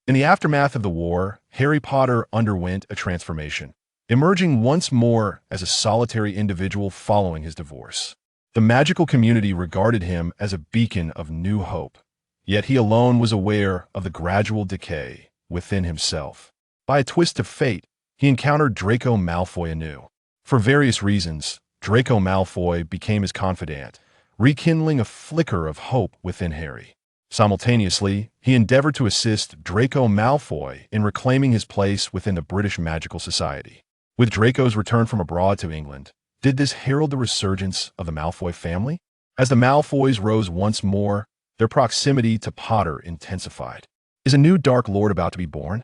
In the aftermath of the war, Harry Potter underwent a transformation, emerging once more as a solitary individual following his divorce. The magical community regarded him as a beacon of new hope, yet he alone was aware of the gradual decay within himself. By a twist of fate, he encountered Draco Malfoy anew. For various reasons, Draco Malfoy became his confidant, rekindling a flicker of hope within Harry. Simultaneously, he endeavored to assist Draco Malfoy in reclaiming his place within the British Magical Society. With Draco's return from abroad to England, did this herald the resurgence of the Malfoy family? As the Malfoys rose once more, their proximity to Potter intensified. Is a new Dark Lord about to be born?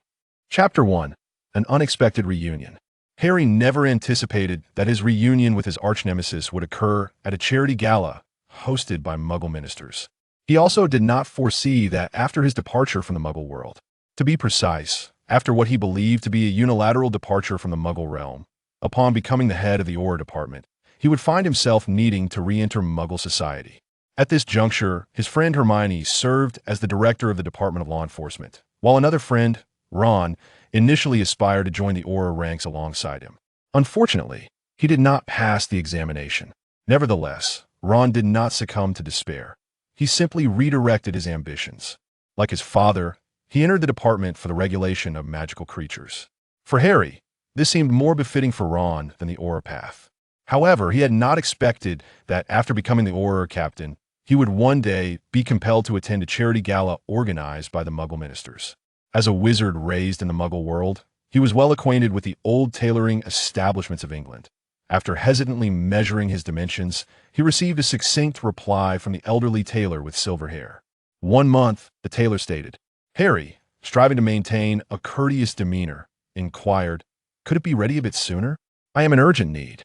Chapter 1. An Unexpected Reunion. Harry never anticipated that his reunion with his arch-nemesis would occur at a charity gala hosted by Muggle ministers. He also did not foresee that after his departure from the Muggle world, to be precise, after what he believed to be a unilateral departure from the Muggle realm, upon becoming the head of the Aura department, he would find himself needing to re-enter Muggle society. At this juncture, his friend Hermione served as the director of the Department of Law Enforcement, while another friend, Ron, initially aspired to join the Aura ranks alongside him. Unfortunately, he did not pass the examination. Nevertheless, Ron did not succumb to despair. He simply redirected his ambitions. Like his father, he entered the department for the regulation of magical creatures. For Harry, this seemed more befitting for Ron than the Aura path. However, he had not expected that after becoming the Aura captain, he would one day be compelled to attend a charity gala organized by the Muggle ministers. As a wizard raised in the Muggle world, he was well acquainted with the old tailoring establishments of England. After hesitantly measuring his dimensions, he received a succinct reply from the elderly tailor with silver hair. 1 month, the tailor stated. Harry, striving to maintain a courteous demeanor, inquired, "Could it be ready a bit sooner? I am in urgent need."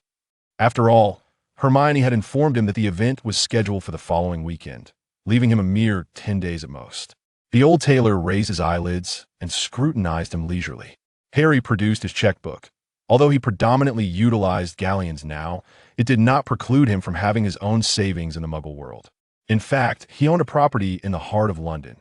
After all, Hermione had informed him that the event was scheduled for the following weekend, leaving him a mere 10 days at most. The old tailor raised his eyelids and scrutinized him leisurely. Harry produced his checkbook. Although he predominantly utilized galleons now, it did not preclude him from having his own savings in the Muggle world. In fact, he owned a property in the heart of London.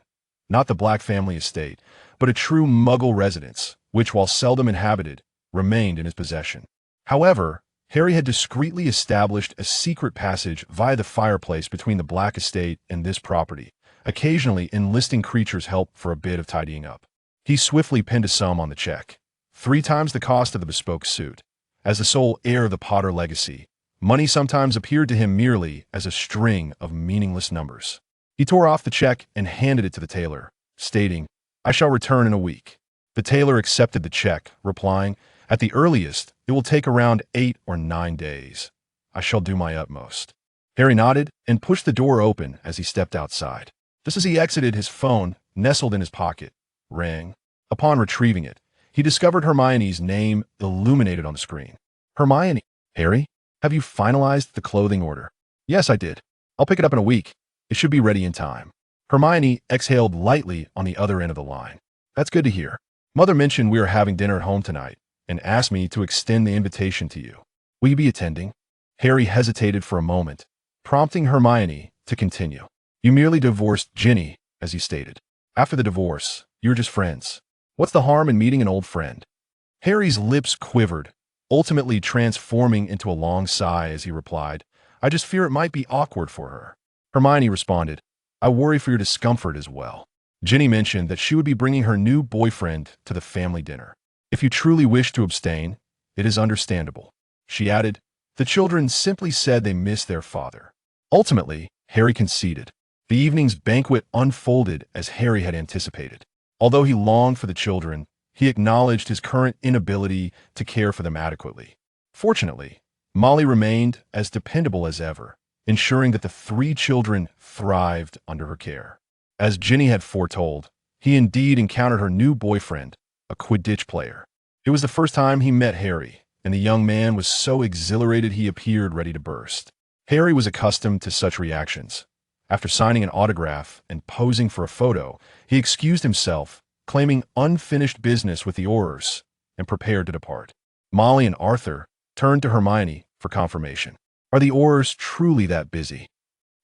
Not the Black family estate, but a true Muggle residence, which, while seldom inhabited, remained in his possession. However, Harry had discreetly established a secret passage via the fireplace between the Black estate and this property, occasionally enlisting creatures' help for a bit of tidying up. He swiftly pinned a sum on the check, 3 times the cost of the bespoke suit. As the sole heir of the Potter legacy, money sometimes appeared to him merely as a string of meaningless numbers. He tore off the check and handed it to the tailor, stating, "I shall return in a week." The tailor accepted the check, replying, "At the earliest, it will take around 8 or 9 days. I shall do my utmost." Harry nodded and pushed the door open as he stepped outside. Just as he exited, his phone, nestled in his pocket, rang. Upon retrieving it, he discovered Hermione's name illuminated on the screen. "Hermione." "Harry, have you finalized the clothing order?" "Yes, I did. I'll pick it up in a week. It should be ready in time." Hermione exhaled lightly on the other end of the line. "That's good to hear. Mother mentioned we are having dinner at home tonight and asked me to extend the invitation to you. Will you be attending?" Harry hesitated for a moment, prompting Hermione to continue. "You merely divorced Ginny, as you stated. After the divorce, you were just friends. What's the harm in meeting an old friend?" Harry's lips quivered, ultimately transforming into a long sigh as he replied, "I just fear it might be awkward for her." Hermione responded, "I worry for your discomfort as well." Ginny mentioned that she would be bringing her new boyfriend to the family dinner. "If you truly wish to abstain, it is understandable." She added, "The children simply said they miss their father." Ultimately, Harry conceded. The evening's banquet unfolded as Harry had anticipated. Although he longed for the children, he acknowledged his current inability to care for them adequately. Fortunately, Molly remained as dependable as ever, ensuring that the 3 children thrived under her care. As Ginny had foretold, he indeed encountered her new boyfriend, a Quidditch player. It was the first time he met Harry, and the young man was so exhilarated he appeared ready to burst. Harry was accustomed to such reactions. After signing an autograph and posing for a photo, he excused himself, claiming unfinished business with the Aurors, and prepared to depart. Molly and Arthur turned to Hermione for confirmation. "Are the Aurors truly that busy?"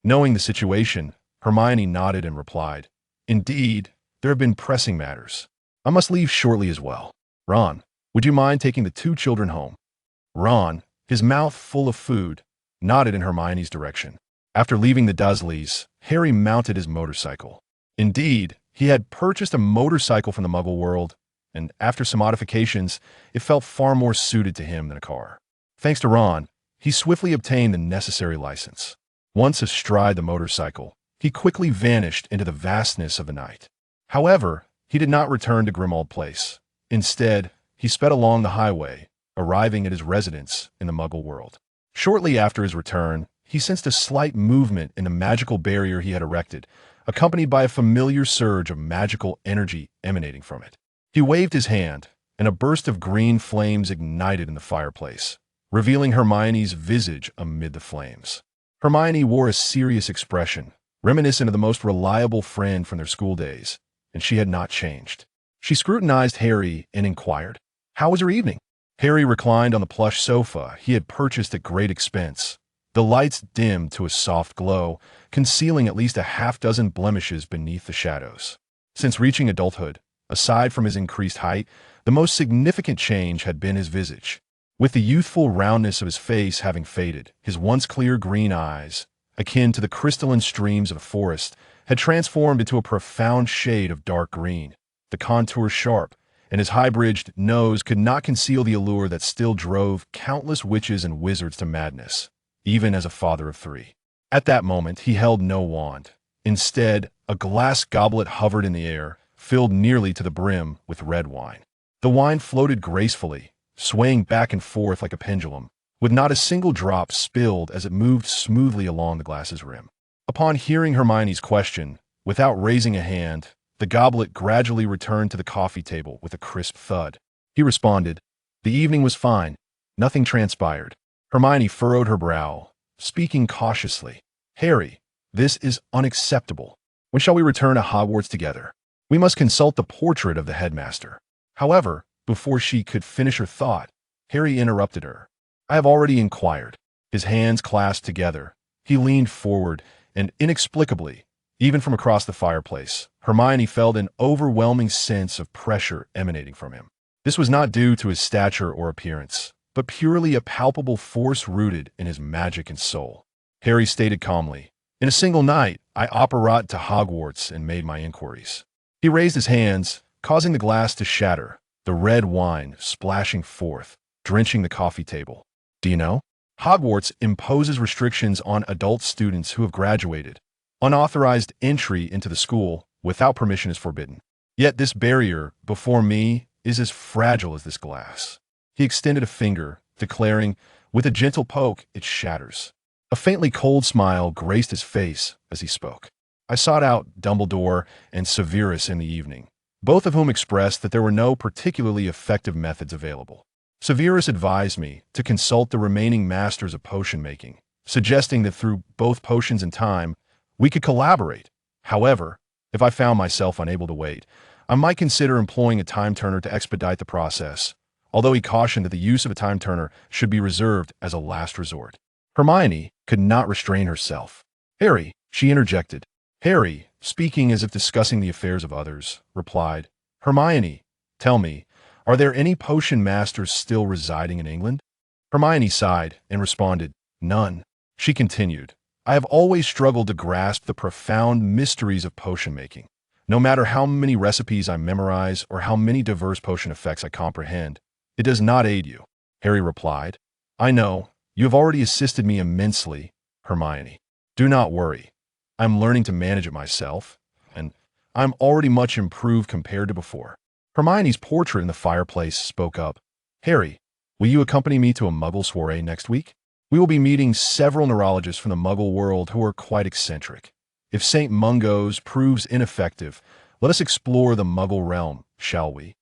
Knowing the situation, Hermione nodded and replied, "Indeed, there have been pressing matters. I must leave shortly as well. Ron, would you mind taking the two children home? Ron, his mouth full of food, nodded in Hermione's direction. After leaving the Dursleys, Harry mounted his motorcycle. Indeed, he had purchased a motorcycle from the Muggle world, and after some modifications, it felt far more suited to him than a car. Thanks to Ron, he swiftly obtained the necessary license. Once astride the motorcycle, he quickly vanished into the vastness of the night. However, he did not return to Grimmauld Place. Instead, he sped along the highway, arriving at his residence in the Muggle world. Shortly after his return, he sensed a slight movement in the magical barrier he had erected, accompanied by a familiar surge of magical energy emanating from it. He waved his hand, and a burst of green flames ignited in the fireplace, revealing Hermione's visage amid the flames. Hermione wore a serious expression, reminiscent of the most reliable friend from their school days, and she had not changed. She scrutinized Harry and inquired, "How was your evening?" Harry reclined on the plush sofa he had purchased at great expense. The lights dimmed to a soft glow, concealing at least a half-dozen blemishes beneath the shadows. Since reaching adulthood, aside from his increased height, the most significant change had been his visage. With the youthful roundness of his face having faded, his once clear green eyes, akin to the crystalline streams of a forest, had transformed into a profound shade of dark green. The contours sharp, and his high-bridged nose could not conceal the allure that still drove countless witches and wizards to madness, even as a father of three. At that moment, he held no wand. Instead, a glass goblet hovered in the air, filled nearly to the brim with red wine. The wine floated gracefully, swaying back and forth like a pendulum, with not a single drop spilled as it moved smoothly along the glass's rim. Upon hearing Hermione's question, without raising a hand, the goblet gradually returned to the coffee table with a crisp thud. He responded, "The evening was fine. Nothing transpired." Hermione furrowed her brow, speaking cautiously. "Harry, this is unacceptable. When shall we return to Hogwarts together? We must consult the portrait of the headmaster." However, before she could finish her thought, Harry interrupted her. "I have already inquired." His hands clasped together, he leaned forward, and inexplicably, even from across the fireplace, Hermione felt an overwhelming sense of pressure emanating from him. This was not due to his stature or appearance, but purely a palpable force rooted in his magic and soul. Harry stated calmly, "In a single night, I operated to Hogwarts and made my inquiries." He raised his hands, causing the glass to shatter, the red wine splashing forth, drenching the coffee table. "Do you know? Hogwarts imposes restrictions on adult students who have graduated. Unauthorized entry into the school without permission is forbidden. Yet this barrier before me is as fragile as this glass." He extended a finger, declaring, with a gentle poke, "It shatters." A faintly cold smile graced his face as he spoke. "I sought out Dumbledore and Severus in the evening, both of whom expressed that there were no particularly effective methods available. Severus advised me to consult the remaining masters of potion-making, suggesting that through both potions and time, we could collaborate. However, if I found myself unable to wait, I might consider employing a time-turner to expedite the process, although he cautioned that the use of a time-turner should be reserved as a last resort." Hermione could not restrain herself. "Harry," she interjected. Harry, speaking as if discussing the affairs of others, replied, "Hermione, tell me, are there any potion masters still residing in England?" Hermione sighed and responded, "None." She continued, "I have always struggled to grasp the profound mysteries of potion making. No matter how many recipes I memorize or how many diverse potion effects I comprehend, it does not aid you." Harry replied, "I know, you have already assisted me immensely, Hermione. Do not worry. I'm learning to manage it myself, and I'm already much improved compared to before." Hermione's portrait in the fireplace spoke up, "Harry, will you accompany me to a Muggle soiree next week? We will be meeting several neurologists from the Muggle world who are quite eccentric. If St. Mungo's proves ineffective, let us explore the Muggle realm, shall we?"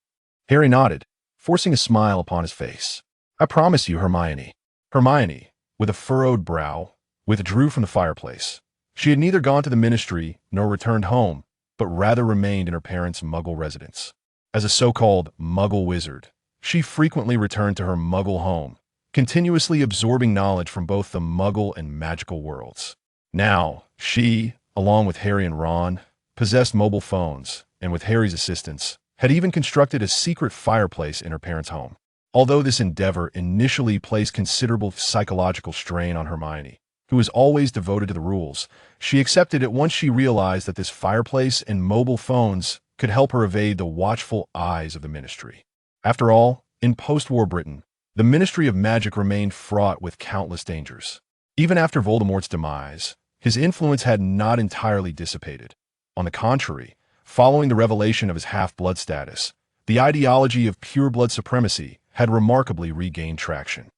Harry nodded, forcing a smile upon his face. "I promise you, Hermione." Hermione, with a furrowed brow, withdrew from the fireplace. She had neither gone to the ministry nor returned home, but rather remained in her parents' Muggle residence. As a so-called Muggle wizard, she frequently returned to her Muggle home, continuously absorbing knowledge from both the Muggle and magical worlds. Now, she, along with Harry and Ron, possessed mobile phones, and with Harry's assistance, had even constructed a secret fireplace in her parents' home. Although this endeavor initially placed considerable psychological strain on Hermione, who was always devoted to the rules, she accepted it once she realized that this fireplace and mobile phones could help her evade the watchful eyes of the Ministry. After all, in post-war Britain, the Ministry of Magic remained fraught with countless dangers. Even after Voldemort's demise, his influence had not entirely dissipated. On the contrary, following the revelation of his half-blood status, the ideology of pure-blood supremacy had remarkably regained traction.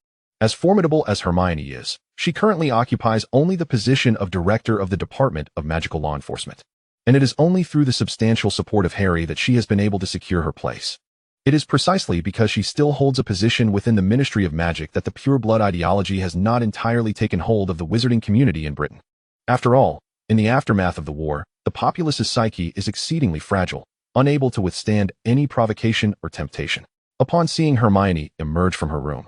As formidable as Hermione is, she currently occupies only the position of Director of the Department of Magical Law Enforcement. And it is only through the substantial support of Harry that she has been able to secure her place. It is precisely because she still holds a position within the Ministry of Magic that the pure-blood ideology has not entirely taken hold of the wizarding community in Britain. After all, in the aftermath of the war, the populace's psyche is exceedingly fragile, unable to withstand any provocation or temptation. Upon seeing Hermione emerge from her room,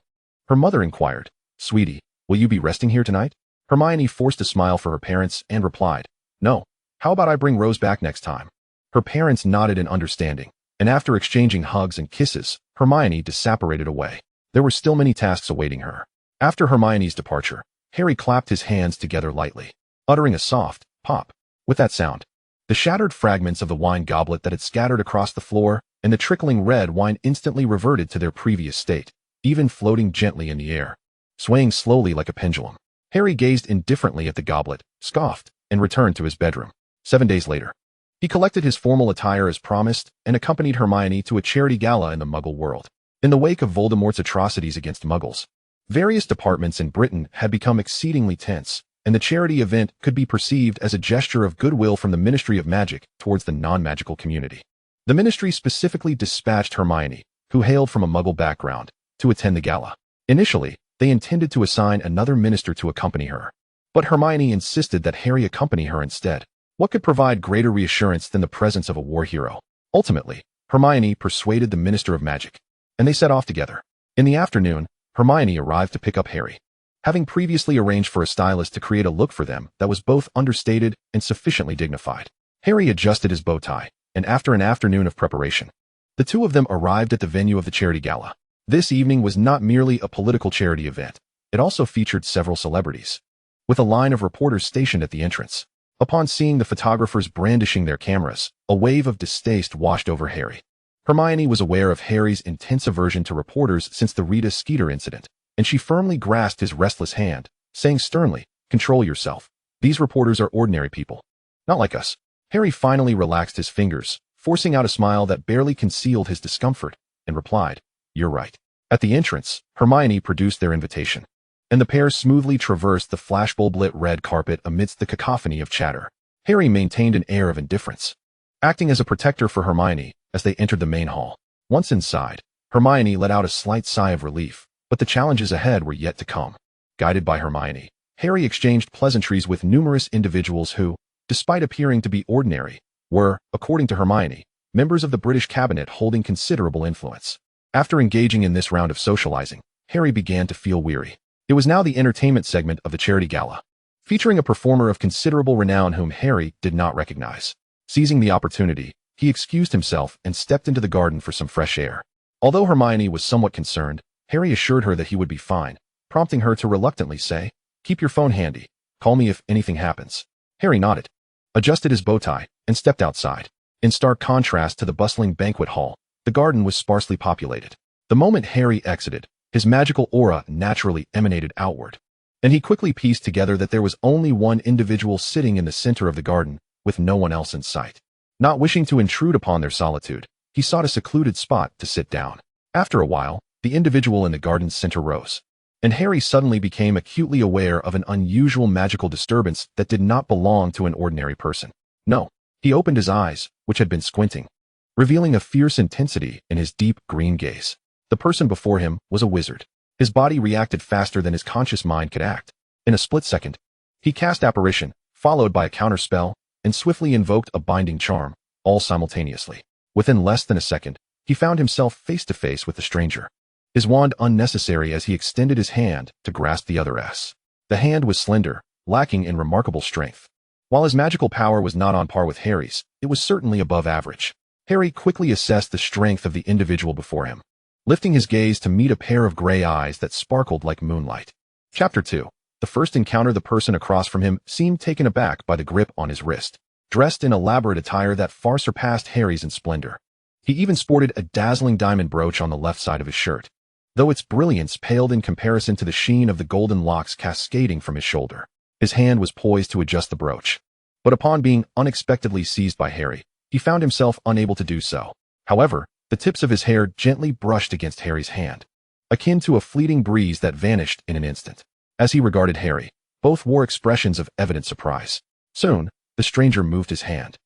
her mother inquired, "Sweetie, will you be resting here tonight?" Hermione forced a smile for her parents and replied, "No. How about I bring Rose back next time?" Her parents nodded in understanding, and after exchanging hugs and kisses, Hermione disapparated away. There were still many tasks awaiting her. After Hermione's departure, Harry clapped his hands together lightly, uttering a soft pop. With that sound, the shattered fragments of the wine goblet that had scattered across the floor and the trickling red wine instantly reverted to their previous state, even floating gently in the air, swaying slowly like a pendulum. Harry gazed indifferently at the goblet, scoffed, and returned to his bedroom. 7 days later, he collected his formal attire as promised and accompanied Hermione to a charity gala in the Muggle world. In the wake of Voldemort's atrocities against Muggles, various departments in Britain had become exceedingly tense, and the charity event could be perceived as a gesture of goodwill from the Ministry of Magic towards the non-magical community. The Ministry specifically dispatched Hermione, who hailed from a Muggle background, to attend the gala. Initially, they intended to assign another minister to accompany her, but Hermione insisted that Harry accompany her instead. What could provide greater reassurance than the presence of a war hero? Ultimately, Hermione persuaded the Minister of Magic, and they set off together. In the afternoon, Hermione arrived to pick up Harry, having previously arranged for a stylist to create a look for them that was both understated and sufficiently dignified. Harry adjusted his bow tie, and after an afternoon of preparation, the two of them arrived at the venue of the charity gala. This evening was not merely a political charity event. It also featured several celebrities, with a line of reporters stationed at the entrance. Upon seeing the photographers brandishing their cameras, a wave of distaste washed over Harry. Hermione was aware of Harry's intense aversion to reporters since the Rita Skeeter incident, and she firmly grasped his restless hand, saying sternly, "Control yourself. These reporters are ordinary people. Not like us." Harry finally relaxed his fingers, forcing out a smile that barely concealed his discomfort, and replied, "You're right." At the entrance, Hermione produced their invitation, and the pair smoothly traversed the flashbulb-lit red carpet amidst the cacophony of chatter. Harry maintained an air of indifference, acting as a protector for Hermione as they entered the main hall. Once inside, Hermione let out a slight sigh of relief, but the challenges ahead were yet to come. Guided by Hermione, Harry exchanged pleasantries with numerous individuals who, despite appearing to be ordinary, were, according to Hermione, members of the British cabinet holding considerable influence. After engaging in this round of socializing, Harry began to feel weary. It was now the entertainment segment of the charity gala, featuring a performer of considerable renown whom Harry did not recognize. Seizing the opportunity, he excused himself and stepped into the garden for some fresh air. Although Hermione was somewhat concerned, Harry assured her that he would be fine, prompting her to reluctantly say, "Keep your phone handy. Call me if anything happens." Harry nodded, adjusted his bow tie, and stepped outside. In stark contrast to the bustling banquet hall, the garden was sparsely populated. The moment Harry exited, his magical aura naturally emanated outward, and he quickly pieced together that there was only one individual sitting in the center of the garden, with no one else in sight. Not wishing to intrude upon their solitude, he sought a secluded spot to sit down. After a while, the individual in the garden's center rose, and Harry suddenly became acutely aware of an unusual magical disturbance that did not belong to an ordinary person. No, he opened his eyes, which had been squinting, revealing a fierce intensity in his deep green gaze. The person before him was a wizard. His body reacted faster than his conscious mind could act. In a split second, he cast apparition, followed by a counterspell, and swiftly invoked a binding charm, all simultaneously. Within less than a second, he found himself face to face with the stranger, his wand unnecessary as he extended his hand to grasp the other S. The hand was slender, lacking in remarkable strength. While his magical power was not on par with Harry's, it was certainly above average. Harry quickly assessed the strength of the individual before him, lifting his gaze to meet a pair of gray eyes that sparkled like moonlight. Chapter 2. The first encounter. The person across from him seemed taken aback by the grip on his wrist. Dressed in elaborate attire that far surpassed Harry's in splendor. He even sported a dazzling diamond brooch on the left side of his shirt, though its brilliance paled in comparison to the sheen of the golden locks cascading from his shoulder. His hand was poised to adjust the brooch, but upon being unexpectedly seized by Harry, he found himself unable to do so. However, the tips of his hair gently brushed against Harry's hand, akin to a fleeting breeze that vanished in an instant. As he regarded Harry, both wore expressions of evident surprise. Soon, the stranger moved his hand,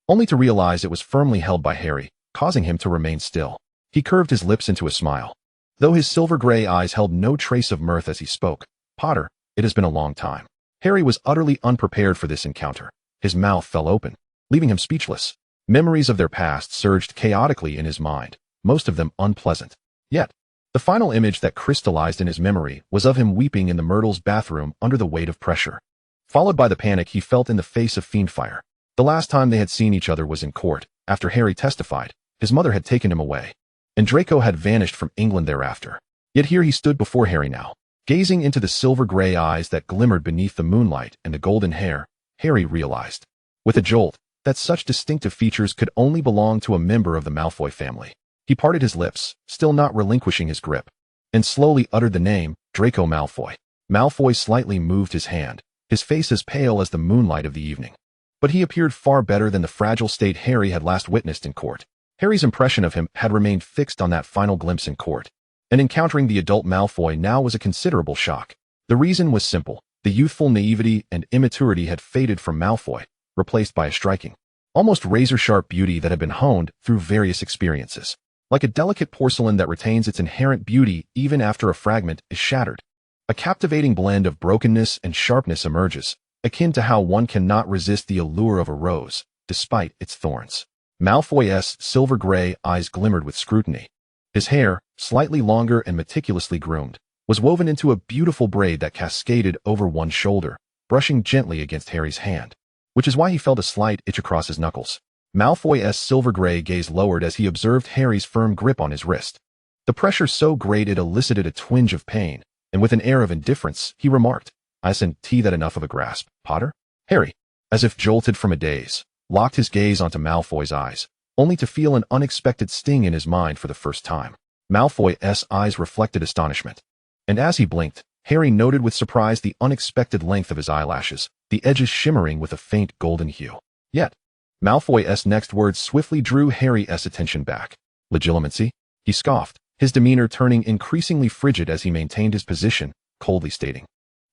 only to realize it was firmly held by Harry, causing him to remain still. He curved his lips into a smile, though his silver-gray eyes held no trace of mirth as he spoke. "Potter, it has been a long time." Harry was utterly unprepared for this encounter. His mouth fell open, leaving him speechless. Memories of their past surged chaotically in his mind, most of them unpleasant. Yet, the final image that crystallized in his memory was of him weeping in the Myrtle's bathroom under the weight of pressure, followed by the panic he felt in the face of Fiendfire. The last time they had seen each other was in court, after Harry testified. His mother had taken him away, and Draco had vanished from England thereafter. Yet here he stood before Harry now, gazing into the silver-gray eyes that glimmered beneath the moonlight and the golden hair. Harry realized, with a jolt, that such distinctive features could only belong to a member of the Malfoy family. He parted his lips, still not relinquishing his grip, and slowly uttered the name, Draco Malfoy. Malfoy slightly moved his hand, his face as pale as the moonlight of the evening. But he appeared far better than the fragile state Harry had last witnessed in court. Harry's impression of him had remained fixed on that final glimpse in court, and encountering the adult Malfoy now was a considerable shock. The reason was simple. The youthful naivety and immaturity had faded from Malfoy, replaced by a striking, almost razor-sharp beauty that had been honed through various experiences. Like a delicate porcelain that retains its inherent beauty even after a fragment is shattered. A captivating blend of brokenness and sharpness emerges, akin to how one cannot resist the allure of a rose, despite its thorns. Malfoy's silver-gray eyes glimmered with scrutiny. His hair, slightly longer and meticulously groomed, was woven into a beautiful braid that cascaded over one shoulder, brushing gently against Harry's hand, which is why he felt a slight itch across his knuckles. Malfoy's silver-gray gaze lowered as he observed Harry's firm grip on his wrist. The pressure so great it elicited a twinge of pain, and with an air of indifference, he remarked, "Isn't that enough of a grasp, Potter?" Harry, as if jolted from a daze, locked his gaze onto Malfoy's eyes, only to feel an unexpected sting in his mind for the first time. Malfoy's eyes reflected astonishment, and as he blinked, Harry noted with surprise the unexpected length of his eyelashes, the edges shimmering with a faint golden hue. Yet, Malfoy's next words swiftly drew Harry's attention back. "Legitimacy?" he scoffed, his demeanor turning increasingly frigid as he maintained his position, coldly stating,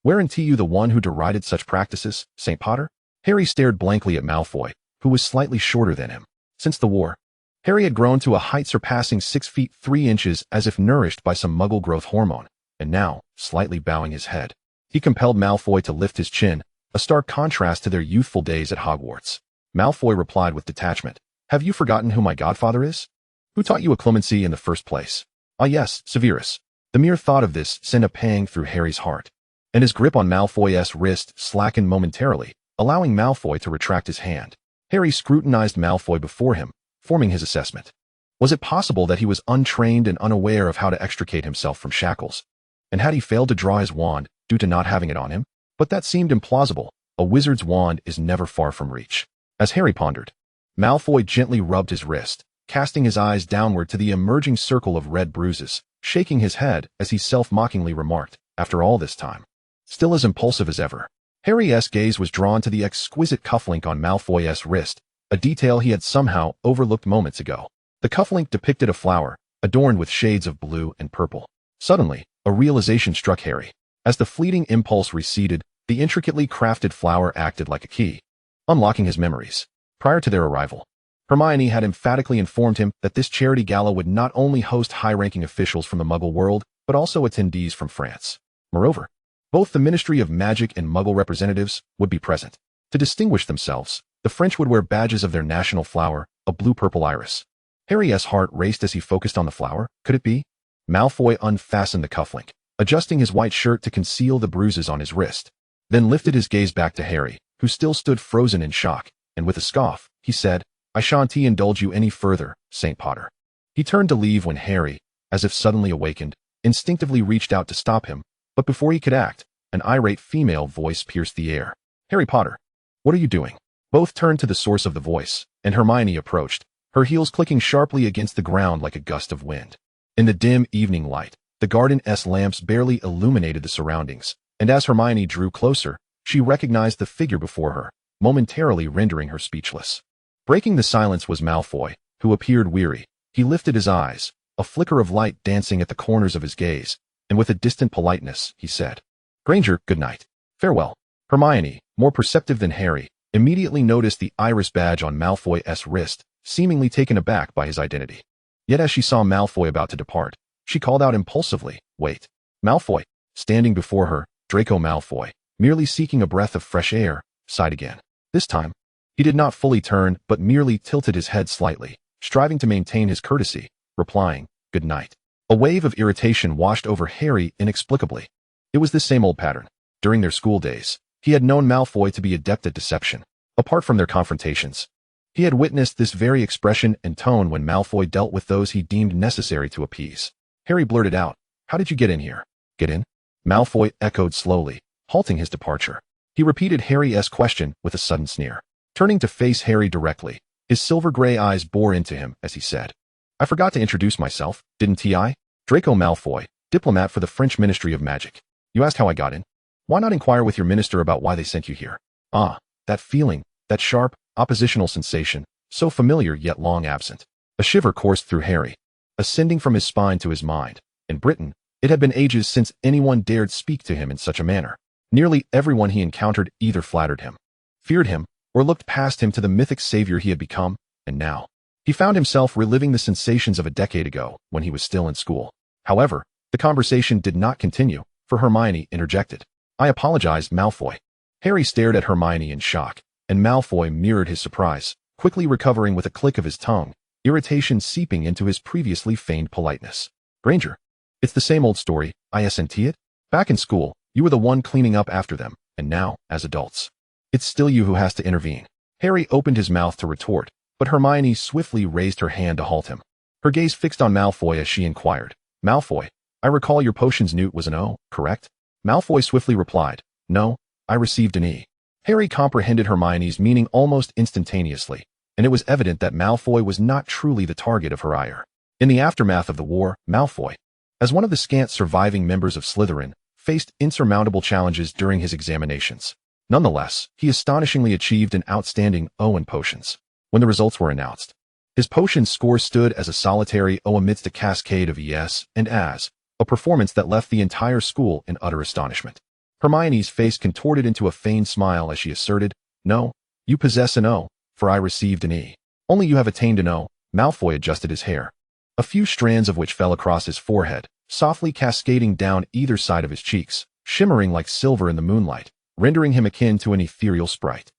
"Weren't you the one who derided such practices, St. Potter?" Harry stared blankly at Malfoy, who was slightly shorter than him. Since the war, Harry had grown to a height surpassing 6 feet 3 inches as if nourished by some muggle growth hormone, and now, slightly bowing his head, he compelled Malfoy to lift his chin, a stark contrast to their youthful days at Hogwarts. Malfoy replied with detachment, "Have you forgotten who my godfather is? Who taught you a clemency in the first place?" "Ah yes, Severus." The mere thought of this sent a pang through Harry's heart, and his grip on Malfoy's wrist slackened momentarily, allowing Malfoy to retract his hand. Harry scrutinized Malfoy before him, forming his assessment. Was it possible that he was untrained and unaware of how to extricate himself from shackles? And had he failed to draw his wand due to not having it on him? But that seemed implausible. A wizard's wand is never far from reach. As Harry pondered, Malfoy gently rubbed his wrist, casting his eyes downward to the emerging circle of red bruises, shaking his head as he self-mockingly remarked, "After all this time, still as impulsive as ever." Harry's gaze was drawn to the exquisite cufflink on Malfoy's wrist, a detail he had somehow overlooked moments ago. The cufflink depicted a flower, adorned with shades of blue and purple. Suddenly, a realization struck Harry. As the fleeting impulse receded, the intricately crafted flower acted like a key, unlocking his memories. Prior to their arrival, Hermione had emphatically informed him that this charity gala would not only host high-ranking officials from the Muggle world, but also attendees from France. Moreover, both the Ministry of Magic and Muggle representatives would be present. To distinguish themselves, the French would wear badges of their national flower, a blue-purple iris. Harry's heart raced as he focused on the flower. Could it be? Malfoy unfastened the cufflink, adjusting his white shirt to conceal the bruises on his wrist, then lifted his gaze back to Harry, who still stood frozen in shock, and with a scoff, he said, I shan't indulge you any further, St. Potter. He turned to leave when Harry, as if suddenly awakened, instinctively reached out to stop him, but before he could act, an irate female voice pierced the air. Harry Potter, what are you doing? Both turned to the source of the voice, and Hermione approached, her heels clicking sharply against the ground like a gust of wind. In the dim evening light, the garden's lamps barely illuminated the surroundings, and as Hermione drew closer, she recognized the figure before her, momentarily rendering her speechless. Breaking the silence was Malfoy, who appeared weary. He lifted his eyes, a flicker of light dancing at the corners of his gaze, and with a distant politeness, he said, Granger, good night. Farewell. Hermione, more perceptive than Harry, immediately noticed the iris badge on Malfoy's wrist, seemingly taken aback by his identity. Yet as she saw Malfoy about to depart, she called out impulsively, Wait. Malfoy, standing before her, Draco Malfoy, merely seeking a breath of fresh air, sighed again. This time, he did not fully turn but merely tilted his head slightly, striving to maintain his courtesy, replying, Good night. A wave of irritation washed over Harry inexplicably. It was the same old pattern. During their school days, he had known Malfoy to be adept at deception. Apart from their confrontations, he had witnessed this very expression and tone when Malfoy dealt with those he deemed necessary to appease. Harry blurted out, How did you get in here? Get in? Malfoy echoed slowly, halting his departure. He repeated Harry's question with a sudden sneer. Turning to face Harry directly, his silver-gray eyes bore into him as he said, I forgot to introduce myself, didn't I? Draco Malfoy, diplomat for the French Ministry of Magic. You asked how I got in? Why not inquire with your minister about why they sent you here? Ah, that feeling, that sharp, oppositional sensation, so familiar yet long absent. A shiver coursed through Harry, ascending from his spine to his mind. In Britain, it had been ages since anyone dared speak to him in such a manner. Nearly everyone he encountered either flattered him, feared him, or looked past him to the mythic savior he had become, and now he found himself reliving the sensations of a decade ago when he was still in school. However, the conversation did not continue, for Hermione interjected. I apologized, Malfoy. Harry stared at Hermione in shock, and Malfoy mirrored his surprise, quickly recovering with a click of his tongue, irritation seeping into his previously feigned politeness. Granger, it's the same old story, isn't it? Back in school, you were the one cleaning up after them, and now, as adults, it's still you who has to intervene. Harry opened his mouth to retort, but Hermione swiftly raised her hand to halt him. Her gaze fixed on Malfoy as she inquired, Malfoy, I recall your potion's newt was an O, correct? Malfoy swiftly replied, No, I received an E. Harry comprehended Hermione's meaning almost instantaneously, and it was evident that Malfoy was not truly the target of her ire. In the aftermath of the war, Malfoy, as one of the scant surviving members of Slytherin, faced insurmountable challenges during his examinations. Nonetheless, he astonishingly achieved an outstanding O in potions. When the results were announced, his potion score stood as a solitary O amidst a cascade of ES and AS, a performance that left the entire school in utter astonishment. Hermione's face contorted into a feigned smile as she asserted, No, you possess an O, for I received an E. Only you have attained an O. Malfoy adjusted his hair, a few strands of which fell across his forehead, softly cascading down either side of his cheeks, shimmering like silver in the moonlight, rendering him akin to an ethereal sprite.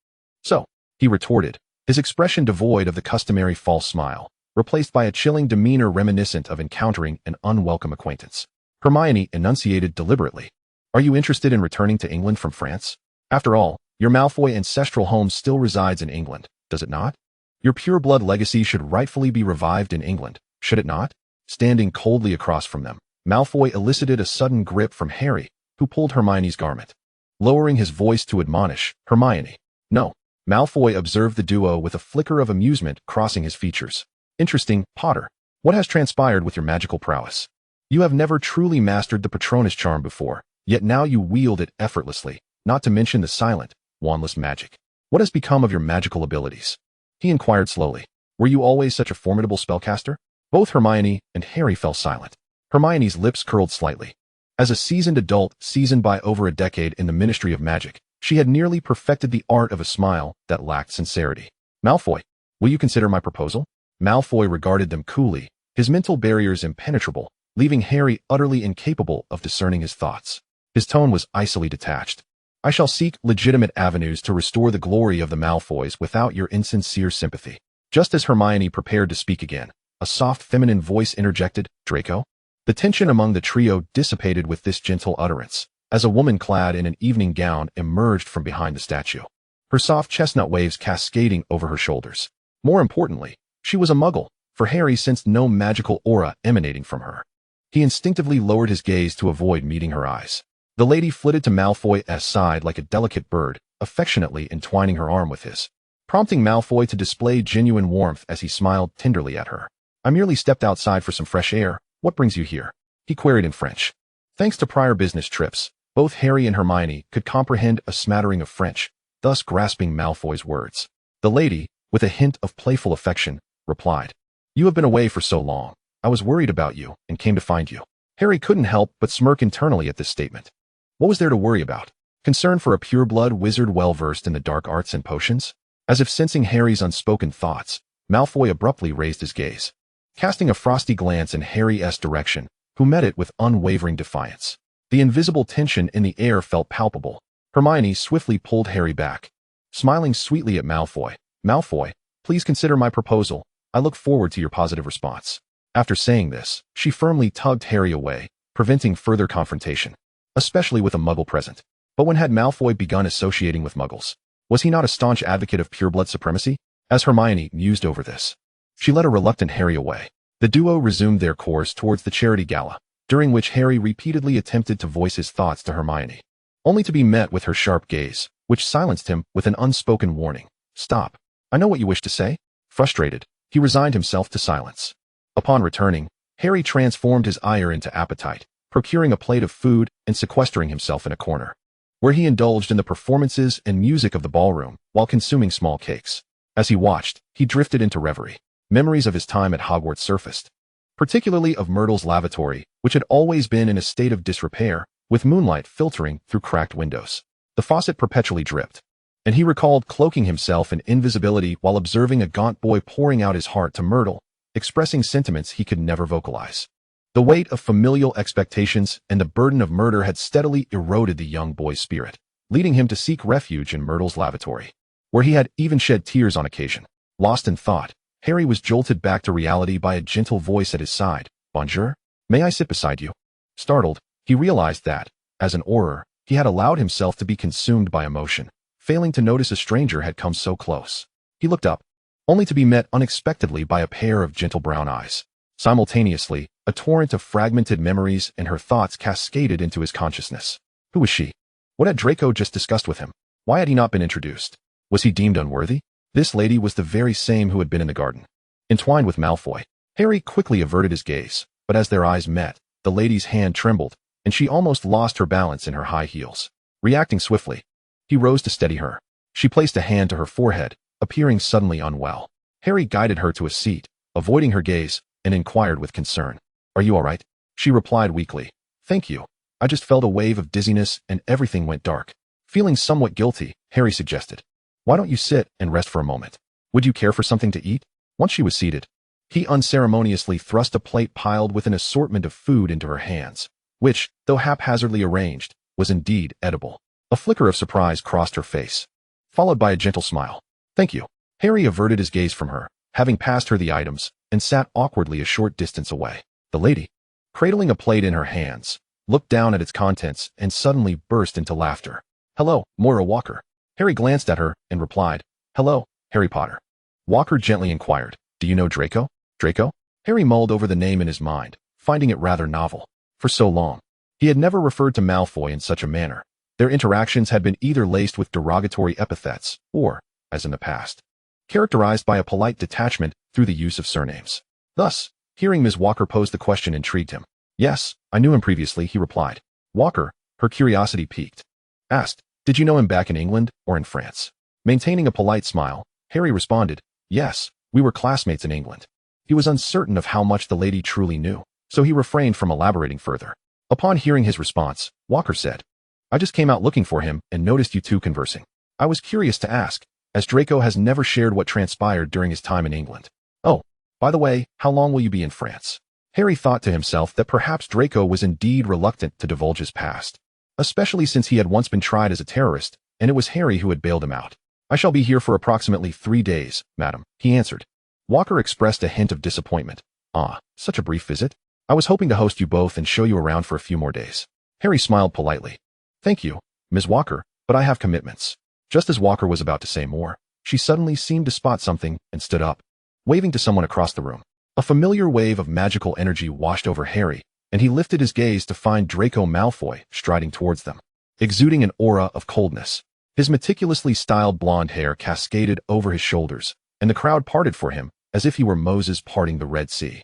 So, he retorted, his expression devoid of the customary false smile, replaced by a chilling demeanor reminiscent of encountering an unwelcome acquaintance. Hermione enunciated deliberately, Are you interested in returning to England from France? After all, your Malfoy ancestral home still resides in England, does it not? Your pure-blood legacy should rightfully be revived in England, should it not? Standing coldly across from them, Malfoy elicited a sudden grip from Harry, who pulled Hermione's garment. Lowering his voice to admonish, Hermione, No. Malfoy observed the duo with a flicker of amusement crossing his features. Interesting, Potter. What has transpired with your magical prowess? You have never truly mastered the Patronus charm before, yet now you wield it effortlessly, not to mention the silent, wandless magic. What has become of your magical abilities? He inquired slowly. Were you always such a formidable spellcaster? Both Hermione and Harry fell silent. Hermione's lips curled slightly. As a seasoned adult, seasoned by over a decade in the Ministry of Magic, she had nearly perfected the art of a smile that lacked sincerity. Malfoy, will you consider my proposal? Malfoy regarded them coolly, his mental barriers impenetrable, leaving Harry utterly incapable of discerning his thoughts. His tone was icily detached. I shall seek legitimate avenues to restore the glory of the Malfoys without your insincere sympathy. Just as Hermione prepared to speak again, a soft feminine voice interjected, Draco? The tension among the trio dissipated with this gentle utterance, as a woman clad in an evening gown emerged from behind the statue, her soft chestnut waves cascading over her shoulders. More importantly, she was a muggle, for Harry sensed no magical aura emanating from her. He instinctively lowered his gaze to avoid meeting her eyes. The lady flitted to Malfoy's side like a delicate bird, affectionately entwining her arm with his, prompting Malfoy to display genuine warmth as he smiled tenderly at her. "I merely stepped outside for some fresh air. What brings you here?" he queried in French. Thanks to prior business trips, both Harry and Hermione could comprehend a smattering of French, thus grasping Malfoy's words. The lady, with a hint of playful affection, replied, "You have been away for so long. I was worried about you and came to find you." Harry couldn't help but smirk internally at this statement. What was there to worry about? Concern for a pureblood wizard well-versed in the dark arts and potions? As if sensing Harry's unspoken thoughts, Malfoy abruptly raised his gaze, casting a frosty glance in Harry's direction, who met it with unwavering defiance. The invisible tension in the air felt palpable. Hermione swiftly pulled Harry back, smiling sweetly at Malfoy. "Malfoy, please consider my proposal. I look forward to your positive response." After saying this, she firmly tugged Harry away, preventing further confrontation, especially with a muggle present. But when had Malfoy begun associating with muggles? Was he not a staunch advocate of pureblood supremacy? As Hermione mused over this, she led a reluctant Harry away. The duo resumed their course towards the charity gala, during which Harry repeatedly attempted to voice his thoughts to Hermione, only to be met with her sharp gaze, which silenced him with an unspoken warning. "Stop. I know what you wish to say." Frustrated, he resigned himself to silence. Upon returning, Harry transformed his ire into appetite, procuring a plate of food and sequestering himself in a corner, where he indulged in the performances and music of the ballroom while consuming small cakes. As he watched, he drifted into reverie. Memories of his time at Hogwarts surfaced, particularly of Myrtle's lavatory, which had always been in a state of disrepair, with moonlight filtering through cracked windows. The faucet perpetually dripped, and he recalled cloaking himself in invisibility while observing a gaunt boy pouring out his heart to Myrtle, expressing sentiments he could never vocalize. The weight of familial expectations and the burden of murder had steadily eroded the young boy's spirit, leading him to seek refuge in Myrtle's lavatory, where he had even shed tears on occasion. Lost in thought, Harry was jolted back to reality by a gentle voice at his side. "Bonjour? May I sit beside you?" Startled, he realized that, as an Auror, he had allowed himself to be consumed by emotion, failing to notice a stranger had come so close. He looked up, only to be met unexpectedly by a pair of gentle brown eyes. Simultaneously, a torrent of fragmented memories and her thoughts cascaded into his consciousness. Who was she? What had Draco just discussed with him? Why had he not been introduced? Was he deemed unworthy? This lady was the very same who had been in the garden, entwined with Malfoy. Harry quickly averted his gaze, but as their eyes met, the lady's hand trembled, and she almost lost her balance in her high heels. Reacting swiftly, he rose to steady her. She placed a hand to her forehead, appearing suddenly unwell. Harry guided her to a seat, avoiding her gaze, and inquired with concern. "Are you all right?" She replied weakly. "Thank you. I just felt a wave of dizziness and everything went dark." Feeling somewhat guilty, Harry suggested, "Why don't you sit and rest for a moment? Would you care for something to eat?" Once she was seated, he unceremoniously thrust a plate piled with an assortment of food into her hands, which, though haphazardly arranged, was indeed edible. A flicker of surprise crossed her face, followed by a gentle smile. "Thank you." Harry averted his gaze from her, having passed her the items, and sat awkwardly a short distance away. The lady, cradling a plate in her hands, looked down at its contents and suddenly burst into laughter. "Hello, Moira Walker." Harry glanced at her and replied, "Hello, Harry Potter." Walker gently inquired, "Do you know Draco?" "Draco?" Harry mulled over the name in his mind, finding it rather novel. For so long, he had never referred to Malfoy in such a manner. Their interactions had been either laced with derogatory epithets or, as in the past, characterized by a polite detachment through the use of surnames. Thus, hearing Ms. Walker pose the question intrigued him. "Yes, I knew him previously," he replied. Walker, her curiosity piqued, asked, "Did you know him back in England or in France?" Maintaining a polite smile, Harry responded, "Yes, we were classmates in England." He was uncertain of how much the lady truly knew, so he refrained from elaborating further. Upon hearing his response, Walker said, "I just came out looking for him and noticed you two conversing. I was curious to ask, as Draco has never shared what transpired during his time in England. Oh, by the way, how long will you be in France?" Harry thought to himself that perhaps Draco was indeed reluctant to divulge his past, especially since he had once been tried as a terrorist, and it was Harry who had bailed him out. "I shall be here for approximately 3 days, madam," he answered. Walker expressed a hint of disappointment. "Ah, such a brief visit? I was hoping to host you both and show you around for a few more days." Harry smiled politely. "Thank you, Ms. Walker, but I have commitments." Just as Walker was about to say more, She suddenly seemed to spot something and stood up, waving to someone across the room. A familiar wave of magical energy washed over Harry, and he lifted his gaze to find Draco Malfoy striding towards them, exuding an aura of coldness. His meticulously styled blonde hair cascaded over his shoulders, and the crowd parted for him as if he were Moses parting the Red Sea.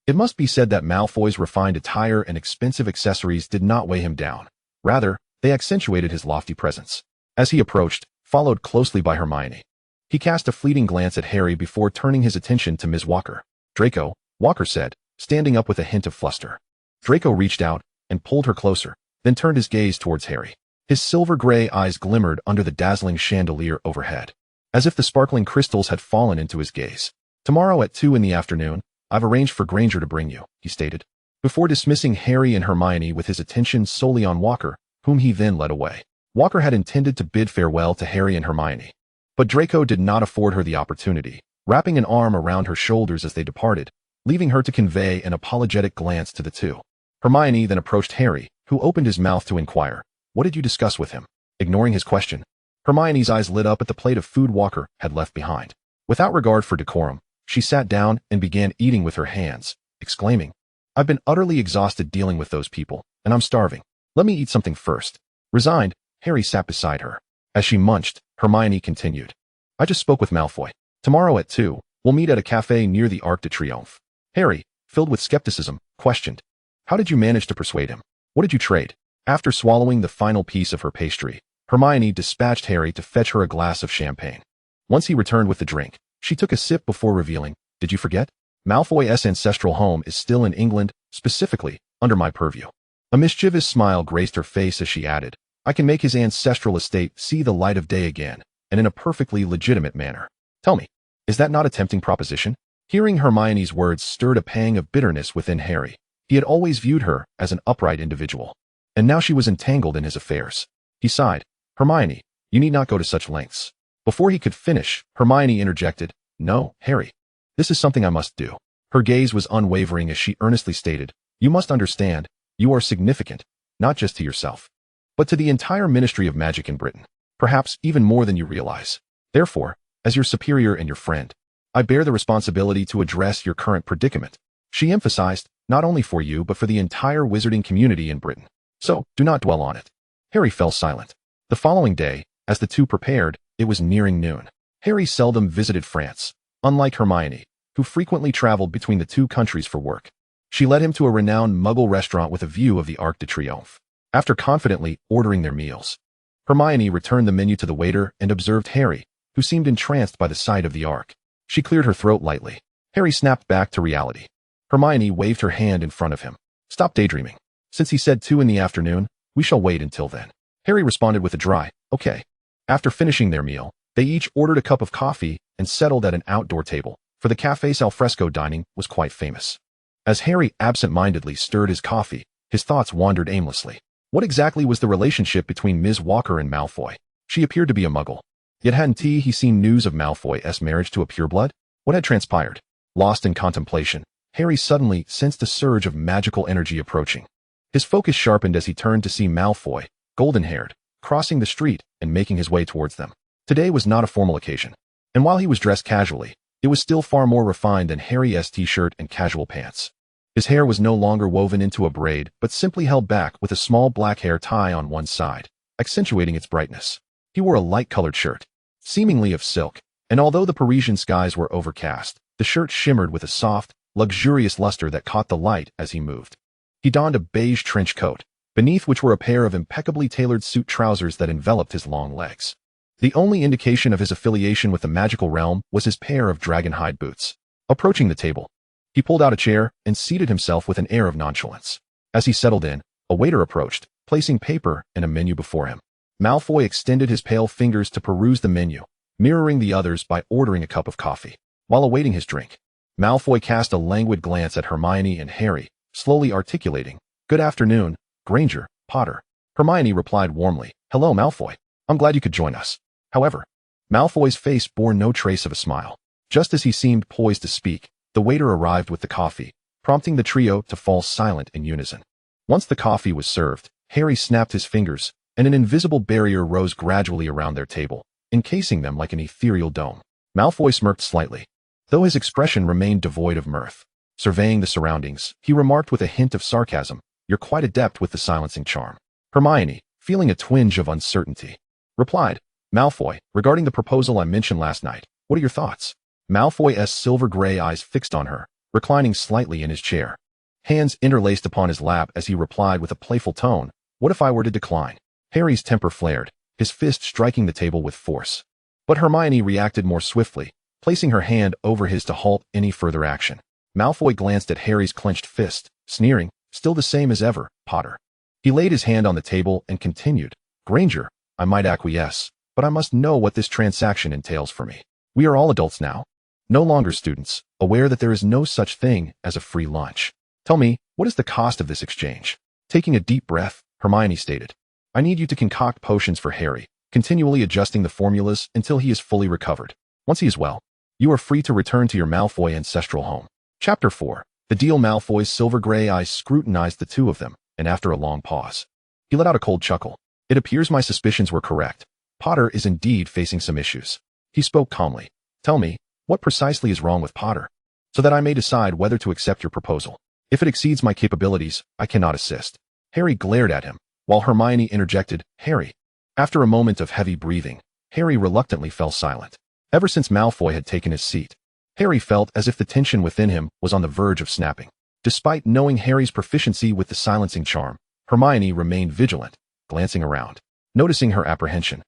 It must be said that Malfoy's refined attire and expensive accessories did not weigh him down. Rather, they accentuated his lofty presence. As he approached, followed closely by Hermione, he cast a fleeting glance at Harry before turning his attention to Ms. Walker. "Draco," Walker said, standing up with a hint of fluster. Draco reached out and pulled her closer, then turned his gaze towards Harry. His silver-gray eyes glimmered under the dazzling chandelier overhead, as if the sparkling crystals had fallen into his gaze. "Tomorrow at 2 in the afternoon, I've arranged for Granger to bring you," he stated, before dismissing Harry and Hermione with his attention solely on Walker, whom he then led away. Walker had intended to bid farewell to Harry and Hermione, but Draco did not afford her the opportunity, wrapping an arm around her shoulders as they departed, leaving her to convey an apologetic glance to the two. Hermione then approached Harry, who opened his mouth to inquire, "What did you discuss with him?" Ignoring his question, Hermione's eyes lit up at the plate of food Walker had left behind. Without regard for decorum, she sat down and began eating with her hands, exclaiming, "I've been utterly exhausted dealing with those people, and I'm starving. Let me eat something first." Resigned, Harry sat beside her. As she munched, Hermione continued, "I just spoke with Malfoy. Tomorrow at 2, we'll meet at a cafe near the Arc de Triomphe." Harry, filled with skepticism, questioned, "How did you manage to persuade him? What did you trade?" After swallowing the final piece of her pastry, Hermione dispatched Harry to fetch her a glass of champagne. Once he returned with the drink, she took a sip before revealing, "Did you forget? Malfoy's ancestral home is still in England, specifically, under my purview." A mischievous smile graced her face as she added, "I can make his ancestral estate see the light of day again, and in a perfectly legitimate manner. Tell me, is that not a tempting proposition?" Hearing Hermione's words stirred a pang of bitterness within Harry. He had always viewed her as an upright individual, and now she was entangled in his affairs. He sighed, "Hermione, you need not go to such lengths." Before he could finish, Hermione interjected, "No, Harry. This is something I must do." Her gaze was unwavering as she earnestly stated, "You must understand, you are significant, not just to yourself, but to the entire Ministry of Magic in Britain, perhaps even more than you realize. Therefore, as your superior and your friend, I bear the responsibility to address your current predicament." She emphasized, "Not only for you but for the entire wizarding community in Britain. So, do not dwell on it." Harry fell silent. The following day, as the two prepared, it was nearing noon. Harry seldom visited France, unlike Hermione, who frequently traveled between the two countries for work. She led him to a renowned Muggle restaurant with a view of the Arc de Triomphe. After confidently ordering their meals, Hermione returned the menu to the waiter and observed Harry, who seemed entranced by the sight of the Arc. She cleared her throat lightly. Harry snapped back to reality. Hermione waved her hand in front of him. "Stop daydreaming. Since he said 2 in the afternoon, we shall wait until then." Harry responded with a dry, "Okay." After finishing their meal, they each ordered a cup of coffee and settled at an outdoor table, for the cafe's alfresco dining was quite famous. As Harry absent-mindedly stirred his coffee, his thoughts wandered aimlessly. What exactly was the relationship between Ms. Walker and Malfoy? She appeared to be a Muggle. Yet hadn't he seen news of Malfoy's marriage to a pureblood? What had transpired? Lost in contemplation, Harry suddenly sensed a surge of magical energy approaching. His focus sharpened as he turned to see Malfoy, golden-haired, crossing the street and making his way towards them. Today was not a formal occasion, and while he was dressed casually, it was still far more refined than Harry's t-shirt and casual pants. His hair was no longer woven into a braid, but simply held back with a small black hair tie on one side, accentuating its brightness. He wore a light-colored shirt, seemingly of silk, and although the Parisian skies were overcast, the shirt shimmered with a soft, luxurious luster that caught the light as he moved. He donned a beige trench coat, beneath which were a pair of impeccably tailored suit trousers that enveloped his long legs. The only indication of his affiliation with the magical realm was his pair of dragon-hide boots. Approaching the table, he pulled out a chair and seated himself with an air of nonchalance. As he settled in, a waiter approached, placing paper and a menu before him. Malfoy extended his pale fingers to peruse the menu, mirroring the others by ordering a cup of coffee. While awaiting his drink, Malfoy cast a languid glance at Hermione and Harry, slowly articulating, "Good afternoon, Granger, Potter." Hermione replied warmly, "Hello, Malfoy. I'm glad you could join us." However, Malfoy's face bore no trace of a smile. Just as he seemed poised to speak, the waiter arrived with the coffee, prompting the trio to fall silent in unison. Once the coffee was served, Harry snapped his fingers, and an invisible barrier rose gradually around their table, encasing them like an ethereal dome. Malfoy smirked slightly, though his expression remained devoid of mirth. Surveying the surroundings, he remarked with a hint of sarcasm, "You're quite adept with the silencing charm." Hermione, feeling a twinge of uncertainty, replied, "Malfoy, regarding the proposal I mentioned last night, what are your thoughts?" Malfoy's silver-gray eyes fixed on her, reclining slightly in his chair. Hands interlaced upon his lap as he replied with a playful tone, "What if I were to decline?" Harry's temper flared, his fist striking the table with force. But Hermione reacted more swiftly, placing her hand over his to halt any further action. Malfoy glanced at Harry's clenched fist, sneering, "Still the same as ever, Potter." He laid his hand on the table and continued, "Granger, I might acquiesce, but I must know what this transaction entails for me. We are all adults now, no longer students, aware that there is no such thing as a free lunch. Tell me, what is the cost of this exchange?" Taking a deep breath, Hermione stated, "I need you to concoct potions for Harry, continually adjusting the formulas until he is fully recovered. Once he is well, you are free to return to your Malfoy ancestral home." Chapter 4. The deal. Malfoy's silver-gray eyes scrutinized the two of them, and after a long pause, he let out a cold chuckle. "It appears my suspicions were correct. Potter is indeed facing some issues." He spoke calmly. "Tell me, what precisely is wrong with Potter, so that I may decide whether to accept your proposal. If it exceeds my capabilities, I cannot assist." Harry glared at him, while Hermione interjected, "Harry." After a moment of heavy breathing, Harry reluctantly fell silent. Ever since Malfoy had taken his seat, Harry felt as if the tension within him was on the verge of snapping. Despite knowing Harry's proficiency with the silencing charm, Hermione remained vigilant, glancing around. Noticing her apprehension,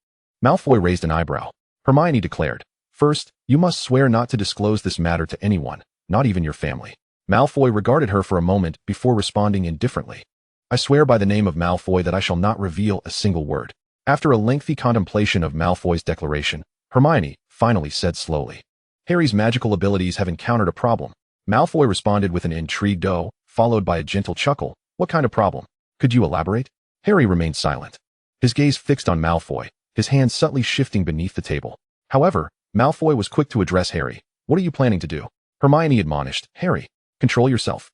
Malfoy raised an eyebrow. Hermione declared, "First, you must swear not to disclose this matter to anyone, not even your family." Malfoy regarded her for a moment before responding indifferently, "I swear by the name of Malfoy that I shall not reveal a single word." After a lengthy contemplation of Malfoy's declaration, Hermione finally said slowly, "Harry's magical abilities have encountered a problem." Malfoy responded with an intrigued "Oh," followed by a gentle chuckle. "What kind of problem? Could you elaborate?" Harry remained silent, his gaze fixed on Malfoy, his hand subtly shifting beneath the table. However, Malfoy was quick to address Harry. "What are you planning to do?" Hermione admonished, "Harry, control yourself."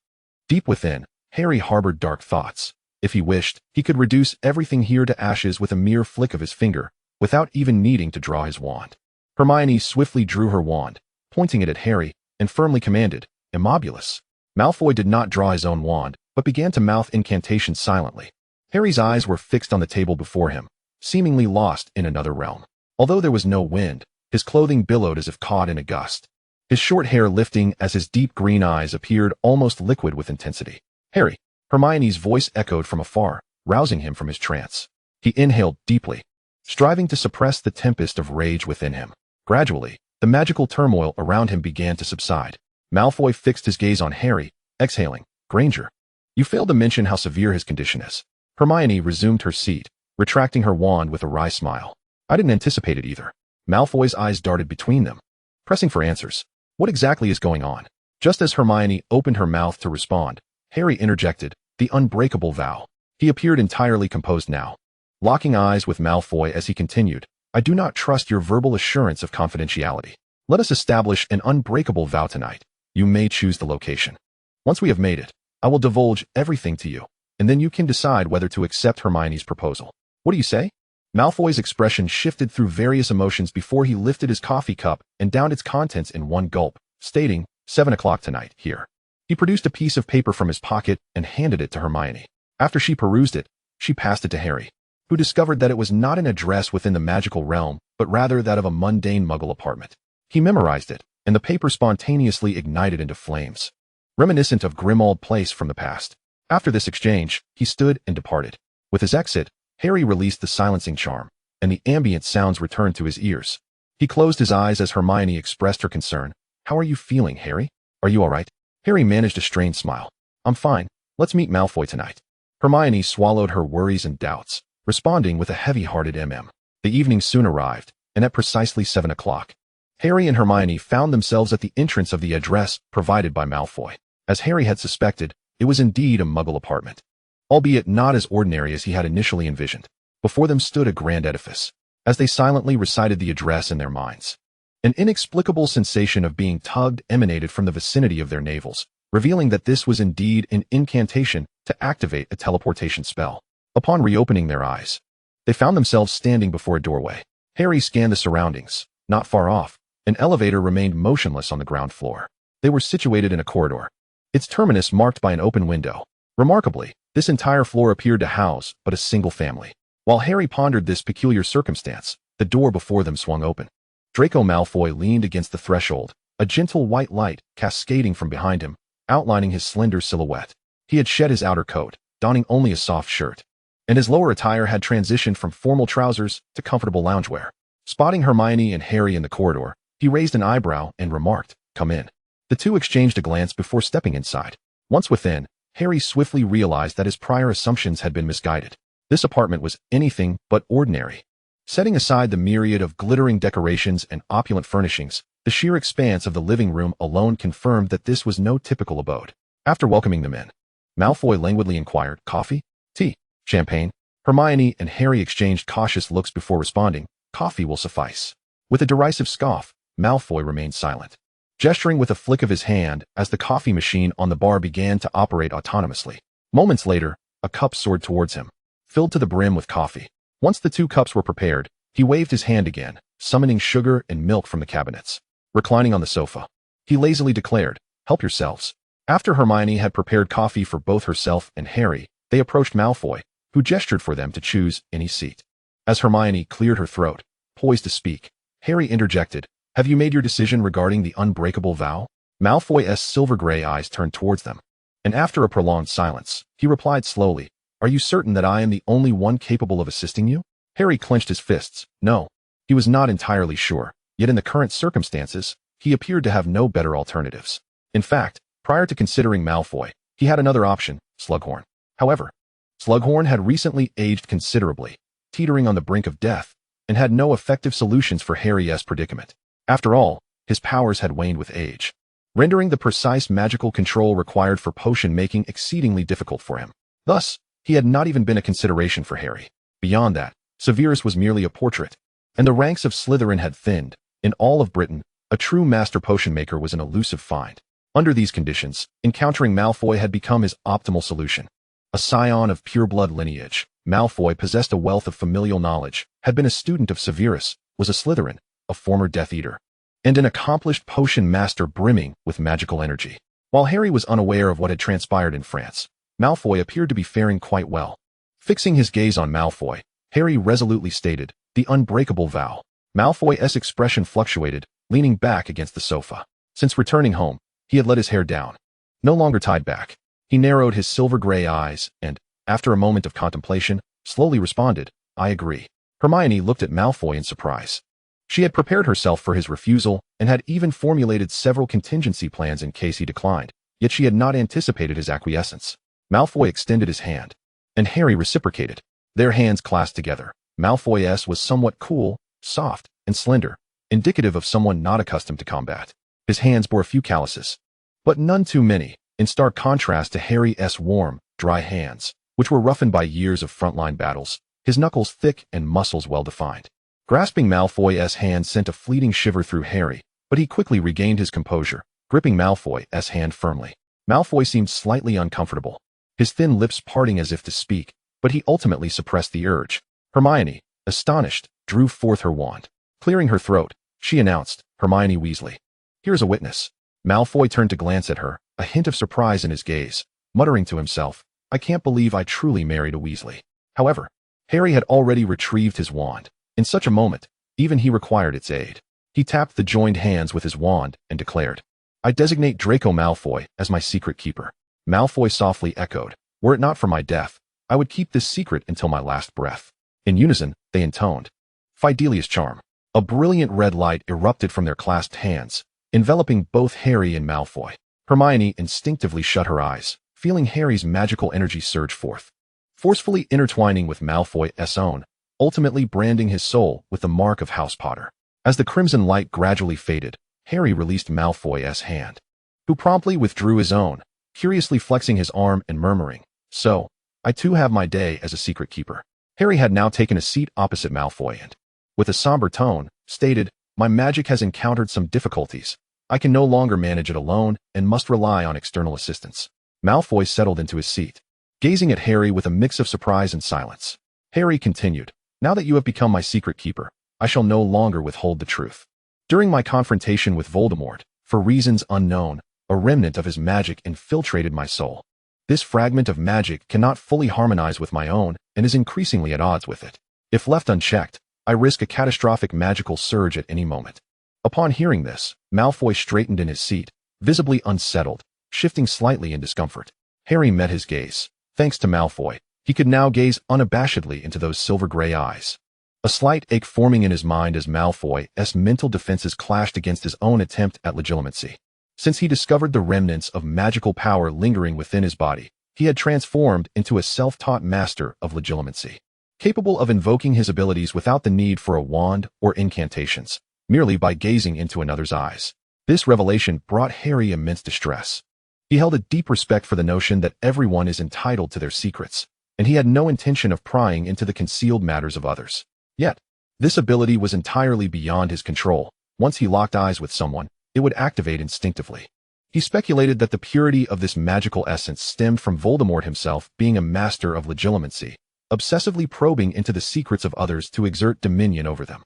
Deep within, Harry harbored dark thoughts. If he wished, he could reduce everything here to ashes with a mere flick of his finger, without even needing to draw his wand. Hermione swiftly drew her wand, pointing it at Harry, and firmly commanded, "Immobulus." Malfoy did not draw his own wand, but began to mouth incantations silently. Harry's eyes were fixed on the table before him, seemingly lost in another realm. Although there was no wind, his clothing billowed as if caught in a gust, his short hair lifting as his deep green eyes appeared almost liquid with intensity. "Harry!" Hermione's voice echoed from afar, rousing him from his trance. He inhaled deeply, striving to suppress the tempest of rage within him. Gradually, the magical turmoil around him began to subside. Malfoy fixed his gaze on Harry, exhaling, "Granger, you failed to mention how severe his condition is." Hermione resumed her seat, retracting her wand with a wry smile. "I didn't anticipate it either." Malfoy's eyes darted between them, pressing for answers. "What exactly is going on?" Just as Hermione opened her mouth to respond, Harry interjected, "The unbreakable vow." He appeared entirely composed now, locking eyes with Malfoy as he continued, "I do not trust your verbal assurance of confidentiality. Let us establish an unbreakable vow tonight. You may choose the location. Once we have made it, I will divulge everything to you, and then you can decide whether to accept Hermione's proposal. What do you say?" Malfoy's expression shifted through various emotions before he lifted his coffee cup and downed its contents in one gulp, stating, 7 o'clock tonight, here." He produced a piece of paper from his pocket and handed it to Hermione. After she perused it, she passed it to Harry, who discovered that it was not an address within the magical realm, but rather that of a mundane Muggle apartment. He memorized it, and the paper spontaneously ignited into flames, reminiscent of Grimmauld Place from the past. After this exchange, he stood and departed. With his exit, Harry released the silencing charm, and the ambient sounds returned to his ears. He closed his eyes as Hermione expressed her concern. "How are you feeling, Harry? Are you all right?" Harry managed a strained smile. "I'm fine. Let's meet Malfoy tonight." Hermione swallowed her worries and doubts, responding with a heavy-hearted mm. The evening soon arrived, and at precisely 7 o'clock, Harry and Hermione found themselves at the entrance of the address provided by Malfoy. As Harry had suspected, it was indeed a Muggle apartment, albeit not as ordinary as he had initially envisioned. Before them stood a grand edifice. As they silently recited the address in their minds, an inexplicable sensation of being tugged emanated from the vicinity of their navels, revealing that this was indeed an incantation to activate a teleportation spell. Upon reopening their eyes, they found themselves standing before a doorway. Harry scanned the surroundings. Not far off, an elevator remained motionless on the ground floor. They were situated in a corridor, its terminus marked by an open window. Remarkably, this entire floor appeared to house but a single family. While Harry pondered this peculiar circumstance, the door before them swung open. Draco Malfoy leaned against the threshold, a gentle white light cascading from behind him, outlining his slender silhouette. He had shed his outer coat, donning only a soft shirt, and his lower attire had transitioned from formal trousers to comfortable loungewear. Spotting Hermione and Harry in the corridor, he raised an eyebrow and remarked, "Come in." The two exchanged a glance before stepping inside. Once within, Harry swiftly realized that his prior assumptions had been misguided. This apartment was anything but ordinary. Setting aside the myriad of glittering decorations and opulent furnishings, the sheer expanse of the living room alone confirmed that this was no typical abode. After welcoming them in, Malfoy languidly inquired, "Coffee? Tea? Champagne?" Hermione and Harry exchanged cautious looks before responding, "Coffee will suffice." With a derisive scoff, Malfoy remained silent, gesturing with a flick of his hand as the coffee machine on the bar began to operate autonomously. Moments later, a cup soared towards him, filled to the brim with coffee. Once the two cups were prepared, he waved his hand again, summoning sugar and milk from the cabinets. Reclining on the sofa, he lazily declared, "Help yourselves." After Hermione had prepared coffee for both herself and Harry, they approached Malfoy, who gestured for them to choose any seat. As Hermione cleared her throat, poised to speak, Harry interjected, "Have you made your decision regarding the unbreakable vow?" Malfoy's silver-gray eyes turned towards them, and after a prolonged silence, he replied slowly, "Are you certain that I am the only one capable of assisting you?" Harry clenched his fists. No, he was not entirely sure, yet in the current circumstances, he appeared to have no better alternatives. In fact, prior to considering Malfoy, he had another option, Slughorn. However, Slughorn had recently aged considerably, teetering on the brink of death, and had no effective solutions for Harry's predicament. After all, his powers had waned with age, rendering the precise magical control required for potion making exceedingly difficult for him. Thus, he had not even been a consideration for Harry. Beyond that, Severus was merely a portrait, and the ranks of Slytherin had thinned. In all of Britain, a true master potion maker was an elusive find. Under these conditions, encountering Malfoy had become his optimal solution. A scion of pure-blood lineage, Malfoy possessed a wealth of familial knowledge, had been a student of Severus, was a Slytherin, a former Death Eater, and an accomplished potion master brimming with magical energy. While Harry was unaware of what had transpired in France, Malfoy appeared to be faring quite well. Fixing his gaze on Malfoy, Harry resolutely stated, "The unbreakable vow." Malfoy's expression fluctuated, leaning back against the sofa. Since returning home, he had let his hair down. No longer tied back, he narrowed his silver-gray eyes and, after a moment of contemplation, slowly responded, "I agree." Hermione looked at Malfoy in surprise. She had prepared herself for his refusal and had even formulated several contingency plans in case he declined, yet she had not anticipated his acquiescence. Malfoy extended his hand, and Harry reciprocated. Their hands clasped together. Malfoy's was somewhat cool, soft, and slender, indicative of someone not accustomed to combat. His hands bore a few calluses, but none too many, in stark contrast to Harry's warm, dry hands, which were roughened by years of frontline battles, his knuckles thick and muscles well-defined. Grasping Malfoy's hand sent a fleeting shiver through Harry, but he quickly regained his composure, gripping Malfoy's hand firmly. Malfoy seemed slightly uncomfortable, his thin lips parting as if to speak, but he ultimately suppressed the urge. Hermione, astonished, drew forth her wand. Clearing her throat, she announced, "Hermione Weasley. Here's a witness." Malfoy turned to glance at her, a hint of surprise in his gaze, muttering to himself, "I can't believe I truly married a Weasley." However, Harry had already retrieved his wand. In such a moment, even he required its aid. He tapped the joined hands with his wand and declared, "I designate Draco Malfoy as my secret keeper." Malfoy softly echoed, "Were it not for my death, I would keep this secret until my last breath." In unison, they intoned, "Fidelius charm." A brilliant red light erupted from their clasped hands, enveloping both Harry and Malfoy. Hermione instinctively shut her eyes, feeling Harry's magical energy surge forth, forcefully intertwining with Malfoy's own, ultimately branding his soul with the mark of House Potter. As the crimson light gradually faded, Harry released Malfoy's hand, who promptly withdrew his own, curiously flexing his arm and murmuring, "So, I too have my day as a secret keeper." Harry had now taken a seat opposite Malfoy and, with a somber tone, stated, "My magic has encountered some difficulties. I can no longer manage it alone and must rely on external assistance." Malfoy settled into his seat, gazing at Harry with a mix of surprise and silence. Harry continued, "Now that you have become my secret keeper, I shall no longer withhold the truth. During my confrontation with Voldemort, for reasons unknown, a remnant of his magic infiltrated my soul. This fragment of magic cannot fully harmonize with my own and is increasingly at odds with it. If left unchecked, I risk a catastrophic magical surge at any moment. Upon hearing this, Malfoy straightened in his seat, visibly unsettled, shifting slightly in discomfort. Harry met his gaze. Thanks to Malfoy, he could now gaze unabashedly into those silver-gray eyes. A slight ache forming in his mind as Malfoy's mental defenses clashed against his own attempt at legitimacy. Since he discovered the remnants of magical power lingering within his body, he had transformed into a self-taught master of legitimacy, capable of invoking his abilities without the need for a wand or incantations, merely by gazing into another's eyes. This revelation brought Harry immense distress. He held a deep respect for the notion that everyone is entitled to their secrets, and he had no intention of prying into the concealed matters of others. Yet, this ability was entirely beyond his control. Once he locked eyes with someone, it would activate instinctively. He speculated that the purity of this magical essence stemmed from Voldemort himself being a master of legitimacy, obsessively probing into the secrets of others to exert dominion over them.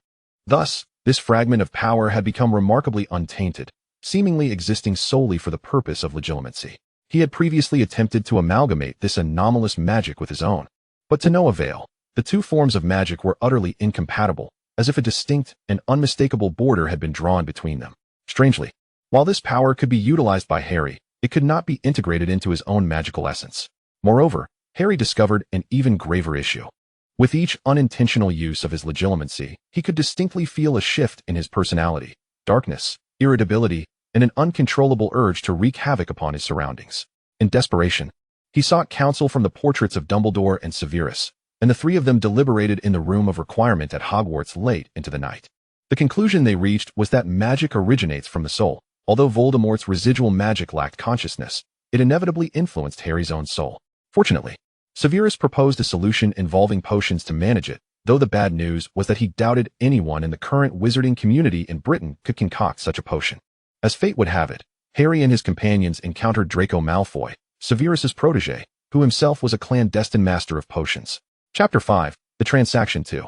Thus, this fragment of power had become remarkably untainted, seemingly existing solely for the purpose of legitimacy. He had previously attempted to amalgamate this anomalous magic with his own, but to no avail. The two forms of magic were utterly incompatible, as if a distinct and unmistakable border had been drawn between them. Strangely, while this power could be utilized by Harry, it could not be integrated into his own magical essence. Moreover, Harry discovered an even graver issue. With each unintentional use of his legitimacy, he could distinctly feel a shift in his personality, darkness, irritability, and an uncontrollable urge to wreak havoc upon his surroundings. In desperation, he sought counsel from the portraits of Dumbledore and Severus, and the three of them deliberated in the room of requirement at Hogwarts late into the night. The conclusion they reached was that magic originates from the soul. Although Voldemort's residual magic lacked consciousness, it inevitably influenced Harry's own soul. Fortunately, Severus proposed a solution involving potions to manage it, though the bad news was that he doubted anyone in the current wizarding community in Britain could concoct such a potion. As fate would have it, Harry and his companions encountered Draco Malfoy, Severus's protege, who himself was a clandestine master of potions. Chapter 5, The Transaction 2.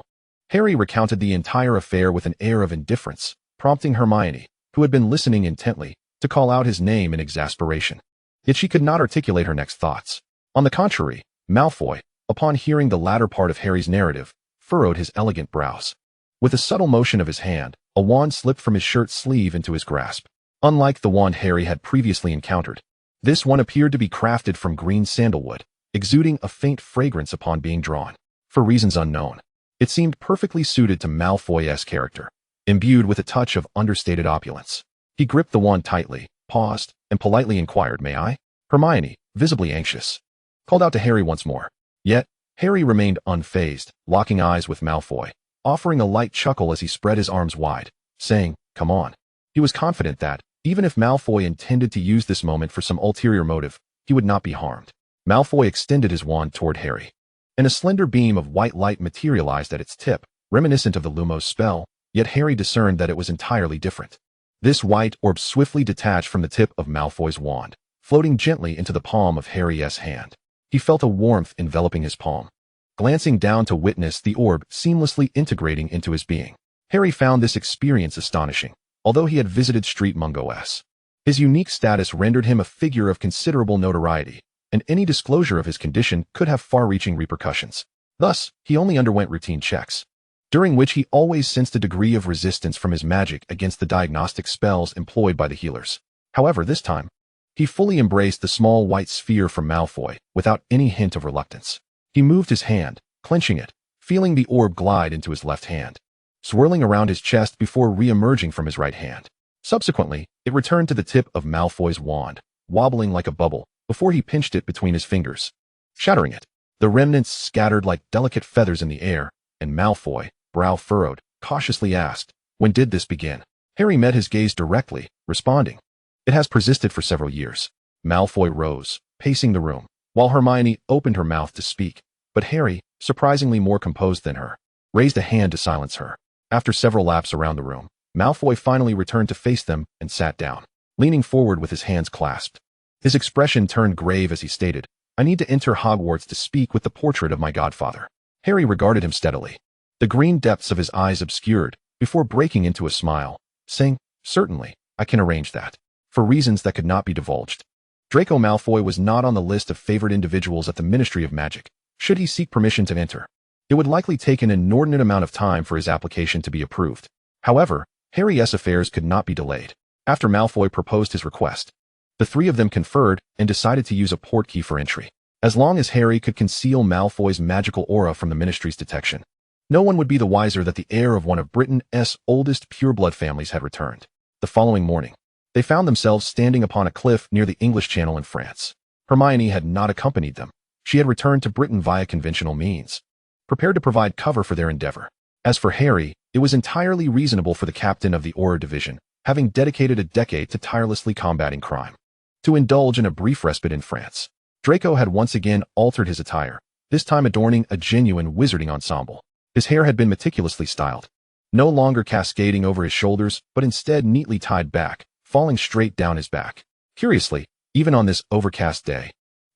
Harry recounted the entire affair with an air of indifference, prompting Hermione, who had been listening intently, to call out his name in exasperation. Yet she could not articulate her next thoughts. On the contrary, Malfoy, upon hearing the latter part of Harry's narrative, furrowed his elegant brows. With a subtle motion of his hand, a wand slipped from his shirt sleeve into his grasp. Unlike the wand Harry had previously encountered, this one appeared to be crafted from green sandalwood, exuding a faint fragrance upon being drawn. For reasons unknown, it seemed perfectly suited to Malfoy's character, imbued with a touch of understated opulence. He gripped the wand tightly, paused, and politely inquired, "May I?" Hermione, visibly anxious, called out to Harry once more. Yet, Harry remained unfazed, locking eyes with Malfoy, offering a light chuckle as he spread his arms wide, saying, "Come on." He was confident that, even if Malfoy intended to use this moment for some ulterior motive, he would not be harmed. Malfoy extended his wand toward Harry, and a slender beam of white light materialized at its tip, reminiscent of the Lumos spell, yet Harry discerned that it was entirely different. This white orb swiftly detached from the tip of Malfoy's wand, floating gently into the palm of Harry's hand. He felt a warmth enveloping his palm. Glancing down to witness the orb seamlessly integrating into his being, Harry found this experience astonishing, although he had visited Street Mungo's. His unique status rendered him a figure of considerable notoriety, and any disclosure of his condition could have far-reaching repercussions. Thus, he only underwent routine checks, during which he always sensed a degree of resistance from his magic against the diagnostic spells employed by the healers. However, this time, he fully embraced the small white sphere from Malfoy, without any hint of reluctance. He moved his hand, clenching it, feeling the orb glide into his left hand, swirling around his chest before re-emerging from his right hand. Subsequently, it returned to the tip of Malfoy's wand, wobbling like a bubble, before he pinched it between his fingers, shattering it. The remnants scattered like delicate feathers in the air, and Malfoy, brow furrowed, cautiously asked, "When did this begin?" Harry met his gaze directly, responding, "It has persisted for several years." Malfoy rose, pacing the room, while Hermione opened her mouth to speak, but Harry, surprisingly more composed than her, raised a hand to silence her. After several laps around the room, Malfoy finally returned to face them and sat down, leaning forward with his hands clasped. His expression turned grave as he stated, "I need to enter Hogwarts to speak with the portrait of my godfather." Harry regarded him steadily. The green depths of his eyes obscured, before breaking into a smile, saying, "Certainly, I can arrange that." For reasons that could not be divulged. Draco Malfoy was not on the list of favored individuals at the Ministry of Magic, should he seek permission to enter. It would likely take an inordinate amount of time for his application to be approved. However, Harry's affairs could not be delayed. After Malfoy proposed his request, the three of them conferred and decided to use a portkey for entry. As long as Harry could conceal Malfoy's magical aura from the Ministry's detection, no one would be the wiser that the heir of one of Britain's oldest pureblood families had returned. The following morning, they found themselves standing upon a cliff near the English Channel in France. Hermione had not accompanied them. She had returned to Britain via conventional means, prepared to provide cover for their endeavor. As for Harry, it was entirely reasonable for the captain of the Auror Division, having dedicated a decade to tirelessly combating crime, to indulge in a brief respite in France. Draco had once again altered his attire, this time adorning a genuine wizarding ensemble. His hair had been meticulously styled, no longer cascading over his shoulders, but instead neatly tied back, falling straight down his back. Curiously, even on this overcast day,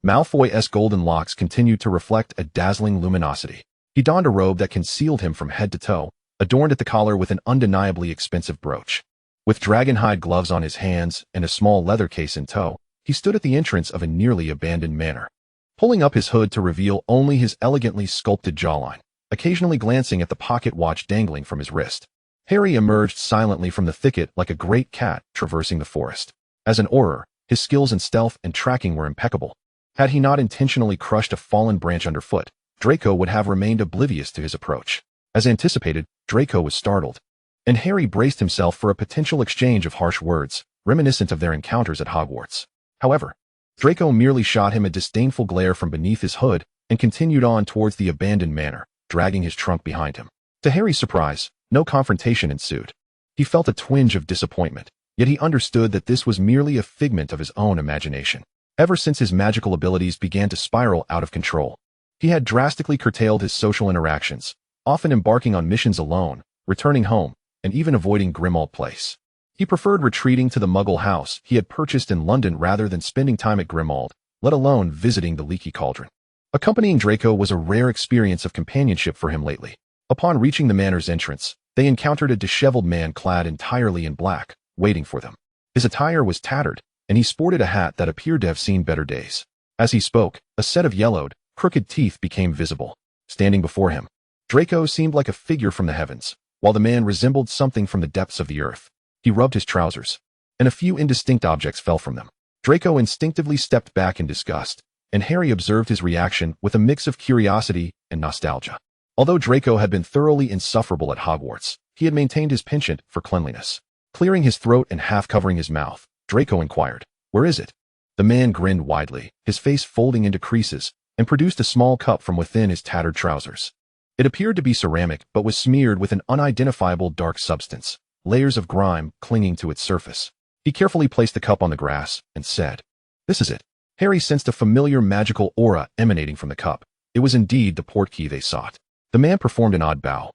Malfoy's golden locks continued to reflect a dazzling luminosity. He donned a robe that concealed him from head to toe, adorned at the collar with an undeniably expensive brooch. With dragonhide gloves on his hands and a small leather case in tow, he stood at the entrance of a nearly abandoned manor, pulling up his hood to reveal only his elegantly sculpted jawline, occasionally glancing at the pocket watch dangling from his wrist. Harry emerged silently from the thicket like a great cat traversing the forest. As an Auror, his skills in stealth and tracking were impeccable. Had he not intentionally crushed a fallen branch underfoot, Draco would have remained oblivious to his approach. As anticipated, Draco was startled, and Harry braced himself for a potential exchange of harsh words, reminiscent of their encounters at Hogwarts. However, Draco merely shot him a disdainful glare from beneath his hood and continued on towards the abandoned manor, dragging his trunk behind him. To Harry's surprise, no confrontation ensued. He felt a twinge of disappointment, yet he understood that this was merely a figment of his own imagination. Ever since his magical abilities began to spiral out of control, he had drastically curtailed his social interactions, often embarking on missions alone, returning home, and even avoiding Grimmauld Place. He preferred retreating to the Muggle house he had purchased in London rather than spending time at Grimmauld, let alone visiting the Leaky Cauldron. Accompanying Draco was a rare experience of companionship for him lately. Upon reaching the manor's entrance, they encountered a disheveled man clad entirely in black, waiting for them. His attire was tattered, and he sported a hat that appeared to have seen better days. As he spoke, a set of yellowed, crooked teeth became visible. Standing before him, Draco seemed like a figure from the heavens, while the man resembled something from the depths of the earth. He rubbed his trousers, and a few indistinct objects fell from them. Draco instinctively stepped back in disgust, and Harry observed his reaction with a mix of curiosity and nostalgia. Although Draco had been thoroughly insufferable at Hogwarts, he had maintained his penchant for cleanliness. Clearing his throat and half covering his mouth, Draco inquired, "Where is it?" The man grinned widely, his face folding into creases, and produced a small cup from within his tattered trousers. It appeared to be ceramic but was smeared with an unidentifiable dark substance, layers of grime clinging to its surface. He carefully placed the cup on the grass and said, "This is it." Harry sensed a familiar magical aura emanating from the cup. It was indeed the portkey they sought. The man performed an odd bow,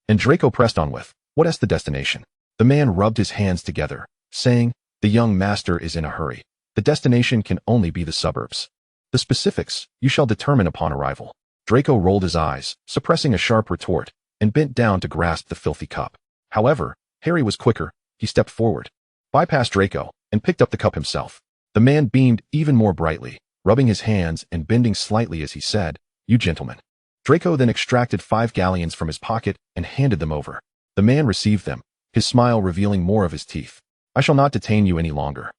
and Draco pressed on with, "What is the destination?" The man rubbed his hands together, saying, "The young master is in a hurry. The destination can only be the suburbs. The specifics you shall determine upon arrival." Draco rolled his eyes, suppressing a sharp retort, and bent down to grasp the filthy cup. However, Harry was quicker. He stepped forward, bypassed Draco, and picked up the cup himself. The man beamed even more brightly, rubbing his hands and bending slightly as he said, "You gentlemen." Draco then extracted 5 galleons from his pocket and handed them over. The man received them, his smile revealing more of his teeth. "I shall not detain you any longer,"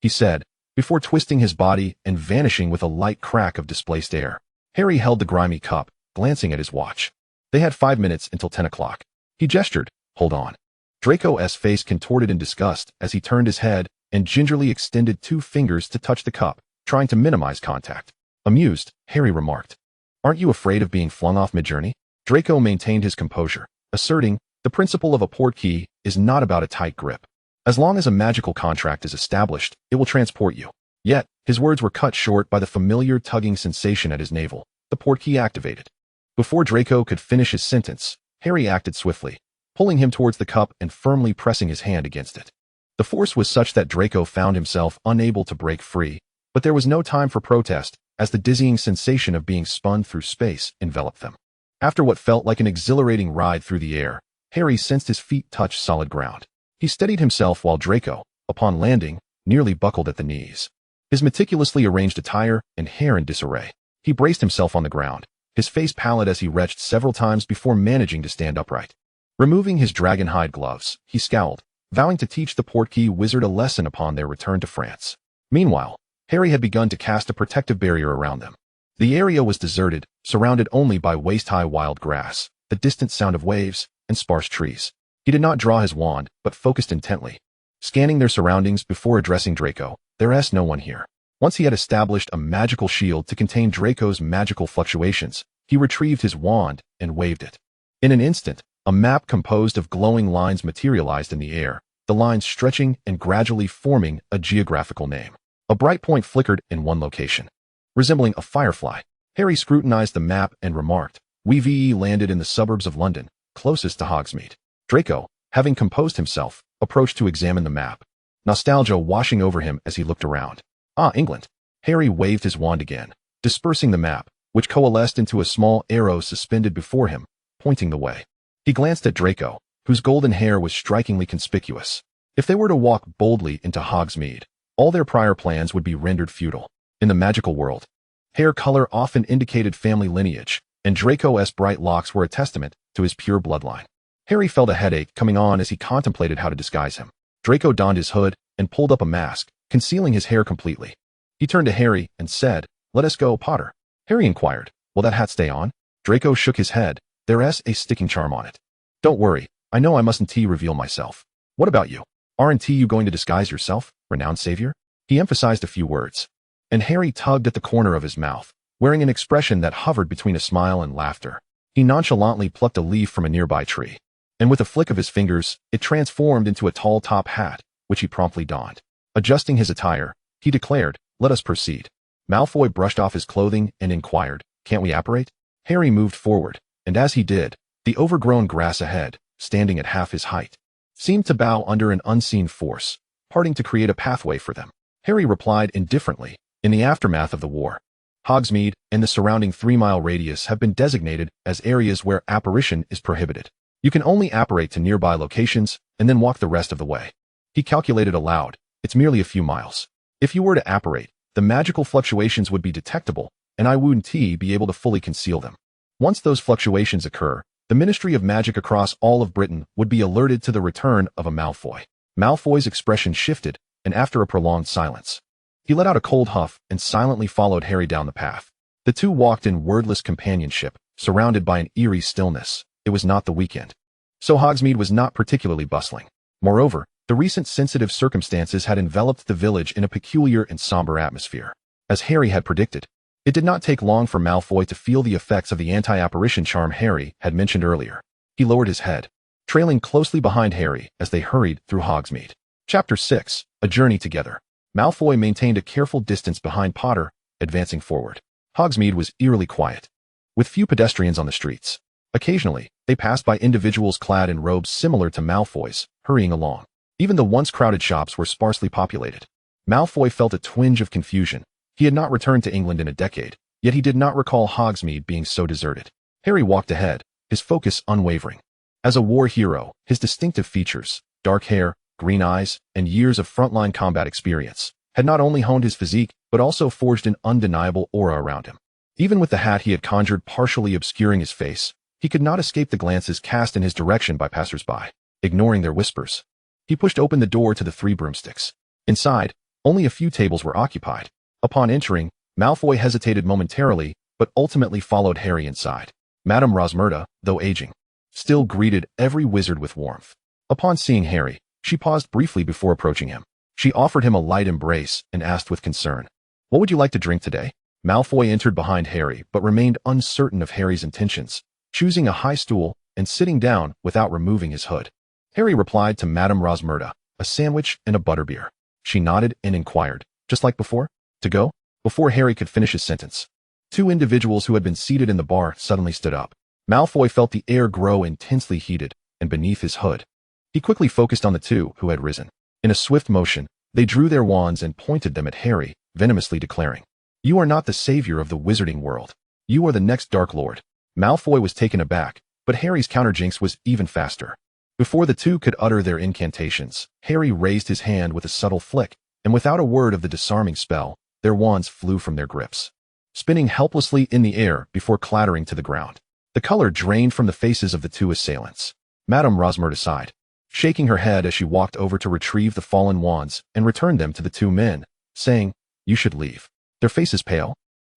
he said, before twisting his body and vanishing with a light crack of displaced air. Harry held the grimy cup, glancing at his watch. They had 5 minutes until 10 o'clock. He gestured, "Hold on." Draco's face contorted in disgust as he turned his head and gingerly extended 2 fingers to touch the cup, trying to minimize contact. Amused, Harry remarked, "Aren't you afraid of being flung off mid-journey?" Draco maintained his composure, asserting, "The principle of a portkey is not about a tight grip. As long as a magical contract is established, it will transport you." Yet, his words were cut short by the familiar tugging sensation at his navel. The portkey activated. Before Draco could finish his sentence, Harry acted swiftly, pulling him towards the cup and firmly pressing his hand against it. The force was such that Draco found himself unable to break free, but there was no time for protest, as the dizzying sensation of being spun through space enveloped them. After what felt like an exhilarating ride through the air, Harry sensed his feet touch solid ground. He steadied himself while Draco, upon landing, nearly buckled at the knees. His meticulously arranged attire and hair in disarray. He braced himself on the ground, his face pallid as he retched several times before managing to stand upright. Removing his dragon hide gloves, he scowled, vowing to teach the Portkey wizard a lesson upon their return to France. Meanwhile, Harry had begun to cast a protective barrier around them. The area was deserted, surrounded only by waist-high wild grass, the distant sound of waves, and sparse trees. He did not draw his wand, but focused intently. Scanning their surroundings before addressing Draco, there's no one here. Once he had established a magical shield to contain Draco's magical fluctuations, he retrieved his wand and waved it. In an instant, a map composed of glowing lines materialized in the air, the lines stretching and gradually forming a geographical name. A bright point flickered in one location. Resembling a firefly, Harry scrutinized the map and remarked, "We've landed in the suburbs of London, closest to Hogsmeade." Draco, having composed himself, approached to examine the map, nostalgia washing over him as he looked around. "Ah, England." Harry waved his wand again, dispersing the map, which coalesced into a small arrow suspended before him, pointing the way. He glanced at Draco, whose golden hair was strikingly conspicuous. If they were to walk boldly into Hogsmeade, all their prior plans would be rendered futile. In the magical world, hair color often indicated family lineage, and Draco's bright locks were a testament to his pure bloodline. Harry felt a headache coming on as he contemplated how to disguise him. Draco donned his hood and pulled up a mask, concealing his hair completely. He turned to Harry and said, "Let us go, Potter." Harry inquired, "Will that hat stay on?" Draco shook his head. "There's a sticking charm on it." "Don't worry, I know I mustn't reveal myself." "What about you? Aren't you going to disguise yourself, renowned savior?" He emphasized a few words. And Harry tugged at the corner of his mouth, wearing an expression that hovered between a smile and laughter. He nonchalantly plucked a leaf from a nearby tree, and with a flick of his fingers, it transformed into a tall top hat, which he promptly donned. Adjusting his attire, he declared, "Let us proceed." Malfoy brushed off his clothing and inquired, "Can't we apparate?" Harry moved forward, and as he did, the overgrown grass ahead, standing at half his height, seemed to bow under an unseen force, parting to create a pathway for them. Harry replied indifferently, "In the aftermath of the war, Hogsmeade and the surrounding 3-mile radius have been designated as areas where apparition is prohibited. You can only apparate to nearby locations and then walk the rest of the way." He calculated aloud, "It's merely a few miles. If you were to apparate, the magical fluctuations would be detectable, and I wouldn't be able to fully conceal them. Once those fluctuations occur, the Ministry of Magic across all of Britain would be alerted to the return of a Malfoy." Malfoy's expression shifted, and after a prolonged silence, he let out a cold huff and silently followed Harry down the path. The two walked in wordless companionship, surrounded by an eerie stillness. It was not the weekend, so Hogsmeade was not particularly bustling. Moreover, the recent sensitive circumstances had enveloped the village in a peculiar and somber atmosphere. As Harry had predicted, it did not take long for Malfoy to feel the effects of the anti-apparition charm Harry had mentioned earlier. He lowered his head, trailing closely behind Harry as they hurried through Hogsmeade. Chapter 6, A Journey Together. Malfoy maintained a careful distance behind Potter, advancing forward. Hogsmeade was eerily quiet, with few pedestrians on the streets. Occasionally, they passed by individuals clad in robes similar to Malfoy's, hurrying along. Even the once crowded shops were sparsely populated. Malfoy felt a twinge of confusion. He had not returned to England in a decade, yet he did not recall Hogsmeade being so deserted. Harry walked ahead, his focus unwavering. As a war hero, his distinctive features, dark hair, green eyes, and years of frontline combat experience, had not only honed his physique, but also forged an undeniable aura around him. Even with the hat he had conjured partially obscuring his face, he could not escape the glances cast in his direction by passers-by. Ignoring their whispers, he pushed open the door to the 3 broomsticks. Inside, only a few tables were occupied. Upon entering, Malfoy hesitated momentarily, but ultimately followed Harry inside. Madame Rosmerta, though aging, still greeted every wizard with warmth. Upon seeing Harry, she paused briefly before approaching him. She offered him a light embrace and asked with concern, "What would you like to drink today?" Malfoy entered behind Harry but remained uncertain of Harry's intentions, choosing a high stool and sitting down without removing his hood. Harry replied to Madame Rosmerta, "A sandwich and a butterbeer." She nodded and inquired, "Just like before? To go?" Before Harry could finish his sentence, 2 individuals who had been seated in the bar suddenly stood up. Malfoy felt the air grow intensely heated, and beneath his hood, he quickly focused on the 2 who had risen. In a swift motion, they drew their wands and pointed them at Harry, venomously declaring, "You are not the savior of the wizarding world. You are the next Dark Lord." Malfoy was taken aback, but Harry's counterjinx was even faster. Before the two could utter their incantations, Harry raised his hand with a subtle flick, and without a word of the disarming spell, their wands flew from their grips, spinning helplessly in the air before clattering to the ground. The color drained from the faces of the two assailants. Madame Rosmerta sighed, shaking her head as she walked over to retrieve the fallen wands and return them to the two men, saying, "You should leave." Their faces pale.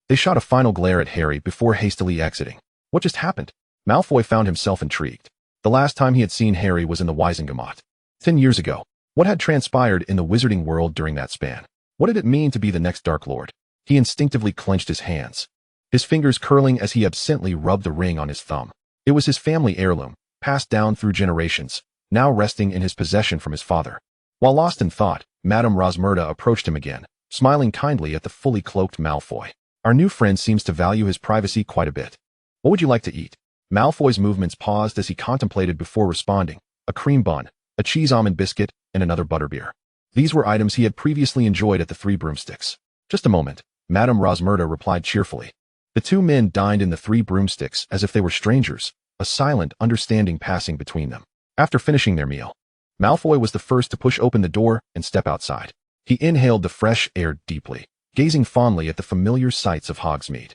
They shot a final glare at Harry before hastily exiting. What just happened? Malfoy found himself intrigued. The last time he had seen Harry was in the Wizengamot. 10 years ago. What had transpired in the wizarding world during that span? What did it mean to be the next Dark Lord? He instinctively clenched his hands, his fingers curling as he absently rubbed the ring on his thumb. It was his family heirloom, passed down through generations, now resting in his possession from his father. While lost in thought, Madame Rosmerta approached him again, smiling kindly at the fully cloaked Malfoy. Our new friend seems to value his privacy quite a bit. What would you like to eat? Malfoy's movements paused as he contemplated before responding. A cream bun, a cheese almond biscuit, and another butterbeer. These were items he had previously enjoyed at the Three Broomsticks. Just a moment, Madame Rosmerta replied cheerfully. The two men dined in the Three Broomsticks as if they were strangers, a silent understanding passing between them. After finishing their meal, Malfoy was the first to push open the door and step outside. He inhaled the fresh air deeply, gazing fondly at the familiar sights of Hogsmeade.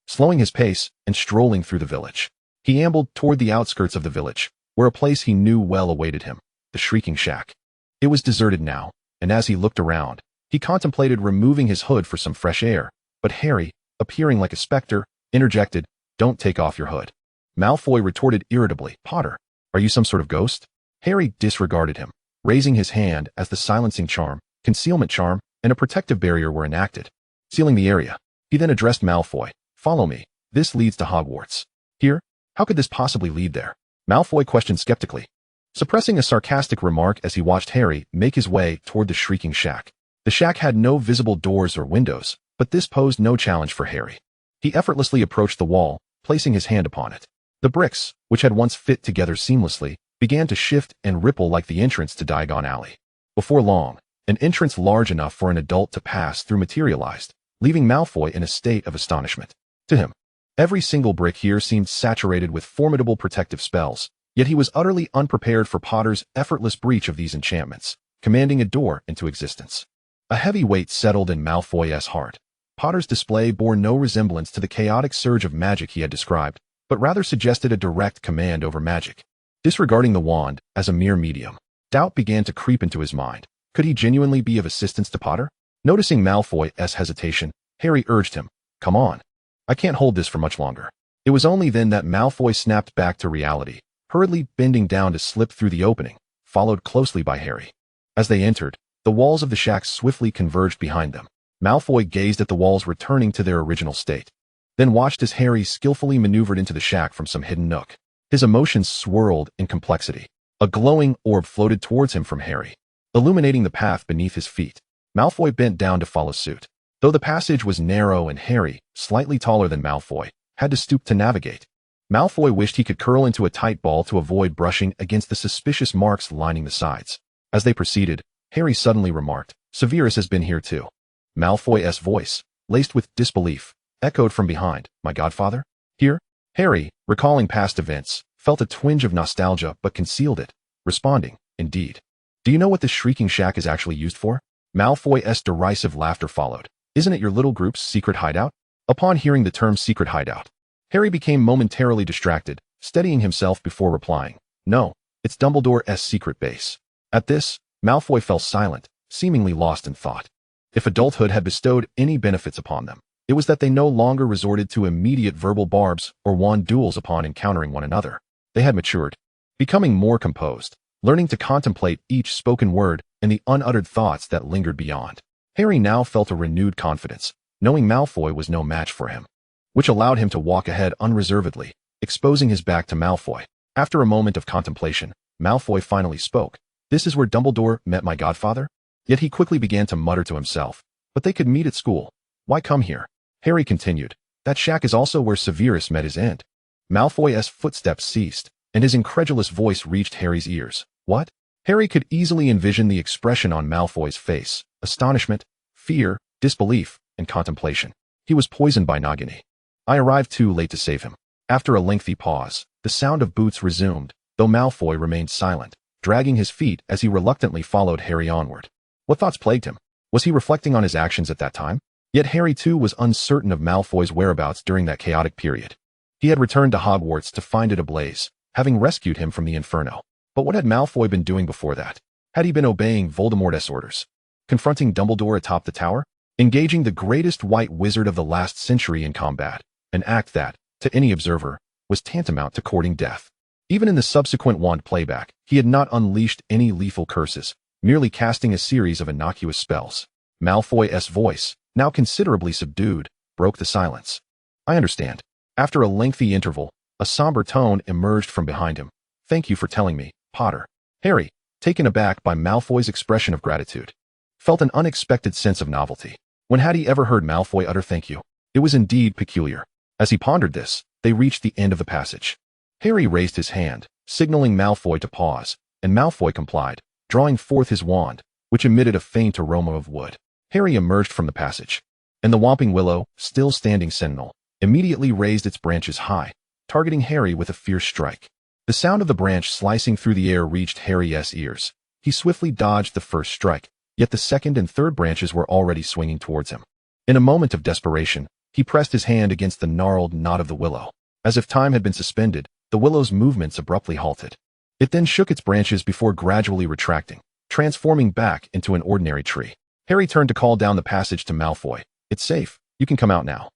Slowing his pace and strolling through the village, he ambled toward the outskirts of the village, where a place he knew well awaited him, the Shrieking Shack. It was deserted now, and as he looked around, he contemplated removing his hood for some fresh air, but Harry, appearing like a specter, interjected, "Don't take off your hood." Malfoy retorted irritably, "Potter, are you some sort of ghost?" Harry disregarded him, raising his hand as the silencing charm, concealment charm, and a protective barrier were enacted, sealing the area. He then addressed Malfoy, "Follow me. This leads to Hogwarts." "Here? How could this possibly lead there?" Malfoy questioned skeptically, suppressing a sarcastic remark as he watched Harry make his way toward the Shrieking Shack. The shack had no visible doors or windows, but this posed no challenge for Harry. He effortlessly approached the wall, placing his hand upon it. The bricks, which had once fit together seamlessly, began to shift and ripple like the entrance to Diagon Alley. Before long, an entrance large enough for an adult to pass through materialized, leaving Malfoy in a state of astonishment. To him, every single brick here seemed saturated with formidable protective spells, yet he was utterly unprepared for Potter's effortless breach of these enchantments, commanding a door into existence. A heavy weight settled in Malfoy's heart. Potter's display bore no resemblance to the chaotic surge of magic he had described, but rather suggested a direct command over magic. Disregarding the wand as a mere medium, doubt began to creep into his mind. Could he genuinely be of assistance to Potter? Noticing Malfoy's hesitation, Harry urged him, "Come on. I can't hold this for much longer." It was only then that Malfoy snapped back to reality, hurriedly bending down to slip through the opening, followed closely by Harry. As they entered, the walls of the shack swiftly converged behind them. Malfoy gazed at the walls returning to their original state, then watched as Harry skillfully maneuvered into the shack from some hidden nook. His emotions swirled in complexity. A glowing orb floated towards him from Harry, illuminating the path beneath his feet. Malfoy bent down to follow suit. Though the passage was narrow and Harry, slightly taller than Malfoy, had to stoop to navigate. Malfoy wished he could curl into a tight ball to avoid brushing against the suspicious marks lining the sides. As they proceeded, Harry suddenly remarked, "Severus has been here too." Malfoy's voice, laced with disbelief, echoed from behind, "My godfather? Here?" Harry, recalling past events, felt a twinge of nostalgia but concealed it, responding, "Indeed. Do you know what this Shrieking Shack is actually used for?" Malfoy's derisive laughter followed. "Isn't it your little group's secret hideout?" Upon hearing the term secret hideout, Harry became momentarily distracted, steadying himself before replying, "No, it's Dumbledore's secret base." At this, Malfoy fell silent, seemingly lost in thought. If adulthood had bestowed any benefits upon them, it was that they no longer resorted to immediate verbal barbs or wand duels upon encountering one another. They had matured, becoming more composed, learning to contemplate each spoken word and the unuttered thoughts that lingered beyond. Harry now felt a renewed confidence, knowing Malfoy was no match for him, which allowed him to walk ahead unreservedly, exposing his back to Malfoy. After a moment of contemplation, Malfoy finally spoke. "This is where Dumbledore met my godfather?" Yet he quickly began to mutter to himself, "But they could meet at school. Why come here?" Harry continued, "That shack is also where Severus met his end." Malfoy's footsteps ceased, and his incredulous voice reached Harry's ears. "What?" Harry could easily envision the expression on Malfoy's face: astonishment, fear, disbelief, and contemplation. He was poisoned by Nagini. "I arrived too late to save him." After a lengthy pause, the sound of boots resumed, though Malfoy remained silent, dragging his feet as he reluctantly followed Harry onward. What thoughts plagued him? Was he reflecting on his actions at that time? Yet Harry too was uncertain of Malfoy's whereabouts during that chaotic period. He had returned to Hogwarts to find it ablaze, having rescued him from the Inferno. But what had Malfoy been doing before that? Had he been obeying Voldemort's orders? Confronting Dumbledore atop the tower? Engaging the greatest white wizard of the last century in combat? An act that, to any observer, was tantamount to courting death. Even in the subsequent wand playback, he had not unleashed any lethal curses, merely casting a series of innocuous spells. Malfoy's voice, now considerably subdued, broke the silence. I understand. After a lengthy interval, a somber tone emerged from behind him. Thank you for telling me, Potter. Harry, taken aback by Malfoy's expression of gratitude, felt an unexpected sense of novelty. When had he ever heard Malfoy utter thank you? It was indeed peculiar. As he pondered this, they reached the end of the passage. Harry raised his hand, signaling Malfoy to pause, and Malfoy complied, drawing forth his wand, which emitted a faint aroma of wood. Harry emerged from the passage, and the Whomping Willow, still standing sentinel, immediately raised its branches high, targeting Harry with a fierce strike. The sound of the branch slicing through the air reached Harry's ears. He swiftly dodged the first strike, yet the second and third branches were already swinging towards him. In a moment of desperation, he pressed his hand against the gnarled knot of the willow. As if time had been suspended, the willow's movements abruptly halted. It then shook its branches before gradually retracting, transforming back into an ordinary tree. Harry turned to call down the passage to Malfoy. It's safe. You can come out now.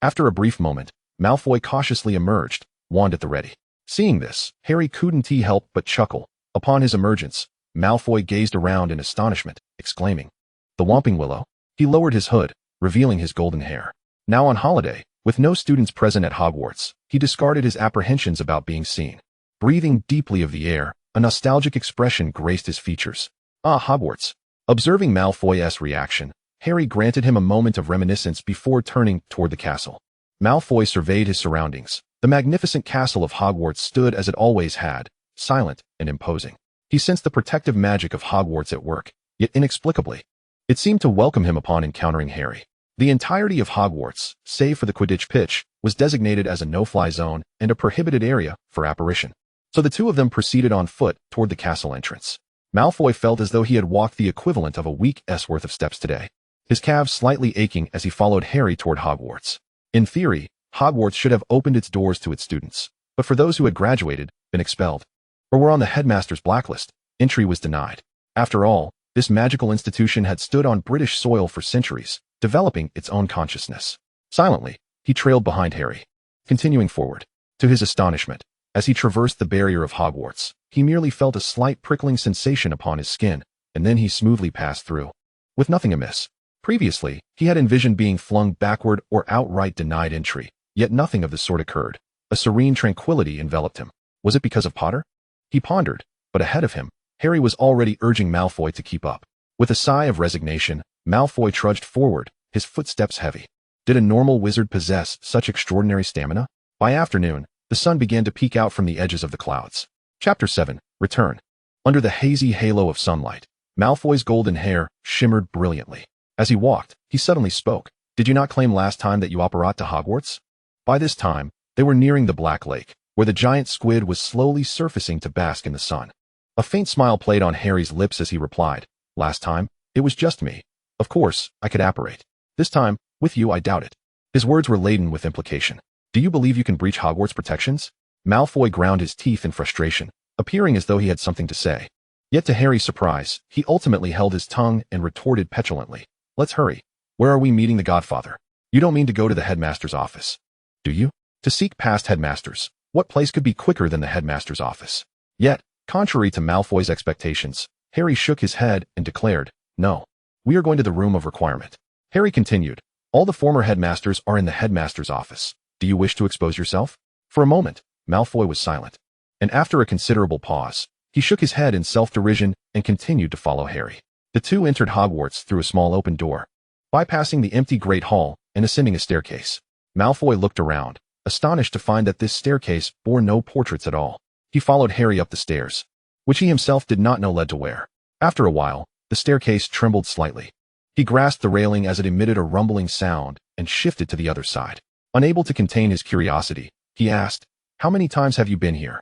After a brief moment, Malfoy cautiously emerged, wand at the ready. Seeing this, Harry couldn't help but chuckle. Upon his emergence, Malfoy gazed around in astonishment, exclaiming, "The Whomping Willow?" He lowered his hood, revealing his golden hair. Now on holiday, with no students present at Hogwarts, he discarded his apprehensions about being seen. Breathing deeply of the air, a nostalgic expression graced his features. Ah, Hogwarts. Observing Malfoy's reaction, Harry granted him a moment of reminiscence before turning toward the castle. Malfoy surveyed his surroundings. The magnificent castle of Hogwarts stood as it always had, silent and imposing. He sensed the protective magic of Hogwarts at work, yet inexplicably, it seemed to welcome him upon encountering Harry. The entirety of Hogwarts, save for the Quidditch pitch, was designated as a no-fly zone and a prohibited area for apparition. So the two of them proceeded on foot toward the castle entrance. Malfoy felt as though he had walked the equivalent of a week's worth of steps today, his calves slightly aching as he followed Harry toward Hogwarts. In theory, Hogwarts should have opened its doors to its students, but for those who had graduated, been expelled, or were on the headmaster's blacklist, entry was denied. After all, this magical institution had stood on British soil for centuries, developing its own consciousness. Silently, he trailed behind Harry, continuing forward. To his astonishment, as he traversed the barrier of Hogwarts, he merely felt a slight prickling sensation upon his skin, and then he smoothly passed through, with nothing amiss. Previously, he had envisioned being flung backward or outright denied entry, yet nothing of the sort occurred. A serene tranquility enveloped him. Was it because of Potter? He pondered, but ahead of him, Harry was already urging Malfoy to keep up. With a sigh of resignation, Malfoy trudged forward, his footsteps heavy. Did a normal wizard possess such extraordinary stamina? By afternoon, the sun began to peek out from the edges of the clouds. Chapter 7, Return. Under the hazy halo of sunlight, Malfoy's golden hair shimmered brilliantly. As he walked, he suddenly spoke. Did you not claim last time that you apparat to Hogwarts? By this time, they were nearing the Black Lake, where the giant squid was slowly surfacing to bask in the sun. A faint smile played on Harry's lips as he replied, "Last time, it was just me. Of course, I could apparate. This time, with you I doubt it." His words were laden with implication. "Do you believe you can breach Hogwarts protections?" Malfoy ground his teeth in frustration, appearing as though he had something to say. Yet to Harry's surprise, he ultimately held his tongue and retorted petulantly, "Let's hurry. Where are we meeting the Godfather? You don't mean to go to the headmaster's office, do you? To seek past headmasters, what place could be quicker than the headmaster's office?" Yet, contrary to Malfoy's expectations, Harry shook his head and declared, "No. We are going to the room of requirement." Harry continued, "All the former headmasters are in the headmaster's office. Do you wish to expose yourself?" For a moment, Malfoy was silent, and after a considerable pause, he shook his head in self-derision and continued to follow Harry. The two entered Hogwarts through a small open door, bypassing the empty Great Hall and ascending a staircase. Malfoy looked around, astonished to find that this staircase bore no portraits at all. He followed Harry up the stairs, which he himself did not know led to where. After a while, the staircase trembled slightly. He grasped the railing as it emitted a rumbling sound and shifted to the other side. Unable to contain his curiosity, He asked, "How many times have you been here?"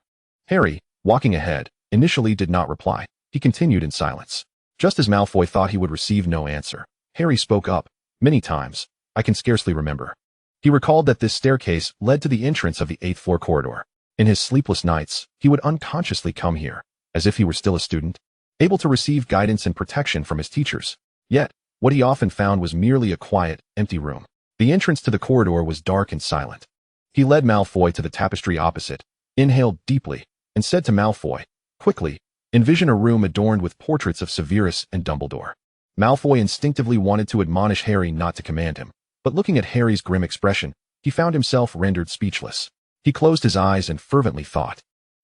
Harry, walking ahead, initially did not reply. He continued in silence. Just as Malfoy thought he would receive no answer, Harry spoke up. "Many times. I can scarcely remember." He recalled that this staircase led to the entrance of the 8th floor corridor. In his sleepless nights, he would unconsciously come here, as if he were still a student, able to receive guidance and protection from his teachers. Yet, what he often found was merely a quiet, empty room. The entrance to the corridor was dark and silent. He led Malfoy to the tapestry opposite, inhaled deeply, and said to Malfoy, "Quickly, envision a room adorned with portraits of Severus and Dumbledore." Malfoy instinctively wanted to admonish Harry not to command him, but looking at Harry's grim expression, he found himself rendered speechless. He closed his eyes and fervently thought,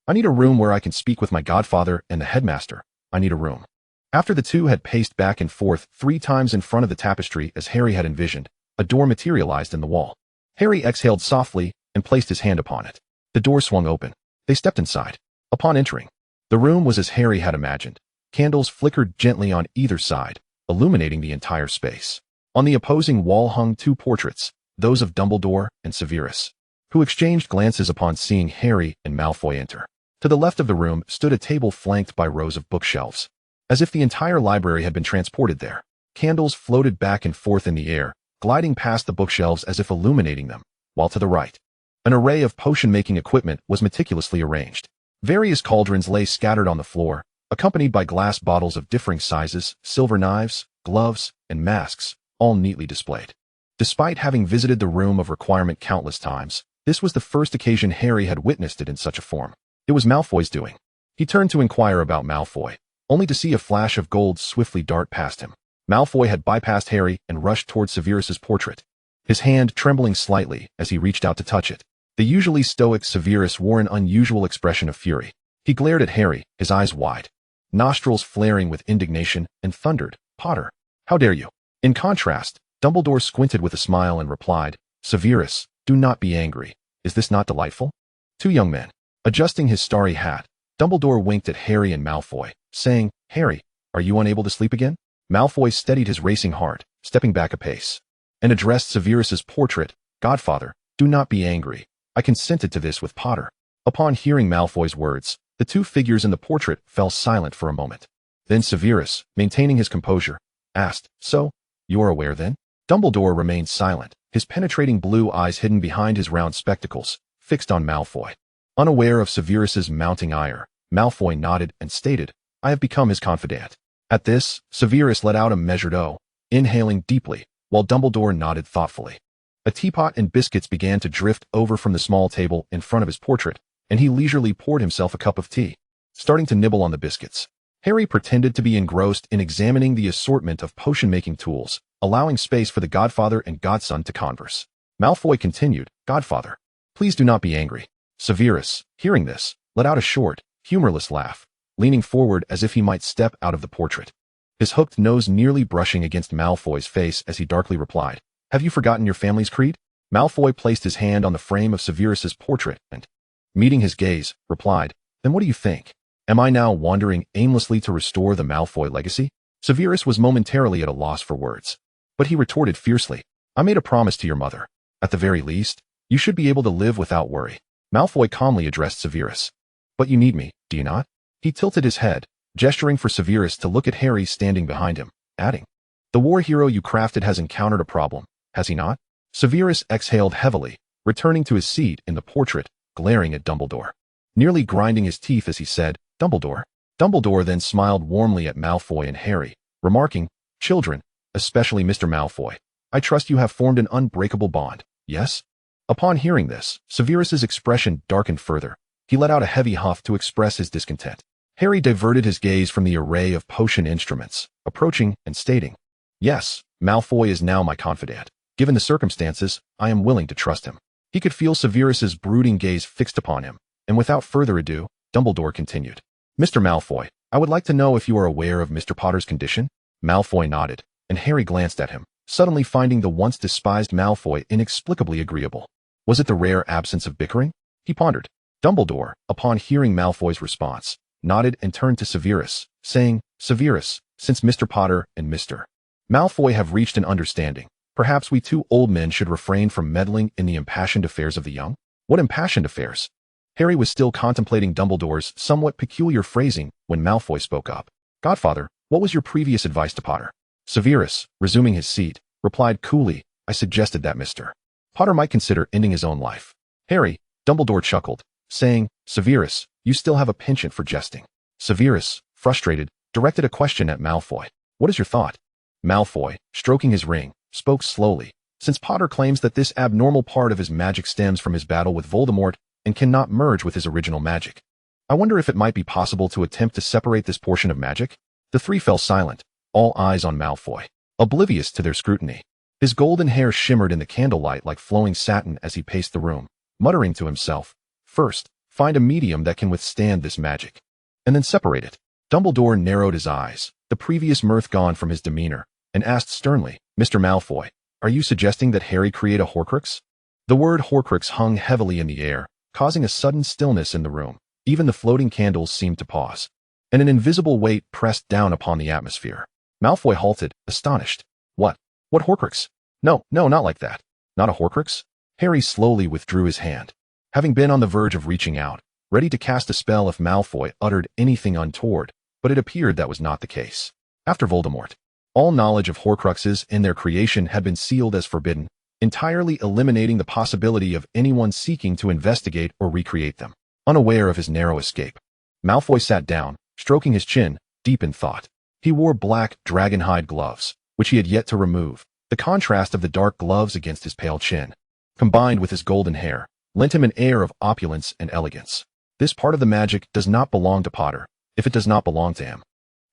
"I need a room where I can speak with my godfather and the headmaster. I need a room." After the two had paced back and forth 3 times in front of the tapestry as Harry had envisioned, a door materialized in the wall. Harry exhaled softly and placed his hand upon it. The door swung open. They stepped inside. Upon entering, the room was as Harry had imagined. Candles flickered gently on either side, illuminating the entire space. On the opposing wall hung 2 portraits, those of Dumbledore and Severus, who exchanged glances upon seeing Harry and Malfoy enter. To the left of the room stood a table flanked by rows of bookshelves. As if the entire library had been transported there, candles floated back and forth in the air, gliding past the bookshelves as if illuminating them, while to the right, an array of potion-making equipment was meticulously arranged. Various cauldrons lay scattered on the floor, accompanied by glass bottles of differing sizes, silver knives, gloves, and masks, all neatly displayed. Despite having visited the Room of Requirement countless times, this was the first occasion Harry had witnessed it in such a form. It was Malfoy's doing. He turned to inquire about Malfoy, only to see a flash of gold swiftly dart past him. Malfoy had bypassed Harry and rushed towards Severus's portrait, his hand trembling slightly as he reached out to touch it. The usually stoic Severus wore an unusual expression of fury. He glared at Harry, his eyes wide, nostrils flaring with indignation, and thundered, "Potter, how dare you?" In contrast, Dumbledore squinted with a smile and replied, "Severus, do not be angry. Is this not delightful?" 2 young men. Adjusting his starry hat, Dumbledore winked at Harry and Malfoy, saying, "Harry, are you unable to sleep again?" Malfoy steadied his racing heart, stepping back a pace, and addressed Severus's portrait, "Godfather, do not be angry. I consented to this with Potter." Upon hearing Malfoy's words, the 2 figures in the portrait fell silent for a moment. Then Severus, maintaining his composure, asked, "So, you are aware then?" Dumbledore remained silent, his penetrating blue eyes hidden behind his round spectacles, fixed on Malfoy. Unaware of Severus's mounting ire, Malfoy nodded and stated, "I have become his confidant." At this, Severus let out a measured "oh," inhaling deeply, while Dumbledore nodded thoughtfully. A teapot and biscuits began to drift over from the small table in front of his portrait, and he leisurely poured himself a cup of tea, starting to nibble on the biscuits. Harry pretended to be engrossed in examining the assortment of potion-making tools, allowing space for the godfather and godson to converse. Malfoy continued, "Godfather, please do not be angry." Severus, hearing this, let out a short, humorless laugh, leaning forward as if he might step out of the portrait, his hooked nose nearly brushing against Malfoy's face as he darkly replied, "Have you forgotten your family's creed?" Malfoy placed his hand on the frame of Severus's portrait and, meeting his gaze, replied, "Then what do you think? Am I now wandering aimlessly to restore the Malfoy legacy?" Severus was momentarily at a loss for words, but he retorted fiercely, "I made a promise to your mother. At the very least, you should be able to live without worry." Malfoy calmly addressed Severus, "But you need me, do you not?" He tilted his head, gesturing for Severus to look at Harry standing behind him, adding, "The war hero you crafted has encountered a problem, has he not?" Severus exhaled heavily, returning to his seat in the portrait, glaring at Dumbledore, nearly grinding his teeth as he said, "Dumbledore." Dumbledore then smiled warmly at Malfoy and Harry, remarking, "Children, especially Mr. Malfoy, I trust you have formed an unbreakable bond, yes?" Upon hearing this, Severus's expression darkened further. He let out a heavy huff to express his discontent. Harry diverted his gaze from the array of potion instruments, approaching and stating, "Yes, Malfoy is now my confidant. Given the circumstances, I am willing to trust him." He could feel Severus's brooding gaze fixed upon him, and without further ado, Dumbledore continued, "Mr. Malfoy, I would like to know if you are aware of Mr. Potter's condition?" Malfoy nodded, and Harry glanced at him, suddenly finding the once despised Malfoy inexplicably agreeable. Was it the rare absence of bickering? He pondered. Dumbledore, upon hearing Malfoy's response, nodded and turned to Severus, saying, "Severus, since Mr. Potter and Mr. Malfoy have reached an understanding, perhaps we 2 old men should refrain from meddling in the impassioned affairs of the young?" What impassioned affairs? Harry was still contemplating Dumbledore's somewhat peculiar phrasing when Malfoy spoke up. Godfather, what was your previous advice to Potter? Severus, resuming his seat, replied coolly, I suggested that Mr. Potter might consider ending his own life. Harry, Dumbledore chuckled, saying, Severus, you still have a penchant for jesting. Severus, frustrated, directed a question at Malfoy. What is your thought? Malfoy, stroking his ring, spoke slowly. Since Potter claims that this abnormal part of his magic stems from his battle with Voldemort and cannot merge with his original magic, I wonder if it might be possible to attempt to separate this portion of magic? The three fell silent, all eyes on Malfoy, oblivious to their scrutiny. His golden hair shimmered in the candlelight like flowing satin as he paced the room, muttering to himself, First, find a medium that can withstand this magic, and then separate it. Dumbledore narrowed his eyes, the previous mirth gone from his demeanor, and asked sternly, Mr. Malfoy, are you suggesting that Harry create a Horcrux? The word Horcrux hung heavily in the air, causing a sudden stillness in the room. Even the floating candles seemed to pause, and an invisible weight pressed down upon the atmosphere. Malfoy halted, astonished. What? What Horcrux? No, not like that. Not a Horcrux? Harry slowly withdrew his hand, having been on the verge of reaching out, ready to cast a spell if Malfoy uttered anything untoward, but it appeared that was not the case. After Voldemort, all knowledge of Horcruxes and their creation had been sealed as forbidden, entirely eliminating the possibility of anyone seeking to investigate or recreate them. Unaware of his narrow escape, Malfoy sat down, stroking his chin, deep in thought. He wore black, dragonhide gloves, which he had yet to remove. The contrast of the dark gloves against his pale chin, combined with his golden hair, lent him an air of opulence and elegance. This part of the magic does not belong to Potter. If it does not belong to him,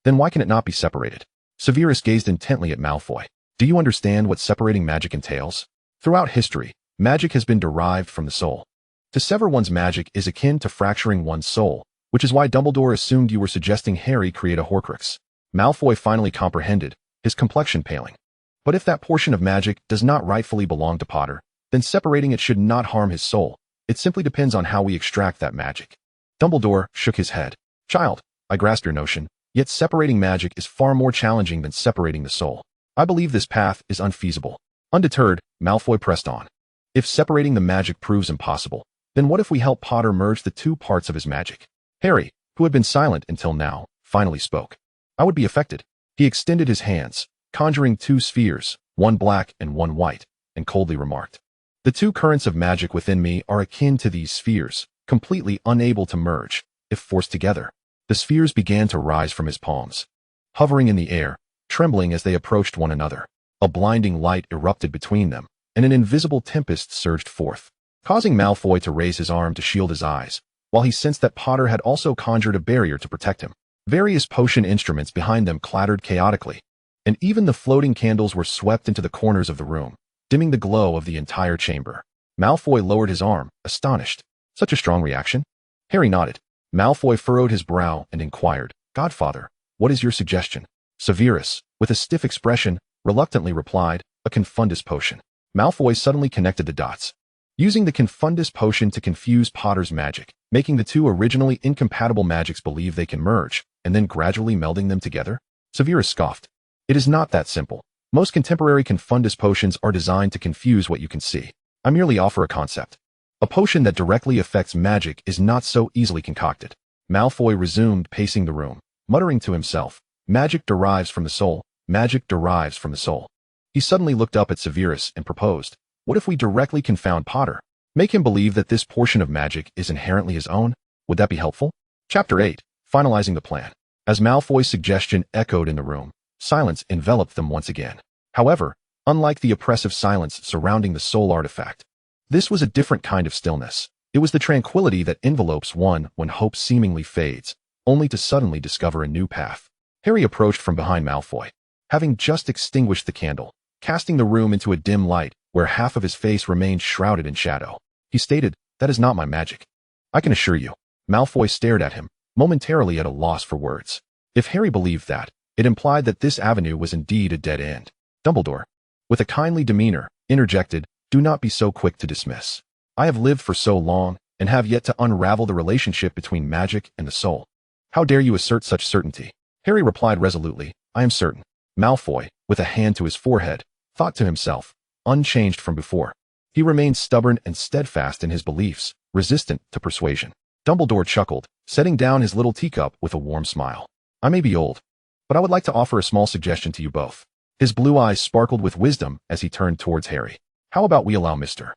then why can it not be separated? Severus gazed intently at Malfoy. Do you understand what separating magic entails? Throughout history, magic has been derived from the soul. To sever one's magic is akin to fracturing one's soul, which is why Dumbledore assumed you were suggesting Harry create a Horcrux. Malfoy finally comprehended, his complexion paling. But if that portion of magic does not rightfully belong to Potter, then separating it should not harm his soul. It simply depends on how we extract that magic. Dumbledore shook his head. Child, I grasp your notion, yet separating magic is far more challenging than separating the soul. I believe this path is unfeasible. Undeterred, Malfoy pressed on. If separating the magic proves impossible, then what if we help Potter merge the two parts of his magic? Harry, who had been silent until now, finally spoke. I would be affected. He extended his hands, conjuring two spheres, one black and one white, and coldly remarked, The two currents of magic within me are akin to these spheres, completely unable to merge, if forced together. The spheres began to rise from his palms, hovering in the air, trembling as they approached one another. A blinding light erupted between them, and an invisible tempest surged forth, causing Malfoy to raise his arm to shield his eyes, while he sensed that Potter had also conjured a barrier to protect him. Various potion instruments behind them clattered chaotically, and even the floating candles were swept into the corners of the room, dimming the glow of the entire chamber. Malfoy lowered his arm, astonished. Such a strong reaction? Harry nodded. Malfoy furrowed his brow and inquired, Godfather, what is your suggestion? Severus, with a stiff expression, reluctantly replied, a confundus potion. Malfoy suddenly connected the dots. Using the confundus potion to confuse Potter's magic, making the two originally incompatible magics believe they can merge, and then gradually melding them together? Severus scoffed. It is not that simple. Most contemporary confundus potions are designed to confuse what you can see. I merely offer a concept. A potion that directly affects magic is not so easily concocted. Malfoy resumed pacing the room, muttering to himself, Magic derives from the soul. Magic derives from the soul. He suddenly looked up at Severus and proposed, what if we directly confound Potter? Make him believe that this portion of magic is inherently his own? Would that be helpful? Chapter 8. Finalizing the plan. As Malfoy's suggestion echoed in the room, silence enveloped them once again. However, unlike the oppressive silence surrounding the soul artifact, this was a different kind of stillness. It was the tranquility that envelopes one when hope seemingly fades, only to suddenly discover a new path. Harry approached from behind Malfoy, having just extinguished the candle, casting the room into a dim light where half of his face remained shrouded in shadow. He stated, that is not my magic. I can assure you. Malfoy stared at him, momentarily at a loss for words. If Harry believed that, it implied that this avenue was indeed a dead end. Dumbledore, with a kindly demeanor, interjected, do not be so quick to dismiss. I have lived for so long, and have yet to unravel the relationship between magic and the soul. How dare you assert such certainty? Harry replied resolutely, I am certain. Malfoy, with a hand to his forehead, thought to himself, unchanged from before. He remained stubborn and steadfast in his beliefs, resistant to persuasion. Dumbledore chuckled, setting down his little teacup with a warm smile. I may be old, but I would like to offer a small suggestion to you both. His blue eyes sparkled with wisdom as he turned towards Harry. How about we allow Mr.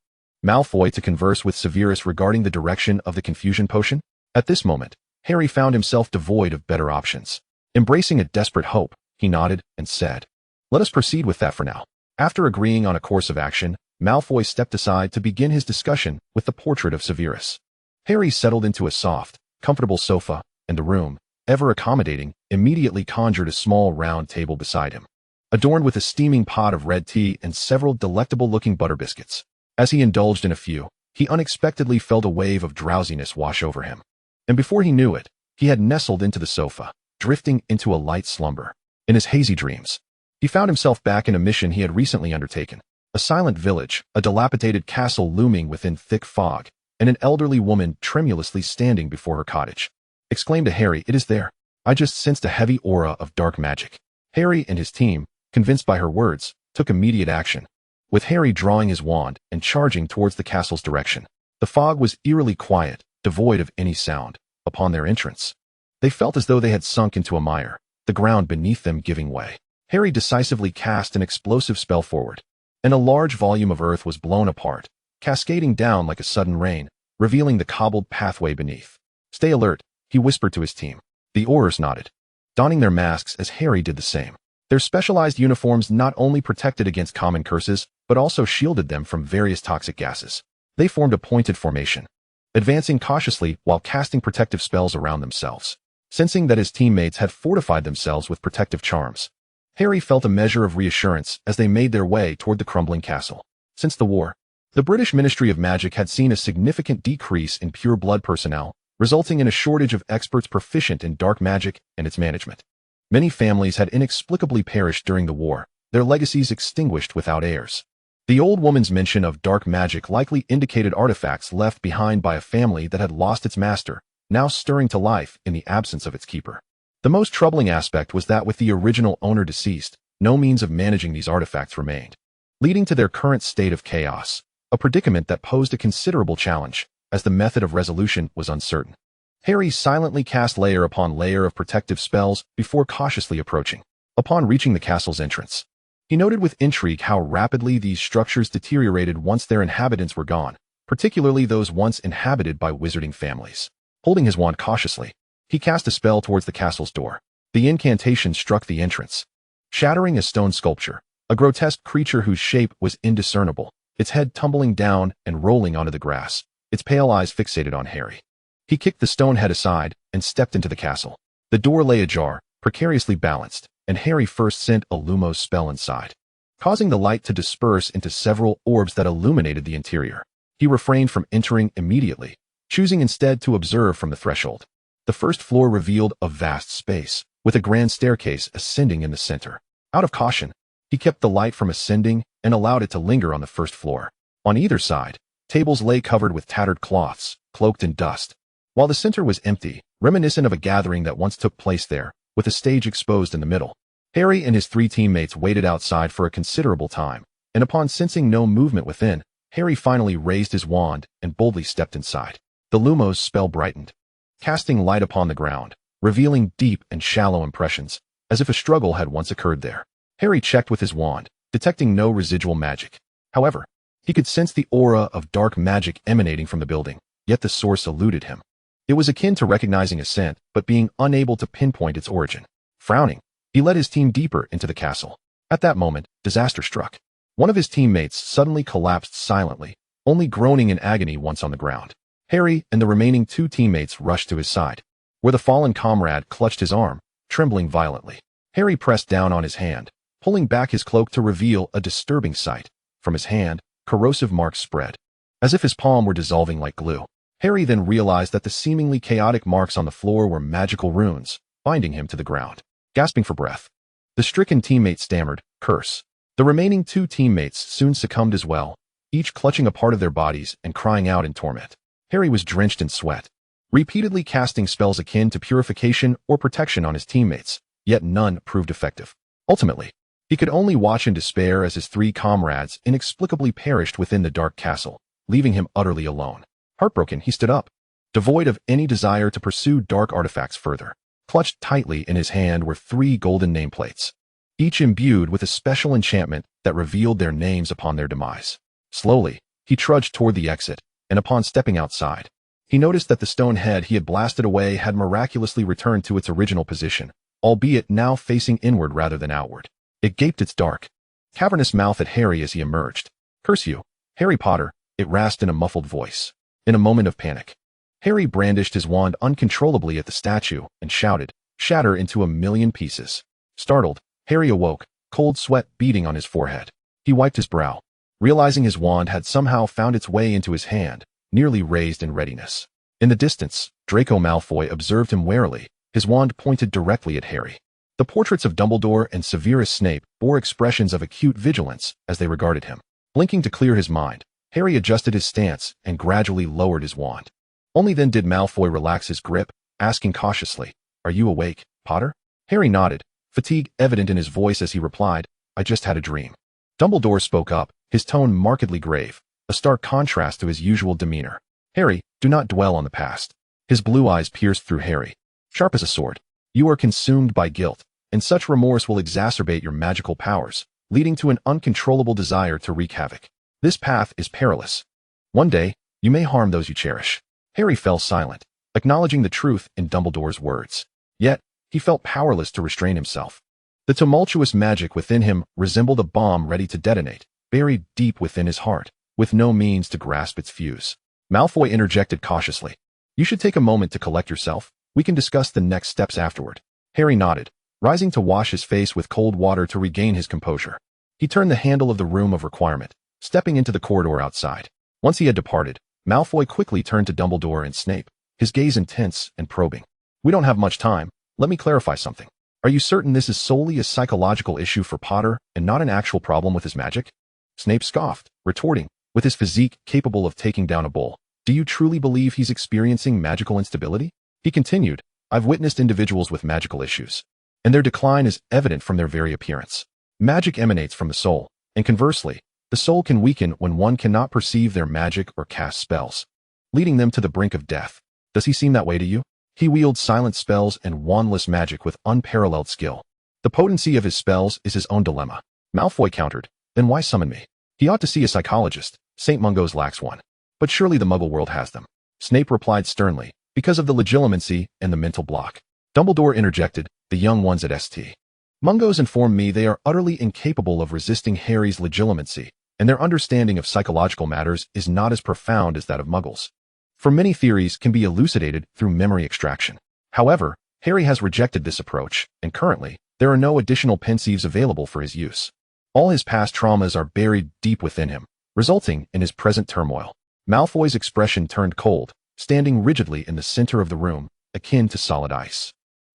Malfoy to converse with Severus regarding the direction of the confusion potion? At this moment, Harry found himself devoid of better options. Embracing a desperate hope, he nodded and said, "Let us proceed with that for now." After agreeing on a course of action, Malfoy stepped aside to begin his discussion with the portrait of Severus. Harry settled into a soft, comfortable sofa, and the room, ever accommodating, immediately conjured a small round table beside him, adorned with a steaming pot of red tea and several delectable-looking butter biscuits. As he indulged in a few, he unexpectedly felt a wave of drowsiness wash over him. And before he knew it, he had nestled into the sofa, drifting into a light slumber. In his hazy dreams, he found himself back in a mission he had recently undertaken. A silent village, a dilapidated castle looming within thick fog, and an elderly woman tremulously standing before her cottage. Exclaimed to Harry, "It is there. I just sensed a heavy aura of dark magic." Harry and his team, convinced by her words, took immediate action, with Harry drawing his wand and charging towards the castle's direction. The fog was eerily quiet, devoid of any sound. Upon their entrance, they felt as though they had sunk into a mire, the ground beneath them giving way. Harry decisively cast an explosive spell forward, and a large volume of earth was blown apart, cascading down like a sudden rain, revealing the cobbled pathway beneath. "Stay alert," he whispered to his team. The Aurors nodded, donning their masks as Harry did the same. Their specialized uniforms not only protected against common curses, but also shielded them from various toxic gases. They formed a pointed formation, advancing cautiously while casting protective spells around themselves. Sensing that his teammates had fortified themselves with protective charms, Harry felt a measure of reassurance as they made their way toward the crumbling castle. Since the war, the British Ministry of Magic had seen a significant decrease in pure blood personnel, resulting in a shortage of experts proficient in dark magic and its management. Many families had inexplicably perished during the war, their legacies extinguished without heirs. The old woman's mention of dark magic likely indicated artifacts left behind by a family that had lost its master, now stirring to life in the absence of its keeper. The most troubling aspect was that with the original owner deceased, no means of managing these artifacts remained, leading to their current state of chaos, a predicament that posed a considerable challenge, as the method of resolution was uncertain. Harry silently cast layer upon layer of protective spells before cautiously approaching. Upon reaching the castle's entrance, he noted with intrigue how rapidly these structures deteriorated once their inhabitants were gone, particularly those once inhabited by wizarding families. Holding his wand cautiously, he cast a spell towards the castle's door. The incantation struck the entrance, shattering a stone sculpture, a grotesque creature whose shape was indiscernible, its head tumbling down and rolling onto the grass, its pale eyes fixated on Harry. He kicked the stone head aside and stepped into the castle. The door lay ajar, precariously balanced, and Harry first sent a Lumos spell inside, causing the light to disperse into several orbs that illuminated the interior. He refrained from entering immediately, choosing instead to observe from the threshold. The first floor revealed a vast space, with a grand staircase ascending in the center. Out of caution, he kept the light from ascending and allowed it to linger on the first floor. On either side, tables lay covered with tattered cloths, cloaked in dust, while the center was empty, reminiscent of a gathering that once took place there, with a stage exposed in the middle. Harry and his three teammates waited outside for a considerable time, and upon sensing no movement within, Harry finally raised his wand and boldly stepped inside. The Lumos spell brightened, casting light upon the ground, revealing deep and shallow impressions, as if a struggle had once occurred there. Harry checked with his wand, detecting no residual magic. However, he could sense the aura of dark magic emanating from the building, yet the source eluded him. It was akin to recognizing a scent, but being unable to pinpoint its origin. Frowning, he led his team deeper into the castle. At that moment, disaster struck. One of his teammates suddenly collapsed silently, only groaning in agony once on the ground. Harry and the remaining two teammates rushed to his side, where the fallen comrade clutched his arm, trembling violently. Harry pressed down on his hand, pulling back his cloak to reveal a disturbing sight. From his hand, corrosive marks spread, as if his palm were dissolving like glue. Harry then realized that the seemingly chaotic marks on the floor were magical runes, binding him to the ground. Gasping for breath, the stricken teammate stammered, "Curse." The remaining two teammates soon succumbed as well, each clutching a part of their bodies and crying out in torment. Harry was drenched in sweat, repeatedly casting spells akin to purification or protection on his teammates, yet none proved effective. Ultimately, He could only watch in despair as his 3 comrades inexplicably perished within the dark castle, leaving him utterly alone. Heartbroken, he stood up, devoid of any desire to pursue dark artifacts further. Clutched tightly in his hand were 3 golden nameplates, each imbued with a special enchantment that revealed their names upon their demise. Slowly, he trudged toward the exit, and upon stepping outside, he noticed that the stone head he had blasted away had miraculously returned to its original position, albeit now facing inward rather than outward. It gaped its dark, cavernous mouth at Harry as he emerged. "Curse you, Harry Potter," it rasped in a muffled voice. In a moment of panic, Harry brandished his wand uncontrollably at the statue and shouted, "Shatter into a million pieces." Startled, Harry awoke, cold sweat beading on his forehead. He wiped his brow, realizing his wand had somehow found its way into his hand, nearly raised in readiness. In the distance, Draco Malfoy observed him warily, his wand pointed directly at Harry. The portraits of Dumbledore and Severus Snape bore expressions of acute vigilance as they regarded him. Blinking to clear his mind, Harry adjusted his stance and gradually lowered his wand. Only then did Malfoy relax his grip, asking cautiously, "Are you awake, Potter?" Harry nodded, fatigue evident in his voice as he replied, "I just had a dream." Dumbledore spoke up, his tone markedly grave, a stark contrast to his usual demeanor. "Harry, do not dwell on the past." His blue eyes pierced through Harry, sharp as a sword. "You are consumed by guilt, and such remorse will exacerbate your magical powers, leading to an uncontrollable desire to wreak havoc. This path is perilous. One day, you may harm those you cherish." Harry fell silent, acknowledging the truth in Dumbledore's words. Yet, he felt powerless to restrain himself. The tumultuous magic within him resembled a bomb ready to detonate, buried deep within his heart, with no means to grasp its fuse. Malfoy interjected cautiously, "You should take a moment to collect yourself. We can discuss the next steps afterward." Harry nodded, rising to wash his face with cold water to regain his composure. He turned the handle of the room of requirement, stepping into the corridor outside. Once he had departed, Malfoy quickly turned to Dumbledore and Snape, his gaze intense and probing. "We don't have much time. Let me clarify something. Are you certain this is solely a psychological issue for Potter and not an actual problem with his magic?" Snape scoffed, retorting, "With his physique capable of taking down a bull, do you truly believe he's experiencing magical instability?" He continued, "I've witnessed individuals with magical issues, and their decline is evident from their very appearance. Magic emanates from the soul, and conversely, the soul can weaken when one cannot perceive their magic or cast spells, leading them to the brink of death. Does he seem that way to you?" He wields silent spells and wandless magic with unparalleled skill. The potency of his spells is his own dilemma. Malfoy countered, "Then why summon me? He ought to see a psychologist. St. Mungo's lacks one. But surely the Muggle world has them." Snape replied sternly, "Because of the legilimency and the mental block." Dumbledore interjected, "The young ones at St. Mungo's inform me they are utterly incapable of resisting Harry's legilimency, and their understanding of psychological matters is not as profound as that of Muggles. For many theories can be elucidated through memory extraction. However, Harry has rejected this approach, and currently, there are no additional pensieves available for his use. All his past traumas are buried deep within him, resulting in his present turmoil." Malfoy's expression turned cold, standing rigidly in the center of the room, akin to solid ice.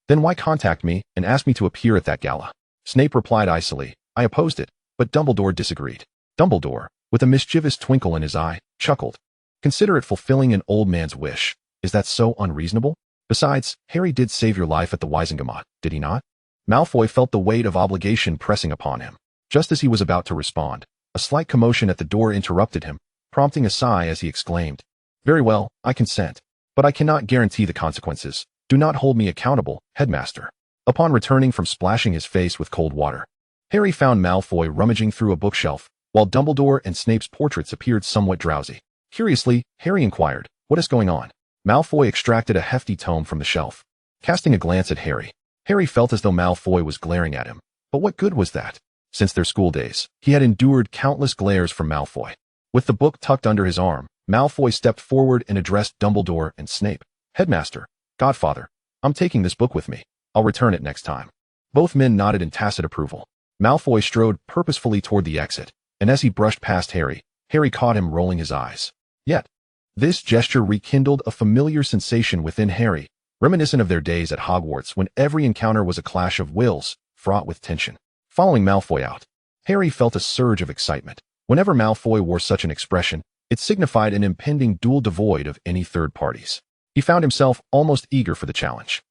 "Then why contact me and ask me to appear at that gala?" Snape replied icily, "I opposed it, but Dumbledore disagreed." Dumbledore, with a mischievous twinkle in his eye, chuckled. "Consider it fulfilling an old man's wish. Is that so unreasonable? Besides, Harry did save your life at the Wizengamot, did he not?" Malfoy felt the weight of obligation pressing upon him. Just as he was about to respond, a slight commotion at the door interrupted him, prompting a sigh as he exclaimed, "Very well, I consent. But I cannot guarantee the consequences. Do not hold me accountable, Headmaster." Upon returning from splashing his face with cold water, Harry found Malfoy rummaging through a bookshelf, while Dumbledore and Snape's portraits appeared somewhat drowsy. Curiously, Harry inquired, "What is going on?" Malfoy extracted a hefty tome from the shelf. Casting a glance at Harry, Harry felt as though Malfoy was glaring at him. But what good was that? Since their school days, he had endured countless glares from Malfoy. With the book tucked under his arm, Malfoy stepped forward and addressed Dumbledore and Snape. "Headmaster, Godfather, I'm taking this book with me. I'll return it next time." Both men nodded in tacit approval. Malfoy strode purposefully toward the exit, and as he brushed past Harry, Harry caught him rolling his eyes. Yet, this gesture rekindled a familiar sensation within Harry, reminiscent of their days at Hogwarts when every encounter was a clash of wills, fraught with tension. Following Malfoy out, Harry felt a surge of excitement. Whenever Malfoy wore such an expression, it signified an impending duel devoid of any third parties. He found himself almost eager for the challenge.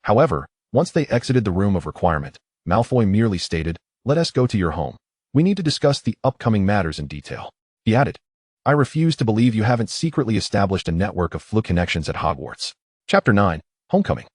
However, once they exited the room of requirement, Malfoy merely stated, let us go to your home. We need to discuss the upcoming matters in detail. He added, I refuse to believe you haven't secretly established a network of fluke connections at Hogwarts. Chapter 9, Homecoming.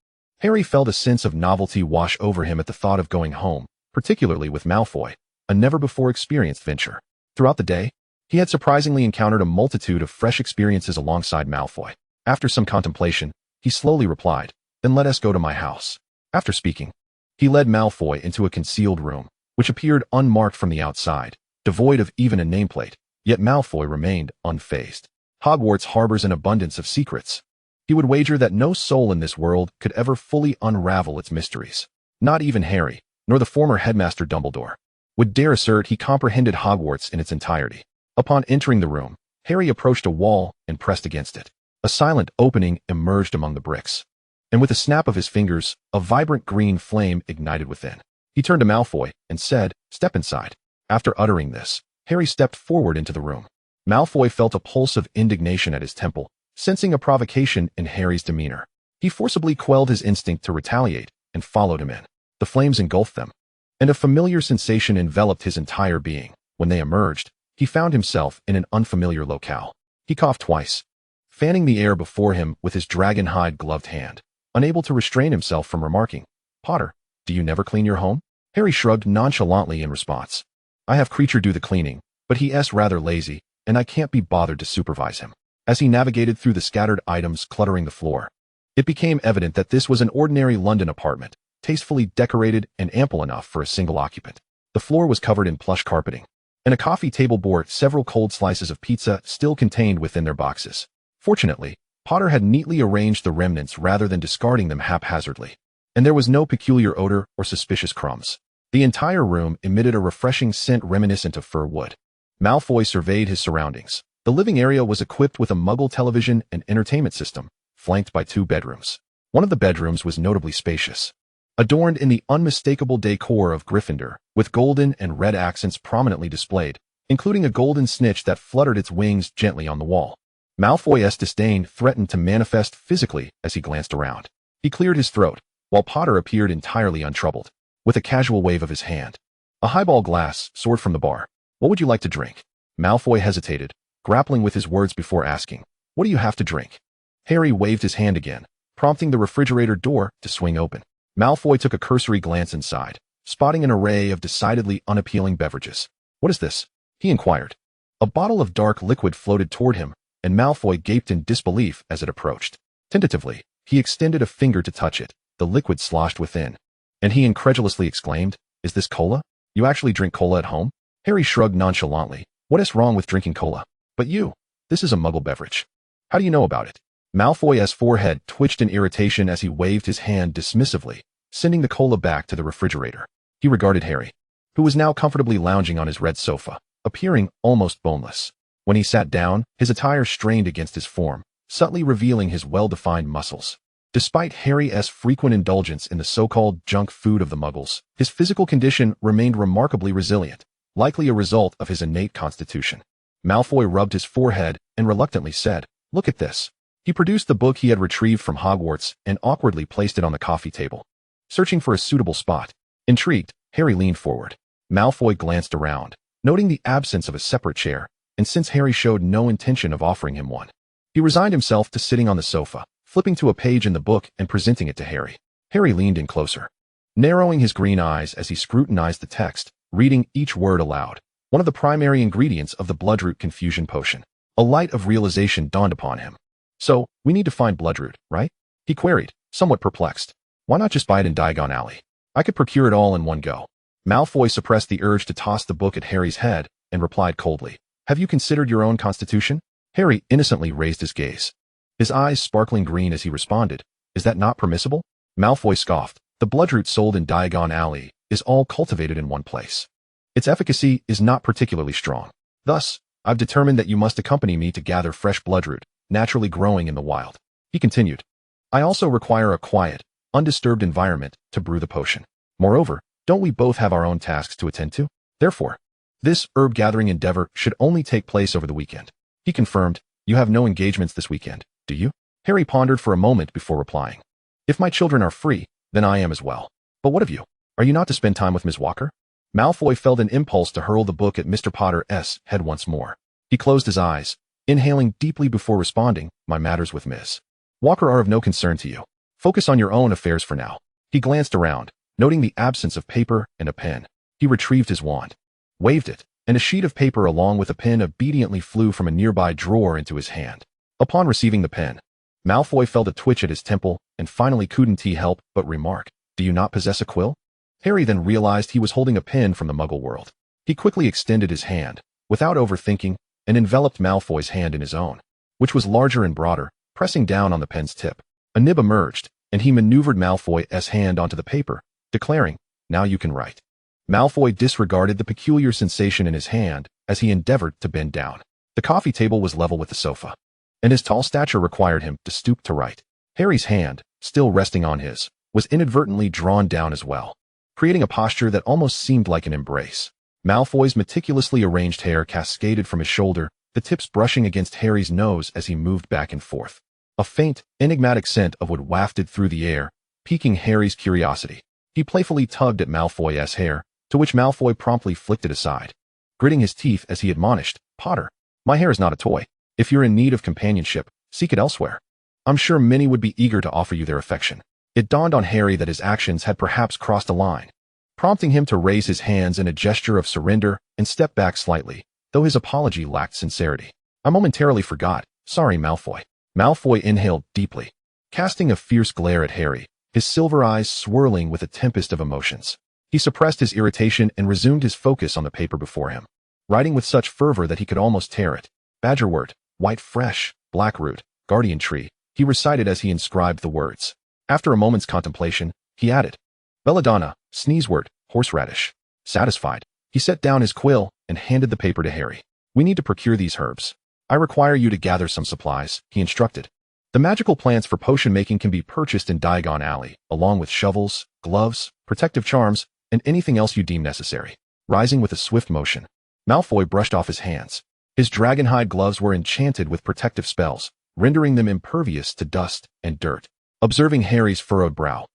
Harry felt a sense of novelty wash over him at the thought of going home, particularly with Malfoy, a never-before-experienced venture. Throughout the day, he had surprisingly encountered a multitude of fresh experiences alongside Malfoy. After some contemplation, he slowly replied, then let us go to my house. After speaking, he led Malfoy into a concealed room, which appeared unmarked from the outside, devoid of even a nameplate, yet Malfoy remained unfazed. Hogwarts harbors an abundance of secrets. He would wager that no soul in this world could ever fully unravel its mysteries. Not even Harry, nor the former headmaster Dumbledore, would dare assert he comprehended Hogwarts in its entirety. Upon entering the room, Harry approached a wall and pressed against it. A silent opening emerged among the bricks, and with a snap of his fingers, a vibrant green flame ignited within. He turned to Malfoy and said, step inside. After uttering this, Harry stepped forward into the room. Malfoy felt a pulse of indignation at his temple, sensing a provocation in Harry's demeanor. He forcibly quelled his instinct to retaliate and followed him in. The flames engulfed them, and a familiar sensation enveloped his entire being. When they emerged, he found himself in an unfamiliar locale. He coughed twice, fanning the air before him with his dragon-hide gloved hand, unable to restrain himself from remarking, Potter, do you never clean your home? Harry shrugged nonchalantly in response. I have Creature do the cleaning, but he's rather lazy, and I can't be bothered to supervise him. As he navigated through the scattered items cluttering the floor, it became evident that this was an ordinary London apartment, tastefully decorated and ample enough for a single occupant. The floor was covered in plush carpeting, and a coffee table bore several cold slices of pizza still contained within their boxes. Fortunately, Potter had neatly arranged the remnants rather than discarding them haphazardly, and there was no peculiar odor or suspicious crumbs. The entire room emitted a refreshing scent reminiscent of fir wood. Malfoy surveyed his surroundings. The living area was equipped with a Muggle television and entertainment system, flanked by 2 bedrooms. One of the bedrooms was notably spacious, adorned in the unmistakable decor of Gryffindor, with golden and red accents prominently displayed, including a golden snitch that fluttered its wings gently on the wall. Malfoy's disdain threatened to manifest physically as he glanced around. He cleared his throat, while Potter appeared entirely untroubled. With a casual wave of his hand, a highball glass soared from the bar. What would you like to drink? Malfoy hesitated, grappling with his words before asking, what do you have to drink? Harry waved his hand again, prompting the refrigerator door to swing open. Malfoy took a cursory glance inside, spotting an array of decidedly unappealing beverages. What is this? He inquired. A bottle of dark liquid floated toward him, and Malfoy gaped in disbelief as it approached. Tentatively, he extended a finger to touch it. The liquid sloshed within, and he incredulously exclaimed, is this cola? You actually drink cola at home? Harry shrugged nonchalantly. What is wrong with drinking cola? But you, this is a Muggle beverage. How do you know about it? Malfoy's forehead twitched in irritation as he waved his hand dismissively, sending the cola back to the refrigerator. He regarded Harry, who was now comfortably lounging on his red sofa, appearing almost boneless. When he sat down, his attire strained against his form, subtly revealing his well-defined muscles. Despite Harry's frequent indulgence in the so-called junk food of the Muggles, his physical condition remained remarkably resilient, likely a result of his innate constitution. Malfoy rubbed his forehead and reluctantly said, look at this. He produced the book he had retrieved from Hogwarts and awkwardly placed it on the coffee table, searching for a suitable spot. Intrigued, Harry leaned forward. Malfoy glanced around, noting the absence of a separate chair, and since Harry showed no intention of offering him one, he resigned himself to sitting on the sofa, flipping to a page in the book and presenting it to Harry. Harry leaned in closer, narrowing his green eyes as he scrutinized the text, reading each word aloud. One of the primary ingredients of the Bloodroot Confusion Potion. A light of realization dawned upon him. So, we need to find Bloodroot, right? He queried, somewhat perplexed. Why not just buy it in Diagon Alley? I could procure it all in one go. Malfoy suppressed the urge to toss the book at Harry's head and replied coldly, have you considered your own constitution? Harry innocently raised his gaze, his eyes sparkling green as he responded, is that not permissible? Malfoy scoffed, the bloodroot sold in Diagon Alley is all cultivated in one place. Its efficacy is not particularly strong. Thus, I've determined that you must accompany me to gather fresh bloodroot, naturally growing in the wild. He continued, I also require a quiet, undisturbed environment to brew the potion. Moreover, don't we both have our own tasks to attend to? Therefore, this herb-gathering endeavor should only take place over the weekend. He confirmed, you have no engagements this weekend, do you? Harry pondered for a moment before replying. If my children are free, then I am as well. But what of you? Are you not to spend time with Ms. Walker? Malfoy felt an impulse to hurl the book at Mr. Potter's head once more. He closed his eyes, inhaling deeply before responding, "My matters with Miss Walker are of no concern to you. Focus on your own affairs for now." He glanced around, noting the absence of paper and a pen. He retrieved his wand, waved it, and a sheet of paper along with a pen obediently flew from a nearby drawer into his hand. Upon receiving the pen, Malfoy felt a twitch at his temple and finally couldn't help but remark, "Do you not possess a quill?" Harry then realized he was holding a pen from the Muggle world. He quickly extended his hand, without overthinking, and enveloped Malfoy's hand in his own, which was larger and broader, pressing down on the pen's tip. A nib emerged, and he maneuvered Malfoy's hand onto the paper, declaring, "Now you can write." Malfoy disregarded the peculiar sensation in his hand as he endeavored to bend down. The coffee table was level with the sofa, and his tall stature required him to stoop to write. Harry's hand, still resting on his, was inadvertently drawn down as well, creating a posture that almost seemed like an embrace. Malfoy's meticulously arranged hair cascaded from his shoulder, the tips brushing against Harry's nose as he moved back and forth. A faint, enigmatic scent of wood wafted through the air, piquing Harry's curiosity. He playfully tugged at Malfoy's hair, to which Malfoy promptly flicked it aside, gritting his teeth as he admonished, "Potter, my hair is not a toy. If you're in need of companionship, seek it elsewhere. I'm sure many would be eager to offer you their affection." It dawned on Harry that his actions had perhaps crossed a line, prompting him to raise his hands in a gesture of surrender and step back slightly, though his apology lacked sincerity. "I momentarily forgot. Sorry, Malfoy." Malfoy inhaled deeply, casting a fierce glare at Harry, his silver eyes swirling with a tempest of emotions. He suppressed his irritation and resumed his focus on the paper before him, writing with such fervor that he could almost tear it. "Badgerwort, white fresh, blackroot, guardian tree," he recited as he inscribed the words. After a moment's contemplation, he added, "Belladonna, sneezewort, horseradish." Satisfied, he set down his quill and handed the paper to Harry. "We need to procure these herbs. I require you to gather some supplies," he instructed. "The magical plants for potion making can be purchased in Diagon Alley, along with shovels, gloves, protective charms, and anything else you deem necessary." Rising with a swift motion, Malfoy brushed off his hands. His dragonhide gloves were enchanted with protective spells, rendering them impervious to dust and dirt. Observing Harry's furrowed brow,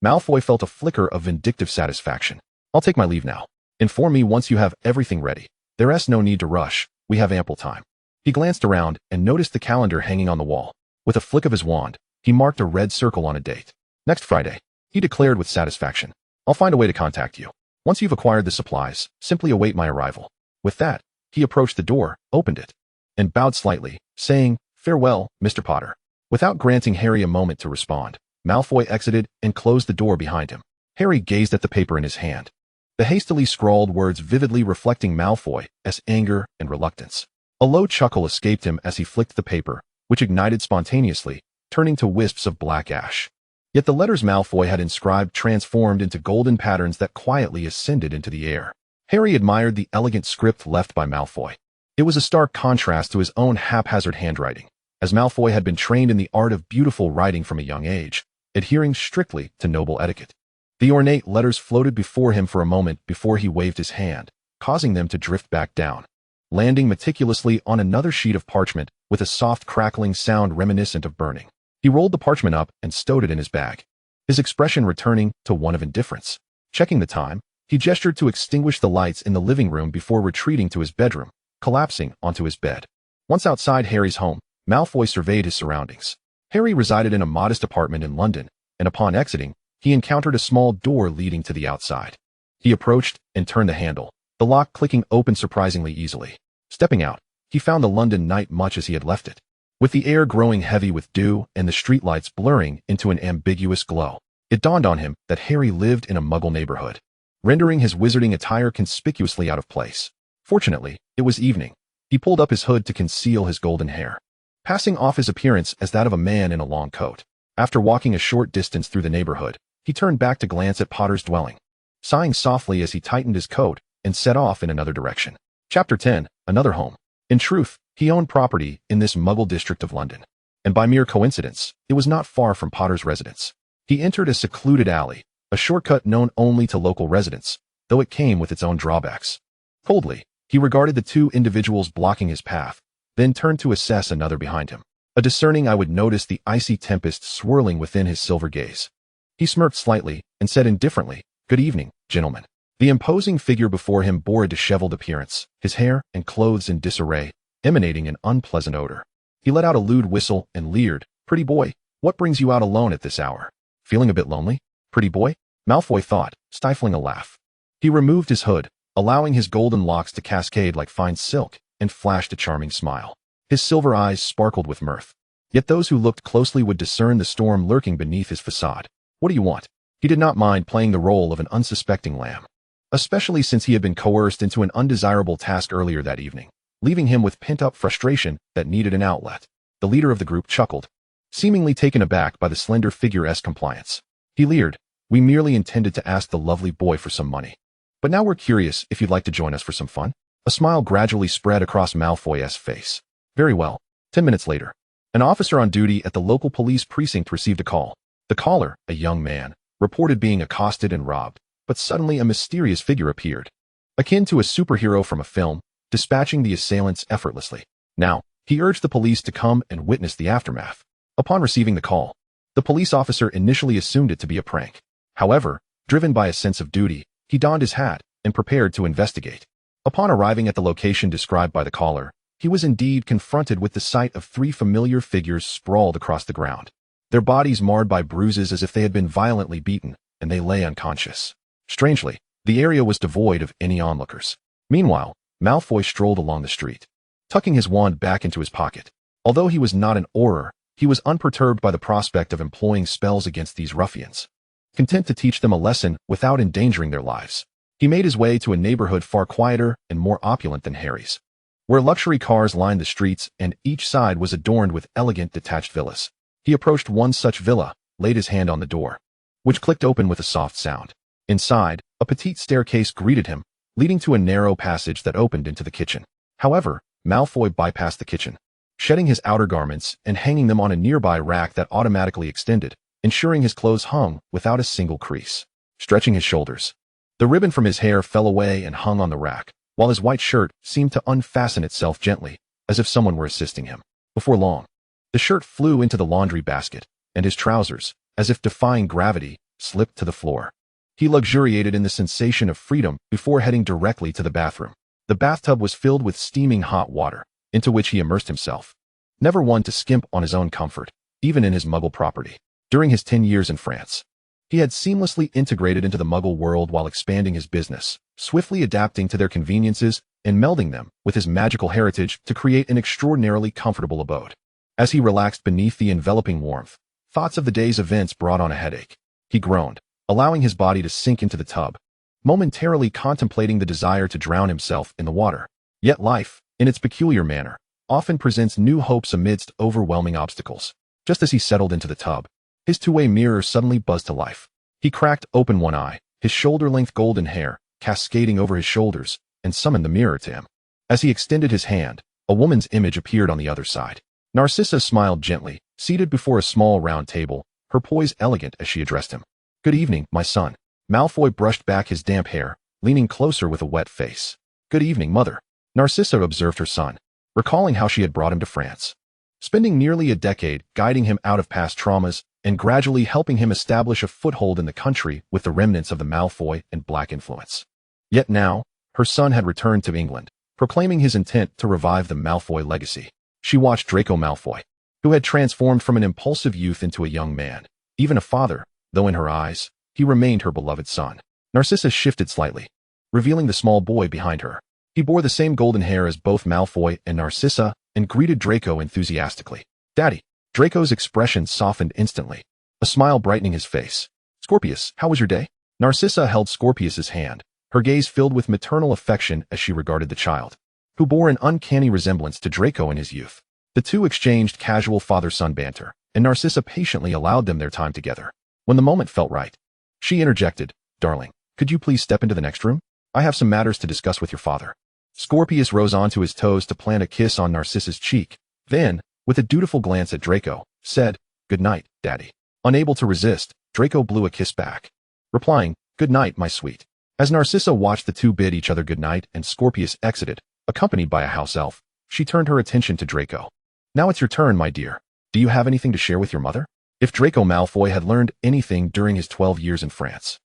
Malfoy felt a flicker of vindictive satisfaction. "I'll take my leave now. Inform me once you have everything ready. There's no need to rush. We have ample time." He glanced around and noticed the calendar hanging on the wall. With a flick of his wand, he marked a red circle on a date. "Next Friday," he declared with satisfaction. "I'll find a way to contact you. Once you've acquired the supplies, simply await my arrival." With that, he approached the door, opened it, and bowed slightly, saying, "Farewell, Mr. Potter." Without granting Harry a moment to respond, Malfoy exited and closed the door behind him. Harry gazed at the paper in his hand, the hastily scrawled words vividly reflecting Malfoy's anger and reluctance. A low chuckle escaped him as he flicked the paper, which ignited spontaneously, turning to wisps of black ash. Yet the letters Malfoy had inscribed transformed into golden patterns that quietly ascended into the air. Harry admired the elegant script left by Malfoy. It was a stark contrast to his own haphazard handwriting, as Malfoy had been trained in the art of beautiful writing from a young age, adhering strictly to noble etiquette. The ornate letters floated before him for a moment before he waved his hand, causing them to drift back down, landing meticulously on another sheet of parchment with a soft crackling sound reminiscent of burning. He rolled the parchment up and stowed it in his bag, his expression returning to one of indifference. Checking the time, he gestured to extinguish the lights in the living room before retreating to his bedroom, collapsing onto his bed. Once outside Harry's home, Malfoy surveyed his surroundings. Harry resided in a modest apartment in London, and upon exiting, he encountered a small door leading to the outside. He approached and turned the handle, the lock clicking open surprisingly easily. Stepping out, he found the London night much as he had left it, with the air growing heavy with dew and the streetlights blurring into an ambiguous glow. It dawned on him that Harry lived in a Muggle neighborhood, rendering his wizarding attire conspicuously out of place. Fortunately, it was evening. He pulled up his hood to conceal his golden hair, passing off his appearance as that of a man in a long coat. After walking a short distance through the neighborhood, he turned back to glance at Potter's dwelling, sighing softly as he tightened his coat and set off in another direction. Chapter 10, Another Home. In truth, he owned property in this Muggle district of London, and by mere coincidence, it was not far from Potter's residence. He entered a secluded alley, a shortcut known only to local residents, though it came with its own drawbacks. Coldly, he regarded the two individuals blocking his path, then turned to assess another behind him. A discerning eye would notice the icy tempest swirling within his silver gaze. He smirked slightly and said indifferently, "Good evening, gentlemen." The imposing figure before him bore a disheveled appearance, his hair and clothes in disarray, emanating an unpleasant odor. He let out a lewd whistle and leered, "Pretty boy, what brings you out alone at this hour? Feeling a bit lonely? Pretty boy?" Malfoy thought, stifling a laugh. He removed his hood, allowing his golden locks to cascade like fine silk, and flashed a charming smile. His silver eyes sparkled with mirth. Yet those who looked closely would discern the storm lurking beneath his facade. "What do you want?" He did not mind playing the role of an unsuspecting lamb, especially since he had been coerced into an undesirable task earlier that evening, leaving him with pent-up frustration that needed an outlet. The leader of the group chuckled, seemingly taken aback by the slender figure's compliance. He leered, "We merely intended to ask the lovely boy for some money. But now we're curious if you'd like to join us for some fun." A smile gradually spread across Malfoy's face. "Very well." 10 minutes later, an officer on duty at the local police precinct received a call. The caller, a young man, reported being accosted and robbed, but suddenly a mysterious figure appeared, akin to a superhero from a film, dispatching the assailants effortlessly. Now, he urged the police to come and witness the aftermath. Upon receiving the call, the police officer initially assumed it to be a prank. However, driven by a sense of duty, he donned his hat and prepared to investigate. Upon arriving at the location described by the caller, he was indeed confronted with the sight of 3 familiar figures sprawled across the ground, their bodies marred by bruises as if they had been violently beaten, and they lay unconscious. Strangely, the area was devoid of any onlookers. Meanwhile, Malfoy strolled along the street, tucking his wand back into his pocket. Although he was not an Auror, he was unperturbed by the prospect of employing spells against these ruffians, content to teach them a lesson without endangering their lives. He made his way to a neighborhood far quieter and more opulent than Harry's, where luxury cars lined the streets and each side was adorned with elegant detached villas. He approached one such villa, laid his hand on the door, which clicked open with a soft sound. Inside, a petite staircase greeted him, leading to a narrow passage that opened into the kitchen. However, Malfoy bypassed the kitchen, shedding his outer garments and hanging them on a nearby rack that automatically extended, ensuring his clothes hung without a single crease. Stretching his shoulders, the ribbon from his hair fell away and hung on the rack, while his white shirt seemed to unfasten itself gently, as if someone were assisting him. Before long, the shirt flew into the laundry basket, and his trousers, as if defying gravity, slipped to the floor. He luxuriated in the sensation of freedom before heading directly to the bathroom. The bathtub was filled with steaming hot water, into which he immersed himself, never one to skimp on his own comfort, even in his Muggle property. During his 10 years in France, he had seamlessly integrated into the Muggle world while expanding his business, swiftly adapting to their conveniences and melding them with his magical heritage to create an extraordinarily comfortable abode. As he relaxed beneath the enveloping warmth, thoughts of the day's events brought on a headache. He groaned, allowing his body to sink into the tub, momentarily contemplating the desire to drown himself in the water. Yet life, in its peculiar manner, often presents new hopes amidst overwhelming obstacles. Just as he settled into the tub, his two-way mirror suddenly buzzed to life. He cracked open one eye, his shoulder-length golden hair cascading over his shoulders, and summoned the mirror to him. As he extended his hand, a woman's image appeared on the other side. Narcissa smiled gently, seated before a small round table, her poise elegant as she addressed him. "Good evening, my son." Malfoy brushed back his damp hair, leaning closer with a wet face. "Good evening, mother." Narcissa observed her son, recalling how she had brought him to France, spending nearly a decade guiding him out of past traumas and gradually helping him establish a foothold in the country with the remnants of the Malfoy and Black influence. Yet now, her son had returned to England, proclaiming his intent to revive the Malfoy legacy. She watched Draco Malfoy, who had transformed from an impulsive youth into a young man, even a father, though in her eyes, he remained her beloved son. Narcissa shifted slightly, revealing the small boy behind her. He bore the same golden hair as both Malfoy and Narcissa and greeted Draco enthusiastically. "Daddy." Draco's expression softened instantly, a smile brightening his face. "Scorpius, how was your day?" Narcissa held Scorpius's hand, her gaze filled with maternal affection as she regarded the child, who bore an uncanny resemblance to Draco in his youth. The two exchanged casual father-son banter, and Narcissa patiently allowed them their time together. When the moment felt right, she interjected, "Darling, could you please step into the next room? I have some matters to discuss with your father." Scorpius rose onto his toes to plant a kiss on Narcissa's cheek, then, with a dutiful glance at Draco, said, "Good night, Daddy." Unable to resist, Draco blew a kiss back, replying, "Good night, my sweet." As Narcissa watched the two bid each other good night and Scorpius exited, accompanied by a house elf, she turned her attention to Draco. "Now it's your turn, my dear. Do you have anything to share with your mother?" If Draco Malfoy had learned anything during his 12 years in France,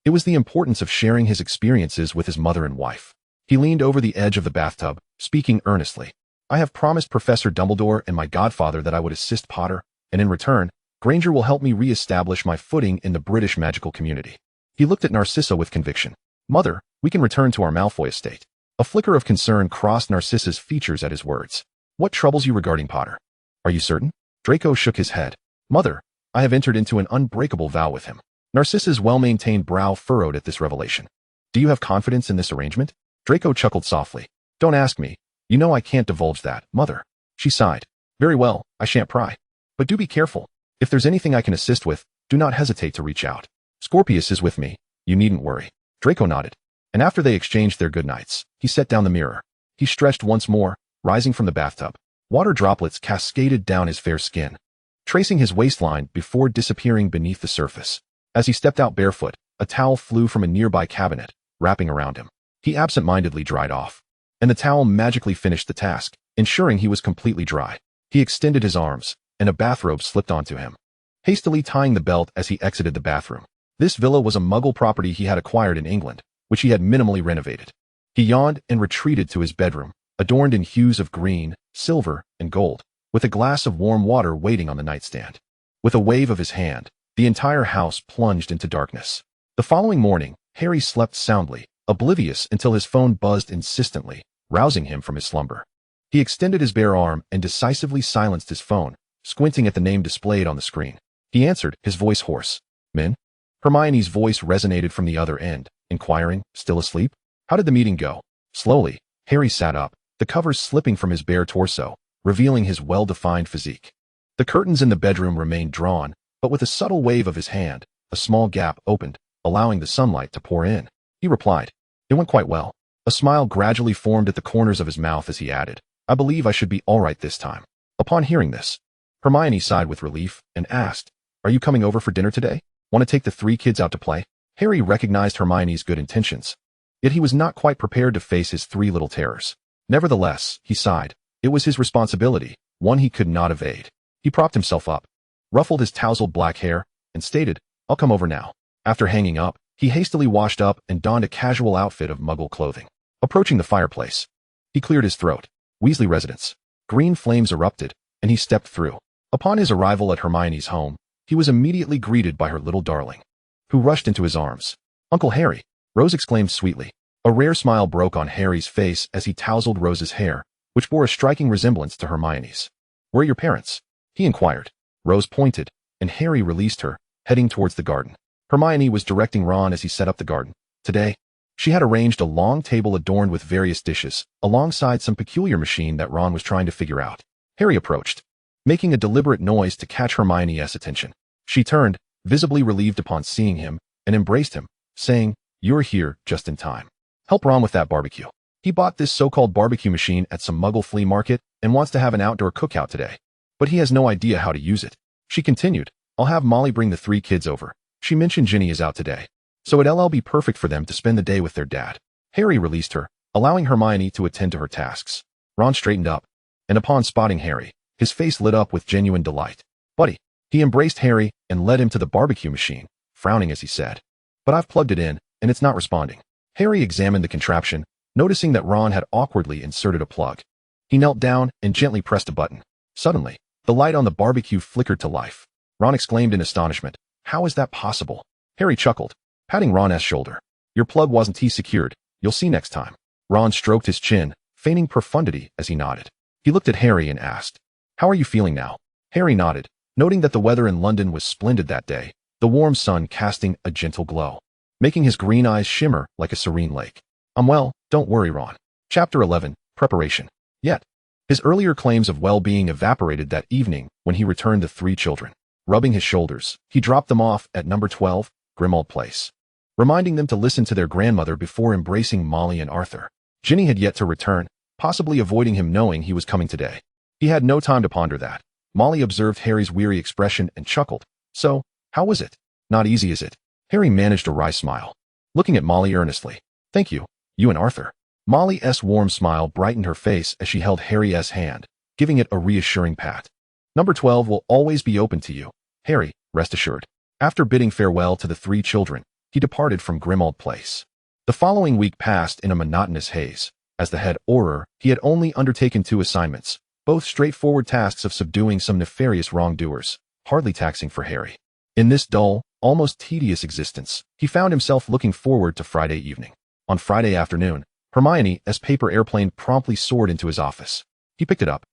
It was the importance of sharing his experiences with his mother and wife. He leaned over the edge of the bathtub, speaking earnestly. I have promised Professor Dumbledore and my godfather that I would assist Potter, and in return, Granger will help me re-establish my footing in the British magical community. He looked at Narcissa with conviction. Mother, we can return to our Malfoy estate. A flicker of concern crossed Narcissa's features at his words. What troubles you regarding Potter? Are you certain? Draco shook his head. Mother, I have entered into an unbreakable vow with him. Narcissa's well-maintained brow furrowed at this revelation. Do you have confidence in this arrangement? Draco chuckled softly. Don't ask me. You know I can't divulge that, Mother. She sighed. Very well, I shan't pry. But do be careful. If there's anything I can assist with, do not hesitate to reach out. Scorpius is with me. You needn't worry. Draco nodded. And after they exchanged their goodnights, he set down the mirror. He stretched once more, rising from the bathtub. Water droplets cascaded down his fair skin, tracing his waistline before disappearing beneath the surface. As he stepped out barefoot, a towel flew from a nearby cabinet, wrapping around him. He absent-mindedly dried off, and the towel magically finished the task, ensuring he was completely dry. He extended his arms, and a bathrobe slipped onto him, hastily tying the belt as he exited the bathroom. This villa was a Muggle property he had acquired in England, which he had minimally renovated. He yawned and retreated to his bedroom, adorned in hues of green, silver, and gold, with a glass of warm water waiting on the nightstand. With a wave of his hand, the entire house plunged into darkness. The following morning, Harry slept soundly, oblivious until his phone buzzed insistently, rousing him from his slumber. He extended his bare arm and decisively silenced his phone, squinting at the name displayed on the screen. He answered, his voice hoarse. Min? Hermione's voice resonated from the other end, inquiring, still asleep? How did the meeting go? Slowly, Harry sat up, the covers slipping from his bare torso, revealing his well-defined physique. The curtains in the bedroom remained drawn, but with a subtle wave of his hand, a small gap opened, allowing the sunlight to pour in. He replied, it went quite well. A smile gradually formed at the corners of his mouth as he added, I believe I should be all right this time. Upon hearing this, Hermione sighed with relief and asked, are you coming over for dinner today? Want to take the 3 kids out to play? Harry recognized Hermione's good intentions, yet he was not quite prepared to face his 3 little terrors. Nevertheless, he sighed. It was his responsibility, one he could not evade. He propped himself up, ruffled his tousled black hair, and stated, I'll come over now. After hanging up, he hastily washed up and donned a casual outfit of Muggle clothing. Approaching the fireplace, he cleared his throat. Weasley residence. Green flames erupted, and he stepped through. Upon his arrival at Hermione's home, he was immediately greeted by her little darling, who rushed into his arms. Uncle Harry, Rose exclaimed sweetly. A rare smile broke on Harry's face as he tousled Rose's hair, which bore a striking resemblance to Hermione's. Where are your parents? He inquired. Rose pointed, and Harry released her, heading towards the garden. Hermione was directing Ron as he set up the garden. Today, she had arranged a long table adorned with various dishes, alongside some peculiar machine that Ron was trying to figure out. Harry approached, making a deliberate noise to catch Hermione's attention. She turned, visibly relieved upon seeing him, and embraced him, saying, You're here just in time. Help Ron with that barbecue. He bought this so-called barbecue machine at some Muggle flea market and wants to have an outdoor cookout today. But he has no idea how to use it. She continued, I'll have Molly bring the 3 kids over. She mentioned Ginny is out today, so it'll be perfect for them to spend the day with their dad. Harry released her, allowing Hermione to attend to her tasks. Ron straightened up, and upon spotting Harry, his face lit up with genuine delight. Buddy. He embraced Harry and led him to the barbecue machine, frowning as he said, But I've plugged it in, and it's not responding. Harry examined the contraption, noticing that Ron had awkwardly inserted a plug. He knelt down and gently pressed a button. Suddenly, the light on the barbecue flickered to life. Ron exclaimed in astonishment, How is that possible? Harry chuckled, patting Ron's shoulder. Your plug wasn't T-secured, you'll see next time. Ron stroked his chin, feigning profundity as he nodded. He looked at Harry and asked, How are you feeling now? Harry nodded, noting that the weather in London was splendid that day, the warm sun casting a gentle glow, making his green eyes shimmer like a serene lake. I'm well, don't worry, Ron. Chapter 11, Preparation. Yet, his earlier claims of well-being evaporated that evening when he returned the 3 children. Rubbing his shoulders, he dropped them off at number 12, Grimmauld Place, reminding them to listen to their grandmother before embracing Molly and Arthur. Ginny had yet to return, possibly avoiding him knowing he was coming today. He had no time to ponder that. Molly observed Harry's weary expression and chuckled. So, how was it? Not easy, is it? Harry managed a wry smile, looking at Molly earnestly. Thank you, you and Arthur. Molly's warm smile brightened her face as she held Harry's hand, giving it a reassuring pat. Number 12 will always be open to you, Harry, rest assured. After bidding farewell to the 3 children, he departed from Grimmauld Place. The following week passed in a monotonous haze. As the head Auror, he had only undertaken 2 assignments, both straightforward tasks of subduing some nefarious wrongdoers, hardly taxing for Harry. In this dull, almost tedious existence, he found himself looking forward to Friday evening. On Friday afternoon, Hermione's paper airplane promptly soared into his office. He picked it up,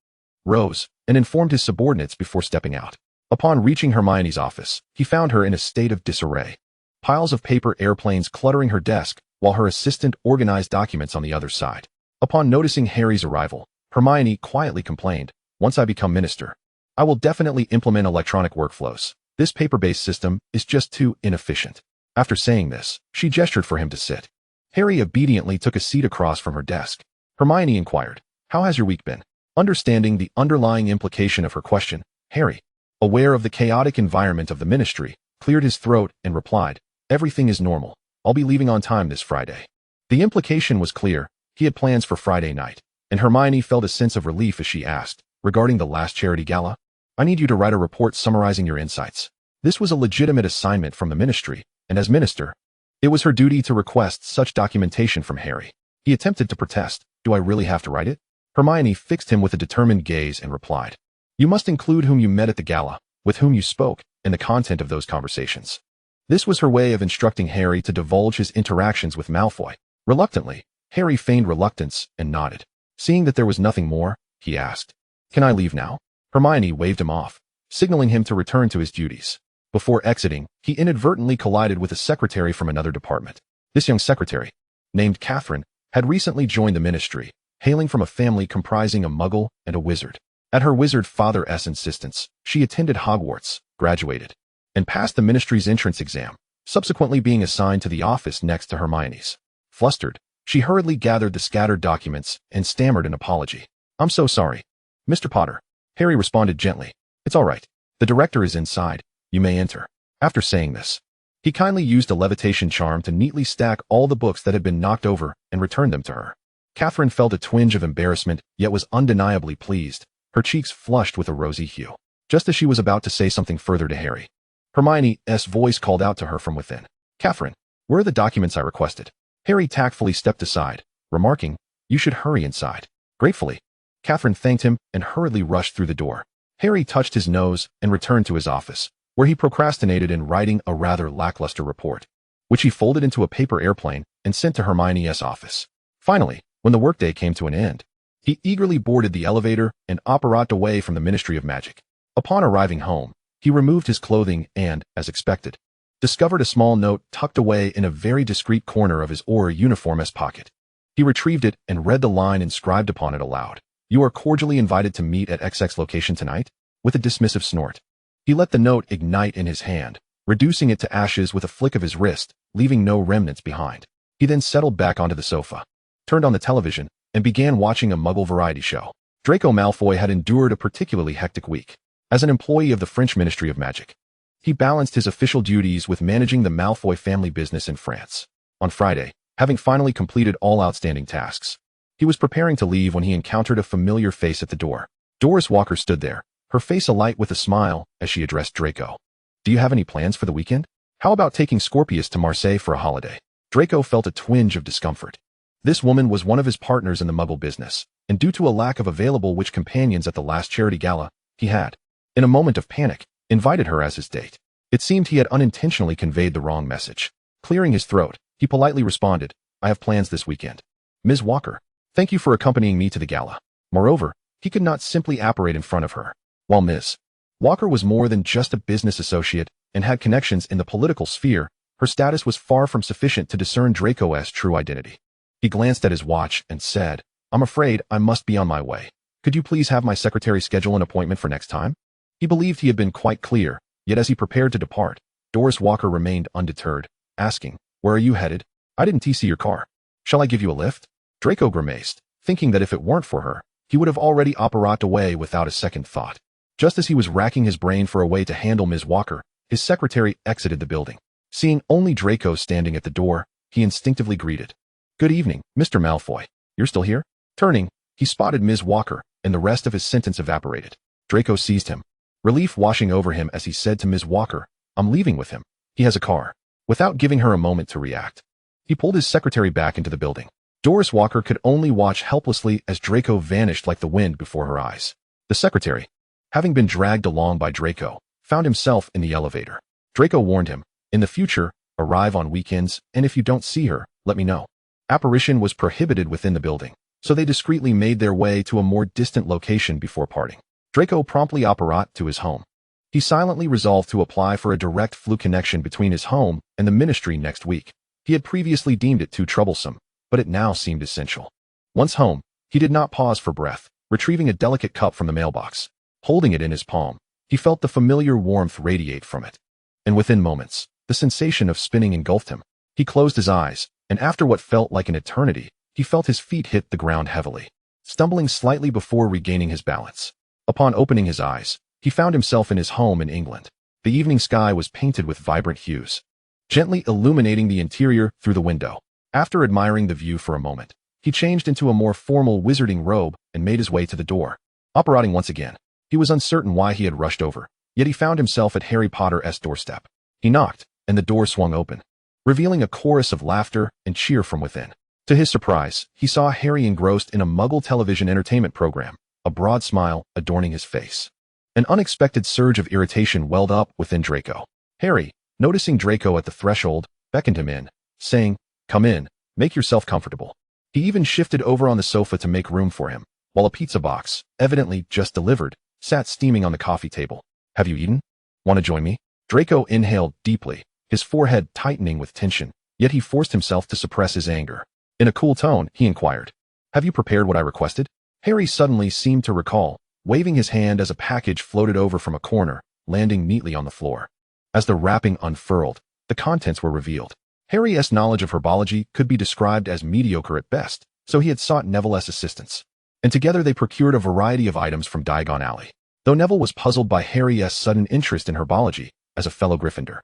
rose, and informed his subordinates before stepping out. Upon reaching Hermione's office, he found her in a state of disarray. Piles of paper airplanes cluttering her desk, while her assistant organized documents on the other side. Upon noticing Harry's arrival, Hermione quietly complained, "Once I become minister, I will definitely implement electronic workflows. This paper-based system is just too inefficient." After saying this, she gestured for him to sit. Harry obediently took a seat across from her desk. Hermione inquired, "How has your week been?" Understanding the underlying implication of her question, Harry, aware of the chaotic environment of the ministry, cleared his throat and replied, "Everything is normal. I'll be leaving on time this Friday." The implication was clear. He had plans for Friday night, and Hermione felt a sense of relief as she asked, "Regarding the last charity gala, I need you to write a report summarizing your insights." This was a legitimate assignment from the ministry, and as minister, it was her duty to request such documentation from Harry. He attempted to protest, "Do I really have to write it?" Hermione fixed him with a determined gaze and replied, "You must include whom you met at the gala, with whom you spoke, and the content of those conversations." This was her way of instructing Harry to divulge his interactions with Malfoy. Reluctantly, Harry feigned reluctance and nodded. Seeing that there was nothing more, he asked, "Can I leave now?" Hermione waved him off, signaling him to return to his duties. Before exiting, he inadvertently collided with a secretary from another department. This young secretary, named Catherine, had recently joined the ministry, hailing from a family comprising a muggle and a wizard. At her wizard father's insistence, she attended Hogwarts, graduated, and passed the ministry's entrance exam, subsequently being assigned to the office next to Hermione's. Flustered, she hurriedly gathered the scattered documents and stammered an apology. "I'm so sorry, Mr. Potter." Harry responded gently, "It's all right. The director is inside. You may enter." After saying this, he kindly used a levitation charm to neatly stack all the books that had been knocked over and returned them to her. Catherine felt a twinge of embarrassment, yet was undeniably pleased, her cheeks flushed with a rosy hue. Just as she was about to say something further to Harry, Hermione's voice called out to her from within, "Catherine, where are the documents I requested?" Harry tactfully stepped aside, remarking, "You should hurry inside." Gratefully, Catherine thanked him and hurriedly rushed through the door. Harry touched his nose and returned to his office, where he procrastinated in writing a rather lackluster report, which he folded into a paper airplane and sent to Hermione's office. Finally, when the workday came to an end, he eagerly boarded the elevator and operated away from the Ministry of Magic. Upon arriving home, he removed his clothing and, as expected, discovered a small note tucked away in a very discreet corner of his Auror uniform's pocket. He retrieved it and read the line inscribed upon it aloud. "You are cordially invited to meet at XX location tonight," with a dismissive snort. He let the note ignite in his hand, reducing it to ashes with a flick of his wrist, leaving no remnants behind. He then settled back onto the sofa, turned on the television, and began watching a Muggle variety show. Draco Malfoy had endured a particularly hectic week. As an employee of the French Ministry of Magic, he balanced his official duties with managing the Malfoy family business in France. On Friday, having finally completed all outstanding tasks, he was preparing to leave when he encountered a familiar face at the door. Doris Walker stood there, her face alight with a smile as she addressed Draco. "Do you have any plans for the weekend? How about taking Scorpius to Marseille for a holiday?" Draco felt a twinge of discomfort. This woman was one of his partners in the Muggle business, and due to a lack of available witch companions at the last charity gala, he had, in a moment of panic, invited her as his date. It seemed he had unintentionally conveyed the wrong message. Clearing his throat, he politely responded, "I have plans this weekend. Ms. Walker, thank you for accompanying me to the gala." Moreover, he could not simply apparate in front of her. While Ms. Walker was more than just a business associate and had connections in the political sphere, her status was far from sufficient to discern Draco's true identity. He glanced at his watch and said, "I'm afraid I must be on my way. Could you please have my secretary schedule an appointment for next time?" He believed he had been quite clear, yet as he prepared to depart, Doris Walker remained undeterred, asking, "Where are you headed? I didn't see your car. Shall I give you a lift?" Draco grimaced, thinking that if it weren't for her, he would have already operated away without a second thought. Just as he was racking his brain for a way to handle Ms. Walker, his secretary exited the building. Seeing only Draco standing at the door, he instinctively greeted, "Good evening, Mr. Malfoy. You're still here?" Turning, he spotted Ms. Walker, and the rest of his sentence evaporated. Draco seized him, relief washing over him as he said to Ms. Walker, "I'm leaving with him. He has a car." without giving her a moment to react. He pulled his secretary back into the building. Doris Walker could only watch helplessly as Draco vanished like the wind before her eyes. The secretary, having been dragged along by Draco, found himself in the elevator. Draco warned him, "In the future, arrive on weekends, and if you don't see her, let me know." Apparition was prohibited within the building, so they discreetly made their way to a more distant location before parting. Draco promptly apparat to his home. He silently resolved to apply for a direct flu connection between his home and the ministry next week. He had previously deemed it too troublesome, but it now seemed essential. Once home, he did not pause for breath, retrieving a delicate cup from the mailbox. Holding it in his palm, he felt the familiar warmth radiate from it. And within moments, the sensation of spinning engulfed him. He closed his eyes, and after what felt like an eternity, he felt his feet hit the ground heavily, stumbling slightly before regaining his balance. Upon opening his eyes, he found himself in his home in England. The evening sky was painted with vibrant hues, gently illuminating the interior through the window. After admiring the view for a moment, he changed into a more formal wizarding robe and made his way to the door. Apparating once again, he was uncertain why he had rushed over, yet he found himself at Harry Potter's doorstep. He knocked, and the door swung open, revealing a chorus of laughter and cheer from within. To his surprise, he saw Harry engrossed in a Muggle television entertainment program, a broad smile adorning his face. An unexpected surge of irritation welled up within Draco. Harry, noticing Draco at the threshold, beckoned him in, saying, "Come in, make yourself comfortable." He even shifted over on the sofa to make room for him, while a pizza box, evidently just delivered, sat steaming on the coffee table. "Have you eaten? Want to join me?" Draco inhaled deeply, his forehead tightening with tension, yet he forced himself to suppress his anger. In a cool tone, he inquired, "Have you prepared what I requested?" Harry suddenly seemed to recall, waving his hand as a package floated over from a corner, landing neatly on the floor. As the wrapping unfurled, the contents were revealed. Harry's knowledge of herbology could be described as mediocre at best, so he had sought Neville's assistance. And together they procured a variety of items from Diagon Alley. Though Neville was puzzled by Harry's sudden interest in herbology, as a fellow Gryffindor,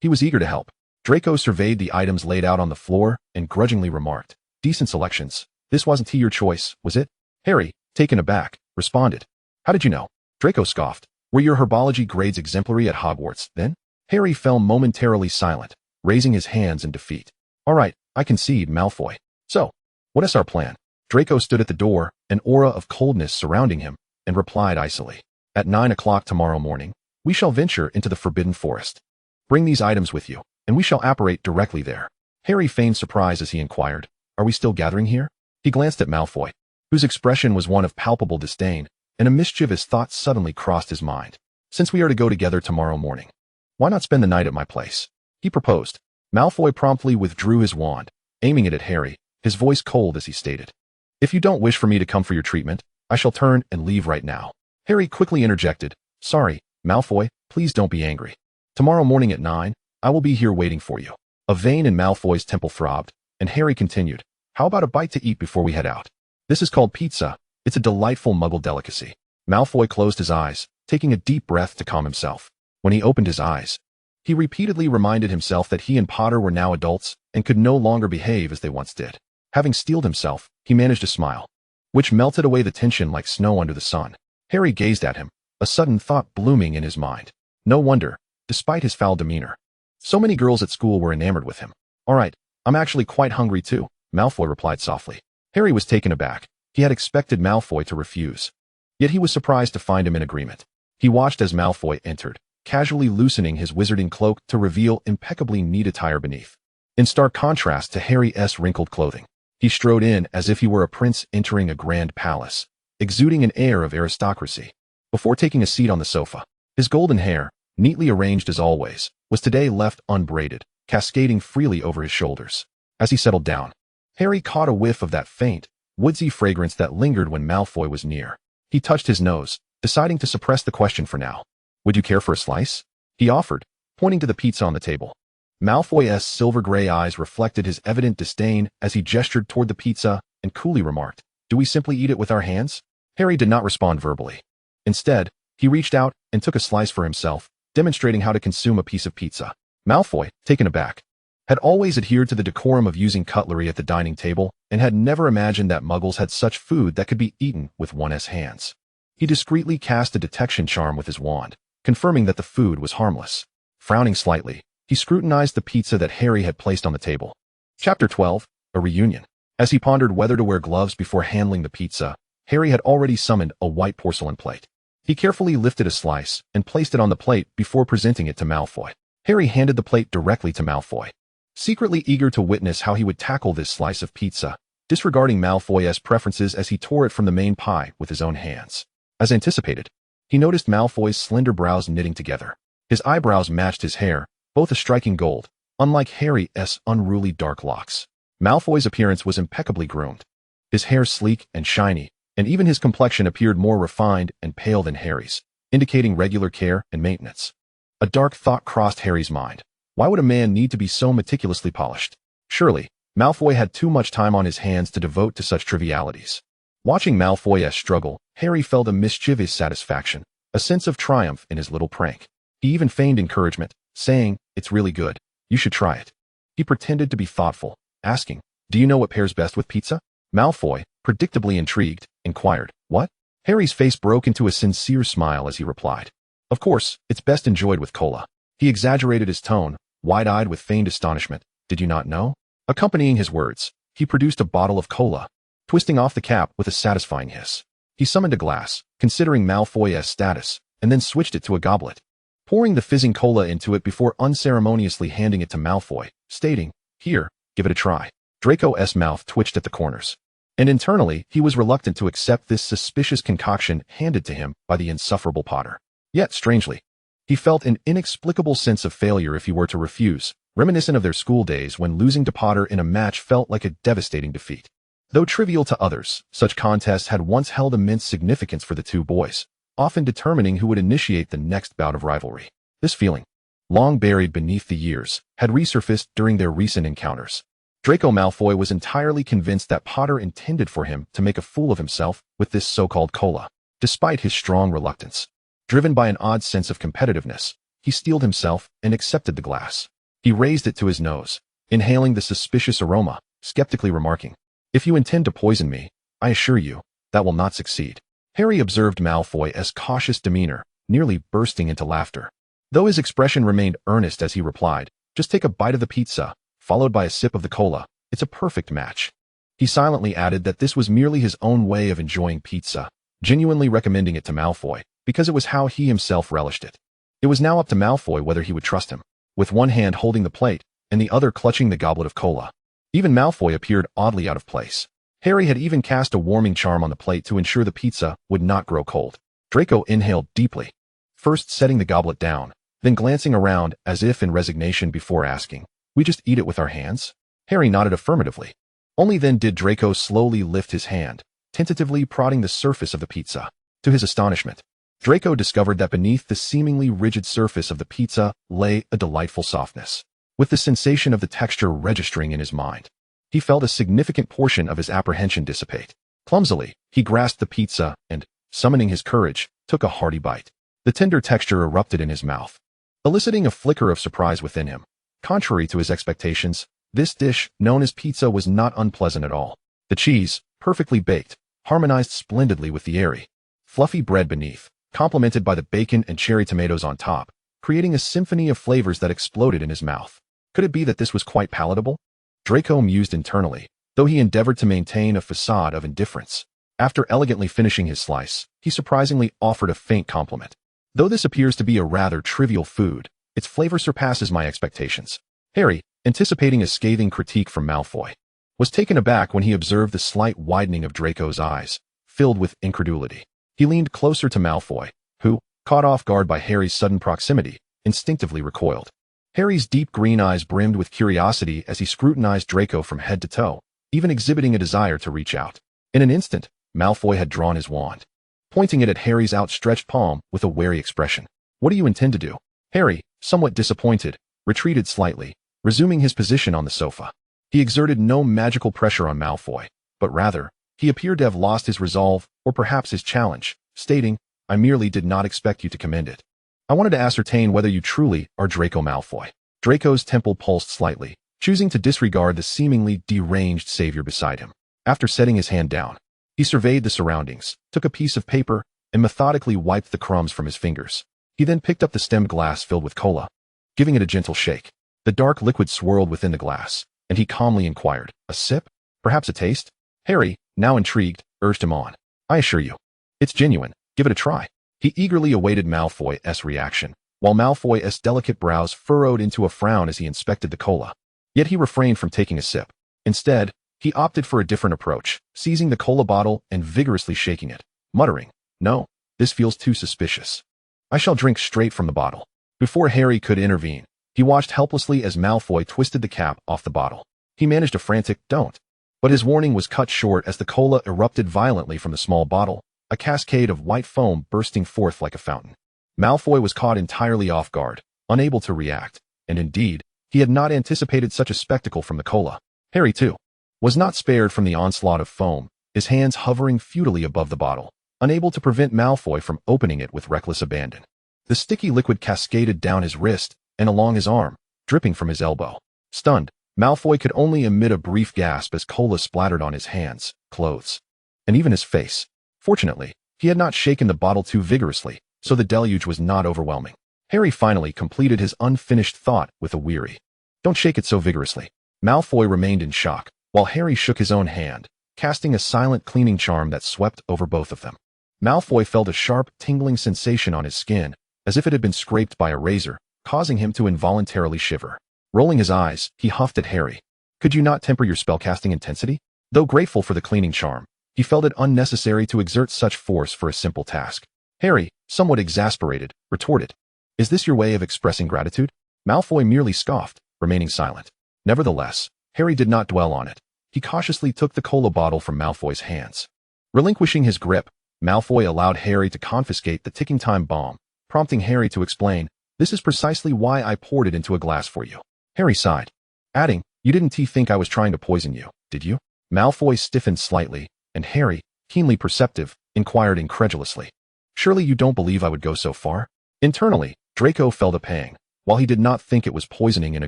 he was eager to help. Draco surveyed the items laid out on the floor and grudgingly remarked, "Decent selections. This wasn't your choice, was it?" Harry, taken aback, responded, "How did you know?" Draco scoffed, "Were your herbology grades exemplary at Hogwarts, then?" Harry fell momentarily silent, raising his hands in defeat. "All right, I concede, Malfoy. So, what is our plan?" Draco stood at the door, an aura of coldness surrounding him, and replied icily, "At 9 o'clock tomorrow morning, we shall venture into the Forbidden Forest. Bring these items with you, and we shall apparate directly there." Harry feigned surprise as he inquired, "Are we still gathering here?" He glanced at Malfoy, whose expression was one of palpable disdain, and a mischievous thought suddenly crossed his mind. "Since we are to go together tomorrow morning, why not spend the night at my place?" he proposed. Malfoy promptly withdrew his wand, aiming it at Harry, his voice cold as he stated, "If you don't wish for me to come for your treatment, I shall turn and leave right now." Harry quickly interjected, "Sorry, Malfoy, please don't be angry. Tomorrow morning at 9, I will be here waiting for you." A vein in Malfoy's temple throbbed, and Harry continued, "How about a bite to eat before we head out? This is called pizza. It's a delightful Muggle delicacy." Malfoy closed his eyes, taking a deep breath to calm himself. When he opened his eyes, he repeatedly reminded himself that he and Potter were now adults and could no longer behave as they once did. Having steeled himself, he managed a smile, which melted away the tension like snow under the sun. Harry gazed at him, a sudden thought blooming in his mind. No wonder, despite his foul demeanor, so many girls at school were enamored with him. "All right, I'm actually quite hungry too," Malfoy replied softly. Harry was taken aback. He had expected Malfoy to refuse, yet he was surprised to find him in agreement. He watched as Malfoy entered, casually loosening his wizarding cloak to reveal impeccably neat attire beneath. In stark contrast to Harry's wrinkled clothing, he strode in as if he were a prince entering a grand palace, exuding an air of aristocracy. Before taking a seat on the sofa, his golden hair, neatly arranged as always, was today left unbraided, cascading freely over his shoulders. As he settled down, Harry caught a whiff of that faint, woodsy fragrance that lingered when Malfoy was near. He touched his nose, deciding to suppress the question for now. "Would you care for a slice?" he offered, pointing to the pizza on the table. Malfoy's silver-gray eyes reflected his evident disdain as he gestured toward the pizza and coolly remarked, "Do we simply eat it with our hands?" Harry did not respond verbally. Instead, he reached out and took a slice for himself, demonstrating how to consume a piece of pizza. Malfoy, taken aback, had always adhered to the decorum of using cutlery at the dining table and had never imagined that Muggles had such food that could be eaten with one's hands. He discreetly cast a detection charm with his wand, confirming that the food was harmless. Frowning slightly, He scrutinized the pizza that Harry had placed on the table. Chapter 12, A Reunion. As he pondered whether to wear gloves before handling the pizza, Harry had already summoned a white porcelain plate. He carefully lifted a slice and placed it on the plate before presenting it to Malfoy. Harry handed the plate directly to Malfoy, secretly eager to witness how he would tackle this slice of pizza, disregarding Malfoy's preferences as he tore it from the main pie with his own hands. As anticipated, he noticed Malfoy's slender brows knitting together. His eyebrows matched his hair, both a striking gold, unlike Harry's unruly dark locks. Malfoy's appearance was impeccably groomed. His hair sleek and shiny, and even his complexion appeared more refined and pale than Harry's, indicating regular care and maintenance. A dark thought crossed Harry's mind. Why would a man need to be so meticulously polished? Surely, Malfoy had too much time on his hands to devote to such trivialities. Watching Malfoy's struggle, Harry felt a mischievous satisfaction, a sense of triumph in his little prank. He even feigned encouragement, saying, "It's really good. You should try it." He pretended to be thoughtful, asking, "Do you know what pairs best with pizza?" Malfoy, predictably intrigued, inquired, "What?" Harry's face broke into a sincere smile as he replied, "Of course, it's best enjoyed with cola." He exaggerated his tone, wide-eyed with feigned astonishment. "Did you not know?" Accompanying his words, he produced a bottle of cola, twisting off the cap with a satisfying hiss. He summoned a glass, considering Malfoy's status, and then switched it to a goblet, pouring the fizzing cola into it before unceremoniously handing it to Malfoy, stating, "Here, give it a try." Draco's mouth twitched at the corners, and internally he was reluctant to accept this suspicious concoction handed to him by the insufferable Potter. Yet, strangely, he felt an inexplicable sense of failure if he were to refuse, reminiscent of their school days when losing to Potter in a match felt like a devastating defeat. Though trivial to others, such contests had once held immense significance for the two boys, often determining who would initiate the next bout of rivalry. This feeling, long buried beneath the years, had resurfaced during their recent encounters. Draco Malfoy was entirely convinced that Potter intended for him to make a fool of himself with this so-called cola. Despite his strong reluctance, driven by an odd sense of competitiveness, he steeled himself and accepted the glass. He raised it to his nose, inhaling the suspicious aroma, skeptically remarking, "If you intend to poison me, I assure you, that will not succeed." Harry observed Malfoy's cautious demeanor, nearly bursting into laughter. Though his expression remained earnest as he replied, "Just take a bite of the pizza, followed by a sip of the cola. It's a perfect match." He silently added that this was merely his own way of enjoying pizza, genuinely recommending it to Malfoy, because it was how he himself relished it. It was now up to Malfoy whether he would trust him, with one hand holding the plate and the other clutching the goblet of cola. Even Malfoy appeared oddly out of place. Harry had even cast a warming charm on the plate to ensure the pizza would not grow cold. Draco inhaled deeply, first setting the goblet down, then glancing around as if in resignation before asking, "We just eat it with our hands?" Harry nodded affirmatively. Only then did Draco slowly lift his hand, tentatively prodding the surface of the pizza. To his astonishment, Draco discovered that beneath the seemingly rigid surface of the pizza lay a delightful softness. With the sensation of the texture registering in his mind, he felt a significant portion of his apprehension dissipate. Clumsily, he grasped the pizza and, summoning his courage, took a hearty bite. The tender texture erupted in his mouth, eliciting a flicker of surprise within him. Contrary to his expectations, this dish, known as pizza, was not unpleasant at all. The cheese, perfectly baked, harmonized splendidly with the airy, fluffy bread beneath, complemented by the bacon and cherry tomatoes on top, creating a symphony of flavors that exploded in his mouth. Could it be that this was quite palatable? Draco mused internally, though he endeavored to maintain a facade of indifference. After elegantly finishing his slice, he surprisingly offered a faint compliment. "Though this appears to be a rather trivial food, its flavor surpasses my expectations." Harry, anticipating a scathing critique from Malfoy, was taken aback when he observed the slight widening of Draco's eyes, filled with incredulity. He leaned closer to Malfoy, who, caught off guard by Harry's sudden proximity, instinctively recoiled. Harry's deep green eyes brimmed with curiosity as he scrutinized Draco from head to toe, even exhibiting a desire to reach out. In an instant, Malfoy had drawn his wand, pointing it at Harry's outstretched palm with a wary expression. "What do you intend to do?" Harry, somewhat disappointed, retreated slightly, resuming his position on the sofa. He exerted no magical pressure on Malfoy, but rather, he appeared to have lost his resolve, or perhaps his challenge, stating, "I merely did not expect you to commend it. I wanted to ascertain whether you truly are Draco Malfoy." Draco's temple pulsed slightly, choosing to disregard the seemingly deranged savior beside him. After setting his hand down, he surveyed the surroundings, took a piece of paper, and methodically wiped the crumbs from his fingers. He then picked up the stemmed glass filled with cola, giving it a gentle shake. The dark liquid swirled within the glass, and he calmly inquired, "A sip? Perhaps a taste?" Harry, now intrigued, urged him on. "I assure you, it's genuine. Give it a try." He eagerly awaited Malfoy's reaction, while Malfoy's delicate brows furrowed into a frown as he inspected the cola. Yet he refrained from taking a sip. Instead, he opted for a different approach, seizing the cola bottle and vigorously shaking it, muttering, "No, this feels too suspicious. I shall drink straight from the bottle." Before Harry could intervene, he watched helplessly as Malfoy twisted the cap off the bottle. He managed a frantic, "Don't." But his warning was cut short as the cola erupted violently from the small bottle, a cascade of white foam bursting forth like a fountain. Malfoy was caught entirely off guard, unable to react, and indeed, he had not anticipated such a spectacle from the cola. Harry, too, was not spared from the onslaught of foam, his hands hovering futilely above the bottle, unable to prevent Malfoy from opening it with reckless abandon. The sticky liquid cascaded down his wrist and along his arm, dripping from his elbow. Stunned, Malfoy could only emit a brief gasp as cola splattered on his hands, clothes, and even his face. Fortunately, he had not shaken the bottle too vigorously, so the deluge was not overwhelming. Harry finally completed his unfinished thought with a weary, "Don't shake it so vigorously." Malfoy remained in shock, while Harry shook his own hand, casting a silent cleaning charm that swept over both of them. Malfoy felt a sharp, tingling sensation on his skin, as if it had been scraped by a razor, causing him to involuntarily shiver. Rolling his eyes, he huffed at Harry. "Could you not temper your spellcasting intensity?" Though grateful for the cleaning charm, he felt it unnecessary to exert such force for a simple task. Harry, somewhat exasperated, retorted, "Is this your way of expressing gratitude?" Malfoy merely scoffed, remaining silent. Nevertheless, Harry did not dwell on it. He cautiously took the cola bottle from Malfoy's hands. Relinquishing his grip, Malfoy allowed Harry to confiscate the ticking time bomb, prompting Harry to explain, "This is precisely why I poured it into a glass for you." Harry sighed, adding, "You didn't think I was trying to poison you, did you?" Malfoy stiffened slightly, and Harry, keenly perceptive, inquired incredulously, "Surely you don't believe I would go so far?" Internally, Draco felt a pang, while he did not think it was poisoning in a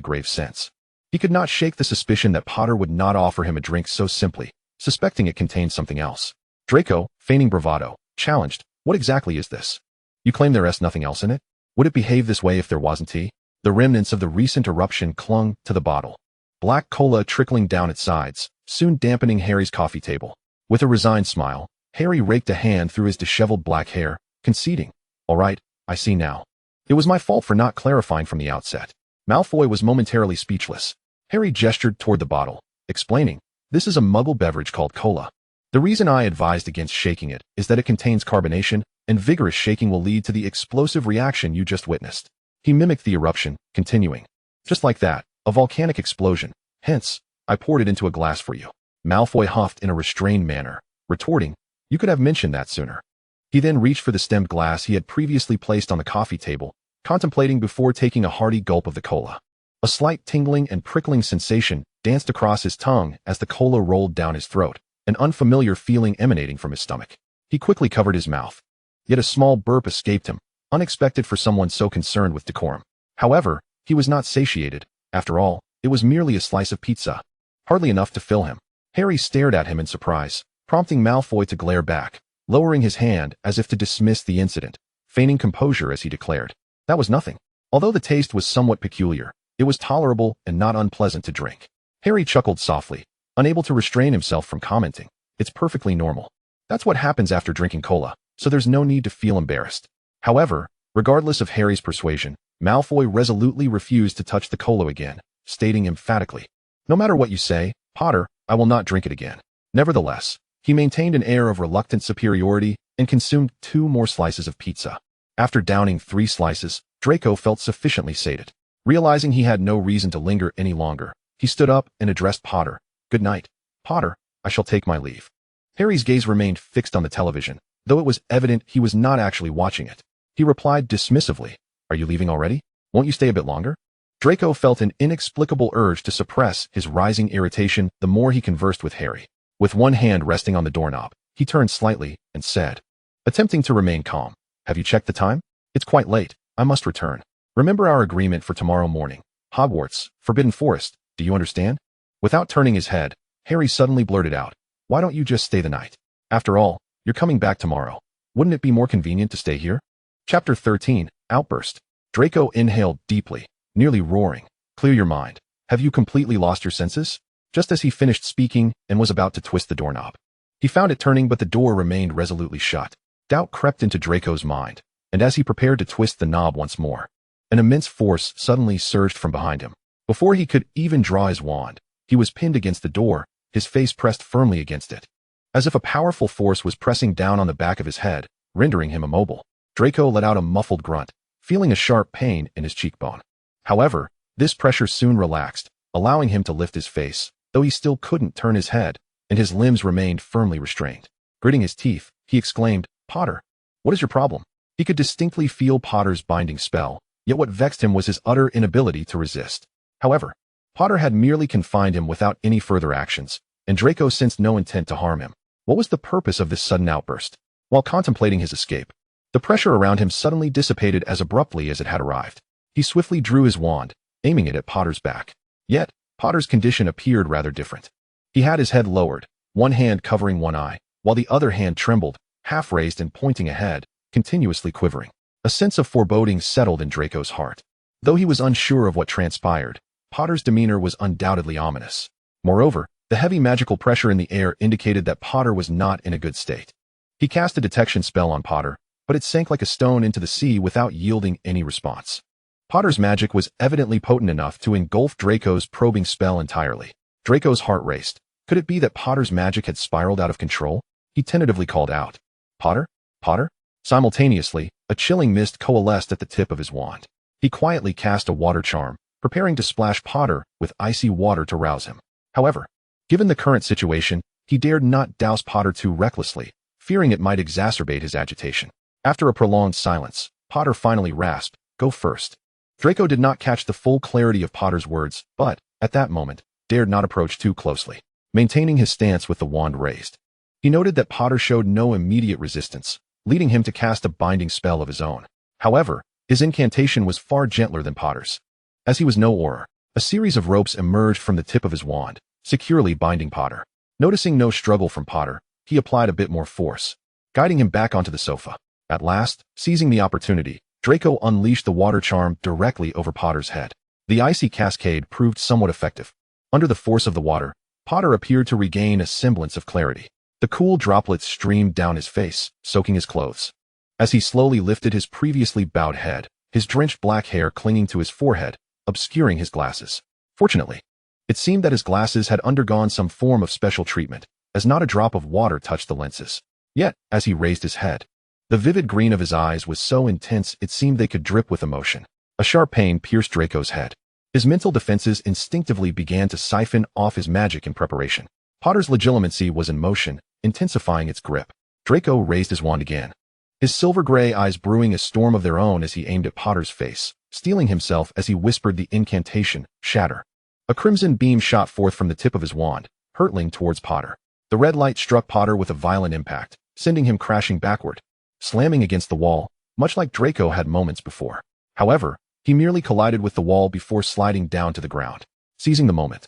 grave sense. He could not shake the suspicion that Potter would not offer him a drink so simply, suspecting it contained something else. Draco, feigning bravado, challenged, "What exactly is this? You claim there's nothing else in it? Would it behave this way if there wasn't tea?" The remnants of the recent eruption clung to the bottle, black cola trickling down its sides, soon dampening Harry's coffee table. With a resigned smile, Harry raked a hand through his disheveled black hair, conceding, "All right, I see now. It was my fault for not clarifying from the outset." Malfoy was momentarily speechless. Harry gestured toward the bottle, explaining, "This is a muggle beverage called cola. The reason I advised against shaking it is that it contains carbonation, and vigorous shaking will lead to the explosive reaction you just witnessed." He mimicked the eruption, continuing, "Just like that, a volcanic explosion. Hence, I poured it into a glass for you." Malfoy huffed in a restrained manner, retorting, "You could have mentioned that sooner." He then reached for the stemmed glass he had previously placed on the coffee table, contemplating before taking a hearty gulp of the cola. A slight tingling and prickling sensation danced across his tongue as the cola rolled down his throat, an unfamiliar feeling emanating from his stomach. He quickly covered his mouth. Yet a small burp escaped him, unexpected for someone so concerned with decorum. However, he was not satiated. After all, it was merely a slice of pizza, hardly enough to fill him. Harry stared at him in surprise, prompting Malfoy to glare back, lowering his hand as if to dismiss the incident, feigning composure as he declared, "That was nothing." Although the taste was somewhat peculiar, it was tolerable and not unpleasant to drink. Harry chuckled softly, unable to restrain himself from commenting, "It's perfectly normal. That's what happens after drinking cola, so there's no need to feel embarrassed." However, regardless of Harry's persuasion, Malfoy resolutely refused to touch the cola again, stating emphatically, "No matter what you say, Potter, I will not drink it again." Nevertheless, he maintained an air of reluctant superiority and consumed 2 more slices of pizza. After downing 3 slices, Draco felt sufficiently sated. Realizing he had no reason to linger any longer, he stood up and addressed Potter, "Good night. Potter, I shall take my leave." Harry's gaze remained fixed on the television, though it was evident he was not actually watching it. He replied dismissively, "Are you leaving already? Won't you stay a bit longer?" Draco felt an inexplicable urge to suppress his rising irritation the more he conversed with Harry. With one hand resting on the doorknob, he turned slightly and said, attempting to remain calm, "Have you checked the time? It's quite late. I must return. Remember our agreement for tomorrow morning. Hogwarts, Forbidden Forest, do you understand?" Without turning his head, Harry suddenly blurted out, "Why don't you just stay the night? After all, you're coming back tomorrow. Wouldn't it be more convenient to stay here?" Chapter 13, Outburst. Draco inhaled deeply, nearly roaring, Clear your mind. Have you completely lost your senses? Just as he finished speaking and was about to twist the doorknob, he found it turning, but the door remained resolutely shut. Doubt crept into Draco's mind, and as he prepared to twist the knob once more, an immense force suddenly surged from behind him. Before he could even draw his wand, he was pinned against the door, his face pressed firmly against it. As if a powerful force was pressing down on the back of his head, rendering him immobile. Draco let out a muffled grunt, feeling a sharp pain in his cheekbone. However, this pressure soon relaxed, allowing him to lift his face, though he still couldn't turn his head, and his limbs remained firmly restrained. Gritting his teeth, he exclaimed, "Potter, what is your problem?" He could distinctly feel Potter's binding spell, yet what vexed him was his utter inability to resist. However, Potter had merely confined him without any further actions, and Draco sensed no intent to harm him. What was the purpose of this sudden outburst? While contemplating his escape, the pressure around him suddenly dissipated as abruptly as it had arrived. He swiftly drew his wand, aiming it at Potter's back. Yet, Potter's condition appeared rather different. He had his head lowered, one hand covering one eye, while the other hand trembled, half raised and pointing ahead, continuously quivering. A sense of foreboding settled in Draco's heart. Though he was unsure of what transpired, Potter's demeanor was undoubtedly ominous. Moreover, the heavy magical pressure in the air indicated that Potter was not in a good state. He cast a detection spell on Potter, but it sank like a stone into the sea without yielding any response. Potter's magic was evidently potent enough to engulf Draco's probing spell entirely. Draco's heart raced. Could it be that Potter's magic had spiraled out of control? He tentatively called out, "Potter? Potter?" Simultaneously, a chilling mist coalesced at the tip of his wand. He quietly cast a water charm, preparing to splash Potter with icy water to rouse him. However, given the current situation, he dared not douse Potter too recklessly, fearing it might exacerbate his agitation. After a prolonged silence, Potter finally rasped, "Go first." Draco did not catch the full clarity of Potter's words, but, at that moment, dared not approach too closely, maintaining his stance with the wand raised. He noted that Potter showed no immediate resistance, leading him to cast a binding spell of his own. However, his incantation was far gentler than Potter's. As he was no aura, a series of ropes emerged from the tip of his wand, securely binding Potter. Noticing no struggle from Potter, he applied a bit more force, guiding him back onto the sofa. At last, seizing the opportunity, Draco unleashed the water charm directly over Potter's head. The icy cascade proved somewhat effective. Under the force of the water, Potter appeared to regain a semblance of clarity. The cool droplets streamed down his face, soaking his clothes. As he slowly lifted his previously bowed head, his drenched black hair clinging to his forehead, obscuring his glasses. Fortunately, it seemed that his glasses had undergone some form of special treatment, as not a drop of water touched the lenses. Yet, as he raised his head, the vivid green of his eyes was so intense it seemed they could drip with emotion. A sharp pain pierced Draco's head. His mental defenses instinctively began to siphon off his magic in preparation. Potter's legitimacy was in motion, intensifying its grip. Draco raised his wand again, his silver gray eyes brewing a storm of their own as he aimed at Potter's face, steeling himself as he whispered the incantation, "Shatter." A crimson beam shot forth from the tip of his wand, hurtling towards Potter. The red light struck Potter with a violent impact, sending him crashing backward, slamming against the wall, much like Draco had moments before. However, he merely collided with the wall before sliding down to the ground. Seizing the moment,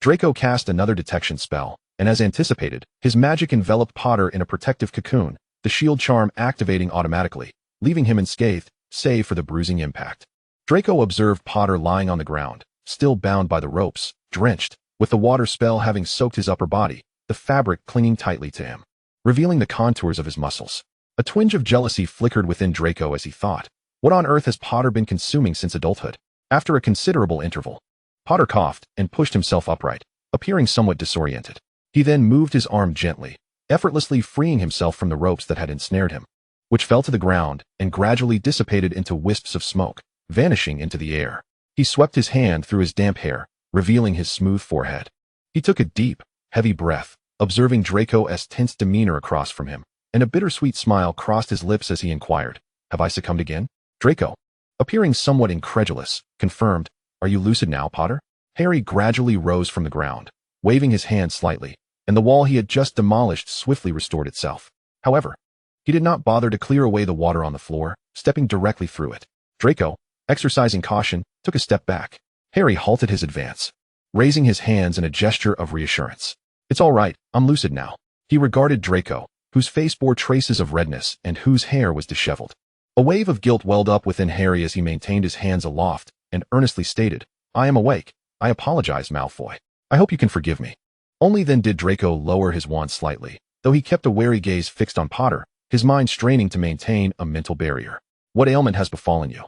Draco cast another detection spell, and as anticipated, his magic enveloped Potter in a protective cocoon, the shield charm activating automatically, leaving him unscathed, save for the bruising impact. Draco observed Potter lying on the ground, still bound by the ropes, drenched, with the water spell having soaked his upper body, the fabric clinging tightly to him, revealing the contours of his muscles. A twinge of jealousy flickered within Draco as he thought, what on earth has Potter been consuming since adulthood? After a considerable interval, Potter coughed and pushed himself upright, appearing somewhat disoriented. He then moved his arm gently, effortlessly freeing himself from the ropes that had ensnared him, which fell to the ground and gradually dissipated into wisps of smoke, vanishing into the air. He swept his hand through his damp hair, revealing his smooth forehead. He took a deep, heavy breath, observing Draco's tense demeanor across from him, and a bittersweet smile crossed his lips as he inquired, "Have I succumbed again?" Draco, appearing somewhat incredulous, confirmed, "Are you lucid now, Potter?" Harry gradually rose from the ground, waving his hand slightly, and the wall he had just demolished swiftly restored itself. However, he did not bother to clear away the water on the floor, stepping directly through it. Draco, exercising caution, took a step back. Harry halted his advance, raising his hands in a gesture of reassurance. "It's all right, I'm lucid now." He regarded Draco, whose face bore traces of redness and whose hair was disheveled. A wave of guilt welled up within Harry as he maintained his hands aloft and earnestly stated, I am awake. I apologize, Malfoy. I hope you can forgive me. Only then did Draco lower his wand slightly, though he kept a wary gaze fixed on Potter, his mind straining to maintain a mental barrier. What ailment has befallen you?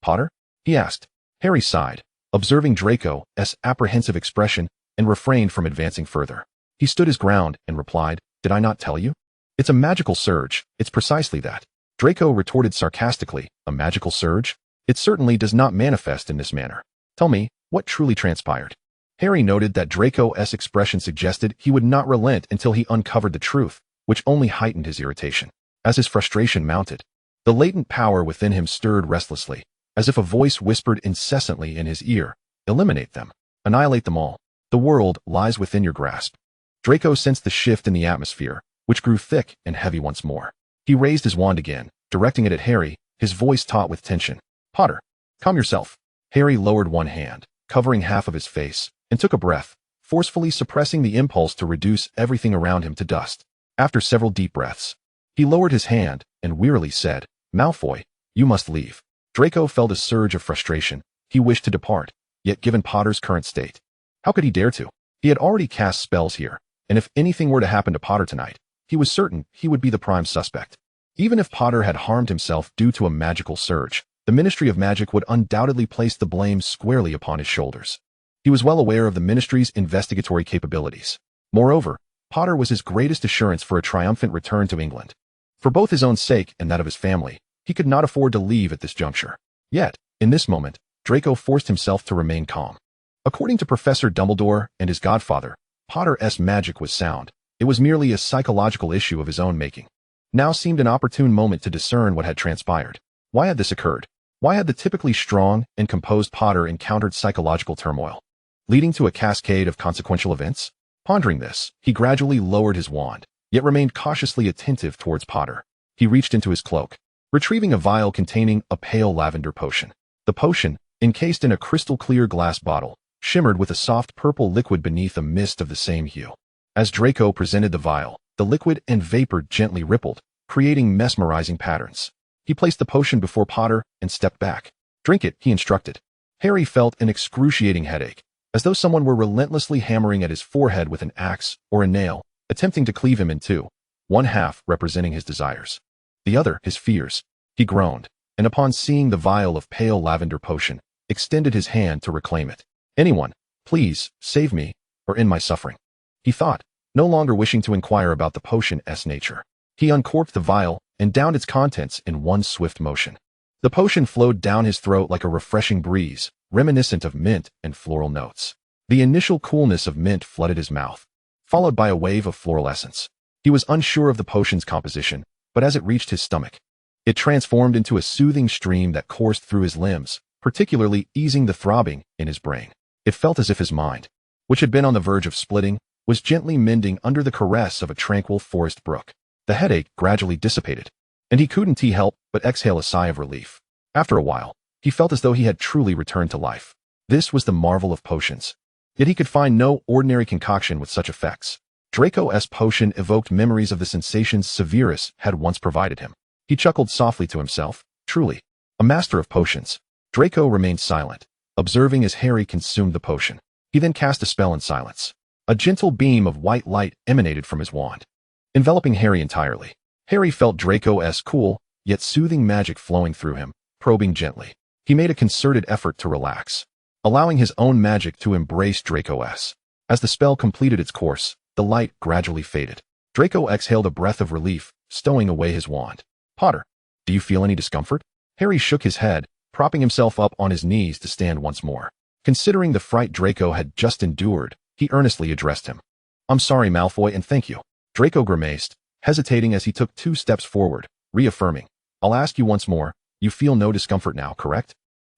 Potter? He asked. Harry sighed, observing Draco's apprehensive expression, and refrained from advancing further. He stood his ground and replied, Did I not tell you? It's a magical surge, it's precisely that. Draco retorted sarcastically, A magical surge? It certainly does not manifest in this manner. Tell me, what truly transpired? Harry noted that Draco's expression suggested he would not relent until he uncovered the truth, which only heightened his irritation. As his frustration mounted, the latent power within him stirred restlessly, as if a voice whispered incessantly in his ear, Eliminate them. Annihilate them all. The world lies within your grasp. Draco sensed the shift in the atmosphere, which grew thick and heavy once more. He raised his wand again, directing it at Harry, his voice taut with tension. Potter, calm yourself. Harry lowered one hand, covering half of his face, and took a breath, forcefully suppressing the impulse to reduce everything around him to dust. After several deep breaths, he lowered his hand and wearily said, Malfoy, you must leave. Draco felt a surge of frustration. He wished to depart, yet given Potter's current state, how could he dare to? He had already cast spells here, and if anything were to happen to Potter tonight, he was certain he would be the prime suspect. Even if Potter had harmed himself due to a magical surge, the Ministry of Magic would undoubtedly place the blame squarely upon his shoulders. He was well aware of the Ministry's investigatory capabilities. Moreover, Potter was his greatest assurance for a triumphant return to England. For both his own sake and that of his family, he could not afford to leave at this juncture. Yet, in this moment, Draco forced himself to remain calm. According to Professor Dumbledore and his godfather, Potter's magic was sound. It was merely a psychological issue of his own making. Now seemed an opportune moment to discern what had transpired. Why had this occurred? Why had the typically strong and composed Potter encountered psychological turmoil, leading to a cascade of consequential events? Pondering this, he gradually lowered his wand, yet remained cautiously attentive towards Potter. He reached into his cloak, retrieving a vial containing a pale lavender potion. The potion, encased in a crystal-clear glass bottle, shimmered with a soft purple liquid beneath a mist of the same hue. As Draco presented the vial, the liquid and vapor gently rippled, creating mesmerizing patterns. He placed the potion before Potter and stepped back. Drink it, he instructed. Harry felt an excruciating headache, as though someone were relentlessly hammering at his forehead with an axe or a nail, attempting to cleave him in two, one half representing his desires, the other his fears. He groaned, and upon seeing the vial of pale lavender potion, extended his hand to reclaim it. Anyone, please, save me, or end my suffering. He thought, no longer wishing to inquire about the potion's nature. He uncorked the vial and downed its contents in one swift motion. The potion flowed down his throat like a refreshing breeze, reminiscent of mint and floral notes. The initial coolness of mint flooded his mouth, followed by a wave of floral essence. He was unsure of the potion's composition, but as it reached his stomach, it transformed into a soothing stream that coursed through his limbs, particularly easing the throbbing in his brain. It felt as if his mind, which had been on the verge of splitting, was gently mending under the caress of a tranquil forest brook. The headache gradually dissipated, and he couldn't help but exhale a sigh of relief. After a while, he felt as though he had truly returned to life. This was the marvel of potions. Yet he could find no ordinary concoction with such effects. Draco's potion evoked memories of the sensations Severus had once provided him. He chuckled softly to himself. Truly, a master of potions. Draco remained silent, observing as Harry consumed the potion. He then cast a spell in silence. A gentle beam of white light emanated from his wand, enveloping Harry entirely. Harry felt Draco's cool, yet soothing magic flowing through him, probing gently. He made a concerted effort to relax, allowing his own magic to embrace Draco's. As the spell completed its course, the light gradually faded. Draco exhaled a breath of relief, stowing away his wand. Potter, do you feel any discomfort? Harry shook his head, propping himself up on his knees to stand once more. Considering the fright Draco had just endured, he earnestly addressed him. I'm sorry, Malfoy, and thank you. Draco grimaced, hesitating as he took 2 steps forward, reaffirming. I'll ask you once more, you feel no discomfort now, correct?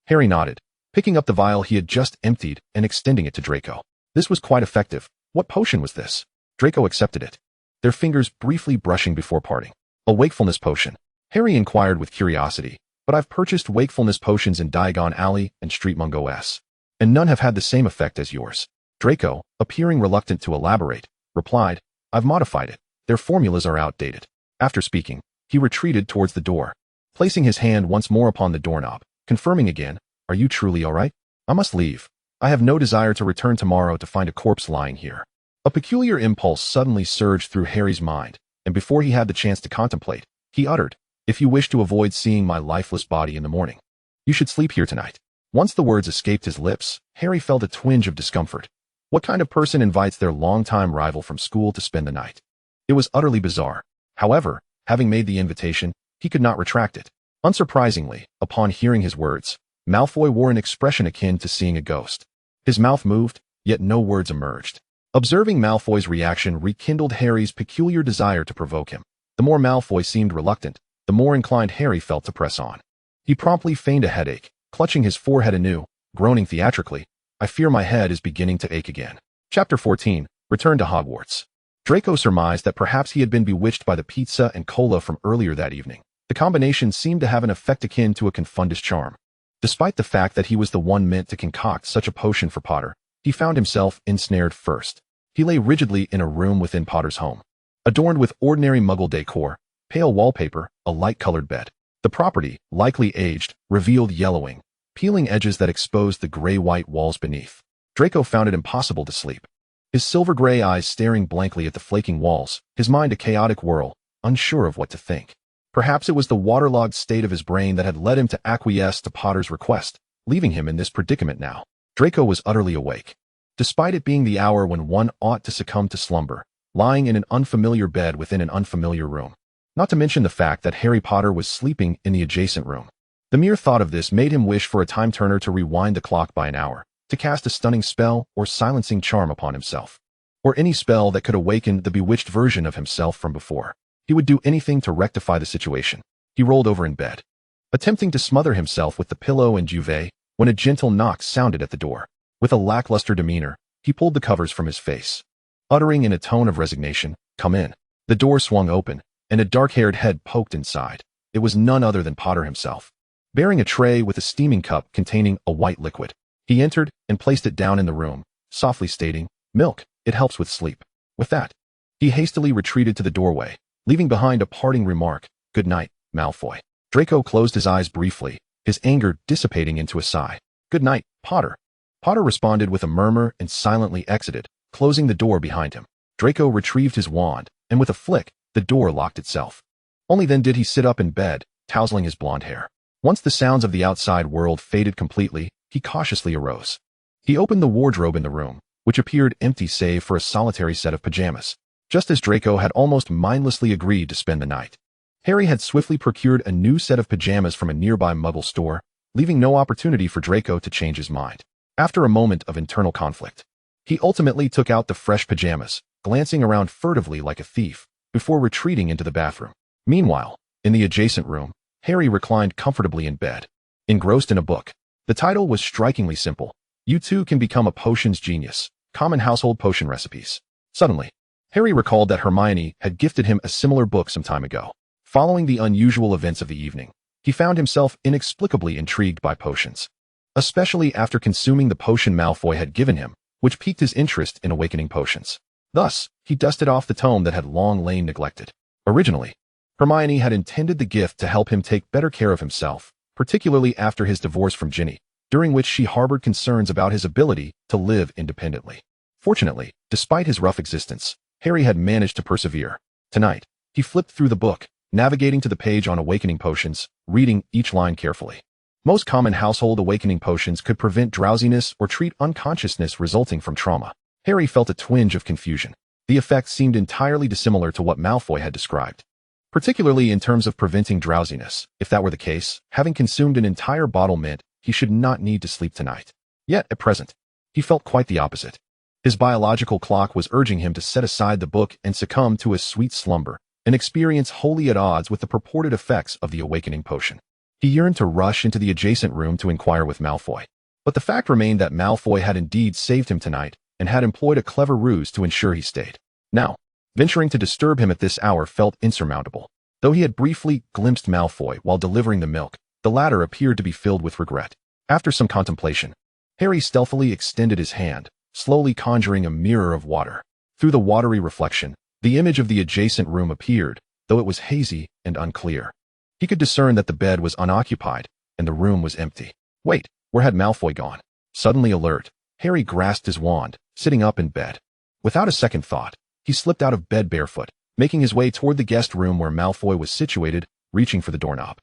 Harry nodded, picking up the vial he had just emptied and extending it to Draco. This was quite effective. What potion was this? Draco accepted it, their fingers briefly brushing before parting. A wakefulness potion. Harry inquired with curiosity, but I've purchased wakefulness potions in Diagon Alley and Street Mungo S, and none have had the same effect as yours. Draco, appearing reluctant to elaborate, replied, I've modified it. Their formulas are outdated. After speaking, he retreated towards the door, placing his hand once more upon the doorknob, confirming again, Are you truly all right? I must leave. I have no desire to return tomorrow to find a corpse lying here. A peculiar impulse suddenly surged through Harry's mind, and before he had the chance to contemplate, he uttered, "If you wish to avoid seeing my lifeless body in the morning, you should sleep here tonight." Once the words escaped his lips, Harry felt a twinge of discomfort. What kind of person invites their longtime rival from school to spend the night? It was utterly bizarre. However, having made the invitation, he could not retract it. Unsurprisingly, upon hearing his words, Malfoy wore an expression akin to seeing a ghost. His mouth moved, yet no words emerged. Observing Malfoy's reaction rekindled Harry's peculiar desire to provoke him. The more Malfoy seemed reluctant, the more inclined Harry felt to press on. He promptly feigned a headache, clutching his forehead anew, groaning theatrically, "I fear my head is beginning to ache again." Chapter 14, Return to Hogwarts. Draco surmised that perhaps he had been bewitched by the pizza and cola from earlier that evening. The combination seemed to have an effect akin to a confundus charm. Despite the fact that he was the one meant to concoct such a potion for Potter, he found himself ensnared first. He lay rigidly in a room within Potter's home, adorned with ordinary Muggle decor, pale wallpaper, a light-colored bed. The property, likely aged, revealed yellowing, peeling edges that exposed the gray-white walls beneath. Draco found it impossible to sleep. His silver-gray eyes staring blankly at the flaking walls, his mind a chaotic whirl, unsure of what to think. Perhaps it was the waterlogged state of his brain that had led him to acquiesce to Potter's request, leaving him in this predicament now. Draco was utterly awake. Despite it being the hour when one ought to succumb to slumber, lying in an unfamiliar bed within an unfamiliar room. Not to mention the fact that Harry Potter was sleeping in the adjacent room. The mere thought of this made him wish for a time-turner to rewind the clock by an hour, to cast a stunning spell or silencing charm upon himself. Or any spell that could awaken the bewitched version of himself from before. He would do anything to rectify the situation. He rolled over in bed, attempting to smother himself with the pillow and duvet, when a gentle knock sounded at the door. With a lackluster demeanor, he pulled the covers from his face. Uttering in a tone of resignation, "Come in." The door swung open, and a dark-haired head poked inside. It was none other than Potter himself, bearing a tray with a steaming cup containing a white liquid. He entered and placed it down in the room, softly stating, "Milk, it helps with sleep." With that, he hastily retreated to the doorway, leaving behind a parting remark, "Good night, Malfoy." Draco closed his eyes briefly, his anger dissipating into a sigh. "Good night, Potter." Potter responded with a murmur and silently exited, closing the door behind him. Draco retrieved his wand, and with a flick, the door locked itself. Only then did he sit up in bed, tousling his blonde hair. Once the sounds of the outside world faded completely, he cautiously arose. He opened the wardrobe in the room, which appeared empty save for a solitary set of pajamas. Just as Draco had almost mindlessly agreed to spend the night, Harry had swiftly procured a new set of pajamas from a nearby Muggle store, leaving no opportunity for Draco to change his mind. After a moment of internal conflict, he ultimately took out the fresh pajamas, glancing around furtively like a thief, before retreating into the bathroom. Meanwhile, in the adjacent room, Harry reclined comfortably in bed, engrossed in a book. The title was strikingly simple. You too can become a potions genius. Common household potion recipes. Suddenly, Harry recalled that Hermione had gifted him a similar book some time ago. Following the unusual events of the evening, he found himself inexplicably intrigued by potions, especially after consuming the potion Malfoy had given him, which piqued his interest in awakening potions. Thus, he dusted off the tome that had long lain neglected. Originally, Hermione had intended the gift to help him take better care of himself, particularly after his divorce from Ginny, during which she harbored concerns about his ability to live independently. Fortunately, despite his rough existence, Harry had managed to persevere. Tonight, he flipped through the book, navigating to the page on awakening potions, reading each line carefully. Most common household awakening potions could prevent drowsiness or treat unconsciousness resulting from trauma. Harry felt a twinge of confusion. The effects seemed entirely dissimilar to what Malfoy had described, particularly in terms of preventing drowsiness. If that were the case, having consumed an entire bottle meant he should not need to sleep tonight. Yet, at present, he felt quite the opposite. His biological clock was urging him to set aside the book and succumb to a sweet slumber, an experience wholly at odds with the purported effects of the awakening potion. He yearned to rush into the adjacent room to inquire with Malfoy. But the fact remained that Malfoy had indeed saved him tonight and had employed a clever ruse to ensure he stayed. Now, venturing to disturb him at this hour felt insurmountable. Though he had briefly glimpsed Malfoy while delivering the milk, the latter appeared to be filled with regret. After some contemplation, Harry stealthily extended his hand, slowly conjuring a mirror of water. Through the watery reflection, the image of the adjacent room appeared, though it was hazy and unclear. He could discern that the bed was unoccupied, and the room was empty. Wait, where had Malfoy gone? Suddenly alert, Harry grasped his wand, sitting up in bed. Without a second thought, he slipped out of bed barefoot, making his way toward the guest room where Malfoy was situated, reaching for the doorknob.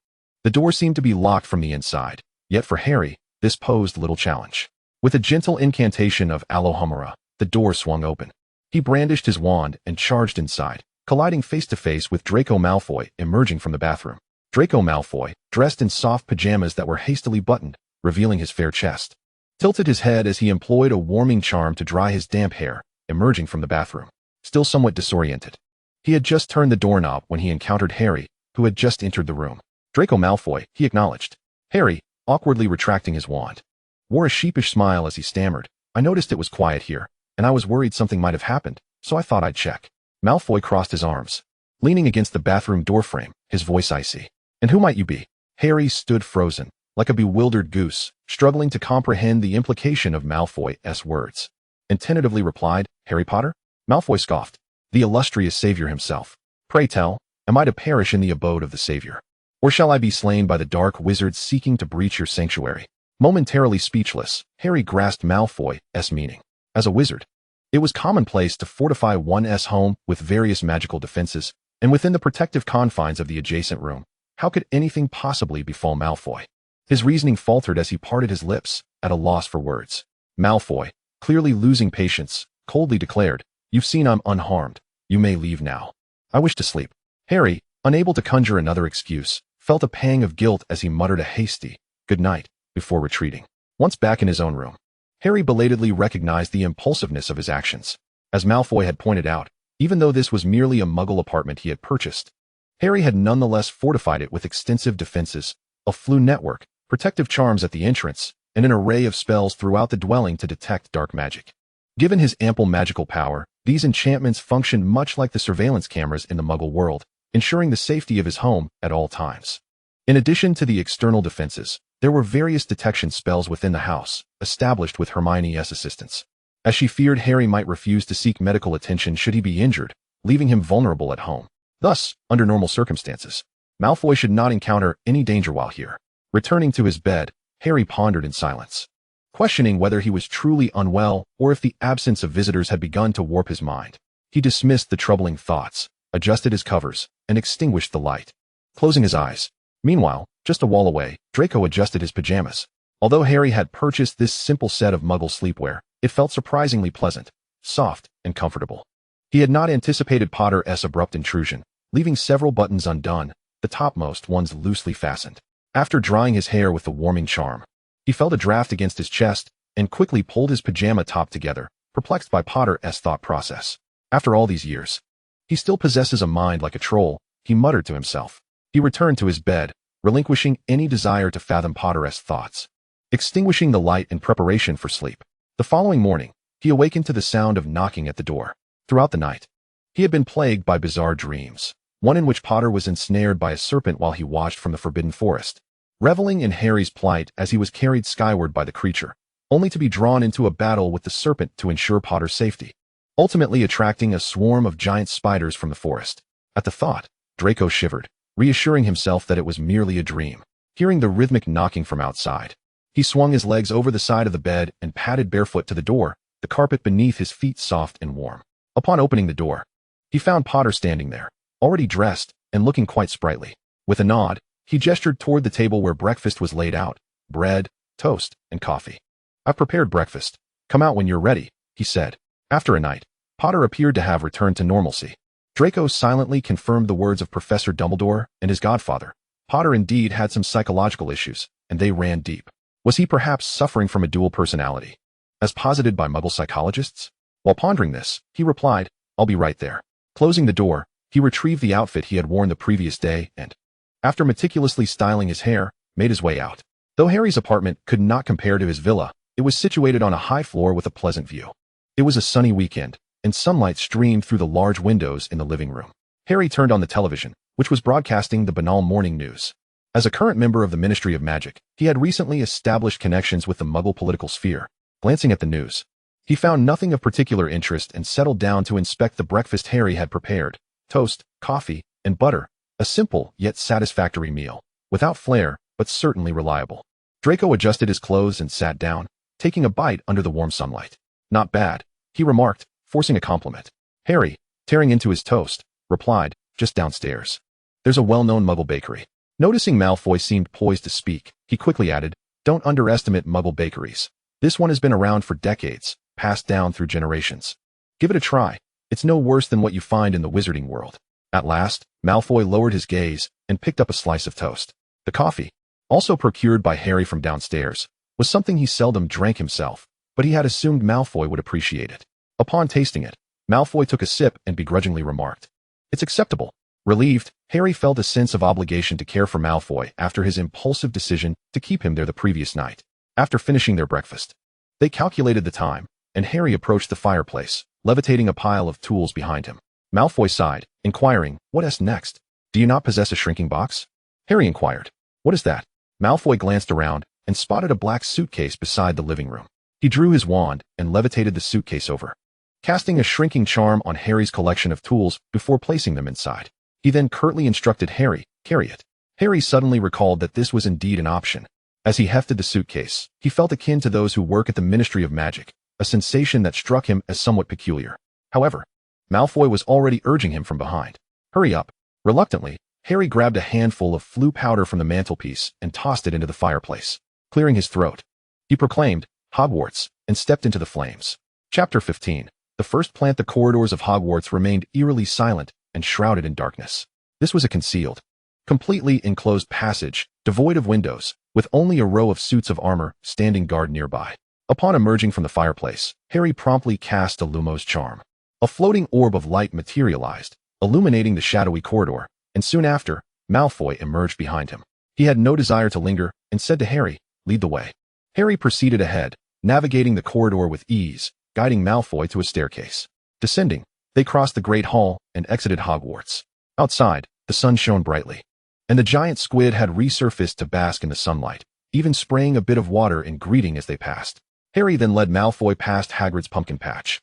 The door seemed to be locked from the inside, yet for Harry, this posed little challenge. With a gentle incantation of Alohomora, the door swung open. He brandished his wand and charged inside, colliding face-to-face with Draco Malfoy emerging from the bathroom. Draco Malfoy, dressed in soft pajamas that were hastily buttoned, revealing his fair chest, tilted his head as he employed a warming charm to dry his damp hair, emerging from the bathroom. Still somewhat disoriented, he had just turned the doorknob when he encountered Harry, who had just entered the room. Draco Malfoy, he acknowledged. Harry, awkwardly retracting his wand, wore a sheepish smile as he stammered, I noticed it was quiet here, and I was worried something might have happened, so I thought I'd check. Malfoy crossed his arms, leaning against the bathroom doorframe, his voice icy. And who might you be? Harry stood frozen, like a bewildered goose, struggling to comprehend the implication of Malfoy's words, and tentatively replied, Harry Potter? Malfoy scoffed. The illustrious savior himself. Pray tell, am I to perish in the abode of the savior? Or shall I be slain by the dark wizards seeking to breach your sanctuary? Momentarily speechless, Harry grasped Malfoy's meaning. As a wizard, it was commonplace to fortify one's home with various magical defenses, and within the protective confines of the adjacent room, how could anything possibly befall Malfoy? His reasoning faltered as he parted his lips, at a loss for words. Malfoy, clearly losing patience, coldly declared, You've seen I'm unharmed. You may leave now. I wish to sleep. Harry, unable to conjure another excuse, felt a pang of guilt as he muttered a hasty, good night, before retreating. Once back in his own room, Harry belatedly recognized the impulsiveness of his actions. As Malfoy had pointed out, even though this was merely a muggle apartment he had purchased, Harry had nonetheless fortified it with extensive defenses, a flue network, protective charms at the entrance, and an array of spells throughout the dwelling to detect dark magic. Given his ample magical power, these enchantments functioned much like the surveillance cameras in the muggle world, ensuring the safety of his home at all times. In addition to the external defenses, there were various detection spells within the house, established with Hermione's assistance, as she feared Harry might refuse to seek medical attention should he be injured, leaving him vulnerable at home. Thus, under normal circumstances, Malfoy should not encounter any danger while here. Returning to his bed, Harry pondered in silence, questioning whether he was truly unwell or if the absence of visitors had begun to warp his mind. He dismissed the troubling thoughts, adjusted his covers, and extinguished the light, closing his eyes. Meanwhile, just a wall away, Draco adjusted his pajamas. Although Harry had purchased this simple set of muggle sleepwear, it felt surprisingly pleasant, soft, and comfortable. He had not anticipated Potter's abrupt intrusion, leaving several buttons undone, the topmost ones loosely fastened. After drying his hair with the warming charm, he felt a draft against his chest and quickly pulled his pajama top together, perplexed by Potter's thought process. After all these years, he still possesses a mind like a troll, he muttered to himself. He returned to his bed, relinquishing any desire to fathom Potter's thoughts, extinguishing the light in preparation for sleep. The following morning, he awakened to the sound of knocking at the door. Throughout the night, he had been plagued by bizarre dreams, one in which Potter was ensnared by a serpent while he watched from the forbidden forest, reveling in Harry's plight as he was carried skyward by the creature, only to be drawn into a battle with the serpent to ensure Potter's safety, ultimately attracting a swarm of giant spiders from the forest. At the thought, Draco shivered, reassuring himself that it was merely a dream. Hearing the rhythmic knocking from outside, he swung his legs over the side of the bed and padded barefoot to the door, the carpet beneath his feet soft and warm. Upon opening the door, he found Potter standing there, already dressed and looking quite sprightly. With a nod, he gestured toward the table where breakfast was laid out, bread, toast, and coffee. I've prepared breakfast. Come out when you're ready, he said. After a night, Potter appeared to have returned to normalcy. Draco silently confirmed the words of Professor Dumbledore and his godfather. Potter indeed had some psychological issues, and they ran deep. Was he perhaps suffering from a dual personality, as posited by Muggle psychologists? While pondering this, he replied, I'll be right there. Closing the door, he retrieved the outfit he had worn the previous day and, after meticulously styling his hair, made his way out. Though Harry's apartment could not compare to his villa, it was situated on a high floor with a pleasant view. It was a sunny weekend, and sunlight streamed through the large windows in the living room. Harry turned on the television, which was broadcasting the banal morning news. As a current member of the Ministry of Magic, he had recently established connections with the Muggle political sphere. Glancing at the news, he found nothing of particular interest and settled down to inspect the breakfast Harry had prepared: toast, coffee, and butter, a simple yet satisfactory meal, without flair, but certainly reliable. Draco adjusted his clothes and sat down, taking a bite under the warm sunlight. "Not bad," he remarked, forcing a compliment. Harry, tearing into his toast, replied, "Just downstairs. There's a well-known Muggle bakery." Noticing Malfoy seemed poised to speak, he quickly added, "Don't underestimate Muggle bakeries. This one has been around for decades, passed down through generations. Give it a try. It's no worse than what you find in the wizarding world." At last, Malfoy lowered his gaze and picked up a slice of toast. The coffee, also procured by Harry from downstairs, was something he seldom drank himself, but he had assumed Malfoy would appreciate it. Upon tasting it, Malfoy took a sip and begrudgingly remarked, "It's acceptable." Relieved, Harry felt a sense of obligation to care for Malfoy after his impulsive decision to keep him there the previous night. After finishing their breakfast, they calculated the time, and Harry approached the fireplace, levitating a pile of tools behind him. Malfoy sighed, inquiring, "What's next? Do you not possess a shrinking box?" Harry inquired, "What is that?" Malfoy glanced around and spotted a black suitcase beside the living room. He drew his wand and levitated the suitcase over, casting a shrinking charm on Harry's collection of tools before placing them inside. He then curtly instructed Harry, "Carry it." Harry suddenly recalled that this was indeed an option. As he hefted the suitcase, he felt akin to those who work at the Ministry of Magic, a sensation that struck him as somewhat peculiar. However, Malfoy was already urging him from behind. "Hurry up." Reluctantly, Harry grabbed a handful of flue powder from the mantelpiece and tossed it into the fireplace. Clearing his throat, he proclaimed, "Hogwarts," and stepped into the flames. Chapter 15. The first plant. The corridors of Hogwarts remained eerily silent and shrouded in darkness. This was a concealed, completely enclosed passage, devoid of windows, with only a row of suits of armor standing guard nearby. Upon emerging from the fireplace, Harry promptly cast a Lumos charm. A floating orb of light materialized, illuminating the shadowy corridor, and soon after, Malfoy emerged behind him. He had no desire to linger and said to Harry, "Lead the way." Harry proceeded ahead, navigating the corridor with ease, guiding Malfoy to a staircase. Descending, they crossed the Great Hall and exited Hogwarts. Outside, the sun shone brightly, and the giant squid had resurfaced to bask in the sunlight, even spraying a bit of water in greeting as they passed. Harry then led Malfoy past Hagrid's pumpkin patch.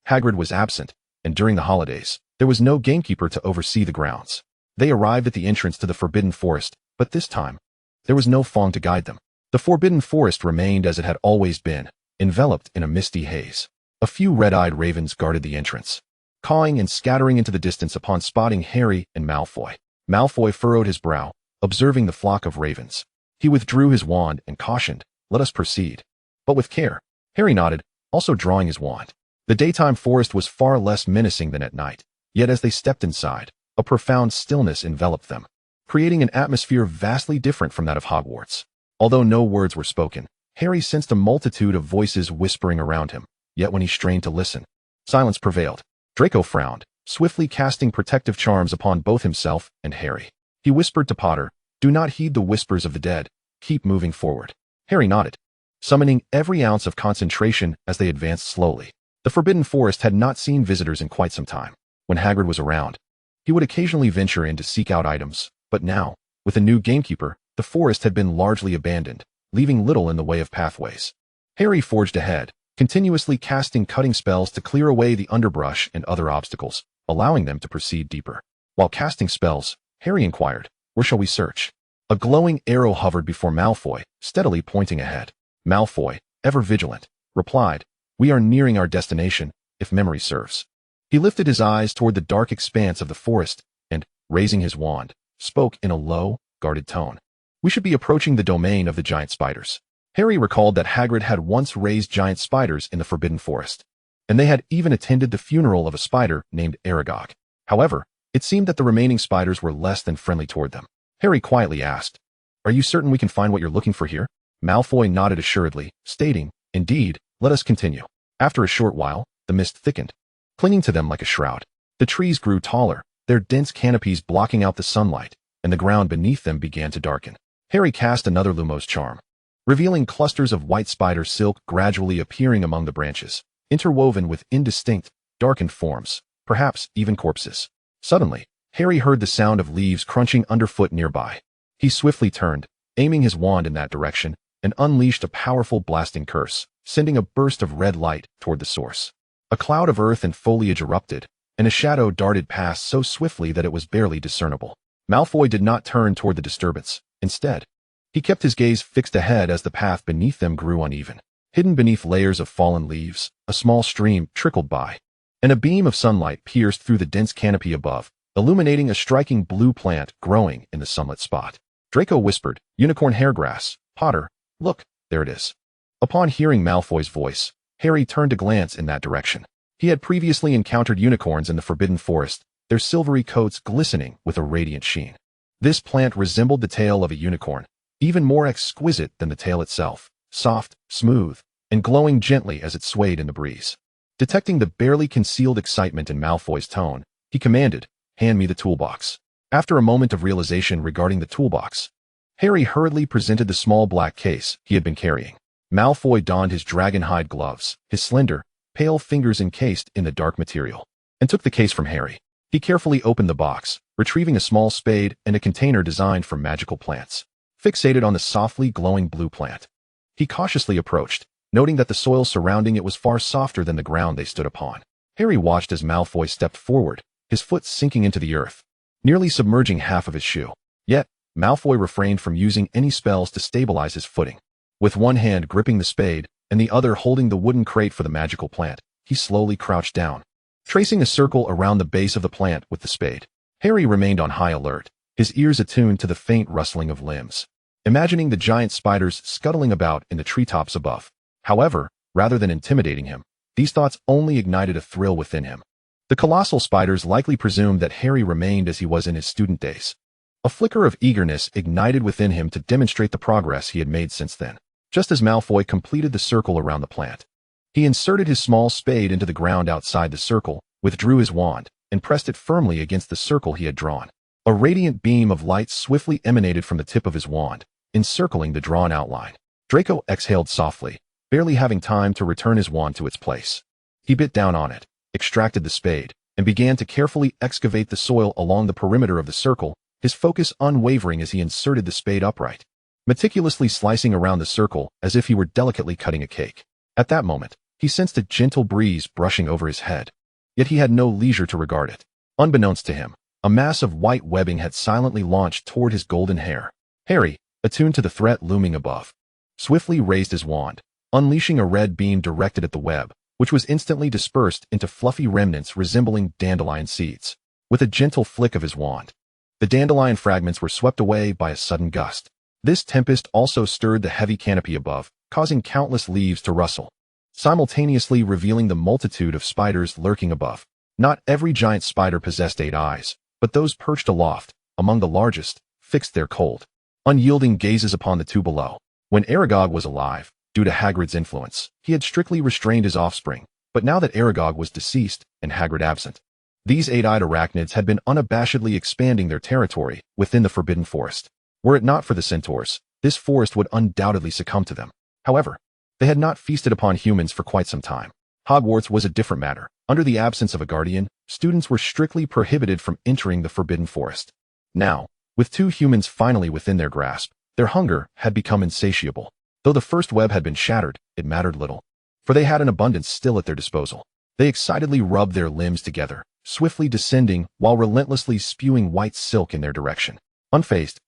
Hagrid was absent, and during the holidays, there was no gamekeeper to oversee the grounds. They arrived at the entrance to the Forbidden Forest, but this time, there was no Fong to guide them. The Forbidden Forest remained as it had always been, enveloped in a misty haze. A few red-eyed ravens guarded the entrance, cawing and scattering into the distance upon spotting Harry and Malfoy. Malfoy furrowed his brow, observing the flock of ravens. He withdrew his wand and cautioned, "Let us proceed, but with care." Harry nodded, also drawing his wand. The daytime forest was far less menacing than at night, yet as they stepped inside, a profound stillness enveloped them, creating an atmosphere vastly different from that of Hogwarts. Although no words were spoken, Harry sensed a multitude of voices whispering around him, yet when he strained to listen, silence prevailed. Draco frowned, swiftly casting protective charms upon both himself and Harry. He whispered to Potter, "Do not heed the whispers of the dead, keep moving forward." Harry nodded, summoning every ounce of concentration as they advanced slowly. The Forbidden Forest had not seen visitors in quite some time. When Hagrid was around, he would occasionally venture in to seek out items, but now, with a new gamekeeper, the forest had been largely abandoned, leaving little in the way of pathways. Harry forged ahead, continuously casting cutting spells to clear away the underbrush and other obstacles, allowing them to proceed deeper. While casting spells, Harry inquired, "Where shall we search?" A glowing arrow hovered before Malfoy, steadily pointing ahead. Malfoy, ever vigilant, replied, "We are nearing our destination, if memory serves." He lifted his eyes toward the dark expanse of the forest and, raising his wand, spoke in a low, guarded tone. "We should be approaching the domain of the giant spiders." Harry recalled that Hagrid had once raised giant spiders in the Forbidden Forest, and they had even attended the funeral of a spider named Aragog. However, it seemed that the remaining spiders were less than friendly toward them. Harry quietly asked, "Are you certain we can find what you're looking for here?" Malfoy nodded assuredly, stating, "Indeed, let us continue." After a short while, the mist thickened, clinging to them like a shroud. The trees grew taller, their dense canopies blocking out the sunlight, and the ground beneath them began to darken. Harry cast another Lumos charm, revealing clusters of white spider silk gradually appearing among the branches, interwoven with indistinct, darkened forms, perhaps even corpses. Suddenly, Harry heard the sound of leaves crunching underfoot nearby. He swiftly turned, aiming his wand in that direction, and unleashed a powerful blasting curse, sending a burst of red light toward the source. A cloud of earth and foliage erupted, and a shadow darted past so swiftly that it was barely discernible. Malfoy did not turn toward the disturbance. Instead, he kept his gaze fixed ahead as the path beneath them grew uneven. Hidden beneath layers of fallen leaves, a small stream trickled by, and a beam of sunlight pierced through the dense canopy above, illuminating a striking blue plant growing in the sunlit spot. Draco whispered, "Unicorn hairgrass. Potter, look, there it is." Upon hearing Malfoy's voice, Harry turned to glance in that direction. He had previously encountered unicorns in the Forbidden Forest, their silvery coats glistening with a radiant sheen. This plant resembled the tail of a unicorn, even more exquisite than the tail itself, soft, smooth, and glowing gently as it swayed in the breeze. Detecting the barely concealed excitement in Malfoy's tone, he commanded, "Hand me the toolbox." After a moment of realization regarding the toolbox, Harry hurriedly presented the small black case he had been carrying. Malfoy donned his dragon-hide gloves, his slender, pale fingers encased in the dark material, and took the case from Harry. He carefully opened the box, retrieving a small spade and a container designed for magical plants. Fixated on the softly glowing blue plant, he cautiously approached, noting that the soil surrounding it was far softer than the ground they stood upon. Harry watched as Malfoy stepped forward, his foot sinking into the earth, nearly submerging half of his shoe. Yet, Malfoy refrained from using any spells to stabilize his footing. With one hand gripping the spade and the other holding the wooden crate for the magical plant, he slowly crouched down, tracing a circle around the base of the plant with the spade. Harry remained on high alert, his ears attuned to the faint rustling of limbs, imagining the giant spiders scuttling about in the treetops above. However, rather than intimidating him, these thoughts only ignited a thrill within him. The colossal spiders likely presumed that Harry remained as he was in his student days. A flicker of eagerness ignited within him to demonstrate the progress he had made since then. Just as Malfoy completed the circle around the plant, he inserted his small spade into the ground outside the circle, withdrew his wand, and pressed it firmly against the circle he had drawn. A radiant beam of light swiftly emanated from the tip of his wand, encircling the drawn outline. Draco exhaled softly, barely having time to return his wand to its place. He bit down on it, extracted the spade, and began to carefully excavate the soil along the perimeter of the circle, his focus unwavering as he inserted the spade upright, meticulously slicing around the circle as if he were delicately cutting a cake. At that moment, he sensed a gentle breeze brushing over his head, yet he had no leisure to regard it. Unbeknownst to him, a mass of white webbing had silently launched toward his golden hair. Harry, attuned to the threat looming above, swiftly raised his wand, unleashing a red beam directed at the web, which was instantly dispersed into fluffy remnants resembling dandelion seeds. With a gentle flick of his wand, the dandelion fragments were swept away by a sudden gust. This tempest also stirred the heavy canopy above, causing countless leaves to rustle, simultaneously revealing the multitude of spiders lurking above. Not every giant spider possessed 8 eyes, but those perched aloft, among the largest, fixed their cold, unyielding gazes upon the two below. When Aragog was alive, due to Hagrid's influence, he had strictly restrained his offspring, but now that Aragog was deceased and Hagrid absent, these 8-eyed arachnids had been unabashedly expanding their territory within the Forbidden Forest. Were it not for the centaurs, this forest would undoubtedly succumb to them. However, they had not feasted upon humans for quite some time. Hogwarts was a different matter. Under the absence of a guardian, students were strictly prohibited from entering the Forbidden Forest. Now, with 2 humans finally within their grasp, their hunger had become insatiable. Though the first web had been shattered, it mattered little, for they had an abundance still at their disposal. They excitedly rubbed their limbs together, swiftly descending while relentlessly spewing white silk in their direction. Unfazed,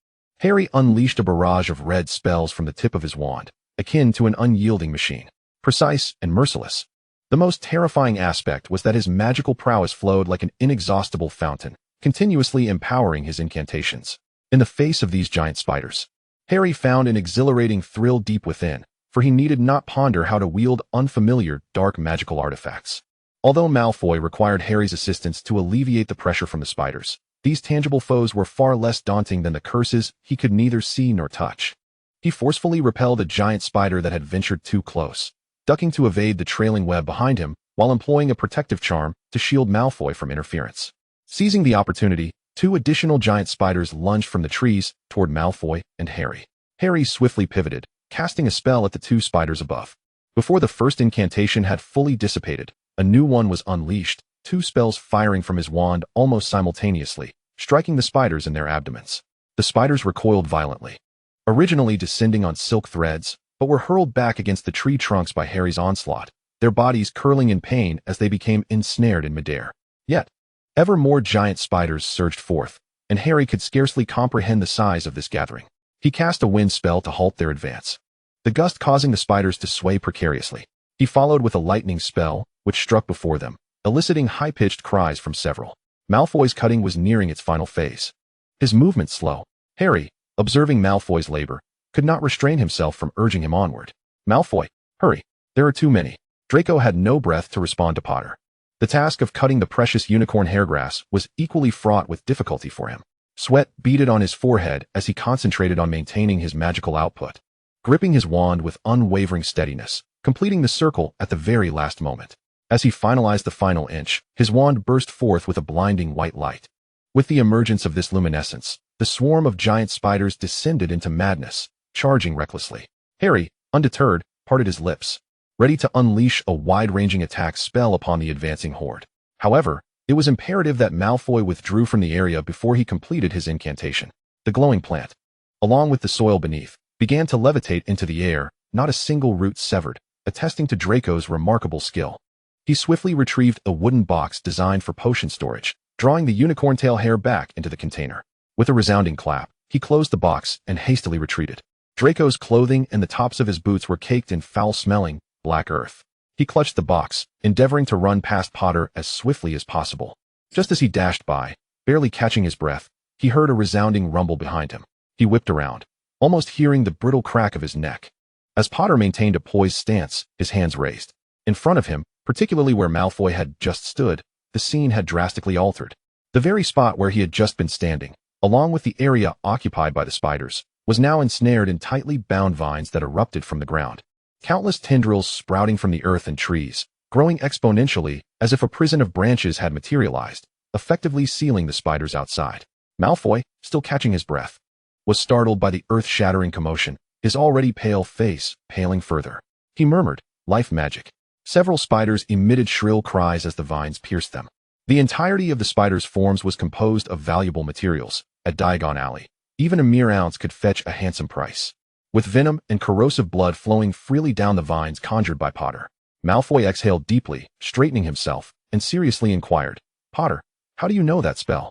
Harry unleashed a barrage of red spells from the tip of his wand, akin to an unyielding machine, precise and merciless. The most terrifying aspect was that his magical prowess flowed like an inexhaustible fountain, continuously empowering his incantations. In the face of these giant spiders, Harry found an exhilarating thrill deep within, for he needed not ponder how to wield unfamiliar, dark magical artifacts. Although Malfoy required Harry's assistance to alleviate the pressure from the spiders, these tangible foes were far less daunting than the curses he could neither see nor touch. He forcefully repelled a giant spider that had ventured too close, ducking to evade the trailing web behind him while employing a protective charm to shield Malfoy from interference. Seizing the opportunity, 2 additional giant spiders lunged from the trees toward Malfoy and Harry. Harry swiftly pivoted, casting a spell at the 2 spiders above. Before the first incantation had fully dissipated, a new one was unleashed, 2 spells firing from his wand almost simultaneously, striking the spiders in their abdomens. The spiders recoiled violently, originally descending on silk threads, but were hurled back against the tree trunks by Harry's onslaught, their bodies curling in pain as they became ensnared in midair. Yet, ever more giant spiders surged forth, and Harry could scarcely comprehend the size of this gathering. He cast a wind spell to halt their advance, the gust causing the spiders to sway precariously. He followed with a lightning spell, which struck before them, eliciting high-pitched cries from several. Malfoy's cutting was nearing its final phase. His movement slow. Harry, observing Malfoy's labor, could not restrain himself from urging him onward. Malfoy, hurry. There are too many. Draco had no breath to respond to Potter. The task of cutting the precious unicorn hairgrass was equally fraught with difficulty for him. Sweat beaded on his forehead as he concentrated on maintaining his magical output, gripping his wand with unwavering steadiness, completing the circle at the very last moment. As he finalized the final inch, his wand burst forth with a blinding white light. With the emergence of this luminescence, the swarm of giant spiders descended into madness, charging recklessly. Harry, undeterred, parted his lips, ready to unleash a wide-ranging attack spell upon the advancing horde. However, it was imperative that Malfoy withdrew from the area before he completed his incantation. The glowing plant, along with the soil beneath, began to levitate into the air, not a single root severed, attesting to Draco's remarkable skill. He swiftly retrieved a wooden box designed for potion storage, drawing the unicorn tail hair back into the container. With a resounding clap, he closed the box and hastily retreated. Draco's clothing and the tops of his boots were caked in foul-smelling, black earth. He clutched the box, endeavoring to run past Potter as swiftly as possible. Just as he dashed by, barely catching his breath, he heard a resounding rumble behind him. He whipped around, almost hearing the brittle crack of his neck. As Potter maintained a poised stance, his hands raised. In front of him, particularly where Malfoy had just stood, the scene had drastically altered. The very spot where he had just been standing, along with the area occupied by the spiders, was now ensnared in tightly bound vines that erupted from the ground. Countless tendrils sprouting from the earth and trees, growing exponentially as if a prison of branches had materialized, effectively sealing the spiders outside. Malfoy, still catching his breath, was startled by the earth-shattering commotion, his already pale face paling further. He murmured, "Life magic." Several spiders emitted shrill cries as the vines pierced them. The entirety of the spiders' forms was composed of valuable materials. At Diagon Alley, even a mere ounce could fetch a handsome price. With venom and corrosive blood flowing freely down the vines conjured by Potter, Malfoy exhaled deeply, straightening himself, and seriously inquired, "Potter, how do you know that spell?"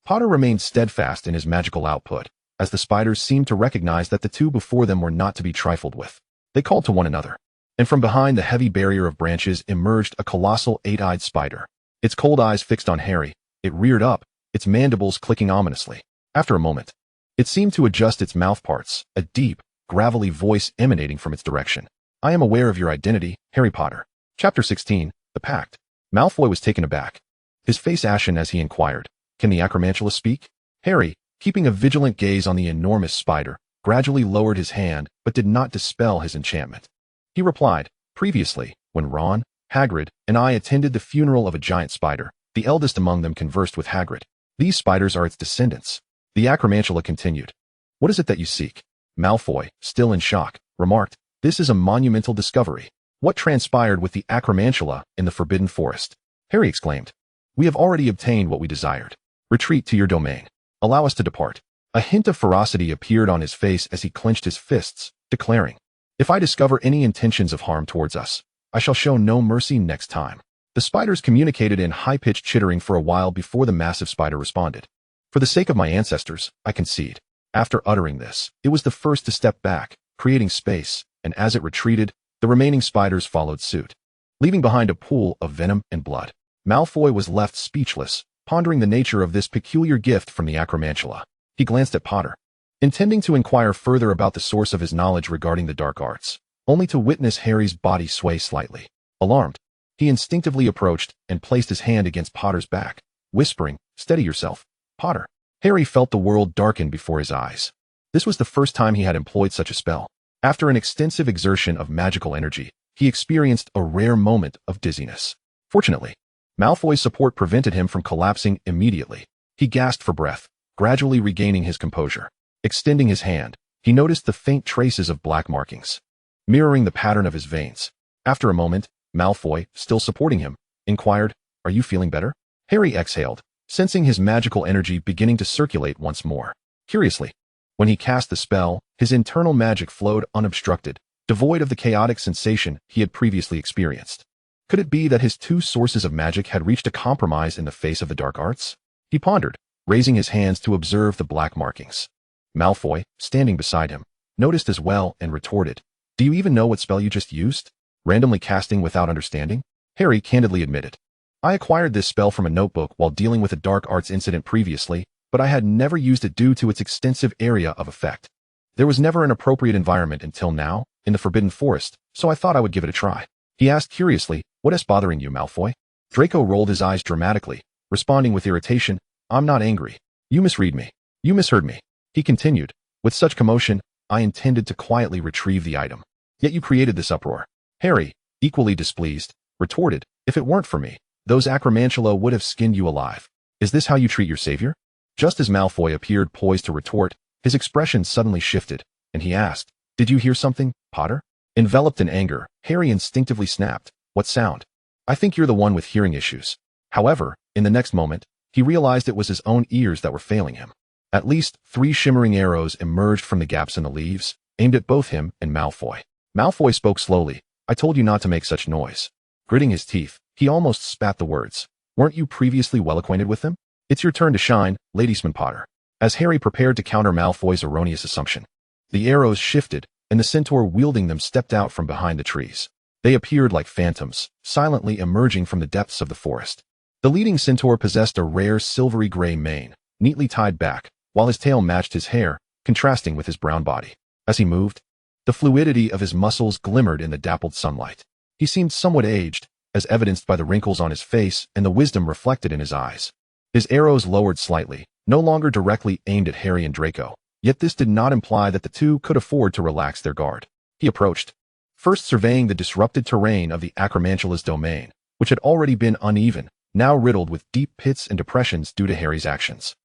Potter remained steadfast in his magical output, as the spiders seemed to recognize that the two before them were not to be trifled with. They called to one another, and from behind the heavy barrier of branches emerged a colossal eight-eyed spider. Its cold eyes fixed on Harry, it reared up, its mandibles clicking ominously. After a moment, it seemed to adjust its mouthparts, a deep, gravelly voice emanating from its direction. "I am aware of your identity, Harry Potter." Chapter 16, The Pact. Malfoy was taken aback, his face ashen as he inquired, "Can the Acromantula speak?" Harry, keeping a vigilant gaze on the enormous spider, gradually lowered his hand but did not dispel his enchantment. He replied, "Previously, when Ron, Hagrid, and I attended the funeral of a giant spider, the eldest among them conversed with Hagrid. These spiders are its descendants." The Acromantula continued, "What is it that you seek?" Malfoy, still in shock, remarked, "This is a monumental discovery. What transpired with the Acromantula in the Forbidden Forest?" Harry exclaimed, "We have already obtained what we desired. Retreat to your domain. Allow us to depart." A hint of ferocity appeared on his face as he clenched his fists, declaring, "If I discover any intentions of harm towards us, I shall show no mercy next time." The spiders communicated in high-pitched chittering for a while before the massive spider responded. "For the sake of my ancestors, I concede." After uttering this, it was the first to step back, creating space, and as it retreated, the remaining spiders followed suit, leaving behind a pool of venom and blood. Malfoy was left speechless, pondering the nature of this peculiar gift from the Acromantula. He glanced at Potter, intending to inquire further about the source of his knowledge regarding the dark arts, only to witness Harry's body sway slightly. Alarmed, he instinctively approached and placed his hand against Potter's back, whispering, "Steady yourself, Potter." Harry felt the world darken before his eyes. This was the first time he had employed such a spell. After an extensive exertion of magical energy, he experienced a rare moment of dizziness. Fortunately, Malfoy's support prevented him from collapsing immediately. He gasped for breath, gradually regaining his composure. Extending his hand, he noticed the faint traces of black markings, mirroring the pattern of his veins. After a moment, Malfoy, still supporting him, inquired, "Are you feeling better?" Harry exhaled, sensing his magical energy beginning to circulate once more. Curiously, when he cast the spell, his internal magic flowed unobstructed, devoid of the chaotic sensation he had previously experienced. Could it be that his two sources of magic had reached a compromise in the face of the dark arts? He pondered, raising his hands to observe the black markings. Malfoy, standing beside him, noticed as well and retorted, Do you even know what spell you just used? Randomly casting without understanding? Harry candidly admitted. I acquired this spell from a notebook while dealing with a dark arts incident previously, but I had never used it due to its extensive area of effect. There was never an appropriate environment until now, in the Forbidden Forest, so I thought I would give it a try. He asked curiously, what is bothering you, Malfoy? Draco rolled his eyes dramatically, responding with irritation, I'm not angry. You misread me. You misheard me. He continued, with such commotion, I intended to quietly retrieve the item. Yet you created this uproar. Harry, equally displeased, retorted, if it weren't for me, those acromantula would have skinned you alive. Is this how you treat your savior? Just as Malfoy appeared poised to retort, his expression suddenly shifted, and he asked, did you hear something, Potter? Enveloped in anger, Harry instinctively snapped, what sound? I think you're the one with hearing issues. However, in the next moment, he realized it was his own ears that were failing him. At least 3 shimmering arrows emerged from the gaps in the leaves, aimed at both him and Malfoy. Malfoy spoke slowly, I told you not to make such noise. Gritting his teeth, he almost spat the words. Weren't you previously well acquainted with them? It's your turn to shine, Ladysman Potter. As Harry prepared to counter Malfoy's erroneous assumption, the arrows shifted, and the centaur wielding them stepped out from behind the trees. They appeared like phantoms, silently emerging from the depths of the forest. The leading centaur possessed a rare silvery gray mane, neatly tied back, while his tail matched his hair, contrasting with his brown body. As he moved, the fluidity of his muscles glimmered in the dappled sunlight. He seemed somewhat aged, as evidenced by the wrinkles on his face and the wisdom reflected in his eyes. His arrows lowered slightly, no longer directly aimed at Harry and Draco, yet this did not imply that the two could afford to relax their guard. He approached, first surveying the disrupted terrain of the acromantula's domain, which had already been uneven, now riddled with deep pits and depressions due to Harry's actions.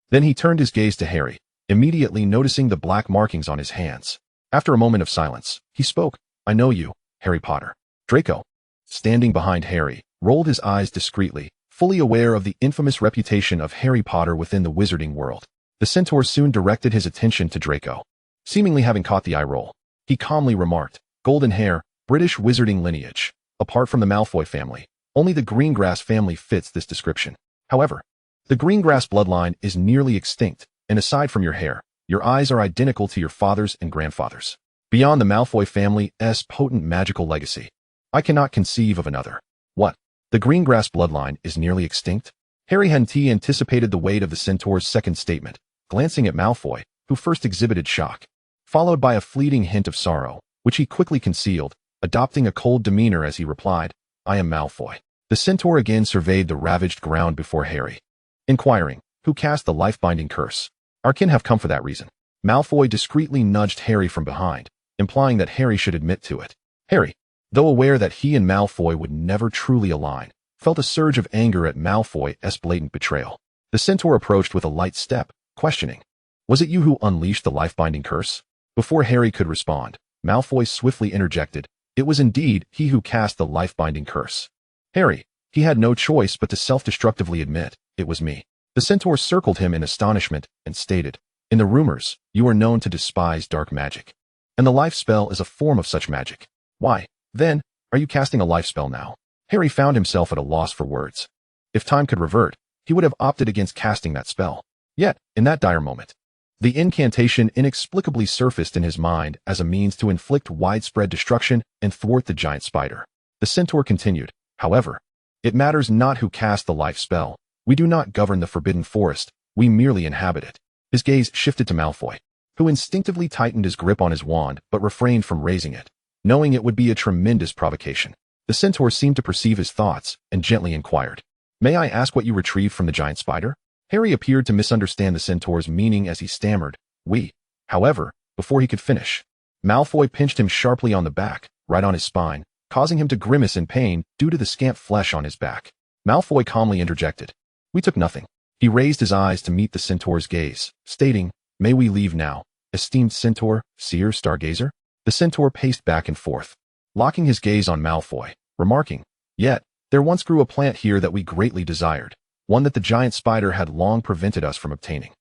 Then he turned his gaze to Harry, immediately noticing the black markings on his hands. After a moment of silence, he spoke, I know you, Harry Potter. Draco, standing behind Harry, rolled his eyes discreetly, fully aware of the infamous reputation of Harry Potter within the wizarding world. The centaur soon directed his attention to Draco. Seemingly having caught the eye roll, he calmly remarked, golden hair, British wizarding lineage. Apart from the Malfoy family, only the Greengrass family fits this description. However, the Greengrass bloodline is nearly extinct, and aside from your hair, your eyes are identical to your father's and grandfather's. Beyond the Malfoy family's potent magical legacy, I cannot conceive of another. What? The Greengrass bloodline is nearly extinct? Harry hadn't anticipated the weight of the centaur's second statement, glancing at Malfoy, who first exhibited shock, followed by a fleeting hint of sorrow, which he quickly concealed, adopting a cold demeanor as he replied, I am Malfoy. The centaur again surveyed the ravaged ground before Harry, inquiring, who cast the life-binding curse? Our kin have come for that reason. Malfoy discreetly nudged Harry from behind, implying that Harry should admit to it. Harry, though aware that he and Malfoy would never truly align, felt a surge of anger at Malfoy's blatant betrayal. The centaur approached with a light step, questioning, was it you who unleashed the life-binding curse? Before Harry could respond, Malfoy swiftly interjected, it was indeed he who cast the life-binding curse. Harry, he had no choice but to self-destructively admit, it was me. The centaur circled him in astonishment and stated, in the rumors, you are known to despise dark magic. And the life spell is a form of such magic. Why, then, are you casting a life spell now? Harry found himself at a loss for words. If time could revert, he would have opted against casting that spell. Yet, in that dire moment, the incantation inexplicably surfaced in his mind as a means to inflict widespread destruction and thwart the giant spider. The centaur continued, however, it matters not who cast the life spell. We do not govern the Forbidden Forest, we merely inhabit it. His gaze shifted to Malfoy, who instinctively tightened his grip on his wand but refrained from raising it, knowing it would be a tremendous provocation. The centaur seemed to perceive his thoughts and gently inquired, may I ask what you retrieved from the giant spider? Harry appeared to misunderstand the centaur's meaning as he stammered, we. However, before he could finish, Malfoy pinched him sharply on the back, right on his spine, causing him to grimace in pain due to the scant flesh on his back. Malfoy calmly interjected, we took nothing. He raised his eyes to meet the centaur's gaze, stating, may we leave now, esteemed centaur, seer, stargazer? The centaur paced back and forth, locking his gaze on Malfoy, remarking, yet, there once grew a plant here that we greatly desired, one that the giant spider had long prevented us from obtaining.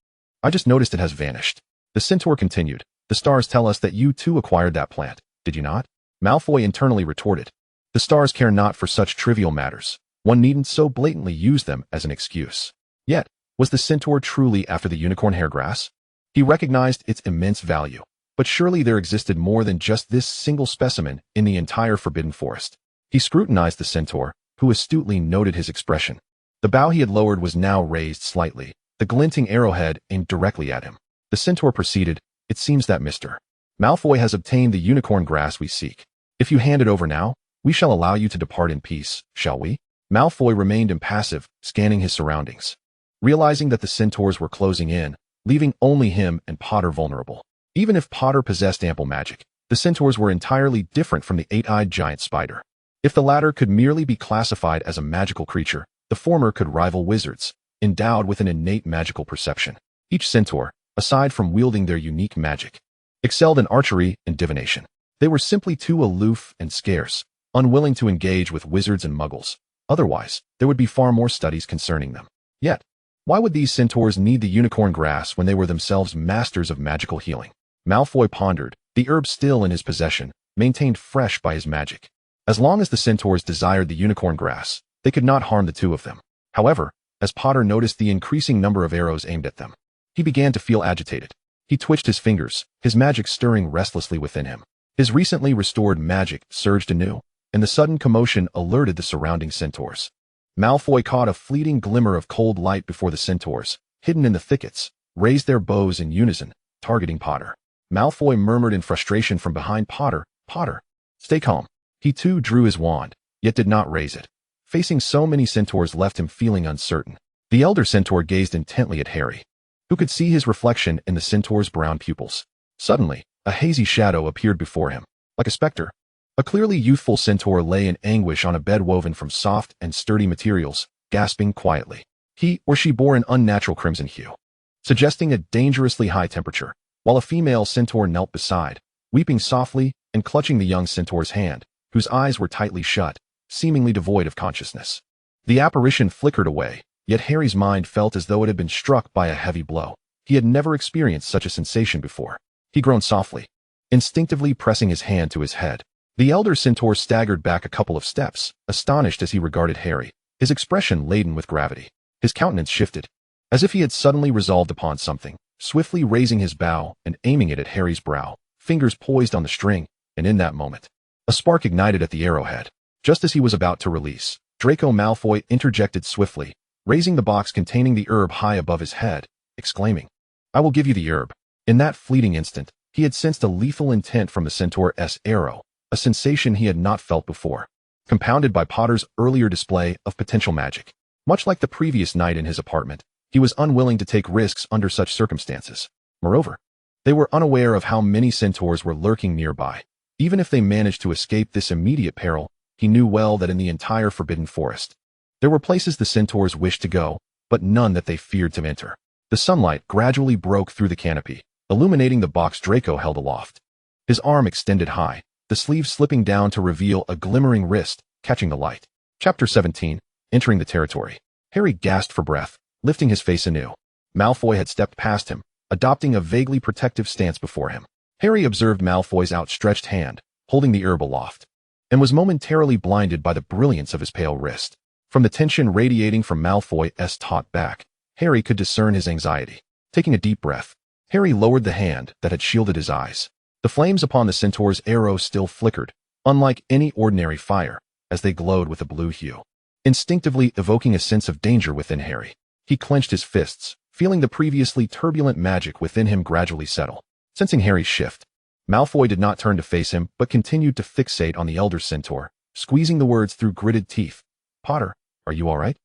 I just noticed it has vanished. The centaur continued, the stars tell us that you too acquired that plant, did you not? Malfoy internally retorted, the stars care not for such trivial matters. One needn't so blatantly use them as an excuse. Yet, was the centaur truly after the unicorn hair grass? He recognized its immense value, But surely there existed more than just this single specimen in the entire forbidden forest. He scrutinized the centaur, who astutely noted his expression. The bow he had lowered was now raised slightly, the glinting arrowhead aimed directly at him. The centaur proceeded, "It seems that Mr. Malfoy has obtained the unicorn grass we seek. If you hand it over now, we shall allow you to depart in peace, shall we?" Malfoy remained impassive, scanning his surroundings. Realizing that the centaurs were closing in, leaving only him and Potter vulnerable. Even if Potter possessed ample magic, the centaurs were entirely different from the eight-eyed giant spider. If the latter could merely be classified as a magical creature, the former could rival wizards, endowed with an innate magical perception. Each centaur, aside from wielding their unique magic, excelled in archery and divination. They were simply too aloof and scarce, unwilling to engage with wizards and muggles. Otherwise, there would be far more studies concerning them. Yet, why would these centaurs need the unicorn grass when they were themselves masters of magical healing? Malfoy pondered, the herb still in his possession, maintained fresh by his magic. As long as the centaurs desired the unicorn grass, they could not harm the two of them. However, as Potter noticed the increasing number of arrows aimed at them, he began to feel agitated. He twitched his fingers, his magic stirring restlessly within him. His recently restored magic surged anew, and the sudden commotion alerted the surrounding centaurs. Malfoy caught a fleeting glimmer of cold light before the centaurs, hidden in the thickets, raised their bows in unison, targeting Potter. Malfoy murmured in frustration from behind Potter, "Potter, stay calm." He too drew his wand, yet did not raise it. Facing so many centaurs left him feeling uncertain. The elder centaur gazed intently at Harry, who could see his reflection in the centaur's brown pupils. Suddenly, a hazy shadow appeared before him, like a specter. A clearly youthful centaur lay in anguish on a bed woven from soft and sturdy materials, gasping quietly. He or she bore an unnatural crimson hue, suggesting a dangerously high temperature, while a female centaur knelt beside, weeping softly and clutching the young centaur's hand, whose eyes were tightly shut, seemingly devoid of consciousness. The apparition flickered away, yet Harry's mind felt as though it had been struck by a heavy blow. He had never experienced such a sensation before. He groaned softly, instinctively pressing his hand to his head. The elder centaur staggered back a couple of steps, astonished as he regarded Harry, his expression laden with gravity. His countenance shifted, as if he had suddenly resolved upon something, swiftly raising his bow and aiming it at Harry's brow, fingers poised on the string, and in that moment, a spark ignited at the arrowhead. Just as he was about to release, Draco Malfoy interjected swiftly, raising the box containing the herb high above his head, exclaiming, "I will give you the herb." In that fleeting instant, he had sensed a lethal intent from the centaur's arrow, a sensation he had not felt before, compounded by Potter's earlier display of potential magic. Much like the previous night in his apartment, he was unwilling to take risks under such circumstances. Moreover, they were unaware of how many centaurs were lurking nearby. Even if they managed to escape this immediate peril, he knew well that in the entire forbidden forest, there were places the centaurs wished to go, but none that they feared to enter. The sunlight gradually broke through the canopy, illuminating the box Draco held aloft. His arm extended high, the sleeve slipping down to reveal a glimmering wrist, catching the light. Chapter 17, Entering the Territory. Harry gasped for breath, lifting his face anew. Malfoy had stepped past him, adopting a vaguely protective stance before him. Harry observed Malfoy's outstretched hand, holding the herb aloft, and was momentarily blinded by the brilliance of his pale wrist. From the tension radiating from Malfoy's taut back, Harry could discern his anxiety. Taking a deep breath, Harry lowered the hand that had shielded his eyes. The flames upon the centaur's arrow still flickered, unlike any ordinary fire, as they glowed with a blue hue, instinctively evoking a sense of danger within Harry. He clenched his fists, feeling the previously turbulent magic within him gradually settle. Sensing Harry's shift, Malfoy did not turn to face him but continued to fixate on the elder centaur, squeezing the words through gritted teeth. "Potter, are you all right?"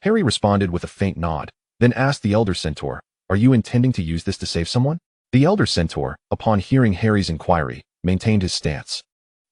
Harry responded with a faint nod, then asked the elder centaur, "Are you intending to use this to save someone?" The elder centaur, upon hearing Harry's inquiry, maintained his stance,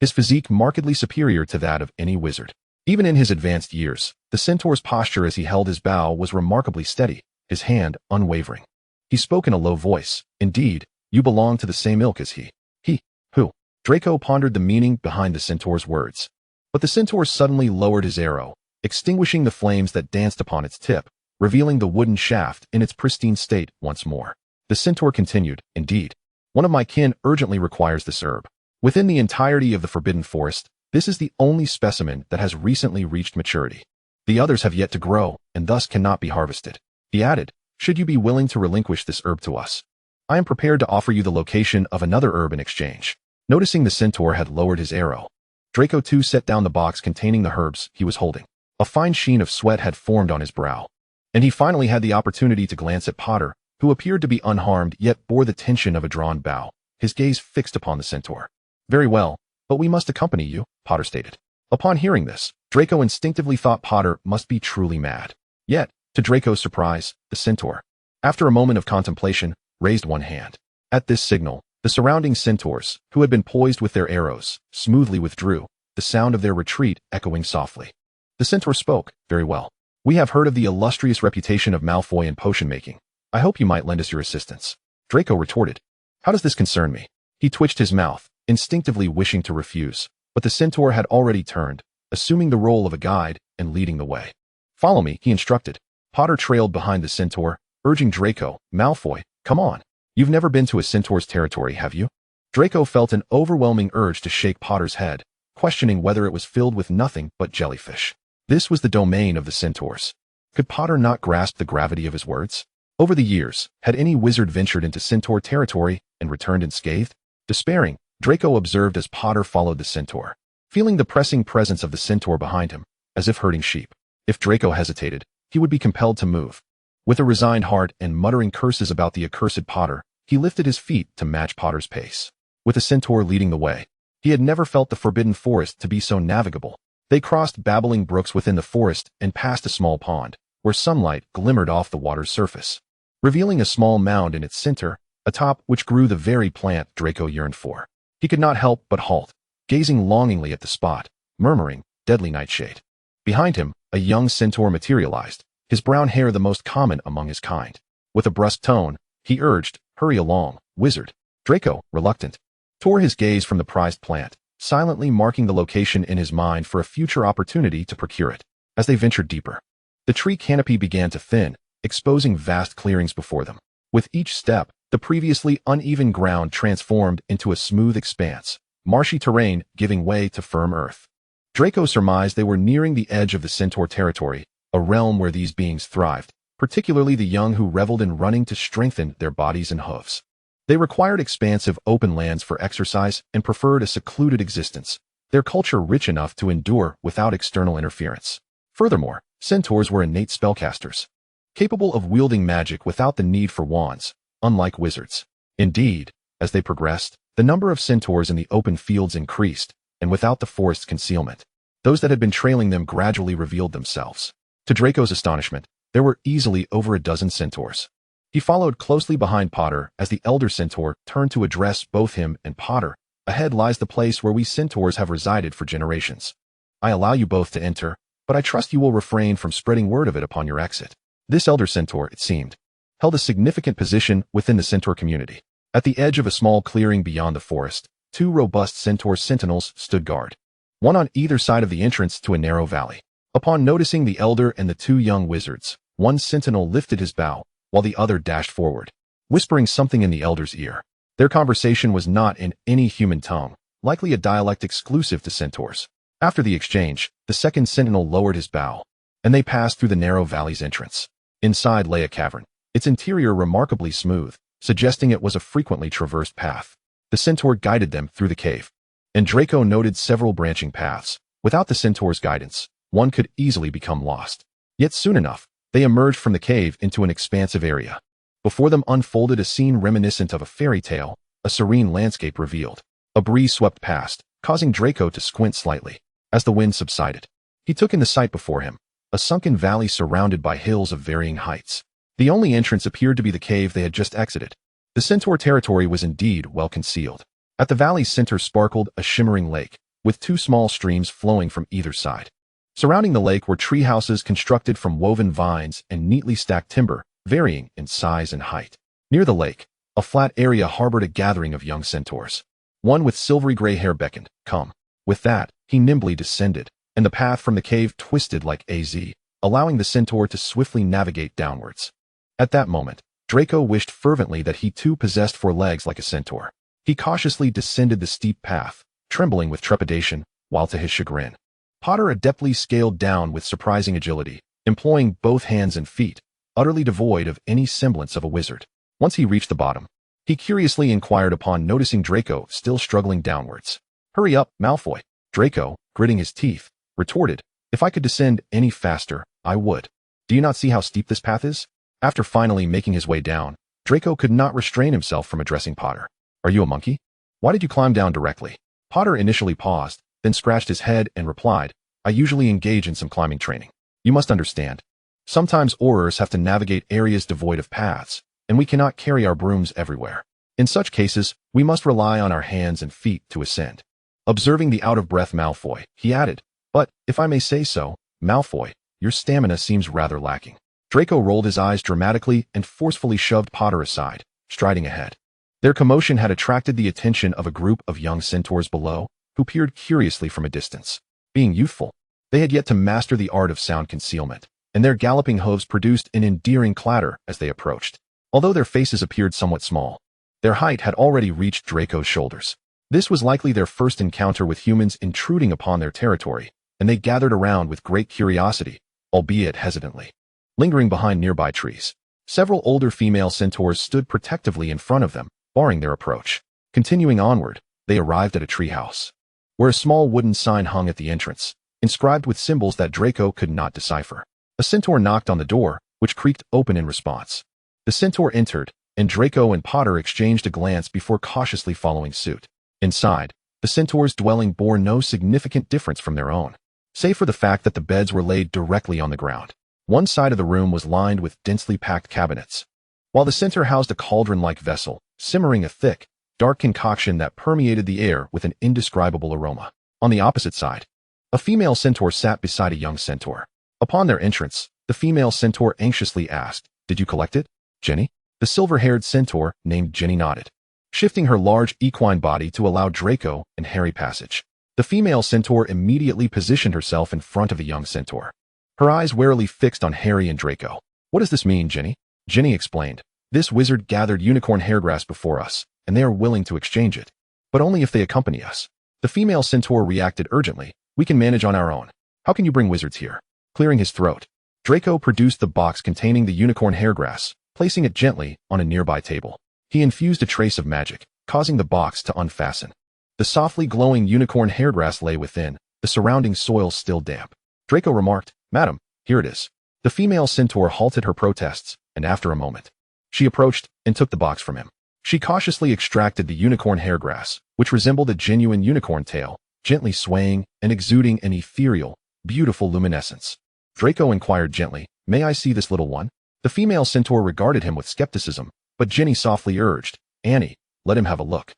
his physique markedly superior to that of any wizard. Even in his advanced years, the centaur's posture as he held his bow was remarkably steady, his hand unwavering. He spoke in a low voice. "Indeed, you belong to the same ilk as he." "He? Who?" Draco pondered the meaning behind the centaur's words. But the centaur suddenly lowered his arrow, extinguishing the flames that danced upon its tip, revealing the wooden shaft in its pristine state once more. The centaur continued, "Indeed, one of my kin urgently requires this herb. Within the entirety of the forbidden forest, this is the only specimen that has recently reached maturity. The others have yet to grow, and thus cannot be harvested." He added, "Should you be willing to relinquish this herb to us, I am prepared to offer you the location of another herb in exchange. Noticing the centaur had lowered his arrow, Draco too set down the box containing the herbs he was holding. A fine sheen of sweat had formed on his brow, and he finally had the opportunity to glance at Potter, who appeared to be unharmed yet bore the tension of a drawn bow, his gaze fixed upon the centaur. Very well, but we must accompany you, Potter stated. Upon hearing this, Draco instinctively thought Potter must be truly mad. Yet, to Draco's surprise, the centaur, after a moment of contemplation, raised one hand. At this signal, the surrounding centaurs, who had been poised with their arrows, smoothly withdrew, the sound of their retreat echoing softly. The centaur spoke. Very well. We have heard of the illustrious reputation of Malfoy in potion making. I hope you might lend us your assistance. Draco retorted. How does this concern me? He twitched his mouth, instinctively wishing to refuse, but the centaur had already turned, assuming the role of a guide and leading the way. Follow me, he instructed. Potter trailed behind the centaur, urging Draco, Malfoy, come on. You've never been to a centaur's territory, have you? Draco felt an overwhelming urge to shake Potter's head, questioning whether it was filled with nothing but jellyfish. This was the domain of the centaurs. Could Potter not grasp the gravity of his words? Over the years, had any wizard ventured into centaur territory and returned unscathed? Despairing, Draco observed as Potter followed the centaur, feeling the pressing presence of the centaur behind him, as if herding sheep. If Draco hesitated, he would be compelled to move. With a resigned heart and muttering curses about the accursed Potter, he lifted his feet to match Potter's pace. With the centaur leading the way, he had never felt the forbidden forest to be so navigable. They crossed babbling brooks within the forest and passed a small pond, where sunlight glimmered off the water's surface, revealing a small mound in its center, atop which grew the very plant Draco yearned for. He could not help but halt, gazing longingly at the spot, murmuring, deadly nightshade. Behind him, a young centaur materialized, his brown hair the most common among his kind. With a brusque tone, he urged, hurry along, wizard. Draco, reluctant, tore his gaze from the prized plant, silently marking the location in his mind for a future opportunity to procure it. As they ventured deeper, the tree canopy began to thin, exposing vast clearings before them. With each step, the previously uneven ground transformed into a smooth expanse, marshy terrain giving way to firm earth. Draco surmised they were nearing the edge of the centaur territory, a realm where these beings thrived, particularly the young who reveled in running to strengthen their bodies and hooves. They required expansive open lands for exercise and preferred a secluded existence, their culture rich enough to endure without external interference. Furthermore, centaurs were innate spellcasters, capable of wielding magic without the need for wands, unlike wizards. Indeed, as they progressed, the number of centaurs in the open fields increased, and without the forest's concealment, those that had been trailing them gradually revealed themselves. To Draco's astonishment, there were easily over a dozen centaurs. He followed closely behind Potter as the elder centaur turned to address both him and Potter. Ahead lies the place where we centaurs have resided for generations. I allow you both to enter, but I trust you will refrain from spreading word of it upon your exit. This elder centaur, it seemed, held a significant position within the centaur community. At the edge of a small clearing beyond the forest, two robust centaur sentinels stood guard, one on either side of the entrance to a narrow valley. Upon noticing the elder and the two young wizards, one sentinel lifted his bow, while the other dashed forward, whispering something in the elder's ear. Their conversation was not in any human tongue, likely a dialect exclusive to centaurs. After the exchange, the second sentinel lowered his bow, and they passed through the narrow valley's entrance. Inside lay a cavern, its interior remarkably smooth, suggesting it was a frequently traversed path. The centaur guided them through the cave, and Draco noted several branching paths. Without the centaur's guidance, one could easily become lost. Yet soon enough, they emerged from the cave into an expansive area. Before them unfolded a scene reminiscent of a fairy tale, a serene landscape revealed. A breeze swept past, causing Draco to squint slightly. As the wind subsided, he took in the sight before him, a sunken valley surrounded by hills of varying heights. The only entrance appeared to be the cave they had just exited. The centaur territory was indeed well concealed. At the valley's center sparkled a shimmering lake, with two small streams flowing from either side. Surrounding the lake were tree houses constructed from woven vines and neatly stacked timber, varying in size and height. Near the lake, a flat area harbored a gathering of young centaurs. One with silvery gray hair beckoned, come. With that, he nimbly descended, and the path from the cave twisted like AZ, allowing the centaur to swiftly navigate downwards. At that moment, Draco wished fervently that he too possessed four legs like a centaur. He cautiously descended the steep path, trembling with trepidation, while to his chagrin, Potter adeptly scaled down with surprising agility, employing both hands and feet, utterly devoid of any semblance of a wizard. Once he reached the bottom, He curiously inquired upon noticing Draco still struggling downwards. Hurry up, Malfoy. Draco, gritting his teeth, retorted, if I could descend any faster, I would. Do you not see how steep this path is? After finally making his way down, Draco could not restrain himself from addressing Potter. Are you a monkey? Why did you climb down directly? Potter initially paused, then scratched his head and replied, I usually engage in some climbing training. You must understand. Sometimes Aurors have to navigate areas devoid of paths, and we cannot carry our brooms everywhere. In such cases, we must rely on our hands and feet to ascend. Observing the out-of-breath Malfoy, he added, but, if I may say so, Malfoy, your stamina seems rather lacking. Draco rolled his eyes dramatically and forcefully shoved Potter aside, striding ahead. Their commotion had attracted the attention of a group of young centaurs below, who peered curiously from a distance. Being youthful, they had yet to master the art of sound concealment, and their galloping hooves produced an endearing clatter as they approached. Although their faces appeared somewhat small, their height had already reached Draco's shoulders. This was likely their first encounter with humans intruding upon their territory, and they gathered around with great curiosity, albeit hesitantly. Lingering behind nearby trees, several older female centaurs stood protectively in front of them, barring their approach. Continuing onward, they arrived at a treehouse, where a small wooden sign hung at the entrance, inscribed with symbols that Draco could not decipher. A centaur knocked on the door, which creaked open in response. The centaur entered, and Draco and Potter exchanged a glance before cautiously following suit. Inside, the centaur's dwelling bore no significant difference from their own, save for the fact that the beds were laid directly on the ground. One side of the room was lined with densely packed cabinets, while the center housed a cauldron-like vessel, simmering a thick, dark concoction that permeated the air with an indescribable aroma. On the opposite side, a female centaur sat beside a young centaur. Upon their entrance, the female centaur anxiously asked, Did you collect it, Jenny? The silver-haired centaur, named Jenny, nodded, shifting her large equine body to allow Draco and Harry passage. The female centaur immediately positioned herself in front of the young centaur, her eyes warily fixed on Harry and Draco. What does this mean, Jenny? Jenny explained, This wizard gathered unicorn hairgrass before us, and they are willing to exchange it, but only if they accompany us. The female centaur reacted urgently, We can manage on our own. How can you bring wizards here? Clearing his throat, Draco produced the box containing the unicorn hairgrass, placing it gently on a nearby table. He infused a trace of magic, causing the box to unfasten. The softly glowing unicorn hairgrass lay within, the surrounding soil still damp. Draco remarked, Madam, here it is. The female centaur halted her protests, and after a moment, she approached and took the box from him. She cautiously extracted the unicorn hairgrass, which resembled a genuine unicorn tail, gently swaying and exuding an ethereal, beautiful luminescence. Draco inquired gently, May I see this little one? The female centaur regarded him with skepticism, but Jenny softly urged, Annie, let him have a look.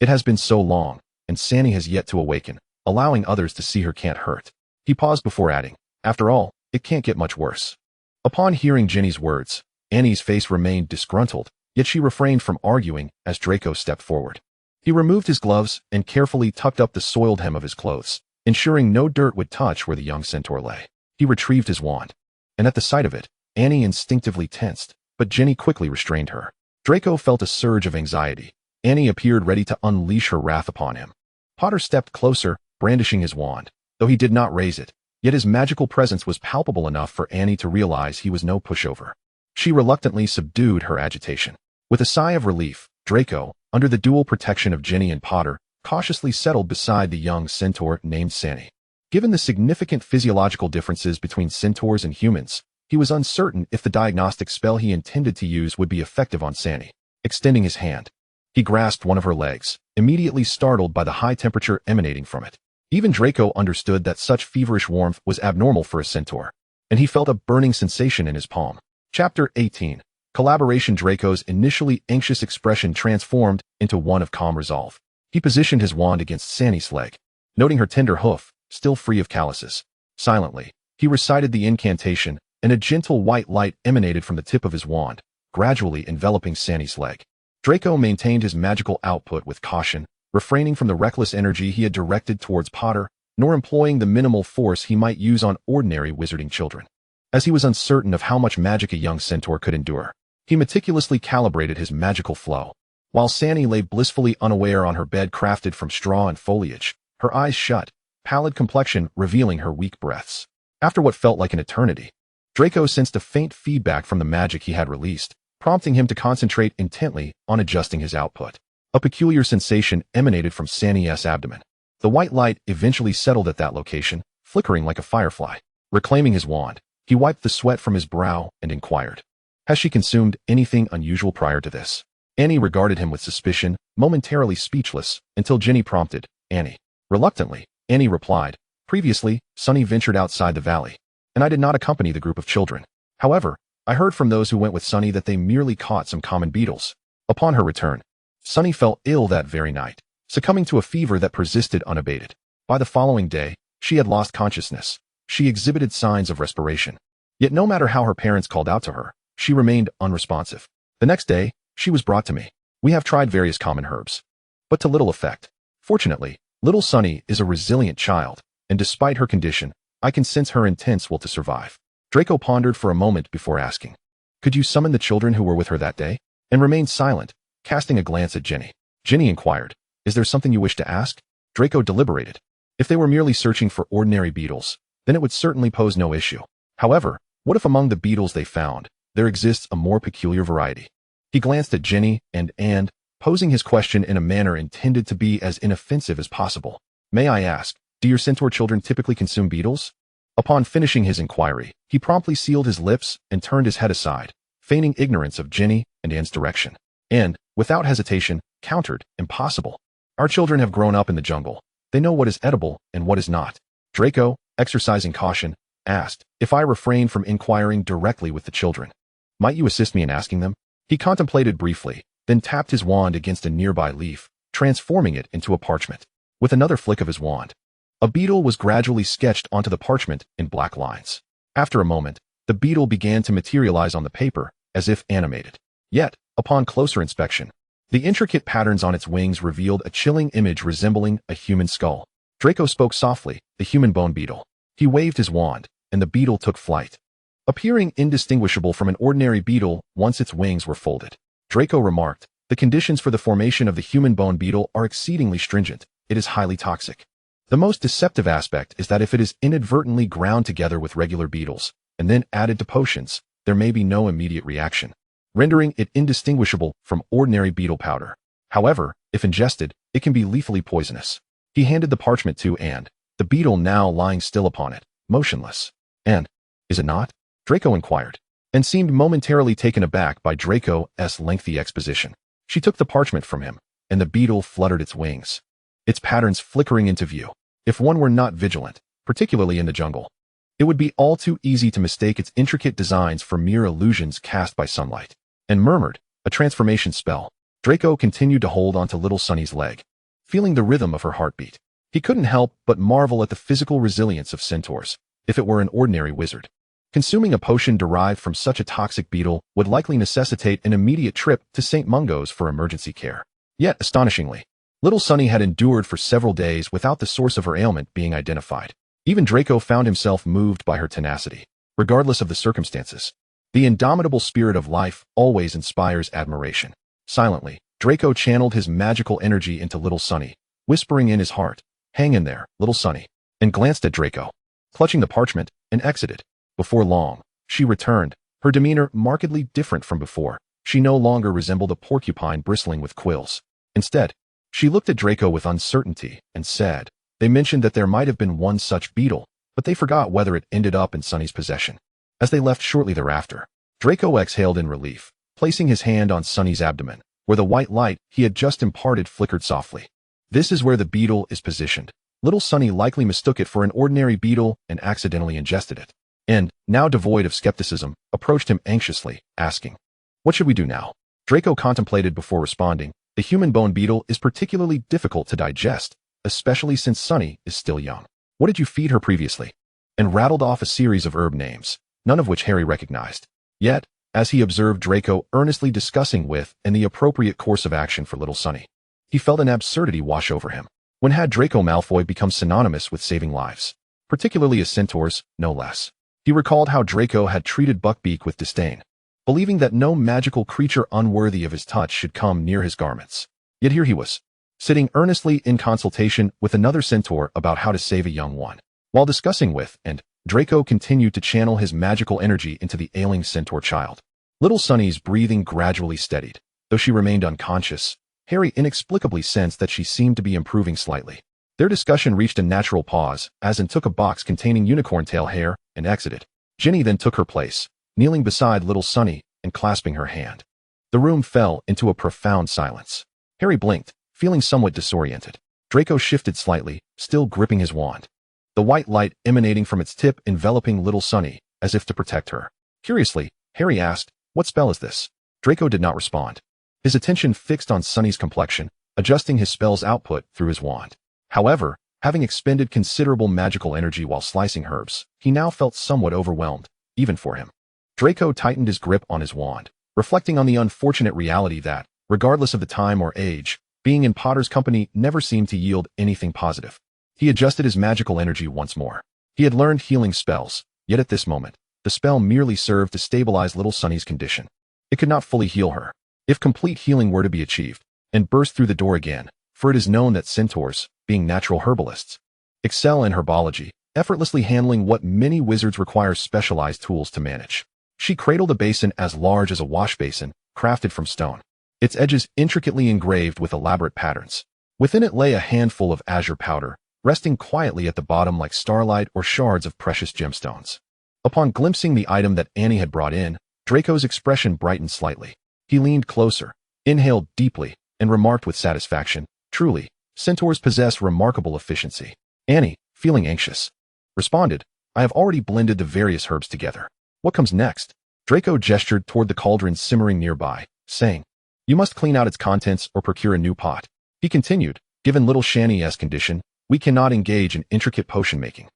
It has been so long, and Sanny has yet to awaken, allowing others to see her can't hurt. He paused before adding, After all, it can't get much worse. Upon hearing Jenny's words, Annie's face remained disgruntled, yet she refrained from arguing as Draco stepped forward. He removed his gloves and carefully tucked up the soiled hem of his clothes, ensuring no dirt would touch where the young centaur lay. He retrieved his wand, and at the sight of it, Annie instinctively tensed, but Jenny quickly restrained her. Draco felt a surge of anxiety. Annie appeared ready to unleash her wrath upon him. Potter stepped closer, brandishing his wand, though he did not raise it, yet his magical presence was palpable enough for Annie to realize he was no pushover. She reluctantly subdued her agitation. With a sigh of relief, Draco, under the dual protection of Jenny and Potter, cautiously settled beside the young centaur named Sanny. Given the significant physiological differences between centaurs and humans, he was uncertain if the diagnostic spell he intended to use would be effective on Sanny. Extending his hand, he grasped one of her legs, immediately startled by the high temperature emanating from it. Even Draco understood that such feverish warmth was abnormal for a centaur, and he felt a burning sensation in his palm. Chapter 18. Collaboration. Draco's initially anxious expression transformed into one of calm resolve. He positioned his wand against Sanny's leg, noting her tender hoof, still free of calluses. Silently, he recited the incantation, and a gentle white light emanated from the tip of his wand, gradually enveloping Sanny's leg. Draco maintained his magical output with caution, refraining from the reckless energy he had directed towards Potter, nor employing the minimal force he might use on ordinary wizarding children. As he was uncertain of how much magic a young centaur could endure, he meticulously calibrated his magical flow. While Sanny lay blissfully unaware on her bed crafted from straw and foliage, her eyes shut, pallid complexion revealing her weak breaths. After what felt like an eternity, Draco sensed a faint feedback from the magic he had released, prompting him to concentrate intently on adjusting his output. A peculiar sensation emanated from Sunny's abdomen. The white light eventually settled at that location, flickering like a firefly. Reclaiming his wand, he wiped the sweat from his brow and inquired, "Has she consumed anything unusual prior to this?" Annie regarded him with suspicion, momentarily speechless, until Ginny prompted, "Annie." Reluctantly, Annie replied, "Previously, Sunny ventured outside the valley, and I did not accompany the group of children. However, I heard from those who went with Sunny that they merely caught some common beetles. Upon her return, Sunny fell ill that very night, succumbing to a fever that persisted unabated. By the following day, she had lost consciousness. She exhibited signs of respiration. Yet no matter how her parents called out to her, she remained unresponsive. The next day, she was brought to me. We have tried various common herbs, but to little effect. Fortunately, little Sunny is a resilient child, and despite her condition, I can sense her intense will to survive." Draco pondered for a moment before asking, "Could you summon the children who were with her that day?" and remained silent, casting a glance at Ginny. Ginny inquired, "Is there something you wish to ask?" Draco deliberated. If they were merely searching for ordinary beetles, then it would certainly pose no issue. However, what if among the beetles they found, there exists a more peculiar variety? He glanced at Ginny and, posing his question in a manner intended to be as inoffensive as possible, "May I ask, do your centaur children typically consume beetles?" Upon finishing his inquiry, he promptly sealed his lips and turned his head aside, feigning ignorance of Ginny and Anne's direction, and, without hesitation, countered, "Impossible. Our children have grown up in the jungle. They know what is edible and what is not." Draco, exercising caution, asked, "If I refrain from inquiring directly with the children, might you assist me in asking them?" He contemplated briefly, then tapped his wand against a nearby leaf, transforming it into a parchment. With another flick of his wand, a beetle was gradually sketched onto the parchment in black lines. After a moment, the beetle began to materialize on the paper, as if animated. Yet, upon closer inspection, the intricate patterns on its wings revealed a chilling image resembling a human skull. Draco spoke softly, "The human bone beetle." He waved his wand, and the beetle took flight, appearing indistinguishable from an ordinary beetle once its wings were folded. Draco remarked, "The conditions for the formation of the human bone beetle are exceedingly stringent. It is highly toxic. The most deceptive aspect is that if it is inadvertently ground together with regular beetles, and then added to potions, there may be no immediate reaction, rendering it indistinguishable from ordinary beetle powder. However, if ingested, it can be lethally poisonous." He handed the parchment to Anne, the beetle now lying still upon it, motionless. "And, is it not?" Draco inquired, and seemed momentarily taken aback by Draco's lengthy exposition. She took the parchment from him, and the beetle fluttered its wings, its patterns flickering into view. If one were not vigilant, particularly in the jungle, it would be all too easy to mistake its intricate designs for mere illusions cast by sunlight. And murmured, "A transformation spell." Draco continued to hold onto little Sunny's leg, feeling the rhythm of her heartbeat. He couldn't help but marvel at the physical resilience of centaurs. If it were an ordinary wizard, consuming a potion derived from such a toxic beetle would likely necessitate an immediate trip to St. Mungo's for emergency care. Yet, astonishingly, little Sunny had endured for several days without the source of her ailment being identified. Even Draco found himself moved by her tenacity, regardless of the circumstances. The indomitable spirit of life always inspires admiration. Silently, Draco channeled his magical energy into little Sunny, whispering in his heart, "Hang in there, little Sunny," and glanced at Draco, clutching the parchment, and exited. Before long, she returned, her demeanor markedly different from before. She no longer resembled a porcupine bristling with quills. Instead, she looked at Draco with uncertainty and said, "They mentioned that there might have been one such beetle, but they forgot whether it ended up in Sunny's possession." As they left shortly thereafter, Draco exhaled in relief, placing his hand on Sunny's abdomen, where the white light he had just imparted flickered softly. "This is where the beetle is positioned." Little Sunny likely mistook it for an ordinary beetle and accidentally ingested it. And, now devoid of skepticism, approached him anxiously, asking, "What should we do now?" Draco contemplated before responding, "The human bone beetle is particularly difficult to digest, especially since Sunny is still young. What did you feed her previously?" And rattled off a series of herb names, none of which Harry recognized. Yet, as he observed Draco earnestly discussing with and the appropriate course of action for little Sunny, he felt an absurdity wash over him. When had Draco Malfoy become synonymous with saving lives, particularly as centaurs, no less? He recalled how Draco had treated Buckbeak with disdain, believing that no magical creature unworthy of his touch should come near his garments. Yet here he was, sitting earnestly in consultation with another centaur about how to save a young one. While discussing with, and Draco continued to channel his magical energy into the ailing centaur child. Little Sunny's breathing gradually steadied. Though she remained unconscious, Harry inexplicably sensed that she seemed to be improving slightly. Their discussion reached a natural pause, as Anne took a box containing unicorn tail hair and exited. Ginny then took her place, kneeling beside Little Sunny and clasping her hand. The room fell into a profound silence. Harry blinked, feeling somewhat disoriented. Draco shifted slightly, still gripping his wand. The white light emanating from its tip enveloping Little Sunny, as if to protect her. Curiously, Harry asked, "What spell is this?" Draco did not respond. His attention fixed on Sunny's complexion, adjusting his spell's output through his wand. However, having expended considerable magical energy while slicing herbs, he now felt somewhat overwhelmed, even for him. Draco tightened his grip on his wand, reflecting on the unfortunate reality that, regardless of the time or age, being in Potter's company never seemed to yield anything positive. He adjusted his magical energy once more. He had learned healing spells, yet at this moment, the spell merely served to stabilize Little Sunny's condition. It could not fully heal her. If complete healing were to be achieved, and burst through the door again, for it is known that centaurs, being natural herbalists, excel in herbology, effortlessly handling what many wizards require specialized tools to manage. She cradled a basin as large as a wash basin, crafted from stone, its edges intricately engraved with elaborate patterns. Within it lay a handful of azure powder, resting quietly at the bottom like starlight or shards of precious gemstones. Upon glimpsing the item that Annie had brought in, Draco's expression brightened slightly. He leaned closer, inhaled deeply, and remarked with satisfaction, "Truly, centaurs possess remarkable efficiency." Annie, feeling anxious, responded, "I have already blended the various herbs together. What comes next?" Draco gestured toward the cauldron simmering nearby, saying, "You must clean out its contents or procure a new pot." He continued, "Given Little Shanny's condition, we cannot engage in intricate potion making.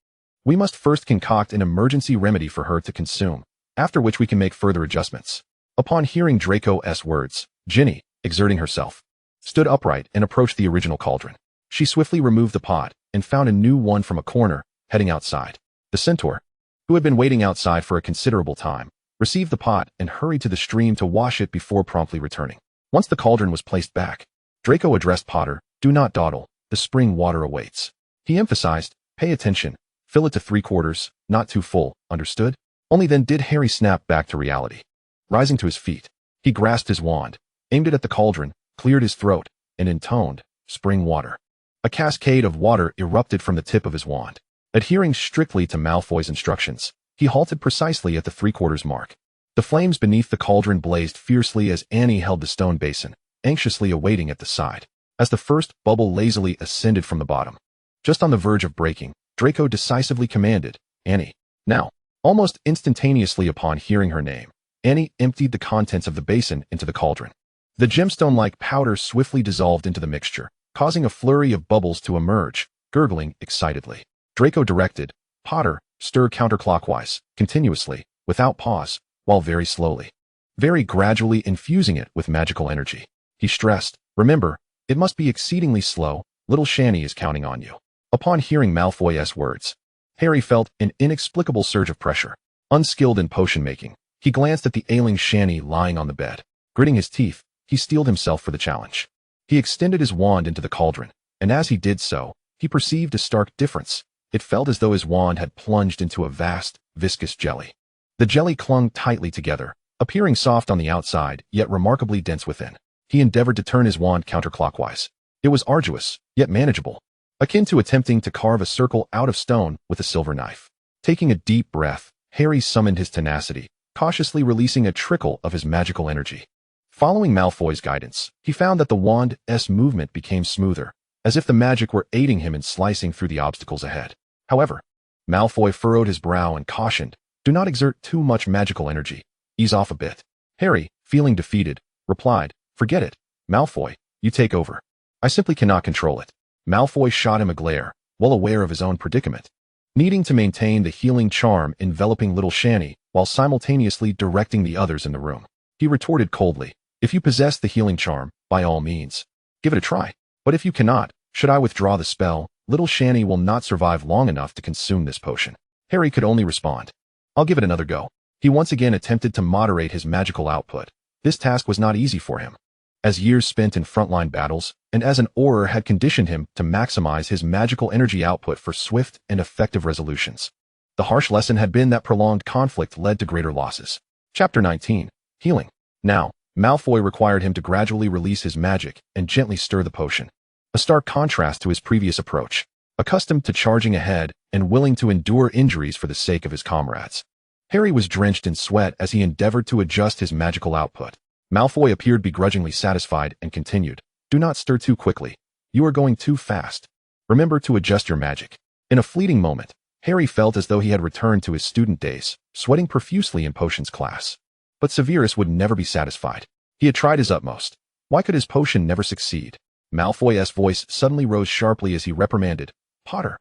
We must first concoct an emergency remedy for her to consume, after which we can make further adjustments." Upon hearing Draco's words, Ginny, exerting herself, stood upright and approached the original cauldron. She swiftly removed the pot and found a new one from a corner, heading outside. The centaur, who had been waiting outside for a considerable time, received the pot and hurried to the stream to wash it before promptly returning. Once the cauldron was placed back, Draco addressed Potter, "Do not dawdle, the spring water awaits." He emphasized, "Pay attention, fill it to 3/4, not too full, understood?" Only then did Harry snap back to reality. Rising to his feet, he grasped his wand, aimed it at the cauldron, cleared his throat, and intoned, "Spring water." A cascade of water erupted from the tip of his wand. Adhering strictly to Malfoy's instructions, he halted precisely at the 3/4 mark. The flames beneath the cauldron blazed fiercely as Annie held the stone basin, anxiously awaiting at the side. As the first bubble lazily ascended from the bottom, just on the verge of breaking, Draco decisively commanded, "Annie, now." Almost instantaneously upon hearing her name, Annie emptied the contents of the basin into the cauldron. The gemstone-like powder swiftly dissolved into the mixture, causing a flurry of bubbles to emerge, gurgling excitedly. Draco directed, "Potter, stir counterclockwise, continuously, without pause, while very slowly, very gradually infusing it with magical energy." He stressed, "Remember, it must be exceedingly slow, Little Shanny is counting on you." Upon hearing Malfoy's words, Harry felt an inexplicable surge of pressure. Unskilled in potion making, he glanced at the ailing Shanny lying on the bed. Gritting his teeth, he steeled himself for the challenge. He extended his wand into the cauldron, and as he did so, he perceived a stark difference. It felt as though his wand had plunged into a vast, viscous jelly. The jelly clung tightly together, appearing soft on the outside, yet remarkably dense within. He endeavored to turn his wand counterclockwise. It was arduous, yet manageable, akin to attempting to carve a circle out of stone with a silver knife. Taking a deep breath, Harry summoned his tenacity, cautiously releasing a trickle of his magical energy. Following Malfoy's guidance, he found that the wand's movement became smoother, as if the magic were aiding him in slicing through the obstacles ahead. However, Malfoy furrowed his brow and cautioned, "Do not exert too much magical energy. Ease off a bit." Harry, feeling defeated, replied, "Forget it, Malfoy, you take over. I simply cannot control it." Malfoy shot him a glare, well aware of his own predicament, needing to maintain the healing charm enveloping Little Shanny while simultaneously directing the others in the room. He retorted coldly, "If you possess the healing charm, by all means, give it a try. But if you cannot, should I withdraw the spell, Little Shanny will not survive long enough to consume this potion." Harry could only respond, "I'll give it another go." He once again attempted to moderate his magical output. This task was not easy for him, as years spent in frontline battles, and as an Auror had conditioned him to maximize his magical energy output for swift and effective resolutions. The harsh lesson had been that prolonged conflict led to greater losses. Chapter 19. Healing. Now, Malfoy required him to gradually release his magic and gently stir the potion. A stark contrast to his previous approach, accustomed to charging ahead and willing to endure injuries for the sake of his comrades. Harry was drenched in sweat as he endeavored to adjust his magical output. Malfoy appeared begrudgingly satisfied and continued, "Do not stir too quickly. You are going too fast. Remember to adjust your magic." In a fleeting moment, Harry felt as though he had returned to his student days, sweating profusely in potions class. But Severus would never be satisfied. He had tried his utmost. Why could his potion never succeed? Malfoy's voice suddenly rose sharply as he reprimanded, "Potter."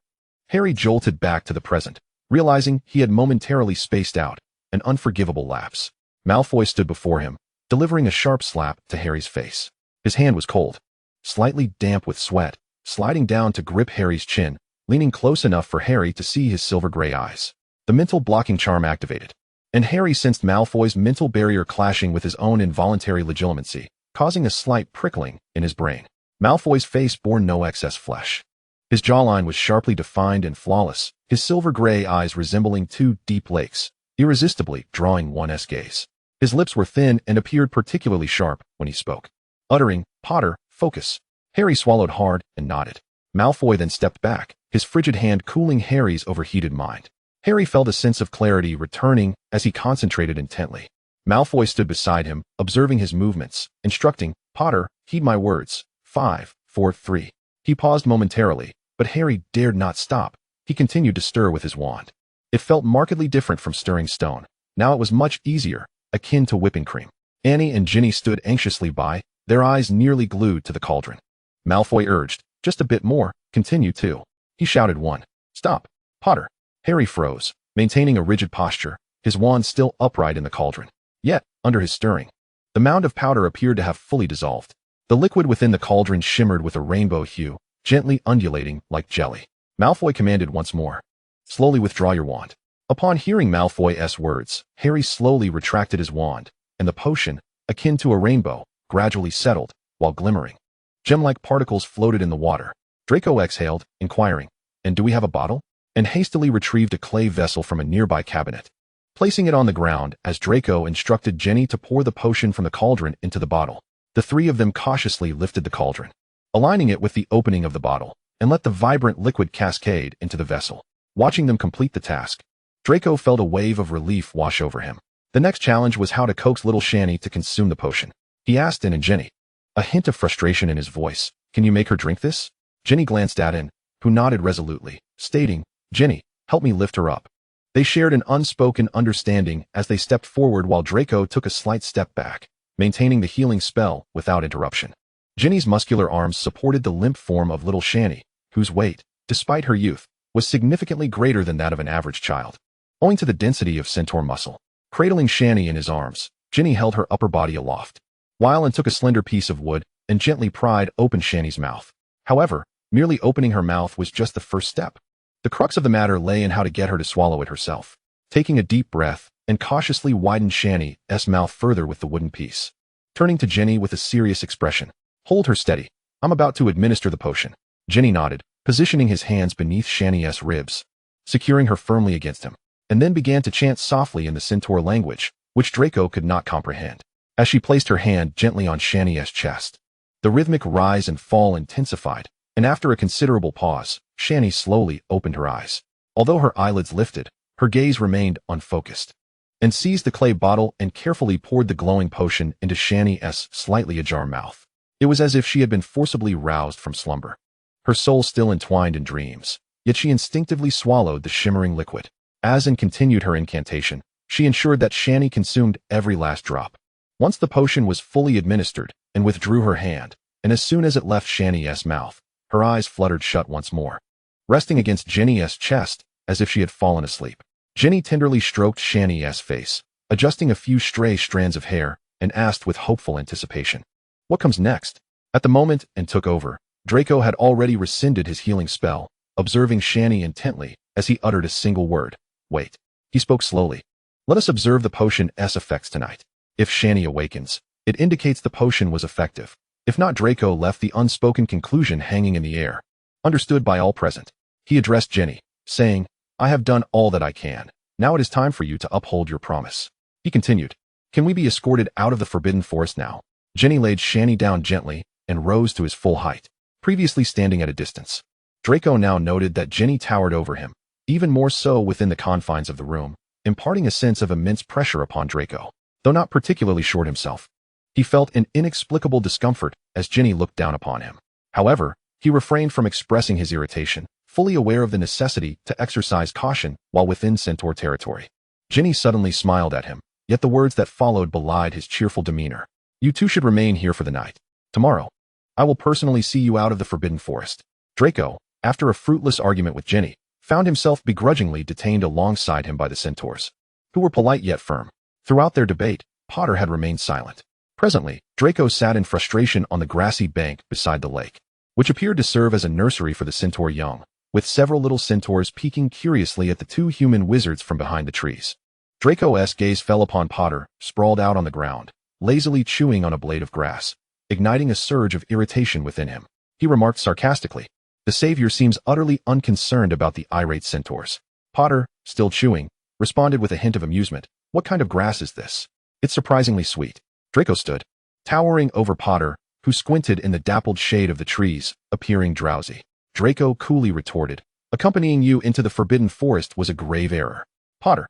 Harry jolted back to the present, realizing he had momentarily spaced out, an unforgivable lapse. Malfoy stood before him, delivering a sharp slap to Harry's face. His hand was cold, slightly damp with sweat, sliding down to grip Harry's chin, leaning close enough for Harry to see his silver-gray eyes. The mental blocking charm activated, and Harry sensed Malfoy's mental barrier clashing with his own involuntary legitimacy, causing a slight prickling in his brain. Malfoy's face bore no excess flesh. His jawline was sharply defined and flawless, his silver-gray eyes resembling two deep lakes, irresistibly drawing one's gaze. His lips were thin and appeared particularly sharp when he spoke. Uttering, "Potter, focus." Harry swallowed hard and nodded. Malfoy then stepped back, his frigid hand cooling Harry's overheated mind. Harry felt a sense of clarity returning as he concentrated intently. Malfoy stood beside him, observing his movements, instructing, "Potter, heed my words. 5, 4, 3. He paused momentarily, but Harry dared not stop. He continued to stir with his wand. It felt markedly different from stirring stone. Now it was much easier, akin to whipping cream. Annie and Ginny stood anxiously by, their eyes nearly glued to the cauldron. Malfoy urged, "Just a bit more, continue too." He shouted one. "Stop, Potter." Harry froze, maintaining a rigid posture, his wand still upright in the cauldron. Yet, under his stirring, the mound of powder appeared to have fully dissolved. The liquid within the cauldron shimmered with a rainbow hue, gently undulating like jelly. Malfoy commanded once more, "Slowly withdraw your wand." Upon hearing Malfoy's words, Harry slowly retracted his wand, and the potion, akin to a rainbow, gradually settled, while glimmering. Gem-like particles floated in the water. Draco exhaled, inquiring, "And do we have a bottle?" and hastily retrieved a clay vessel from a nearby cabinet. Placing it on the ground as Draco instructed Ginny to pour the potion from the cauldron into the bottle, the three of them cautiously lifted the cauldron, aligning it with the opening of the bottle, and let the vibrant liquid cascade into the vessel. Watching them complete the task, Draco felt a wave of relief wash over him. The next challenge was how to coax little Shani to consume the potion. He asked Anne and Ginny, a hint of frustration in his voice, "Can you make her drink this?" Ginny glanced at Anne, who nodded resolutely, stating, "Ginny, help me lift her up." They shared an unspoken understanding as they stepped forward while Draco took a slight step back, maintaining the healing spell without interruption. Ginny's muscular arms supported the limp form of little Shani, whose weight, despite her youth, was significantly greater than that of an average child, owing to the density of centaur muscle. Cradling Shani in his arms, Ginny held her upper body aloft, while Anne took a slender piece of wood and gently pried open Shani's mouth. However, merely opening her mouth was just the first step. The crux of the matter lay in how to get her to swallow it herself. Taking a deep breath, and cautiously widened Shani's mouth further with the wooden piece. Turning to Ginny with a serious expression, "Hold her steady. I'm about to administer the potion." Ginny nodded, positioning his hands beneath Shani's ribs, securing her firmly against him, and then began to chant softly in the centaur language, which Draco could not comprehend. As she placed her hand gently on Shani's chest, the rhythmic rise and fall intensified, and after a considerable pause, Shani slowly opened her eyes. Although her eyelids lifted, her gaze remained unfocused, and seized the clay bottle and carefully poured the glowing potion into Shani's slightly ajar mouth. It was as if she had been forcibly roused from slumber, her soul still entwined in dreams, yet she instinctively swallowed the shimmering liquid. As Anne continued her incantation, she ensured that Shani consumed every last drop. Once the potion was fully administered, and withdrew her hand, and as soon as it left Shani's mouth, her eyes fluttered shut once more, resting against Ginny's chest as if she had fallen asleep. Ginny tenderly stroked Shani's face, adjusting a few stray strands of hair, and asked with hopeful anticipation, "What comes next?" At the moment Anne took over, Draco had already rescinded his healing spell, observing Shani intently as he uttered a single word, "Wait." He spoke slowly, "Let us observe the potion's effects tonight. If Shani awakens, it indicates the potion was effective. If not, Draco left the unspoken conclusion hanging in the air. Understood by all present. He addressed Ginny, saying, "I have done all that I can. Now it is time for you to uphold your promise." He continued, Can we be escorted out of the forbidden forest now? Ginny laid Shani down gently and rose to his full height, previously standing at a distance. Draco now noted that Ginny towered over him, even more so within the confines of the room, imparting a sense of immense pressure upon Draco. Though not particularly short himself, he felt an inexplicable discomfort as Ginny looked down upon him. However, he refrained from expressing his irritation, fully aware of the necessity to exercise caution while within centaur territory. Ginny suddenly smiled at him, yet the words that followed belied his cheerful demeanor. You two should remain here for the night. Tomorrow, I will personally see you out of the forbidden forest. Draco, after a fruitless argument with Ginny, found himself begrudgingly detained alongside him by the centaurs, who were polite yet firm. Throughout their debate, Potter had remained silent. Presently, Draco sat in frustration on the grassy bank beside the lake, which appeared to serve as a nursery for the centaur young, with several little centaurs peeking curiously at the two human wizards from behind the trees. Draco's gaze fell upon Potter, sprawled out on the ground, lazily chewing on a blade of grass, igniting a surge of irritation within him. He remarked sarcastically, "The savior seems utterly unconcerned about the irate centaurs." Potter, still chewing, responded with a hint of amusement, "What kind of grass is this? It's surprisingly sweet." Draco stood, towering over Potter, who squinted in the dappled shade of the trees, appearing drowsy. Draco coolly retorted, "Accompanying you into the forbidden forest was a grave error." Potter,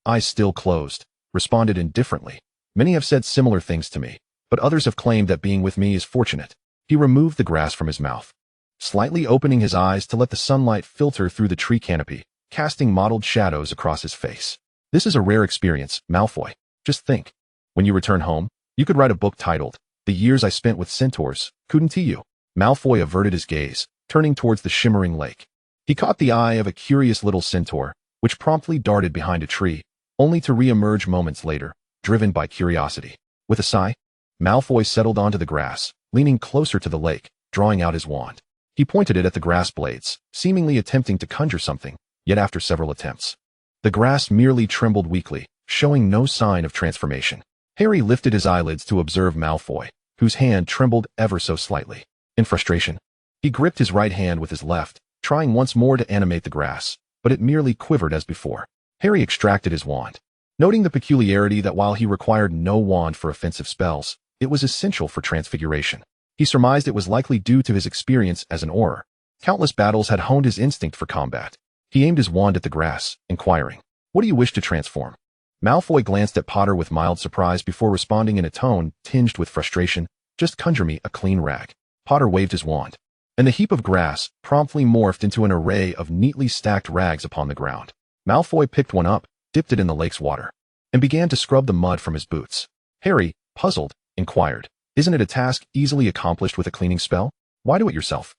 eyes still closed, responded indifferently, "Many have said similar things to me, but others have claimed that being with me is fortunate." He removed the grass from his mouth, slightly opening his eyes to let the sunlight filter through the tree canopy, casting mottled shadows across his face. "This is a rare experience, Malfoy. Just think. When you return home, you could write a book titled, 'The Years I Spent with Centaurs,' couldn't you?" Malfoy averted his gaze, turning towards the shimmering lake. He caught the eye of a curious little centaur, which promptly darted behind a tree, only to re-emerge moments later, driven by curiosity. With a sigh, Malfoy settled onto the grass, leaning closer to the lake, drawing out his wand. He pointed it at the grass blades, seemingly attempting to conjure something, yet after several attempts, the grass merely trembled weakly, showing no sign of transformation. Harry lifted his eyelids to observe Malfoy, whose hand trembled ever so slightly. In frustration, he gripped his right hand with his left, trying once more to animate the grass, but it merely quivered as before. Harry extracted his wand, noting the peculiarity that while he required no wand for offensive spells, it was essential for transfiguration. He surmised it was likely due to his experience as an Auror. Countless battles had honed his instinct for combat. He aimed his wand at the grass, inquiring, "What do you wish to transform?" Malfoy glanced at Potter with mild surprise before responding in a tone tinged with frustration, "Just conjure me a clean rag." Potter waved his wand, and the heap of grass promptly morphed into an array of neatly stacked rags upon the ground. Malfoy picked one up, dipped it in the lake's water, and began to scrub the mud from his boots. Harry, puzzled, inquired, "Isn't it a task easily accomplished with a cleaning spell? Why do it yourself?"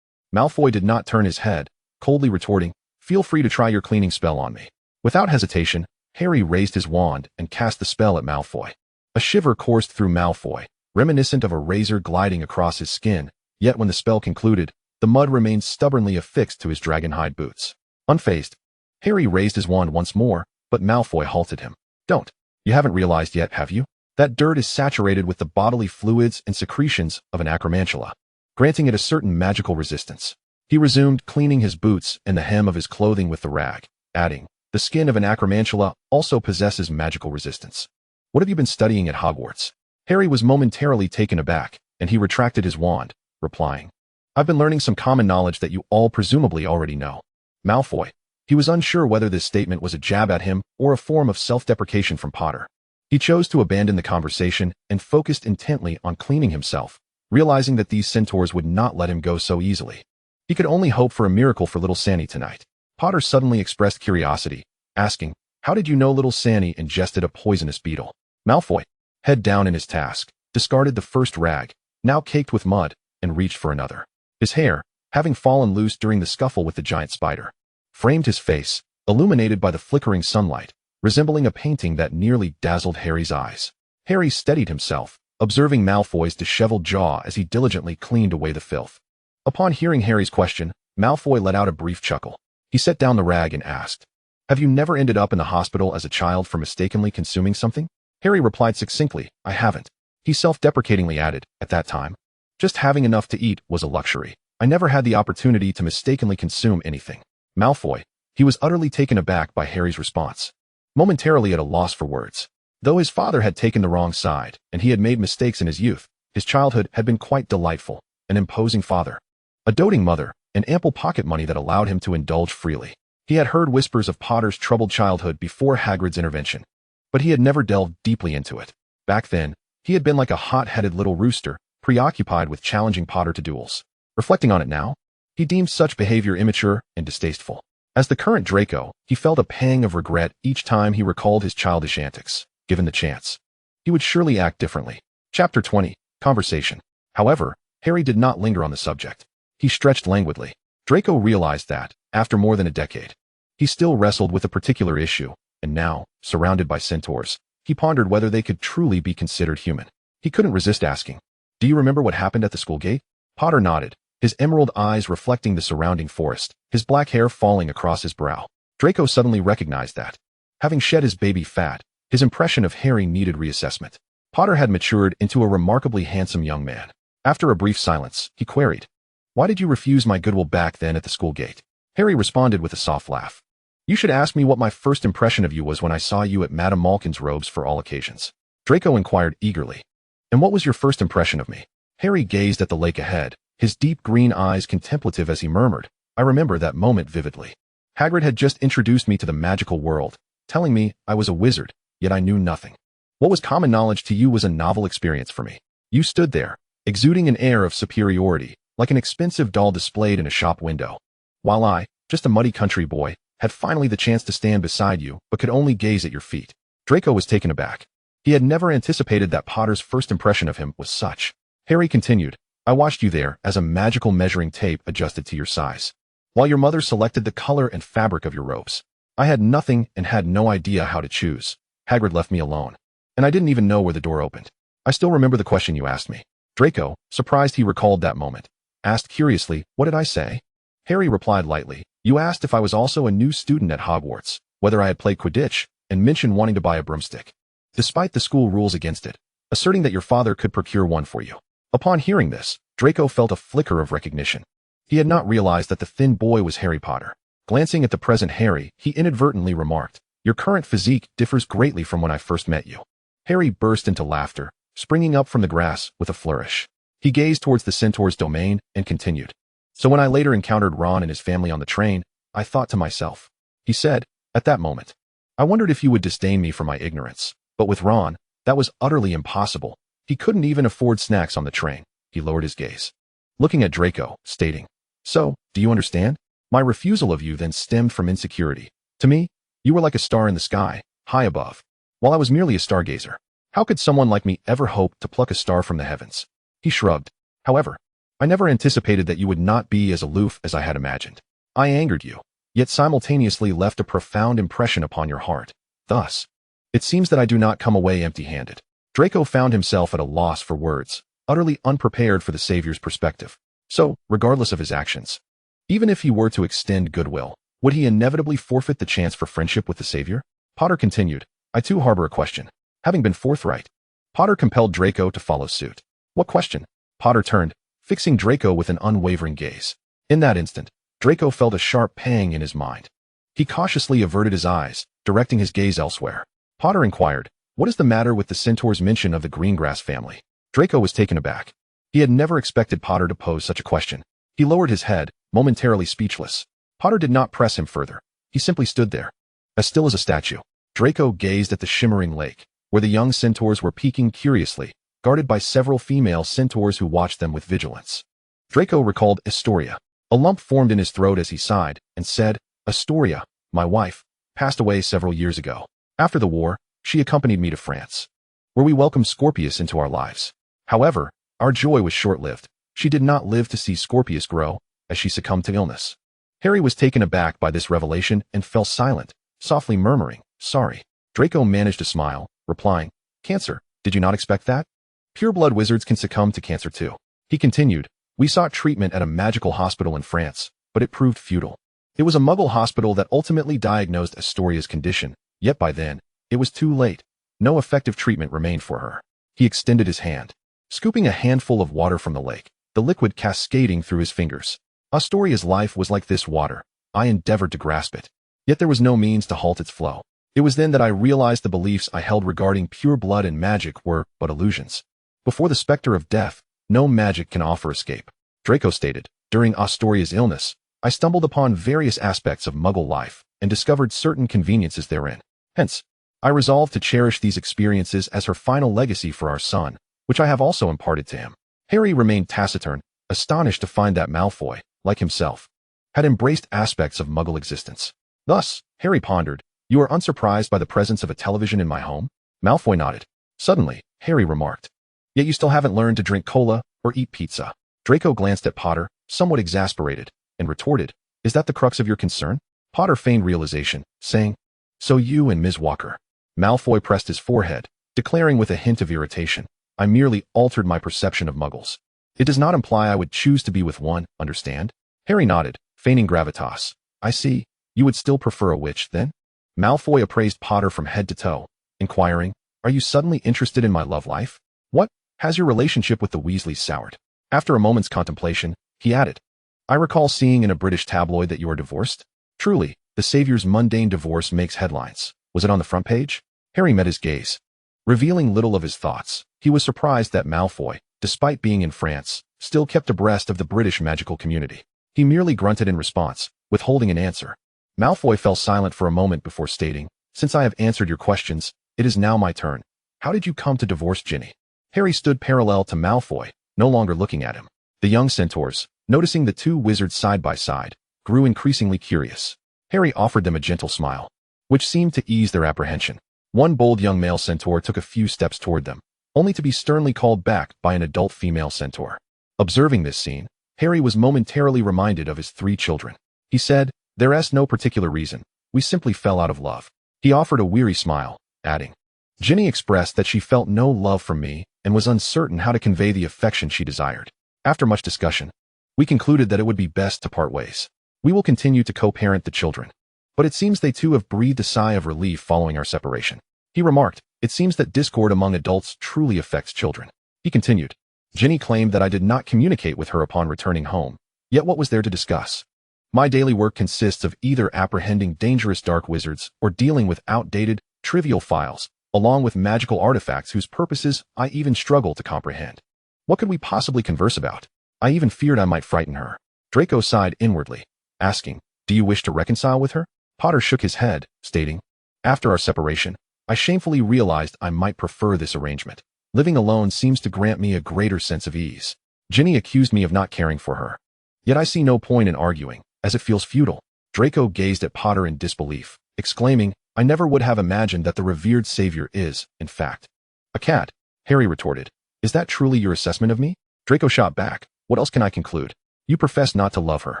Malfoy did not turn his head, coldly retorting, "Feel free to try your cleaning spell on me." Without hesitation, Harry raised his wand and cast the spell at Malfoy. A shiver coursed through Malfoy, reminiscent of a razor gliding across his skin, yet when the spell concluded, the mud remained stubbornly affixed to his dragonhide boots. Unfazed, Harry raised his wand once more, but Malfoy halted him. "Don't. You haven't realized yet, have you? That dirt is saturated with the bodily fluids and secretions of an acromantula, granting it a certain magical resistance." He resumed cleaning his boots and the hem of his clothing with the rag, adding, "The skin of an acromantula also possesses magical resistance." "What have you been studying at Hogwarts?" Harry was momentarily taken aback, and he retracted his wand, replying, "I've been learning some common knowledge that you all presumably already know." Malfoy. He was unsure whether this statement was a jab at him or a form of self-deprecation from Potter. He chose to abandon the conversation and focused intently on cleaning himself, realizing that these centaurs would not let him go so easily. He could only hope for a miracle for little Sanny tonight. Potter suddenly expressed curiosity, asking, "How did you know little Sanny ingested a poisonous beetle?" Malfoy, head down in his task, discarded the first rag, now caked with mud, and reached for another. His hair, having fallen loose during the scuffle with the giant spider, framed his face, illuminated by the flickering sunlight, resembling a painting that nearly dazzled Harry's eyes. Harry steadied himself, observing Malfoy's disheveled jaw as he diligently cleaned away the filth. Upon hearing Harry's question, Malfoy let out a brief chuckle. He set down the rag and asked, "Have you never ended up in the hospital as a child for mistakenly consuming something?" Harry replied succinctly, "I haven't." He self-deprecatingly added, "At that time, just having enough to eat was a luxury. I never had the opportunity to mistakenly consume anything." Malfoy, he was utterly taken aback by Harry's response, momentarily at a loss for words. Though his father had taken the wrong side, and he had made mistakes in his youth, his childhood had been quite delightful. An imposing father, a doting mother, and ample pocket money that allowed him to indulge freely. He had heard whispers of Potter's troubled childhood before Hagrid's intervention, but he had never delved deeply into it. Back then, he had been like a hot-headed little rooster, preoccupied with challenging Potter to duels. Reflecting on it now, he deemed such behavior immature and distasteful. As the current Draco, he felt a pang of regret each time he recalled his childish antics. Given the chance, he would surely act differently. Chapter 20. Conversation. However, Harry did not linger on the subject. He stretched languidly. Draco realized that, after more than a decade, he still wrestled with a particular issue, and now, surrounded by centaurs, he pondered whether they could truly be considered human. He couldn't resist asking, "Do you remember what happened at the school gate?" Potter nodded, his emerald eyes reflecting the surrounding forest, his black hair falling across his brow. Draco suddenly recognized that, having shed his baby fat, his impression of Harry needed reassessment. Potter had matured into a remarkably handsome young man. After a brief silence, he queried, "Why did you refuse my goodwill back then at the school gate?" Harry responded with a soft laugh. "You should ask me what my first impression of you was when I saw you at Madame Malkin's robes for all occasions." Draco inquired eagerly, "And what was your first impression of me?" Harry gazed at the lake ahead, his deep green eyes contemplative as he murmured, "I remember that moment vividly. Hagrid had just introduced me to the magical world, telling me I was a wizard, yet I knew nothing. What was common knowledge to you was a novel experience for me. You stood there, exuding an air of superiority, like an expensive doll displayed in a shop window, while I, just a muddy country boy, had finally the chance to stand beside you but could only gaze at your feet." Draco was taken aback. He had never anticipated that Potter's first impression of him was such. Harry continued, "I watched you there as a magical measuring tape adjusted to your size, while your mother selected the color and fabric of your robes. I had nothing and had no idea how to choose. Hagrid left me alone, and I didn't even know where the door opened. I still remember the question you asked me." Draco, surprised he recalled that moment, asked curiously, "What did I say?" Harry replied lightly, "You asked if I was also a new student at Hogwarts, whether I had played Quidditch, and mentioned wanting to buy a broomstick, despite the school rules against it, asserting that your father could procure one for you." Upon hearing this, Draco felt a flicker of recognition. He had not realized that the thin boy was Harry Potter. Glancing at the present Harry, he inadvertently remarked, "Your current physique differs greatly from when I first met you." Harry burst into laughter, springing up from the grass with a flourish. He gazed towards the centaur's domain and continued, "So when I later encountered Ron and his family on the train, I thought to myself," he said, "at that moment, I wondered if you would disdain me for my ignorance. But with Ron, that was utterly impossible. He couldn't even afford snacks on the train." He lowered his gaze, looking at Draco, stating, "So, do you understand? My refusal of you then stemmed from insecurity. To me, you were like a star in the sky, high above, while I was merely a stargazer. How could someone like me ever hope to pluck a star from the heavens?" He shrugged. "However, I never anticipated that you would not be as aloof as I had imagined. I angered you, yet simultaneously left a profound impression upon your heart. Thus, it seems that I do not come away empty-handed." Draco found himself at a loss for words, utterly unprepared for the Savior's perspective. So, regardless of his actions, even if he were to extend goodwill, would he inevitably forfeit the chance for friendship with the Savior? Potter continued, "I too harbor a question." Having been forthright, Potter compelled Draco to follow suit. "What question?" Potter turned, fixing Draco with an unwavering gaze. In that instant, Draco felt a sharp pang in his mind. He cautiously averted his eyes, directing his gaze elsewhere. Potter inquired, "What is the matter with the centaur's mention of the Greengrass family?" Draco was taken aback. He had never expected Potter to pose such a question. He lowered his head, momentarily speechless. Potter did not press him further. He simply stood there, as still as a statue. Draco gazed at the shimmering lake, where the young centaurs were peeking curiously, guarded by several female centaurs who watched them with vigilance. Draco recalled Astoria. A lump formed in his throat as he sighed, and said, "Astoria, my wife, passed away several years ago. After the war, she accompanied me to France, where we welcomed Scorpius into our lives. However, our joy was short-lived. She did not live to see Scorpius grow, as she succumbed to illness." Harry was taken aback by this revelation and fell silent, softly murmuring, "Sorry." Draco managed a smile, replying, "Cancer, did you not expect that? Pure-blood wizards can succumb to cancer too." He continued, "We sought treatment at a magical hospital in France, but it proved futile. It was a Muggle hospital that ultimately diagnosed Astoria's condition, yet by then, it was too late. No effective treatment remained for her." He extended his hand, scooping a handful of water from the lake, the liquid cascading through his fingers. "Astoria's life was like this water. I endeavored to grasp it, yet there was no means to halt its flow. It was then that I realized the beliefs I held regarding pure blood and magic were but illusions. Before the specter of death, no magic can offer escape. Draco stated, during Astoria's illness, I stumbled upon various aspects of Muggle life and discovered certain conveniences therein. Hence, I resolved to cherish these experiences as her final legacy for our son, which I have also imparted to him. Harry remained taciturn, astonished to find that Malfoy, like himself, had embraced aspects of Muggle existence. Thus, Harry pondered, you are unsurprised by the presence of a television in my home? Malfoy nodded. Suddenly, Harry remarked, yet you still haven't learned to drink cola or eat pizza. Draco glanced at Potter, somewhat exasperated, and retorted, is that the crux of your concern? Potter feigned realization, saying, so you and Ms. Walker. Malfoy pressed his forehead, declaring with a hint of irritation, I merely altered my perception of Muggles. It does not imply I would choose to be with one, understand? Harry nodded, feigning gravitas. I see. You would still prefer a witch, then? Malfoy appraised Potter from head to toe, inquiring, are you suddenly interested in my love life? What? Has your relationship with the Weasleys soured? After a moment's contemplation, he added, I recall seeing in a British tabloid that you are divorced. Truly, the Savior's mundane divorce makes headlines. Was it on the front page? Harry met his gaze. Revealing little of his thoughts, he was surprised that Malfoy, despite being in France, still kept abreast of the British magical community. He merely grunted in response, withholding an answer. Malfoy fell silent for a moment before stating, since I have answered your questions, it is now my turn. How did you come to divorce Ginny? Harry stood parallel to Malfoy, no longer looking at him. The young centaurs, noticing the two wizards side by side, grew increasingly curious. Harry offered them a gentle smile, which seemed to ease their apprehension. One bold young male centaur took a few steps toward them, only to be sternly called back by an adult female centaur. Observing this scene, Harry was momentarily reminded of his 3 children. He said, there is no particular reason. We simply fell out of love. He offered a weary smile, adding, Ginny expressed that she felt no love from me and was uncertain how to convey the affection she desired. After much discussion, we concluded that it would be best to part ways. We will continue to co-parent the children. But it seems they too have breathed a sigh of relief following our separation. He remarked, it seems that discord among adults truly affects children. He continued, Ginny claimed that I did not communicate with her upon returning home. Yet what was there to discuss? My daily work consists of either apprehending dangerous dark wizards or dealing with outdated, trivial files, along with magical artifacts whose purposes I even struggle to comprehend. What could we possibly converse about? I even feared I might frighten her. Draco sighed inwardly, asking, do you wish to reconcile with her? Potter shook his head, stating, after our separation, I shamefully realized I might prefer this arrangement. Living alone seems to grant me a greater sense of ease. Ginny accused me of not caring for her. Yet I see no point in arguing, as it feels futile. Draco gazed at Potter in disbelief, exclaiming, I never would have imagined that the revered savior is, in fact, a cat. Harry retorted, is that truly your assessment of me? Draco shot back, what else can I conclude? You profess not to love her.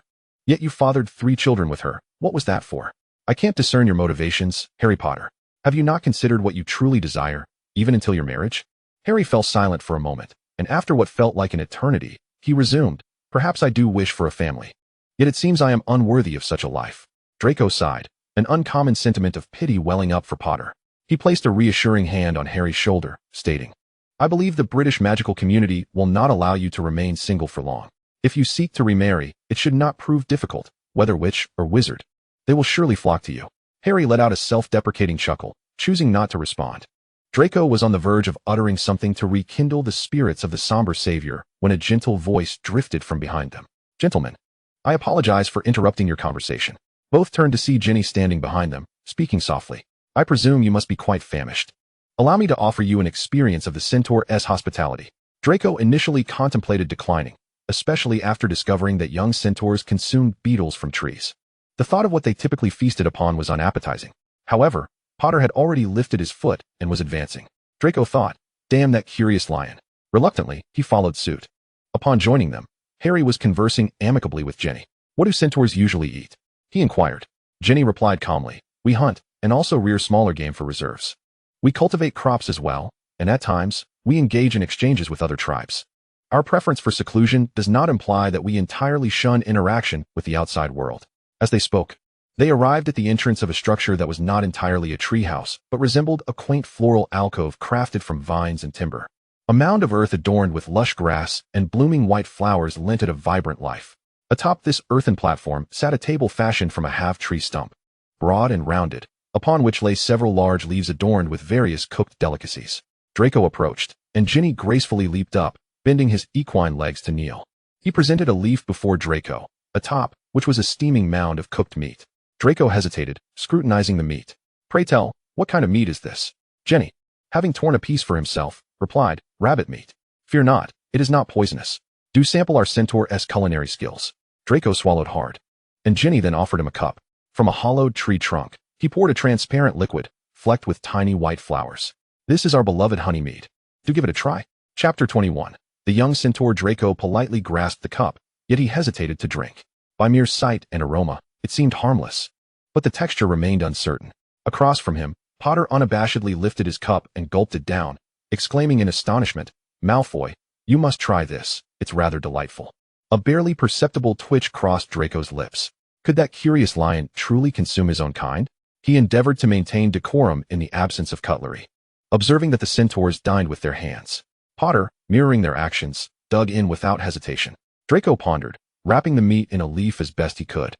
Yet you fathered 3 children with her. What was that for? I can't discern your motivations, Harry Potter. Have you not considered what you truly desire, even until your marriage? Harry fell silent for a moment, and after what felt like an eternity, he resumed, perhaps I do wish for a family. Yet it seems I am unworthy of such a life. Draco sighed, an uncommon sentiment of pity welling up for Potter. He placed a reassuring hand on Harry's shoulder, stating, I believe the British magical community will not allow you to remain single for long. If you seek to remarry, it should not prove difficult, whether witch or wizard. They will surely flock to you. Harry let out a self-deprecating chuckle, choosing not to respond. Draco was on the verge of uttering something to rekindle the spirits of the somber savior when a gentle voice drifted from behind them. Gentlemen, I apologize for interrupting your conversation. Both turned to see Ginny standing behind them, speaking softly. I presume you must be quite famished. Allow me to offer you an experience of the Centaur's hospitality. Draco initially contemplated declining, especially after discovering that young centaurs consumed beetles from trees. The thought of what they typically feasted upon was unappetizing. However, Potter had already lifted his foot and was advancing. Draco thought, damn that curious lion. Reluctantly, he followed suit. Upon joining them, Harry was conversing amicably with Ginny. What do centaurs usually eat? He inquired. Ginny replied calmly, we hunt, and also rear smaller game for reserves. We cultivate crops as well, and at times, we engage in exchanges with other tribes. Our preference for seclusion does not imply that we entirely shun interaction with the outside world. As they spoke, they arrived at the entrance of a structure that was not entirely a treehouse, but resembled a quaint floral alcove crafted from vines and timber. A mound of earth adorned with lush grass and blooming white flowers lent it a vibrant life. Atop this earthen platform sat a table fashioned from a half-tree stump. Broad and rounded, upon which lay several large leaves adorned with various cooked delicacies. Draco approached, and Ginny gracefully leaped up, bending his equine legs to kneel. He presented a leaf before Draco, atop which was a steaming mound of cooked meat. Draco hesitated, scrutinizing the meat. "Pray tell, what kind of meat is this?" Ginny, having torn a piece for himself, replied, "Rabbit meat. Fear not, it is not poisonous. Do sample our centaur's culinary skills." Draco swallowed hard, and Ginny then offered him a cup. From a hollowed tree trunk, he poured a transparent liquid, flecked with tiny white flowers. "This is our beloved honey mead. Do give it a try." Chapter 21. The young centaur Draco politely grasped the cup, yet he hesitated to drink. By mere sight and aroma, it seemed harmless, but the texture remained uncertain. Across from him, Potter unabashedly lifted his cup and gulped it down, exclaiming in astonishment, "Malfoy, you must try this, it's rather delightful." A barely perceptible twitch crossed Draco's lips. Could that curious lion truly consume his own kind? He endeavored to maintain decorum in the absence of cutlery, observing that the centaurs dined with their hands. Potter, mirroring their actions, dug in without hesitation. Draco pondered, wrapping the meat in a leaf as best he could,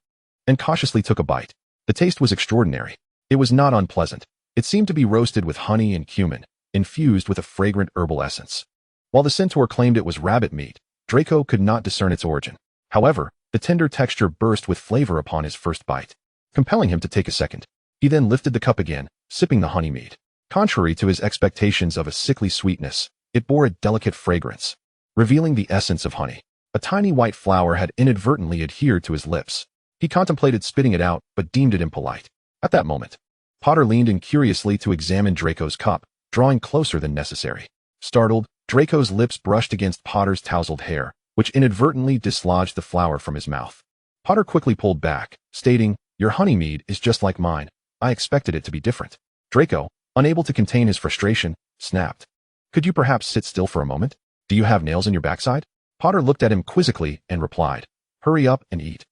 and cautiously took a bite. The taste was extraordinary. It was not unpleasant. It seemed to be roasted with honey and cumin, infused with a fragrant herbal essence. While the centaur claimed it was rabbit meat, Draco could not discern its origin. However, the tender texture burst with flavor upon his first bite, compelling him to take a second. He then lifted the cup again, sipping the honey mead. Contrary to his expectations of a sickly sweetness, it bore a delicate fragrance, revealing the essence of honey. A tiny white flower had inadvertently adhered to his lips. He contemplated spitting it out, but deemed it impolite. At that moment, Potter leaned in curiously to examine Draco's cup, drawing closer than necessary. Startled, Draco's lips brushed against Potter's tousled hair, which inadvertently dislodged the flower from his mouth. Potter quickly pulled back, stating, "Your honey mead is just like mine. I expected it to be different." Draco, unable to contain his frustration, snapped, "Could you perhaps sit still for a moment? Do you have nails in your backside?" Potter looked at him quizzically and replied, "Hurry up and eat.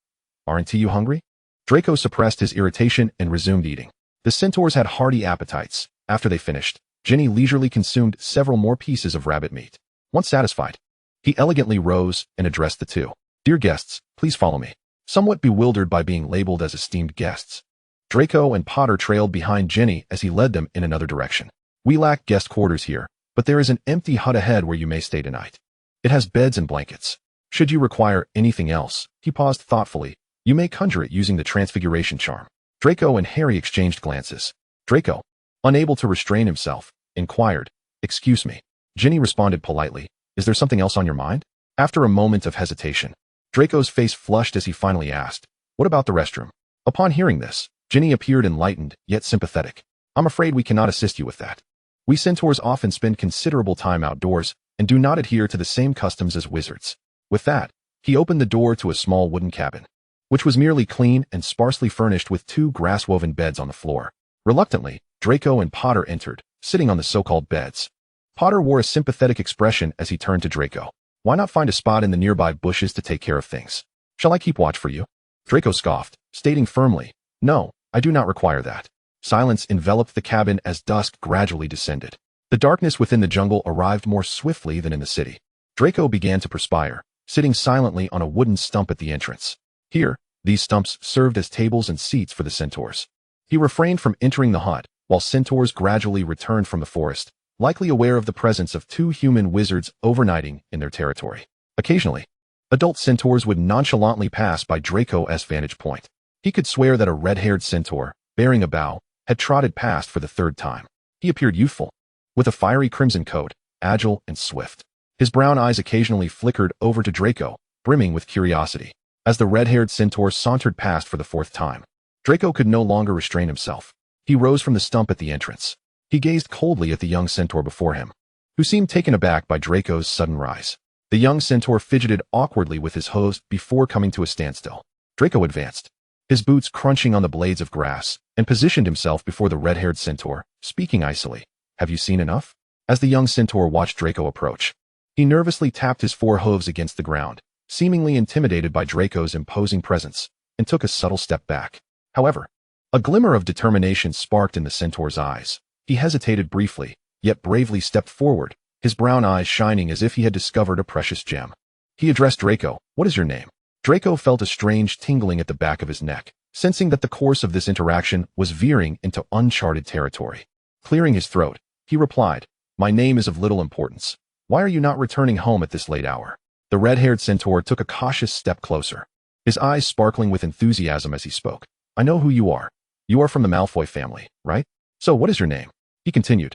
Aren't you hungry?" Draco suppressed his irritation and resumed eating. The centaurs had hearty appetites. After they finished, Ginny leisurely consumed several more pieces of rabbit meat. Once satisfied, he elegantly rose and addressed the two. "Dear guests, please follow me." Somewhat bewildered by being labeled as esteemed guests, Draco and Potter trailed behind Ginny as he led them in another direction. "We lack guest quarters here, but there is an empty hut ahead where you may stay tonight. It has beds and blankets. Should you require anything else," he paused thoughtfully, "you may conjure it using the transfiguration charm." Draco and Harry exchanged glances. Draco, unable to restrain himself, inquired, "Excuse me." Ginny responded politely, "Is there something else on your mind?" After a moment of hesitation, Draco's face flushed as he finally asked, "What about the restroom?" Upon hearing this, Ginny appeared enlightened, yet sympathetic. "I'm afraid we cannot assist you with that. We centaurs often spend considerable time outdoors and do not adhere to the same customs as wizards." With that, he opened the door to a small wooden cabin, which was merely clean and sparsely furnished with two grass-woven beds on the floor. Reluctantly, Draco and Potter entered, sitting on the so-called beds. Potter wore a sympathetic expression as he turned to Draco. "Why not find a spot in the nearby bushes to take care of things? Shall I keep watch for you?" Draco scoffed, stating firmly, "No, I do not require that." Silence enveloped the cabin as dusk gradually descended. The darkness within the jungle arrived more swiftly than in the city. Draco began to perspire, sitting silently on a wooden stump at the entrance. Here, these stumps served as tables and seats for the centaurs. He refrained from entering the hut, while centaurs gradually returned from the forest, likely aware of the presence of two human wizards overnighting in their territory. Occasionally, adult centaurs would nonchalantly pass by Draco's vantage point. He could swear that a red-haired centaur, bearing a bow, had trotted past for the third time. He appeared youthful, with a fiery crimson coat, agile and swift. His brown eyes occasionally flickered over to Draco, brimming with curiosity. As the red-haired centaur sauntered past for the fourth time, Draco could no longer restrain himself. He rose from the stump at the entrance. He gazed coldly at the young centaur before him, who seemed taken aback by Draco's sudden rise. The young centaur fidgeted awkwardly with his hose before coming to a standstill. Draco advanced, his boots crunching on the blades of grass, and positioned himself before the red-haired centaur, speaking icily. "Have you seen enough?" As the young centaur watched Draco approach, he nervously tapped his forehooves against the ground, seemingly intimidated by Draco's imposing presence, and took a subtle step back. However, a glimmer of determination sparked in the centaur's eyes. He hesitated briefly, yet bravely stepped forward, his brown eyes shining as if he had discovered a precious gem. He addressed Draco, "What is your name?" Draco felt a strange tingling at the back of his neck, sensing that the course of this interaction was veering into uncharted territory. Clearing his throat, he replied, "My name is of little importance. Why are you not returning home at this late hour?" The red-haired centaur took a cautious step closer, his eyes sparkling with enthusiasm as he spoke. "I know who you are. You are from the Malfoy family, right? So what is your name?" He continued.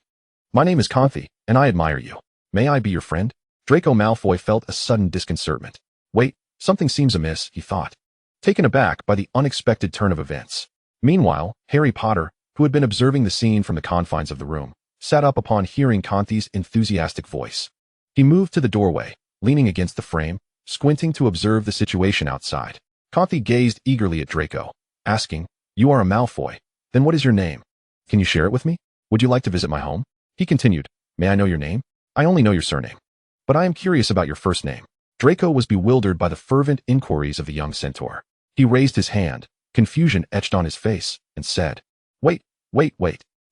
"My name is Conthi, and I admire you. May I be your friend?" Draco Malfoy felt a sudden disconcertment. Wait, something seems amiss, he thought, taken aback by the unexpected turn of events. Meanwhile, Harry Potter, who had been observing the scene from the confines of the room, sat up upon hearing Conthi's enthusiastic voice. He moved to the doorway, leaning against the frame, squinting to observe the situation outside. Conthi gazed eagerly at Draco, asking, "You are a Malfoy. Then what is your name? Can you share it with me? Would you like to visit my home?" He continued, "May I know your name? I only know your surname. But I am curious about your first name." Draco was bewildered by the fervent inquiries of the young centaur. He raised his hand, confusion etched on his face, and said, Wait.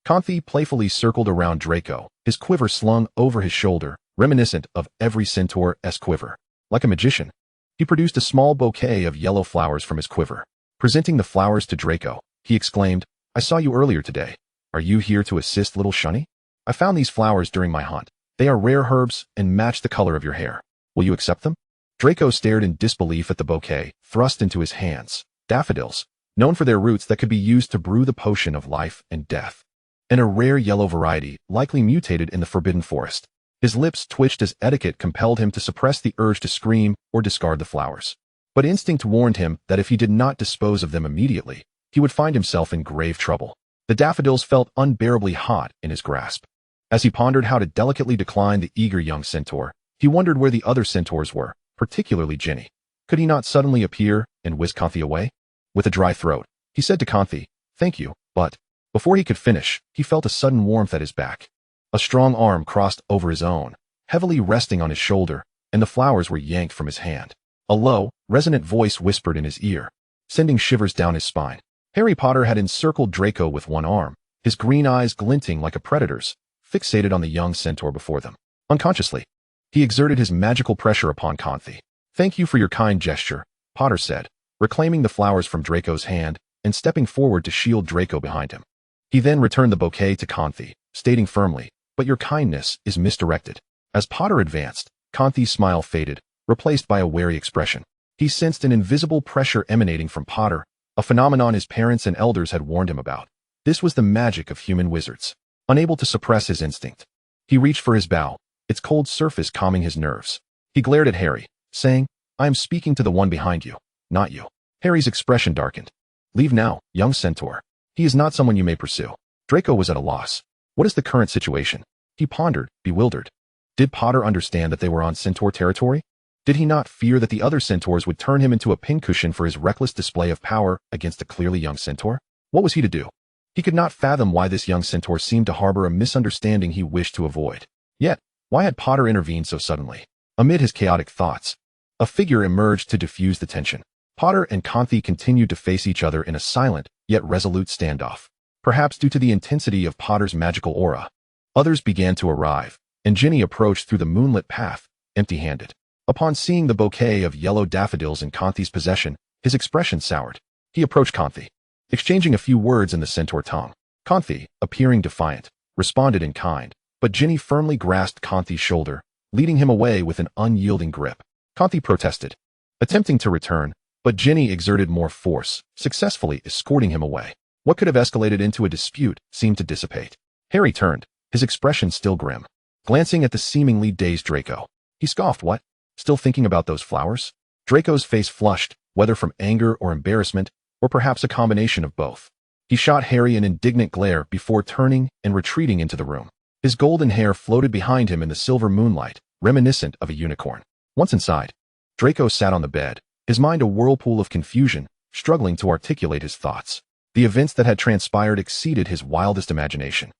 Conthi playfully circled around Draco, his quiver slung over his shoulder, reminiscent of every centaur's quiver. Like a magician, he produced a small bouquet of yellow flowers from his quiver. Presenting the flowers to Draco, he exclaimed, "I saw you earlier today. Are you here to assist little Shunny? I found these flowers during my hunt. They are rare herbs and match the color of your hair. Will you accept them?" Draco stared in disbelief at the bouquet thrust into his hands. Daffodils, known for their roots that could be used to brew the potion of life and death, and a rare yellow variety likely mutated in the Forbidden Forest. His lips twitched as etiquette compelled him to suppress the urge to scream or discard the flowers. But instinct warned him that if he did not dispose of them immediately, he would find himself in grave trouble. The daffodils felt unbearably hot in his grasp. As he pondered how to delicately decline the eager young centaur, he wondered where the other centaurs were, particularly Ginny. Could he not suddenly appear and whisk Conthi away? With a dry throat, he said to Conthi, "Thank you," but before he could finish, he felt a sudden warmth at his back. A strong arm crossed over his own, heavily resting on his shoulder, and the flowers were yanked from his hand. A low, resonant voice whispered in his ear, sending shivers down his spine. Harry Potter had encircled Draco with one arm, his green eyes glinting like a predator's, fixated on the young centaur before them. Unconsciously, he exerted his magical pressure upon Conthi. "Thank you for your kind gesture," Potter said, reclaiming the flowers from Draco's hand and stepping forward to shield Draco behind him. He then returned the bouquet to Conthi, stating firmly, "But your kindness is misdirected." As Potter advanced, Conthi's smile faded, replaced by a wary expression. He sensed an invisible pressure emanating from Potter, a phenomenon his parents and elders had warned him about. This was the magic of human wizards. Unable to suppress his instinct, he reached for his bow, its cold surface calming his nerves. He glared at Harry, saying, "I am speaking to the one behind you, not you." Harry's expression darkened. "Leave now, young centaur. He is not someone you may pursue." Draco was at a loss. What is the current situation? He pondered, bewildered. Did Potter understand that they were on centaur territory? Did he not fear that the other centaurs would turn him into a pincushion for his reckless display of power against a clearly young centaur? What was he to do? He could not fathom why this young centaur seemed to harbor a misunderstanding he wished to avoid. Yet, why had Potter intervened so suddenly? Amid his chaotic thoughts, a figure emerged to diffuse the tension. Potter and Conthi continued to face each other in a silent, yet resolute standoff. Perhaps due to the intensity of Potter's magical aura, others began to arrive, and Ginny approached through the moonlit path, empty-handed. Upon seeing the bouquet of yellow daffodils in Conthi's possession, his expression soured. He approached Conthi, exchanging a few words in the centaur tongue. Conthi, appearing defiant, responded in kind, but Ginny firmly grasped Conthi's shoulder, leading him away with an unyielding grip. Conthi protested, attempting to return, but Ginny exerted more force, successfully escorting him away. What could have escalated into a dispute seemed to dissipate. Harry turned, his expression still grim, glancing at the seemingly dazed Draco. He scoffed, "What? Still thinking about those flowers?" Draco's face flushed, whether from anger or embarrassment, or perhaps a combination of both. He shot Harry an indignant glare before turning and retreating into the room. His golden hair floated behind him in the silver moonlight, reminiscent of a unicorn. Once inside, Draco sat on the bed, his mind a whirlpool of confusion, struggling to articulate his thoughts. The events that had transpired exceeded his wildest imagination.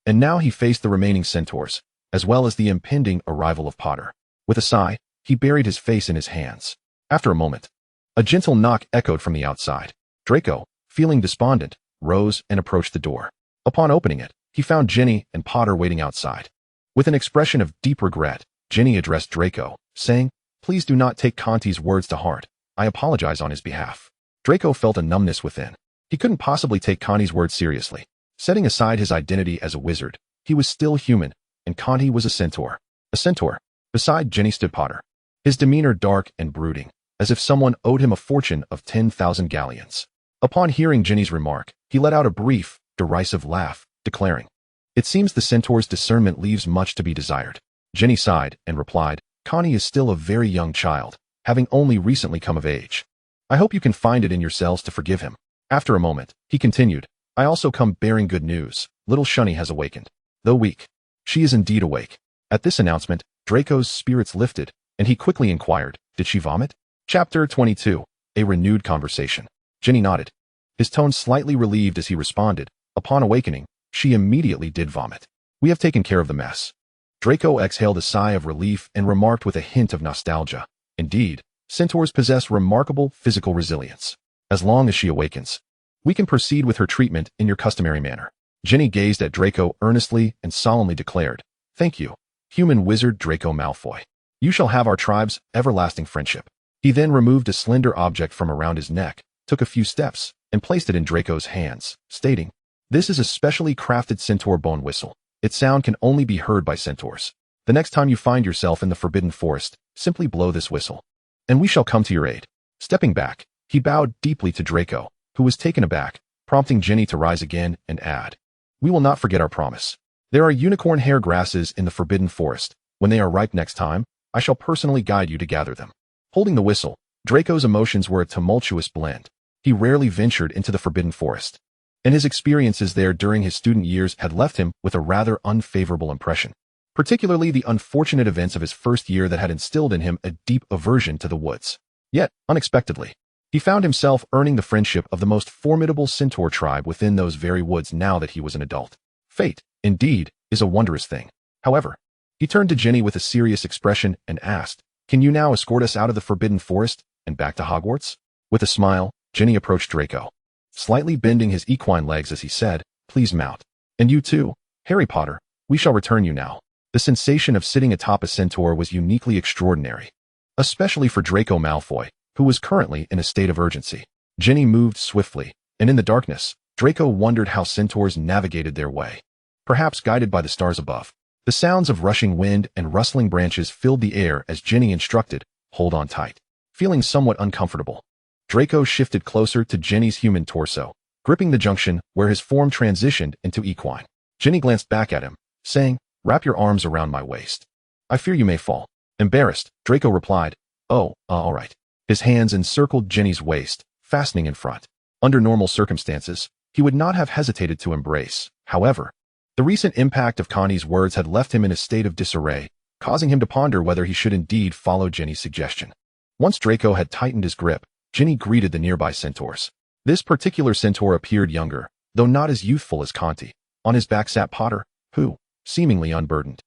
And now he faced the remaining centaurs, as well as the impending arrival of Potter. With a sigh, he buried his face in his hands. After a moment, a gentle knock echoed from the outside. Draco, feeling despondent, rose and approached the door. Upon opening it, he found Ginny and Potter waiting outside. With an expression of deep regret, Ginny addressed Draco, saying, "Please do not take Conti's words to heart. I apologize on his behalf." Draco felt a numbness within. He couldn't possibly take Connie's words seriously. Setting aside his identity as a wizard, he was still human, and Connie was a centaur. A centaur. Beside Jenny stood Potter, his demeanor dark and brooding, as if someone owed him a fortune of 10,000 galleons. Upon hearing Jenny's remark, he let out a brief, derisive laugh, declaring, "It seems the centaur's discernment leaves much to be desired." Jenny sighed and replied, "Connie is still a very young child, having only recently come of age. I hope you can find it in yourselves to forgive him." After a moment, he continued, "I also come bearing good news. Little Shunny has awakened. Though weak, she is indeed awake." At this announcement, Draco's spirits lifted, and he quickly inquired, "Did she vomit?" Chapter 22. A renewed conversation. Jenny nodded, his tone slightly relieved as he responded, "Upon awakening, she immediately did vomit. We have taken care of the mess." Draco exhaled a sigh of relief and remarked with a hint of nostalgia, "Indeed, centaurs possess remarkable physical resilience. As long as she awakens, we can proceed with her treatment in your customary manner." Jenny gazed at Draco earnestly and solemnly declared, "Thank you, human wizard Draco Malfoy. You shall have our tribe's everlasting friendship." He then removed a slender object from around his neck, took a few steps, and placed it in Draco's hands, stating, "This is a specially crafted centaur bone whistle. Its sound can only be heard by centaurs. The next time you find yourself in the Forbidden Forest, simply blow this whistle, and we shall come to your aid." Stepping back, he bowed deeply to Draco, who was taken aback, prompting Jenny to rise again and add, "We will not forget our promise. There are unicorn hair grasses in the Forbidden Forest. When they are ripe next time, I shall personally guide you to gather them." Holding the whistle, Draco's emotions were a tumultuous blend. He rarely ventured into the Forbidden Forest, and his experiences there during his student years had left him with a rather unfavorable impression, particularly the unfortunate events of his first year that had instilled in him a deep aversion to the woods. Yet, unexpectedly, he found himself earning the friendship of the most formidable centaur tribe within those very woods now that he was an adult. Fate, indeed, is a wondrous thing. However, he turned to Jenny with a serious expression and asked, "Can you now escort us out of the Forbidden Forest and back to Hogwarts?" With a smile, Jenny approached Draco, slightly bending his equine legs as he said, "Please mount. And you too, Harry Potter, we shall return you now." The sensation of sitting atop a centaur was uniquely extraordinary, especially for Draco Malfoy, who was currently in a state of urgency. Jenny moved swiftly, and in the darkness, Draco wondered how centaurs navigated their way, perhaps guided by the stars above. The sounds of rushing wind and rustling branches filled the air as Jenny instructed, "Hold on tight." Feeling somewhat uncomfortable, Draco shifted closer to Jenny's human torso, gripping the junction where his form transitioned into equine. Jenny glanced back at him, saying, "Wrap your arms around my waist. I fear you may fall." Embarrassed, Draco replied, "Oh, all right." His hands encircled Jenny's waist, fastening in front. Under normal circumstances, he would not have hesitated to embrace. However, the recent impact of Connie's words had left him in a state of disarray, causing him to ponder whether he should indeed follow Jenny's suggestion. Once Draco had tightened his grip, Jenny greeted the nearby centaurs. This particular centaur appeared younger, though not as youthful as Conti. On his back sat Potter, who, seemingly unburdened,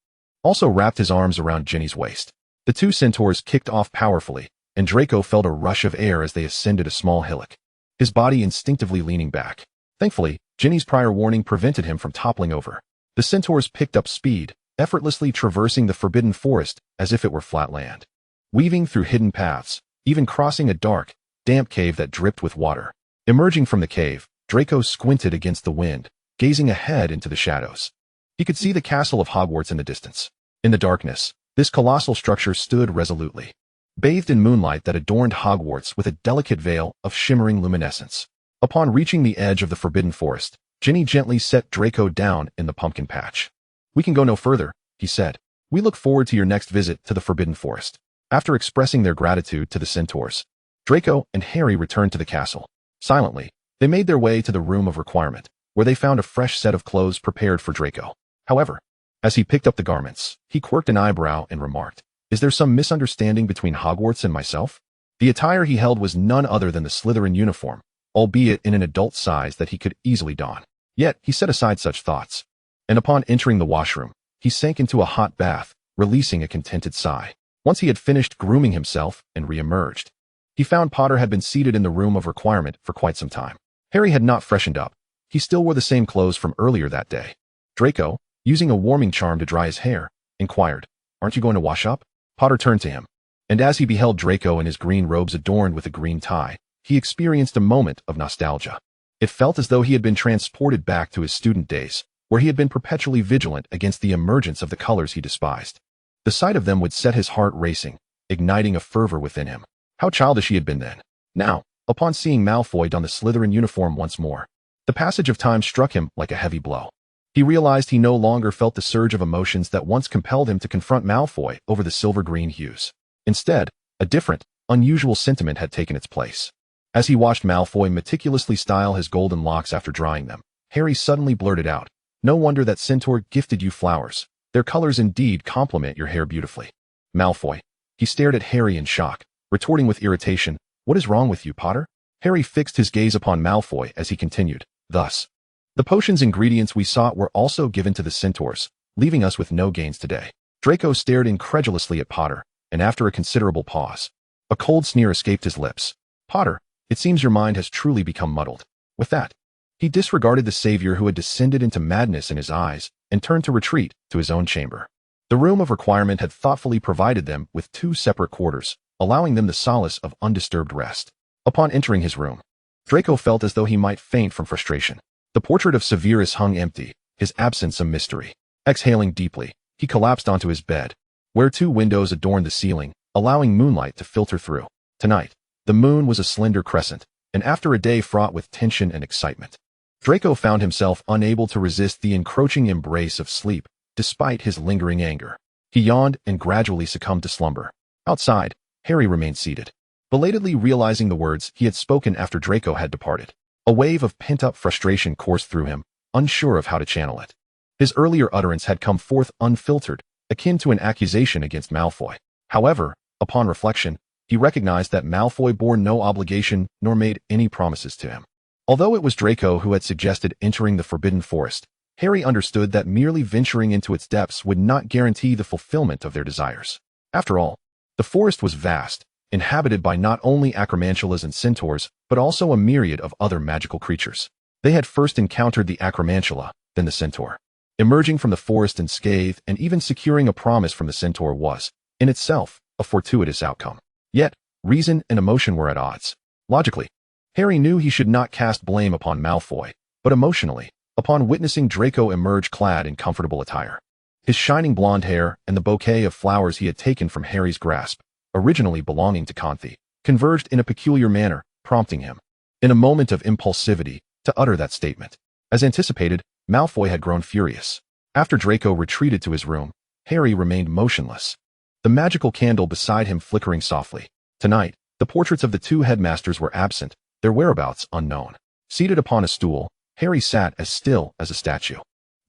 also wrapped his arms around Jenny's waist. The two centaurs kicked off powerfully, and Draco felt a rush of air as they ascended a small hillock, his body instinctively leaning back. Thankfully, Jenny's prior warning prevented him from toppling over. The centaurs picked up speed, effortlessly traversing the Forbidden Forest as if it were flat land, weaving through hidden paths, even crossing a dark, damp cave that dripped with water. Emerging from the cave, Draco squinted against the wind, gazing ahead into the shadows. He could see the castle of Hogwarts in the distance. In the darkness, this colossal structure stood resolutely, bathed in moonlight that adorned Hogwarts with a delicate veil of shimmering luminescence. Upon reaching the edge of the Forbidden Forest, Jenny gently set Draco down in the pumpkin patch. "We can go no further," he said. "We look forward to your next visit to the Forbidden Forest." After expressing their gratitude to the centaurs, Draco and Harry returned to the castle. Silently, they made their way to the room of requirement, where they found a fresh set of clothes prepared for Draco. However, as he picked up the garments, he quirked an eyebrow and remarked, "Is there some misunderstanding between Hogwarts and myself?" The attire he held was none other than the Slytherin uniform, albeit in an adult size that he could easily don. Yet, he set aside such thoughts, and upon entering the washroom, he sank into a hot bath, releasing a contented sigh. Once he had finished grooming himself and re-emerged, he found Potter had been seated in the room of requirement for quite some time. Harry had not freshened up. He still wore the same clothes from earlier that day. Draco, using a warming charm to dry his hair, inquired, "Aren't you going to wash up?" Potter turned to him, and as he beheld Draco in his green robes adorned with a green tie, he experienced a moment of nostalgia. It felt as though he had been transported back to his student days, where he had been perpetually vigilant against the emergence of the colors he despised. The sight of them would set his heart racing, igniting a fervor within him. How childish he had been then. Now, upon seeing Malfoy don the Slytherin uniform once more, the passage of time struck him like a heavy blow. He realized he no longer felt the surge of emotions that once compelled him to confront Malfoy over the silver-green hues. Instead, a different, unusual sentiment had taken its place. As he watched Malfoy meticulously style his golden locks after drying them, Harry suddenly blurted out, "No wonder that Centaur gifted you flowers. Their colors indeed complement your hair beautifully." Malfoy. He stared at Harry in shock, retorting with irritation, "What is wrong with you, Potter?" Harry fixed his gaze upon Malfoy as he continued, "Thus, the potion's ingredients we sought were also given to the Centaurs, leaving us with no gains today." Draco stared incredulously at Potter, and after a considerable pause, a cold sneer escaped his lips. "Potter, it seems your mind has truly become muddled." With that, he disregarded the savior who had descended into madness in his eyes and turned to retreat to his own chamber. The room of requirement had thoughtfully provided them with 2 separate quarters, allowing them the solace of undisturbed rest. Upon entering his room, Draco felt as though he might faint from frustration. The portrait of Severus hung empty, his absence a mystery. Exhaling deeply, he collapsed onto his bed, where 2 windows adorned the ceiling, allowing moonlight to filter through. Tonight, the moon was a slender crescent, and after a day fraught with tension and excitement, Draco found himself unable to resist the encroaching embrace of sleep, despite his lingering anger. He yawned and gradually succumbed to slumber. Outside, Harry remained seated, belatedly realizing the words he had spoken after Draco had departed. A wave of pent-up frustration coursed through him, unsure of how to channel it. His earlier utterance had come forth unfiltered, akin to an accusation against Malfoy. However, upon reflection, he recognized that Malfoy bore no obligation nor made any promises to him. Although it was Draco who had suggested entering the Forbidden Forest, Harry understood that merely venturing into its depths would not guarantee the fulfillment of their desires. After all, the forest was vast, inhabited by not only acromantulas and centaurs, but also a myriad of other magical creatures. They had first encountered the acromantula, then the centaur. Emerging from the forest unscathed and even securing a promise from the centaur was, in itself, a fortuitous outcome. Yet, reason and emotion were at odds. Logically, Harry knew he should not cast blame upon Malfoy, but emotionally, upon witnessing Draco emerge clad in comfortable attire. His shining blonde hair and the bouquet of flowers he had taken from Harry's grasp, originally belonging to Conthi, converged in a peculiar manner, prompting him, in a moment of impulsivity, to utter that statement. As anticipated, Malfoy had grown furious. After Draco retreated to his room, Harry remained motionless, the magical candle beside him flickering softly. Tonight, the portraits of the 2 headmasters were absent, their whereabouts unknown. Seated upon a stool, Harry sat as still as a statue.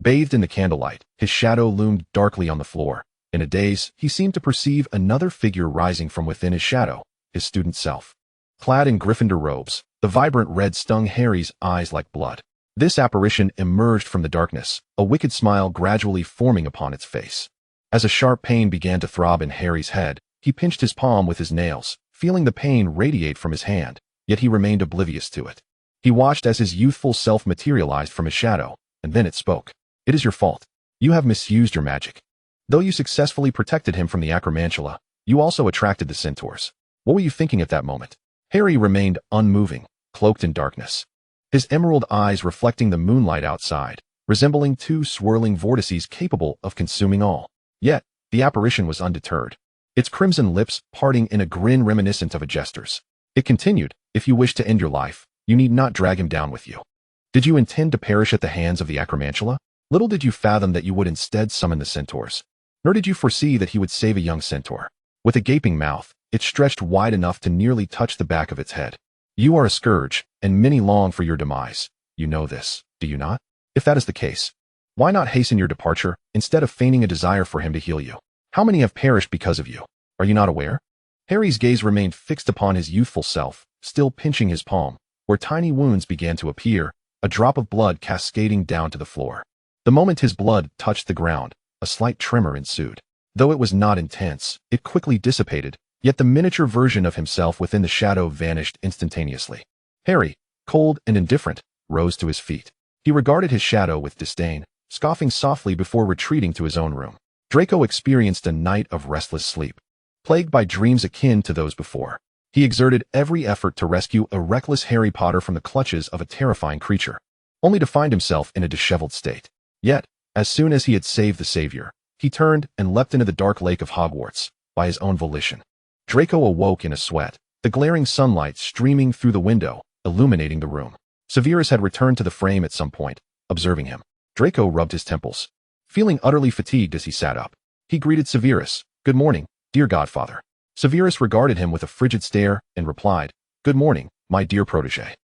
Bathed in the candlelight, his shadow loomed darkly on the floor. In a daze, he seemed to perceive another figure rising from within his shadow, his student self. Clad in Gryffindor robes, the vibrant red stung Harry's eyes like blood. This apparition emerged from the darkness, a wicked smile gradually forming upon its face. As a sharp pain began to throb in Harry's head, he pinched his palm with his nails, feeling the pain radiate from his hand, yet he remained oblivious to it. He watched as his youthful self materialized from his shadow, and then it spoke. "It is your fault. You have misused your magic. Though you successfully protected him from the acromantula, you also attracted the centaurs. What were you thinking at that moment?" Harry remained unmoving, cloaked in darkness, his emerald eyes reflecting the moonlight outside, resembling 2 swirling vortices capable of consuming all. Yet, the apparition was undeterred, its crimson lips parting in a grin reminiscent of a jester's. It continued, "If you wish to end your life, you need not drag him down with you. Did you intend to perish at the hands of the acromantula? Little did you fathom that you would instead summon the centaurs. Nor did you foresee that he would save a young centaur. With a gaping mouth, it stretched wide enough to nearly touch the back of its head. You are a scourge, and many long for your demise. You know this, do you not? If that is the case, why not hasten your departure, instead of feigning a desire for him to heal you? How many have perished because of you? Are you not aware?" Harry's gaze remained fixed upon his youthful self, still pinching his palm, where tiny wounds began to appear, a drop of blood cascading down to the floor. The moment his blood touched the ground, a slight tremor ensued. Though it was not intense, it quickly dissipated, yet the miniature version of himself within the shadow vanished instantaneously. Harry, cold and indifferent, rose to his feet. He regarded his shadow with disdain, scoffing softly before retreating to his own room. Draco experienced a night of restless sleep, plagued by dreams akin to those before. He exerted every effort to rescue a reckless Harry Potter from the clutches of a terrifying creature, only to find himself in a disheveled state. Yet, as soon as he had saved the savior, he turned and leapt into the dark lake of Hogwarts, by his own volition. Draco awoke in a sweat, the glaring sunlight streaming through the window, illuminating the room. Severus had returned to the frame at some point, observing him. Draco rubbed his temples, feeling utterly fatigued as he sat up. He greeted Severus. "Good morning, dear godfather." Severus regarded him with a frigid stare and replied, "Good morning, my dear protégé.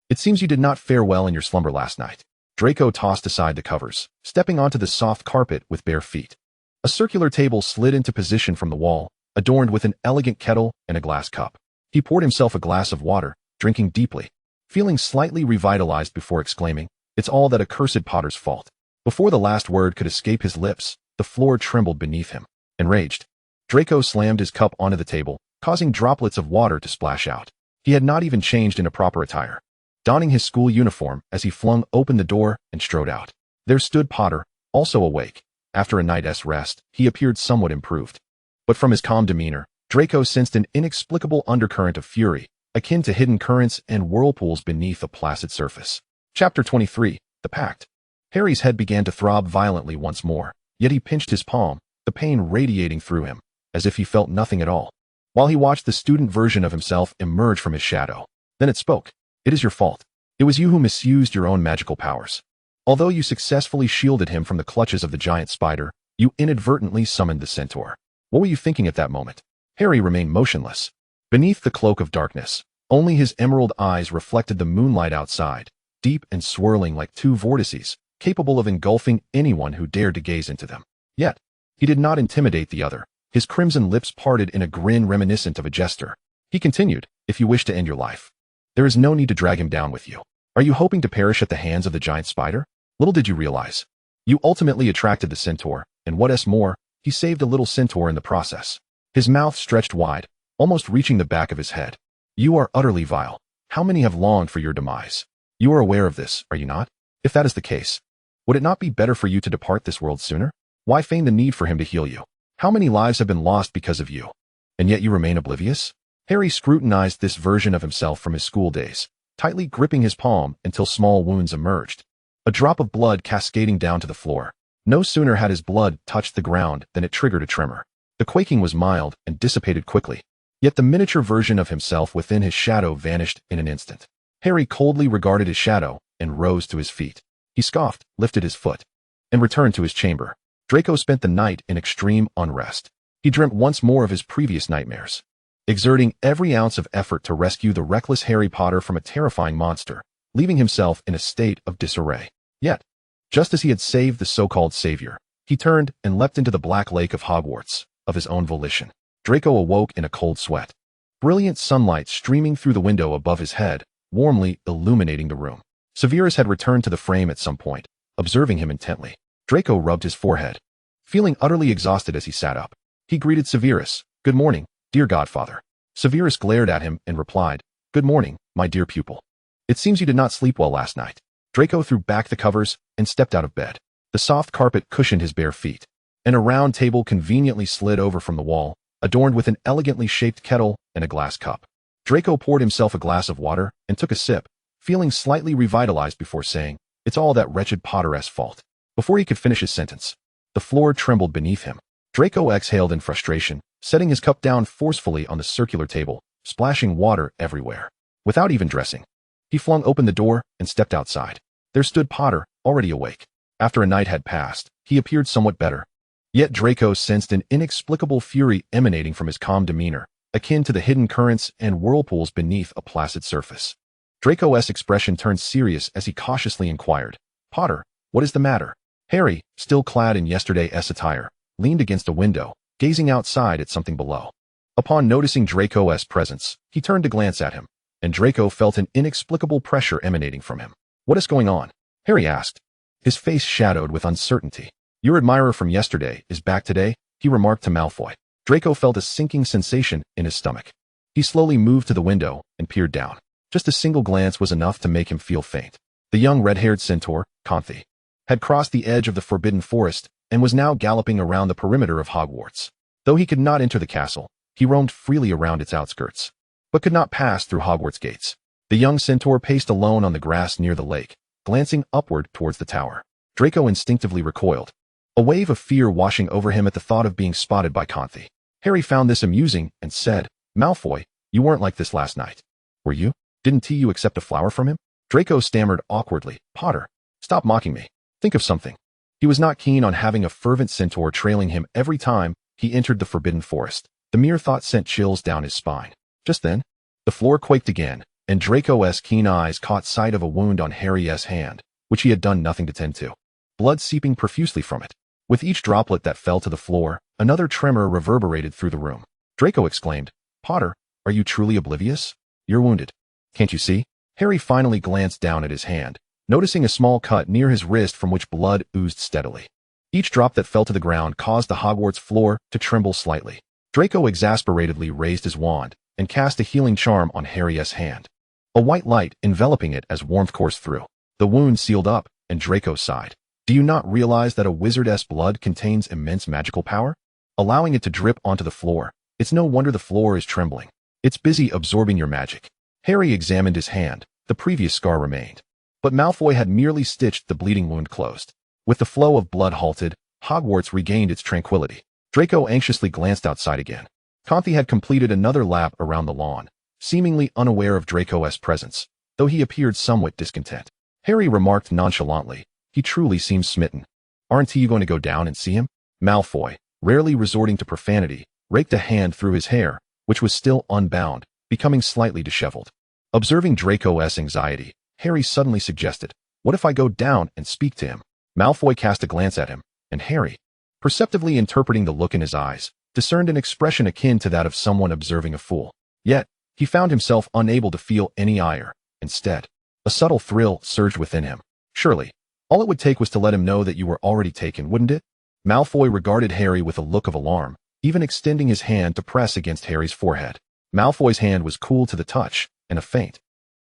It seems you did not fare well in your slumber last night." Draco tossed aside the covers, stepping onto the soft carpet with bare feet. A circular table slid into position from the wall, adorned with an elegant kettle and a glass cup. He poured himself a glass of water, drinking deeply, feeling slightly revitalized before exclaiming, "It's all that accursed Potter's fault." Before the last word could escape his lips, the floor trembled beneath him. Enraged, Draco slammed his cup onto the table, causing droplets of water to splash out. He had not even changed into proper attire, donning his school uniform as he flung open the door and strode out. There stood Potter, also awake. After a night's rest, he appeared somewhat improved. But from his calm demeanor, Draco sensed an inexplicable undercurrent of fury, akin to hidden currents and whirlpools beneath a placid surface. Chapter 23, The Pact. Harry's head began to throb violently once more, yet he pinched his palm, the pain radiating through him, as if he felt nothing at all, while he watched the student version of himself emerge from his shadow. Then it spoke. "It is your fault. It was you who misused your own magical powers. Although you successfully shielded him from the clutches of the giant spider, you inadvertently summoned the centaur. What were you thinking at that moment?" Harry remained motionless. Beneath the cloak of darkness, only his emerald eyes reflected the moonlight outside, deep and swirling like two vortices, capable of engulfing anyone who dared to gaze into them. Yet, he did not intimidate the other. His crimson lips parted in a grin reminiscent of a jester. He continued, "If you wish to end your life, there is no need to drag him down with you. Are you hoping to perish at the hands of the giant spider? Little did you realize. You ultimately attracted the centaur, and what is more, he saved a little centaur in the process." His mouth stretched wide, almost reaching the back of his head. "You are utterly vile. How many have longed for your demise? You are aware of this, are you not? If that is the case, would it not be better for you to depart this world sooner? Why feign the need for him to heal you? How many lives have been lost because of you? And yet you remain oblivious?" Harry scrutinized this version of himself from his school days, tightly gripping his palm until small wounds emerged, a drop of blood cascading down to the floor. No sooner had his blood touched the ground than it triggered a tremor. The quaking was mild and dissipated quickly, yet the miniature version of himself within his shadow vanished in an instant. Harry coldly regarded his shadow and rose to his feet. He scoffed, lifted his foot, and returned to his chamber. Draco spent the night in extreme unrest. He dreamt once more of his previous nightmares, exerting every ounce of effort to rescue the reckless Harry Potter from a terrifying monster, leaving himself in a state of disarray. Yet, just as he had saved the so-called savior, he turned and leapt into the black lake of Hogwarts, of his own volition. Draco awoke in a cold sweat, brilliant sunlight streaming through the window above his head, warmly illuminating the room. Severus had returned to the frame at some point, observing him intently. Draco rubbed his forehead, feeling utterly exhausted as he sat up. He greeted Severus. "Good morning, dear godfather." Severus glared at him and replied, "Good morning, my dear pupil. It seems you did not sleep well last night." Draco threw back the covers and stepped out of bed. The soft carpet cushioned his bare feet, and a round table conveniently slid over from the wall, adorned with an elegantly shaped kettle and a glass cup. Draco poured himself a glass of water and took a sip, feeling slightly revitalized before saying, "It's all that wretched Potter's fault." Before he could finish his sentence, the floor trembled beneath him. Draco exhaled in frustration, setting his cup down forcefully on the circular table, splashing water everywhere. Without even dressing, he flung open the door and stepped outside. There stood Potter, already awake. After a night had passed, he appeared somewhat better. Yet Draco sensed an inexplicable fury emanating from his calm demeanor, akin to the hidden currents and whirlpools beneath a placid surface. Draco's expression turned serious as he cautiously inquired, "Potter, what is the matter?" Harry, still clad in yesterday's attire, leaned against a window, gazing outside at something below. Upon noticing Draco's presence, he turned to glance at him, and Draco felt an inexplicable pressure emanating from him. "What is going on?" Harry asked, his face shadowed with uncertainty. "Your admirer from yesterday is back today," he remarked to Malfoy. Draco felt a sinking sensation in his stomach. He slowly moved to the window and peered down. Just a single glance was enough to make him feel faint. The young red-haired centaur, Conthi, had crossed the edge of the forbidden forest and was now galloping around the perimeter of Hogwarts. Though he could not enter the castle, he roamed freely around its outskirts, but could not pass through Hogwarts gates. The young centaur paced alone on the grass near the lake, glancing upward towards the tower. Draco instinctively recoiled, a wave of fear washing over him at the thought of being spotted by Conthi. Harry found this amusing and said, "Malfoy, you weren't like this last night. Were you? Didn't you accept a flower from him?" Draco stammered awkwardly, "Potter, stop mocking me. Think of something." He was not keen on having a fervent centaur trailing him every time he entered the Forbidden Forest. The mere thought sent chills down his spine. Just then, the floor quaked again, and Draco's keen eyes caught sight of a wound on Harry's hand, which he had done nothing to tend to. Blood seeping profusely from it. With each droplet that fell to the floor, another tremor reverberated through the room. Draco exclaimed, "Potter, are you truly oblivious? You're wounded. Can't you see?" Harry finally glanced down at his hand, noticing a small cut near his wrist from which blood oozed steadily. Each drop that fell to the ground caused the Hogwarts floor to tremble slightly. Draco exasperatedly raised his wand and cast a healing charm on Harry's hand, a white light enveloping it as warmth coursed through. The wound sealed up, and Draco sighed. "Do you not realize that a wizard's blood contains immense magical power? Allowing it to drip onto the floor, it's no wonder the floor is trembling. It's busy absorbing your magic." Harry examined his hand. The previous scar remained, but Malfoy had merely stitched the bleeding wound closed. With the flow of blood halted, Hogwarts regained its tranquility. Draco anxiously glanced outside again. Conthi had completed another lap around the lawn, seemingly unaware of Draco's presence, though he appeared somewhat discontent. Harry remarked nonchalantly, "He truly seems smitten. Aren't you going to go down and see him?" Malfoy, rarely resorting to profanity, raked a hand through his hair, which was still unbound, becoming slightly disheveled. Observing Draco's anxiety, Harry suddenly suggested, "What if I go down and speak to him?" Malfoy cast a glance at him, and Harry, perceptively interpreting the look in his eyes, discerned an expression akin to that of someone observing a fool. Yet, he found himself unable to feel any ire. Instead, a subtle thrill surged within him. Surely, all it would take was to let him know that you were already taken, wouldn't it? Malfoy regarded Harry with a look of alarm, even extending his hand to press against Harry's forehead. Malfoy's hand was cool to the touch, and a faint,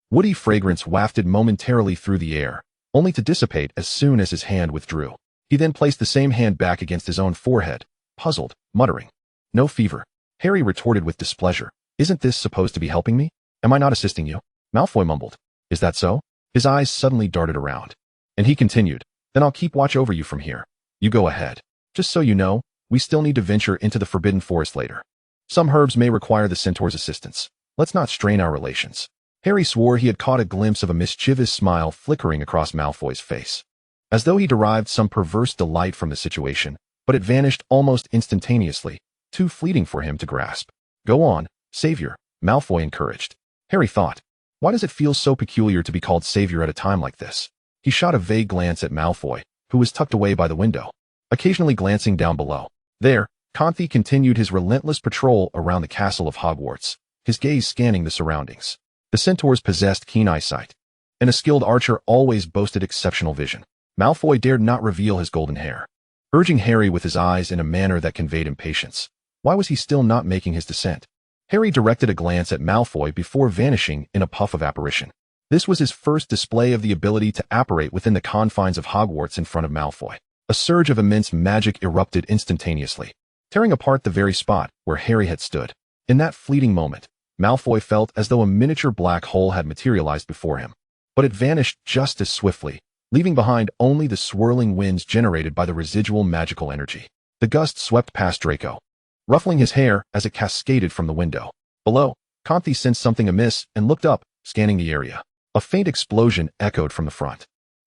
woody fragrance wafted momentarily through the air, only to dissipate as soon as his hand withdrew. He then placed the same hand back against his own forehead, puzzled, muttering, "No fever." Harry retorted with displeasure, "Isn't this supposed to be helping me? Am I not assisting you?" Malfoy mumbled, "Is that so?" His eyes suddenly darted around, and he continued, "Then I'll keep watch over you from here. You go ahead. Just so you know, we still need to venture into the Forbidden Forest later. Some herbs may require the centaur's assistance. Let's not strain our relations." Harry swore he had caught a glimpse of a mischievous smile flickering across Malfoy's face, as though he derived some perverse delight from the situation, but it vanished almost instantaneously, too fleeting for him to grasp. "Go on, Savior," Malfoy encouraged. Harry thought, why does it feel so peculiar to be called Savior at a time like this? He shot a vague glance at Malfoy, who was tucked away by the window, occasionally glancing down below. There, Conthi continued his relentless patrol around the castle of Hogwarts, his gaze scanning the surroundings. The centaurs possessed keen eyesight, and a skilled archer always boasted exceptional vision. Malfoy dared not reveal his golden hair, urging Harry with his eyes in a manner that conveyed impatience. Why was he still not making his descent? Harry directed a glance at Malfoy before vanishing in a puff of apparition. This was his first display of the ability to apparate within the confines of Hogwarts in front of Malfoy. A surge of immense magic erupted instantaneously, tearing apart the very spot where Harry had stood. In that fleeting moment, Malfoy felt as though a miniature black hole had materialized before him, but it vanished just as swiftly, leaving behind only the swirling winds generated by the residual magical energy. The gust swept past Draco, ruffling his hair as it cascaded from the window. Below, Conthi sensed something amiss and looked up, scanning the area. A faint explosion echoed from the front,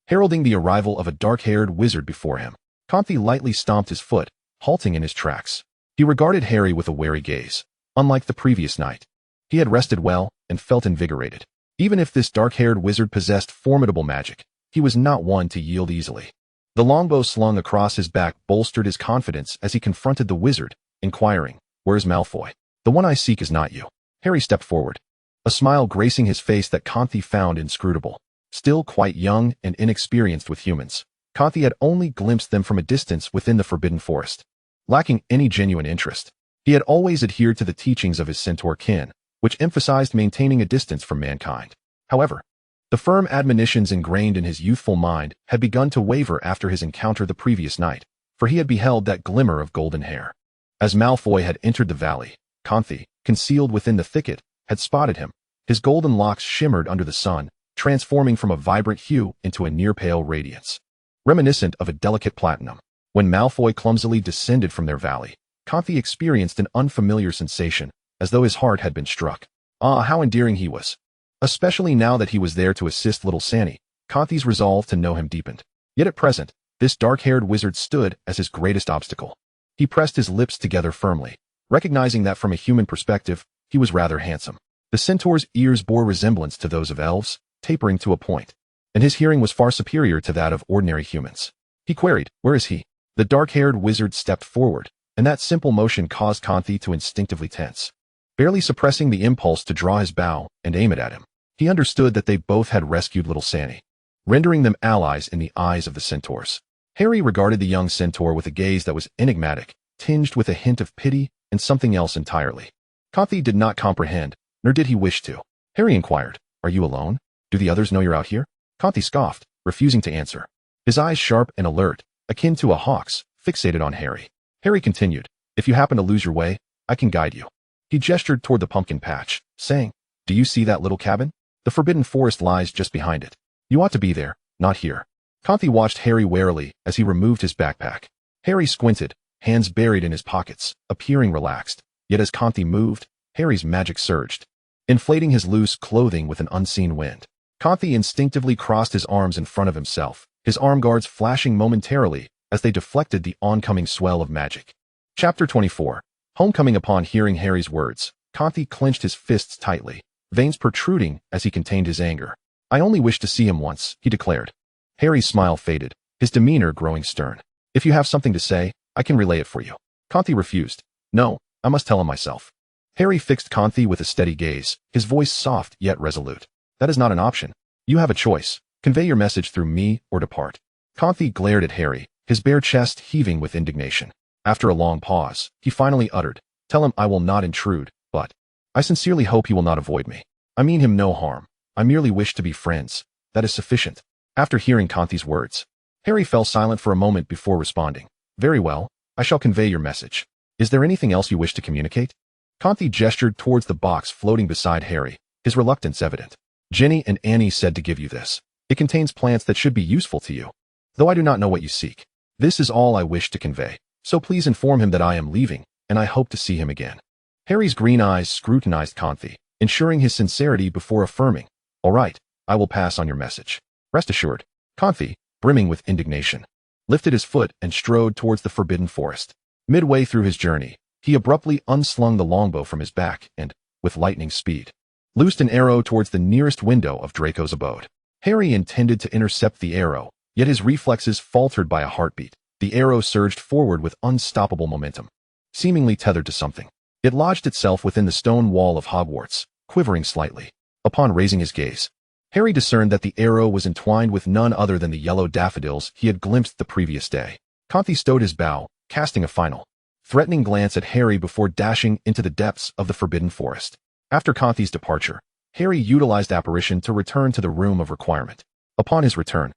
heralding the arrival of a dark-haired wizard before him. Conthi lightly stomped his foot, halting in his tracks. He regarded Harry with a wary gaze. Unlike the previous night, he had rested well and felt invigorated. Even if this dark-haired wizard possessed formidable magic, he was not one to yield easily. The longbow slung across his back bolstered his confidence as he confronted the wizard, inquiring, "Where's Malfoy?" "The one I seek is not you." Harry stepped forward, a smile gracing his face that Conthi found inscrutable. Still quite young and inexperienced with humans, Conthi had only glimpsed them from a distance within the Forbidden Forest. Lacking any genuine interest, he had always adhered to the teachings of his centaur kin, which emphasized maintaining a distance from mankind. However, the firm admonitions ingrained in his youthful mind had begun to waver after his encounter the previous night, for he had beheld that glimmer of golden hair. As Malfoy had entered the valley, Conthi, concealed within the thicket, had spotted him. His golden locks shimmered under the sun, transforming from a vibrant hue into a near-pale radiance, reminiscent of a delicate platinum. When Malfoy clumsily descended from their valley, Conthi experienced an unfamiliar sensation, as though his heart had been struck. Ah, how endearing he was! Especially now that he was there to assist little Sanny, Conti's resolve to know him deepened. Yet at present, this dark-haired wizard stood as his greatest obstacle. He pressed his lips together firmly, recognizing that from a human perspective, he was rather handsome. The centaur's ears bore resemblance to those of elves, tapering to a point, and his hearing was far superior to that of ordinary humans. He queried, "Where is he?" The dark-haired wizard stepped forward, and that simple motion caused Conthi to instinctively tense, barely suppressing the impulse to draw his bow and aim it at him. He understood that they both had rescued little Sanny, rendering them allies in the eyes of the centaurs. Harry regarded the young centaur with a gaze that was enigmatic, tinged with a hint of pity and something else entirely. Conthi did not comprehend, nor did he wish to. Harry inquired, "Are you alone? Do the others know you're out here?" Conthi scoffed, refusing to answer. His eyes sharp and alert, akin to a hawk's, fixated on Harry. Harry continued, "If you happen to lose your way, I can guide you." He gestured toward the pumpkin patch, saying, "Do you see that little cabin? The forbidden forest lies just behind it. You ought to be there, not here." Conthi watched Harry warily as he removed his backpack. Harry squinted, hands buried in his pockets, appearing relaxed. Yet as Conthi moved, Harry's magic surged, inflating his loose clothing with an unseen wind. Conthi instinctively crossed his arms in front of himself, his arm guards flashing momentarily as they deflected the oncoming swell of magic. Chapter 24. Homecoming. Upon hearing Harry's words, Conthi clenched his fists tightly, veins protruding as he contained his anger. "I only wish to see him once," he declared. Harry's smile faded, his demeanor growing stern. "If you have something to say, I can relay it for you." Conthi refused. "No, I must tell him myself." Harry fixed Conthi with a steady gaze, his voice soft yet resolute. "That is not an option. You have a choice. Convey your message through me or depart." Conthi glared at Harry, his bare chest heaving with indignation. After a long pause, he finally uttered, "Tell him I will not intrude, but I sincerely hope he will not avoid me. I mean him no harm. I merely wish to be friends. That is sufficient." After hearing Conti's words, Harry fell silent for a moment before responding. "Very well, I shall convey your message. Is there anything else you wish to communicate?" Conti gestured towards the box floating beside Harry, his reluctance evident. "Ginny and Annie said to give you this. It contains plants that should be useful to you, though I do not know what you seek. This is all I wish to convey, so please inform him that I am leaving, and I hope to see him again." Harry's green eyes scrutinized Conti, ensuring his sincerity before affirming, "All right, I will pass on your message. Rest assured." Conti, brimming with indignation, lifted his foot and strode towards the forbidden forest. Midway through his journey, he abruptly unslung the longbow from his back and, with lightning speed, loosed an arrow towards the nearest window of Draco's abode. Harry intended to intercept the arrow, yet his reflexes faltered by a heartbeat. The arrow surged forward with unstoppable momentum, seemingly tethered to something. It lodged itself within the stone wall of Hogwarts, quivering slightly. Upon raising his gaze, Harry discerned that the arrow was entwined with none other than the yellow daffodils he had glimpsed the previous day. Conti stowed his bow, casting a final, threatening glance at Harry before dashing into the depths of the forbidden forest. After Conti's departure, Harry utilized apparition to return to the room of requirement. Upon his return,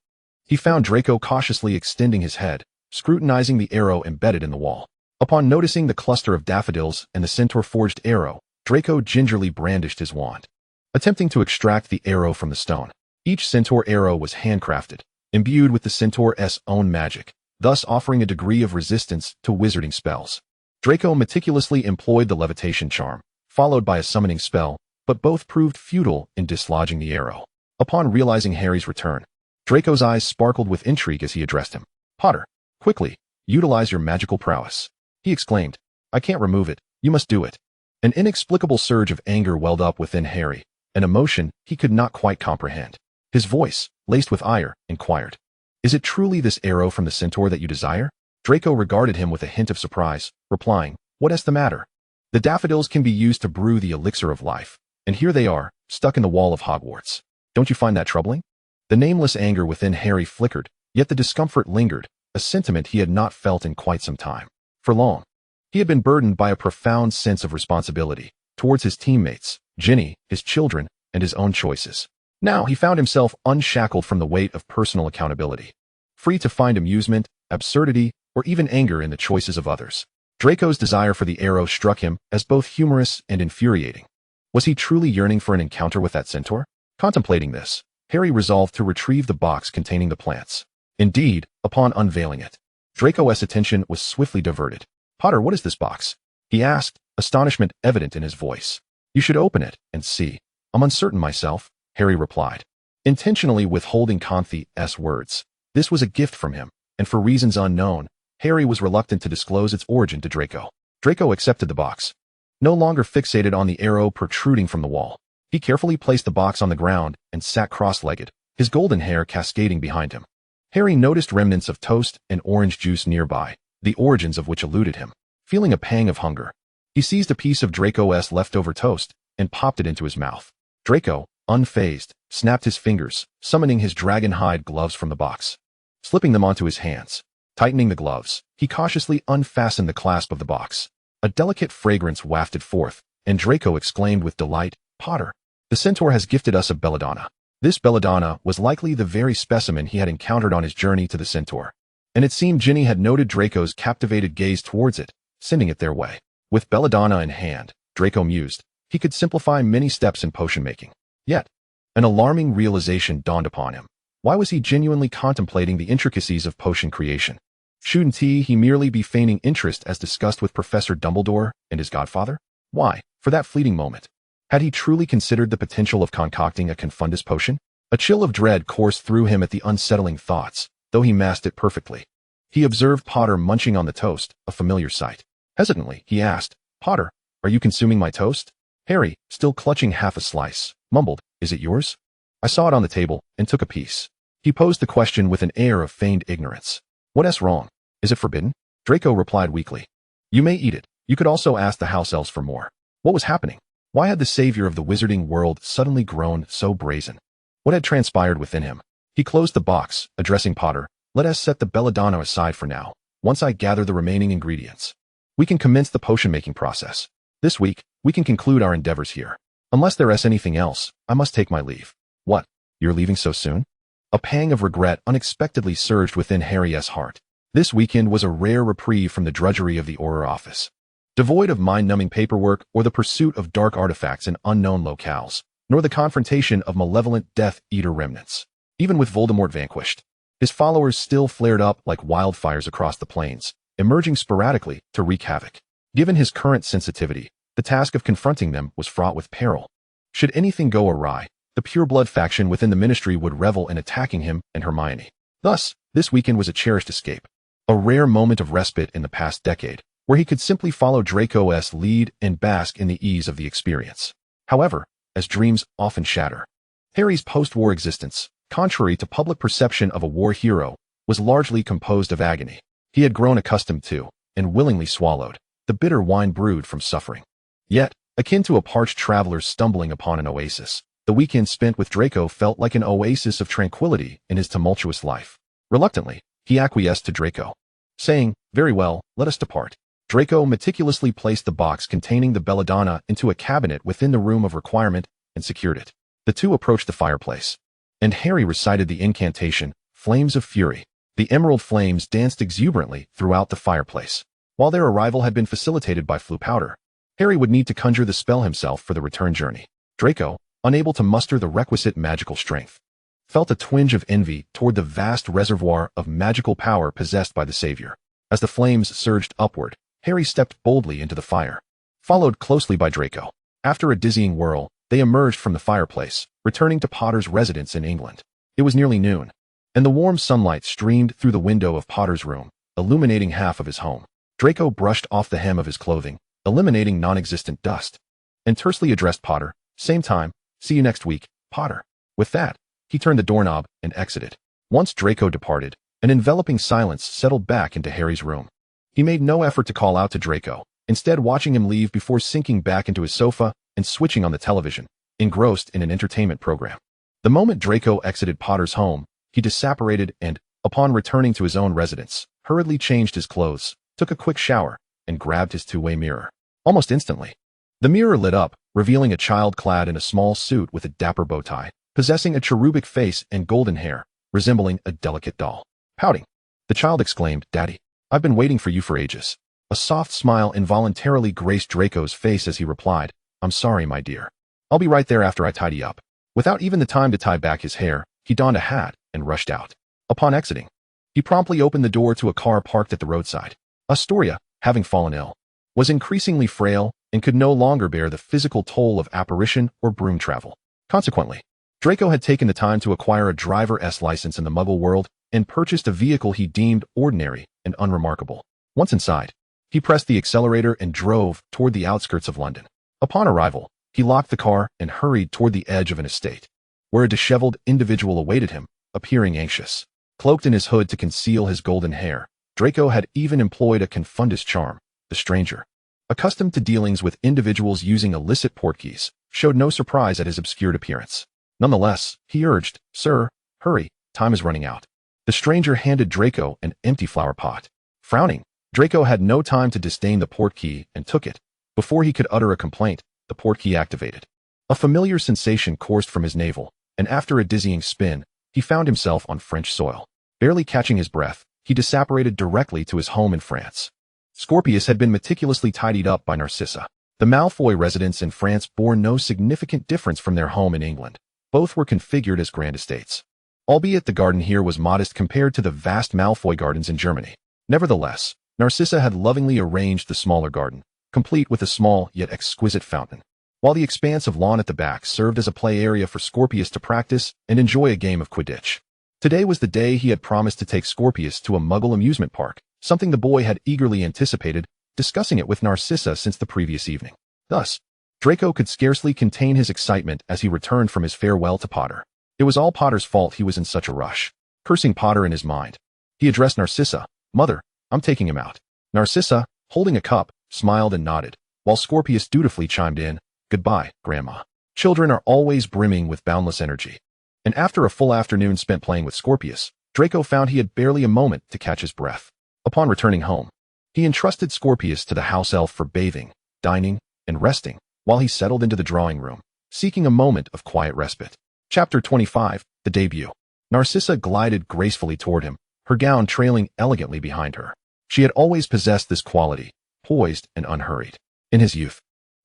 he found Draco cautiously extending his head, scrutinizing the arrow embedded in the wall. Upon noticing the cluster of daffodils and the centaur-forged arrow, Draco gingerly brandished his wand, attempting to extract the arrow from the stone. Each centaur arrow was handcrafted, imbued with the centaur's own magic, thus offering a degree of resistance to wizarding spells. Draco meticulously employed the levitation charm, followed by a summoning spell, but both proved futile in dislodging the arrow. Upon realizing Harry's return, Draco's eyes sparkled with intrigue as he addressed him. "Potter, quickly, utilize your magical prowess," he exclaimed. "I can't remove it, you must do it." An inexplicable surge of anger welled up within Harry, an emotion he could not quite comprehend. His voice, laced with ire, inquired, "Is it truly this arrow from the centaur that you desire?" Draco regarded him with a hint of surprise, replying, "What is the matter? The daffodils can be used to brew the elixir of life, and here they are, stuck in the wall of Hogwarts. Don't you find that troubling?" The nameless anger within Harry flickered, yet the discomfort lingered, a sentiment he had not felt in quite some time. For long, he had been burdened by a profound sense of responsibility towards his teammates, Ginny, his children, and his own choices. Now he found himself unshackled from the weight of personal accountability, free to find amusement, absurdity, or even anger in the choices of others. Draco's desire for the arrow struck him as both humorous and infuriating. Was he truly yearning for an encounter with that centaur? Contemplating this, Harry resolved to retrieve the box containing the plants. Indeed, upon unveiling it, Draco's attention was swiftly diverted. "Potter, what is this box?" he asked, astonishment evident in his voice. "You should open it and see." "I'm uncertain myself," Harry replied, intentionally withholding Confi's words. This was a gift from him, and for reasons unknown, Harry was reluctant to disclose its origin to Draco. Draco accepted the box. No longer fixated on the arrow protruding from the wall, he carefully placed the box on the ground and sat cross-legged, his golden hair cascading behind him. Harry noticed remnants of toast and orange juice nearby, the origins of which eluded him. Feeling a pang of hunger, he seized a piece of Draco's leftover toast and popped it into his mouth. Draco, unfazed, snapped his fingers, summoning his dragon hide gloves from the box. Slipping them onto his hands, tightening the gloves, he cautiously unfastened the clasp of the box. A delicate fragrance wafted forth, and Draco exclaimed with delight, "Potter, the centaur has gifted us a belladonna." This belladonna was likely the very specimen he had encountered on his journey to the centaur, and it seemed Ginny had noted Draco's captivated gaze towards it, sending it their way. With belladonna in hand, Draco mused, he could simplify many steps in potion making. Yet, an alarming realization dawned upon him. Why was he genuinely contemplating the intricacies of potion creation? Shouldn't he merely be feigning interest as discussed with Professor Dumbledore and his godfather? Why, for that fleeting moment, had he truly considered the potential of concocting a confundus potion? A chill of dread coursed through him at the unsettling thoughts, though he masked it perfectly. He observed Potter munching on the toast, a familiar sight. Hesitantly, he asked, "Potter, are you consuming my toast?" Harry, still clutching half a slice, mumbled, "Is it yours?" "I saw it on the table and took a piece." He posed the question with an air of feigned ignorance. "What's wrong? Is it forbidden?" Draco replied weakly. "You may eat it. You could also ask the house elves for more." What was happening? Why had the savior of the wizarding world suddenly grown so brazen? What had transpired within him? He closed the box, addressing Potter. "Let us set the belladonna aside for now. Once I gather the remaining ingredients, we can commence the potion-making process. This week, we can conclude our endeavors here. Unless there is anything else, I must take my leave." "What? You're leaving so soon?" A pang of regret unexpectedly surged within Harry's heart. This weekend was a rare reprieve from the drudgery of the Auror office. Devoid of mind-numbing paperwork or the pursuit of dark artifacts in unknown locales, nor the confrontation of malevolent Death Eater remnants. Even with Voldemort vanquished, his followers still flared up like wildfires across the plains, emerging sporadically to wreak havoc. Given his current sensitivity, the task of confronting them was fraught with peril. Should anything go awry, the pureblood faction within the ministry would revel in attacking him and Hermione. Thus, this weekend was a cherished escape. A rare moment of respite in the past decade, where he could simply follow Draco's lead and bask in the ease of the experience. However, as dreams often shatter, Harry's post-war existence, contrary to public perception of a war hero, was largely composed of agony. He had grown accustomed to, and willingly swallowed, the bitter wine brewed from suffering. Yet, akin to a parched traveler stumbling upon an oasis, the weekend spent with Draco felt like an oasis of tranquility in his tumultuous life. Reluctantly, he acquiesced to Draco, saying, "Very well, let us depart." Draco meticulously placed the box containing the belladonna into a cabinet within the room of requirement and secured it. The two approached the fireplace, and Harry recited the incantation, Flames of Fury. The emerald flames danced exuberantly throughout the fireplace. While their arrival had been facilitated by Floo powder, Harry would need to conjure the spell himself for the return journey. Draco, unable to muster the requisite magical strength, felt a twinge of envy toward the vast reservoir of magical power possessed by the savior. As the flames surged upward, Harry stepped boldly into the fire, followed closely by Draco. After a dizzying whirl, they emerged from the fireplace, returning to Potter's residence in England. It was nearly noon, and the warm sunlight streamed through the window of Potter's room, illuminating half of his home. Draco brushed off the hem of his clothing, eliminating non-existent dust, and tersely addressed Potter, "Same time, see you next week, Potter." With that, he turned the doorknob and exited. Once Draco departed, an enveloping silence settled back into Harry's room. He made no effort to call out to Draco, instead watching him leave before sinking back into his sofa and switching on the television, engrossed in an entertainment program. The moment Draco exited Potter's home, he disapparated and, upon returning to his own residence, hurriedly changed his clothes, took a quick shower, and grabbed his two-way mirror. Almost instantly, the mirror lit up, revealing a child clad in a small suit with a dapper bow tie, possessing a cherubic face and golden hair, resembling a delicate doll. Pouting, the child exclaimed, "Daddy, I've been waiting for you for ages." A soft smile involuntarily graced Draco's face as he replied, "I'm sorry, my dear. I'll be right there after I tidy up. Without even the time to tie back his hair, he donned a hat and rushed out. Upon exiting, he promptly opened the door to a car parked at the roadside. Astoria, having fallen ill, was increasingly frail and could no longer bear the physical toll of apparition or broom travel. Consequently, Draco had taken the time to acquire a driver's license in the Muggle world and purchased a vehicle he deemed ordinary and unremarkable. Once inside, he pressed the accelerator and drove toward the outskirts of London. Upon arrival, he locked the car and hurried toward the edge of an estate, where a disheveled individual awaited him, appearing anxious. Cloaked in his hood to conceal his golden hair, Draco had even employed a confundus charm. The stranger, accustomed to dealings with individuals using illicit portkeys, showed no surprise at his obscured appearance. Nonetheless, he urged, "Sir, hurry, time is running out." The stranger handed Draco an empty flower pot. Frowning, Draco had no time to disdain the portkey and took it. Before he could utter a complaint, the portkey activated. A familiar sensation coursed from his navel, and after a dizzying spin, he found himself on French soil. Barely catching his breath, he disapparated directly to his home in France. Scorpius had been meticulously tidied up by Narcissa. The Malfoy residence in France bore no significant difference from their home in England. Both were configured as grand estates, albeit the garden here was modest compared to the vast Malfoy gardens in Germany. Nevertheless, Narcissa had lovingly arranged the smaller garden, complete with a small yet exquisite fountain, while the expanse of lawn at the back served as a play area for Scorpius to practice and enjoy a game of Quidditch. Today was the day he had promised to take Scorpius to a Muggle amusement park, something the boy had eagerly anticipated, discussing it with Narcissa since the previous evening. Thus, Draco could scarcely contain his excitement as he returned from his farewell to Potter. It was all Potter's fault he was in such a rush. Cursing Potter in his mind, he addressed Narcissa. "Mother, I'm taking him out." Narcissa, holding a cup, smiled and nodded, while Scorpius dutifully chimed in, "Goodbye, Grandma." Children are always brimming with boundless energy. And after a full afternoon spent playing with Scorpius, Draco found he had barely a moment to catch his breath. Upon returning home, he entrusted Scorpius to the house elf for bathing, dining, and resting, while he settled into the drawing room, seeking a moment of quiet respite. Chapter 25, The Debut. Narcissa glided gracefully toward him, her gown trailing elegantly behind her. She had always possessed this quality, poised and unhurried. In his youth,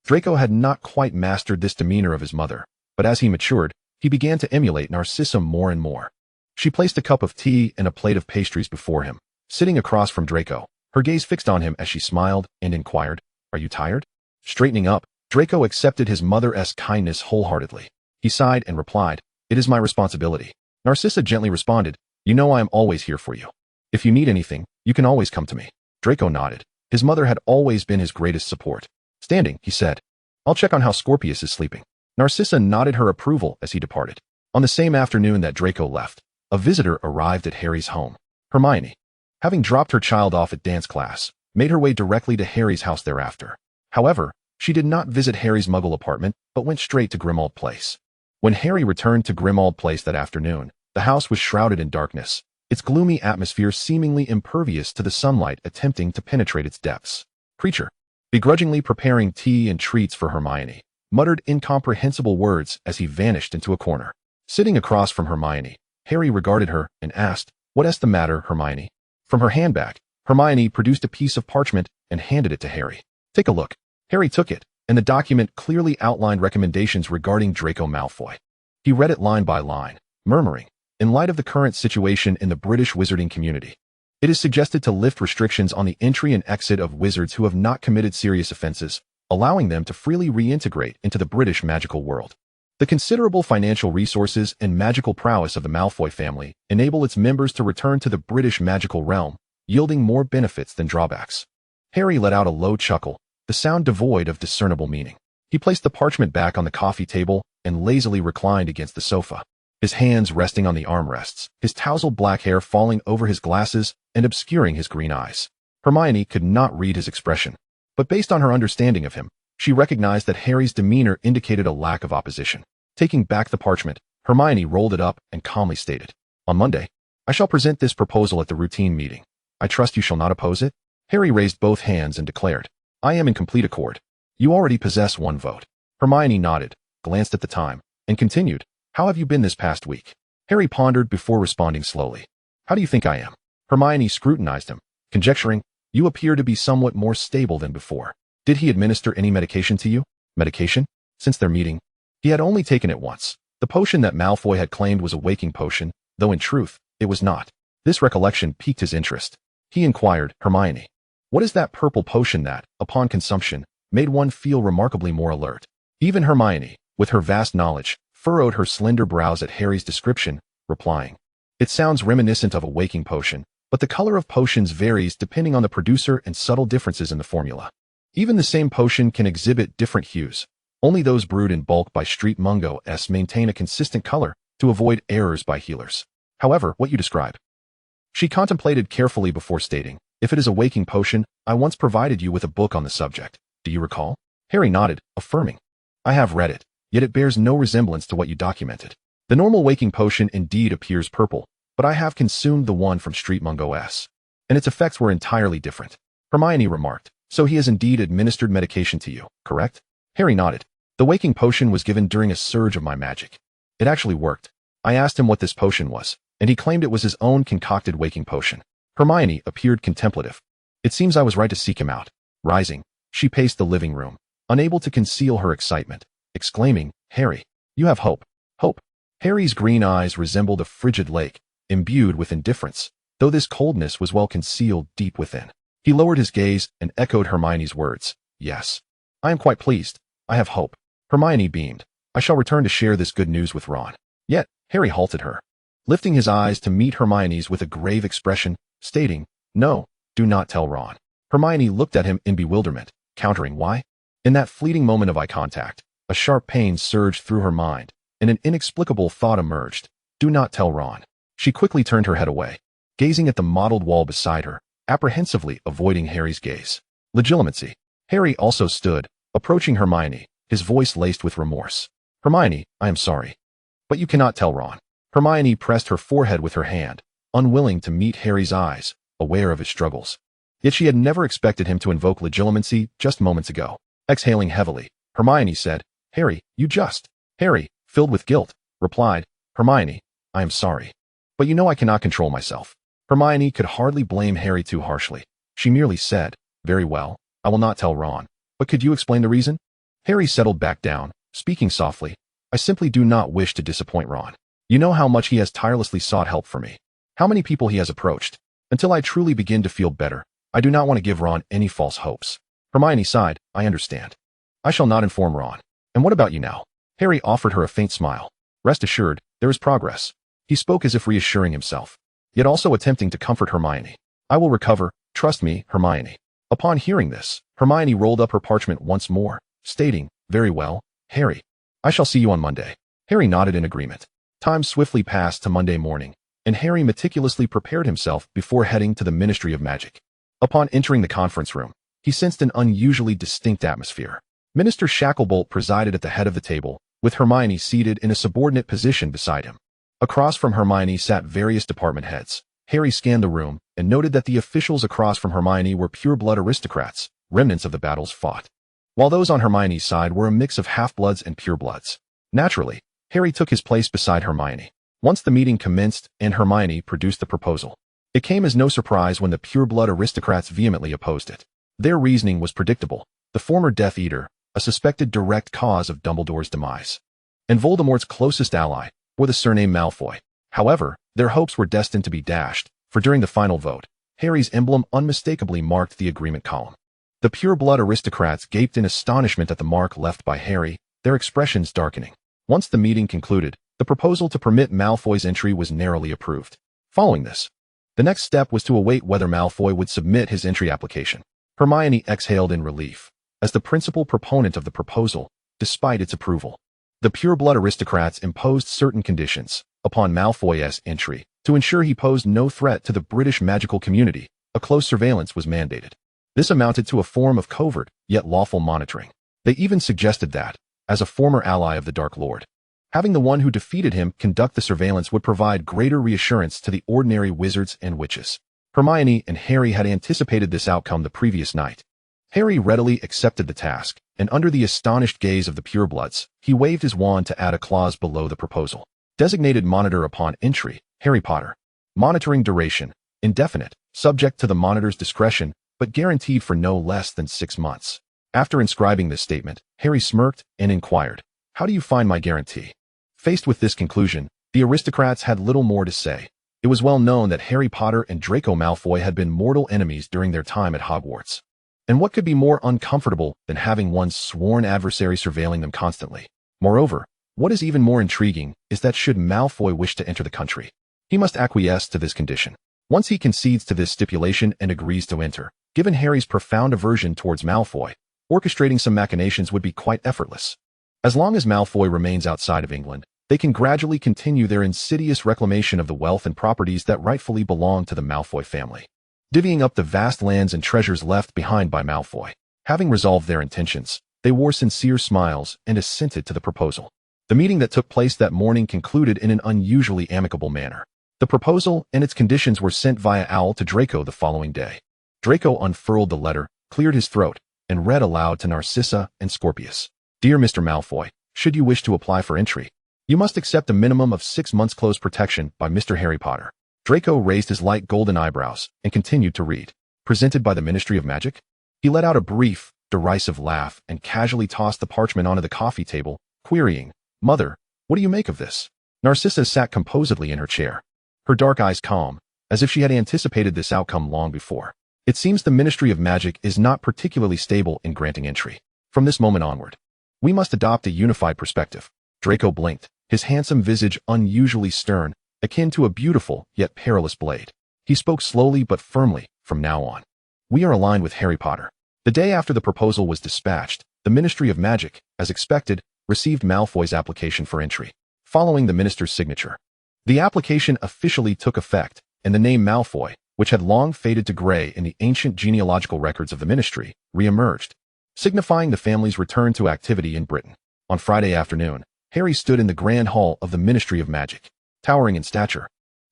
Draco had not quite mastered this demeanor of his mother, but as he matured, he began to emulate Narcissa more and more. She placed a cup of tea and a plate of pastries before him, sitting across from Draco, her gaze fixed on him as she smiled and inquired, "Are you tired?" Straightening up, Draco accepted his mother's kindness wholeheartedly. He sighed and replied, "It is my responsibility." Narcissa gently responded, "You know I am always here for you. If you need anything, you can always come to me." Draco nodded. His mother had always been his greatest support. Standing, he said, "I'll check on how Scorpius is sleeping." Narcissa nodded her approval as he departed. On the same afternoon that Draco left, a visitor arrived at Harry's home. Hermione, having dropped her child off at dance class, made her way directly to Harry's house thereafter. However, she did not visit Harry's Muggle apartment, but went straight to Grimmauld Place. When Harry returned to Grimmauld Place that afternoon, the house was shrouded in darkness, its gloomy atmosphere seemingly impervious to the sunlight attempting to penetrate its depths. Creature, begrudgingly preparing tea and treats for Hermione, muttered incomprehensible words as he vanished into a corner. Sitting across from Hermione, Harry regarded her and asked, "What's the matter, Hermione?" From her handbag, Hermione produced a piece of parchment and handed it to Harry. "Take a look." Harry took it, and the document clearly outlined recommendations regarding Draco Malfoy. He read it line by line, murmuring, "In light of the current situation in the British wizarding community, it is suggested to lift restrictions on the entry and exit of wizards who have not committed serious offenses, allowing them to freely reintegrate into the British magical world. The considerable financial resources and magical prowess of the Malfoy family enable its members to return to the British magical realm, yielding more benefits than drawbacks." Harry let out a low chuckle, the sound devoid of discernible meaning. He placed the parchment back on the coffee table and lazily reclined against the sofa, his hands resting on the armrests, his tousled black hair falling over his glasses and obscuring his green eyes. Hermione could not read his expression, but based on her understanding of him, she recognized that Harry's demeanor indicated a lack of opposition. Taking back the parchment, Hermione rolled it up and calmly stated, "On Monday, I shall present this proposal at the routine meeting. I trust you shall not oppose it?" Harry raised both hands and declared, "I am in complete accord. You already possess one vote." Hermione nodded, glanced at the time, and continued, "How have you been this past week?" Harry pondered before responding slowly, "How do you think I am?" Hermione scrutinized him, conjecturing, "You appear to be somewhat more stable than before. Did he administer any medication to you?" "Medication? Since their meeting?" He had only taken it once. The potion that Malfoy had claimed was a waking potion, though in truth, it was not. This recollection piqued his interest. He inquired, Hermione, what is that purple potion that, upon consumption, made one feel remarkably more alert? Even Hermione, with her vast knowledge, furrowed her slender brows at Harry's description, replying, it sounds reminiscent of a waking potion, but the color of potions varies depending on the producer and subtle differences in the formula. Even the same potion can exhibit different hues. Only those brewed in bulk by Street Mungo-s maintain a consistent color to avoid errors by healers. However, what you describe. She contemplated carefully before stating, if it is a waking potion, I once provided you with a book on the subject. Do you recall? Harry nodded, affirming, I have read it, yet it bears no resemblance to what you documented. The normal waking potion indeed appears purple, but I have consumed the one from Street Mungo-s, and its effects were entirely different. Hermione remarked, so he has indeed administered medication to you, correct? Harry nodded. The waking potion was given during a surge of my magic. It actually worked. I asked him what this potion was, and he claimed it was his own concocted waking potion. Hermione appeared contemplative. It seems I was right to seek him out. Rising, she paced the living room, unable to conceal her excitement, exclaiming, Harry, you have hope. Hope. Harry's green eyes resembled a frigid lake, imbued with indifference, though this coldness was well concealed deep within. He lowered his gaze and echoed Hermione's words. Yes. I am quite pleased. I have hope. Hermione beamed. I shall return to share this good news with Ron. Yet, Harry halted her, lifting his eyes to meet Hermione's with a grave expression, stating, no, do not tell Ron. Hermione looked at him in bewilderment, countering why? In that fleeting moment of eye contact, a sharp pain surged through her mind, and an inexplicable thought emerged. Do not tell Ron. She quickly turned her head away, gazing at the mottled wall beside her, apprehensively avoiding Harry's gaze. Legitimacy. Harry also stood, approaching Hermione, his voice laced with remorse. Hermione, I am sorry. But you cannot tell Ron. Hermione pressed her forehead with her hand, unwilling to meet Harry's eyes, aware of his struggles. Yet she had never expected him to invoke legitimacy just moments ago. Exhaling heavily, Hermione said, Harry, you just. Harry, filled with guilt, replied, Hermione, I am sorry. But you know I cannot control myself. Hermione could hardly blame Harry too harshly. She merely said, very well, I will not tell Ron. But could you explain the reason? Harry settled back down, speaking softly. I simply do not wish to disappoint Ron. You know how much he has tirelessly sought help for me. How many people he has approached. Until I truly begin to feel better, I do not want to give Ron any false hopes. Hermione sighed, I understand. I shall not inform Ron. And what about you now? Harry offered her a faint smile. Rest assured, there is progress. He spoke as if reassuring himself, yet also attempting to comfort Hermione. I will recover, trust me, Hermione. Upon hearing this, Hermione rolled up her parchment once more, stating, very well, Harry. I shall see you on Monday. Harry nodded in agreement. Time swiftly passed to Monday morning, and Harry meticulously prepared himself before heading to the Ministry of Magic. Upon entering the conference room, he sensed an unusually distinct atmosphere. Minister Shacklebolt presided at the head of the table, with Hermione seated in a subordinate position beside him. Across from Hermione sat various department heads. Harry scanned the room and noted that the officials across from Hermione were pure-blood aristocrats, remnants of the battles fought, while those on Hermione's side were a mix of half-bloods and purebloods. Naturally, Harry took his place beside Hermione. Once the meeting commenced and Hermione produced the proposal, it came as no surprise when the pure-blood aristocrats vehemently opposed it. Their reasoning was predictable. The former Death Eater, a suspected direct cause of Dumbledore's demise, and Voldemort's closest ally, were the surname Malfoy. However, their hopes were destined to be dashed, for during the final vote, Harry's emblem unmistakably marked the agreement column. The pure-blood aristocrats gaped in astonishment at the mark left by Harry, their expressions darkening. Once the meeting concluded, the proposal to permit Malfoy's entry was narrowly approved. Following this, the next step was to await whether Malfoy would submit his entry application. Hermione exhaled in relief, as the principal proponent of the proposal, despite its approval. The pure-blood aristocrats imposed certain conditions upon Malfoy's entry. To ensure he posed no threat to the British magical community, a close surveillance was mandated. This amounted to a form of covert, yet lawful monitoring. They even suggested that, as a former ally of the Dark Lord, having the one who defeated him conduct the surveillance would provide greater reassurance to the ordinary wizards and witches. Hermione and Harry had anticipated this outcome the previous night. Harry readily accepted the task, and under the astonished gaze of the purebloods, he waved his wand to add a clause below the proposal. Designated monitor upon entry, Harry Potter. Monitoring duration, indefinite, subject to the monitor's discretion, but guaranteed for no less than 6 months. After inscribing this statement, Harry smirked and inquired, How do you find my guarantee? Faced with this conclusion, the aristocrats had little more to say. It was well known that Harry Potter and Draco Malfoy had been mortal enemies during their time at Hogwarts. And what could be more uncomfortable than having one's sworn adversary surveilling them constantly? Moreover, what is even more intriguing is that should Malfoy wish to enter the country, he must acquiesce to this condition. Once he concedes to this stipulation and agrees to enter, given Harry's profound aversion towards Malfoy, orchestrating some machinations would be quite effortless. As long as Malfoy remains outside of England, they can gradually continue their insidious reclamation of the wealth and properties that rightfully belong to the Malfoy family, divvying up the vast lands and treasures left behind by Malfoy. Having resolved their intentions, they wore sincere smiles and assented to the proposal. The meeting that took place that morning concluded in an unusually amicable manner. The proposal and its conditions were sent via owl to Draco the following day. Draco unfurled the letter, cleared his throat, and read aloud to Narcissa and Scorpius. Dear Mr. Malfoy, should you wish to apply for entry, you must accept a minimum of 6 months close protection by Mr. Harry Potter. Draco raised his light golden eyebrows and continued to read. Presented by the Ministry of Magic? He let out a brief, derisive laugh and casually tossed the parchment onto the coffee table, querying, Mother, what do you make of this? Narcissa sat composedly in her chair, her dark eyes calm, as if she had anticipated this outcome long before. It seems the Ministry of Magic is not particularly stable in granting entry. From this moment onward, we must adopt a unified perspective. Draco blinked, his handsome visage unusually stern, akin to a beautiful yet perilous blade. He spoke slowly but firmly, from now on, we are aligned with Harry Potter. The day after the proposal was dispatched, the Ministry of Magic, as expected, received Malfoy's application for entry. Following the minister's signature, the application officially took effect, and the name Malfoy, which had long faded to gray in the ancient genealogical records of the ministry, re-emerged, signifying the family's return to activity in Britain. On Friday afternoon, Harry stood in the grand hall of the Ministry of Magic, towering in stature.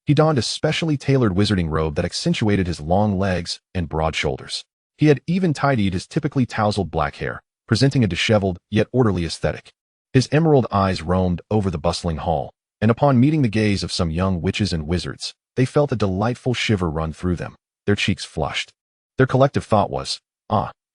He donned a specially tailored wizarding robe that accentuated his long legs and broad shoulders. He had even tidied his typically tousled black hair, presenting a disheveled yet orderly aesthetic. His emerald eyes roamed over the bustling hall, and upon meeting the gaze of some young witches and wizards, they felt a delightful shiver run through them. Their cheeks flushed. Their collective thought was,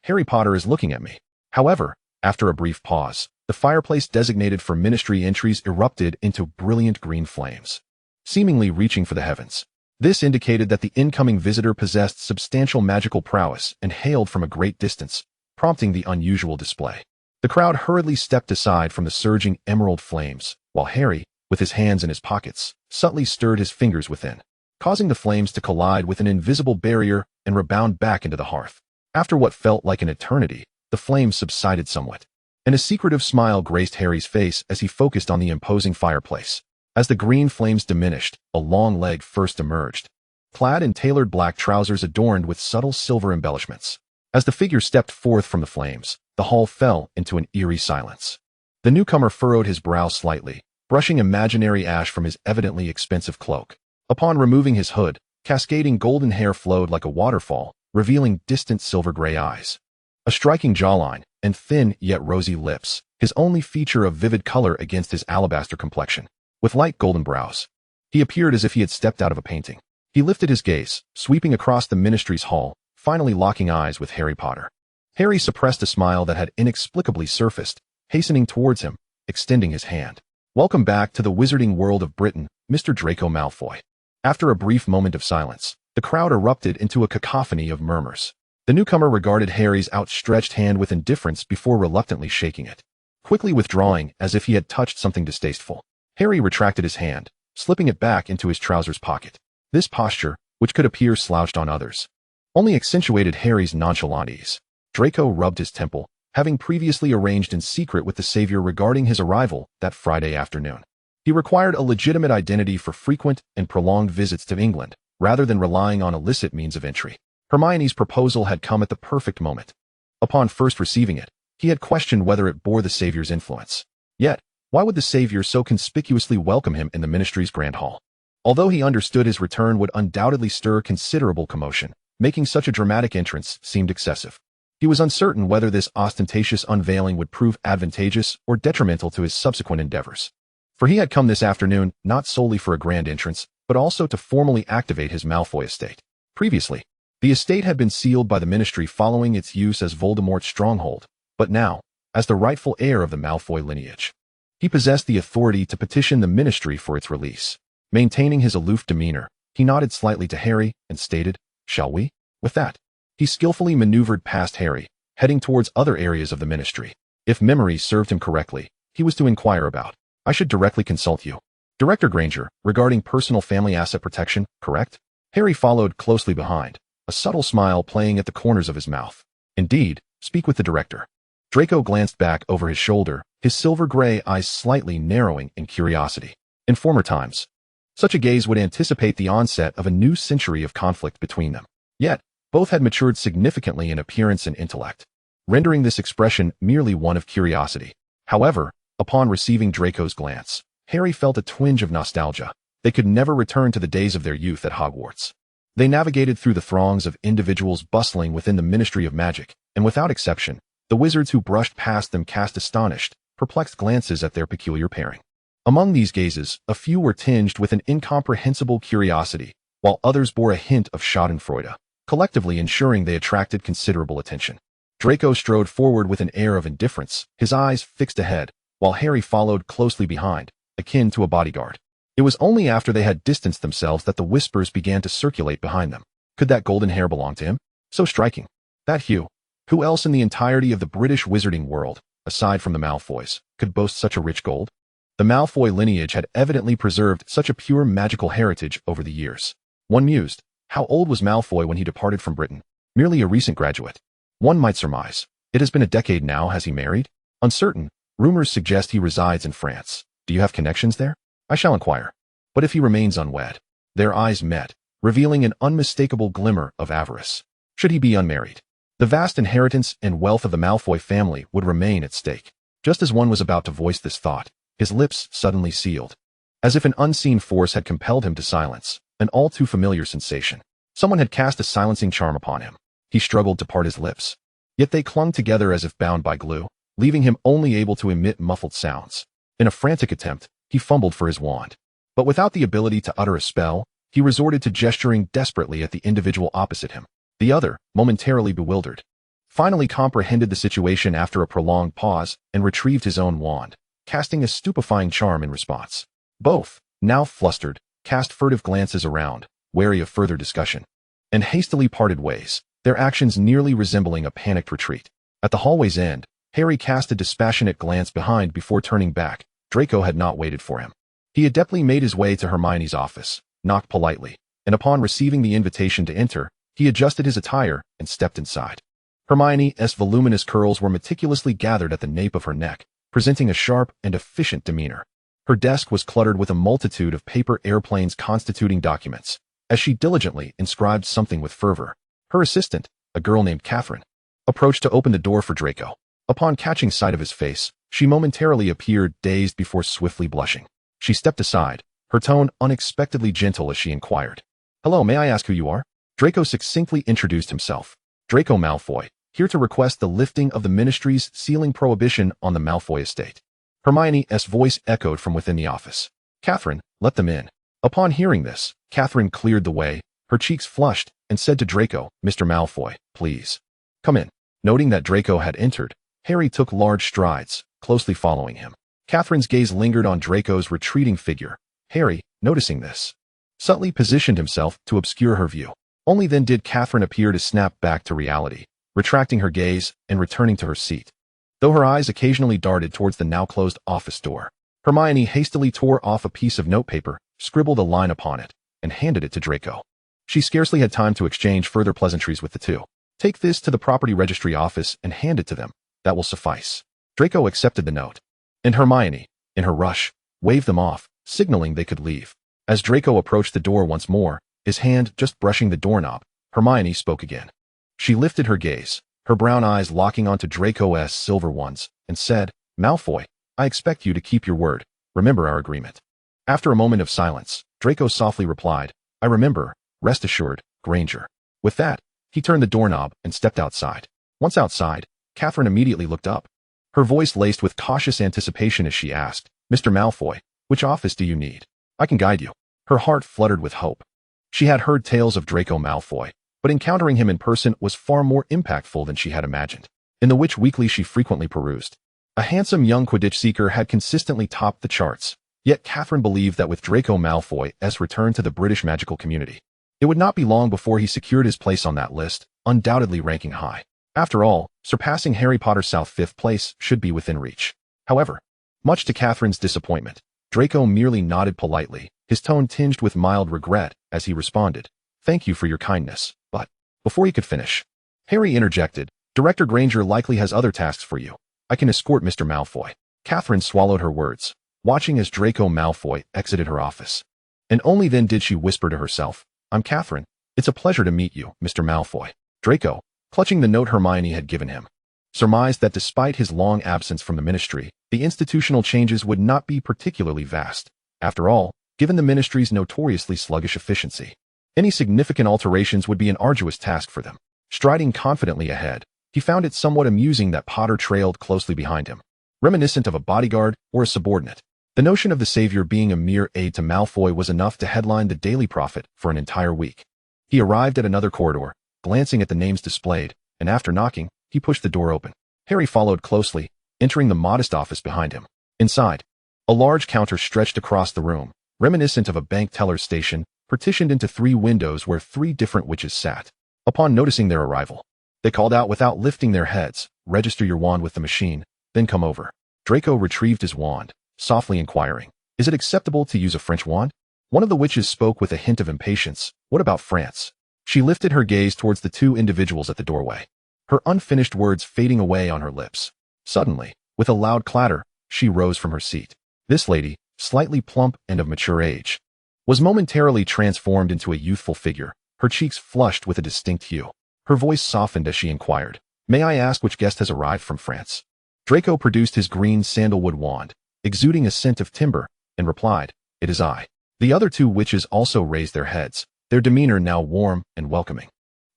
Harry Potter is looking at me. However, after a brief pause, the fireplace designated for ministry entries erupted into brilliant green flames, seemingly reaching for the heavens. This indicated that the incoming visitor possessed substantial magical prowess and hailed from a great distance, prompting the unusual display. The crowd hurriedly stepped aside from the surging emerald flames, while Harry, with his hands in his pockets, subtly stirred his fingers within, causing the flames to collide with an invisible barrier and rebound back into the hearth. After what felt like an eternity, the flames subsided somewhat, and a secretive smile graced Harry's face as he focused on the imposing fireplace. As the green flames diminished, a long leg first emerged, clad in tailored black trousers adorned with subtle silver embellishments. As the figure stepped forth from the flames, the hall fell into an eerie silence. The newcomer furrowed his brow slightly, brushing imaginary ash from his evidently expensive cloak. Upon removing his hood, cascading golden hair flowed like a waterfall, revealing distant silver-gray eyes, a striking jawline, and thin yet rosy lips, his only feature of vivid color against his alabaster complexion. With light golden brows, he appeared as if he had stepped out of a painting. He lifted his gaze, sweeping across the ministry's hall, finally locking eyes with Harry Potter. Harry suppressed a smile that had inexplicably surfaced, hastening towards him, extending his hand. Welcome back to the wizarding world of Britain, Mr. Draco Malfoy. After a brief moment of silence, the crowd erupted into a cacophony of murmurs. The newcomer regarded Harry's outstretched hand with indifference before reluctantly shaking it, quickly withdrawing as if he had touched something distasteful. Harry retracted his hand, slipping it back into his trousers pocket. This posture, which could appear slouched on others, only accentuated Harry's nonchalant ease. Draco rubbed his temple, having previously arranged in secret with the Savior regarding his arrival that Friday afternoon. He required a legitimate identity for frequent and prolonged visits to England, rather than relying on illicit means of entry. Hermione's proposal had come at the perfect moment. Upon first receiving it, he had questioned whether it bore the Savior's influence. Yet, why would the Savior so conspicuously welcome him in the ministry's grand hall? Although he understood his return would undoubtedly stir considerable commotion, making such a dramatic entrance seemed excessive. He was uncertain whether this ostentatious unveiling would prove advantageous or detrimental to his subsequent endeavors. For he had come this afternoon not solely for a grand entrance, but also to formally activate his Malfoy estate. Previously, the estate had been sealed by the ministry following its use as Voldemort's stronghold, but now, as the rightful heir of the Malfoy lineage, He possessed the authority to petition the ministry for its release. Maintaining his aloof demeanor, he nodded slightly to Harry and stated, "Shall we?" With that, he skillfully maneuvered past Harry, heading towards other areas of the ministry. If memory served him correctly, he was to inquire about, "I should directly consult you, Director Granger, regarding personal family asset protection, correct?" Harry followed closely behind, a subtle smile playing at the corners of his mouth. "Indeed, speak with the director." Draco glanced back over his shoulder, his silver-gray eyes slightly narrowing in curiosity. In former times, such a gaze would anticipate the onset of a new century of conflict between them. Yet, both had matured significantly in appearance and intellect, rendering this expression merely one of curiosity. However, upon receiving Draco's glance, Harry felt a twinge of nostalgia. They could never return to the days of their youth at Hogwarts. They navigated through the throngs of individuals bustling within the Ministry of Magic, and without exception, the wizards who brushed past them cast astonished, perplexed glances at their peculiar pairing. Among these gazes, a few were tinged with an incomprehensible curiosity, while others bore a hint of schadenfreude, collectively ensuring they attracted considerable attention. Draco strode forward with an air of indifference, his eyes fixed ahead, while Harry followed closely behind, akin to a bodyguard. It was only after they had distanced themselves that the whispers began to circulate behind them. Could that golden hair belong to him? So striking. That hue. Who else in the entirety of the British wizarding world, aside from the Malfoys, could boast such a rich gold? The Malfoy lineage had evidently preserved such a pure magical heritage over the years. One mused, how old was Malfoy when he departed from Britain? Merely a recent graduate. One might surmise. It has been a decade now. Has he married? Uncertain. Rumors suggest he resides in France. Do you have connections there? I shall inquire. But if he remains unwed? Their eyes met, revealing an unmistakable glimmer of avarice. Should he be unmarried? The vast inheritance and wealth of the Malfoy family would remain at stake. Just as one was about to voice this thought, his lips suddenly sealed. As if an unseen force had compelled him to silence, an all too familiar sensation. Someone had cast a silencing charm upon him. He struggled to part his lips. Yet they clung together as if bound by glue, leaving him only able to emit muffled sounds. In a frantic attempt, he fumbled for his wand. But without the ability to utter a spell, he resorted to gesturing desperately at the individual opposite him. The other, momentarily bewildered, finally comprehended the situation after a prolonged pause and retrieved his own wand, casting a stupefying charm in response. Both, now flustered, cast furtive glances around, wary of further discussion, and hastily parted ways, their actions nearly resembling a panicked retreat. At the hallway's end, Harry cast a dispassionate glance behind before turning back. Draco had not waited for him. He adeptly made his way to Hermione's office, knocked politely, and upon receiving the invitation to enter, he adjusted his attire and stepped inside. Hermione's voluminous curls were meticulously gathered at the nape of her neck, presenting a sharp and efficient demeanor. Her desk was cluttered with a multitude of paper airplanes constituting documents, as she diligently inscribed something with fervor. Her assistant, a girl named Catherine, approached to open the door for Draco. Upon catching sight of his face, she momentarily appeared dazed before swiftly blushing. She stepped aside, her tone unexpectedly gentle as she inquired, "Hello, may I ask who you are?" Draco succinctly introduced himself. Draco Malfoy, here to request the lifting of the Ministry's sealing prohibition on the Malfoy estate. Hermione's voice echoed from within the office. "Catherine, let them in." Upon hearing this, Catherine cleared the way, her cheeks flushed, and said to Draco, "Mr. Malfoy, please. Come in." Noting that Draco had entered, Harry took large strides, closely following him. Catherine's gaze lingered on Draco's retreating figure. Harry, noticing this, subtly positioned himself to obscure her view. Only then did Catherine appear to snap back to reality, retracting her gaze and returning to her seat. Though her eyes occasionally darted towards the now-closed office door, Hermione hastily tore off a piece of notepaper, scribbled a line upon it, and handed it to Draco. She scarcely had time to exchange further pleasantries with the two. "Take this to the property registry office and hand it to them. That will suffice." Draco accepted the note, and Hermione, in her rush, waved them off, signaling they could leave. As Draco approached the door once more, his hand just brushing the doorknob, Hermione spoke again. She lifted her gaze, her brown eyes locking onto Draco's silver ones, and said, "Malfoy, I expect you to keep your word. Remember our agreement." After a moment of silence, Draco softly replied, "I remember, rest assured, Granger." With that, he turned the doorknob and stepped outside. Once outside, Catherine immediately looked up, her voice laced with cautious anticipation as she asked, "Mr. Malfoy, which office do you need? I can guide you." Her heart fluttered with hope. She had heard tales of Draco Malfoy, but encountering him in person was far more impactful than she had imagined. In the Witch Weekly she frequently perused, A handsome young Quidditch seeker had consistently topped the charts, yet Catherine believed that with Draco Malfoy's return to the British magical community, it would not be long before he secured his place on that list, undoubtedly ranking high. After all, surpassing Harry Potter South 5th place should be within reach. However, much to Catherine's disappointment, Draco merely nodded politely, his tone tinged with mild regret as he responded, "Thank you for your kindness, but..." Before he could finish, Harry interjected, "Director Granger likely has other tasks for you. I can escort Mr. Malfoy." Catherine swallowed her words, watching as Draco Malfoy exited her office. And only then did she whisper to herself, "I'm Catherine. It's a pleasure to meet you, Mr. Malfoy." Draco, clutching the note Hermione had given him, surmised that despite his long absence from the ministry, the institutional changes would not be particularly vast. After all, given the ministry's notoriously sluggish efficiency, any significant alterations would be an arduous task for them. Striding confidently ahead, he found it somewhat amusing that Potter trailed closely behind him, reminiscent of a bodyguard or a subordinate. The notion of the savior being a mere aide to Malfoy was enough to headline the Daily Prophet for an entire week. He arrived at another corridor, glancing at the names displayed, and after knocking, he pushed the door open. Harry followed closely, entering the modest office behind him. Inside, a large counter stretched across the room, reminiscent of a bank teller's station, partitioned into 3 windows where 3 different witches sat. Upon noticing their arrival, they called out without lifting their heads, "Register your wand with the machine, then come over." Draco retrieved his wand, softly inquiring, "Is it acceptable to use a French wand?" One of the witches spoke with a hint of impatience, "What about France?" She lifted her gaze towards the 2 individuals at the doorway, her unfinished words fading away on her lips. Suddenly, with a loud clatter, she rose from her seat. This lady, slightly plump and of mature age, was momentarily transformed into a youthful figure, her cheeks flushed with a distinct hue. Her voice softened as she inquired, "May I ask which guest has arrived from France?" Draco produced his green sandalwood wand, exuding a scent of timber, and replied, "It is I." The other 2 witches also raised their heads, their demeanor now warm and welcoming.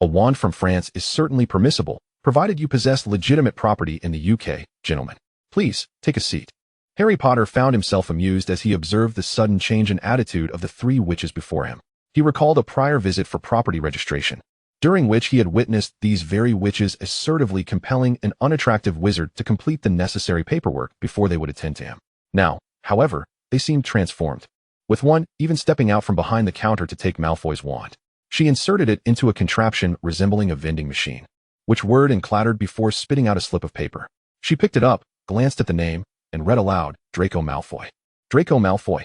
"A wand from France is certainly permissible, provided you possess legitimate property in the UK, gentlemen. Please, take a seat." Harry Potter found himself amused as he observed the sudden change in attitude of the 3 witches before him. He recalled a prior visit for property registration, during which he had witnessed these very witches assertively compelling an unattractive wizard to complete the necessary paperwork before they would attend to him. Now, however, they seemed transformed, with one even stepping out from behind the counter to take Malfoy's wand. She inserted it into a contraption resembling a vending machine, which whirred and clattered before spitting out a slip of paper. She picked it up, glanced at the name, and read aloud, "Draco Malfoy." "Draco Malfoy."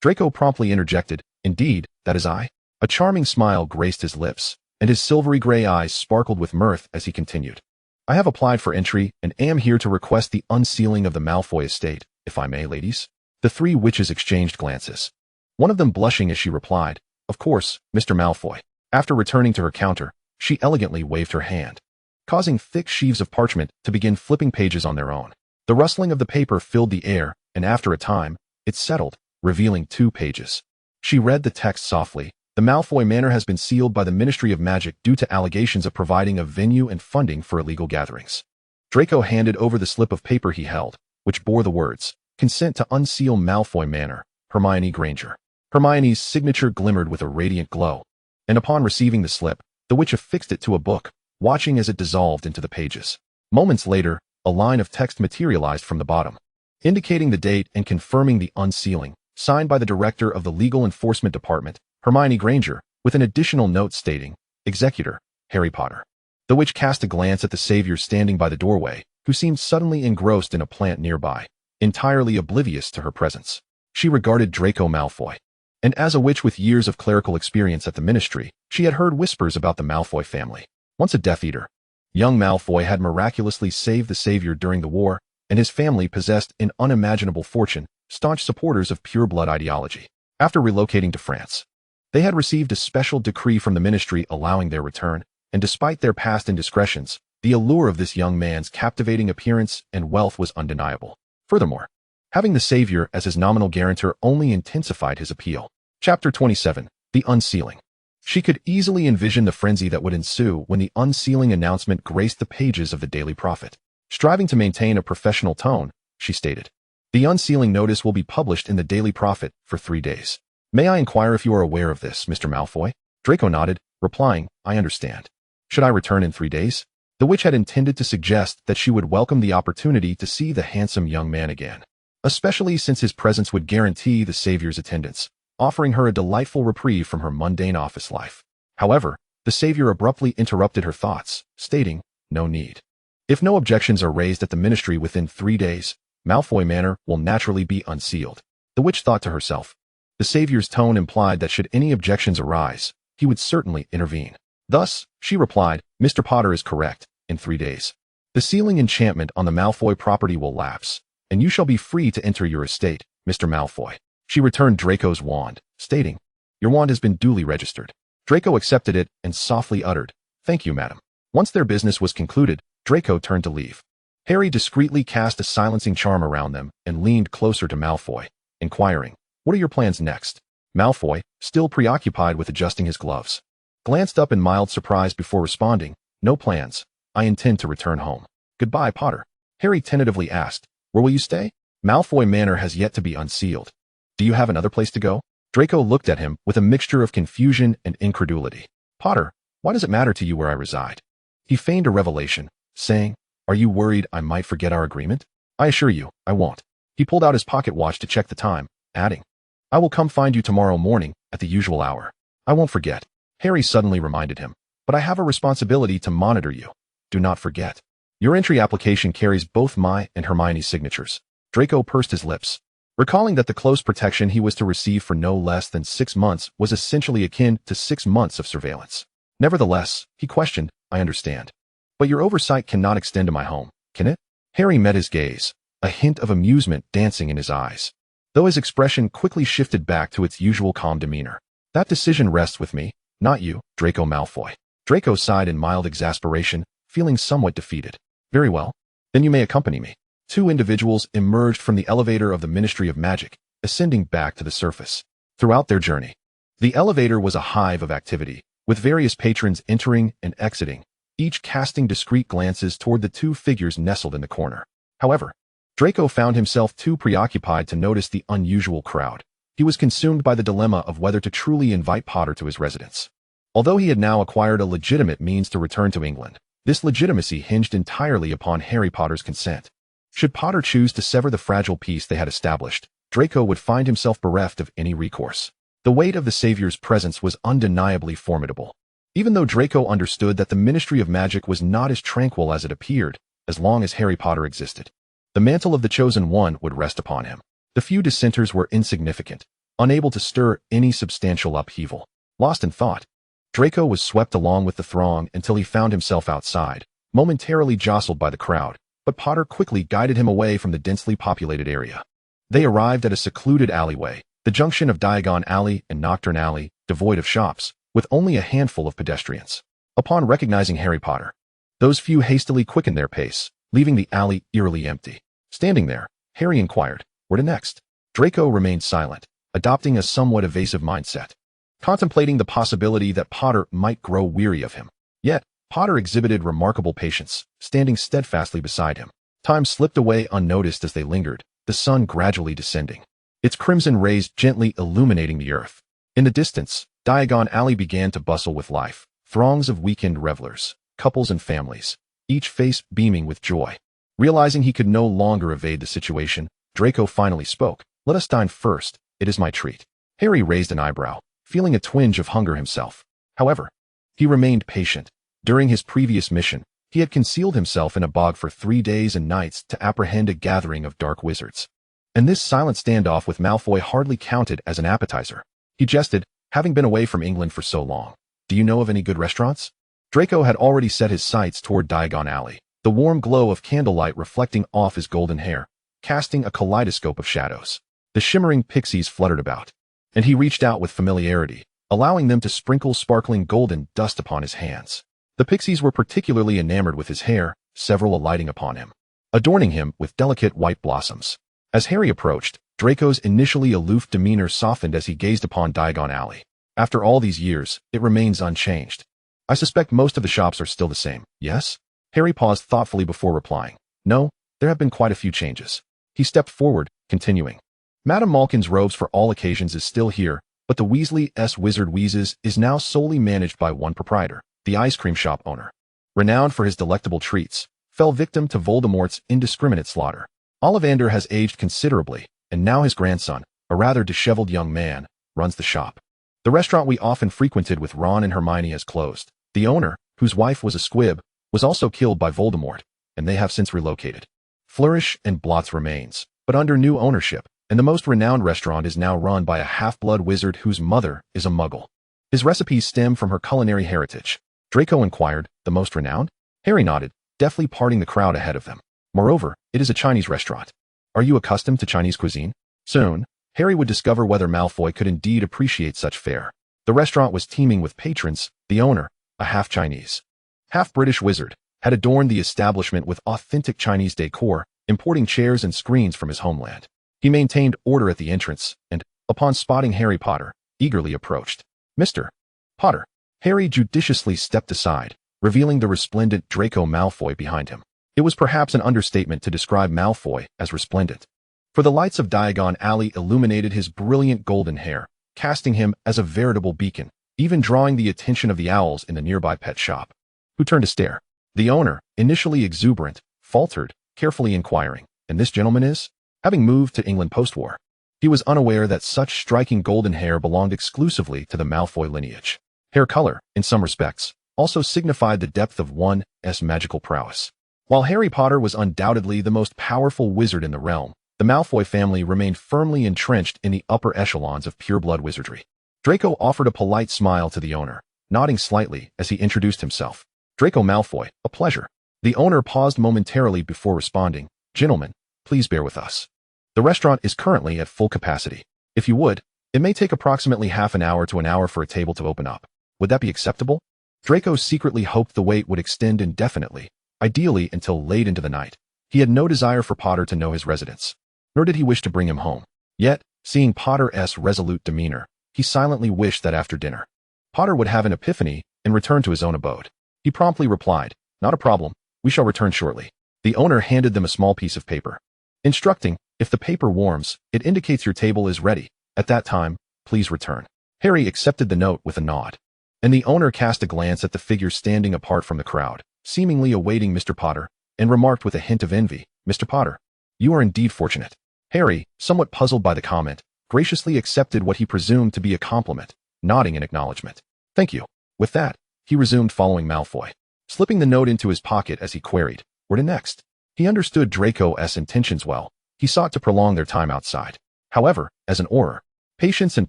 Draco promptly interjected, "Indeed, that is I." A charming smile graced his lips, and his silvery gray eyes sparkled with mirth as he continued, "I have applied for entry and am here to request the unsealing of the Malfoy estate, if I may, ladies." The 3 witches exchanged glances, one of them blushing as she replied, "Of course, Mr. Malfoy." After returning to her counter, she elegantly waved her hand, causing thick sheaves of parchment to begin flipping pages on their own. The rustling of the paper filled the air, and after a time, it settled, revealing 2 pages. She read the text softly. "The Malfoy Manor has been sealed by the Ministry of Magic due to allegations of providing a venue and funding for illegal gatherings." Draco handed over the slip of paper he held, which bore the words, "Consent to unseal Malfoy Manor, Hermione Granger." Hermione's signature glimmered with a radiant glow, and upon receiving the slip, the witch affixed it to a book, watching as it dissolved into the pages. Moments later, a line of text materialized from the bottom, indicating the date and confirming the unsealing, signed by the director of the Legal Enforcement Department, Hermione Granger, with an additional note stating, "Executor, Harry Potter." The witch cast a glance at the savior standing by the doorway, who seemed suddenly engrossed in a plant nearby, entirely oblivious to her presence. She regarded Draco Malfoy, and as a witch with years of clerical experience at the ministry, she had heard whispers about the Malfoy family. Once a Death Eater, young Malfoy had miraculously saved the savior during the war, and his family possessed an unimaginable fortune, staunch supporters of pure-blood ideology. After relocating to France, they had received a special decree from the ministry allowing their return, and despite their past indiscretions, the allure of this young man's captivating appearance and wealth was undeniable. Furthermore, having the savior as his nominal guarantor only intensified his appeal. Chapter 27. The Unsealing. She could easily envision the frenzy that would ensue when the unsealing announcement graced the pages of the Daily Prophet. Striving to maintain a professional tone, she stated, "The unsealing notice will be published in the Daily Prophet for 3 days. May I inquire if you are aware of this, Mr. Malfoy?" Draco nodded, replying, "I understand. Should I return in 3 days?" The witch had intended to suggest that she would welcome the opportunity to see the handsome young man again, especially since his presence would guarantee the Savior's attendance, offering her a delightful reprieve from her mundane office life. However, the Savior abruptly interrupted her thoughts, stating, "No need. If no objections are raised at the ministry within 3 days, Malfoy Manor will naturally be unsealed." The witch thought to herself. The Savior's tone implied that should any objections arise, he would certainly intervene. Thus, she replied, "Mr. Potter is correct. In 3 days, the sealing enchantment on the Malfoy property will lapse, and you shall be free to enter your estate, Mr. Malfoy." She returned Draco's wand, stating, "Your wand has been duly registered." Draco accepted it and softly uttered, "Thank you, madam." Once their business was concluded, Draco turned to leave. Harry discreetly cast a silencing charm around them and leaned closer to Malfoy, inquiring, "What are your plans next?" Malfoy, still preoccupied with adjusting his gloves, glanced up in mild surprise before responding, "No plans. I intend to return home." "Goodbye, Potter." Harry tentatively asked, "Where will you stay?" "Malfoy Manor has yet to be unsealed. Do you have another place to go?" Draco looked at him with a mixture of confusion and incredulity. "Potter, why does it matter to you where I reside?" He feigned a revelation, saying, "Are you worried I might forget our agreement? I assure you, I won't." He pulled out his pocket watch to check the time, adding, "I will come find you tomorrow morning at the usual hour." "I won't forget," Harry suddenly reminded him, "but I have a responsibility to monitor you. Do not forget. Your entry application carries both my and Hermione's signatures." Draco pursed his lips, recalling that the close protection he was to receive for no less than 6 months was essentially akin to 6 months of surveillance. Nevertheless, he questioned, "I understand. But your oversight cannot extend to my home, can it?" Harry met his gaze, a hint of amusement dancing in his eyes, though his expression quickly shifted back to its usual calm demeanor. "That decision rests with me, not you, Draco Malfoy." Draco sighed in mild exasperation, feeling somewhat defeated. "Very well. Then you may accompany me." 2 individuals emerged from the elevator of the Ministry of Magic, ascending back to the surface. Throughout their journey, the elevator was a hive of activity, with various patrons entering and exiting, each casting discreet glances toward the 2 figures nestled in the corner. However, Draco found himself too preoccupied to notice the unusual crowd. He was consumed by the dilemma of whether to truly invite Potter to his residence. Although he had now acquired a legitimate means to return to England, this legitimacy hinged entirely upon Harry Potter's consent. Should Potter choose to sever the fragile peace they had established, Draco would find himself bereft of any recourse. The weight of the Savior's presence was undeniably formidable. Even though Draco understood that the Ministry of Magic was not as tranquil as it appeared, as long as Harry Potter existed, the mantle of the Chosen One would rest upon him. The few dissenters were insignificant, unable to stir any substantial upheaval. Lost in thought, Draco was swept along with the throng until he found himself outside, momentarily jostled by the crowd, but Potter quickly guided him away from the densely populated area. They arrived at a secluded alleyway, the junction of Diagon Alley and Nocturne Alley, devoid of shops, with only a handful of pedestrians. Upon recognizing Harry Potter, those few hastily quickened their pace, leaving the alley eerily empty. Standing there, Harry inquired, "Where to next?" Draco remained silent, adopting a somewhat evasive mindset, contemplating the possibility that Potter might grow weary of him. Yet, Potter exhibited remarkable patience, standing steadfastly beside him. Time slipped away unnoticed as they lingered, the sun gradually descending, its crimson rays gently illuminating the earth. In the distance, Diagon Alley began to bustle with life, throngs of weekend revelers, couples and families, each face beaming with joy. Realizing he could no longer evade the situation, Draco finally spoke, "Let us dine first, it is my treat." Harry raised an eyebrow, feeling a twinge of hunger himself. However, he remained patient. During his previous mission, he had concealed himself in a bog for 3 days and nights to apprehend a gathering of dark wizards. And this silent standoff with Malfoy hardly counted as an appetizer. He jested, having been away from England for so long. "Do you know of any good restaurants?" Draco had already set his sights toward Diagon Alley, the warm glow of candlelight reflecting off his golden hair, casting a kaleidoscope of shadows. The shimmering pixies fluttered about, and he reached out with familiarity, allowing them to sprinkle sparkling golden dust upon his hands. The pixies were particularly enamored with his hair, several alighting upon him, adorning him with delicate white blossoms. As Harry approached, Draco's initially aloof demeanor softened as he gazed upon Diagon Alley. After all these years, it remains unchanged. "I suspect most of the shops are still the same, yes?" Harry paused thoughtfully before replying. "No, there have been quite a few changes." He stepped forward, continuing, "Madame Malkin's robes for all occasions is still here, but the Weasley's Wizard Wheezes is now solely managed by one proprietor, the ice cream shop owner. renowned for his delectable treats, fell victim to Voldemort's indiscriminate slaughter. Ollivander has aged considerably, and now his grandson, a rather disheveled young man, runs the shop. The restaurant we often frequented with Ron and Hermione has closed. The owner, whose wife was a squib, was also killed by Voldemort, and they have since relocated. Flourish and Blot's remains, but under new ownership, and the most renowned restaurant is now run by a half-blood wizard whose mother is a muggle. His recipes stem from her culinary heritage. Draco inquired, the most renowned? Harry nodded, deftly parting the crowd ahead of them. Moreover, it is a Chinese restaurant. Are you accustomed to Chinese cuisine? Soon, Harry would discover whether Malfoy could indeed appreciate such fare. The restaurant was teeming with patrons. The owner, a half-Chinese, half-British wizard, had adorned the establishment with authentic Chinese decor, importing chairs and screens from his homeland. He maintained order at the entrance, and, upon spotting Harry Potter, eagerly approached. Mr. Potter. Harry judiciously stepped aside, revealing the resplendent Draco Malfoy behind him. It was perhaps an understatement to describe Malfoy as resplendent, for the lights of Diagon Alley illuminated his brilliant golden hair, casting him as a veritable beacon, even drawing the attention of the owls in the nearby pet shop, who turned to stare. The owner, initially exuberant, faltered, carefully inquiring, and this gentleman is? Having moved to England post-war, he was unaware that such striking golden hair belonged exclusively to the Malfoy lineage. Hair color, in some respects, also signified the depth of one's magical prowess. While Harry Potter was undoubtedly the most powerful wizard in the realm, the Malfoy family remained firmly entrenched in the upper echelons of pureblood wizardry. Draco offered a polite smile to the owner, nodding slightly as he introduced himself. Draco Malfoy, a pleasure. The owner paused momentarily before responding. Gentlemen, please bear with us. The restaurant is currently at full capacity. If you would, it may take approximately half an hour to an hour for a table to open up. Would that be acceptable? Draco secretly hoped the wait would extend indefinitely, ideally until late into the night. He had no desire for Potter to know his residence, nor did he wish to bring him home. Yet, seeing Potter's resolute demeanor, he silently wished that after dinner, Potter would have an epiphany and return to his own abode. He promptly replied, "Not a problem, we shall return shortly." The owner handed them a small piece of paper, instructing, "If the paper warms, it indicates your table is ready. At that time, please return." Harry accepted the note with a nod, and the owner cast a glance at the figure standing apart from the crowd, seemingly awaiting Mr. Potter, and remarked with a hint of envy, "Mr. Potter, you are indeed fortunate." Harry, somewhat puzzled by the comment, graciously accepted what he presumed to be a compliment, nodding in acknowledgement. "Thank you." With that, he resumed following Malfoy, slipping the note into his pocket as he queried, "Where to next?" He understood Draco's intentions well. He sought to prolong their time outside. However, as an Auror, patience and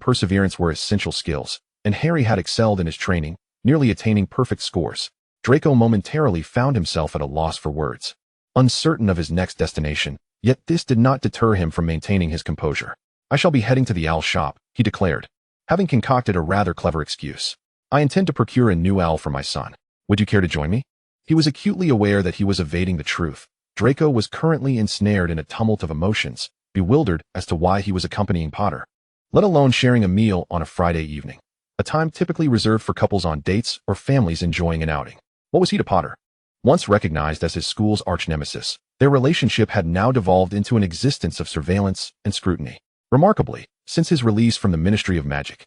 perseverance were essential skills, and Harry had excelled in his training, nearly attaining perfect scores. Draco momentarily found himself at a loss for words, uncertain of his next destination, yet this did not deter him from maintaining his composure. "I shall be heading to the owl shop," he declared, having concocted a rather clever excuse. "I intend to procure a new owl for my son. Would you care to join me?" He was acutely aware that he was evading the truth. Draco was currently ensnared in a tumult of emotions, bewildered as to why he was accompanying Potter, let alone sharing a meal on a Friday evening, a time typically reserved for couples on dates or families enjoying an outing. What was he to Potter? Once recognized as his school's arch-nemesis, their relationship had now devolved into an existence of surveillance and scrutiny. Remarkably, since his release from the Ministry of Magic,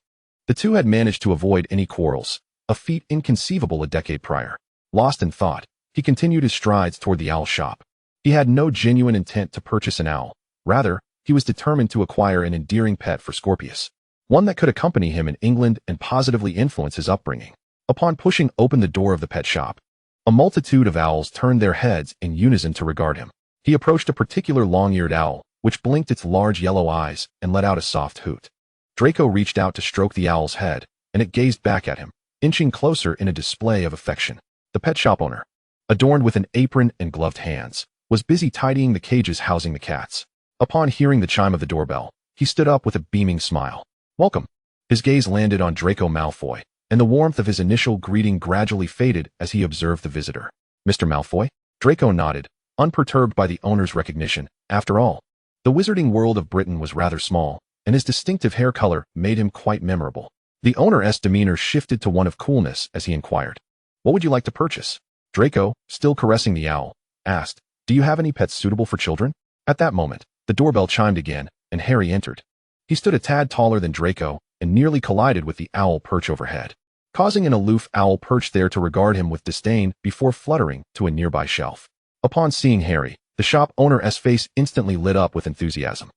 the two had managed to avoid any quarrels, a feat inconceivable a decade prior. Lost in thought, he continued his strides toward the owl shop. He had no genuine intent to purchase an owl. Rather, he was determined to acquire an endearing pet for Scorpius, one that could accompany him in England and positively influence his upbringing. Upon pushing open the door of the pet shop, a multitude of owls turned their heads in unison to regard him. He approached a particular long-eared owl, which blinked its large yellow eyes and let out a soft hoot. Draco reached out to stroke the owl's head, and it gazed back at him, inching closer in a display of affection. The pet shop owner, adorned with an apron and gloved hands, was busy tidying the cages housing the cats. Upon hearing the chime of the doorbell, he stood up with a beaming smile. "Welcome." His gaze landed on Draco Malfoy, and the warmth of his initial greeting gradually faded as he observed the visitor. "Mr. Malfoy?" Draco nodded, unperturbed by the owner's recognition. After all, the wizarding world of Britain was rather small, and his distinctive hair color made him quite memorable. The owner's demeanor shifted to one of coolness as he inquired, "What would you like to purchase?" Draco, still caressing the owl, asked, "Do you have any pets suitable for children?" At that moment, the doorbell chimed again, and Harry entered. He stood a tad taller than Draco and nearly collided with the owl perch overhead. causing an aloof owl perched there to regard him with disdain before fluttering to a nearby shelf. Upon seeing Harry, the shop owner's face instantly lit up with enthusiasm.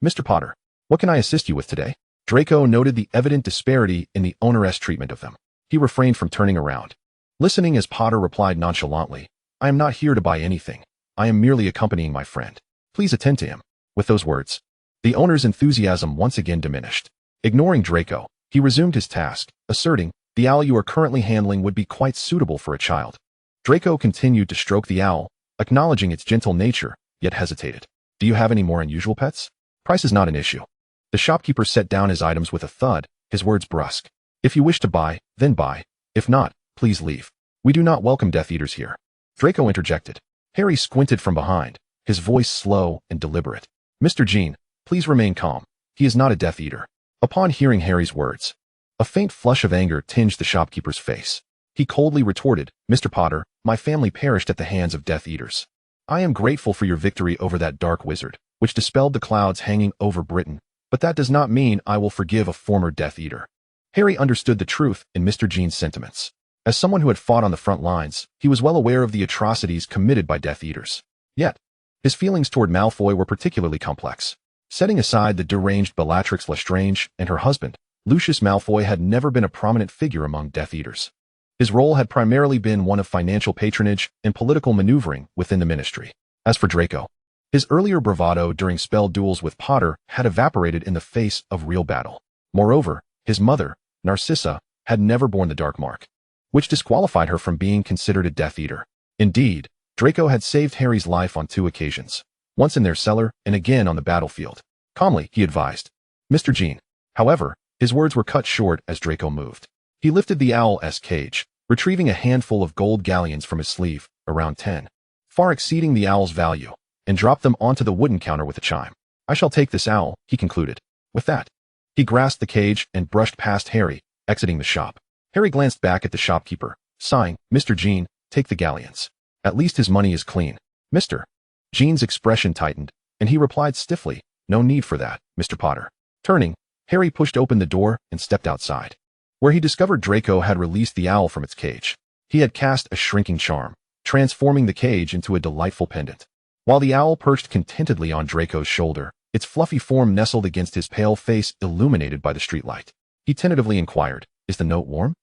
"Mr. Potter, what can I assist you with today?" Draco noted the evident disparity in the owner's treatment of them. He refrained from turning around. Listening as Potter replied nonchalantly, "I am not here to buy anything. I am merely accompanying my friend. Please attend to him." With those words, the owner's enthusiasm once again diminished. Ignoring Draco, he resumed his task, asserting, "The owl you are currently handling would be quite suitable for a child." Draco continued to stroke the owl, acknowledging its gentle nature, yet hesitated. "Do you have any more unusual pets? Price is not an issue." The shopkeeper set down his items with a thud, his words brusque. "If you wish to buy, then buy. If not, please leave. We do not welcome Death Eaters here." Draco interjected. Harry squinted from behind, his voice slow and deliberate. "Mr. Jean, please remain calm. He is not a Death Eater." Upon hearing Harry's words, a faint flush of anger tinged the shopkeeper's face. He coldly retorted, "Mr. Potter, my family perished at the hands of Death Eaters. I am grateful for your victory over that dark wizard, which dispelled the clouds hanging over Britain, but that does not mean I will forgive a former Death Eater." Harry understood the truth in Mr. Jean's sentiments. As someone who had fought on the front lines, he was well aware of the atrocities committed by Death Eaters. Yet, his feelings toward Malfoy were particularly complex. Setting aside the deranged Bellatrix Lestrange and her husband, Lucius Malfoy had never been a prominent figure among Death Eaters. His role had primarily been one of financial patronage and political maneuvering within the ministry. As for Draco, his earlier bravado during spell duels with Potter had evaporated in the face of real battle. Moreover, his mother, Narcissa, had never borne the dark mark, which disqualified her from being considered a Death Eater. Indeed, Draco had saved Harry's life on 2 occasions, once in their cellar and again on the battlefield. Calmly, he advised, "Mr. Jean." However, his words were cut short as Draco moved. He lifted the owl's cage, retrieving a handful of gold galleons from his sleeve, around 10, far exceeding the owl's value, and dropped them onto the wooden counter with a chime. "I shall take this owl," he concluded. With that, he grasped the cage and brushed past Harry, exiting the shop. Harry glanced back at the shopkeeper, sighing, "Mr. Jean, take the galleons. At least his money is clean." Mr. Jean's expression tightened, and he replied stiffly, "No need for that, Mr. Potter." Turning, Harry pushed open the door and stepped outside, where he discovered Draco had released the owl from its cage. He had cast a shrinking charm, transforming the cage into a delightful pendant. While the owl perched contentedly on Draco's shoulder, its fluffy form nestled against his pale face illuminated by the streetlight. He tentatively inquired, "Is the note warm?"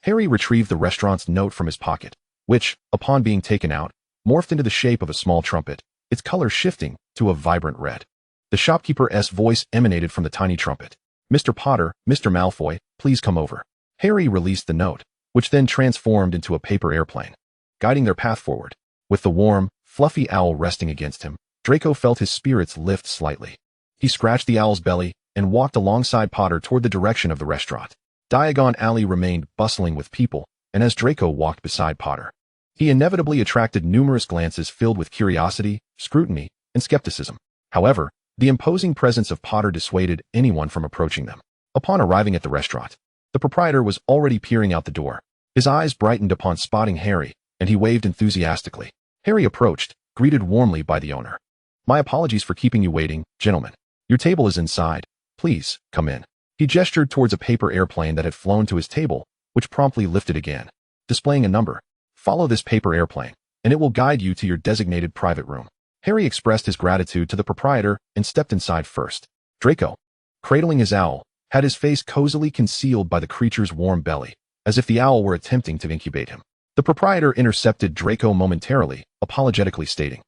Harry retrieved the restaurant's note from his pocket, which, upon being taken out, morphed into the shape of a small trumpet, its color shifting to a vibrant red. The shopkeeper's voice emanated from the tiny trumpet. "Mr. Potter, Mr. Malfoy, please come over." Harry released the note, which then transformed into a paper airplane, guiding their path forward. With the warm, fluffy owl resting against him, Draco felt his spirits lift slightly. He scratched the owl's belly and walked alongside Potter toward the direction of the restaurant. Diagon Alley remained bustling with people, and as Draco walked beside Potter, he inevitably attracted numerous glances filled with curiosity, scrutiny, and skepticism. However, the imposing presence of Potter dissuaded anyone from approaching them. Upon arriving at the restaurant, the proprietor was already peering out the door. His eyes brightened upon spotting Harry, and he waved enthusiastically. Harry approached, greeted warmly by the owner. "My apologies for keeping you waiting, gentlemen. Your table is inside. Please, come in." He gestured towards a paper airplane that had flown to his table, which promptly lifted again, displaying a number. "Follow this paper airplane, and it will guide you to your designated private room." Harry expressed his gratitude to the proprietor and stepped inside first. Draco, cradling his owl, had his face cozily concealed by the creature's warm belly, as if the owl were attempting to incubate him. The proprietor intercepted Draco momentarily, apologetically stating,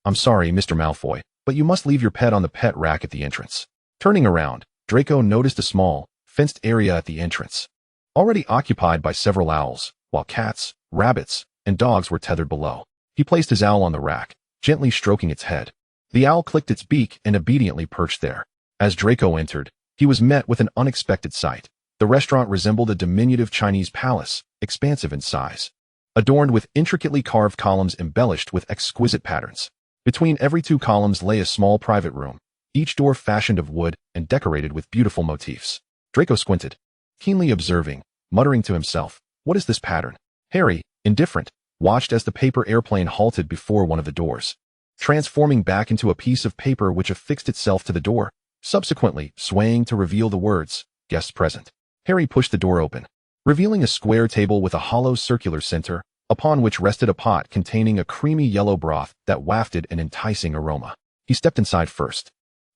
"I'm sorry, Mr. Malfoy, but you must leave your pet on the pet rack at the entrance." Turning around, Draco noticed a small, fenced area at the entrance, already occupied by several owls, while cats, rabbits, and dogs were tethered below. He placed his owl on the rack, gently stroking its head. The owl clicked its beak and obediently perched there. As Draco entered, he was met with an unexpected sight. The restaurant resembled a diminutive Chinese palace, expansive in size, adorned with intricately carved columns embellished with exquisite patterns. Between every 2 columns lay a small private room, each door fashioned of wood and decorated with beautiful motifs. Draco squinted, keenly observing, muttering to himself, "What is this pattern?" Harry, indifferent, watched as the paper airplane halted before one of the doors, transforming back into a piece of paper which affixed itself to the door, subsequently swaying to reveal the words, "Guests present." Harry pushed the door open, revealing a square table with a hollow circular center, upon which rested a pot containing a creamy yellow broth that wafted an enticing aroma. He stepped inside first,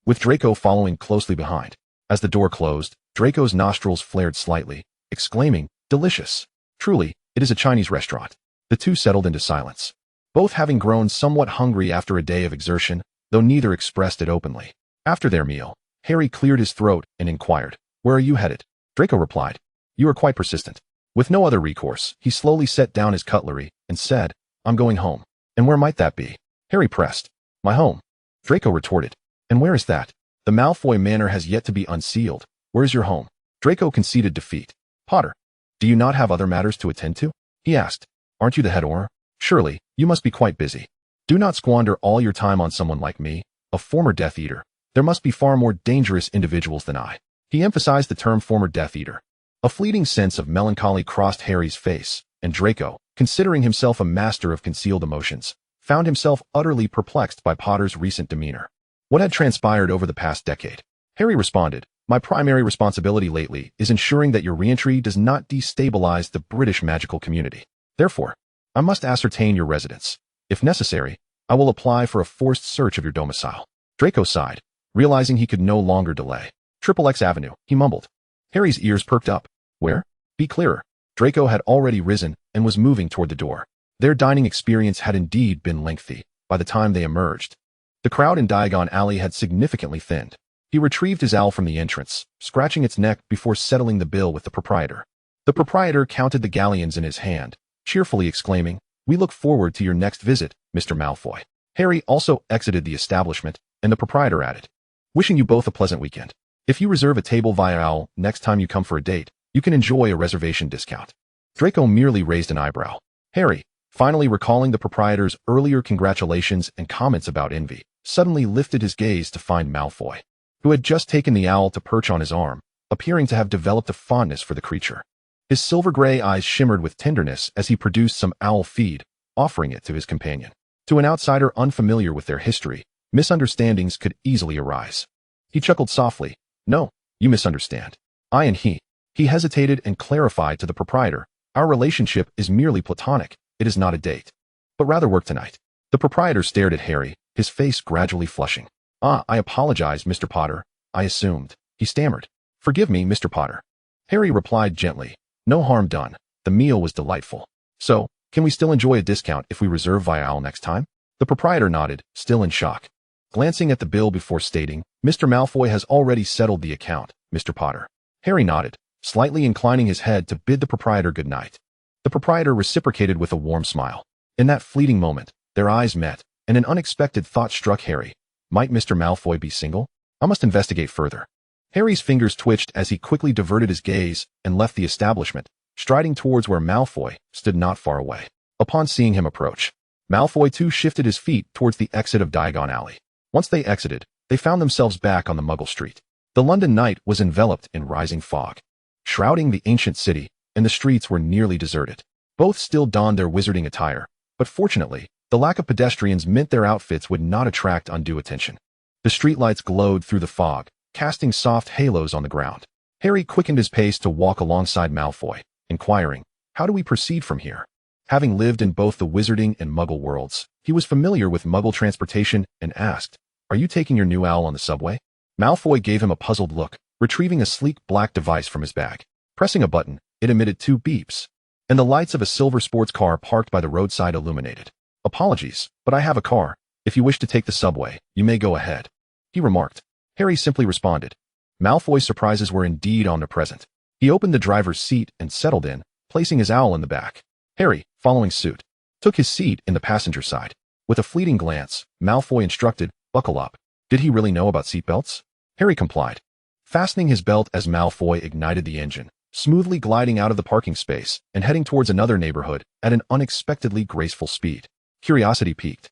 with Draco following closely behind. As the door closed, Draco's nostrils flared slightly, exclaiming, "Delicious! Truly, it is a Chinese restaurant." The two settled into silence, both having grown somewhat hungry after a day of exertion, though neither expressed it openly. After their meal, Harry cleared his throat and inquired, "Where are you headed?" Draco replied, "You are quite persistent." With no other recourse, he slowly set down his cutlery and said, "I'm going home." "And where might that be?" Harry pressed. "My home." Draco retorted, "And where is that? The Malfoy manor has yet to be unsealed. Where is your home?" Draco conceded defeat. "Potter, do you not have other matters to attend to?" he asked. "Aren't you the head Auror? Surely, you must be quite busy. Do not squander all your time on someone like me, a former Death Eater. There must be far more dangerous individuals than I." He emphasized the term former Death Eater. A fleeting sense of melancholy crossed Harry's face, and Draco, considering himself a master of concealed emotions, found himself utterly perplexed by Potter's recent demeanor. What had transpired over the past decade? Harry responded, "My primary responsibility lately is ensuring that your reentry does not destabilize the British magical community. Therefore, I must ascertain your residence. If necessary, I will apply for a forced search of your domicile." Draco sighed, realizing he could no longer delay. "XXX Avenue," he mumbled. Harry's ears perked up. "Where? Be clearer." Draco had already risen and was moving toward the door. Their dining experience had indeed been lengthy by the time they emerged. The crowd in Diagon Alley had significantly thinned. He retrieved his owl from the entrance, scratching its neck before settling the bill with the proprietor. The proprietor counted the galleons in his hand, cheerfully exclaiming, "We look forward to your next visit, Mr. Malfoy." Harry also exited the establishment, and the proprietor added, "Wishing you both a pleasant weekend. If you reserve a table via owl next time you come for a date, you can enjoy a reservation discount." Draco merely raised an eyebrow. Harry, finally recalling the proprietor's earlier congratulations and comments about envy, suddenly lifted his gaze to find Malfoy, who had just taken the owl to perch on his arm, appearing to have developed a fondness for the creature. His silver-gray eyes shimmered with tenderness as he produced some owl feed, offering it to his companion. To an outsider unfamiliar with their history, misunderstandings could easily arise. He chuckled softly. "No, you misunderstand. I and he." He hesitated and clarified to the proprietor, "Our relationship is merely platonic. It is not a date, but rather work tonight." The proprietor stared at Harry, his face gradually flushing. I apologize, Mr. Potter. I assumed." He stammered. "Forgive me, Mr. Potter." Harry replied gently, "No harm done. The meal was delightful. So, can we still enjoy a discount if we reserve via owl next time?" The proprietor nodded, still in shock, glancing at the bill before stating, "Mr. Malfoy has already settled the account, Mr. Potter." Harry nodded, slightly inclining his head to bid the proprietor good night. The proprietor reciprocated with a warm smile. In that fleeting moment, their eyes met, and an unexpected thought struck Harry. Might Mr. Malfoy be single? I must investigate further. Harry's fingers twitched as he quickly diverted his gaze and left the establishment, striding towards where Malfoy stood not far away. Upon seeing him approach, Malfoy too shifted his feet towards the exit of Diagon Alley. Once they exited, they found themselves back on the Muggle Street. The London night was enveloped in rising fog, shrouding the ancient city, and the streets were nearly deserted. Both still donned their wizarding attire, but fortunately, the lack of pedestrians meant their outfits would not attract undue attention. The streetlights glowed through the fog, casting soft halos on the ground. Harry quickened his pace to walk alongside Malfoy, inquiring, "How do we proceed from here?" Having lived in both the wizarding and Muggle worlds, he was familiar with Muggle transportation and asked, "Are you taking your new owl on the subway?" Malfoy gave him a puzzled look, retrieving a sleek black device from his bag. Pressing a button, it emitted 2 beeps, and the lights of a silver sports car parked by the roadside illuminated. "Apologies, but I have a car. If you wish to take the subway, you may go ahead," he remarked. Harry simply responded. Malfoy's surprises were indeed omnipresent. He opened the driver's seat and settled in, placing his owl in the back. Harry, following suit, took his seat in the passenger side. With a fleeting glance, Malfoy instructed, "Buckle up." Did he really know about seatbelts? Harry complied, fastening his belt as Malfoy ignited the engine, smoothly gliding out of the parking space and heading towards another neighborhood at an unexpectedly graceful speed. Curiosity piqued.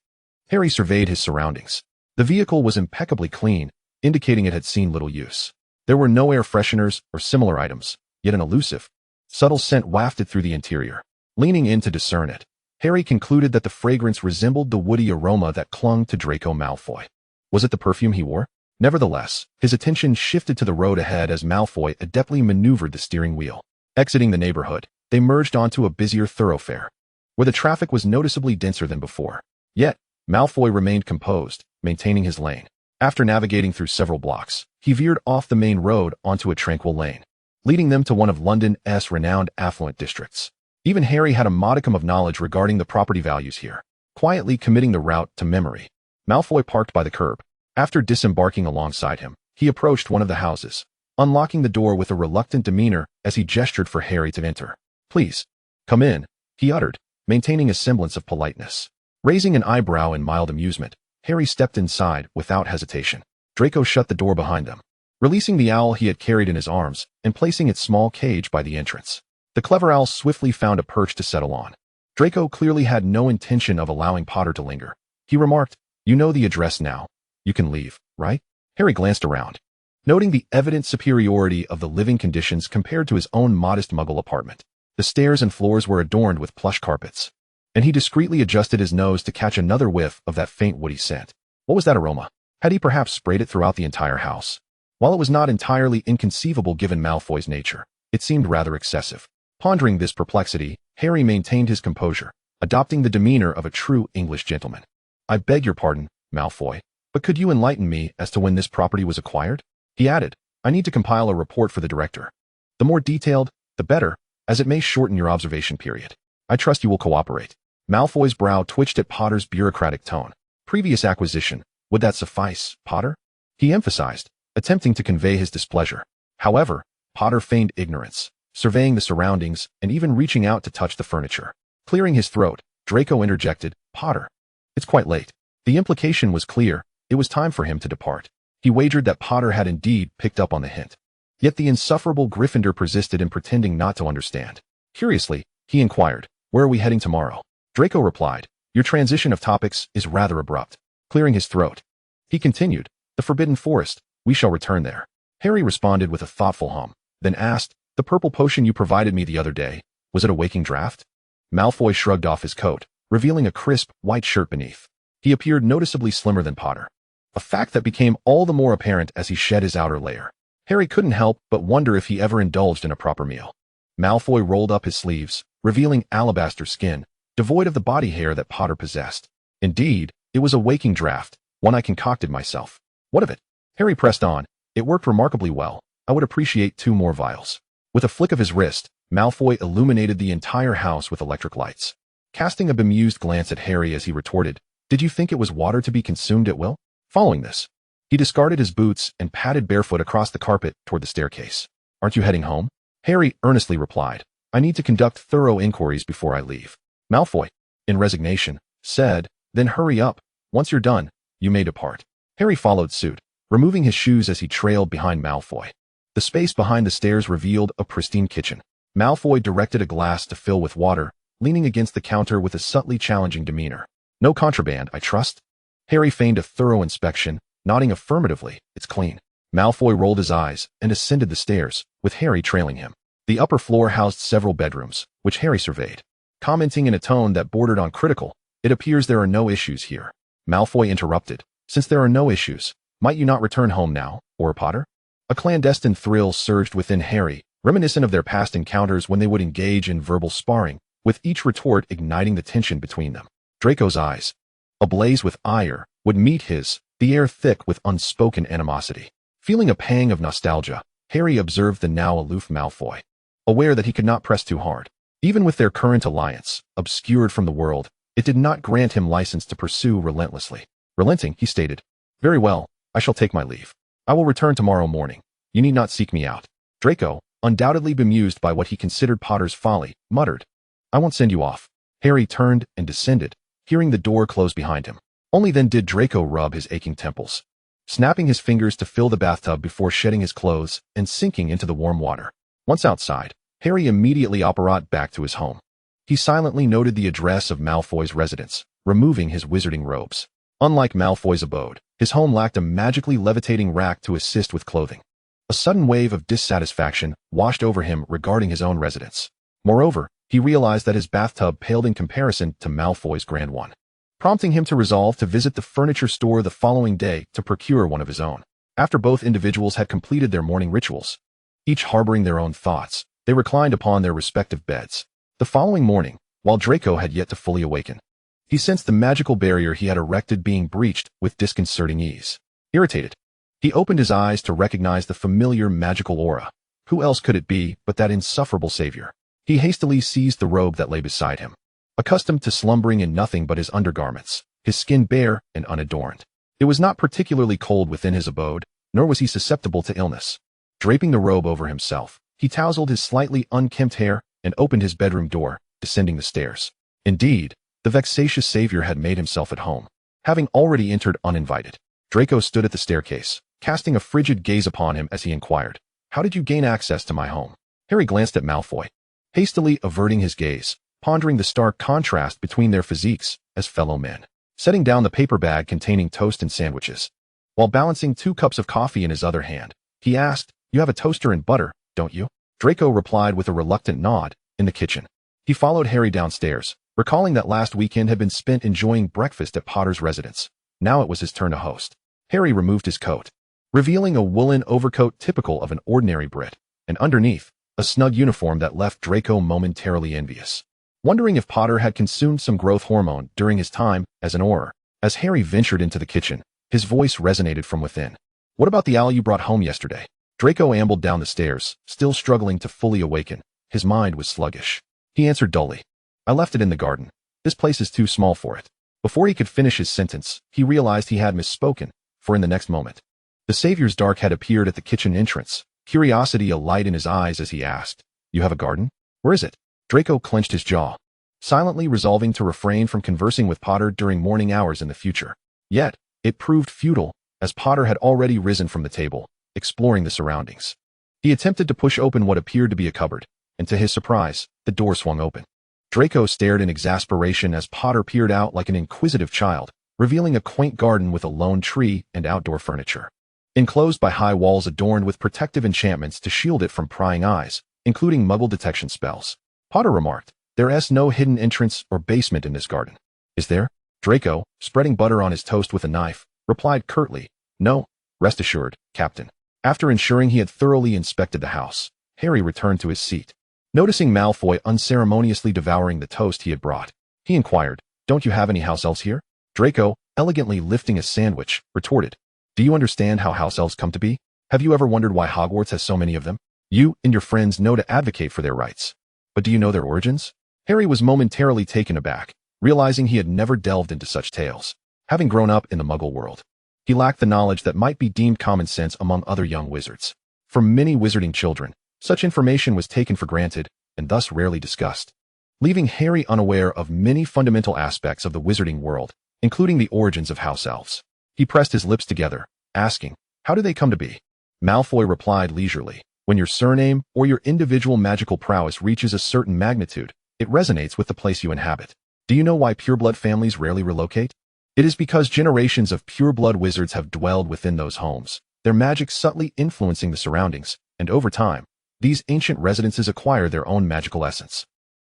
Harry surveyed his surroundings. The vehicle was impeccably clean, indicating it had seen little use. There were no air fresheners or similar items, yet an elusive, subtle scent wafted through the interior. Leaning in to discern it, Harry concluded that the fragrance resembled the woody aroma that clung to Draco Malfoy. Was it the perfume he wore? Nevertheless, his attention shifted to the road ahead as Malfoy adeptly maneuvered the steering wheel. Exiting the neighborhood, they merged onto a busier thoroughfare, where the traffic was noticeably denser than before. Yet, Malfoy remained composed, maintaining his lane. After navigating through several blocks, he veered off the main road onto a tranquil lane, leading them to one of London's renowned affluent districts. Even Harry had a modicum of knowledge regarding the property values here, quietly committing the route to memory. Malfoy parked by the curb. After disembarking alongside him, he approached one of the houses, unlocking the door with a reluctant demeanor as he gestured for Harry to enter. "Please, come in," he uttered, maintaining a semblance of politeness. Raising an eyebrow in mild amusement, Harry stepped inside without hesitation. Draco shut the door behind them, releasing the owl he had carried in his arms and placing its small cage by the entrance. The clever owl swiftly found a perch to settle on. Draco clearly had no intention of allowing Potter to linger. He remarked, "You know the address now. You can leave, right?" Harry glanced around, noting the evident superiority of the living conditions compared to his own modest Muggle apartment. The stairs and floors were adorned with plush carpets, and he discreetly adjusted his nose to catch another whiff of that faint woody scent. What was that aroma? Had he perhaps sprayed it throughout the entire house? While it was not entirely inconceivable given Malfoy's nature, it seemed rather excessive. Pondering this perplexity, Harry maintained his composure, adopting the demeanor of a true English gentleman. "I beg your pardon, Malfoy, but could you enlighten me as to when this property was acquired?" He added, "I need to compile a report for the director. The more detailed, the better, as it may shorten your observation period. I trust you will cooperate." Malfoy's brow twitched at Potter's bureaucratic tone. "Previous acquisition, would that suffice, Potter?" he emphasized, attempting to convey his displeasure. However, Potter feigned ignorance, surveying the surroundings and even reaching out to touch the furniture. Clearing his throat, Draco interjected, "Potter, it's quite late." The implication was clear. It was time for him to depart. He wagered that Potter had indeed picked up on the hint. Yet the insufferable Gryffindor persisted in pretending not to understand. Curiously, he inquired, "Where are we heading tomorrow?" Draco replied, "Your transition of topics is rather abrupt." Clearing his throat, he continued, "The Forbidden Forest, we shall return there." Harry responded with a thoughtful hum, then asked, "The purple potion you provided me the other day, was it a waking draught?" Malfoy shrugged off his coat, revealing a crisp, white shirt beneath. He appeared noticeably slimmer than Potter, a fact that became all the more apparent as he shed his outer layer. Harry couldn't help but wonder if he ever indulged in a proper meal. Malfoy rolled up his sleeves, revealing alabaster skin, devoid of the body hair that Potter possessed. "Indeed, it was a waking draught, one I concocted myself." "What of it?" Harry pressed on. "It worked remarkably well. I would appreciate 2 more vials." With a flick of his wrist, Malfoy illuminated the entire house with electric lights. Casting a bemused glance at Harry as he retorted, "Did you think it was water to be consumed at will?" Following this, he discarded his boots and padded barefoot across the carpet toward the staircase. "Aren't you heading home?" Harry earnestly replied, "I need to conduct thorough inquiries before I leave." Malfoy, in resignation, said, "Then hurry up. Once you're done, you may depart." Harry followed suit, removing his shoes as he trailed behind Malfoy. The space behind the stairs revealed a pristine kitchen. Malfoy directed a glass to fill with water, leaning against the counter with a subtly challenging demeanor. "No contraband, I trust?" Harry feigned a thorough inspection, nodding affirmatively. "It's clean." Malfoy rolled his eyes and ascended the stairs, with Harry trailing him. The upper floor housed several bedrooms, which Harry surveyed, commenting in a tone that bordered on critical, "It appears there are no issues here." Malfoy interrupted, "Since there are no issues, might you not return home now, or Potter?" A clandestine thrill surged within Harry, reminiscent of their past encounters when they would engage in verbal sparring, with each retort igniting the tension between them. Draco's eyes, ablaze with ire, would meet his, the air thick with unspoken animosity. Feeling a pang of nostalgia, Harry observed the now aloof Malfoy, aware that he could not press too hard. Even with their current alliance, obscured from the world, it did not grant him license to pursue relentlessly. Relenting, he stated, "Very well, I shall take my leave. I will return tomorrow morning. You need not seek me out." Draco, undoubtedly bemused by what he considered Potter's folly, muttered, "I won't send you off." Harry turned and descended, hearing the door close behind him. Only then did Draco rub his aching temples, snapping his fingers to fill the bathtub before shedding his clothes and sinking into the warm water. Once outside, Harry immediately apparat back to his home. He silently noted the address of Malfoy's residence, removing his wizarding robes. Unlike Malfoy's abode, his home lacked a magically levitating rack to assist with clothing. A sudden wave of dissatisfaction washed over him regarding his own residence. Moreover, he realized that his bathtub paled in comparison to Malfoy's grand one, prompting him to resolve to visit the furniture store the following day to procure one of his own. After both individuals had completed their morning rituals, each harboring their own thoughts, They reclined upon their respective beds. The following morning, while Draco had yet to fully awaken, he sensed the magical barrier he had erected being breached with disconcerting ease. Irritated, he opened his eyes to recognize the familiar magical aura. Who else could it be but that insufferable savior? He hastily seized the robe that lay beside him. Accustomed to slumbering in nothing but his undergarments, his skin bare and unadorned, it was not particularly cold within his abode, nor was he susceptible to illness. Draping the robe over himself, he tousled his slightly unkempt hair and opened his bedroom door, descending the stairs. Indeed, the vexatious savior had made himself at home, having already entered uninvited. Draco stood at the staircase, casting a frigid gaze upon him as he inquired, "How did you gain access to my home?" Harry glanced at Malfoy, hastily averting his gaze, pondering the stark contrast between their physiques as fellow men. Setting down the paper bag containing toast and sandwiches, while balancing 2 cups of coffee in his other hand, he asked, "You have a toaster and butter, don't you?" Draco replied with a reluctant nod. "In the kitchen." He followed Harry downstairs, recalling that last weekend had been spent enjoying breakfast at Potter's residence. Now it was his turn to host. Harry removed his coat, revealing a woolen overcoat typical of an ordinary Brit, and underneath, a snug uniform that left Draco momentarily envious, wondering if Potter had consumed some growth hormone during his time as an Auror. As Harry ventured into the kitchen, his voice resonated from within. "What about the owl you brought home yesterday?" Draco ambled down the stairs, still struggling to fully awaken. His mind was sluggish. He answered dully, "I left it in the garden. This place is too small for it." Before he could finish his sentence, he realized he had misspoken, for in the next moment, the savior's dark head appeared at the kitchen entrance, curiosity alight in his eyes as he asked, "You have a garden? Where is it?" Draco clenched his jaw, silently resolving to refrain from conversing with Potter during morning hours in the future. Yet, it proved futile, as Potter had already risen from the table, exploring the surroundings. He attempted to push open what appeared to be a cupboard, and to his surprise, the door swung open. Draco stared in exasperation as Potter peered out like an inquisitive child, revealing a quaint garden with a lone tree and outdoor furniture, enclosed by high walls adorned with protective enchantments to shield it from prying eyes, including muggle detection spells. Potter remarked, "There is no hidden entrance or basement in this garden, is there?" Draco, spreading butter on his toast with a knife, replied curtly, "No, rest assured, Captain." After ensuring he had thoroughly inspected the house, Harry returned to his seat. Noticing Malfoy unceremoniously devouring the toast he had brought, he inquired, "Don't you have any house elves here?" Draco, elegantly lifting a sandwich, retorted, "Do you understand how house elves come to be? Have you ever wondered why Hogwarts has so many of them? You and your friends know to advocate for their rights. But do you know their origins?" Harry was momentarily taken aback, realizing he had never delved into such tales. Having grown up in the Muggle world, he lacked the knowledge that might be deemed common sense among other young wizards. For many wizarding children, such information was taken for granted and thus rarely discussed, leaving Harry unaware of many fundamental aspects of the wizarding world, including the origins of house elves. He pressed his lips together, asking, "How do they come to be?" Malfoy replied leisurely, "When your surname or your individual magical prowess reaches a certain magnitude, it resonates with the place you inhabit. Do you know why pureblood families rarely relocate? It is because generations of pureblood wizards have dwelled within those homes, their magic subtly influencing the surroundings, and over time, these ancient residences acquire their own magical essence."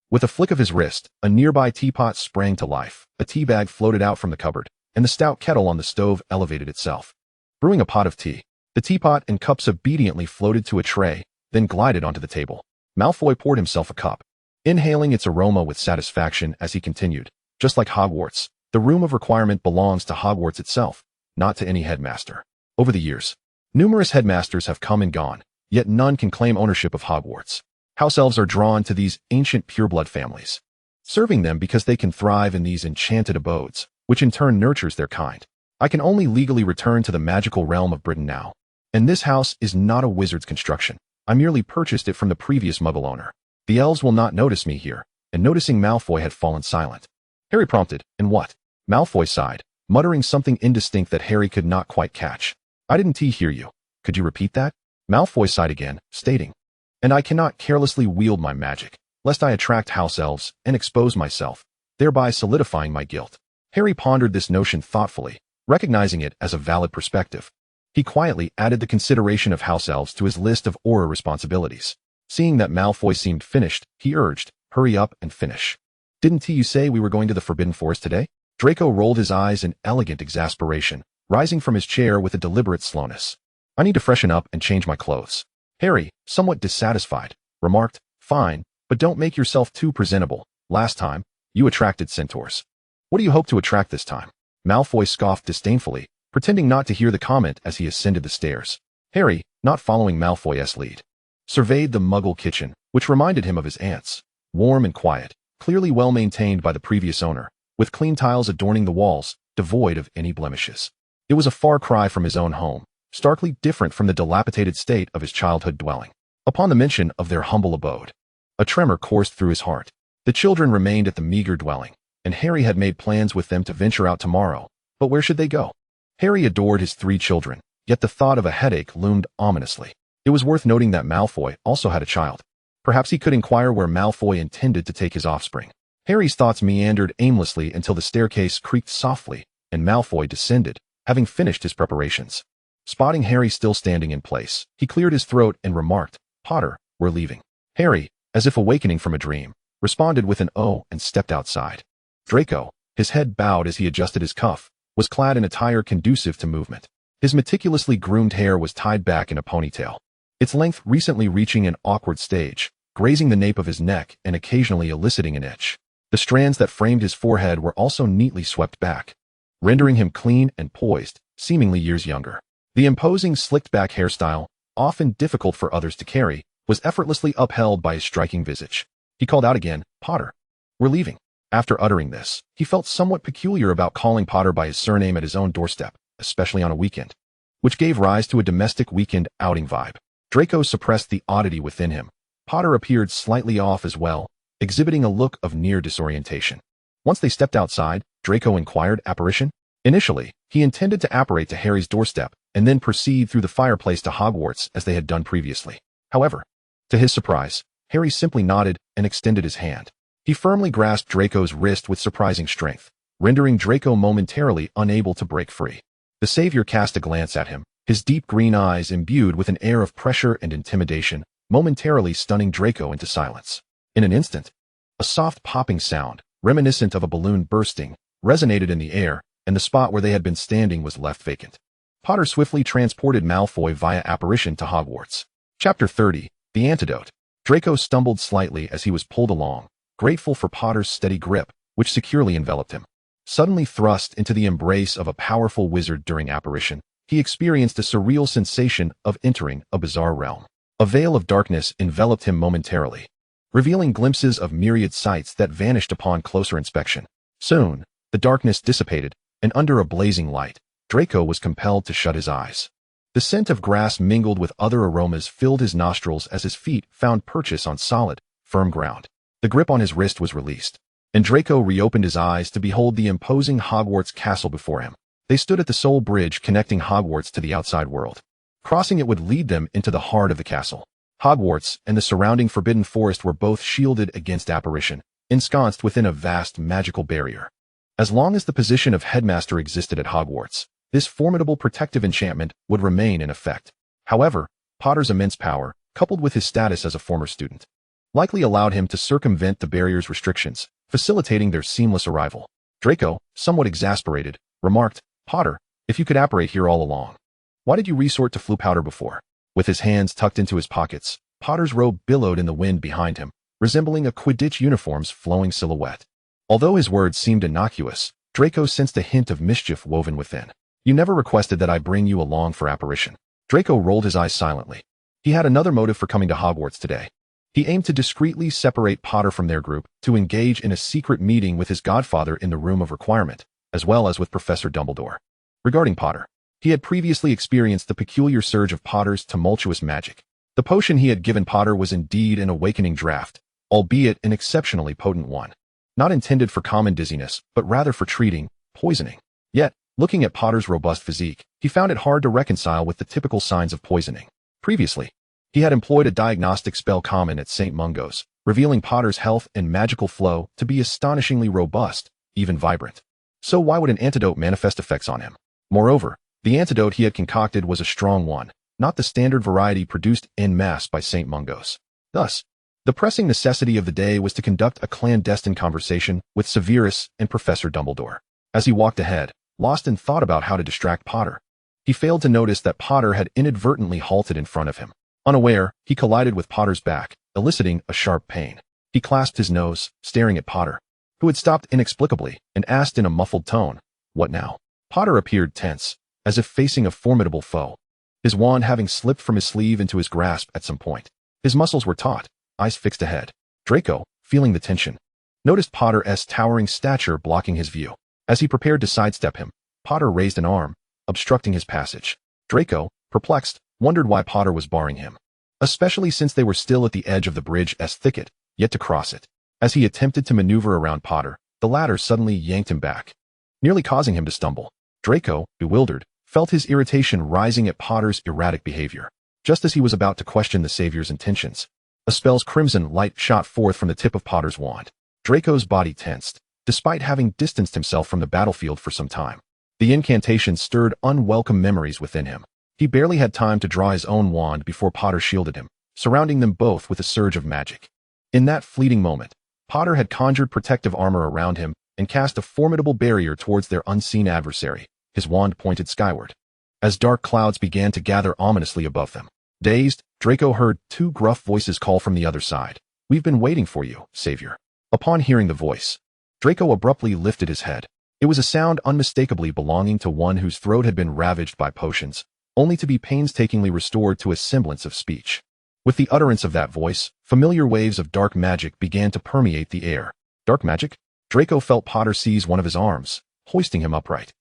With a flick of his wrist, a nearby teapot sprang to life, a tea bag floated out from the cupboard, and the stout kettle on the stove elevated itself, brewing a pot of tea. The teapot and cups obediently floated to a tray, then glided onto the table. Malfoy poured himself a cup, inhaling its aroma with satisfaction as he continued, "Just like Hogwarts, the room of requirement belongs to Hogwarts itself, not to any headmaster. Over the years, numerous headmasters have come and gone, yet none can claim ownership of Hogwarts. House elves are drawn to these ancient pureblood families, serving them because they can thrive in these enchanted abodes, which in turn nurtures their kind. I can only legally return to the magical realm of Britain now, and this house is not a wizard's construction. I merely purchased it from the previous Muggle owner. The elves will not notice me here," and noticing Malfoy had fallen silent, Harry prompted, "And what?" Malfoy sighed, muttering something indistinct that Harry could not quite catch. "I didn't hear you. Could you repeat that?" Malfoy sighed again, stating, "And I cannot carelessly wield my magic, lest I attract house elves and expose myself, thereby solidifying my guilt." Harry pondered this notion thoughtfully, recognizing it as a valid perspective. He quietly added the consideration of house elves to his list of Auror responsibilities. Seeing that Malfoy seemed finished, he urged, "Hurry up and finish." "Didn't you say we were going to the Forbidden Forest today?" Draco rolled his eyes in elegant exasperation, rising from his chair with a deliberate slowness. "I need to freshen up and change my clothes." Harry, somewhat dissatisfied, remarked, Fine, but don't make yourself too presentable. Last time, you attracted centaurs. What do you hope to attract this time? Malfoy scoffed disdainfully, pretending not to hear the comment as he ascended the stairs. Harry, not following Malfoy's lead, surveyed the Muggle kitchen, which reminded him of his aunt's. Warm and quiet, clearly well maintained by the previous owner, with clean tiles adorning the walls, devoid of any blemishes. It was a far cry from his own home, starkly different from the dilapidated state of his childhood dwelling. Upon the mention of their humble abode, a tremor coursed through his heart. The children remained at the meager dwelling, and Harry had made plans with them to venture out tomorrow. But where should they go? Harry adored his 3 children, yet the thought of a headache loomed ominously. It was worth noting that Malfoy also had a child. Perhaps he could inquire where Malfoy intended to take his offspring. Harry's thoughts meandered aimlessly until the staircase creaked softly, and Malfoy descended, having finished his preparations. Spotting Harry still standing in place, he cleared his throat and remarked, "Potter, we're leaving." Harry, as if awakening from a dream, responded with an "oh" and stepped outside. Draco, his head bowed as he adjusted his cuff, was clad in attire conducive to movement. His meticulously groomed hair was tied back in a ponytail, its length recently reaching an awkward stage, grazing the nape of his neck and occasionally eliciting an itch. The strands that framed his forehead were also neatly swept back, rendering him clean and poised, seemingly years younger. The imposing slicked-back hairstyle, often difficult for others to carry, was effortlessly upheld by his striking visage. He called out again, "Potter, we're leaving." After uttering this, he felt somewhat peculiar about calling Potter by his surname at his own doorstep, especially on a weekend, which gave rise to a domestic weekend outing vibe. Draco suppressed the oddity within him. Potter appeared slightly off as well, exhibiting a look of near disorientation. Once they stepped outside, Draco inquired, "Apparition?" Initially, he intended to apparate to Harry's doorstep and then proceed through the fireplace to Hogwarts as they had done previously. However, to his surprise, Harry simply nodded and extended his hand. He firmly grasped Draco's wrist with surprising strength, rendering Draco momentarily unable to break free. The savior cast a glance at him, his deep green eyes imbued with an air of pressure and intimidation, momentarily stunning Draco into silence. In an instant, a soft popping sound, reminiscent of a balloon bursting, resonated in the air, and the spot where they had been standing was left vacant. Potter swiftly transported Malfoy via apparition to Hogwarts. Chapter 30, The Antidote. Draco stumbled slightly as he was pulled along, grateful for Potter's steady grip, which securely enveloped him. Suddenly thrust into the embrace of a powerful wizard during apparition, he experienced a surreal sensation of entering a bizarre realm. A veil of darkness enveloped him momentarily, revealing glimpses of myriad sights that vanished upon closer inspection. Soon, the darkness dissipated, and under a blazing light, Draco was compelled to shut his eyes. The scent of grass mingled with other aromas filled his nostrils as his feet found purchase on solid, firm ground. The grip on his wrist was released, and Draco reopened his eyes to behold the imposing Hogwarts castle before him. They stood at the sole bridge connecting Hogwarts to the outside world. Crossing it would lead them into the heart of the castle. Hogwarts and the surrounding forbidden forest were both shielded against apparition, ensconced within a vast magical barrier. As long as the position of headmaster existed at Hogwarts, this formidable protective enchantment would remain in effect. However, Potter's immense power, coupled with his status as a former student, likely allowed him to circumvent the barrier's restrictions, facilitating their seamless arrival. Draco, somewhat exasperated, remarked, "Potter, if you could apparate here all along, why did you resort to flue powder before?" With his hands tucked into his pockets, Potter's robe billowed in the wind behind him, resembling a Quidditch uniform's flowing silhouette. Although his words seemed innocuous, Draco sensed a hint of mischief woven within. "You never requested that I bring you along for apparition." Draco rolled his eyes silently. He had another motive for coming to Hogwarts today. He aimed to discreetly separate Potter from their group to engage in a secret meeting with his godfather in the Room of Requirement, as well as with Professor Dumbledore. Regarding Potter, he had previously experienced the peculiar surge of Potter's tumultuous magic. The potion he had given Potter was indeed an awakening draught, albeit an exceptionally potent one. Not intended for common dizziness, but rather for treating poisoning. Yet, looking at Potter's robust physique, he found it hard to reconcile with the typical signs of poisoning. Previously, he had employed a diagnostic spell common at St. Mungo's, revealing Potter's health and magical flow to be astonishingly robust, even vibrant. So why would an antidote manifest effects on him? Moreover, the antidote he had concocted was a strong one, not the standard variety produced en masse by St. Mungo's. Thus, the pressing necessity of the day was to conduct a clandestine conversation with Severus and Professor Dumbledore. As he walked ahead, lost in thought about how to distract Potter, he failed to notice that Potter had inadvertently halted in front of him. Unaware, he collided with Potter's back, eliciting a sharp pain. He clasped his nose, staring at Potter, who had stopped inexplicably, and asked in a muffled tone, "What now?" Potter appeared tense, as if facing a formidable foe, his wand having slipped from his sleeve into his grasp at some point. His muscles were taut, eyes fixed ahead. Draco, feeling the tension, noticed Potter's towering stature blocking his view. As he prepared to sidestep him, Potter raised an arm, obstructing his passage. Draco, perplexed, wondered why Potter was barring him, especially since they were still at the edge of the bridge's thicket, yet to cross it. As he attempted to maneuver around Potter, the latter suddenly yanked him back, nearly causing him to stumble. Draco, bewildered, felt his irritation rising at Potter's erratic behavior. Just as he was about to question the Savior's intentions, a spell's crimson light shot forth from the tip of Potter's wand. Draco's body tensed, despite having distanced himself from the battlefield for some time. The incantation stirred unwelcome memories within him. He barely had time to draw his own wand before Potter shielded him, surrounding them both with a surge of magic. In that fleeting moment, Potter had conjured protective armor around him and cast a formidable barrier towards their unseen adversary, his wand pointed skyward. As dark clouds began to gather ominously above them, dazed, Draco heard two gruff voices call from the other side. "We've been waiting for you, Savior." Upon hearing the voice, Draco abruptly lifted his head. It was a sound unmistakably belonging to one whose throat had been ravaged by potions, only to be painstakingly restored to a semblance of speech. With the utterance of that voice, familiar waves of dark magic began to permeate the air. Dark magic? Draco felt Potter seize one of his arms, hoisting him upright.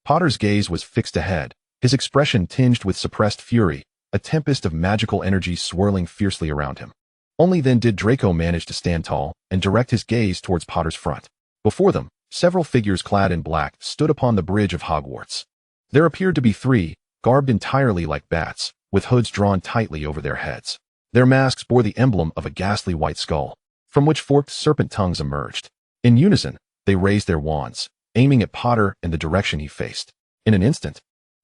Potter's gaze was fixed ahead, his expression tinged with suppressed fury, a tempest of magical energy swirling fiercely around him. Only then did Draco manage to stand tall and direct his gaze towards Potter's front. Before them, several figures clad in black stood upon the bridge of Hogwarts. There appeared to be three, garbed entirely like bats, with hoods drawn tightly over their heads. Their masks bore the emblem of a ghastly white skull, from which forked serpent tongues emerged. In unison, they raised their wands, aiming at Potter in the direction he faced. In an instant,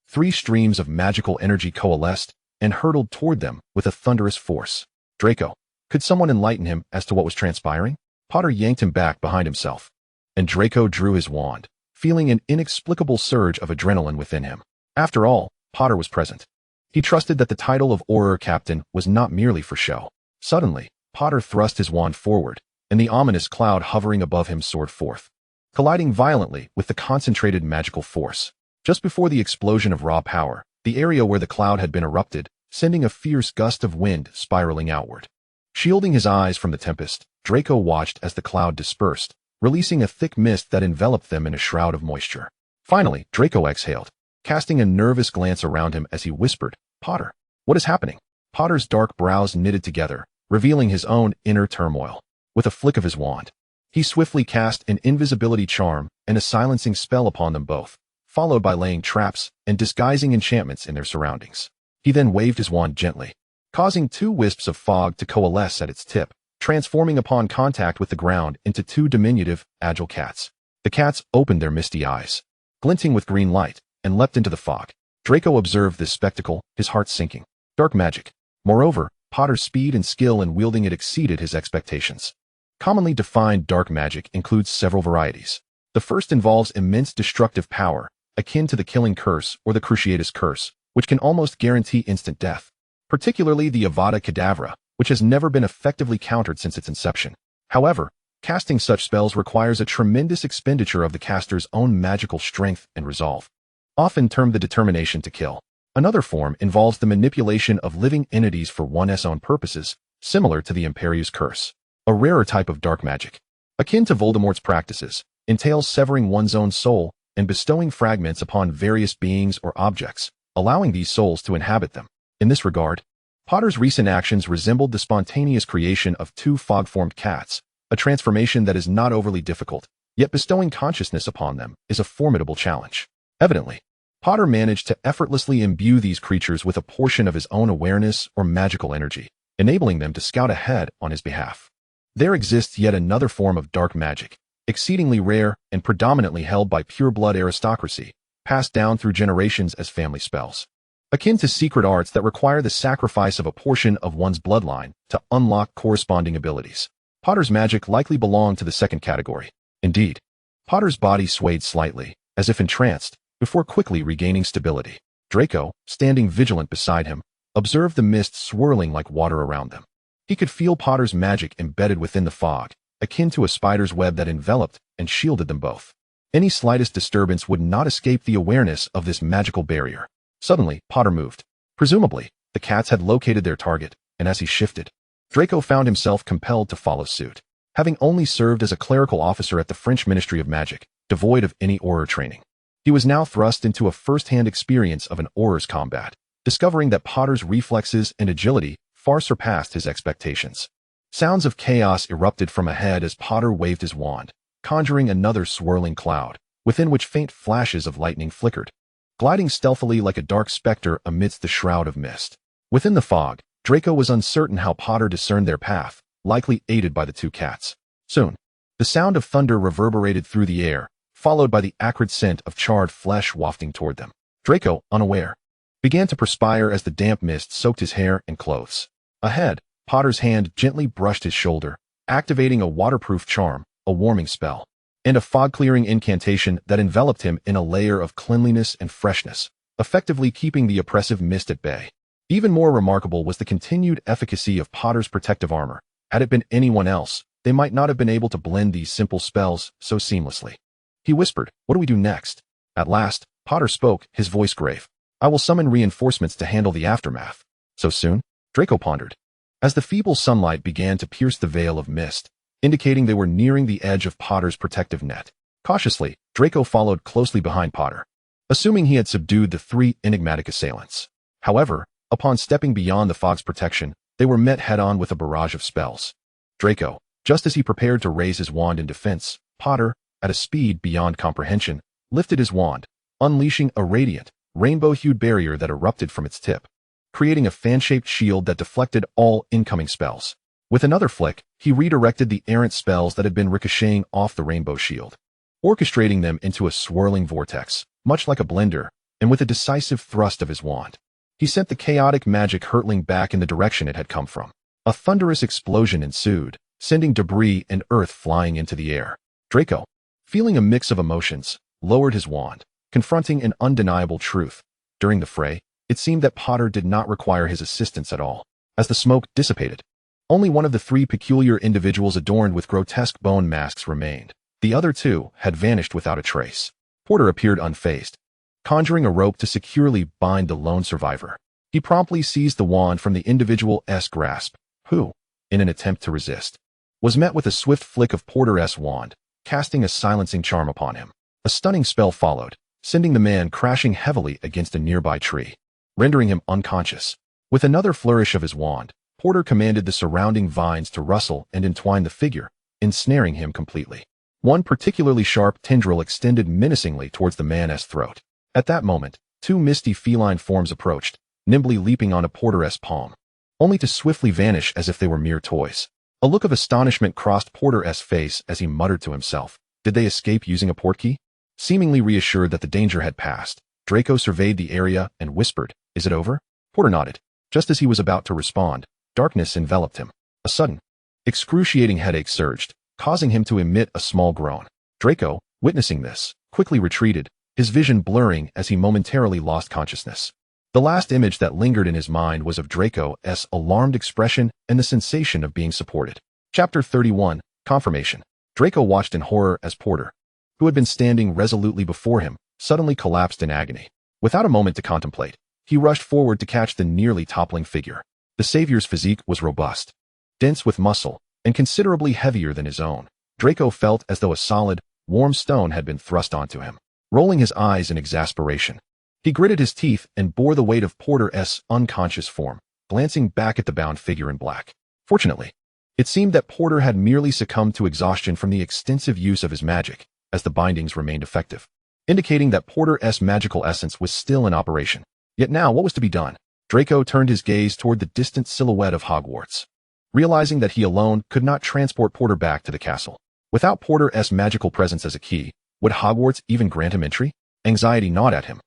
three streams of magical energy coalesced and hurtled toward them with a thunderous force. Draco, could someone enlighten him as to what was transpiring? Potter yanked him back behind himself, and Draco drew his wand, feeling an inexplicable surge of adrenaline within him. After all, Potter was present. He trusted that the title of Auror Captain was not merely for show. Suddenly, Potter thrust his wand forward, and the ominous cloud hovering above him soared forth, colliding violently with the concentrated magical force. Just before the explosion of raw power, the area where the cloud had been erupted, sending a fierce gust of wind spiraling outward. Shielding his eyes from the tempest, Draco watched as the cloud dispersed, releasing a thick mist that enveloped them in a shroud of moisture. Finally, Draco exhaled, casting a nervous glance around him as he whispered, "Potter, what is happening?" Potter's dark brows knitted together, revealing his own inner turmoil. With a flick of his wand, he swiftly cast an invisibility charm and a silencing spell upon them both, followed by laying traps and disguising enchantments in their surroundings. He then waved his wand gently, causing two wisps of fog to coalesce at its tip, transforming upon contact with the ground into two diminutive, agile cats. The cats opened their misty eyes, glinting with green light, and leapt into the fog. Draco observed this spectacle, his heart sinking. Dark magic. Moreover, Potter's speed and skill in wielding it exceeded his expectations. Commonly defined dark magic includes several varieties. The first involves immense destructive power, akin to the Killing Curse or the Cruciatus Curse, which can almost guarantee instant death, particularly the Avada Kedavra, which has never been effectively countered since its inception. However, casting such spells requires a tremendous expenditure of the caster's own magical strength and resolve, often termed the determination to kill. Another form involves the manipulation of living entities for one's own purposes, similar to the Imperius Curse. A rarer type of dark magic, akin to Voldemort's practices, entails severing one's own soul and bestowing fragments upon various beings or objects, allowing these souls to inhabit them. In this regard, Potter's recent actions resembled the spontaneous creation of two fog-formed cats, a transformation that is not overly difficult, yet bestowing consciousness upon them is a formidable challenge. Evidently, Potter managed to effortlessly imbue these creatures with a portion of his own awareness or magical energy, enabling them to scout ahead on his behalf. There exists yet another form of dark magic, exceedingly rare and predominantly held by pure-blood aristocracy, passed down through generations as family spells. Akin to secret arts that require the sacrifice of a portion of one's bloodline to unlock corresponding abilities. Potter's magic likely belonged to the second category. Indeed, Potter's body swayed slightly, as if entranced, before quickly regaining stability. Draco, standing vigilant beside him, observed the mist swirling like water around them. He could feel Potter's magic embedded within the fog, akin to a spider's web that enveloped and shielded them both. Any slightest disturbance would not escape the awareness of this magical barrier. Suddenly, Potter moved. Presumably, the cats had located their target, and as he shifted, Draco found himself compelled to follow suit. Having only served as a clerical officer at the French Ministry of Magic, devoid of any Auror training, he was now thrust into a first-hand experience of an Auror's combat, discovering that Potter's reflexes and agility far surpassed his expectations. Sounds of chaos erupted from ahead as Potter waved his wand, conjuring another swirling cloud, within which faint flashes of lightning flickered, gliding stealthily like a dark specter amidst the shroud of mist. Within the fog, Draco was uncertain how Potter discerned their path, likely aided by the two cats. Soon, the sound of thunder reverberated through the air, followed by the acrid scent of charred flesh wafting toward them. Draco, unaware, began to perspire as the damp mist soaked his hair and clothes. Ahead, Potter's hand gently brushed his shoulder, activating a waterproof charm, a warming spell, and a fog-clearing incantation that enveloped him in a layer of cleanliness and freshness, effectively keeping the oppressive mist at bay. Even more remarkable was the continued efficacy of Potter's protective armor. Had it been anyone else, they might not have been able to blend these simple spells so seamlessly. He whispered, "What do we do next?" At last, Potter spoke, his voice grave. "I will summon reinforcements to handle the aftermath." So soon? Draco pondered. As the feeble sunlight began to pierce the veil of mist, indicating they were nearing the edge of Potter's protective net. Cautiously, Draco followed closely behind Potter, assuming he had subdued the three enigmatic assailants. However, upon stepping beyond the fog's protection, they were met head-on with a barrage of spells. Draco, just as he prepared to raise his wand in defense, Potter, at a speed beyond comprehension, lifted his wand, unleashing a radiant, rainbow-hued barrier that erupted from its tip, creating a fan-shaped shield that deflected all incoming spells. With another flick, he redirected the errant spells that had been ricocheting off the rainbow shield, orchestrating them into a swirling vortex, much like a blender, and with a decisive thrust of his wand, he sent the chaotic magic hurtling back in the direction it had come from. A thunderous explosion ensued, sending debris and earth flying into the air. Draco, feeling a mix of emotions, lowered his wand, confronting an undeniable truth. During the fray, it seemed that Potter did not require his assistance at all. As the smoke dissipated, only one of the three peculiar individuals adorned with grotesque bone masks remained. The other two had vanished without a trace. Porter appeared unfazed, conjuring a rope to securely bind the lone survivor. He promptly seized the wand from the individual's grasp, who, in an attempt to resist, was met with a swift flick of Porter's wand, casting a silencing charm upon him. A stunning spell followed, sending the man crashing heavily against a nearby tree, rendering him unconscious. With another flourish of his wand, Porter commanded the surrounding vines to rustle and entwine the figure, ensnaring him completely. One particularly sharp tendril extended menacingly towards the man's throat. At that moment, two misty feline forms approached, nimbly leaping onto Porter's palm, only to swiftly vanish as if they were mere toys. A look of astonishment crossed Porter's face as he muttered to himself. Did they escape using a portkey? Seemingly reassured that the danger had passed, Draco surveyed the area and whispered, "Is it over?" Porter nodded. Just as he was about to respond, darkness enveloped him. A sudden, excruciating headache surged, causing him to emit a small groan. Draco, witnessing this, quickly retreated, his vision blurring as he momentarily lost consciousness. The last image that lingered in his mind was of Draco's alarmed expression and the sensation of being supported. Chapter 31, Confirmation. Draco watched in horror as Porter, who had been standing resolutely before him, suddenly collapsed in agony. Without a moment to contemplate, he rushed forward to catch the nearly toppling figure. The savior's physique was robust, dense with muscle, and considerably heavier than his own. Draco felt as though a solid, warm stone had been thrust onto him. Rolling his eyes in exasperation, he gritted his teeth and bore the weight of Porter's unconscious form, glancing back at the bound figure in black. Fortunately, it seemed that Porter had merely succumbed to exhaustion from the extensive use of his magic, as the bindings remained effective, indicating that Porter's magical essence was still in operation. Yet now, what was to be done? Draco turned his gaze toward the distant silhouette of Hogwarts, realizing that he alone could not transport Porter back to the castle. Without Porter's magical presence as a key, would Hogwarts even grant him entry? Anxiety gnawed at him,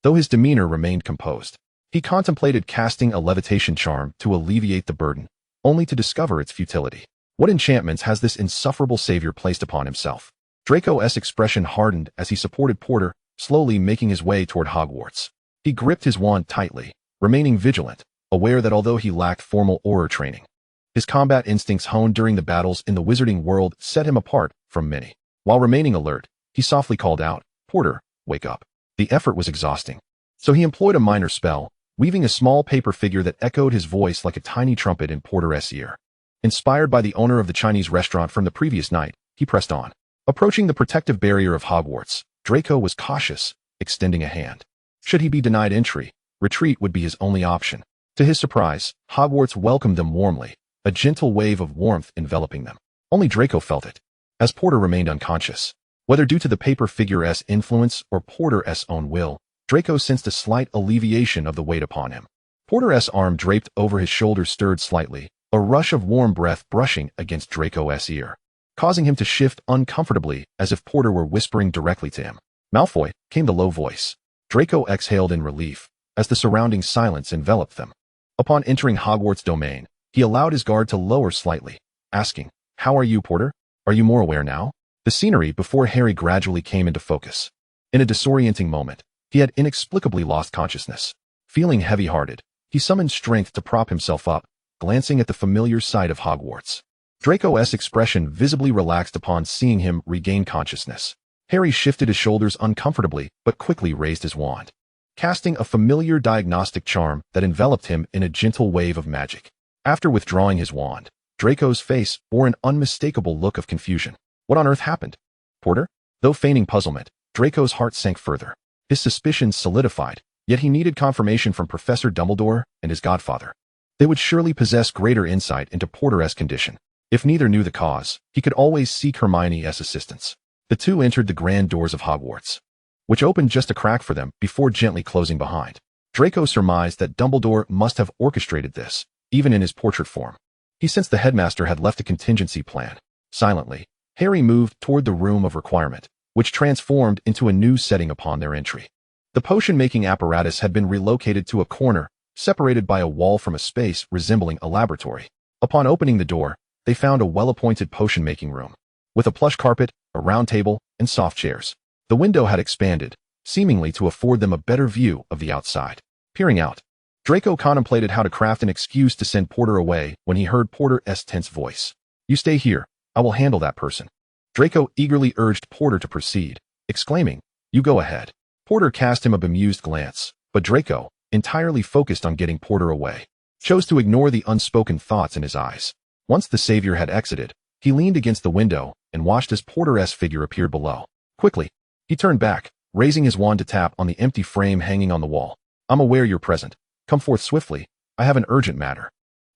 though his demeanor remained composed. He contemplated casting a levitation charm to alleviate the burden, only to discover its futility. What enchantments has this insufferable savior placed upon himself? Draco's expression hardened as he supported Porter, slowly making his way toward Hogwarts. He gripped his wand tightly, remaining vigilant, aware that although he lacked formal Auror training, His combat instincts honed during the battles in the wizarding world set him apart from many. While remaining alert, he softly called out, "Porter, wake up." The effort was exhausting. So he employed a minor spell, weaving a small paper figure that echoed his voice like a tiny trumpet in Porter's ear. Inspired by the owner of the Chinese restaurant from the previous night, he pressed on. Approaching the protective barrier of Hogwarts, Draco was cautious, extending a hand. Should he be denied entry, retreat would be his only option. To his surprise, Hogwarts welcomed them warmly, a gentle wave of warmth enveloping them. Only Draco felt it, as Porter remained unconscious. Whether due to the paper figure's influence or Porter's own will, Draco sensed a slight alleviation of the weight upon him. Porter's arm draped over his shoulder stirred slightly, a rush of warm breath brushing against Draco's ear, causing him to shift uncomfortably as if Porter were whispering directly to him. "Malfoy," came the low voice. Draco exhaled in relief, as the surrounding silence enveloped them. Upon entering Hogwarts' domain, he allowed his guard to lower slightly, asking, "How are you, Porter? Are you more aware now?" The scenery before Harry gradually came into focus. In a disorienting moment, he had inexplicably lost consciousness. Feeling heavy-hearted, he summoned strength to prop himself up, glancing at the familiar sight of Hogwarts. Draco's expression visibly relaxed upon seeing him regain consciousness. Harry shifted his shoulders uncomfortably but quickly raised his wand, casting a familiar diagnostic charm that enveloped him in a gentle wave of magic. After withdrawing his wand, Draco's face bore an unmistakable look of confusion. What on earth happened? Porter? Though feigning puzzlement, Draco's heart sank further. His suspicions solidified, yet he needed confirmation from Professor Dumbledore and his godfather. They would surely possess greater insight into Porter's condition. If neither knew the cause, he could always seek Hermione's assistance. The two entered the grand doors of Hogwarts, which opened just a crack for them before gently closing behind. Draco surmised that Dumbledore must have orchestrated this, even in his portrait form. He sensed the headmaster had left a contingency plan. Silently, Harry moved toward the room of requirement, which transformed into a new setting upon their entry. The potion-making apparatus had been relocated to a corner, separated by a wall from a space resembling a laboratory. Upon opening the door, they found a well-appointed potion-making room, with a plush carpet, a round table, and soft chairs. The window had expanded, seemingly to afford them a better view of the outside. Peering out, Draco contemplated how to craft an excuse to send Porter away when he heard Porter's tense voice. "You stay here, I will handle that person." Draco eagerly urged Porter to proceed, exclaiming, "You go ahead." Porter cast him a bemused glance, but Draco, entirely focused on getting Porter away, chose to ignore the unspoken thoughts in his eyes. Once the savior had exited, he leaned against the window and watched as Porter's figure appeared below. Quickly, he turned back, raising his wand to tap on the empty frame hanging on the wall. "I'm aware you're present. Come forth swiftly. I have an urgent matter."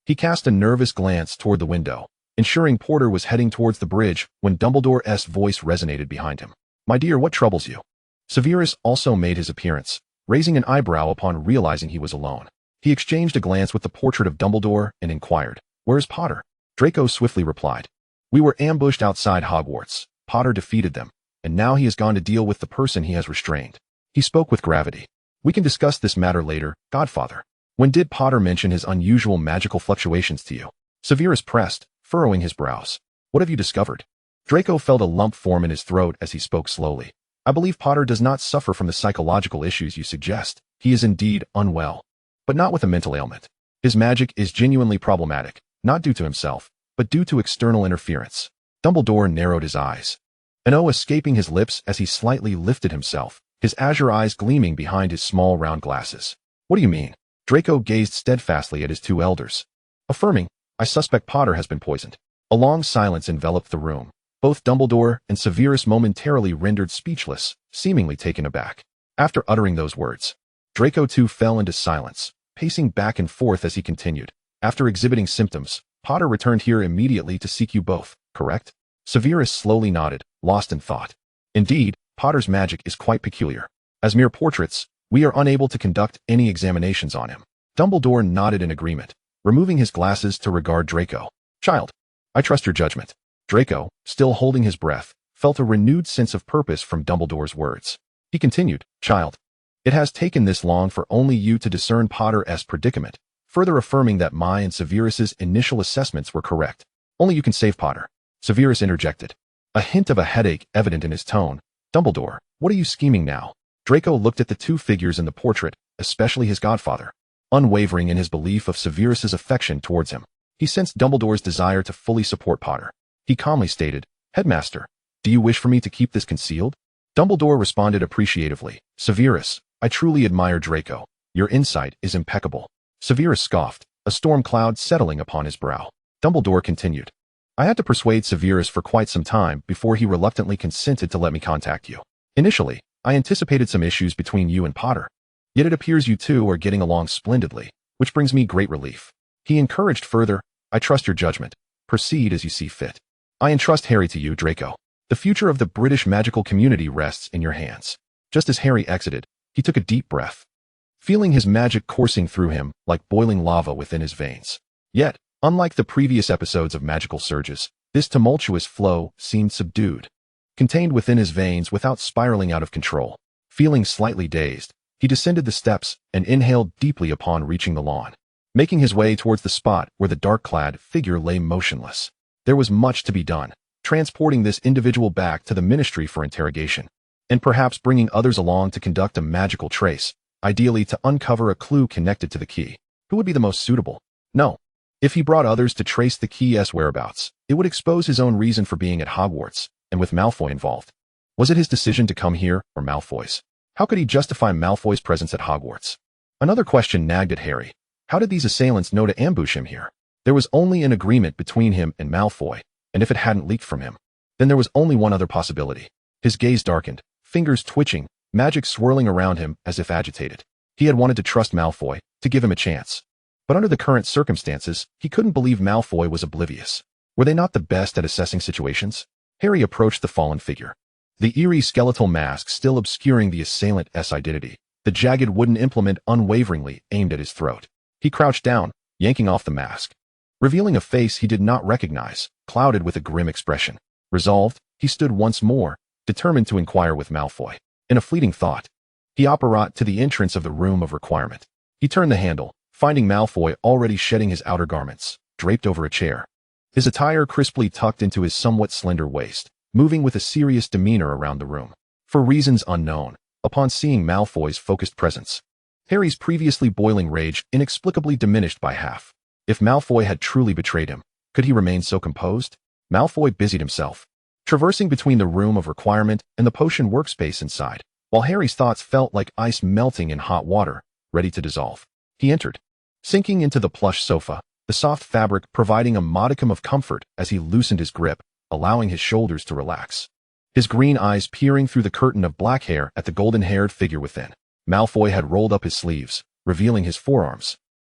He cast a nervous glance toward the window, ensuring Porter was heading towards the bridge when Dumbledore's voice resonated behind him. "My dear, what troubles you?" Severus also made his appearance, raising an eyebrow upon realizing he was alone. He exchanged a glance with the portrait of Dumbledore and inquired, "Where is Potter?" Draco swiftly replied, "We were ambushed outside Hogwarts. Potter defeated them, and now he has gone to deal with the person he has restrained." He spoke with gravity. "We can discuss this matter later, Godfather. When did Potter mention his unusual magical fluctuations to you?" Severus pressed, furrowing his brows. "What have you discovered?" Draco felt a lump form in his throat as he spoke slowly. "I believe Potter does not suffer from the psychological issues you suggest. He is indeed unwell, but not with a mental ailment. His magic is genuinely problematic, not due to himself, but due to external interference." Dumbledore narrowed his eyes, an O escaping his lips as he slightly lifted himself, his azure eyes gleaming behind his small round glasses. "What do you mean?" Draco gazed steadfastly at his two elders, affirming, "I suspect Potter has been poisoned." A long silence enveloped the room. Both Dumbledore and Severus momentarily rendered speechless, seemingly taken aback. After uttering those words, Draco too fell into silence, pacing back and forth as he continued. "After exhibiting symptoms, Potter returned here immediately to seek you both, correct?" Severus slowly nodded, lost in thought. "Indeed, Potter's magic is quite peculiar. As mere portraits, we are unable to conduct any examinations on him." Dumbledore nodded in agreement, removing his glasses to regard Draco. "Child, I trust your judgment." Draco, still holding his breath, felt a renewed sense of purpose from Dumbledore's words. He continued, "Child, it has taken this long for only you to discern Potter's predicament, further affirming that my and Severus's initial assessments were correct. Only you can save Potter." Severus interjected, a hint of a headache evident in his tone. "Dumbledore, what are you scheming now?" Draco looked at the two figures in the portrait, especially his godfather, unwavering in his belief of Severus's affection towards him. He sensed Dumbledore's desire to fully support Potter. He calmly stated, "Headmaster, do you wish for me to keep this concealed?" Dumbledore responded appreciatively, "Severus, I truly admire Draco. Your insight is impeccable." Severus scoffed, a storm cloud settling upon his brow. Dumbledore continued, "I had to persuade Severus for quite some time before he reluctantly consented to let me contact you. Initially, I anticipated some issues between you and Potter. Yet it appears you two are getting along splendidly, which brings me great relief." He encouraged further, "I trust your judgment. Proceed as you see fit. I entrust Harry to you, Draco. The future of the British magical community rests in your hands." Just as Harry exited, he took a deep breath, feeling his magic coursing through him like boiling lava within his veins. Yet, unlike the previous episodes of magical surges, this tumultuous flow seemed subdued, contained within his veins without spiraling out of control. Feeling slightly dazed, he descended the steps and inhaled deeply upon reaching the lawn, making his way towards the spot where the dark-clad figure lay motionless. There was much to be done, transporting this individual back to the ministry for interrogation, and perhaps bringing others along to conduct a magical trace, ideally to uncover a clue connected to the key. Who would be the most suitable? No. If he brought others to trace the key's whereabouts, it would expose his own reason for being at Hogwarts, and with Malfoy involved. Was it his decision to come here, or Malfoy's? How could he justify Malfoy's presence at Hogwarts? Another question nagged at Harry. How did these assailants know to ambush him here? There was only an agreement between him and Malfoy, and if it hadn't leaked from him, then there was only one other possibility. His gaze darkened, fingers twitching, magic swirling around him as if agitated. He had wanted to trust Malfoy, to give him a chance. But under the current circumstances, he couldn't believe Malfoy was oblivious. Were they not the best at assessing situations? Harry approached the fallen figure, the eerie skeletal mask still obscuring the assailant's identity, the jagged wooden implement unwaveringly aimed at his throat. He crouched down, yanking off the mask, revealing a face he did not recognize, clouded with a grim expression. Resolved, he stood once more, determined to inquire with Malfoy. In a fleeting thought, he apparat to the entrance of the room of requirement. He turned the handle, finding Malfoy already shedding his outer garments, draped over a chair, his attire crisply tucked into his somewhat slender waist, moving with a serious demeanor around the room. For reasons unknown, upon seeing Malfoy's focused presence, Harry's previously boiling rage inexplicably diminished by half. If Malfoy had truly betrayed him, could he remain so composed? Malfoy busied himself, traversing between the room of requirement and the potion workspace inside, while Harry's thoughts felt like ice melting in hot water, ready to dissolve. He entered, sinking into the plush sofa, the soft fabric providing a modicum of comfort as he loosened his grip, allowing his shoulders to relax. His green eyes peering through the curtain of black hair at the golden-haired figure within. Malfoy had rolled up his sleeves, revealing his forearms,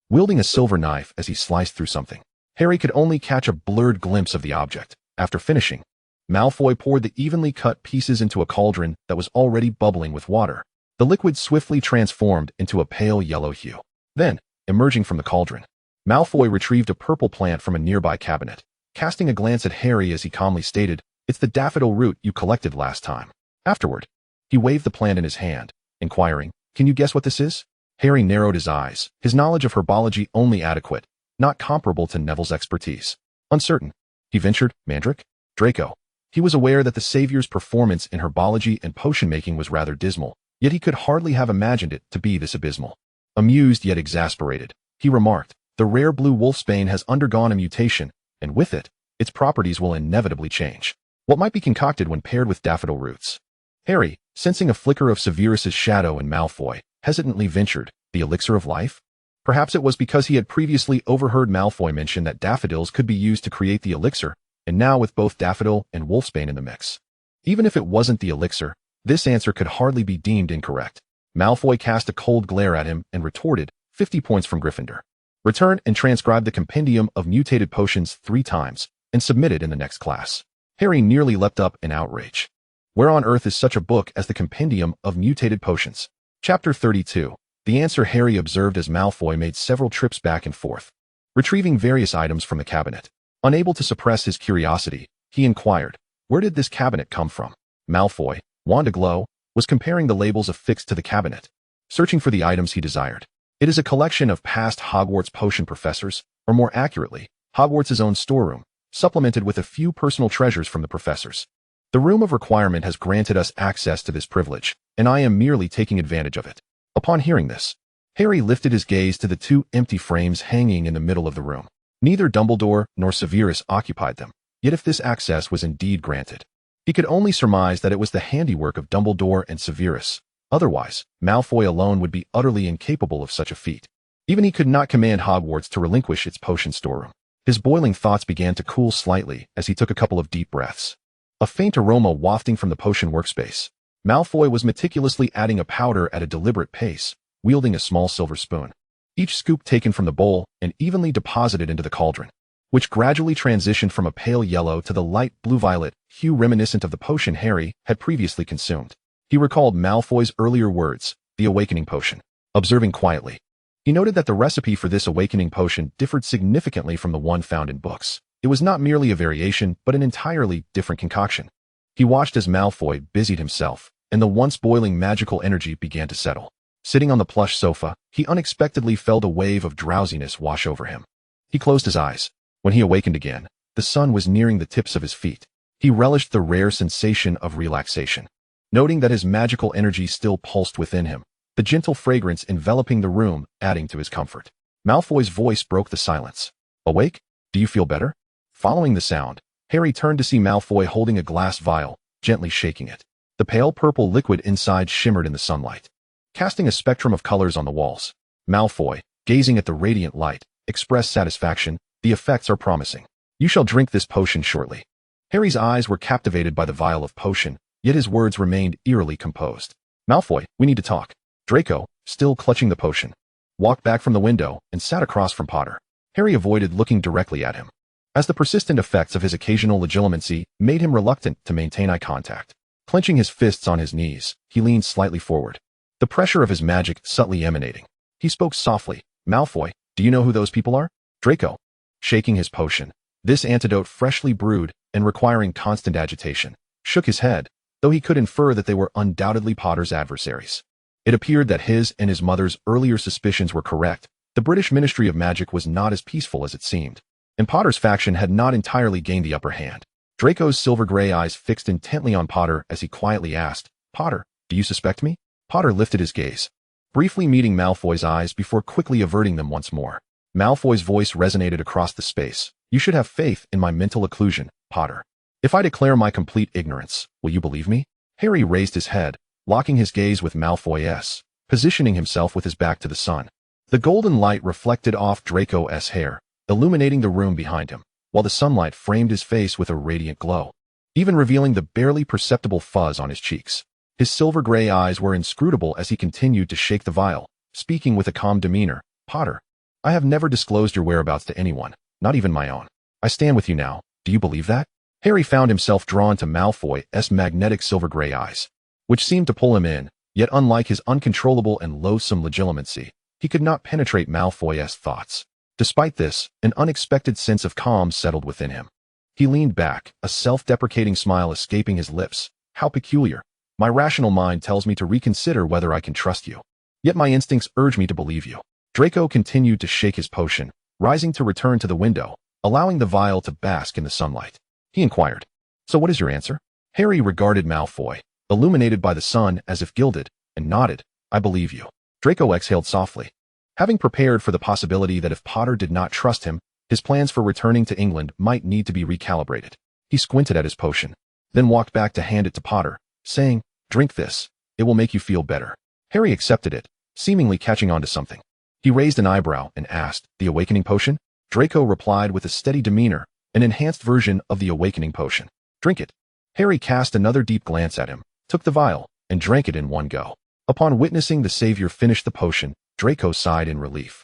wielding a silver knife as he sliced through something. Harry could only catch a blurred glimpse of the object. After finishing, Malfoy poured the evenly cut pieces into a cauldron that was already bubbling with water. The liquid swiftly transformed into a pale yellow hue. Then, emerging from the cauldron, Malfoy retrieved a purple plant from a nearby cabinet. Casting a glance at Harry as he calmly stated, "It's the daffodil root you collected last time." Afterward, he waved the plant in his hand, inquiring, "Can you guess what this is?" Harry narrowed his eyes, his knowledge of herbology only adequate, not comparable to Neville's expertise. Uncertain, he ventured, "Mandrake?" Draco. He was aware that the Savior's performance in herbology and potion-making was rather dismal, yet he could hardly have imagined it to be this abysmal. Amused yet exasperated, he remarked, "The rare blue wolfsbane has undergone a mutation, and with it, its properties will inevitably change. What might be concocted when paired with daffodil roots?" Harry, sensing a flicker of Severus's shadow in Malfoy, hesitantly ventured, "The elixir of life?" Perhaps it was because he had previously overheard Malfoy mention that daffodils could be used to create the elixir, and now with both daffodil and wolfsbane in the mix. Even if it wasn't the elixir, this answer could hardly be deemed incorrect. Malfoy cast a cold glare at him and retorted, 50 points from Gryffindor. Return and transcribe the compendium of mutated potions 3 times, and submit it in the next class. Harry nearly leapt up in outrage. Where on earth is such a book as the compendium of mutated potions? Chapter 32. The answer Harry observed as Malfoy made several trips back and forth, retrieving various items from the cabinet. Unable to suppress his curiosity, he inquired, "Where did this cabinet come from?" Malfoy, wand aglow, was comparing the labels affixed to the cabinet, searching for the items he desired. "It is a collection of past Hogwarts potion professors, or more accurately, Hogwarts' own storeroom, supplemented with a few personal treasures from the professors. The Room of Requirement has granted us access to this privilege, and I am merely taking advantage of it." Upon hearing this, Harry lifted his gaze to the 2 empty frames hanging in the middle of the room. Neither Dumbledore nor Severus occupied them, yet if this access was indeed granted, he could only surmise that it was the handiwork of Dumbledore and Severus. Otherwise, Malfoy alone would be utterly incapable of such a feat. Even he could not command Hogwarts to relinquish its potion storeroom. His boiling thoughts began to cool slightly as he took a couple of deep breaths. A faint aroma wafting from the potion workspace. Malfoy was meticulously adding a powder at a deliberate pace, wielding a small silver spoon. Each scoop taken from the bowl and evenly deposited into the cauldron, which gradually transitioned from a pale yellow to the light blue-violet hue reminiscent of the potion Harry had previously consumed. He recalled Malfoy's earlier words, the awakening potion. Observing quietly, he noted that the recipe for this awakening potion differed significantly from the one found in books. It was not merely a variation, but an entirely different concoction. He watched as Malfoy busied himself, and the once boiling magical energy began to settle. Sitting on the plush sofa, he unexpectedly felt a wave of drowsiness wash over him. He closed his eyes. When he awakened again, the sun was nearing the tips of his feet. He relished the rare sensation of relaxation. Noting that his magical energy still pulsed within him, the gentle fragrance enveloping the room adding to his comfort. Malfoy's voice broke the silence. Awake? Do you feel better? Following the sound, Harry turned to see Malfoy holding a glass vial, gently shaking it. The pale purple liquid inside shimmered in the sunlight, casting a spectrum of colors on the walls. Malfoy, gazing at the radiant light, expressed satisfaction. The effects are promising. You shall drink this potion shortly. Harry's eyes were captivated by the vial of potion, yet his words remained eerily composed. Malfoy, we need to talk. Draco, still clutching the potion, walked back from the window and sat across from Potter. Harry avoided looking directly at him, as the persistent effects of his occasional legilimency made him reluctant to maintain eye contact. Clenching his fists on his knees, he leaned slightly forward, the pressure of his magic subtly emanating. He spoke softly. Malfoy, do you know who those people are? Draco, shaking his potion, this antidote freshly brewed and requiring constant agitation, shook his head, though he could infer that they were undoubtedly Potter's adversaries. It appeared that his and his mother's earlier suspicions were correct. The British Ministry of Magic was not as peaceful as it seemed, and Potter's faction had not entirely gained the upper hand. Draco's silver-gray eyes fixed intently on Potter as he quietly asked, Potter, do you suspect me? Potter lifted his gaze, briefly meeting Malfoy's eyes before quickly averting them once more. Malfoy's voice resonated across the space. You should have faith in my mental occlusion, Potter. If I declare my complete ignorance, will you believe me? Harry raised his head, locking his gaze with Malfoy's, positioning himself with his back to the sun. The golden light reflected off Draco's hair, illuminating the room behind him, while the sunlight framed his face with a radiant glow, even revealing the barely perceptible fuzz on his cheeks. His silver-gray eyes were inscrutable as he continued to shake the vial, speaking with a calm demeanor. Potter, I have never disclosed your whereabouts to anyone, not even my own. I stand with you now. Do you believe that? Harry found himself drawn to Malfoy's magnetic silver-gray eyes, which seemed to pull him in, yet unlike his uncontrollable and loathsome legilimency, he could not penetrate Malfoy's thoughts. Despite this, an unexpected sense of calm settled within him. He leaned back, a self-deprecating smile escaping his lips. How peculiar. My rational mind tells me to reconsider whether I can trust you, yet my instincts urge me to believe you. Draco continued to shake his potion, rising to return to the window, allowing the vial to bask in the sunlight. He inquired, So what is your answer? Harry regarded Malfoy, illuminated by the sun as if gilded, and nodded. I believe you. Draco exhaled softly, having prepared for the possibility that if Potter did not trust him, his plans for returning to England might need to be recalibrated. He squinted at his potion, then walked back to hand it to Potter, saying, Drink this. It will make you feel better. Harry accepted it, seemingly catching on to something. He raised an eyebrow and asked, The awakening potion? Draco replied with a steady demeanor, an enhanced version of the awakening potion. Drink it. Harry cast another deep glance at him, took the vial, and drank it in one go. Upon witnessing the savior finish the potion, Draco sighed in relief.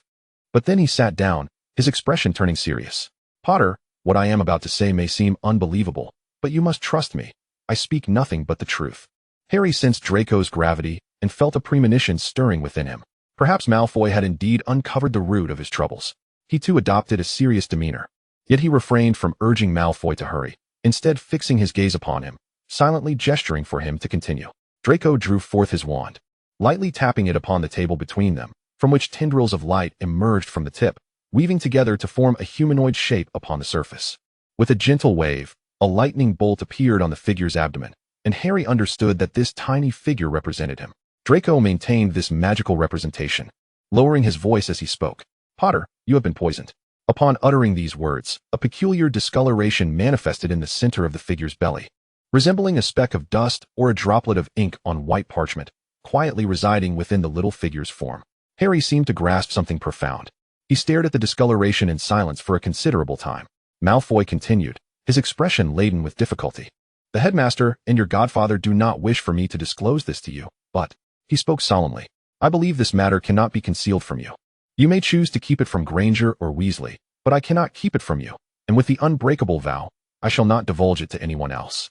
But then he sat down, his expression turning serious. Potter, what I am about to say may seem unbelievable, but you must trust me. I speak nothing but the truth. Harry sensed Draco's gravity and felt a premonition stirring within him. Perhaps Malfoy had indeed uncovered the root of his troubles. He too adopted a serious demeanor. Yet he refrained from urging Malfoy to hurry, instead fixing his gaze upon him, silently gesturing for him to continue. Draco drew forth his wand, lightly tapping it upon the table between them, from which tendrils of light emerged from the tip, weaving together to form a humanoid shape upon the surface. With a gentle wave, a lightning bolt appeared on the figure's abdomen, and Harry understood that this tiny figure represented him. Draco maintained this magical representation, lowering his voice as he spoke. Potter, you have been poisoned. Upon uttering these words, a peculiar discoloration manifested in the center of the figure's belly, resembling a speck of dust or a droplet of ink on white parchment, quietly residing within the little figure's form. Harry seemed to grasp something profound. He stared at the discoloration in silence for a considerable time. Malfoy continued, his expression laden with difficulty. The headmaster and your godfather do not wish for me to disclose this to you, but, he spoke solemnly, I believe this matter cannot be concealed from you. You may choose to keep it from Granger or Weasley, but I cannot keep it from you, and with the unbreakable vow, I shall not divulge it to anyone else.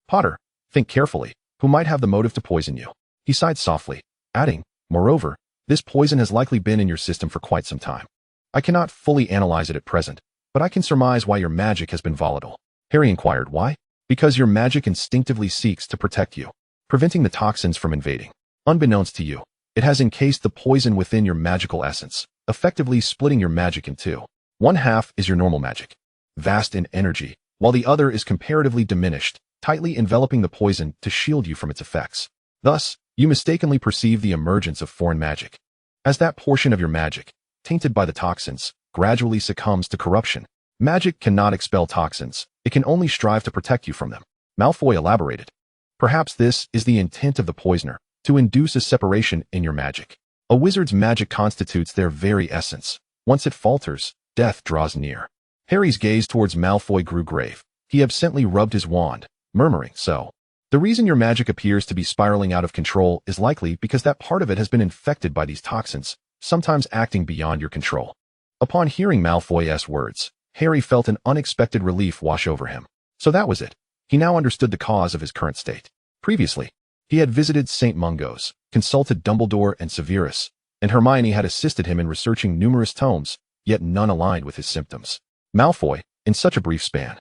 Potter, think carefully, who might have the motive to poison you? He sighed softly, adding, moreover, this poison has likely been in your system for quite some time. I cannot fully analyze it at present, but I can surmise why your magic has been volatile. Harry inquired, why? Because your magic instinctively seeks to protect you, preventing the toxins from invading. Unbeknownst to you, it has encased the poison within your magical essence, effectively splitting your magic in two. One half is your normal magic, vast in energy, while the other is comparatively diminished, tightly enveloping the poison to shield you from its effects. Thus, you mistakenly perceive the emergence of foreign magic. As that portion of your magic, tainted by the toxins, gradually succumbs to corruption, magic cannot expel toxins, it can only strive to protect you from them. Malfoy elaborated. Perhaps this is the intent of the poisoner, to induce a separation in your magic. A wizard's magic constitutes their very essence. Once it falters, death draws near. Harry's gaze towards Malfoy grew grave. He absently rubbed his wand, murmuring, so. The reason your magic appears to be spiraling out of control is likely because that part of it has been infected by these toxins, sometimes acting beyond your control. Upon hearing Malfoy's words, Harry felt an unexpected relief wash over him. So that was it. He now understood the cause of his current state. Previously, he had visited St. Mungo's, consulted Dumbledore and Severus, and Hermione had assisted him in researching numerous tomes, yet none aligned with his symptoms. Malfoy, in such a brief span,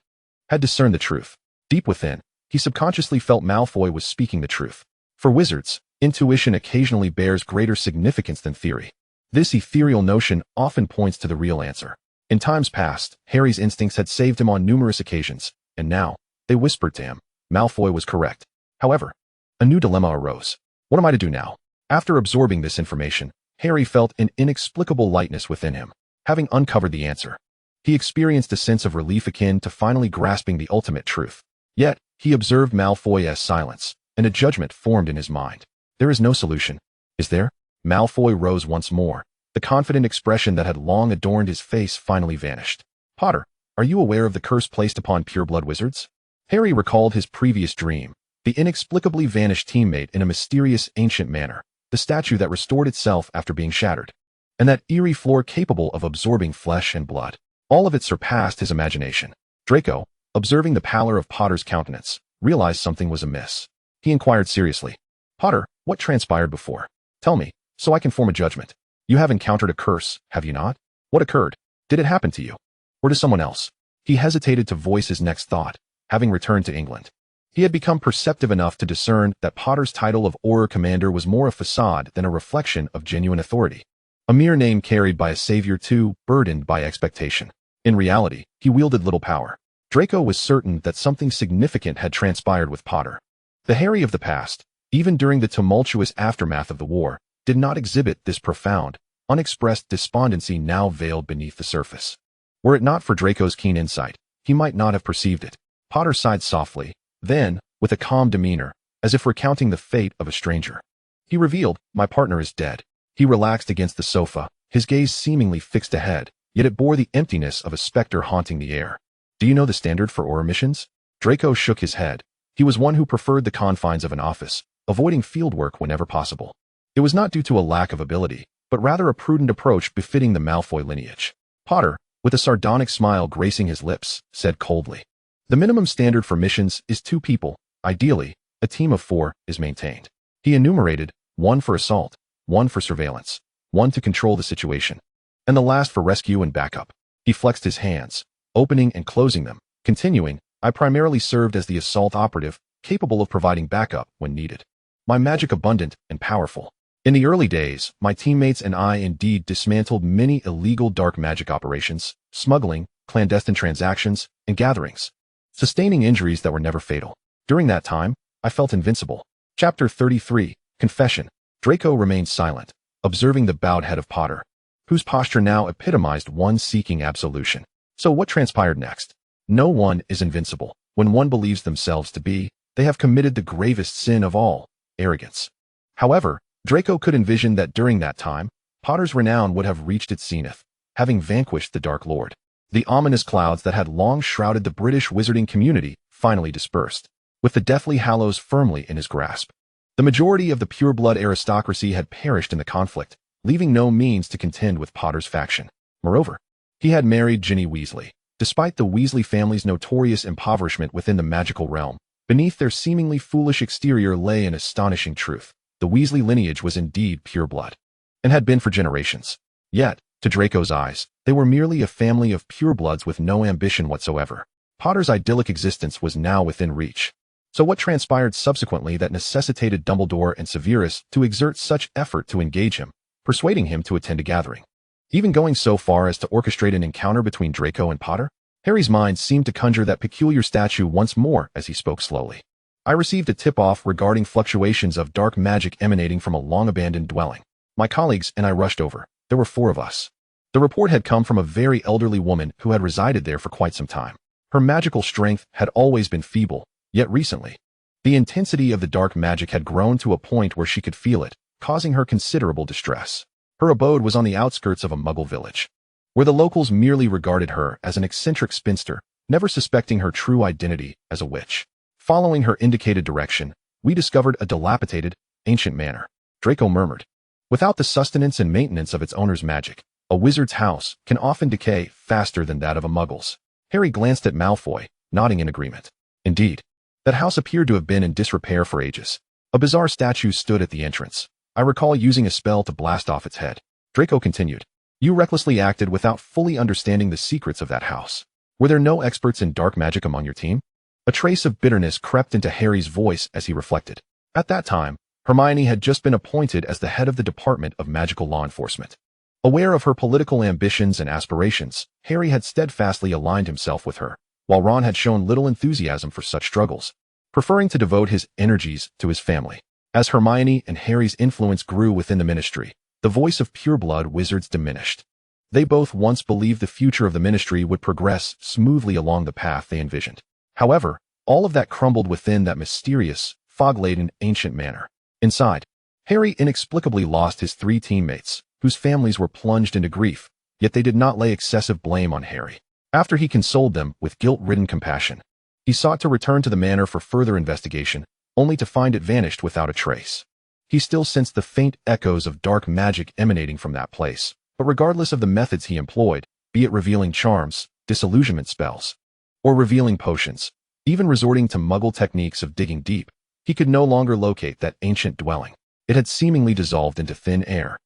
had discerned the truth. Deep within, he subconsciously felt Malfoy was speaking the truth. For wizards, intuition occasionally bears greater significance than theory. This ethereal notion often points to the real answer. In times past, Harry's instincts had saved him on numerous occasions, and now, they whispered to him, Malfoy was correct. However, a new dilemma arose. What am I to do now? After absorbing this information, Harry felt an inexplicable lightness within him. Having uncovered the answer, he experienced a sense of relief akin to finally grasping the ultimate truth. Yet, he observed Malfoy's silence, and a judgment formed in his mind. There is no solution, is there? Malfoy rose once more. The confident expression that had long adorned his face finally vanished. Potter, are you aware of the curse placed upon pureblood wizards? Harry recalled his previous dream, the inexplicably vanished teammate in a mysterious ancient manner, the statue that restored itself after being shattered, and that eerie floor capable of absorbing flesh and blood. All of it surpassed his imagination. Draco, observing the pallor of Potter's countenance, realized something was amiss. He inquired seriously, Potter, what transpired before? Tell me, so I can form a judgment. You have encountered a curse, have you not? What occurred? Did it happen to you? Or to someone else? He hesitated to voice his next thought, having returned to England. He had become perceptive enough to discern that Potter's title of Auror Commander was more a facade than a reflection of genuine authority. A mere name carried by a savior too burdened by expectation. In reality, he wielded little power. Draco was certain that something significant had transpired with Potter. The Harry of the past, even during the tumultuous aftermath of the war, did not exhibit this profound, unexpressed despondency now veiled beneath the surface. Were it not for Draco's keen insight, he might not have perceived it. Potter sighed softly, then, with a calm demeanor, as if recounting the fate of a stranger, he revealed, my partner is dead. He relaxed against the sofa, his gaze seemingly fixed ahead, yet it bore the emptiness of a specter haunting the air. Do you know the standard for Auror missions? Draco shook his head. He was one who preferred the confines of an office, avoiding fieldwork whenever possible. It was not due to a lack of ability, but rather a prudent approach befitting the Malfoy lineage. Potter, with a sardonic smile gracing his lips, said coldly, the minimum standard for missions is 2 people. Ideally, a team of 4 is maintained. He enumerated, 1 for assault, 1 for surveillance, 1 to control the situation, and the last for rescue and backup. He flexed his hands, opening and closing them, continuing, I primarily served as the assault operative, capable of providing backup when needed. My magic abundant and powerful. In the early days, my teammates and I indeed dismantled many illegal dark magic operations, smuggling, clandestine transactions, and gatherings, sustaining injuries that were never fatal. During that time, I felt invincible. Chapter 33, Confession. Draco remained silent, observing the bowed head of Potter. whose posture now epitomized one seeking absolution. So what transpired next? No one is invincible. When one believes themselves to be, they have committed the gravest sin of all, arrogance. However, Draco could envision that during that time, Potter's renown would have reached its zenith, having vanquished the Dark Lord. The ominous clouds that had long shrouded the British wizarding community finally dispersed, with the Deathly Hallows firmly in his grasp. The majority of the pure-blood aristocracy had perished in the conflict, leaving no means to contend with Potter's faction. Moreover, he had married Ginny Weasley. Despite the Weasley family's notorious impoverishment within the magical realm, beneath their seemingly foolish exterior lay an astonishing truth. The Weasley lineage was indeed pure blood, and had been for generations. Yet, to Draco's eyes, they were merely a family of purebloods with no ambition whatsoever. Potter's idyllic existence was now within reach. So what transpired subsequently that necessitated Dumbledore and Severus to exert such effort to engage him, persuading him to attend a gathering? Even going so far as to orchestrate an encounter between Draco and Potter? Harry's mind seemed to conjure that peculiar statue once more as he spoke slowly. I received a tip-off regarding fluctuations of dark magic emanating from a long-abandoned dwelling. My colleagues and I rushed over. There were 4 of us. The report had come from a very elderly woman who had resided there for quite some time. Her magical strength had always been feeble, yet recently, the intensity of the dark magic had grown to a point where she could feel it, causing her considerable distress. Her abode was on the outskirts of a Muggle village, where the locals merely regarded her as an eccentric spinster, never suspecting her true identity as a witch. Following her indicated direction, we discovered a dilapidated, ancient manor. Draco murmured. Without the sustenance and maintenance of its owner's magic, a wizard's house can often decay faster than that of a Muggle's. Harry glanced at Malfoy, nodding in agreement. Indeed, that house appeared to have been in disrepair for ages. A bizarre statue stood at the entrance. I recall using a spell to blast off its head. Draco continued. You recklessly acted without fully understanding the secrets of that house. Were there no experts in dark magic among your team? A trace of bitterness crept into Harry's voice as he reflected. At that time, Hermione had just been appointed as the head of the Department of Magical Law Enforcement. Aware of her political ambitions and aspirations, Harry had steadfastly aligned himself with her, while Ron had shown little enthusiasm for such struggles, preferring to devote his energies to his family. As Hermione and Harry's influence grew within the ministry, the voice of pureblood wizards diminished. They both once believed the future of the ministry would progress smoothly along the path they envisioned. However, all of that crumbled within that mysterious, fog-laden ancient manor. Inside, Harry inexplicably lost his 3 teammates, whose families were plunged into grief, yet they did not lay excessive blame on Harry. After he consoled them with guilt-ridden compassion, he sought to return to the manor for further investigation, only to find it vanished without a trace. He still sensed the faint echoes of dark magic emanating from that place, but regardless of the methods he employed, be it revealing charms, disillusionment spells, or revealing potions, even resorting to Muggle techniques of digging deep, he could no longer locate that ancient dwelling. It had seemingly dissolved into thin air.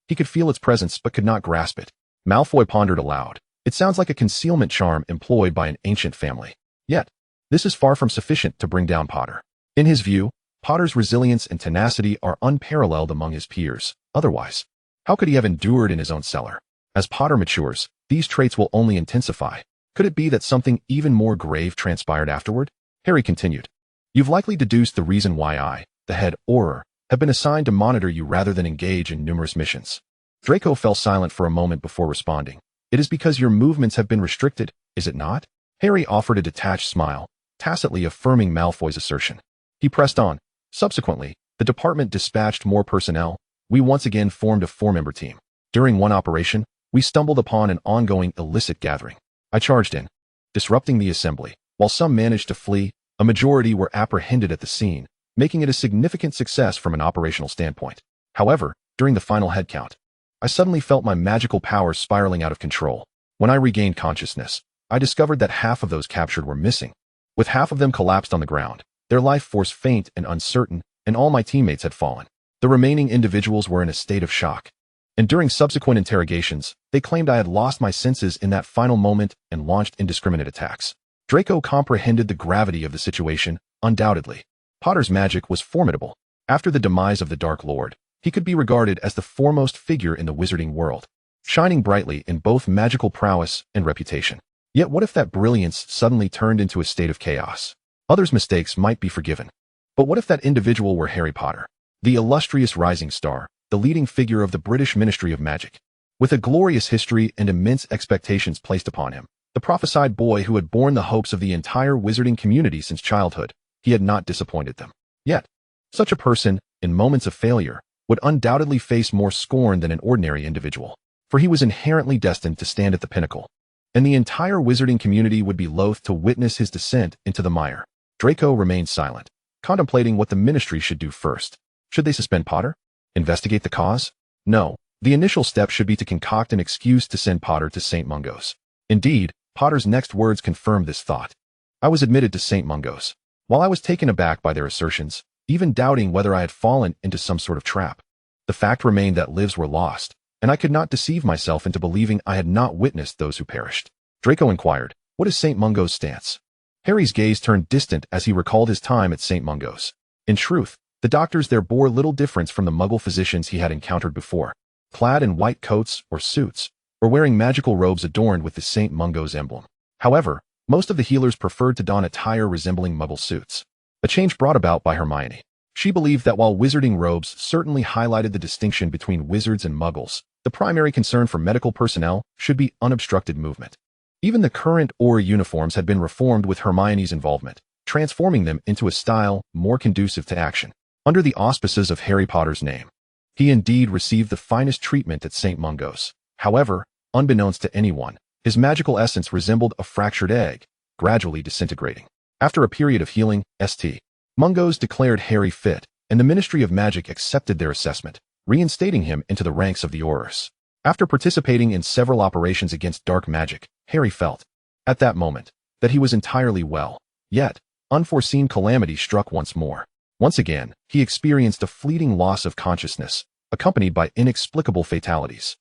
He could feel its presence but could not grasp it. Malfoy pondered aloud. It sounds like a concealment charm employed by an ancient family. Yet, this is far from sufficient to bring down Potter. In his view, Potter's resilience and tenacity are unparalleled among his peers. Otherwise, how could he have endured in his own cellar? As Potter matures, these traits will only intensify. Could it be that something even more grave transpired afterward? Harry continued. You've likely deduced the reason why I, the head Auror, have been assigned to monitor you rather than engage in numerous missions. Draco fell silent for a moment before responding. It is because your movements have been restricted, is it not? Harry offered a detached smile, tacitly affirming Malfoy's assertion. He pressed on. Subsequently, the department dispatched more personnel. We once again formed a 4-member team. During one operation, we stumbled upon an ongoing illicit gathering. I charged in, disrupting the assembly. While some managed to flee, a majority were apprehended at the scene, making it a significant success from an operational standpoint. However, during the final head count, I suddenly felt my magical powers spiraling out of control. When I regained consciousness, I discovered that half of those captured were missing, with half of them collapsed on the ground, their life force faint and uncertain, and all my teammates had fallen. The remaining individuals were in a state of shock, and during subsequent interrogations, they claimed I had lost my senses in that final moment and launched indiscriminate attacks. Draco comprehended the gravity of the situation, undoubtedly. Potter's magic was formidable. After the demise of the Dark Lord, he could be regarded as the foremost figure in the wizarding world, shining brightly in both magical prowess and reputation. Yet what if that brilliance suddenly turned into a state of chaos? Others' mistakes might be forgiven. But what if that individual were Harry Potter, the illustrious rising star, the leading figure of the British Ministry of Magic? With a glorious history and immense expectations placed upon him, the prophesied boy who had borne the hopes of the entire wizarding community since childhood, he had not disappointed them. Yet, such a person, in moments of failure, would undoubtedly face more scorn than an ordinary individual, for he was inherently destined to stand at the pinnacle, and the entire wizarding community would be loath to witness his descent into the mire. Draco remained silent, contemplating what the ministry should do first. Should they suspend Potter? Investigate the cause? No. The initial step should be to concoct an excuse to send Potter to St. Mungo's. Indeed, Potter's next words confirmed this thought. I was admitted to St. Mungo's. While I was taken aback by their assertions, even doubting whether I had fallen into some sort of trap, the fact remained that lives were lost, and I could not deceive myself into believing I had not witnessed those who perished. Draco inquired, what is St. Mungo's stance? Harry's gaze turned distant as he recalled his time at St. Mungo's. In truth, the doctors there bore little difference from the Muggle physicians he had encountered before, clad in white coats or suits, or wearing magical robes adorned with the St. Mungo's emblem. However, most of the healers preferred to don attire resembling Muggle suits, a change brought about by Hermione. She believed that while wizarding robes certainly highlighted the distinction between wizards and Muggles, the primary concern for medical personnel should be unobstructed movement. Even the current Aura uniforms had been reformed with Hermione's involvement, transforming them into a style more conducive to action. Under the auspices of Harry Potter's name, he indeed received the finest treatment at St. Mungo's. However, unbeknownst to anyone, his magical essence resembled a fractured egg, gradually disintegrating. After a period of healing, St. Mungo's declared Harry fit, and the Ministry of Magic accepted their assessment, reinstating him into the ranks of the Aurors. After participating in several operations against dark magic, Harry felt, at that moment, that he was entirely well. Yet, unforeseen calamity struck once more. Once again, he experienced a fleeting loss of consciousness, accompanied by inexplicable fatalities.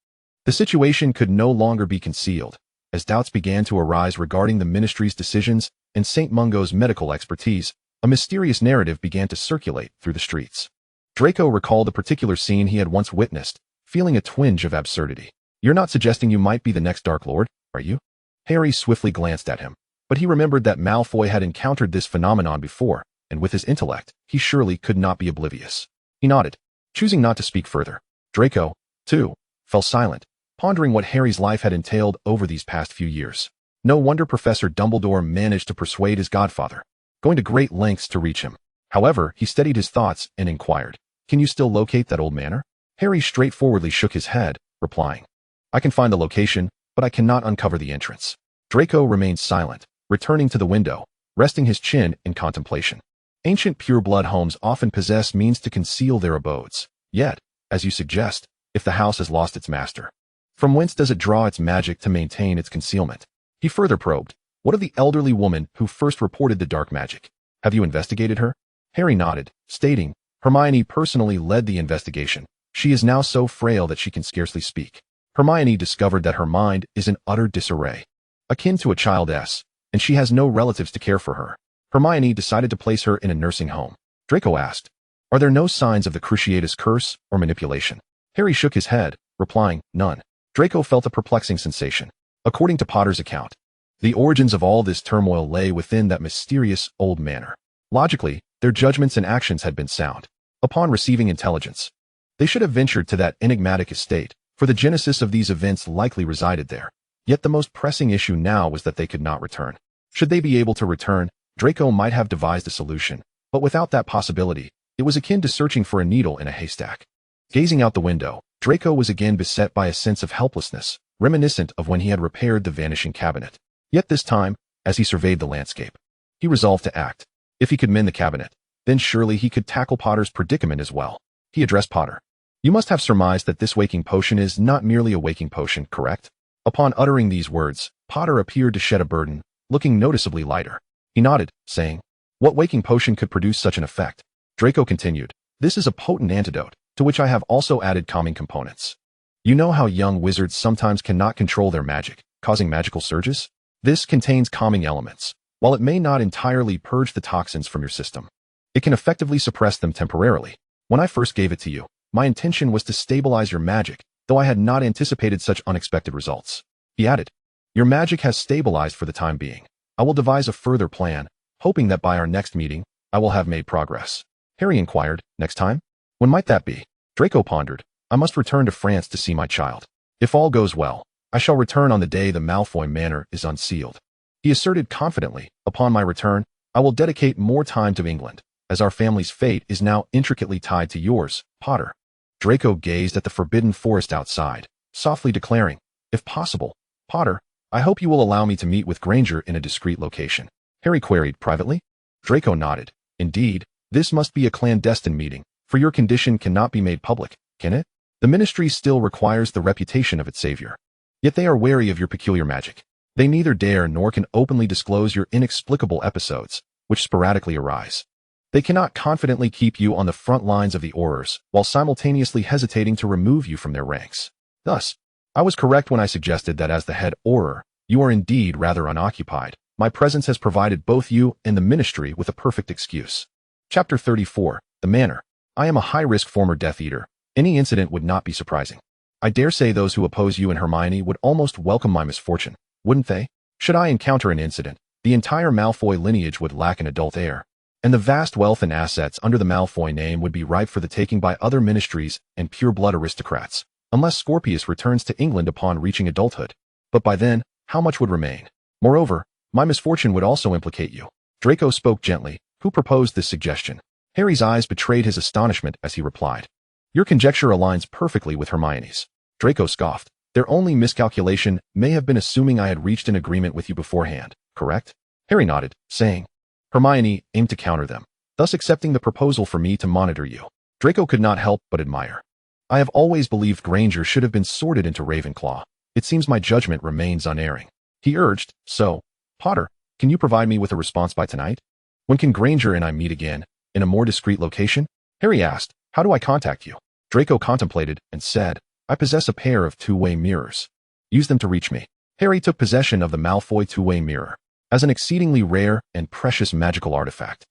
The situation could no longer be concealed, as doubts began to arise regarding the ministry's decisions and St. Mungo's medical expertise. A mysterious narrative began to circulate through the streets. Draco recalled a particular scene he had once witnessed, feeling a twinge of absurdity. You're not suggesting you might be the next Dark Lord, are you? Harry swiftly glanced at him, but he remembered that Malfoy had encountered this phenomenon before, and with his intellect, he surely could not be oblivious. He nodded, choosing not to speak further. Draco, too, fell silent, pondering what Harry's life had entailed over these past few years. No wonder Professor Dumbledore managed to persuade his godfather, going to great lengths to reach him. However, he steadied his thoughts and inquired, can you still locate that old manor? Harry straightforwardly shook his head, replying, I can find the location, but I cannot uncover the entrance. Draco remained silent, returning to the window, resting his chin in contemplation. Ancient pure-blood homes often possess means to conceal their abodes. Yet, as you suggest, if the house has lost its master, from whence does it draw its magic to maintain its concealment? He further probed, what of the elderly woman who first reported the dark magic? Have you investigated her? Harry nodded, stating, Hermione personally led the investigation. She is now so frail that she can scarcely speak. Hermione discovered that her mind is in utter disarray, akin to a child's, and she has no relatives to care for her. Hermione decided to place her in a nursing home. Draco asked, are there no signs of the Cruciatus curse or manipulation? Harry shook his head, replying, none. Draco felt a perplexing sensation. According to Potter's account, the origins of all this turmoil lay within that mysterious old manor. Logically, their judgments and actions had been sound. Upon receiving intelligence, they should have ventured to that enigmatic estate, for the genesis of these events likely resided there. Yet the most pressing issue now was that they could not return. Should they be able to return, Draco might have devised a solution, but without that possibility, it was akin to searching for a needle in a haystack. Gazing out the window, Draco was again beset by a sense of helplessness, reminiscent of when he had repaired the vanishing cabinet. Yet this time, as he surveyed the landscape, he resolved to act. If he could mend the cabinet, then surely he could tackle Potter's predicament as well. He addressed Potter. You must have surmised that this waking potion is not merely a waking potion, correct? Upon uttering these words, Potter appeared to shed a burden, looking noticeably lighter. He nodded, saying, what waking potion could produce such an effect? Draco continued, this is a potent antidote, to which I have also added calming components. You know how young wizards sometimes cannot control their magic, causing magical surges? This contains calming elements. While it may not entirely purge the toxins from your system, it can effectively suppress them temporarily. When I first gave it to you, my intention was to stabilize your magic, though I had not anticipated such unexpected results. He added, your magic has stabilized for the time being. I will devise a further plan, hoping that by our next meeting, I will have made progress. Harry inquired, next time? When might that be? Draco pondered, I must return to France to see my child. If all goes well, I shall return on the day the Malfoy Manor is unsealed. He asserted confidently, upon my return, I will dedicate more time to England, as our family's fate is now intricately tied to yours, Potter. Draco gazed at the forbidden forest outside, softly declaring, if possible, Potter, I hope you will allow me to meet with Granger in a discreet location. Harry queried privately. Draco nodded. Indeed, this must be a clandestine meeting, for your condition cannot be made public, can it? The ministry still requires the reputation of its savior. Yet they are wary of your peculiar magic. They neither dare nor can openly disclose your inexplicable episodes, which sporadically arise. They cannot confidently keep you on the front lines of the Aurors, while simultaneously hesitating to remove you from their ranks. Thus, I was correct when I suggested that as the head Auror, you are indeed rather unoccupied. My presence has provided both you and the ministry with a perfect excuse. Chapter 34, The Manor. I am a high-risk former Death Eater. Any incident would not be surprising. I dare say those who oppose you and Hermione would almost welcome my misfortune, wouldn't they? Should I encounter an incident, the entire Malfoy lineage would lack an adult heir, and the vast wealth and assets under the Malfoy name would be ripe for the taking by other ministries and pure-blood aristocrats, unless Scorpius returns to England upon reaching adulthood. But by then, how much would remain? Moreover, my misfortune would also implicate you. Draco spoke gently. Who proposed this suggestion? Harry's eyes betrayed his astonishment as he replied. Your conjecture aligns perfectly with Hermione's. Draco scoffed. Their only miscalculation may have been assuming I had reached an agreement with you beforehand, correct? Harry nodded, saying, Hermione aimed to counter them, thus accepting the proposal for me to monitor you. Draco could not help but admire. I have always believed Granger should have been sorted into Ravenclaw. It seems my judgment remains unerring. He urged, so, Potter, can you provide me with a response by tonight? When can Granger and I meet again, in a more discreet location? Harry asked, how do I contact you? Draco contemplated and said, I possess a pair of two-way mirrors. Use them to reach me. Harry took possession of the Malfoy two-way mirror, as an exceedingly rare and precious magical artifact.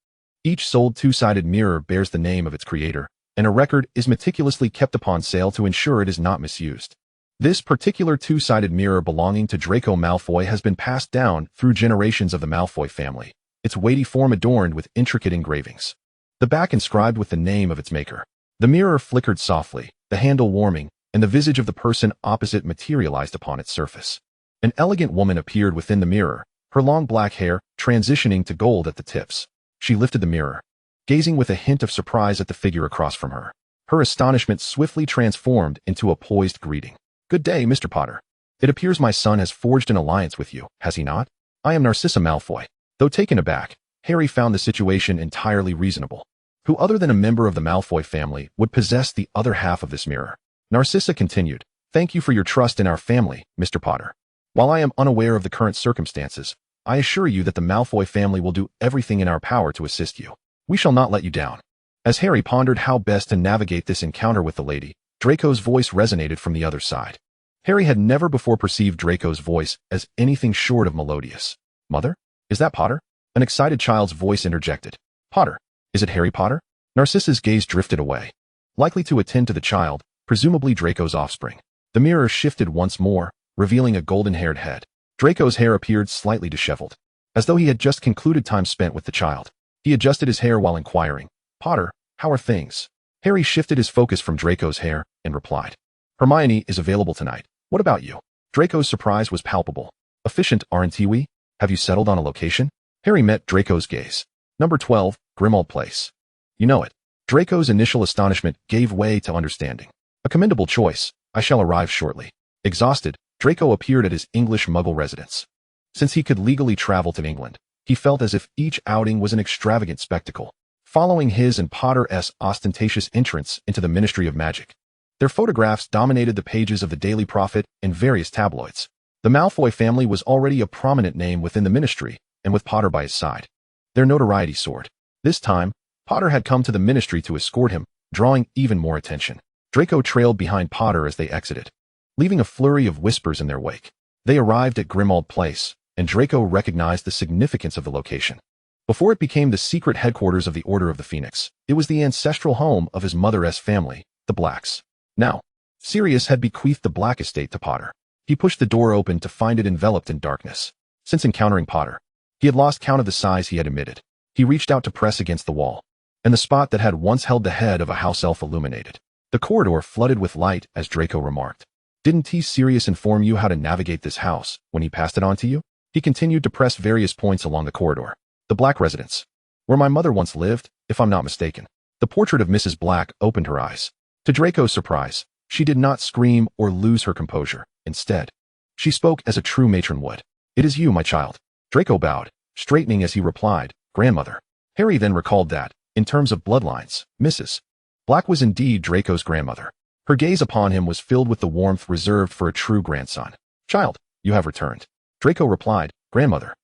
Each sold two-sided mirror bears the name of its creator, and a record is meticulously kept upon sale to ensure it is not misused. This particular two-sided mirror belonging to Draco Malfoy has been passed down through generations of the Malfoy family, its weighty form adorned with intricate engravings. The back inscribed with the name of its maker. The mirror flickered softly, the handle warming, and the visage of the person opposite materialized upon its surface. An elegant woman appeared within the mirror, her long black hair transitioning to gold at the tips. She lifted the mirror, gazing with a hint of surprise at the figure across from her. Her astonishment swiftly transformed into a poised greeting. Good day, Mr. Potter. It appears my son has forged an alliance with you, has he not? I am Narcissa Malfoy. Though taken aback, Harry found the situation entirely reasonable. Who other than a member of the Malfoy family would possess the other half of this mirror? Narcissa continued, Thank you for your trust in our family, Mr. Potter. While I am unaware of the current circumstances, I assure you that the Malfoy family will do everything in our power to assist you. We shall not let you down. As Harry pondered how best to navigate this encounter with the lady, Draco's voice resonated from the other side. Harry had never before perceived Draco's voice as anything short of melodious. Mother? Is that Potter? An excited child's voice interjected. Potter? Is it Harry Potter? Narcissa's gaze drifted away, likely to attend to the child, presumably Draco's offspring. The mirror shifted once more, revealing a golden-haired head. Draco's hair appeared slightly disheveled, as though he had just concluded time spent with the child. He adjusted his hair while inquiring, Potter, how are things? Harry shifted his focus from Draco's hair and replied, Hermione is available tonight. What about you? Draco's surprise was palpable. Efficient, aren't we? Have you settled on a location? Harry met Draco's gaze. Number 12, Grimmauld Place. You know it. Draco's initial astonishment gave way to understanding. A commendable choice. I shall arrive shortly. Exhausted, Draco appeared at his English Muggle residence. Since he could legally travel to England, he felt as if each outing was an extravagant spectacle, following his and Potter's ostentatious entrance into the Ministry of Magic. Their photographs dominated the pages of the Daily Prophet and various tabloids. The Malfoy family was already a prominent name within the ministry, and with Potter by his side, their notoriety soared. This time, Potter had come to the ministry to escort him, drawing even more attention. Draco trailed behind Potter as they exited, leaving a flurry of whispers in their wake. They arrived at Grimmauld Place, and Draco recognized the significance of the location. Before it became the secret headquarters of the Order of the Phoenix, it was the ancestral home of his mother's family, the Blacks. Now, Sirius had bequeathed the Black estate to Potter. He pushed the door open to find it enveloped in darkness. Since encountering Potter, he had lost count of the size he had emitted. He reached out to press against the wall, and the spot that had once held the head of a house elf illuminated. The corridor flooded with light as Draco remarked. Didn't T. Sirius inform you how to navigate this house when he passed it on to you? He continued to press various points along the corridor. The Black residence, where my mother once lived, if I'm not mistaken. The portrait of Mrs. Black opened her eyes. To Draco's surprise, she did not scream or lose her composure. Instead, she spoke as a true matron would. It is you, my child. Draco bowed, straightening as he replied, grandmother. Harry then recalled that, in terms of bloodlines, Mrs. Black was indeed Draco's grandmother. Her gaze upon him was filled with the warmth reserved for a true grandson. Child, you have returned. Draco replied, grandmother.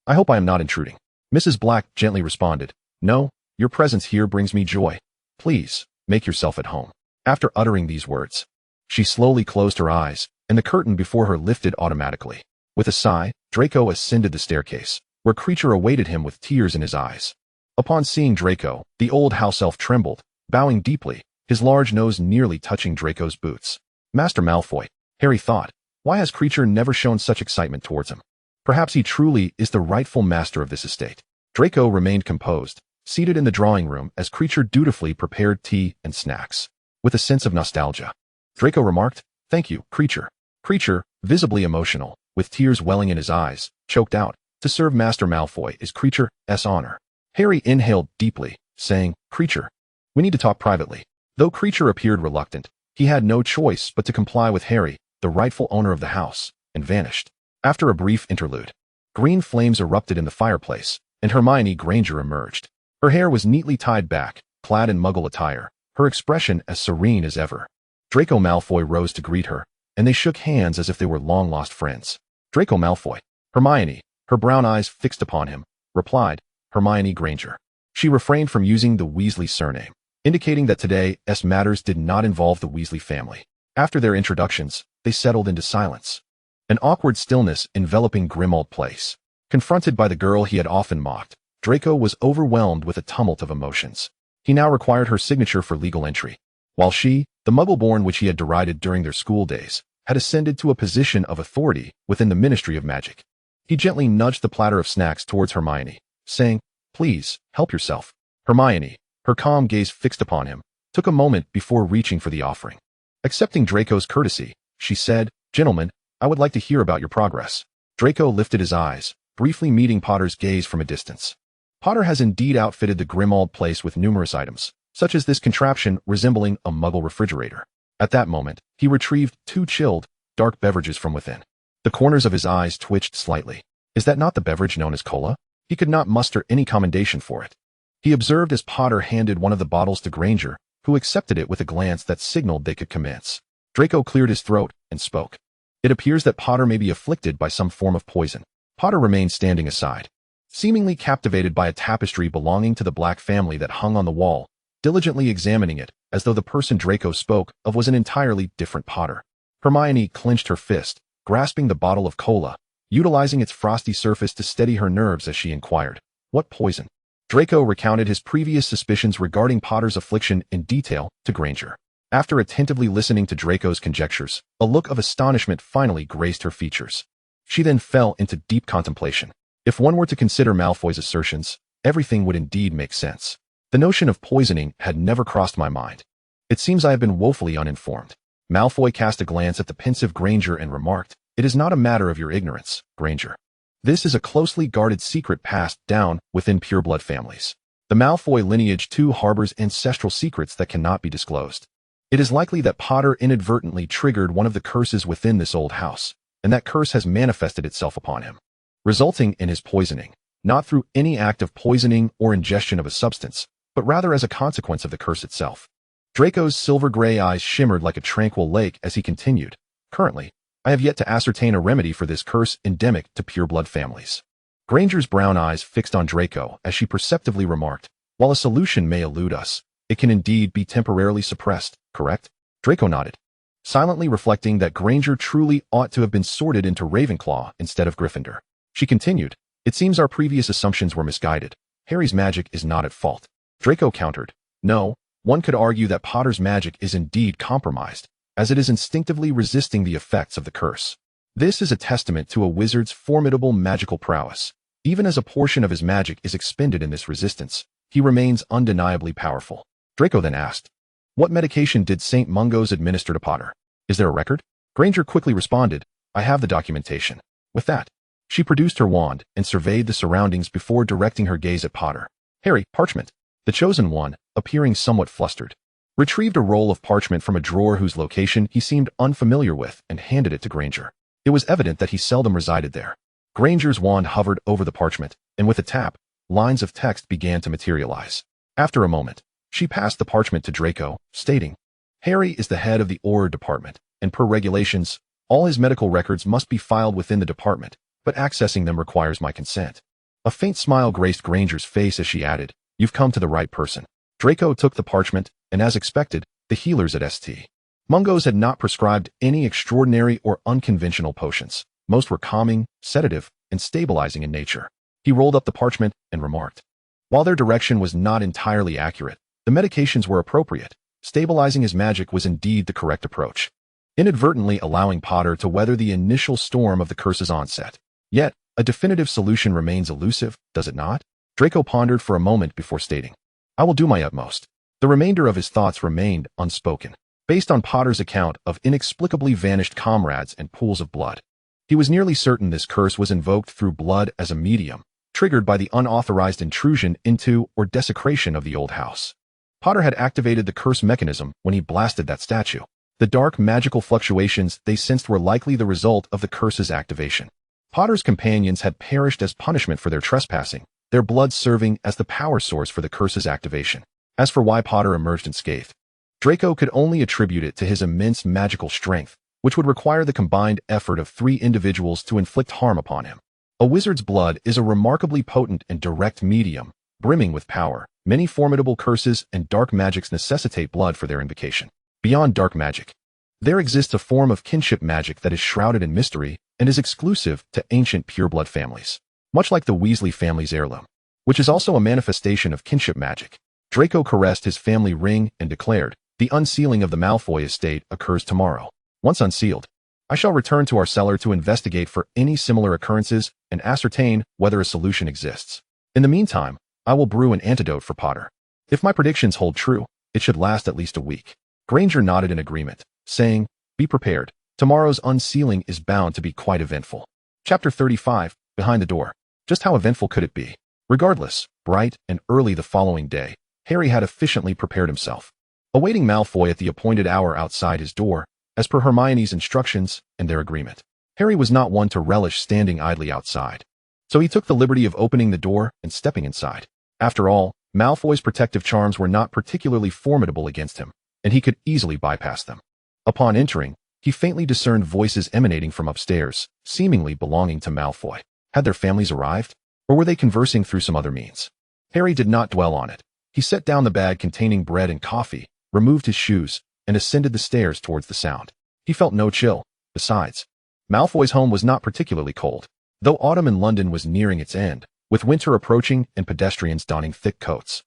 I hope I am not intruding. Mrs. Black gently responded, no, your presence here brings me joy. Please, make yourself at home. After uttering these words, she slowly closed her eyes, and the curtain before her lifted automatically. With a sigh, Draco ascended the staircase, where Creature awaited him with tears in his eyes. Upon seeing Draco, the old house elf trembled, bowing deeply, his large nose nearly touching Draco's boots. Master Malfoy, Harry thought, why has Creature never shown such excitement towards him? Perhaps he truly is the rightful master of this estate. Draco remained composed, seated in the drawing room as Creature dutifully prepared tea and snacks. With a sense of nostalgia, Draco remarked, thank you, Creature. Creature, visibly emotional, with tears welling in his eyes, choked out, to serve Master Malfoy is Creature's honor. Harry inhaled deeply, saying, Creature, we need to talk privately. Though Creature appeared reluctant, he had no choice but to comply with Harry, the rightful owner of the house, and vanished. After a brief interlude, green flames erupted in the fireplace, and Hermione Granger emerged. Her hair was neatly tied back, clad in Muggle attire, her expression as serene as ever. Draco Malfoy rose to greet her, and they shook hands as if they were long-lost friends. Draco Malfoy. Hermione, her brown eyes fixed upon him, replied, Hermione Granger. She refrained from using the Weasley surname, indicating that today's matters did not involve the Weasley family. After their introductions, they settled into silence. An awkward stillness enveloping Grimmauld Place. Confronted by the girl he had often mocked, Draco was overwhelmed with a tumult of emotions. He now required her signature for legal entry, while she, the Muggle-born which he had derided during their school days, had ascended to a position of authority within the Ministry of Magic. He gently nudged the platter of snacks towards Hermione, saying, please, help yourself. Hermione, her calm gaze fixed upon him, took a moment before reaching for the offering. Accepting Draco's courtesy, she said, gentlemen, I would like to hear about your progress. Draco lifted his eyes, briefly meeting Potter's gaze from a distance. Potter has indeed outfitted the Grimmauld Place with numerous items, such as this contraption resembling a Muggle refrigerator. At that moment, he retrieved 2 chilled, dark beverages from within. The corners of his eyes twitched slightly. Is that not the beverage known as cola? He could not muster any commendation for it. He observed as Potter handed one of the bottles to Granger, who accepted it with a glance that signaled they could commence. Draco cleared his throat and spoke. It appears that Potter may be afflicted by some form of poison. Potter remained standing aside, seemingly captivated by a tapestry belonging to the Black family that hung on the wall, diligently examining it, as though the person Draco spoke of was an entirely different Potter. Hermione clenched her fist, grasping the bottle of cola, utilizing its frosty surface to steady her nerves as she inquired, what poison? Draco recounted his previous suspicions regarding Potter's affliction in detail to Granger. After attentively listening to Draco's conjectures, a look of astonishment finally graced her features. She then fell into deep contemplation. If one were to consider Malfoy's assertions, everything would indeed make sense. The notion of poisoning had never crossed my mind. It seems I have been woefully uninformed. Malfoy cast a glance at the pensive Granger and remarked, it is not a matter of your ignorance, Granger. This is a closely guarded secret passed down within pureblood families. The Malfoy lineage too harbors ancestral secrets that cannot be disclosed. It is likely that Potter inadvertently triggered one of the curses within this old house, and that curse has manifested itself upon him, resulting in his poisoning, not through any act of poisoning or ingestion of a substance, but rather as a consequence of the curse itself. Draco's silver-gray eyes shimmered like a tranquil lake as he continued, currently, I have yet to ascertain a remedy for this curse endemic to pureblood families. Granger's brown eyes fixed on Draco as she perceptively remarked, while a solution may elude us, it can indeed be temporarily suppressed, correct? Draco nodded, silently reflecting that Granger truly ought to have been sorted into Ravenclaw instead of Gryffindor. She continued, it seems our previous assumptions were misguided. Harry's magic is not at fault. Draco countered, no, one could argue that Potter's magic is indeed compromised, as it is instinctively resisting the effects of the curse. This is a testament to a wizard's formidable magical prowess. Even as a portion of his magic is expended in this resistance, he remains undeniably powerful. Draco then asked, what medication did St. Mungo's administer to Potter? Is there a record? Granger quickly responded, I have the documentation. With that, she produced her wand and surveyed the surroundings before directing her gaze at Potter. Harry, parchment. The chosen one, appearing somewhat flustered, retrieved a roll of parchment from a drawer whose location he seemed unfamiliar with and handed it to Granger. It was evident that he seldom resided there. Granger's wand hovered over the parchment, and with a tap, lines of text began to materialize. After a moment, she passed the parchment to Draco, stating, Harry is the head of the Aura department, and per regulations, all his medical records must be filed within the department, but accessing them requires my consent. A faint smile graced Granger's face as she added, You've come to the right person. Draco took the parchment, and as expected, the healers at St. Mungo's had not prescribed any extraordinary or unconventional potions. Most were calming, sedative, and stabilizing in nature. He rolled up the parchment and remarked, While their direction was not entirely accurate, the medications were appropriate. Stabilizing his magic was indeed the correct approach, inadvertently allowing Potter to weather the initial storm of the curse's onset. Yet, a definitive solution remains elusive, does it not? Draco pondered for a moment before stating, I will do my utmost. The remainder of his thoughts remained unspoken, based on Potter's account of inexplicably vanished comrades and pools of blood. He was nearly certain this curse was invoked through blood as a medium, triggered by the unauthorized intrusion into or desecration of the old house. Potter had activated the curse mechanism when he blasted that statue. The dark magical fluctuations they sensed were likely the result of the curse's activation. Potter's companions had perished as punishment for their trespassing, their blood serving as the power source for the curse's activation. As for why Potter emerged unscathed, Draco could only attribute it to his immense magical strength, which would require the combined effort of 3 individuals to inflict harm upon him. A wizard's blood is a remarkably potent and direct medium, brimming with power. Many formidable curses and dark magics necessitate blood for their invocation. Beyond dark magic, there exists a form of kinship magic that is shrouded in mystery and is exclusive to ancient pureblood families, much like the Weasley family's heirloom, which is also a manifestation of kinship magic. Draco caressed his family ring and declared, The unsealing of the Malfoy estate occurs tomorrow. Once unsealed, I shall return to our cellar to investigate for any similar occurrences and ascertain whether a solution exists. In the meantime, I will brew an antidote for Potter. If my predictions hold true, it should last at least a week. Granger nodded in agreement, saying, Be prepared. Tomorrow's unsealing is bound to be quite eventful. Chapter 35, Behind the Door. Just how eventful could it be? Regardless, bright and early the following day, Harry had efficiently prepared himself, awaiting Malfoy at the appointed hour outside his door, as per Hermione's instructions and their agreement. Harry was not one to relish standing idly outside, so he took the liberty of opening the door and stepping inside. After all, Malfoy's protective charms were not particularly formidable against him, and he could easily bypass them. Upon entering, he faintly discerned voices emanating from upstairs, seemingly belonging to Malfoy. Had their families arrived, or were they conversing through some other means? Harry did not dwell on it. He set down the bag containing bread and coffee, removed his shoes, and ascended the stairs towards the sound. He felt no chill. Besides, Malfoy's home was not particularly cold, though autumn in London was nearing its end, with winter approaching and pedestrians donning thick coats.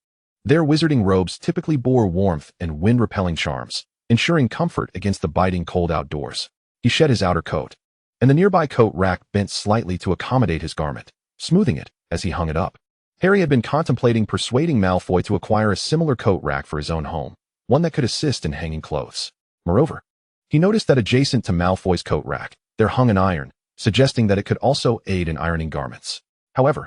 Their wizarding robes typically bore warmth and wind-repelling charms, ensuring comfort against the biting cold outdoors. He shed his outer coat, and the nearby coat rack bent slightly to accommodate his garment, smoothing it as he hung it up. Harry had been contemplating persuading Malfoy to acquire a similar coat rack for his own home, one that could assist in hanging clothes. Moreover, he noticed that adjacent to Malfoy's coat rack, there hung an iron, suggesting that it could also aid in ironing garments. However,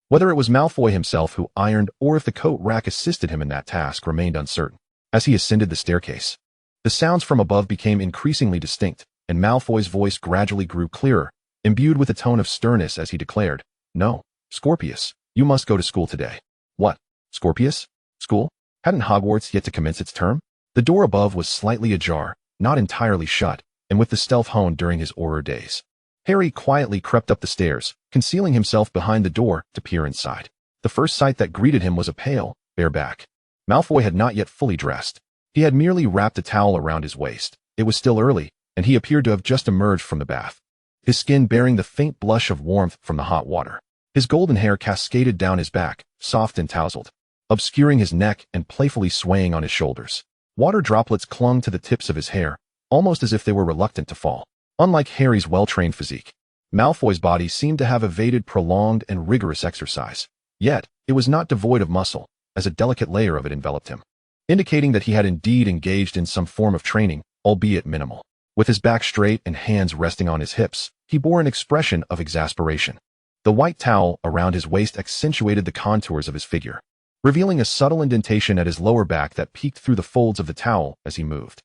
whether it was Malfoy himself who ironed or if the coat rack assisted him in that task remained uncertain. As he ascended the staircase, the sounds from above became increasingly distinct, and Malfoy's voice gradually grew clearer, imbued with a tone of sternness as he declared, No, Scorpius, you must go to school today. What? Scorpius? School? Hadn't Hogwarts yet to commence its term? The door above was slightly ajar, not entirely shut, and with the stealth honed during his Auror days. Harry quietly crept up the stairs, concealing himself behind the door to peer inside. The first sight that greeted him was a pale, bare back. Malfoy had not yet fully dressed. He had merely wrapped a towel around his waist. It was still early, and he appeared to have just emerged from the bath, his skin bearing the faint blush of warmth from the hot water. His golden hair cascaded down his back, soft and tousled, obscuring his neck and playfully swaying on his shoulders. Water droplets clung to the tips of his hair, almost as if they were reluctant to fall. Unlike Harry's well-trained physique, Malfoy's body seemed to have evaded prolonged and rigorous exercise. Yet, it was not devoid of muscle, as a delicate layer of it enveloped him, indicating that he had indeed engaged in some form of training, albeit minimal. With his back straight and hands resting on his hips, he bore an expression of exasperation. The white towel around his waist accentuated the contours of his figure, revealing a subtle indentation at his lower back that peeked through the folds of the towel as he moved.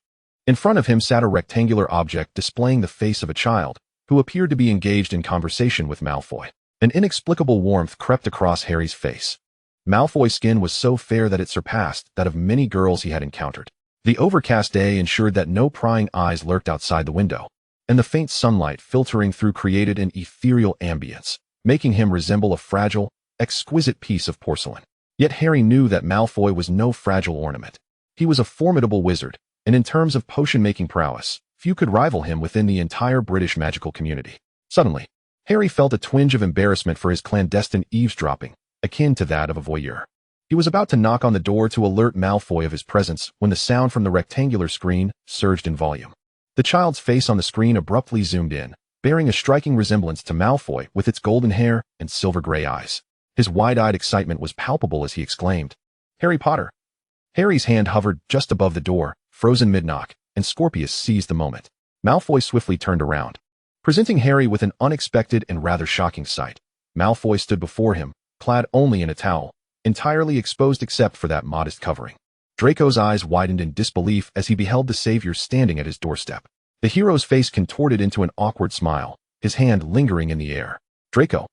In front of him sat a rectangular object displaying the face of a child, who appeared to be engaged in conversation with Malfoy. An inexplicable warmth crept across Harry's face. Malfoy's skin was so fair that it surpassed that of many girls he had encountered. The overcast day ensured that no prying eyes lurked outside the window, and the faint sunlight filtering through created an ethereal ambience, making him resemble a fragile, exquisite piece of porcelain. Yet Harry knew that Malfoy was no fragile ornament. He was a formidable wizard, and in terms of potion-making prowess, few could rival him within the entire British magical community. Suddenly, Harry felt a twinge of embarrassment for his clandestine eavesdropping, akin to that of a voyeur. He was about to knock on the door to alert Malfoy of his presence when the sound from the rectangular screen surged in volume. The child's face on the screen abruptly zoomed in, bearing a striking resemblance to Malfoy with its golden hair and silver-gray eyes. His wide-eyed excitement was palpable as he exclaimed, "Harry Potter!" Harry's hand hovered just above the door, frozen mid-knock, and Scorpius seized the moment. Malfoy swiftly turned around, presenting Harry with an unexpected and rather shocking sight. Malfoy stood before him, clad only in a towel, entirely exposed except for that modest covering. Draco's eyes widened in disbelief as he beheld the savior standing at his doorstep. The hero's face contorted into an awkward smile, his hand lingering in the air. Draco,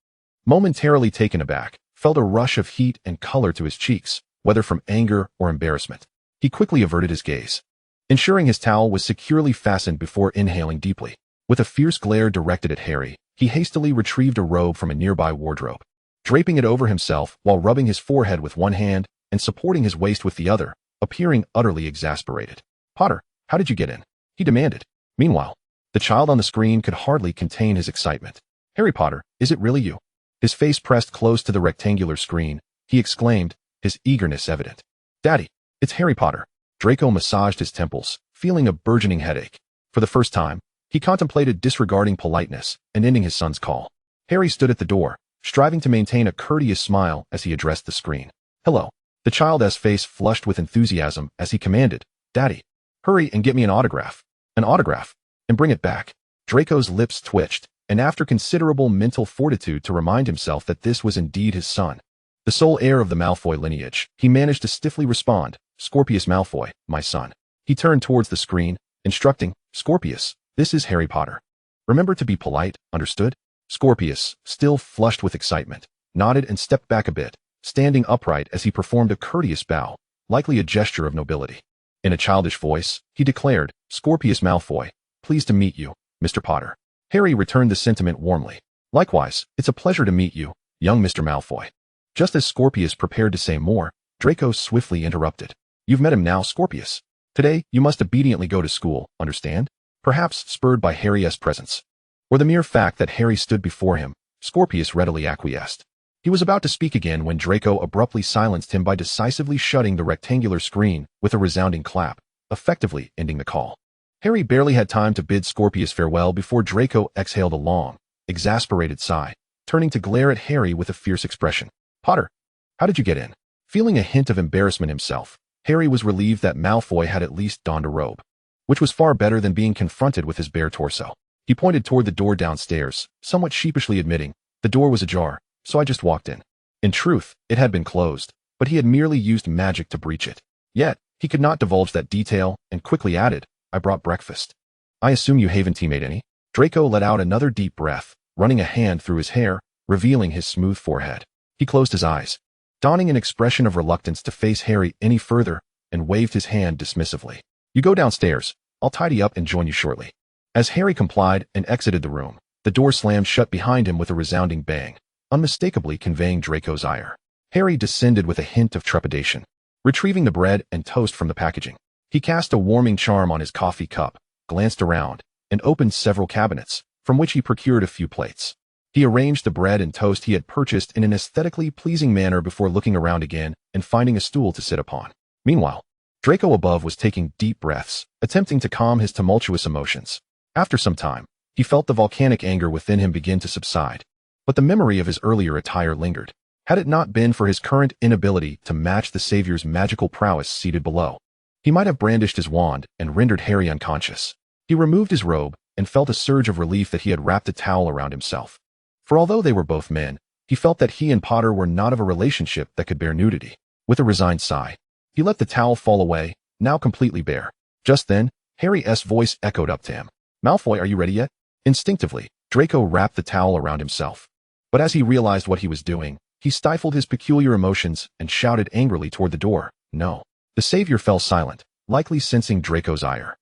momentarily taken aback, felt a rush of heat and color to his cheeks, whether from anger or embarrassment. He quickly averted his gaze, ensuring his towel was securely fastened before inhaling deeply. With a fierce glare directed at Harry, he hastily retrieved a robe from a nearby wardrobe. Draping it over himself while rubbing his forehead with one hand and supporting his waist with the other, appearing utterly exasperated. "Potter, how did you get in?" he demanded. Meanwhile, the child on the screen could hardly contain his excitement. "Harry Potter, is it really you?" His face pressed close to the rectangular screen, he exclaimed, his eagerness evident. "Daddy, it's Harry Potter." Draco massaged his temples, feeling a burgeoning headache. For the first time, he contemplated disregarding politeness and ending his son's call. Harry stood at the door, striving to maintain a courteous smile as he addressed the screen. "Hello." The child's face flushed with enthusiasm as he commanded, "Daddy, hurry and get me an autograph. An autograph, and bring it back." Draco's lips twitched, and after considerable mental fortitude to remind himself that this was indeed his son, the sole heir of the Malfoy lineage, he managed to stiffly respond, "Scorpius Malfoy, my son." He turned towards the screen, instructing, "Scorpius, this is Harry Potter. Remember to be polite, understood?" Scorpius, still flushed with excitement, nodded and stepped back a bit, standing upright as he performed a courteous bow, likely a gesture of nobility. In a childish voice, he declared, "Scorpius Malfoy, pleased to meet you, Mr. Potter." Harry returned the sentiment warmly. "Likewise, it's a pleasure to meet you, young Mr. Malfoy." Just as Scorpius prepared to say more, Draco swiftly interrupted. "You've met him now, Scorpius. Today, you must obediently go to school, understand?" Perhaps spurred by Harry's presence, or the mere fact that Harry stood before him, Scorpius readily acquiesced. He was about to speak again when Draco abruptly silenced him by decisively shutting the rectangular screen with a resounding clap, effectively ending the call. Harry barely had time to bid Scorpius farewell before Draco exhaled a long, exasperated sigh, turning to glare at Harry with a fierce expression. "Potter, how did you get in?" Feeling a hint of embarrassment himself, Harry was relieved that Malfoy had at least donned a robe, which was far better than being confronted with his bare torso. He pointed toward the door downstairs, somewhat sheepishly admitting, "The door was ajar, so I just walked in." In truth, it had been closed, but he had merely used magic to breach it. Yet, he could not divulge that detail and quickly added, "I brought breakfast." "I assume you haven't teammate any?" Draco let out another deep breath, running a hand through his hair, revealing his smooth forehead. He closed his eyes, donning an expression of reluctance to face Harry any further, and waved his hand dismissively. "You go downstairs. I'll tidy up and join you shortly." As Harry complied and exited the room, the door slammed shut behind him with a resounding bang, unmistakably conveying Draco's ire. Harry descended with a hint of trepidation, retrieving the bread and toast from the packaging. He cast a warming charm on his coffee cup, glanced around, and opened several cabinets, from which he procured a few plates. He arranged the bread and toast he had purchased in an aesthetically pleasing manner before looking around again and finding a stool to sit upon. Meanwhile, Draco above was taking deep breaths, attempting to calm his tumultuous emotions. After some time, he felt the volcanic anger within him begin to subside, but the memory of his earlier attire lingered. Had it not been for his current inability to match the savior's magical prowess seated below, he might have brandished his wand and rendered Harry unconscious. He removed his robe and felt a surge of relief that he had wrapped a towel around himself. For although they were both men, he felt that he and Potter were not of a relationship that could bear nudity. With a resigned sigh, he let the towel fall away, now completely bare. Just then, Harry's voice echoed up to him. "Malfoy, are you ready yet?" Instinctively, Draco wrapped the towel around himself. But as he realized what he was doing, he stifled his peculiar emotions and shouted angrily toward the door, "No." The savior fell silent, likely sensing Draco's ire.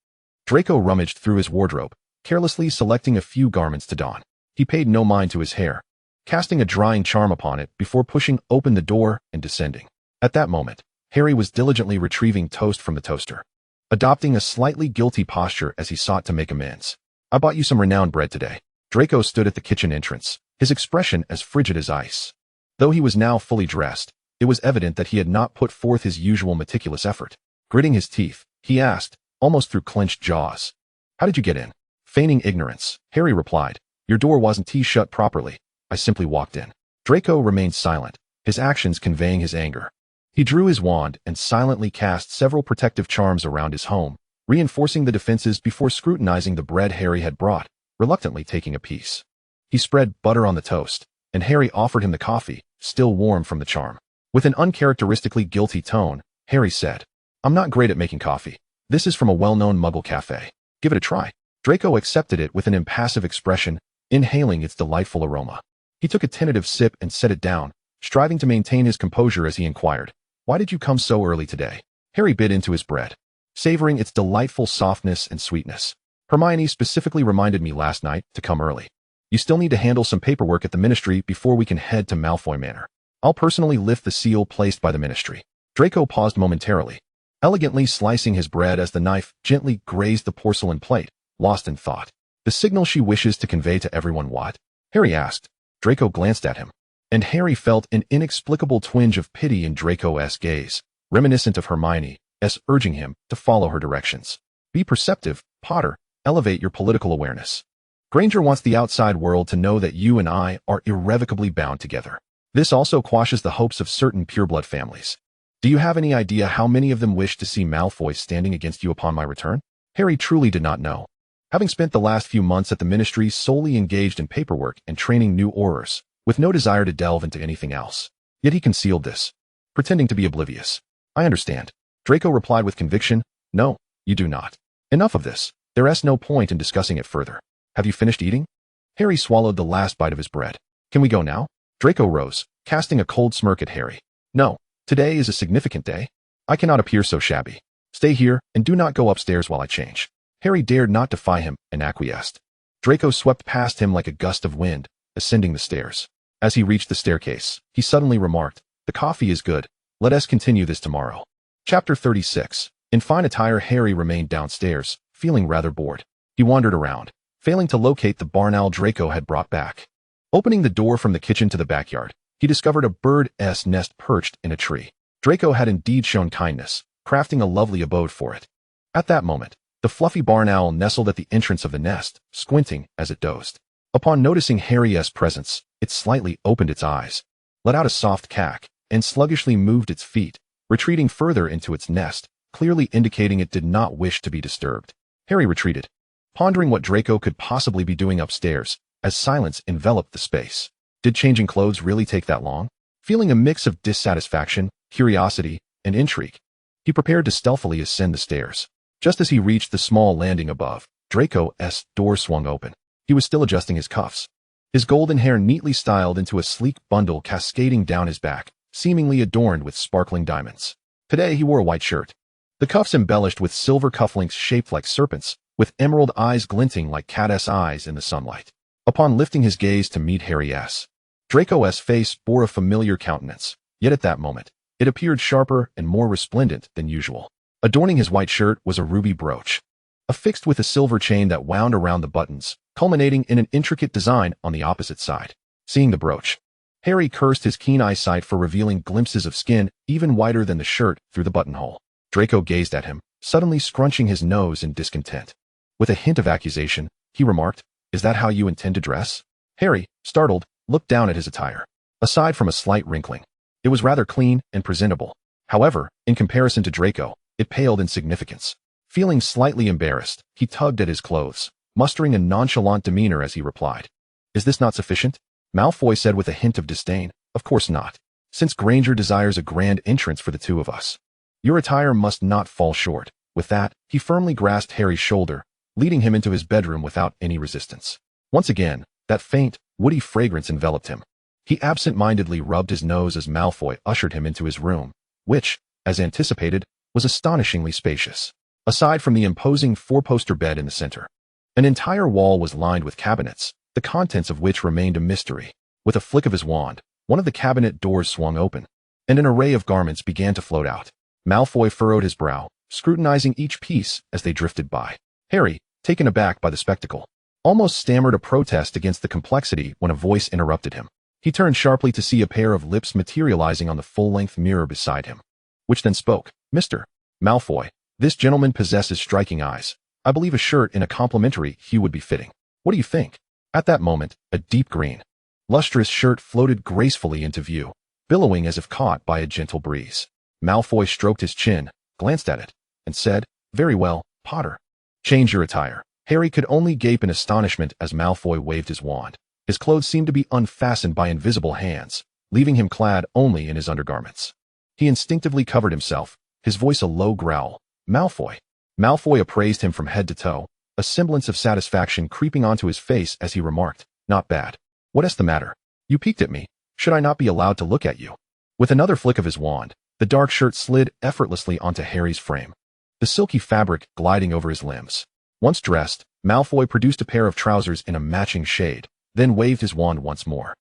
Draco rummaged through his wardrobe, carelessly selecting a few garments to don. He paid no mind to his hair, casting a drying charm upon it before pushing open the door and descending. At that moment, Harry was diligently retrieving toast from the toaster, adopting a slightly guilty posture as he sought to make amends. "I bought you some renowned bread today." Draco stood at the kitchen entrance, his expression as frigid as ice. Though he was now fully dressed, it was evident that he had not put forth his usual meticulous effort. Gritting his teeth, he asked, almost through clenched jaws, "How did you get in?" Feigning ignorance, Harry replied, "Your door wasn't shut properly. I simply walked in." Draco remained silent, his actions conveying his anger. He drew his wand and silently cast several protective charms around his home, reinforcing the defenses before scrutinizing the bread Harry had brought, reluctantly taking a piece. He spread butter on the toast, and Harry offered him the coffee, still warm from the charm. With an uncharacteristically guilty tone, Harry said, "I'm not great at making coffee. This is from a well-known Muggle cafe. Give it a try." Draco accepted it with an impassive expression, inhaling its delightful aroma. He took a tentative sip and set it down, striving to maintain his composure as he inquired, "Why did you come so early today?" Harry bit into his bread, savoring its delightful softness and sweetness. "Hermione specifically reminded me last night to come early. You still need to handle some paperwork at the ministry before we can head to Malfoy Manor. I'll personally lift the seal placed by the ministry." Draco paused momentarily, elegantly slicing his bread as the knife gently grazed the porcelain plate, lost in thought. "The signal she wishes to convey to everyone what?" Harry asked. Draco glanced at him, and Harry felt an inexplicable twinge of pity in Draco's gaze, reminiscent of Hermione's urging him to follow her directions. "Be perceptive, Potter. Elevate your political awareness. Granger wants the outside world to know that you and I are irrevocably bound together. This also quashes the hopes of certain pureblood families. Do you have any idea how many of them wish to see Malfoy standing against you upon my return?" Harry truly did not know. Having spent the last few months at the ministry solely engaged in paperwork and training new Aurors, with no desire to delve into anything else. Yet he concealed this, pretending to be oblivious. "I understand." Draco replied with conviction, "No, you do not. Enough of this. There's no point in discussing it further. Have you finished eating?" Harry swallowed the last bite of his bread. "Can we go now?" Draco rose, casting a cold smirk at Harry. "No, today is a significant day. I cannot appear so shabby. Stay here and do not go upstairs while I change." Harry dared not defy him and acquiesced. Draco swept past him like a gust of wind, ascending the stairs. As he reached the staircase, he suddenly remarked, "The coffee is good. Let us continue this tomorrow." Chapter 36. In fine attire, Harry remained downstairs, feeling rather bored. He wandered around, failing to locate the barn owl Draco had brought back. Opening the door from the kitchen to the backyard, he discovered a bird's nest perched in a tree. Draco had indeed shown kindness, crafting a lovely abode for it. At that moment, the fluffy barn owl nestled at the entrance of the nest, squinting as it dozed. Upon noticing Harry's presence, it slightly opened its eyes, let out a soft cack, and sluggishly moved its feet, retreating further into its nest, clearly indicating it did not wish to be disturbed. Harry retreated, pondering what Draco could possibly be doing upstairs, as silence enveloped the space. Did changing clothes really take that long? Feeling a mix of dissatisfaction, curiosity, and intrigue, he prepared to stealthily ascend the stairs. Just as he reached the small landing above, Draco's door swung open. He was still adjusting his cuffs, his golden hair neatly styled into a sleek bundle cascading down his back, seemingly adorned with sparkling diamonds. Today he wore a white shirt, the cuffs embellished with silver cufflinks shaped like serpents, with emerald eyes glinting like cat's eyes in the sunlight. Upon lifting his gaze to meet Harry's, Draco's face bore a familiar countenance, yet at that moment, it appeared sharper and more resplendent than usual. Adorning his white shirt was a ruby brooch, affixed with a silver chain that wound around the buttons, culminating in an intricate design on the opposite side. Seeing the brooch, Harry cursed his keen eyesight for revealing glimpses of skin even whiter than the shirt through the buttonhole. Draco gazed at him, suddenly scrunching his nose in discontent. With a hint of accusation, he remarked, "Is that how you intend to dress?" Harry, startled, looked down at his attire. Aside from a slight wrinkling, it was rather clean and presentable. However, in comparison to Draco, it paled in significance. Feeling slightly embarrassed, he tugged at his clothes, mustering a nonchalant demeanor as he replied. Is this not sufficient? Malfoy said with a hint of disdain. Of course not. Since Granger desires a grand entrance for the two of us, your attire must not fall short. With that, he firmly grasped Harry's shoulder, leading him into his bedroom without any resistance. Once again, that faint, woody fragrance enveloped him. He absent-mindedly rubbed his nose as Malfoy ushered him into his room, which, as anticipated, was astonishingly spacious. Aside from the imposing four-poster bed in the center, an entire wall was lined with cabinets, the contents of which remained a mystery. With a flick of his wand, one of the cabinet doors swung open, and an array of garments began to float out. Malfoy furrowed his brow, scrutinizing each piece as they drifted by. Harry, taken aback by the spectacle, almost stammered a protest against the complexity when a voice interrupted him. He turned sharply to see a pair of lips materializing on the full-length mirror beside him, which then spoke. Mr. Malfoy, this gentleman possesses striking eyes. I believe a shirt in a complimentary hue would be fitting. What do you think? At that moment, a deep green, lustrous shirt floated gracefully into view, billowing as if caught by a gentle breeze. Malfoy stroked his chin, glanced at it, and said, Very well, Potter. Change your attire. Harry could only gape in astonishment as Malfoy waved his wand. His clothes seemed to be unfastened by invisible hands, leaving him clad only in his undergarments. He instinctively covered himself, his voice a low growl. Malfoy. Malfoy appraised him from head to toe, a semblance of satisfaction creeping onto his face as he remarked, Not bad. What's the matter? You peeked at me. Should I not be allowed to look at you? With another flick of his wand, the dark shirt slid effortlessly onto Harry's frame, the silky fabric gliding over his limbs. Once dressed, Malfoy produced a pair of trousers in a matching shade, then waved his wand once more.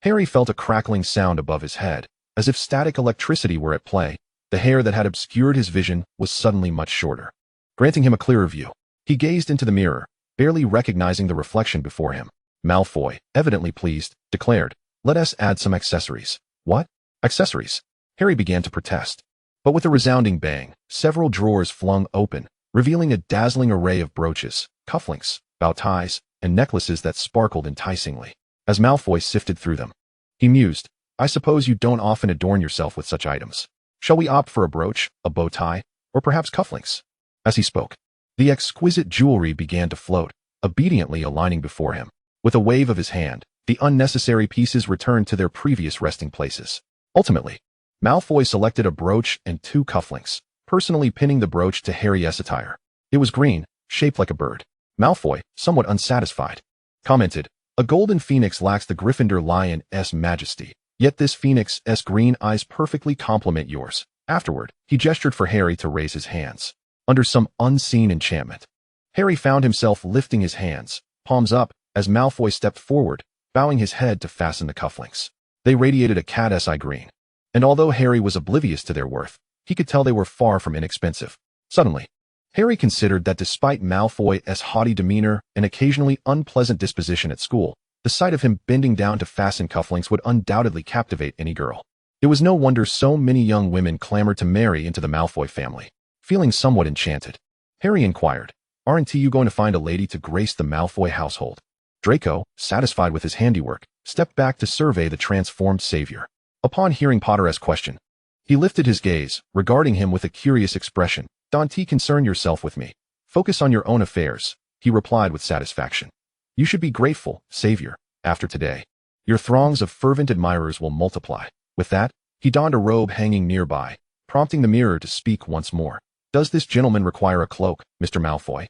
Harry felt a crackling sound above his head, as if static electricity were at play. The hair that had obscured his vision was suddenly much shorter, granting him a clearer view. He gazed into the mirror, barely recognizing the reflection before him. Malfoy, evidently pleased, declared, Let us add some accessories. What? Accessories? Harry began to protest. But with a resounding bang, several drawers flung open, revealing a dazzling array of brooches, cufflinks, bow ties, and necklaces that sparkled enticingly. As Malfoy sifted through them, he mused, I suppose you don't often adorn yourself with such items. Shall we opt for a brooch, a bow tie, or perhaps cufflinks? As he spoke, the exquisite jewelry began to float, obediently aligning before him. With a wave of his hand, the unnecessary pieces returned to their previous resting places. Ultimately, Malfoy selected a brooch and 2 cufflinks, personally pinning the brooch to Harry's attire. It was green, shaped like a bird. Malfoy, somewhat unsatisfied, commented, A golden phoenix lacks the Gryffindor lion's majesty, yet this phoenix's green eyes perfectly complement yours. Afterward, he gestured for Harry to raise his hands. Under some unseen enchantment, Harry found himself lifting his hands, palms up, as Malfoy stepped forward, bowing his head to fasten the cufflinks. They radiated a cat's eye green, and although Harry was oblivious to their worth, he could tell they were far from inexpensive. Suddenly, Harry considered that despite Malfoy's haughty demeanor and occasionally unpleasant disposition at school, the sight of him bending down to fasten cufflinks would undoubtedly captivate any girl. It was no wonder so many young women clamored to marry into the Malfoy family. Feeling somewhat enchanted, Harry inquired, Aren't you going to find a lady to grace the Malfoy household? Draco, satisfied with his handiwork, stepped back to survey the transformed savior. Upon hearing Potter's question, he lifted his gaze, regarding him with a curious expression. Don't concern yourself with me. Focus on your own affairs, he replied with satisfaction. You should be grateful, savior. After today, your throngs of fervent admirers will multiply. With that, he donned a robe hanging nearby, prompting the mirror to speak once more. Does this gentleman require a cloak, Mr. Malfoy?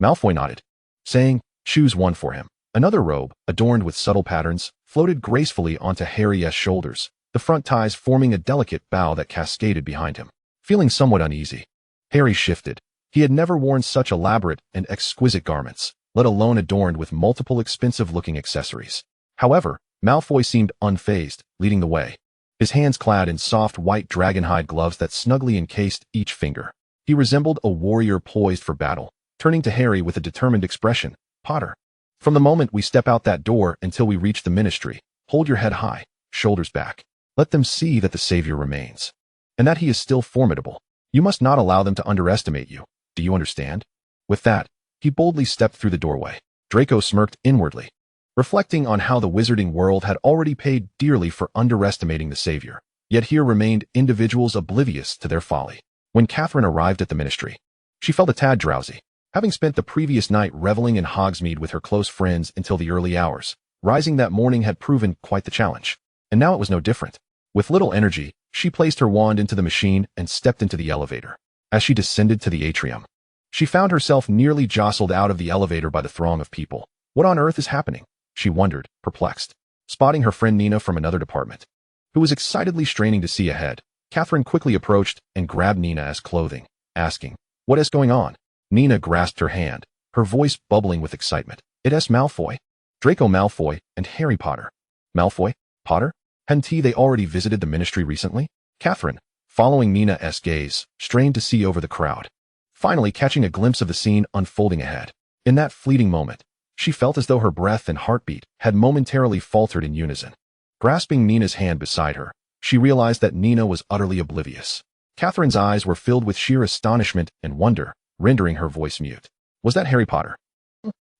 Malfoy nodded, saying, Choose one for him. Another robe, adorned with subtle patterns, floated gracefully onto Harry's shoulders, the front ties forming a delicate bow that cascaded behind him. Feeling somewhat uneasy, Harry shifted. He had never worn such elaborate and exquisite garments, let alone adorned with multiple expensive-looking accessories. However, Malfoy seemed unfazed, leading the way, his hands clad in soft white dragonhide gloves that snugly encased each finger. He resembled a warrior poised for battle, turning to Harry with a determined expression. Potter, from the moment we step out that door until we reach the ministry, hold your head high, shoulders back. Let them see that the savior remains, and that he is still formidable. You must not allow them to underestimate you. Do you understand? With that, he boldly stepped through the doorway. Draco smirked inwardly, reflecting on how the wizarding world had already paid dearly for underestimating the savior, yet here remained individuals oblivious to their folly. When Catherine arrived at the ministry, She felt a tad drowsy. Having spent the previous night reveling in Hogsmeade with her close friends until the early hours, rising that morning had proven quite the challenge. And now it was no different. With little energy, she placed her wand into the machine and stepped into the elevator. As she descended to the atrium, she found herself nearly jostled out of the elevator by the throng of people. What on earth is happening? She wondered, perplexed. Spotting her friend Nina from another department, who was excitedly straining to see ahead, Catherine quickly approached and grabbed Nina's clothing, asking, "What is going on?" Nina grasped her hand, her voice bubbling with excitement. "It's Malfoy. Draco Malfoy and Harry Potter." Malfoy? Potter? Hadn't they already visited the ministry recently? Catherine, following Nina's gaze, strained to see over the crowd, finally catching a glimpse of the scene unfolding ahead. In that fleeting moment, she felt as though her breath and heartbeat had momentarily faltered in unison. Grasping Nina's hand beside her, she realized that Nina was utterly oblivious. Catherine's eyes were filled with sheer astonishment and wonder, rendering her voice mute. Was that Harry Potter?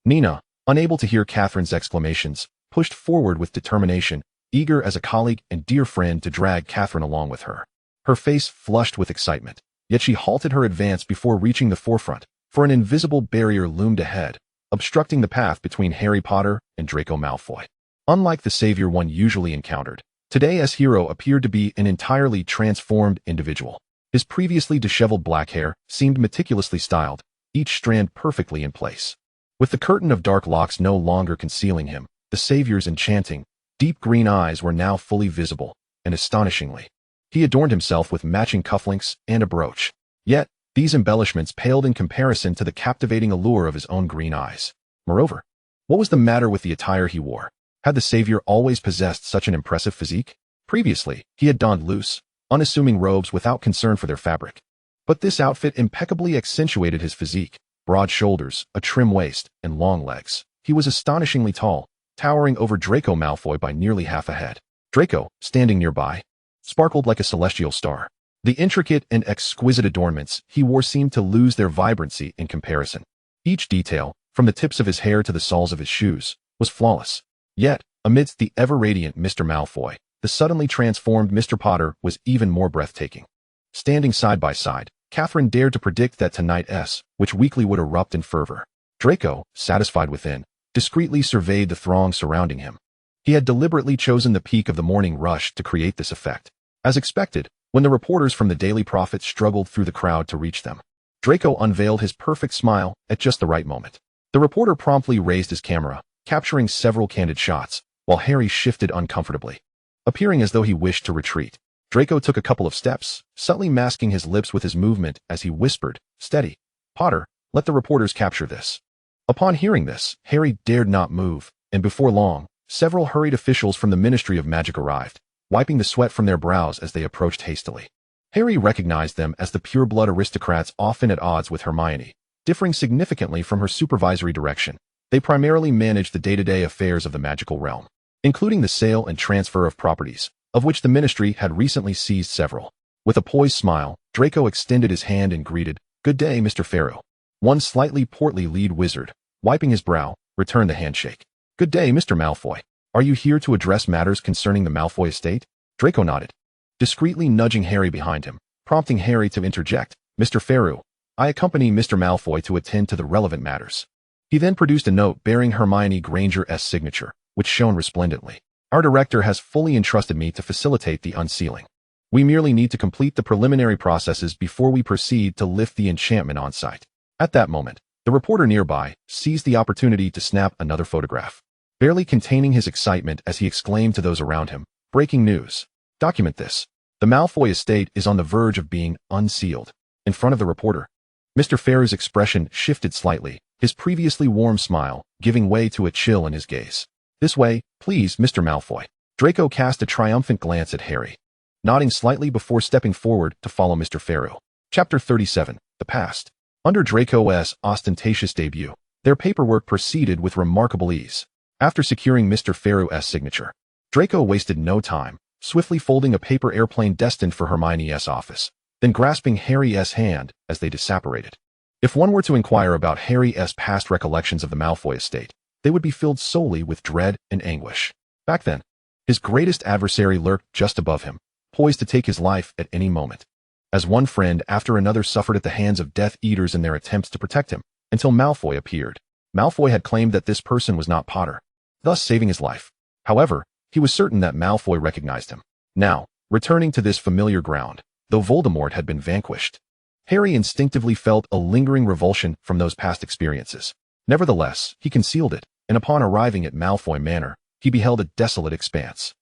Nina, unable to hear Catherine's exclamations, pushed forward with determination, eager as a colleague and dear friend to drag Catherine along with her. Her face flushed with excitement, yet she halted her advance before reaching the forefront, for an invisible barrier loomed ahead, obstructing the path between Harry Potter and Draco Malfoy. Unlike the savior one usually encountered, today's hero appeared to be an entirely transformed individual. His previously disheveled black hair seemed meticulously styled, each strand perfectly in place. With the curtain of dark locks no longer concealing him, the savior's enchanting, deep green eyes were now fully visible, and astonishingly, he adorned himself with matching cufflinks and a brooch. Yet, these embellishments paled in comparison to the captivating allure of his own green eyes. Moreover, what was the matter with the attire he wore? Had the savior always possessed such an impressive physique? Previously, he had donned loose, unassuming robes without concern for their fabric. But this outfit impeccably accentuated his physique, broad shoulders, a trim waist, and long legs. He was astonishingly tall, towering over Draco Malfoy by nearly half a head. Draco, standing nearby, sparkled like a celestial star. The intricate and exquisite adornments he wore seemed to lose their vibrancy in comparison. Each detail, from the tips of his hair to the soles of his shoes, was flawless. Yet, amidst the ever-radiant Mr. Malfoy, the suddenly transformed Mr. Potter was even more breathtaking. Standing side by side, Catherine dared to predict that tonight's, which weekly would erupt in fervor. Draco, satisfied within, discreetly surveyed the throng surrounding him. He had deliberately chosen the peak of the morning rush to create this effect. As expected, when the reporters from the Daily Prophet struggled through the crowd to reach them, Draco unveiled his perfect smile at just the right moment. The reporter promptly raised his camera, capturing several candid shots, while Harry shifted uncomfortably. Appearing as though he wished to retreat, Draco took a couple of steps, subtly masking his lips with his movement as he whispered, "Steady. Potter, let the reporters capture this." Upon hearing this, Harry dared not move, and before long, several hurried officials from the Ministry of Magic arrived, wiping the sweat from their brows as they approached hastily. Harry recognized them as the pure-blood aristocrats often at odds with Hermione, differing significantly from her supervisory direction. They primarily managed the day-to-day affairs of the magical realm, including the sale and transfer of properties, of which the ministry had recently seized several. With a poised smile, Draco extended his hand and greeted, "Good day, Mr. Farrow." One slightly portly lead wizard, wiping his brow, returned the handshake. "Good day, Mr. Malfoy. Are you here to address matters concerning the Malfoy estate?" Draco nodded, discreetly nudging Harry behind him, prompting Harry to interject, "Mr. Farrow, I accompany Mr. Malfoy to attend to the relevant matters." He then produced a note bearing Hermione Granger's signature, which shone resplendently. "Our director has fully entrusted me to facilitate the unsealing. We merely need to complete the preliminary processes before we proceed to lift the enchantment on site." At that moment, the reporter nearby seized the opportunity to snap another photograph, barely containing his excitement as he exclaimed to those around him, "Breaking news. Document this. The Malfoy estate is on the verge of being unsealed." In front of the reporter, Mr. Farrow's expression shifted slightly, his previously warm smile giving way to a chill in his gaze. "This way, please, Mr. Malfoy." Draco cast a triumphant glance at Harry, nodding slightly before stepping forward to follow Mr. Farrow. Chapter 37, The Past. Under Draco's ostentatious debut, their paperwork proceeded with remarkable ease. After securing Mr. Farrow's signature, Draco wasted no time, swiftly folding a paper airplane destined for Hermione's office, then grasping Harry's hand as they disapparated. If one were to inquire about Harry's past recollections of the Malfoy estate, they would be filled solely with dread and anguish. Back then, his greatest adversary lurked just above him, poised to take his life at any moment. as one friend after another suffered at the hands of Death Eaters in their attempts to protect him, until Malfoy appeared. Malfoy had claimed that this person was not Potter, thus saving his life. However, he was certain that Malfoy recognized him. Now, returning to this familiar ground, though Voldemort had been vanquished, Harry instinctively felt a lingering revulsion from those past experiences. Nevertheless, he concealed it, and upon arriving at Malfoy Manor, he beheld a desolate expanse.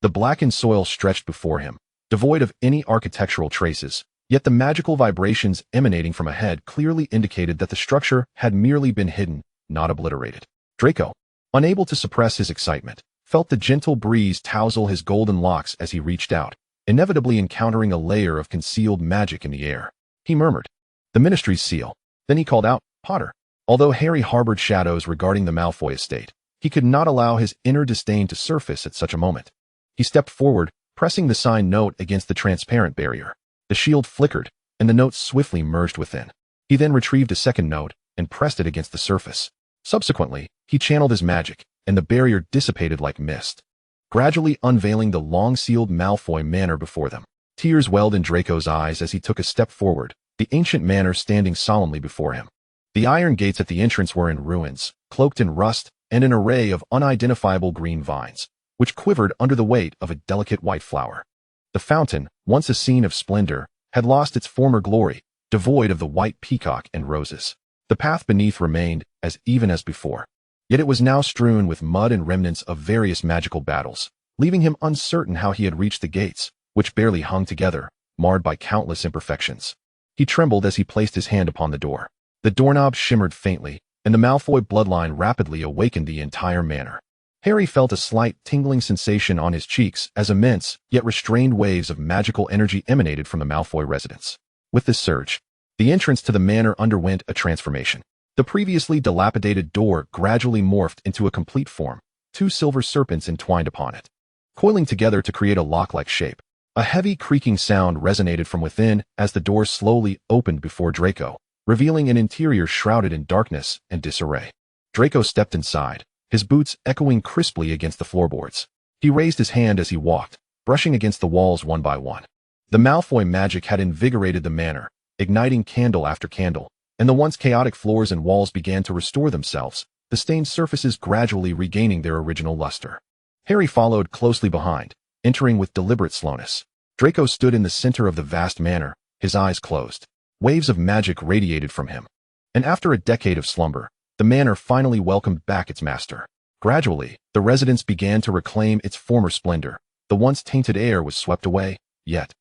The blackened soil stretched before him, devoid of any architectural traces, yet the magical vibrations emanating from ahead clearly indicated that the structure had merely been hidden, not obliterated. Draco, unable to suppress his excitement, felt the gentle breeze tousle his golden locks as he reached out, inevitably encountering a layer of concealed magic in the air. He murmured, "The Ministry's seal." Then he called out, "Potter." Although Harry harbored shadows regarding the Malfoy estate, he could not allow his inner disdain to surface at such a moment. He stepped forward, pressing the signed note against the transparent barrier. The shield flickered, and the note swiftly merged within. He then retrieved a second note and pressed it against the surface. Subsequently, he channeled his magic, and the barrier dissipated like mist, gradually unveiling the long-sealed Malfoy Manor before them. Tears welled in Draco's eyes as he took a step forward, the ancient manor standing solemnly before him. The iron gates at the entrance were in ruins, cloaked in rust, and an array of unidentifiable green vines, which quivered under the weight of a delicate white flower. The fountain, once a scene of splendor, had lost its former glory, devoid of the white peacock and roses. The path beneath remained as even as before, yet it was now strewn with mud and remnants of various magical battles, leaving him uncertain how he had reached the gates, which barely hung together, marred by countless imperfections. He trembled as he placed his hand upon the door. The doorknob shimmered faintly, and the Malfoy bloodline rapidly awakened the entire manor. Harry felt a slight tingling sensation on his cheeks as immense, yet restrained waves of magical energy emanated from the Malfoy residence. With this surge, the entrance to the manor underwent a transformation. The previously dilapidated door gradually morphed into a complete form, two silver serpents entwined upon it, coiling together to create a lock-like shape. A heavy creaking sound resonated from within as the door slowly opened before Draco, revealing an interior shrouded in darkness and disarray. Draco stepped inside, his boots echoing crisply against the floorboards. He raised his hand as he walked, brushing against the walls one by one. The Malfoy magic had invigorated the manor, igniting candle after candle, and the once chaotic floors and walls began to restore themselves, the stained surfaces gradually regaining their original luster. Harry followed closely behind, entering with deliberate slowness. Draco stood in the center of the vast manor, his eyes closed. Waves of magic radiated from him. And after a decade of slumber, the manor finally welcomed back its master. Gradually, the residence began to reclaim its former splendor. The once tainted air was swept away, yet,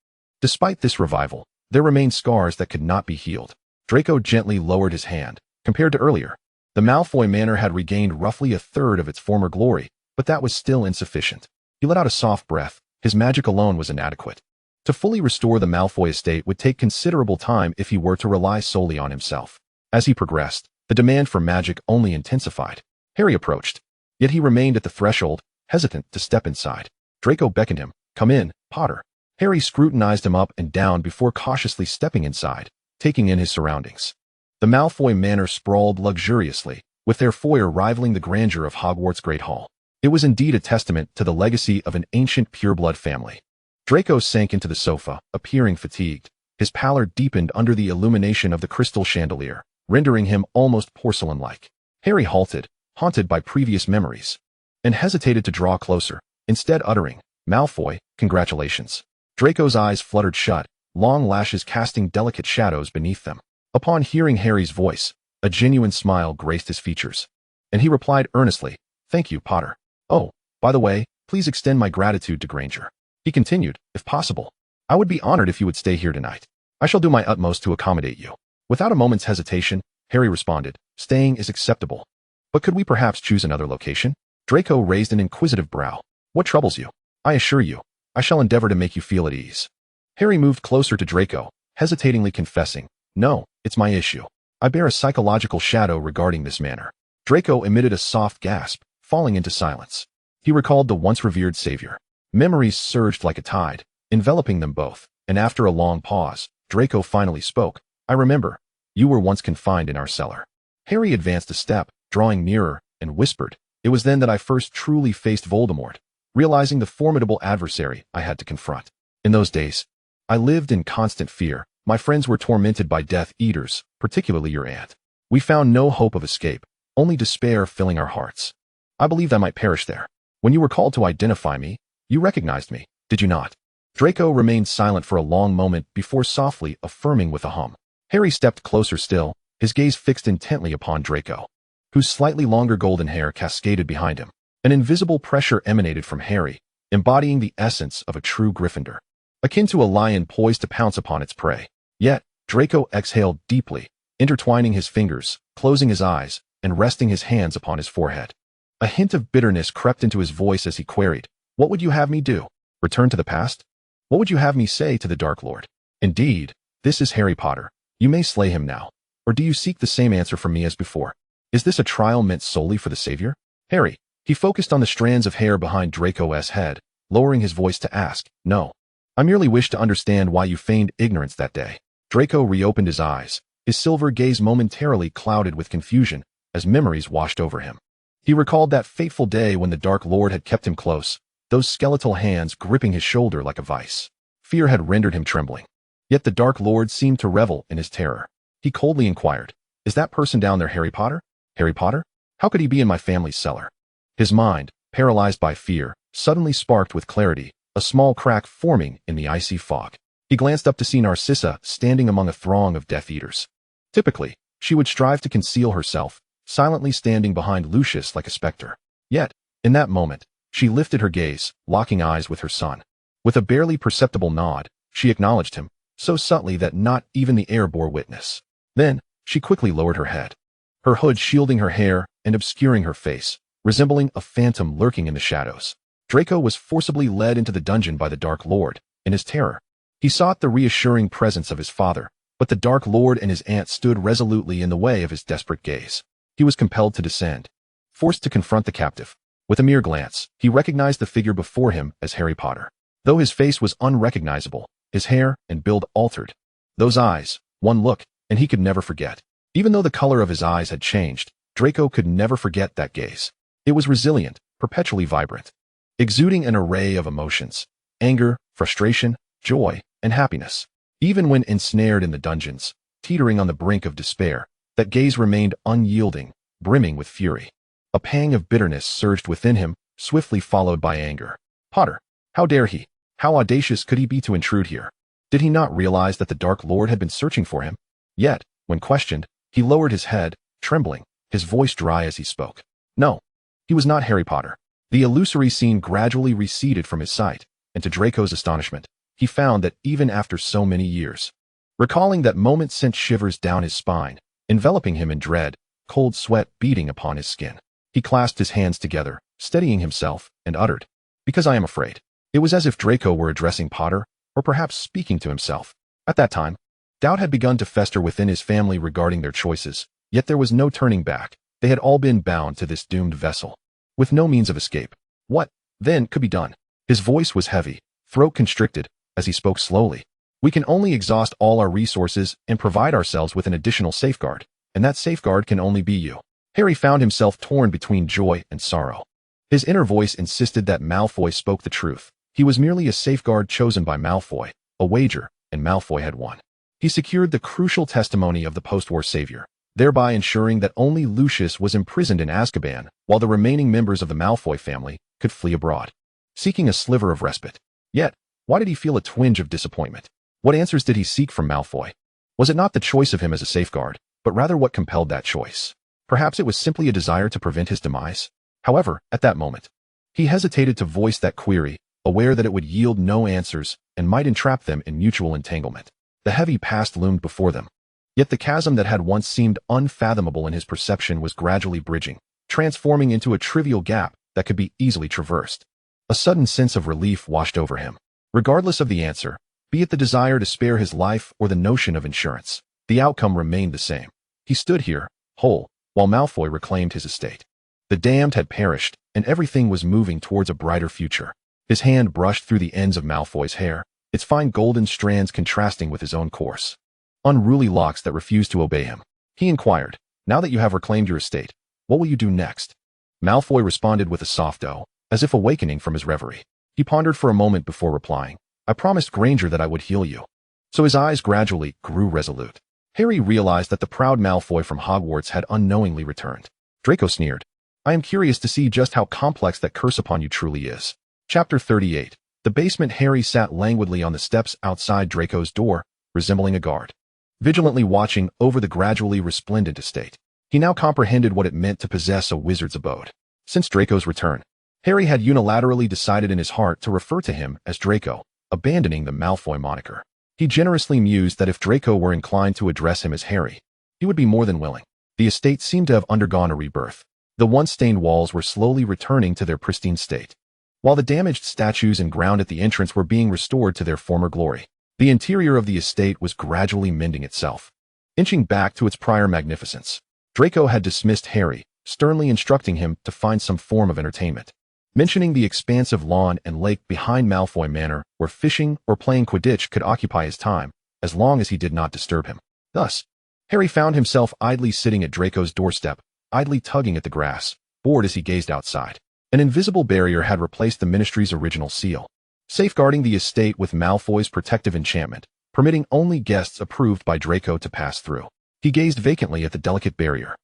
despite this revival, there remained scars that could not be healed. Draco gently lowered his hand. Compared to earlier, the Malfoy Manor had regained roughly a third of its former glory, but that was still insufficient. He let out a soft breath. His magic alone was inadequate. To fully restore the Malfoy estate would take considerable time if he were to rely solely on himself. As he progressed, the demand for magic only intensified. Harry approached, yet he remained at the threshold, hesitant to step inside. Draco beckoned him. "Come in, Potter." Harry scrutinized him up and down before cautiously stepping inside, taking in his surroundings. The Malfoy Manor sprawled luxuriously, with their foyer rivaling the grandeur of Hogwarts' Great Hall. It was indeed a testament to the legacy of an ancient pureblood family. Draco sank into the sofa, appearing fatigued. His pallor deepened under the illumination of the crystal chandelier, rendering him almost porcelain-like. Harry halted, haunted by previous memories, and hesitated to draw closer, instead uttering, "Malfoy, congratulations." Draco's eyes fluttered shut, long lashes casting delicate shadows beneath them. Upon hearing Harry's voice, a genuine smile graced his features, and he replied earnestly, "Thank you, Potter. Oh, by the way, please extend my gratitude to Granger." He continued, "If possible, I would be honored if you would stay here tonight. I shall do my utmost to accommodate you." Without a moment's hesitation, Harry responded, "Staying is acceptable. But could we perhaps choose another location?" Draco raised an inquisitive brow. "What troubles you? I assure you, I shall endeavor to make you feel at ease." Harry moved closer to Draco, hesitatingly confessing, "No, it's my issue. I bear a psychological shadow regarding this manor." Draco emitted a soft gasp, falling into silence. He recalled the once revered savior. Memories surged like a tide, enveloping them both, and after a long pause, Draco finally spoke. "I remember. You were once confined in our cellar." Harry advanced a step, drawing nearer, and whispered, "It was then that I first truly faced Voldemort, realizing the formidable adversary I had to confront. In those days, I lived in constant fear. My friends were tormented by Death Eaters, particularly your aunt. We found no hope of escape, only despair filling our hearts. I believed I might perish there. When you were called to identify me, you recognized me, did you not?" Draco remained silent for a long moment before softly affirming with a hum. Harry stepped closer still, his gaze fixed intently upon Draco, whose slightly longer golden hair cascaded behind him. An invisible pressure emanated from Harry, embodying the essence of a true Gryffindor, akin to a lion poised to pounce upon its prey. Yet, Draco exhaled deeply, intertwining his fingers, closing his eyes, and resting his hands upon his forehead. A hint of bitterness crept into his voice as he queried, "What would you have me do? Return to the past? What would you have me say to the Dark Lord? Indeed, this is Harry Potter. You may slay him now. Or do you seek the same answer from me as before? Is this a trial meant solely for the Savior?" Harry, he focused on the strands of hair behind Draco's head, lowering his voice to ask, "No. I merely wish to understand why you feigned ignorance that day." Draco reopened his eyes, his silver gaze momentarily clouded with confusion as memories washed over him. He recalled that fateful day when the Dark Lord had kept him close, those skeletal hands gripping his shoulder like a vice. Fear had rendered him trembling. Yet the Dark Lord seemed to revel in his terror. He coldly inquired, "Is that person down there Harry Potter? Harry Potter? How could he be in my family's cellar?" His mind, paralyzed by fear, suddenly sparked with clarity, a small crack forming in the icy fog. He glanced up to see Narcissa standing among a throng of Death Eaters. Typically, she would strive to conceal herself, silently standing behind Lucius like a specter. Yet, in that moment, she lifted her gaze, locking eyes with her son. With a barely perceptible nod, she acknowledged him, so subtly that not even the air bore witness. Then, she quickly lowered her head, her hood shielding her hair and obscuring her face, resembling a phantom lurking in the shadows. Draco was forcibly led into the dungeon by the Dark Lord. In his terror, he sought the reassuring presence of his father, but the Dark Lord and his aunt stood resolutely in the way of his desperate gaze. He was compelled to descend, forced to confront the captive. With a mere glance, he recognized the figure before him as Harry Potter. Though his face was unrecognizable, his hair and build altered. Those eyes, one look, and he could never forget. Even though the color of his eyes had changed, Draco could never forget that gaze. It was resilient, perpetually vibrant, exuding an array of emotions: anger, frustration, joy, and happiness. Even when ensnared in the dungeons, teetering on the brink of despair, that gaze remained unyielding, brimming with fury. A pang of bitterness surged within him, swiftly followed by anger. Potter, how dare he? How audacious could he be to intrude here? Did he not realize that the Dark Lord had been searching for him? Yet, when questioned, he lowered his head, trembling, his voice dry as he spoke. No, he was not Harry Potter. The illusory scene gradually receded from his sight, and to Draco's astonishment, he found that even after so many years, recalling that moment sent shivers down his spine, enveloping him in dread, cold sweat beating upon his skin. He clasped his hands together, steadying himself, and uttered, "Because I am afraid." It was as if Draco were addressing Potter, or perhaps speaking to himself. At that time, doubt had begun to fester within his family regarding their choices, yet there was no turning back. They had all been bound to this doomed vessel, with no means of escape. What, then, could be done? His voice was heavy, throat constricted, as he spoke slowly. "We can only exhaust all our resources and provide ourselves with an additional safeguard, and that safeguard can only be you." Harry found himself torn between joy and sorrow. His inner voice insisted that Malfoy spoke the truth. He was merely a safeguard chosen by Malfoy, a wager, and Malfoy had won. He secured the crucial testimony of the post-war savior, thereby ensuring that only Lucius was imprisoned in Azkaban, while the remaining members of the Malfoy family could flee abroad, seeking a sliver of respite. Yet, why did he feel a twinge of disappointment? What answers did he seek from Malfoy? Was it not the choice of him as a safeguard, but rather what compelled that choice? Perhaps it was simply a desire to prevent his demise. However, at that moment, he hesitated to voice that query, aware that it would yield no answers and might entrap them in mutual entanglement. The heavy past loomed before them. Yet the chasm that had once seemed unfathomable in his perception was gradually bridging, transforming into a trivial gap that could be easily traversed. A sudden sense of relief washed over him. Regardless of the answer, be it the desire to spare his life or the notion of insurance, the outcome remained the same. He stood here, whole, while Malfoy reclaimed his estate. The damned had perished, and everything was moving towards a brighter future. His hand brushed through the ends of Malfoy's hair, its fine golden strands contrasting with his own coarse, unruly locks that refused to obey him. He inquired, "Now that you have reclaimed your estate, what will you do next?" Malfoy responded with a soft "oh," as if awakening from his reverie. He pondered for a moment before replying, I promised Granger that I would heal you." So his eyes gradually grew resolute. Harry realized that the proud Malfoy from Hogwarts had unknowingly returned. Draco sneered. "I am curious to see just how complex that curse upon you truly is." Chapter 38. The basement. Harry sat languidly on the steps outside Draco's door, resembling a guard, vigilantly watching over the gradually resplendent estate. He now comprehended what it meant to possess a wizard's abode. Since Draco's return, Harry had unilaterally decided in his heart to refer to him as Draco, abandoning the Malfoy moniker. He generously mused that if Draco were inclined to address him as Harry, he would be more than willing. The estate seemed to have undergone a rebirth. The once stained walls were slowly returning to their pristine state, while the damaged statues and ground at the entrance were being restored to their former glory. The interior of the estate was gradually mending itself, inching back to its prior magnificence. Draco had dismissed Harry, sternly instructing him to find some form of entertainment, mentioning the expansive lawn and lake behind Malfoy Manor, where fishing or playing Quidditch could occupy his time, as long as he did not disturb him. Thus, Harry found himself idly sitting at Draco's doorstep, idly tugging at the grass, bored as he gazed outside. An invisible barrier had replaced the Ministry's original seal, safeguarding the estate with Malfoy's protective enchantment, permitting only guests approved by Draco to pass through. He gazed vacantly at the delicate barrier,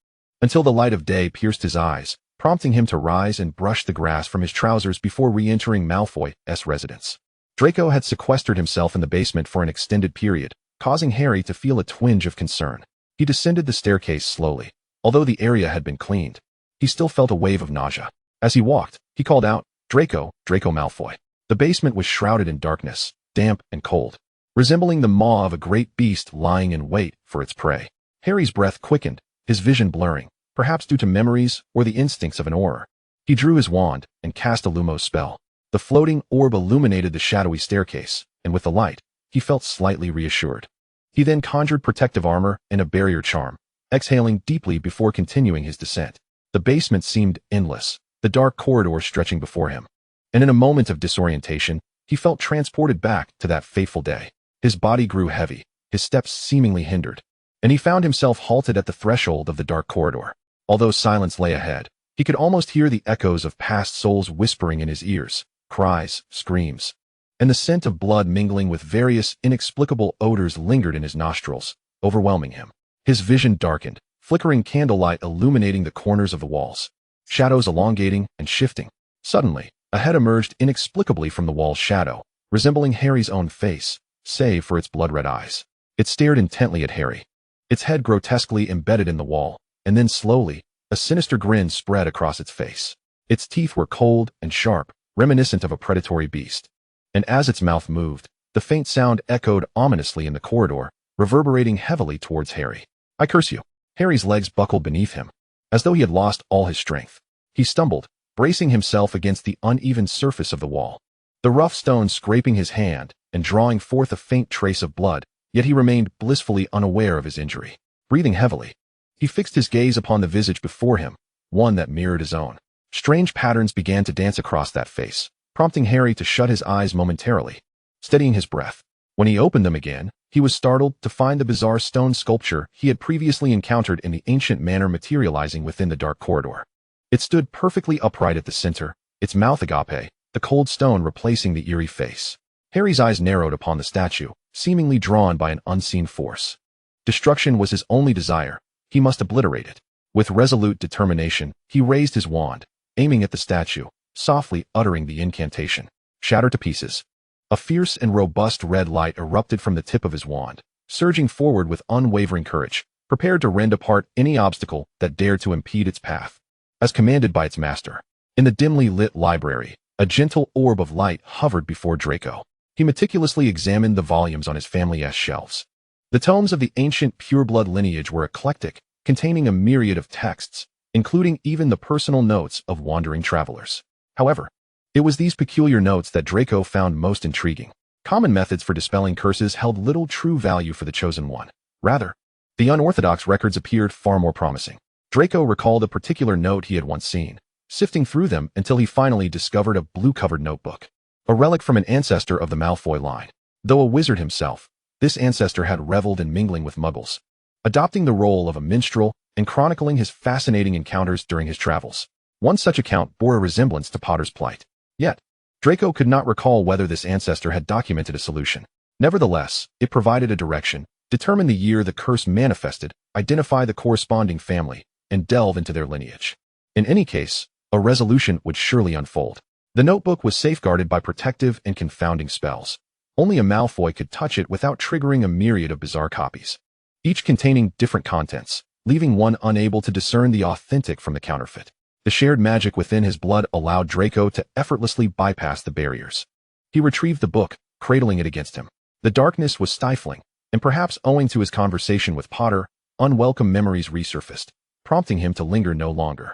until the light of day pierced his eyes, prompting him to rise and brush the grass from his trousers before re-entering Malfoy's residence. Draco had sequestered himself in the basement for an extended period, causing Harry to feel a twinge of concern. He descended the staircase slowly. Although the area had been cleaned, he still felt a wave of nausea. As he walked, he called out, "Draco, Draco Malfoy." The basement was shrouded in darkness, damp and cold, resembling the maw of a great beast lying in wait for its prey. Harry's breath quickened, his vision blurring, perhaps due to memories or the instincts of an Auror. He drew his wand and cast a Lumos spell. The floating orb illuminated the shadowy staircase, and with the light, he felt slightly reassured. He then conjured protective armor and a barrier charm, exhaling deeply before continuing his descent. The basement seemed endless, the dark corridor stretching before him. And in a moment of disorientation, he felt transported back to that fateful day. His body grew heavy, his steps seemingly hindered, and he found himself halted at the threshold of the dark corridor. Although silence lay ahead, he could almost hear the echoes of past souls whispering in his ears, cries, screams, and the scent of blood mingling with various inexplicable odors lingered in his nostrils, overwhelming him. His vision darkened, flickering candlelight illuminating the corners of the walls, shadows elongating and shifting. Suddenly, a head emerged inexplicably from the wall's shadow, resembling Harry's own face, save for its blood-red eyes. It stared intently at Harry, its head grotesquely embedded in the wall, and then slowly, a sinister grin spread across its face. Its teeth were cold and sharp, reminiscent of a predatory beast. And as its mouth moved, the faint sound echoed ominously in the corridor, reverberating heavily towards Harry. "I curse you." Harry's legs buckled beneath him, as though he had lost all his strength. He stumbled, bracing himself against the uneven surface of the wall, the rough stone scraping his hand and drawing forth a faint trace of blood, yet he remained blissfully unaware of his injury. Breathing heavily, he fixed his gaze upon the visage before him, one that mirrored his own. Strange patterns began to dance across that face, prompting Harry to shut his eyes momentarily, steadying his breath. When he opened them again, he was startled to find the bizarre stone sculpture he had previously encountered in the ancient manor materializing within the dark corridor. It stood perfectly upright at the center, its mouth agape, the cold stone replacing the eerie face. Harry's eyes narrowed upon the statue, seemingly drawn by an unseen force. Destruction was his only desire. He must obliterate it. With resolute determination, he raised his wand, aiming at the statue, softly uttering the incantation. Shatter to pieces. A fierce and robust red light erupted from the tip of his wand, surging forward with unwavering courage, prepared to rend apart any obstacle that dared to impede its path. As commanded by its master, in the dimly lit library, a gentle orb of light hovered before Draco. He meticulously examined the volumes on his family's shelves. The tomes of the ancient pureblood lineage were eclectic, containing a myriad of texts, including even the personal notes of wandering travelers. However, it was these peculiar notes that Draco found most intriguing. Common methods for dispelling curses held little true value for the chosen one. Rather, the unorthodox records appeared far more promising. Draco recalled a particular note he had once seen, sifting through them until he finally discovered a blue-covered notebook, a relic from an ancestor of the Malfoy line. Though a wizard himself, this ancestor had reveled in mingling with muggles, adopting the role of a minstrel and chronicling his fascinating encounters during his travels. One such account bore a resemblance to Potter's plight. Yet, Draco could not recall whether this ancestor had documented a solution. Nevertheless, it provided a direction: determine the year the curse manifested, identify the corresponding family, and delve into their lineage. In any case, a resolution would surely unfold. The notebook was safeguarded by protective and confounding spells. Only a Malfoy could touch it without triggering a myriad of bizarre copies, each containing different contents, leaving one unable to discern the authentic from the counterfeit. The shared magic within his blood allowed Draco to effortlessly bypass the barriers. He retrieved the book, cradling it against him. The darkness was stifling, and perhaps owing to his conversation with Potter, unwelcome memories resurfaced, prompting him to linger no longer.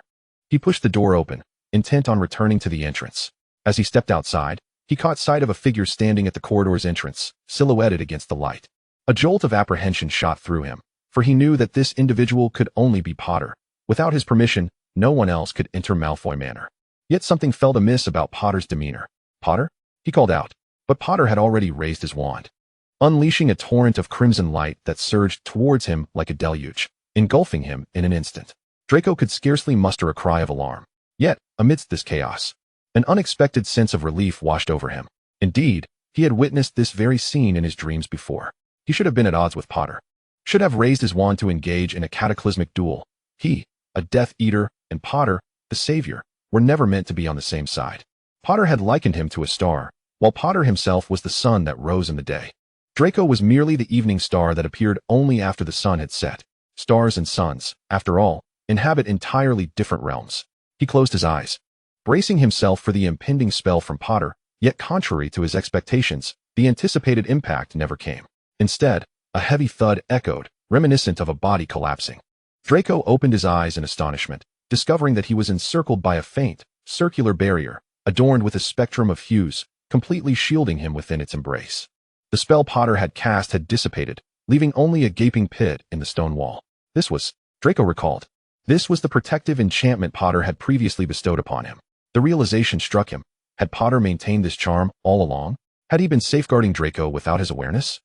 He pushed the door open, intent on returning to the entrance. As he stepped outside, he caught sight of a figure standing at the corridor's entrance, silhouetted against the light. A jolt of apprehension shot through him, for he knew that this individual could only be Potter. Without his permission, no one else could enter Malfoy Manor. Yet something felt amiss about Potter's demeanor. "Potter?" he called out, but Potter had already raised his wand, unleashing a torrent of crimson light that surged towards him like a deluge, engulfing him in an instant. Draco could scarcely muster a cry of alarm. Yet, amidst this chaos, an unexpected sense of relief washed over him. Indeed, he had witnessed this very scene in his dreams before. He should have been at odds with Potter, should have raised his wand to engage in a cataclysmic duel. He, a Death Eater, and Potter, the Savior, were never meant to be on the same side. Potter had likened him to a star, while Potter himself was the sun that rose in the day. Draco was merely the evening star that appeared only after the sun had set. Stars and suns, after all, inhabit entirely different realms. He closed his eyes, bracing himself for the impending spell from Potter, yet contrary to his expectations, the anticipated impact never came. Instead, a heavy thud echoed, reminiscent of a body collapsing. Draco opened his eyes in astonishment, discovering that he was encircled by a faint, circular barrier, adorned with a spectrum of hues, completely shielding him within its embrace. The spell Potter had cast had dissipated, leaving only a gaping pit in the stone wall. This was, Draco recalled, this was the protective enchantment Potter had previously bestowed upon him. The realization struck him. Had Potter maintained this charm all along? Had he been safeguarding Draco without his awareness?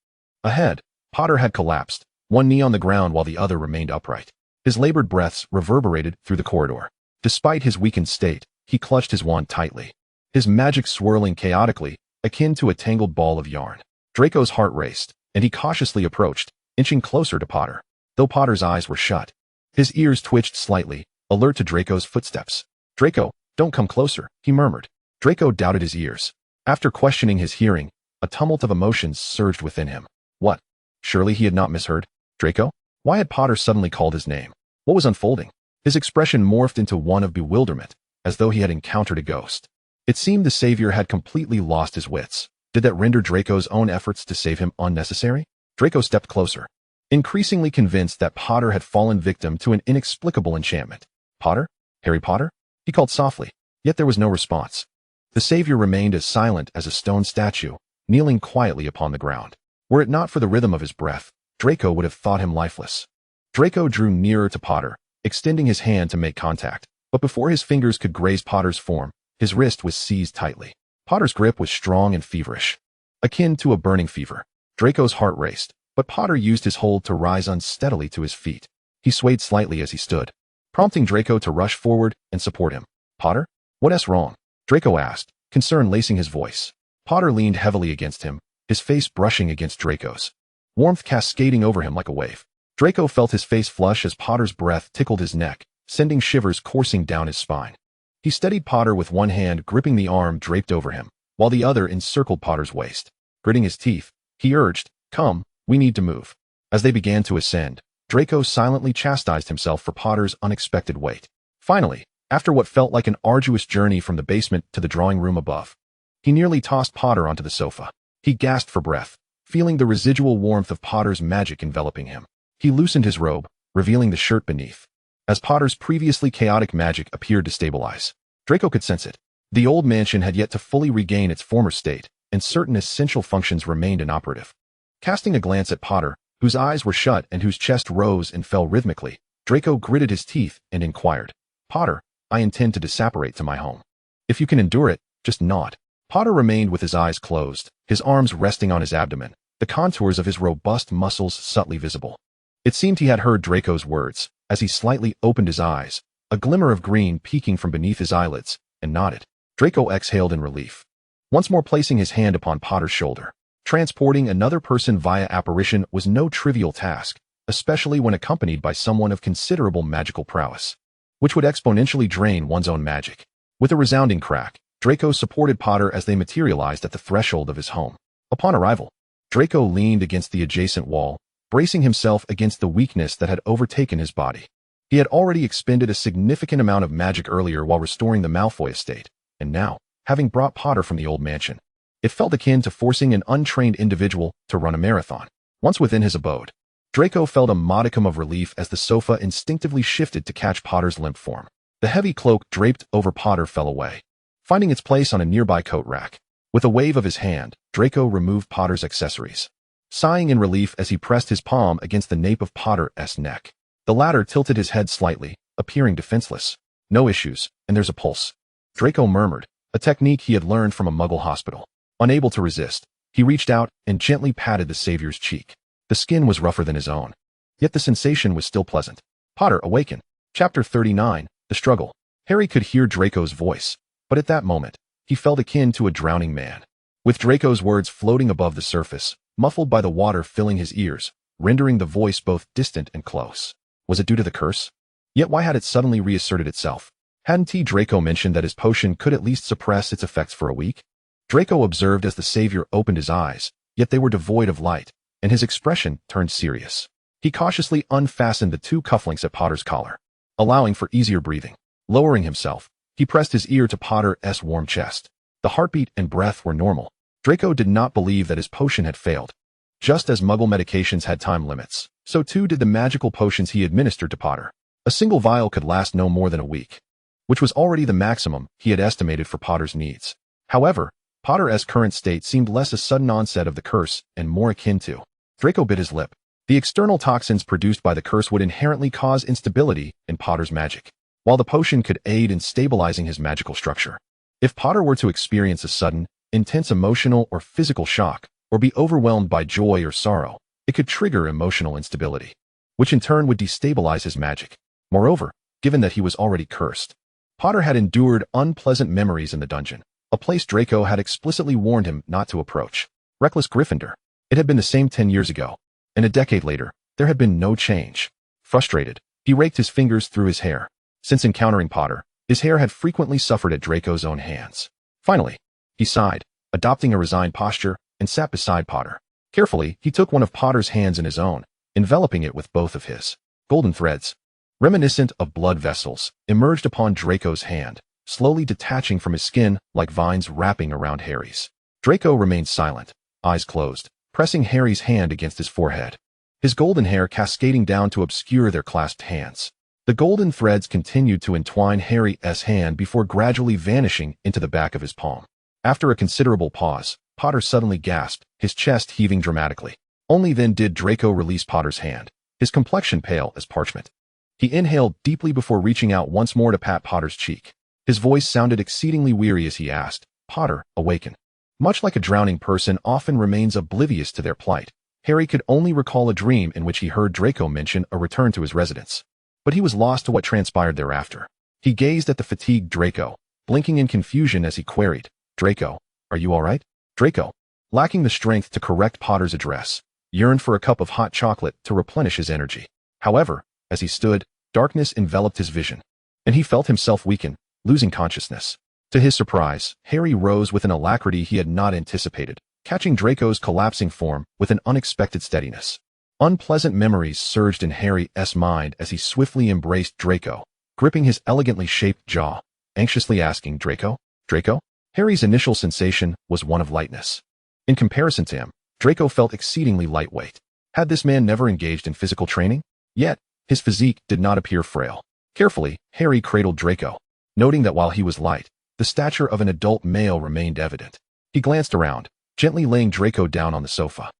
Ahead, Potter had collapsed, one knee on the ground while the other remained upright. His labored breaths reverberated through the corridor. Despite his weakened state, he clutched his wand tightly, his magic swirling chaotically, akin to a tangled ball of yarn. Draco's heart raced, and he cautiously approached, inching closer to Potter. Though Potter's eyes were shut, his ears twitched slightly, alert to Draco's footsteps. "Draco, don't come closer," he murmured. Draco doubted his ears. After questioning his hearing, a tumult of emotions surged within him. What? Surely he had not misheard. Draco? Why had Potter suddenly called his name? What was unfolding? His expression morphed into one of bewilderment, as though he had encountered a ghost. It seemed the Savior had completely lost his wits. Did that render Draco's own efforts to save him unnecessary? Draco stepped closer, increasingly convinced that Potter had fallen victim to an inexplicable enchantment. "Potter? Harry Potter?" he called softly, yet there was no response. The Savior remained as silent as a stone statue, kneeling quietly upon the ground. Were it not for the rhythm of his breath, Draco would have thought him lifeless. Draco drew nearer to Potter, extending his hand to make contact, but before his fingers could graze Potter's form, his wrist was seized tightly. Potter's grip was strong and feverish, akin to a burning fever. Draco's heart raced, but Potter used his hold to rise unsteadily to his feet. He swayed slightly as he stood, prompting Draco to rush forward and support him. "Potter? What's wrong?" Draco asked, concern lacing his voice. Potter leaned heavily against him, his face brushing against Draco's, warmth cascading over him like a wave. Draco felt his face flush as Potter's breath tickled his neck, sending shivers coursing down his spine. He steadied Potter with one hand gripping the arm draped over him, while the other encircled Potter's waist. Gritting his teeth, he urged, "Come, we need to move." As they began to ascend, Draco silently chastised himself for Potter's unexpected weight. Finally, after what felt like an arduous journey from the basement to the drawing room above, he nearly tossed Potter onto the sofa. He gasped for breath, feeling the residual warmth of Potter's magic enveloping him. He loosened his robe, revealing the shirt beneath. As Potter's previously chaotic magic appeared to stabilize, Draco could sense it. The old mansion had yet to fully regain its former state, and certain essential functions remained inoperative. Casting a glance at Potter, whose eyes were shut and whose chest rose and fell rhythmically, Draco gritted his teeth and inquired, "Potter, I intend to disapparate to my home. If you can endure it, just nod." Potter remained with his eyes closed, his arms resting on his abdomen, the contours of his robust muscles subtly visible. It seemed he had heard Draco's words, as he slightly opened his eyes, a glimmer of green peeking from beneath his eyelids, and nodded. Draco exhaled in relief. once more placing his hand upon Potter's shoulder. Transporting another person via apparition was no trivial task, especially when accompanied by someone of considerable magical prowess, which would exponentially drain one's own magic. With a resounding crack, Draco supported Potter as they materialized at the threshold of his home. Upon arrival, Draco leaned against the adjacent wall, bracing himself against the weakness that had overtaken his body. He had already expended a significant amount of magic earlier while restoring the Malfoy estate, and now, having brought Potter from the old mansion, it felt akin to forcing an untrained individual to run a marathon. Once within his abode, Draco felt a modicum of relief as the sofa instinctively shifted to catch Potter's limp form. The heavy cloak draped over Potter fell away, finding its place on a nearby coat rack. With a wave of his hand, Draco removed Potter's accessories, sighing in relief as he pressed his palm against the nape of Potter's neck. The latter tilted his head slightly, appearing defenseless. "No issues, and there's a pulse," Draco murmured, a technique he had learned from a Muggle hospital. Unable to resist, he reached out and gently patted the savior's cheek. The skin was rougher than his own, yet the sensation was still pleasant. Potter awakened. Chapter 39, The Struggle. Harry could hear Draco's voice, but at that moment, he felt akin to a drowning man. With Draco's words floating above the surface, muffled by the water filling his ears, rendering the voice both distant and close. Was it due to the curse? Yet why had it suddenly reasserted itself? Hadn't Draco mentioned that his potion could at least suppress its effects for a week? Draco observed as the savior opened his eyes, yet they were devoid of light, and his expression turned serious. He cautiously unfastened the two cufflinks at Potter's collar, allowing for easier breathing. Lowering himself, he pressed his ear to Potter's warm chest. The heartbeat and breath were normal. Draco did not believe that his potion had failed. Just as Muggle medications had time limits, so too did the magical potions he administered to Potter. A single vial could last no more than a week, which was already the maximum he had estimated for Potter's needs. However, Potter's current state seemed less a sudden onset of the curse and more akin to. Draco bit his lip. The external toxins produced by the curse would inherently cause instability in Potter's magic, while the potion could aid in stabilizing his magical structure. If Potter were to experience a sudden, intense emotional or physical shock, or be overwhelmed by joy or sorrow, it could trigger emotional instability, which in turn would destabilize his magic. Moreover, given that he was already cursed, Potter had endured unpleasant memories in the dungeon, a place Draco had explicitly warned him not to approach. Reckless Gryffindor. It had been the same 10 years ago, and a decade later, there had been no change. Frustrated, he raked his fingers through his hair. Since encountering Potter, his hair had frequently suffered at Draco's own hands. Finally, he sighed, adopting a resigned posture, and sat beside Potter. Carefully, he took one of Potter's hands in his own, enveloping it with both of his. Golden threads, reminiscent of blood vessels, emerged upon Draco's hand, slowly detaching from his skin like vines wrapping around Harry's. Draco remained silent, eyes closed, pressing Harry's hand against his forehead, his golden hair cascading down to obscure their clasped hands. The golden threads continued to entwine Harry's hand before gradually vanishing into the back of his palm. After a considerable pause, Potter suddenly gasped, his chest heaving dramatically. Only then did Draco release Potter's hand, his complexion pale as parchment. He inhaled deeply before reaching out once more to pat Potter's cheek. His voice sounded exceedingly weary as he asked, "Potter, awaken." Much like a drowning person often remains oblivious to their plight, Harry could only recall a dream in which he heard Draco mention a return to his residence. But he was lost to what transpired thereafter. He gazed at the fatigued Draco, blinking in confusion as he queried, "Draco, are you all right?" Draco, lacking the strength to correct Potter's address, yearned for a cup of hot chocolate to replenish his energy. However, as he stood, darkness enveloped his vision, and he felt himself weaken, losing consciousness. To his surprise, Harry rose with an alacrity he had not anticipated, catching Draco's collapsing form with an unexpected steadiness. Unpleasant memories surged in Harry's mind as he swiftly embraced Draco, gripping his elegantly shaped jaw, anxiously asking, "Draco? Draco?" Harry's initial sensation was one of lightness. In comparison to him, Draco felt exceedingly lightweight. Had this man never engaged in physical training? Yet, his physique did not appear frail. Carefully, Harry cradled Draco, noting that while he was light, the stature of an adult male remained evident. He glanced around, gently laying Draco down on the sofa,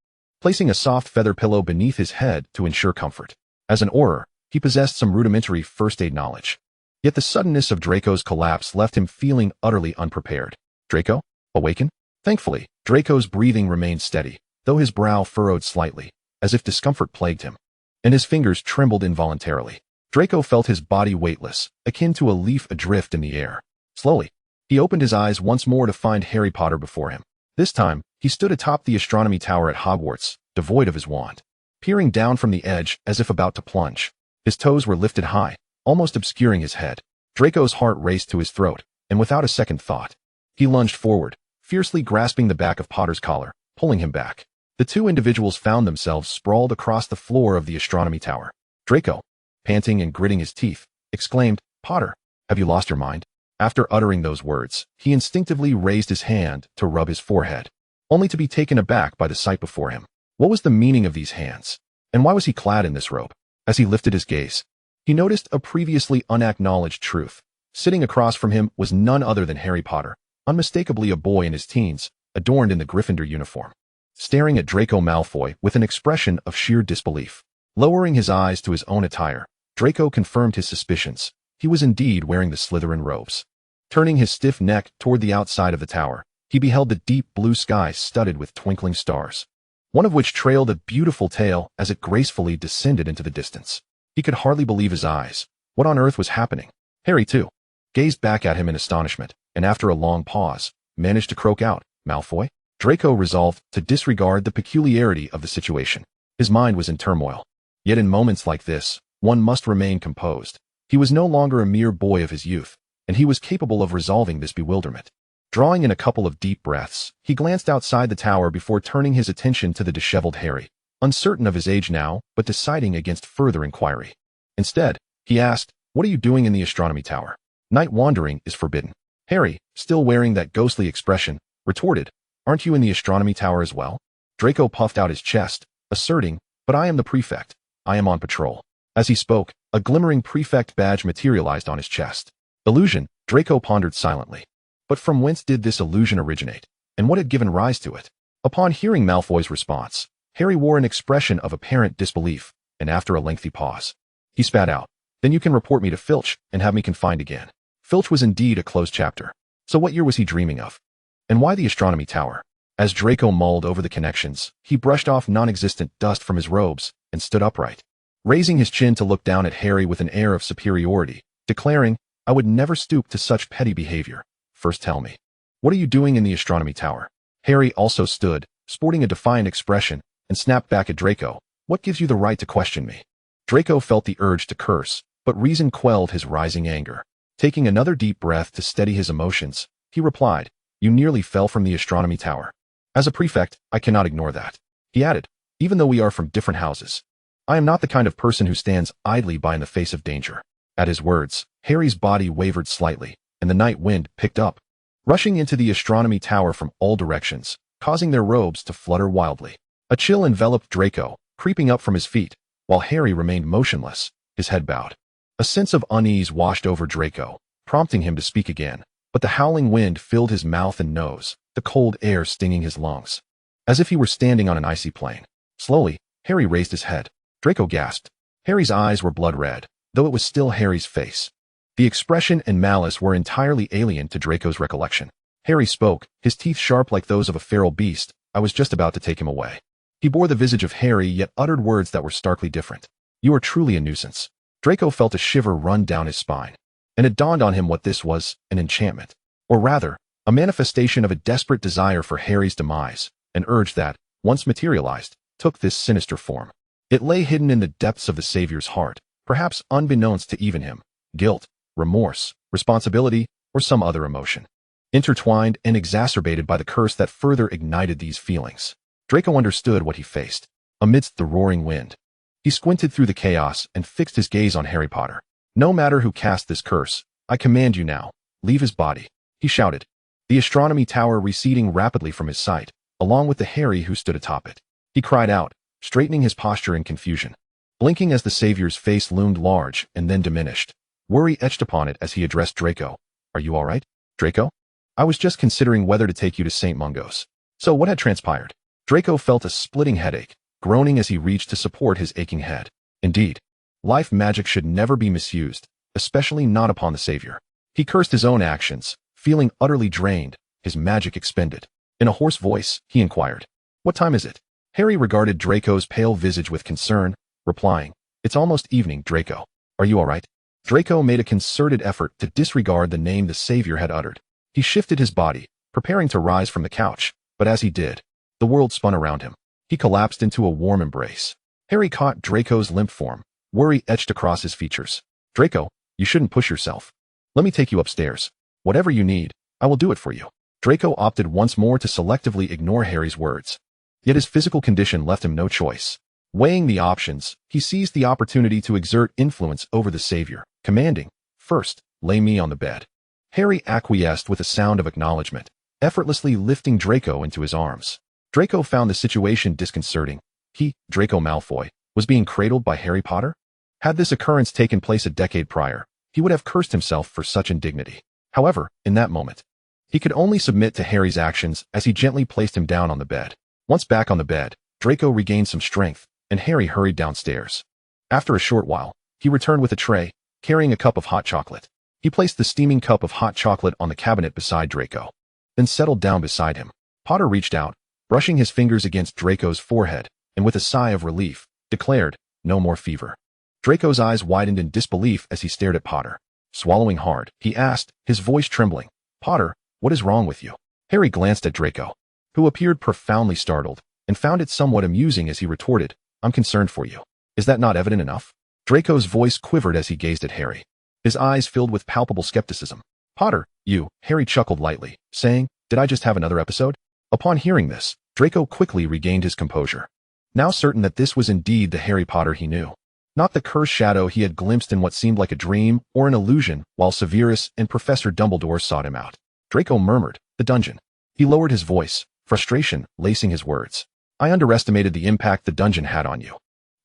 placing a soft feather pillow beneath his head to ensure comfort. As an Auror, he possessed some rudimentary first aid knowledge. Yet the suddenness of Draco's collapse left him feeling utterly unprepared. "Draco, awaken?" Thankfully, Draco's breathing remained steady, though his brow furrowed slightly, as if discomfort plagued him, and his fingers trembled involuntarily. Draco felt his body weightless, akin to a leaf adrift in the air. Slowly, He opened his eyes once more to find Harry Potter before him. This time, he stood atop the astronomy tower at Hogwarts, devoid of his wand, peering down from the edge as if about to plunge. His toes were lifted high, almost obscuring his head. Draco's heart raced to his throat, and without a second thought, he lunged forward, fiercely grasping the back of Potter's collar, pulling him back. The two individuals found themselves sprawled across the floor of the astronomy tower. Draco, panting and gritting his teeth, exclaimed, "Potter, have you lost your mind?" After uttering those words, he instinctively raised his hand to rub his forehead, only to be taken aback by the sight before him. What was the meaning of these hands? And why was he clad in this robe? As he lifted his gaze, he noticed a previously unacknowledged truth. Sitting across from him was none other than Harry Potter, unmistakably a boy in his teens, adorned in the Gryffindor uniform, staring at Draco Malfoy with an expression of sheer disbelief. Lowering his eyes to his own attire, Draco confirmed his suspicions. He was indeed wearing the Slytherin robes. Turning his stiff neck toward the outside of the tower, he beheld the deep blue sky studded with twinkling stars, one of which trailed a beautiful tail as it gracefully descended into the distance. He could hardly believe his eyes. What on earth was happening? Harry, too, gazed back at him in astonishment, and after a long pause, managed to croak out, "Malfoy?" Draco resolved to disregard the peculiarity of the situation. His mind was in turmoil. Yet in moments like this, one must remain composed. He was no longer a mere boy of his youth, and he was capable of resolving this bewilderment. Drawing in a couple of deep breaths, he glanced outside the tower before turning his attention to the disheveled Harry, uncertain of his age now, but deciding against further inquiry. Instead, he asked, "What are you doing in the astronomy tower? Night wandering is forbidden." Harry, still wearing that ghostly expression, retorted, "Aren't you in the astronomy tower as well?" Draco puffed out his chest, asserting, "But I am the prefect. I am on patrol." As he spoke, a glimmering prefect badge materialized on his chest. Illusion, Draco pondered silently. But from whence did this illusion originate, and what had given rise to it? Upon hearing Malfoy's response, Harry wore an expression of apparent disbelief, and after a lengthy pause, he spat out, "Then you can report me to Filch and have me confined again." Filch was indeed a closed chapter. So what year was he dreaming of? And why the astronomy tower? As Draco mulled over the connections, he brushed off non-existent dust from his robes and stood upright, raising his chin to look down at Harry with an air of superiority, declaring, "I would never stoop to such petty behavior. First tell me, what are you doing in the astronomy tower?" Harry also stood, sporting a defiant expression, and snapped back at Draco, "What gives you the right to question me?" Draco felt the urge to curse, but reason quelled his rising anger. Taking another deep breath to steady his emotions, he replied, "You nearly fell from the astronomy tower. As a prefect, I cannot ignore that." He added, "Even though we are from different houses, I am not the kind of person who stands idly by in the face of danger." At his words, Harry's body wavered slightly, and the night wind picked up, rushing into the astronomy tower from all directions, causing their robes to flutter wildly. A chill enveloped Draco, creeping up from his feet, while Harry remained motionless, his head bowed. A sense of unease washed over Draco, prompting him to speak again, but the howling wind filled his mouth and nose, the cold air stinging his lungs, as if he were standing on an icy plain. Slowly, Harry raised his head. Draco gasped. Harry's eyes were blood red, though it was still Harry's face. The expression and malice were entirely alien to Draco's recollection. Harry spoke, his teeth sharp like those of a feral beast. "I was just about to take him away." He bore the visage of Harry, yet uttered words that were starkly different. "You are truly a nuisance." Draco felt a shiver run down his spine, and it dawned on him what this was, an enchantment, or rather, a manifestation of a desperate desire for Harry's demise, an urge that, once materialized, took this sinister form. It lay hidden in the depths of the Savior's heart, perhaps unbeknownst to even him. Guilt, remorse, responsibility, or some other emotion, intertwined and exacerbated by the curse that further ignited these feelings. Draco understood what he faced. Amidst the roaring wind, he squinted through the chaos and fixed his gaze on Harry Potter. "No matter who cast this curse, I command you now, leave his body," he shouted, the astronomy tower receding rapidly from his sight, along with the Harry who stood atop it. He cried out, straightening his posture in confusion, blinking as the Savior's face loomed large and then diminished. Worry etched upon it as he addressed Draco. "Are you all right, Draco? I was just considering whether to take you to St. Mungo's." So what had transpired? Draco felt a splitting headache, groaning as he reached to support his aching head. Indeed, life magic should never be misused, especially not upon the Savior. He cursed his own actions, feeling utterly drained, his magic expended. In a hoarse voice, he inquired, "What time is it?" Harry regarded Draco's pale visage with concern, replying, "It's almost evening, Draco. Are you all right?" Draco made a concerted effort to disregard the name the Savior had uttered. He He shifted his body, preparing to rise from the couch, but as he did, the world spun around him. He collapsed into a warm embrace. Harry caught Draco's limp form, worry etched across his features. Draco, you shouldn't push yourself. Let me take you upstairs. Whatever you need, I will do it for you. Draco opted once more to selectively ignore Harry's words. Yet his physical condition left him no choice. Weighing the options, he seized the opportunity to exert influence over the savior, commanding, "First, lay me on the bed." Harry acquiesced with a sound of acknowledgement, effortlessly lifting Draco into his arms. Draco found the situation disconcerting. He, Draco Malfoy, was being cradled by Harry Potter? Had this occurrence taken place a decade prior, he would have cursed himself for such indignity. However, in that moment, he could only submit to Harry's actions as he gently placed him down on the bed. Once back on the bed, Draco regained some strength, and Harry hurried downstairs. After a short while, he returned with a tray, carrying a cup of hot chocolate. He placed the steaming cup of hot chocolate on the cabinet beside Draco, then settled down beside him. Potter reached out, brushing his fingers against Draco's forehead, and with a sigh of relief, declared, "No more fever." Draco's eyes widened in disbelief as he stared at Potter. Swallowing hard, he asked, his voice trembling, "Potter, what is wrong with you?" Harry glanced at Draco, who appeared profoundly startled, and found it somewhat amusing as he retorted, "I'm concerned for you. Is that not evident enough?" Draco's voice quivered as he gazed at Harry. His eyes filled with palpable skepticism. "Potter, you," Harry chuckled lightly, saying, "Did I just have another episode?" Upon hearing this, Draco quickly regained his composure, now certain that this was indeed the Harry Potter he knew, not the cursed shadow he had glimpsed in what seemed like a dream or an illusion while Severus and Professor Dumbledore sought him out. Draco murmured, "The dungeon." He lowered his voice, frustration lacing his words. "I underestimated the impact the dungeon had on you.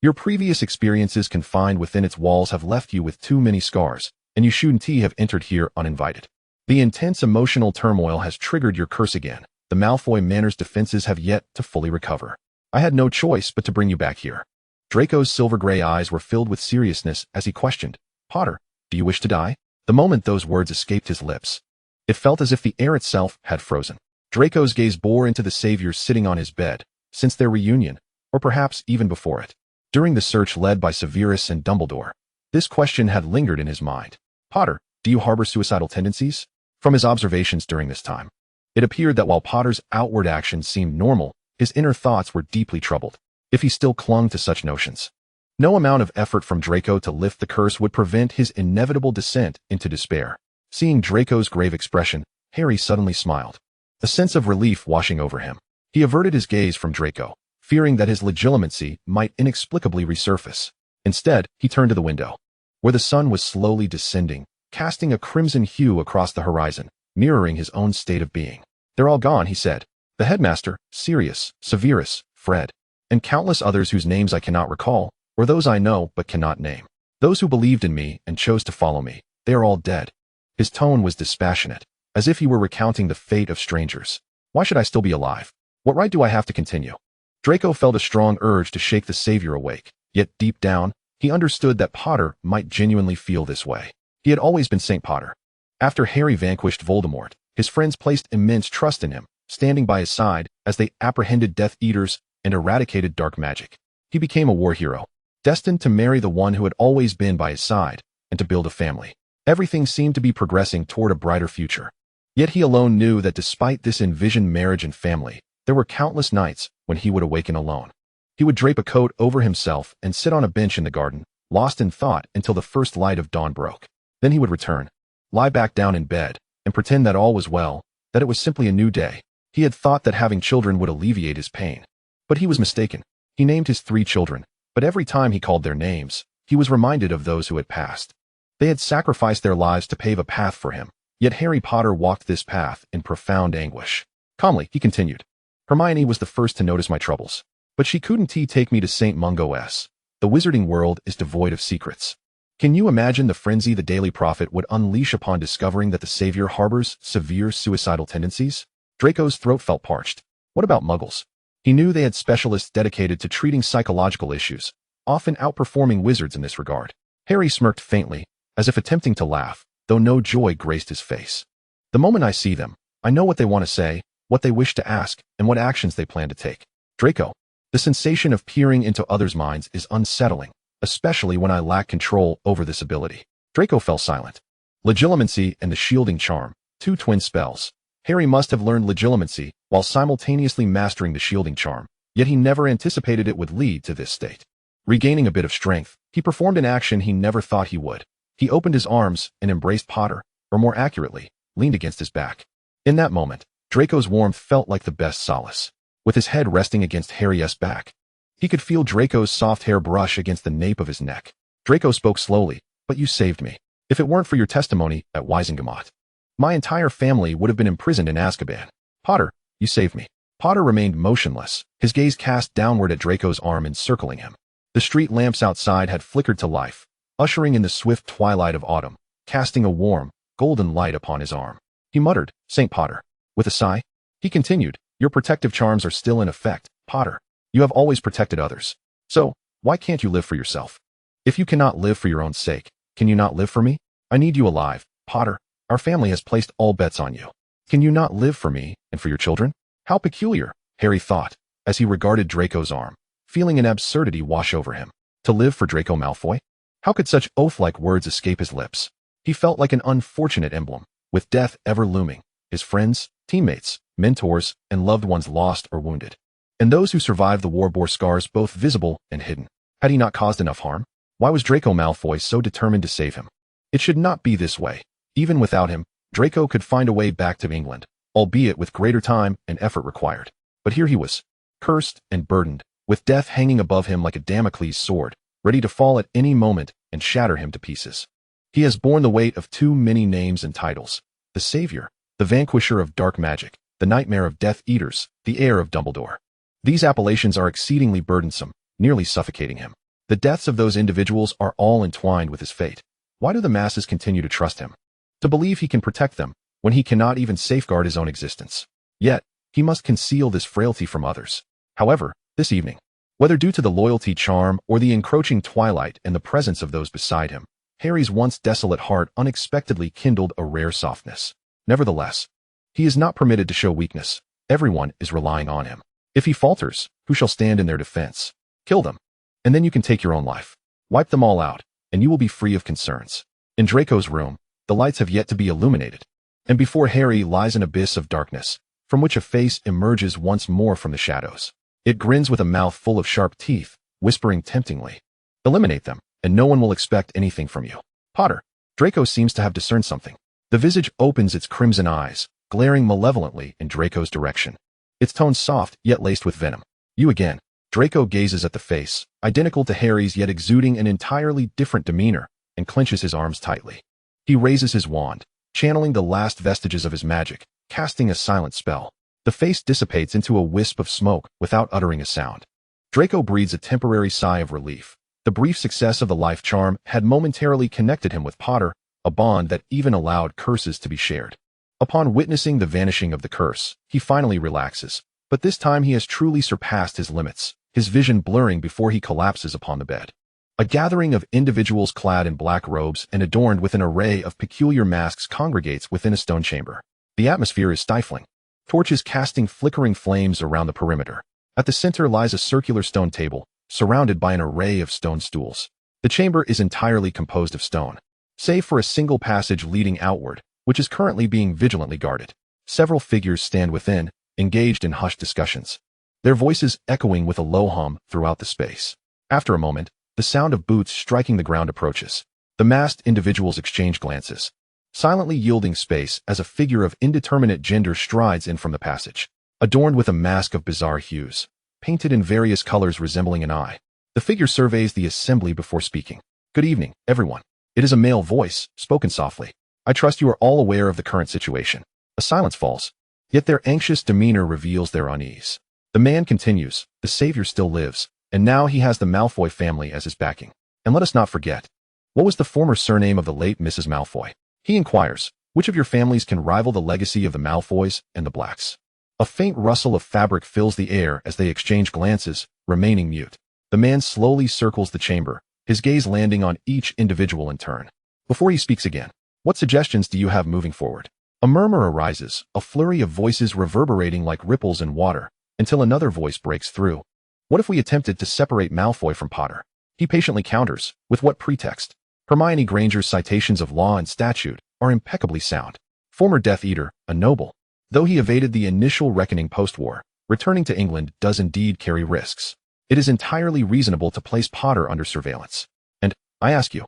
Your previous experiences confined within its walls have left you with too many scars, and you shouldn't have entered here uninvited. The intense emotional turmoil has triggered your curse again. The Malfoy Manor's defenses have yet to fully recover. I had no choice but to bring you back here." Draco's silver-gray eyes were filled with seriousness as he questioned, "Potter, do you wish to die?" The moment those words escaped his lips, it felt as if the air itself had frozen. Draco's gaze bore into the savior sitting on his bed, since their reunion, or perhaps even before it. During the search led by Severus and Dumbledore, this question had lingered in his mind. "Potter, do you harbor suicidal tendencies?" From his observations during this time, it appeared that while Potter's outward actions seemed normal, his inner thoughts were deeply troubled. If he still clung to such notions, no amount of effort from Draco to lift the curse would prevent his inevitable descent into despair. Seeing Draco's grave expression, Harry suddenly smiled, a sense of relief washing over him. He averted his gaze from Draco, fearing that his legitimacy might inexplicably resurface. Instead, he turned to the window, where the sun was slowly descending, casting a crimson hue across the horizon, mirroring his own state of being. "They're all gone," he said. "The headmaster, Sirius, Severus, Fred, and countless others whose names I cannot recall, or those I know but cannot name. Those who believed in me and chose to follow me, they are all dead." His tone was dispassionate, as if he were recounting the fate of strangers. "Why should I still be alive? What right do I have to continue?" Draco felt a strong urge to shake the savior awake, yet deep down, he understood that Potter might genuinely feel this way. He had always been Saint Potter. After Harry vanquished Voldemort, his friends placed immense trust in him, standing by his side as they apprehended Death Eaters and eradicated dark magic. He became a war hero, destined to marry the one who had always been by his side, and to build a family. Everything seemed to be progressing toward a brighter future. Yet he alone knew that despite this envisioned marriage and family, there were countless nights when he would awaken alone. He would drape a coat over himself and sit on a bench in the garden, lost in thought until the first light of dawn broke. Then he would return, lie back down in bed, and pretend that all was well, that it was simply a new day. He had thought that having children would alleviate his pain. But he was mistaken. He named his 3 children, but every time he called their names, he was reminded of those who had passed. They had sacrificed their lives to pave a path for him, yet Harry Potter walked this path in profound anguish. Calmly, he continued, "Hermione was the first to notice my troubles, but she couldn't take me to St. Mungo's. The wizarding world is devoid of secrets. Can you imagine the frenzy the Daily Prophet would unleash upon discovering that the savior harbors severe suicidal tendencies?" Draco's throat felt parched. What about muggles? He knew they had specialists dedicated to treating psychological issues, often outperforming wizards in this regard. Harry smirked faintly, as if attempting to laugh, though no joy graced his face. "The moment I see them, I know what they want to say, what they wish to ask, and what actions they plan to take. Draco, the sensation of peering into others' minds is unsettling, especially when I lack control over this ability." Draco fell silent. Legitimacy and the shielding charm, 2 twin spells. Harry must have learned legilimency while simultaneously mastering the shielding charm, yet he never anticipated it would lead to this state. Regaining a bit of strength, he performed an action he never thought he would. He opened his arms and embraced Potter, or more accurately, leaned against his back. In that moment, Draco's warmth felt like the best solace. With his head resting against Harry's back, he could feel Draco's soft hair brush against the nape of his neck. Draco spoke slowly, "But you saved me. If it weren't for your testimony at Wisengamot, my entire family would have been imprisoned in Azkaban. Potter, you saved me." Potter remained motionless, his gaze cast downward at Draco's arm encircling him. The street lamps outside had flickered to life, ushering in the swift twilight of autumn, casting a warm, golden light upon his arm. He muttered, "St. Potter." With a sigh, he continued, "Your protective charms are still in effect, Potter. You have always protected others. So, why can't you live for yourself? If you cannot live for your own sake, can you not live for me? I need you alive, Potter. Our family has placed all bets on you. Can you not live for me and for your children?" How peculiar, Harry thought, as he regarded Draco's arm, feeling an absurdity wash over him. To live for Draco Malfoy? How could such oath-like words escape his lips? He felt like an unfortunate emblem, with death ever looming, his friends, teammates, mentors, and loved ones lost or wounded. And those who survived the war bore scars both visible and hidden. Had he not caused enough harm? Why was Draco Malfoy so determined to save him? It should not be this way. Even without him, Draco could find a way back to England, albeit with greater time and effort required. But here he was, cursed and burdened, with death hanging above him like a Damocles sword, ready to fall at any moment and shatter him to pieces. He has borne the weight of too many names and titles: the Savior, the Vanquisher of Dark Magic, the Nightmare of Death Eaters, the Heir of Dumbledore. These appellations are exceedingly burdensome, nearly suffocating him. The deaths of those individuals are all entwined with his fate. Why do the masses continue to trust him? To believe he can protect them, when he cannot even safeguard his own existence. Yet, he must conceal this frailty from others. However, this evening, whether due to the loyalty charm or the encroaching twilight and the presence of those beside him, Harry's once desolate heart unexpectedly kindled a rare softness. Nevertheless, he is not permitted to show weakness. Everyone is relying on him. If he falters, who shall stand in their defense? Kill them, and then you can take your own life. Wipe them all out, and you will be free of concerns. In Draco's room, the lights have yet to be illuminated, and before Harry lies an abyss of darkness, from which a face emerges once more from the shadows. It grins with a mouth full of sharp teeth, whispering temptingly, "Eliminate them, and no one will expect anything from you." Potter. Draco seems to have discerned something. The visage opens its crimson eyes, glaring malevolently in Draco's direction. Its tone soft, yet laced with venom. "You again." Draco gazes at the face, identical to Harry's yet exuding an entirely different demeanor, and clenches his arms tightly. He raises his wand, channeling the last vestiges of his magic, casting a silent spell. The face dissipates into a wisp of smoke without uttering a sound. Draco breathes a temporary sigh of relief. The brief success of the life charm had momentarily connected him with Potter, a bond that even allowed curses to be shared. Upon witnessing the vanishing of the curse, he finally relaxes, but this time he has truly surpassed his limits, his vision blurring before he collapses upon the bed. A gathering of individuals clad in black robes and adorned with an array of peculiar masks congregates within a stone chamber. The atmosphere is stifling, torches casting flickering flames around the perimeter. At the center lies a circular stone table, surrounded by an array of stone stools. The chamber is entirely composed of stone, save for a single passage leading outward, which is currently being vigilantly guarded. Several figures stand within, engaged in hushed discussions, their voices echoing with a low hum throughout the space. After a moment, the sound of boots striking the ground approaches. The masked individuals exchange glances, silently yielding space as a figure of indeterminate gender strides in from the passage, adorned with a mask of bizarre hues, painted in various colors resembling an eye. The figure surveys the assembly before speaking. "Good evening, everyone." It is a male voice, spoken softly. "I trust you are all aware of the current situation." A silence falls, yet their anxious demeanor reveals their unease. The man continues, "The Savior still lives, and now he has the Malfoy family as his backing. And let us not forget, what was the former surname of the late Mrs. Malfoy?" He inquires, "Which of your families can rival the legacy of the Malfoys and the Blacks?" A faint rustle of fabric fills the air as they exchange glances, remaining mute. The man slowly circles the chamber, his gaze landing on each individual in turn. Before he speaks again, "What suggestions do you have moving forward?" A murmur arises, a flurry of voices reverberating like ripples in water, until another voice breaks through. "What if we attempted to separate Malfoy from Potter?" He patiently counters, "With what pretext?" Hermione Granger's citations of law and statute are impeccably sound. Former Death Eater, a noble. Though he evaded the initial reckoning post-war, returning to England does indeed carry risks. It is entirely reasonable to place Potter under surveillance. And, I ask you,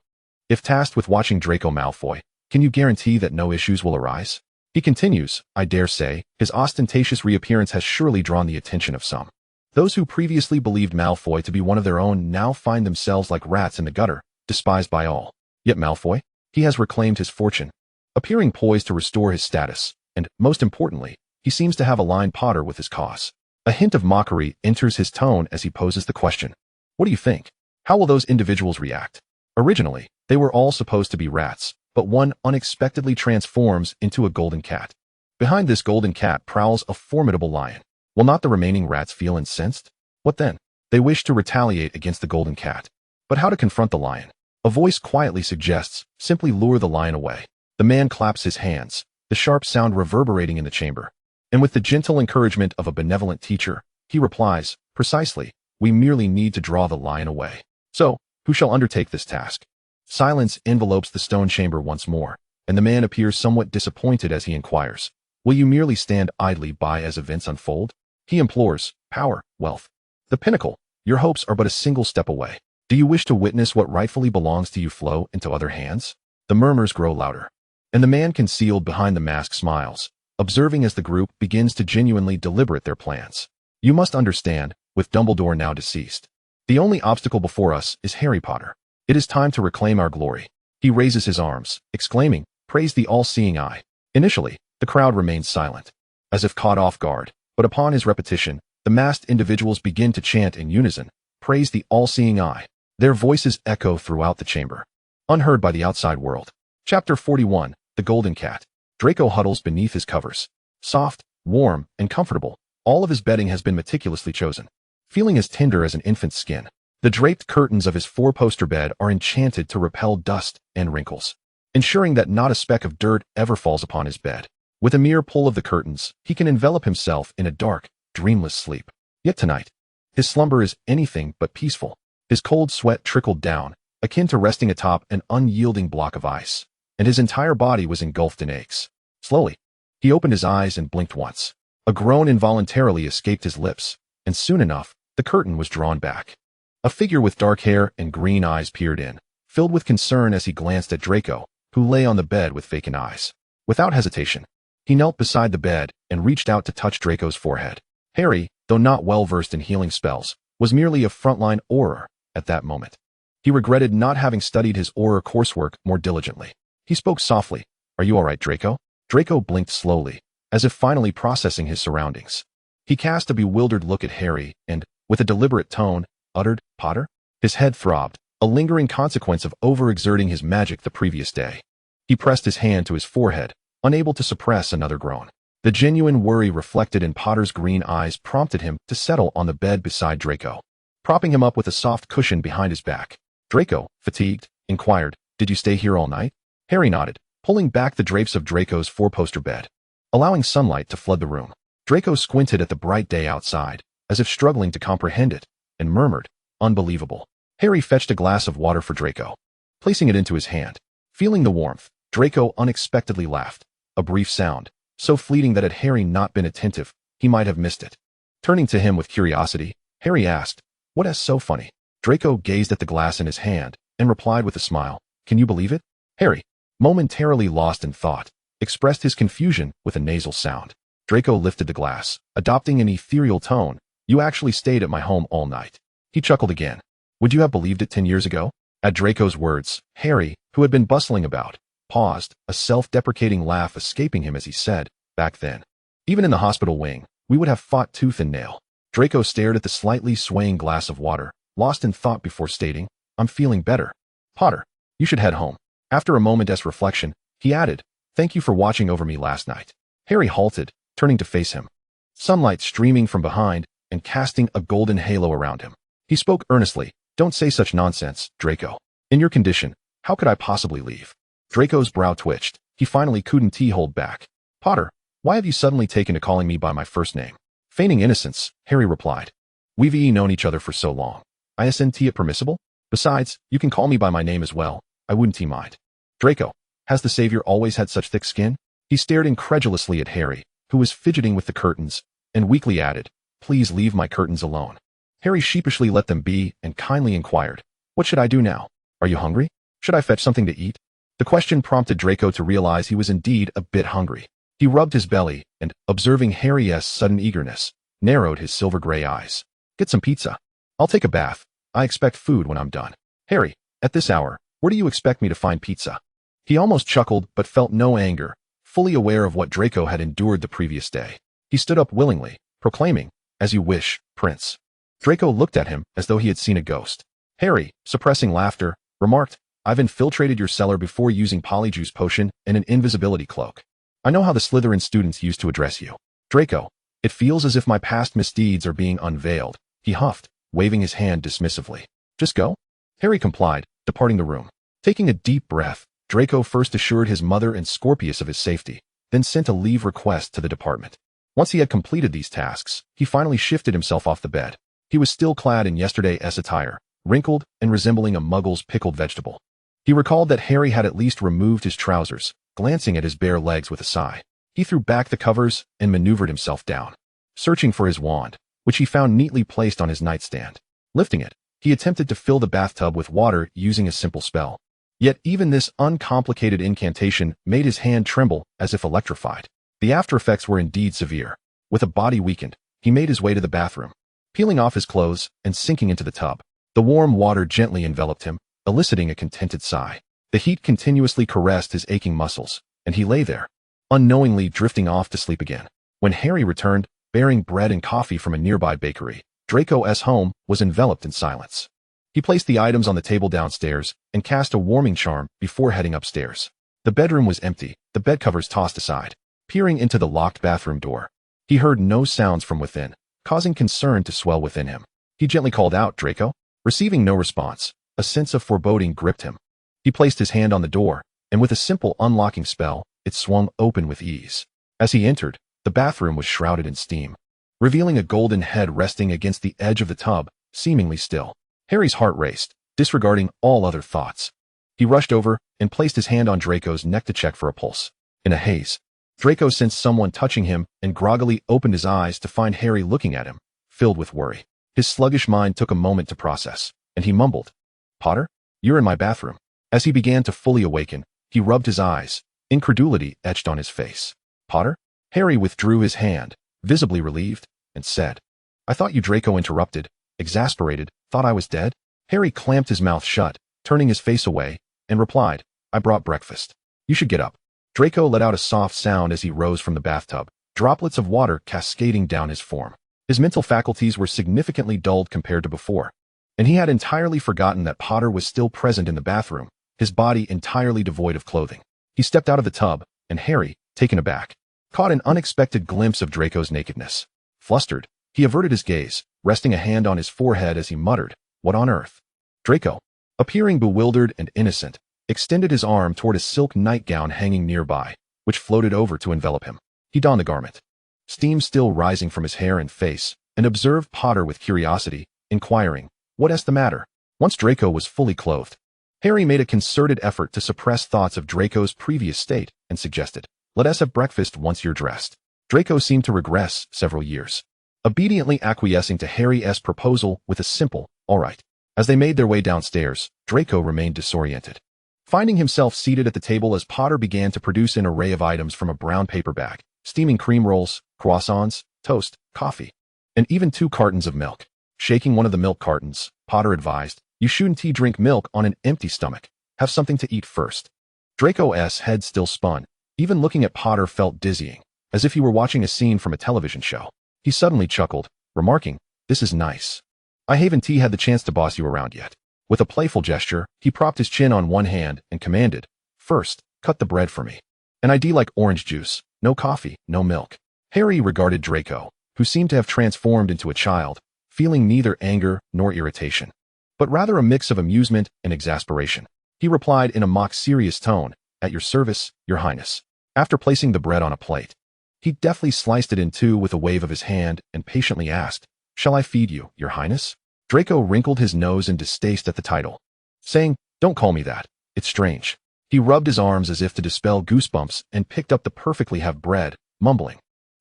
if tasked with watching Draco Malfoy, can you guarantee that no issues will arise? He continues, I dare say, his ostentatious reappearance has surely drawn the attention of some. Those who previously believed Malfoy to be one of their own now find themselves like rats in the gutter, despised by all. Yet Malfoy? He has reclaimed his fortune, appearing poised to restore his status, and, most importantly, he seems to have aligned Potter with his cause. A hint of mockery enters his tone as he poses the question. What do you think? How will those individuals react? Originally, they were all supposed to be rats, but one unexpectedly transforms into a golden cat. Behind this golden cat prowls a formidable lion. Will not the remaining rats feel incensed? What then? They wish to retaliate against the golden cat. But how to confront the lion? A voice quietly suggests, simply lure the lion away. The man claps his hands, the sharp sound reverberating in the chamber. And with the gentle encouragement of a benevolent teacher, he replies, precisely, we merely need to draw the lion away. So, who shall undertake this task? Silence envelopes the stone chamber once more, and the man appears somewhat disappointed as he inquires, will you merely stand idly by as events unfold? He implores, power, wealth. The pinnacle, your hopes are but a single step away. Do you wish to witness what rightfully belongs to you flow into other hands? The murmurs grow louder, and the man concealed behind the mask smiles, observing as the group begins to genuinely deliberate their plans. You must understand, with Dumbledore now deceased, the only obstacle before us is Harry Potter. It is time to reclaim our glory. He raises his arms, exclaiming, praise the all-seeing eye. Initially, the crowd remains silent, as if caught off guard, but upon his repetition, the masked individuals begin to chant in unison, praise the all-seeing eye. Their voices echo throughout the chamber, unheard by the outside world. Chapter 41, The Golden Cat. Draco huddles beneath his covers. Soft, warm, and comfortable, all of his bedding has been meticulously chosen. Feeling as tender as an infant's skin, the draped curtains of his four-poster bed are enchanted to repel dust and wrinkles, ensuring that not a speck of dirt ever falls upon his bed. With a mere pull of the curtains, he can envelop himself in a dark, dreamless sleep. Yet tonight, his slumber is anything but peaceful. His cold sweat trickled down, akin to resting atop an unyielding block of ice, and his entire body was engulfed in aches. Slowly, he opened his eyes and blinked once. A groan involuntarily escaped his lips, and soon enough, the curtain was drawn back. A figure with dark hair and green eyes peered in, filled with concern as he glanced at Draco, who lay on the bed with vacant eyes. Without hesitation, he knelt beside the bed and reached out to touch Draco's forehead. Harry, though not well versed in healing spells, was merely a frontline Auror at that moment. He regretted not having studied his Auror coursework more diligently. He spoke softly, are you all right, Draco? Draco blinked slowly, as if finally processing his surroundings. He cast a bewildered look at Harry and, with a deliberate tone, uttered, Potter? His head throbbed, a lingering consequence of overexerting his magic the previous day. He pressed his hand to his forehead, unable to suppress another groan. The genuine worry reflected in Potter's green eyes prompted him to settle on the bed beside Draco, propping him up with a soft cushion behind his back. Draco, fatigued, inquired, did you stay here all night? Harry nodded, pulling back the drapes of Draco's four-poster bed, allowing sunlight to flood the room. Draco squinted at the bright day outside, as if struggling to comprehend it, and murmured, unbelievable. Harry fetched a glass of water for Draco, placing it into his hand. Feeling the warmth, Draco unexpectedly laughed, a brief sound, so fleeting that had Harry not been attentive, he might have missed it. Turning to him with curiosity, Harry asked, what is so funny? Draco gazed at the glass in his hand, and replied with a smile, can you believe it? Harry, momentarily lost in thought, expressed his confusion with a nasal sound. Draco lifted the glass, adopting an ethereal tone, you actually stayed at my home all night. He chuckled again. Would you have believed it 10 years ago? At Draco's words, Harry, who had been bustling about, paused, a self-deprecating laugh escaping him as he said, back then, even in the hospital wing, we would have fought tooth and nail. Draco stared at the slightly swaying glass of water, lost in thought before stating, I'm feeling better. Potter, you should head home. After a moment's reflection, he added, thank you for watching over me last night. Harry halted, turning to face him, sunlight streaming from behind and casting a golden halo around him. He spoke earnestly, don't say such nonsense, Draco. In your condition, how could I possibly leave? Draco's brow twitched. He finally couldn't hold back. Potter, why have you suddenly taken to calling me by my first name? Feigning innocence, Harry replied. We've known each other for so long. Isn't it permissible? Besides, you can call me by my name as well. I wouldn't mind. Draco, has the Savior always had such thick skin? He stared incredulously at Harry, who was fidgeting with the curtains, and weakly added, "Please leave my curtains alone." Harry sheepishly let them be and kindly inquired, "What should I do now? Are you hungry? Should I fetch something to eat?" The question prompted Draco to realize he was indeed a bit hungry. He rubbed his belly and, observing Harry's sudden eagerness, narrowed his silver-gray eyes. "Get some pizza. I'll take a bath. I expect food when I'm done." "Harry, at this hour, where do you expect me to find pizza?" He almost chuckled but felt no anger, fully aware of what Draco had endured the previous day. He stood up willingly, proclaiming, "As you wish, Prince." Draco looked at him as though he had seen a ghost. Harry, suppressing laughter, remarked, "I've infiltrated your cellar before using polyjuice potion and an invisibility cloak. I know how the Slytherin students used to address you. Draco, it feels as if my past misdeeds are being unveiled," he huffed, waving his hand dismissively. "Just go?" Harry complied, departing the room. Taking a deep breath, Draco first assured his mother and Scorpius of his safety, then sent a leave request to the department. Once he had completed these tasks, he finally shifted himself off the bed. He was still clad in yesterday's attire, wrinkled and resembling a muggle's pickled vegetable. He recalled that Harry had at least removed his trousers, glancing at his bare legs with a sigh. He threw back the covers and maneuvered himself down, searching for his wand, which he found neatly placed on his nightstand. Lifting it, he attempted to fill the bathtub with water using a simple spell. Yet even this uncomplicated incantation made his hand tremble as if electrified. The after-effects were indeed severe. With a body weakened, he made his way to the bathroom. Peeling off his clothes and sinking into the tub, the warm water gently enveloped him, eliciting a contented sigh. The heat continuously caressed his aching muscles, and he lay there, unknowingly drifting off to sleep again. When Harry returned, bearing bread and coffee from a nearby bakery, Draco's home was enveloped in silence. He placed the items on the table downstairs and cast a warming charm before heading upstairs. The bedroom was empty, the bedcovers tossed aside. Peering into the locked bathroom door, he heard no sounds from within, causing concern to swell within him. He gently called out, "Draco?" Receiving no response, a sense of foreboding gripped him. He placed his hand on the door, and with a simple unlocking spell, it swung open with ease. As he entered, the bathroom was shrouded in steam, revealing a golden head resting against the edge of the tub, seemingly still. Harry's heart raced, disregarding all other thoughts. He rushed over and placed his hand on Draco's neck to check for a pulse. In a haze, Draco sensed someone touching him and groggily opened his eyes to find Harry looking at him, filled with worry. His sluggish mind took a moment to process, and he mumbled, "Potter, you're in my bathroom." As he began to fully awaken, he rubbed his eyes, incredulity etched on his face. "Potter?" Harry withdrew his hand, visibly relieved, and said, "I thought you." Draco interrupted, exasperated, "Thought I was dead?" Harry clamped his mouth shut, turning his face away, and replied, "I brought breakfast. You should get up." Draco let out a soft sound as he rose from the bathtub, droplets of water cascading down his form. His mental faculties were significantly dulled compared to before, and he had entirely forgotten that Potter was still present in the bathroom, his body entirely devoid of clothing. He stepped out of the tub, and Harry, taken aback, caught an unexpected glimpse of Draco's nakedness. Flustered, he averted his gaze, resting a hand on his forehead as he muttered, "What on earth?" Draco, appearing bewildered and innocent, extended his arm toward a silk nightgown hanging nearby, which floated over to envelop him. He donned the garment, steam still rising from his hair and face, and observed Potter with curiosity, inquiring, "What's the matter?" Once Draco was fully clothed, Harry made a concerted effort to suppress thoughts of Draco's previous state and suggested, "Let us have breakfast once you're dressed." Draco seemed to regress several years, obediently acquiescing to Harry's proposal with a simple, "All right." As they made their way downstairs, Draco remained disoriented, finding himself seated at the table as Potter began to produce an array of items from a brown paper bag, steaming cream rolls, croissants, toast, coffee, and even 2 cartons of milk. Shaking one of the milk cartons, Potter advised, "You shouldn't drink milk on an empty stomach. Have something to eat first." Draco's head still spun. Even looking at Potter felt dizzying, as if he were watching a scene from a television show. He suddenly chuckled, remarking, "This is nice. I haven't had the chance to boss you around yet." With a playful gesture, he propped his chin on one hand and commanded, "First, cut the bread for me. An ID like orange juice, no coffee, no milk." Harry regarded Draco, who seemed to have transformed into a child, feeling neither anger nor irritation, but rather a mix of amusement and exasperation. He replied in a mock-serious tone, "At your service, Your Highness." After placing the bread on a plate, he deftly sliced it in 2 with a wave of his hand and patiently asked, "Shall I feed you, Your Highness?" Draco wrinkled his nose in distaste at the title, saying, "Don't call me that. It's strange." He rubbed his arms as if to dispel goosebumps and picked up the perfectly halved bread, mumbling.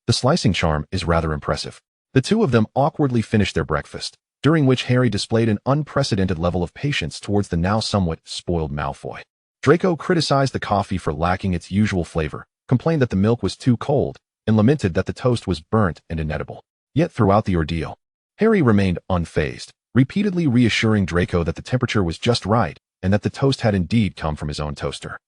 The slicing charm is rather impressive. The two of them awkwardly finished their breakfast, during which Harry displayed an unprecedented level of patience towards the now somewhat spoiled Malfoy. Draco criticized the coffee for lacking its usual flavor, complained that the milk was too cold, and lamented that the toast was burnt and inedible. Yet throughout the ordeal, Harry remained unfazed, repeatedly reassuring Draco that the temperature was just right and that the toast had indeed come from his own toaster,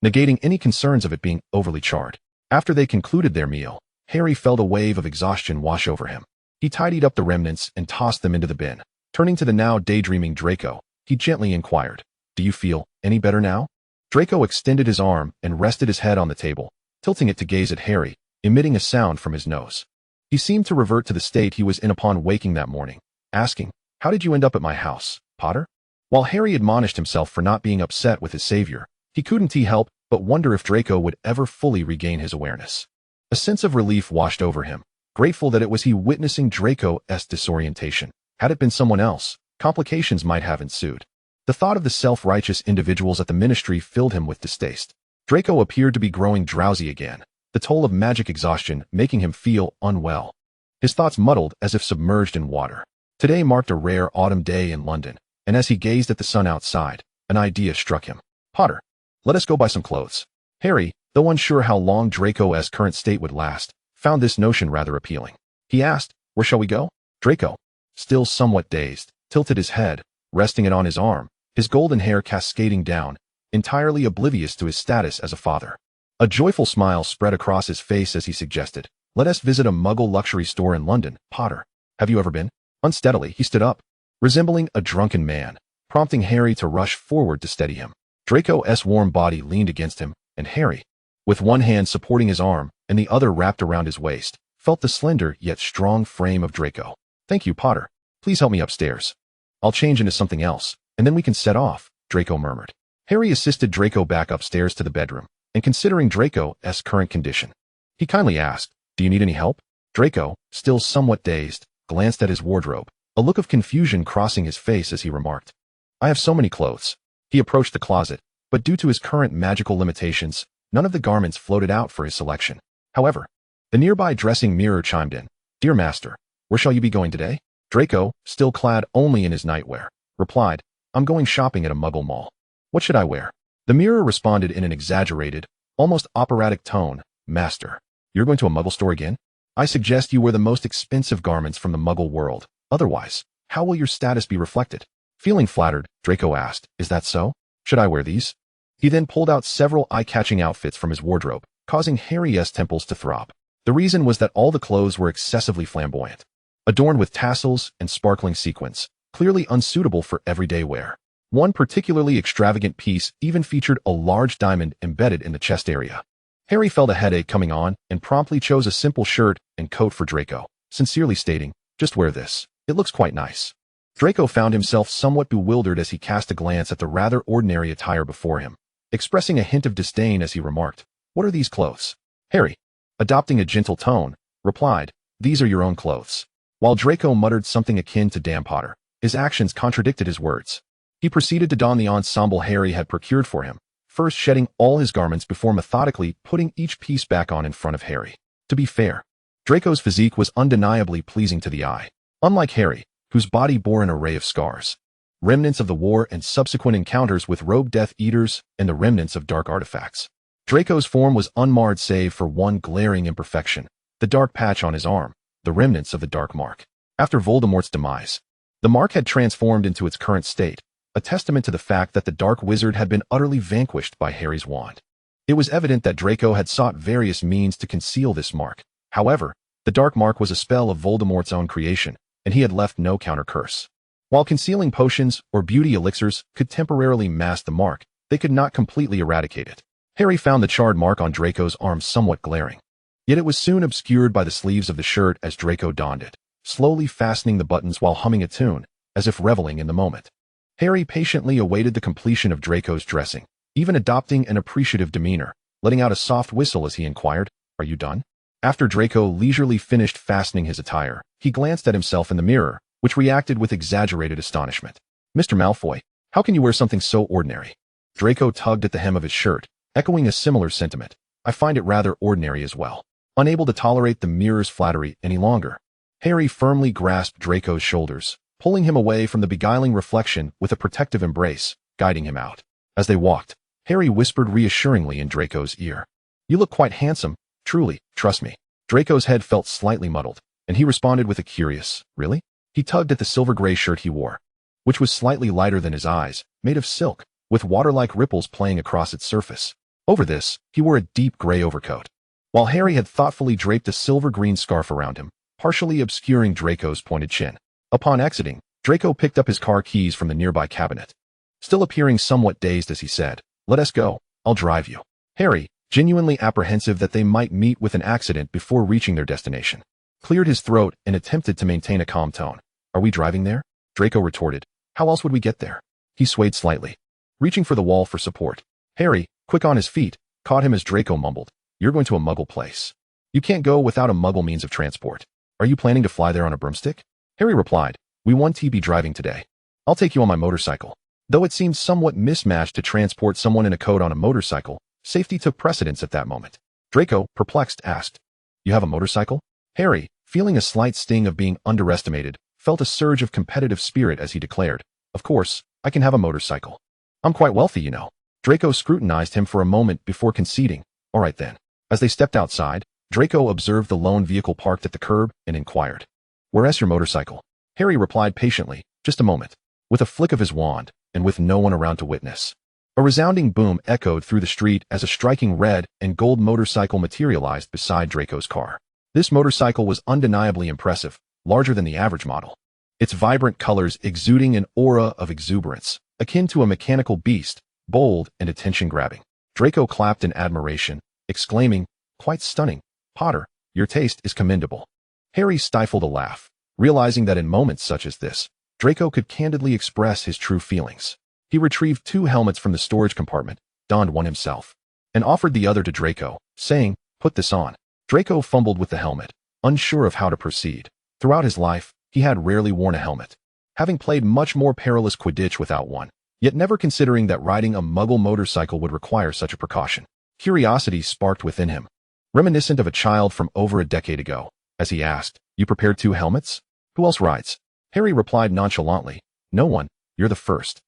negating any concerns of it being overly charred. After they concluded their meal, Harry felt a wave of exhaustion wash over him. He tidied up the remnants and tossed them into the bin. Turning to the now daydreaming Draco, he gently inquired, "Do you feel any better now?" Draco extended his arm and rested his head on the table, tilting it to gaze at Harry, emitting a sound from his nose. He seemed to revert to the state he was in upon waking that morning, asking, "How did you end up at my house, Potter?" While Harry admonished himself for not being upset with his savior, he couldn't help but wonder if Draco would ever fully regain his awareness. A sense of relief washed over him, grateful that it was he witnessing Draco's disorientation. Had it been someone else, complications might have ensued. The thought of the self-righteous individuals at the ministry filled him with distaste. Draco appeared to be growing drowsy again, the toll of magic exhaustion making him feel unwell. His thoughts muddled as if submerged in water. Today marked a rare autumn day in London, and as he gazed at the sun outside, an idea struck him. "Potter, let us go buy some clothes." Harry, though unsure how long Draco's current state would last, found this notion rather appealing. He asked, "Where shall we go?" Draco, still somewhat dazed, tilted his head, resting it on his arm, his golden hair cascading down, entirely oblivious to his status as a father. A joyful smile spread across his face as he suggested, "Let us visit a Muggle luxury store in London, Potter. Have you ever been?" Unsteadily, he stood up, resembling a drunken man, prompting Harry to rush forward to steady him. Draco's warm body leaned against him, and Harry, with one hand supporting his arm and the other wrapped around his waist, felt the slender yet strong frame of Draco. "Thank you, Potter. Please help me upstairs. I'll change into something else, and then we can set off," Draco murmured. Harry assisted Draco back upstairs to the bedroom, and considering Draco's current condition, he kindly asked, "Do you need any help?" Draco, still somewhat dazed, glanced at his wardrobe, a look of confusion crossing his face as he remarked, "I have so many clothes." He approached the closet, but due to his current magical limitations, none of the garments floated out for his selection. However, the nearby dressing mirror chimed in, "Dear Master, where shall you be going today?" Draco, still clad only in his nightwear, replied, "I'm going shopping at a Muggle mall. What should I wear?" The mirror responded in an exaggerated, almost operatic tone, "Master, you're going to a Muggle store again? I suggest you wear the most expensive garments from the Muggle world. Otherwise, how will your status be reflected?" Feeling flattered, Draco asked, "Is that so? Should I wear these?" He then pulled out several eye-catching outfits from his wardrobe, causing Harry's temples to throb. The reason was that all the clothes were excessively flamboyant, adorned with tassels and sparkling sequins, clearly unsuitable for everyday wear. One particularly extravagant piece even featured a large diamond embedded in the chest area. Harry felt a headache coming on and promptly chose a simple shirt and coat for Draco, sincerely stating, "Just wear this. It looks quite nice." Draco found himself somewhat bewildered as he cast a glance at the rather ordinary attire before him, expressing a hint of disdain as he remarked, "What are these clothes?" Harry, adopting a gentle tone, replied, "These are your own clothes." While Draco muttered something akin to "Damn Potter," his actions contradicted his words. He proceeded to don the ensemble Harry had procured for him, first shedding all his garments before methodically putting each piece back on in front of Harry. To be fair, Draco's physique was undeniably pleasing to the eye. Unlike Harry, whose body bore an array of scars, remnants of the war and subsequent encounters with rogue Death Eaters and the remnants of dark artifacts, Draco's form was unmarred save for one glaring imperfection, the dark patch on his arm, the remnants of the Dark Mark. After Voldemort's demise, the mark had transformed into its current state, a testament to the fact that the Dark Wizard had been utterly vanquished by Harry's wand. It was evident that Draco had sought various means to conceal this mark. However, the Dark Mark was a spell of Voldemort's own creation, and he had left no counter-curse. While concealing potions or beauty elixirs could temporarily mask the mark, they could not completely eradicate it. Harry found the charred mark on Draco's arm somewhat glaring. Yet it was soon obscured by the sleeves of the shirt as Draco donned it, slowly fastening the buttons while humming a tune, as if reveling in the moment. Harry patiently awaited the completion of Draco's dressing, even adopting an appreciative demeanor, letting out a soft whistle as he inquired, "Are you done?" After Draco leisurely finished fastening his attire, he glanced at himself in the mirror, which reacted with exaggerated astonishment. "Mr. Malfoy, how can you wear something so ordinary?" Draco tugged at the hem of his shirt, echoing a similar sentiment. I find it rather ordinary as well. Unable to tolerate the mirror's flattery any longer, Harry firmly grasped Draco's shoulders, pulling him away from the beguiling reflection with a protective embrace, guiding him out. As they walked, Harry whispered reassuringly in Draco's ear. You look quite handsome, truly, trust me. Draco's head felt slightly muddled, and he responded with a curious, really? He tugged at the silver-gray shirt he wore, which was slightly lighter than his eyes, made of silk, with water-like ripples playing across its surface. Over this, he wore a deep gray overcoat, while Harry had thoughtfully draped a silver-green scarf around him, partially obscuring Draco's pointed chin. Upon exiting, Draco picked up his car keys from the nearby cabinet. Still appearing somewhat dazed as he said, "Let us go, I'll drive you." Harry, genuinely apprehensive that they might meet with an accident before reaching their destination, cleared his throat and attempted to maintain a calm tone. "Are we driving there?" Draco retorted. "How else would we get there?" He swayed slightly, reaching for the wall for support. Harry, quick on his feet, caught him as Draco mumbled, "You're going to a Muggle place. You can't go without a Muggle means of transport. Are you planning to fly there on a broomstick?" Harry replied, "We won't be driving today. I'll take you on my motorcycle." Though it seemed somewhat mismatched to transport someone in a coat on a motorcycle, safety took precedence at that moment. Draco, perplexed, asked, "You have a motorcycle?" Harry, feeling a slight sting of being underestimated, felt a surge of competitive spirit as he declared, "Of course, I can have a motorcycle. I'm quite wealthy, you know." Draco scrutinized him for a moment before conceding, "All right then." As they stepped outside, Draco observed the lone vehicle parked at the curb and inquired, "Where's your motorcycle?" Harry replied patiently, "Just a moment." With a flick of his wand, and with no one around to witness, a resounding boom echoed through the street as a striking red and gold motorcycle materialized beside Draco's car. This motorcycle was undeniably impressive, larger than the average model, its vibrant colors exuding an aura of exuberance, akin to a mechanical beast, bold and attention-grabbing. Draco clapped in admiration, exclaiming, "Quite stunning, Potter, your taste is commendable." Harry stifled a laugh, realizing that in moments such as this, Draco could candidly express his true feelings. He retrieved 2 helmets from the storage compartment, donned one himself, and offered the other to Draco, saying, "Put this on." Draco fumbled with the helmet, unsure of how to proceed. Throughout his life, he had rarely worn a helmet, having played much more perilous Quidditch without one, yet never considering that riding a Muggle motorcycle would require such a precaution. Curiosity sparked within him, reminiscent of a child from over a decade ago, as he asked, "You prepared 2 helmets? Who else rides?" Harry replied nonchalantly, "No one, you're the first.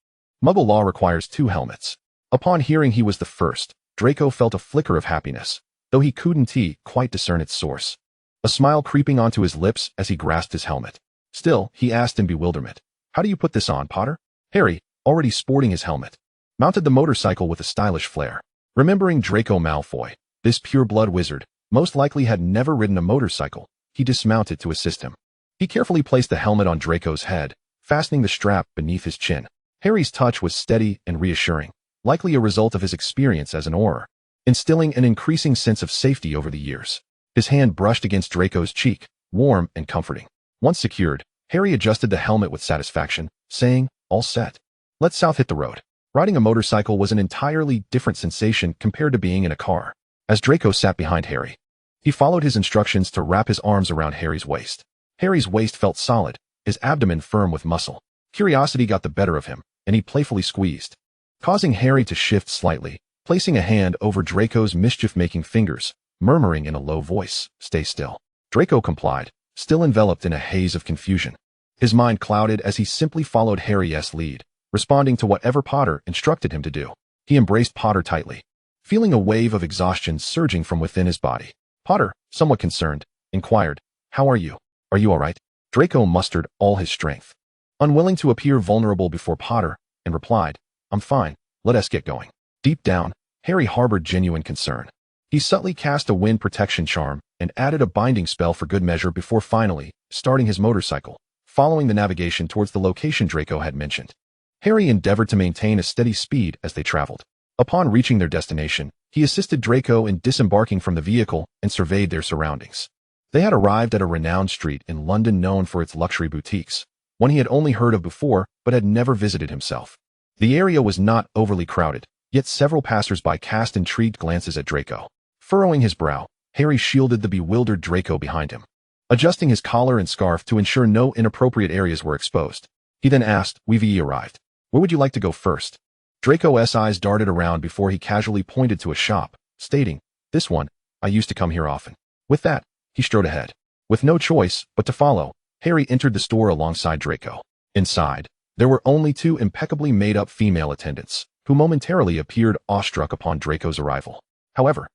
Muggle law requires 2 helmets." Upon hearing he was the first, Draco felt a flicker of happiness, though he couldn't quite discern its source. A smile creeping onto his lips as he grasped his helmet. Still, he asked in bewilderment, "How do you put this on, Potter?" Harry, already sporting his helmet, mounted the motorcycle with a stylish flair. Remembering Draco Malfoy, this pure-blood wizard, most likely had never ridden a motorcycle, he dismounted to assist him. He carefully placed the helmet on Draco's head, fastening the strap beneath his chin. Harry's touch was steady and reassuring, likely a result of his experience as an Auror, instilling an increasing sense of safety over the years. His hand brushed against Draco's cheek, warm and comforting. Once secured, Harry adjusted the helmet with satisfaction, saying, "All set. Let's south hit the road." Riding a motorcycle was an entirely different sensation compared to being in a car. As Draco sat behind Harry, he followed his instructions to wrap his arms around Harry's waist. Harry's waist felt solid, his abdomen firm with muscle. Curiosity got the better of him, and he playfully squeezed, causing Harry to shift slightly, placing a hand over Draco's mischief-making fingers, murmuring in a low voice, "Stay still." Draco complied, still enveloped in a haze of confusion. His mind clouded as he simply followed Harry's lead, responding to whatever Potter instructed him to do. He embraced Potter tightly, feeling a wave of exhaustion surging from within his body. Potter, somewhat concerned, inquired, "How are you? Are you all right?" Draco mustered all his strength, unwilling to appear vulnerable before Potter, and replied, "I'm fine, let us get going." Deep down, Harry harbored genuine concern. He subtly cast a wind protection charm and added a binding spell for good measure before finally starting his motorcycle, following the navigation towards the location Draco had mentioned. Harry endeavored to maintain a steady speed as they traveled. Upon reaching their destination, he assisted Draco in disembarking from the vehicle and surveyed their surroundings. They had arrived at a renowned street in London known for its luxury boutiques, one he had only heard of before but had never visited himself. The area was not overly crowded, yet several passers-by cast intrigued glances at Draco. Furrowing his brow, Harry shielded the bewildered Draco behind him, adjusting his collar and scarf to ensure no inappropriate areas were exposed. He then asked, "We've arrived. Where would you like to go first?" Draco's eyes darted around before he casually pointed to a shop, stating, "This one, I used to come here often." With that, he strode ahead. With no choice but to follow, Harry entered the store alongside Draco. Inside, there were only two impeccably made-up female attendants, who momentarily appeared awestruck upon Draco's arrival. However,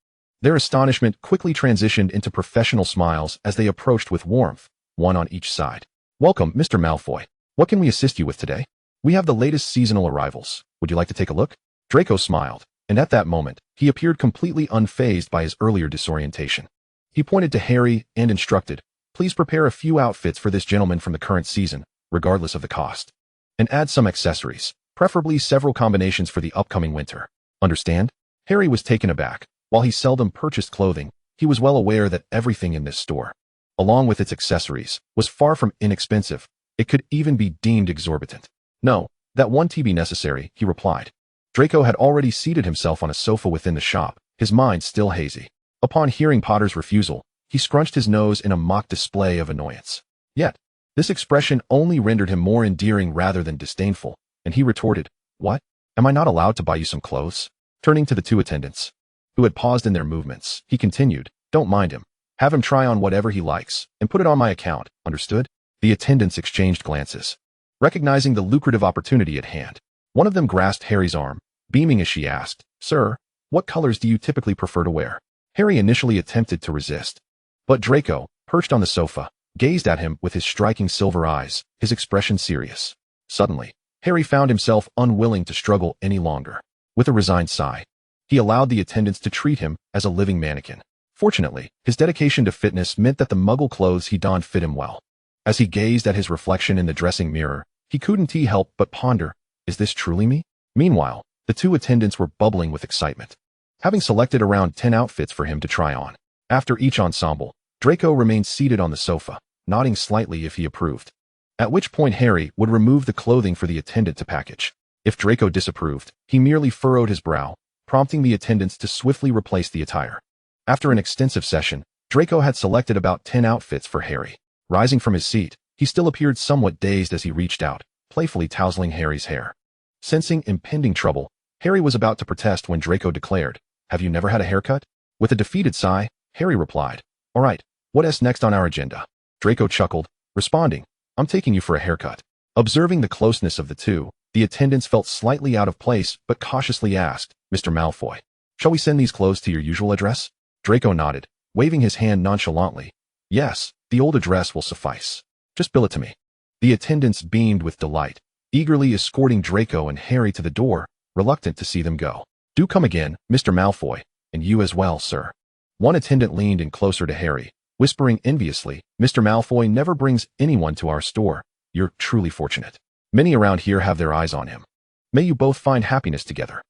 their astonishment quickly transitioned into professional smiles as they approached with warmth, one on each side. "Welcome, Mr. Malfoy. What can we assist you with today? We have the latest seasonal arrivals. Would you like to take a look?" Draco smiled, and at that moment, he appeared completely unfazed by his earlier disorientation. He pointed to Harry and instructed, "Please prepare a few outfits for this gentleman from the current season, regardless of the cost. And add some accessories, preferably several combinations for the upcoming winter. Understand?" Harry was taken aback. While he seldom purchased clothing, he was well aware that everything in this store, along with its accessories, was far from inexpensive. It could even be deemed exorbitant. "No, that won't be necessary," he replied. Draco had already seated himself on a sofa within the shop, his mind still hazy. Upon hearing Potter's refusal, he scrunched his nose in a mock display of annoyance. Yet, this expression only rendered him more endearing rather than disdainful, and he retorted, "What? Am I not allowed to buy you some clothes?" Turning to the two attendants, who had paused in their movements, he continued, "Don't mind him. Have him try on whatever he likes, and put it on my account, understood?" The attendants exchanged glances. Recognizing the lucrative opportunity at hand, one of them grasped Harry's arm, beaming as she asked, "Sir, what colors do you typically prefer to wear?" Harry initially attempted to resist, but Draco, perched on the sofa, gazed at him with his striking silver eyes, his expression serious. Suddenly, Harry found himself unwilling to struggle any longer. With a resigned sigh, he allowed the attendants to treat him as a living mannequin. Fortunately, his dedication to fitness meant that the muggle clothes he donned fit him well. As he gazed at his reflection in the dressing mirror, he couldn't help but ponder, "Is this truly me?" Meanwhile, the two attendants were bubbling with excitement, having selected around 10 outfits for him to try on. After each ensemble, Draco remained seated on the sofa, nodding slightly if he approved. At which point Harry would remove the clothing for the attendant to package. If Draco disapproved, he merely furrowed his brow, prompting the attendants to swiftly replace the attire. After an extensive session, Draco had selected about 10 outfits for Harry. Rising from his seat, he still appeared somewhat dazed as he reached out, playfully tousling Harry's hair. Sensing impending trouble, Harry was about to protest when Draco declared, "Have you never had a haircut?" With a defeated sigh, Harry replied, "All right, what's next on our agenda?" Draco chuckled, responding, "I'm taking you for a haircut." Observing the closeness of the two, the attendants felt slightly out of place but cautiously asked, "Mr. Malfoy, shall we send these clothes to your usual address?" Draco nodded, waving his hand nonchalantly. "Yes, the old address will suffice. Just bill it to me." The attendants beamed with delight, eagerly escorting Draco and Harry to the door, reluctant to see them go. "Do come again, Mr. Malfoy, and you as well, sir." One attendant leaned in closer to Harry, whispering enviously, "Mr. Malfoy never brings anyone to our store. You're truly fortunate. Many around here have their eyes on him. May you both find happiness together."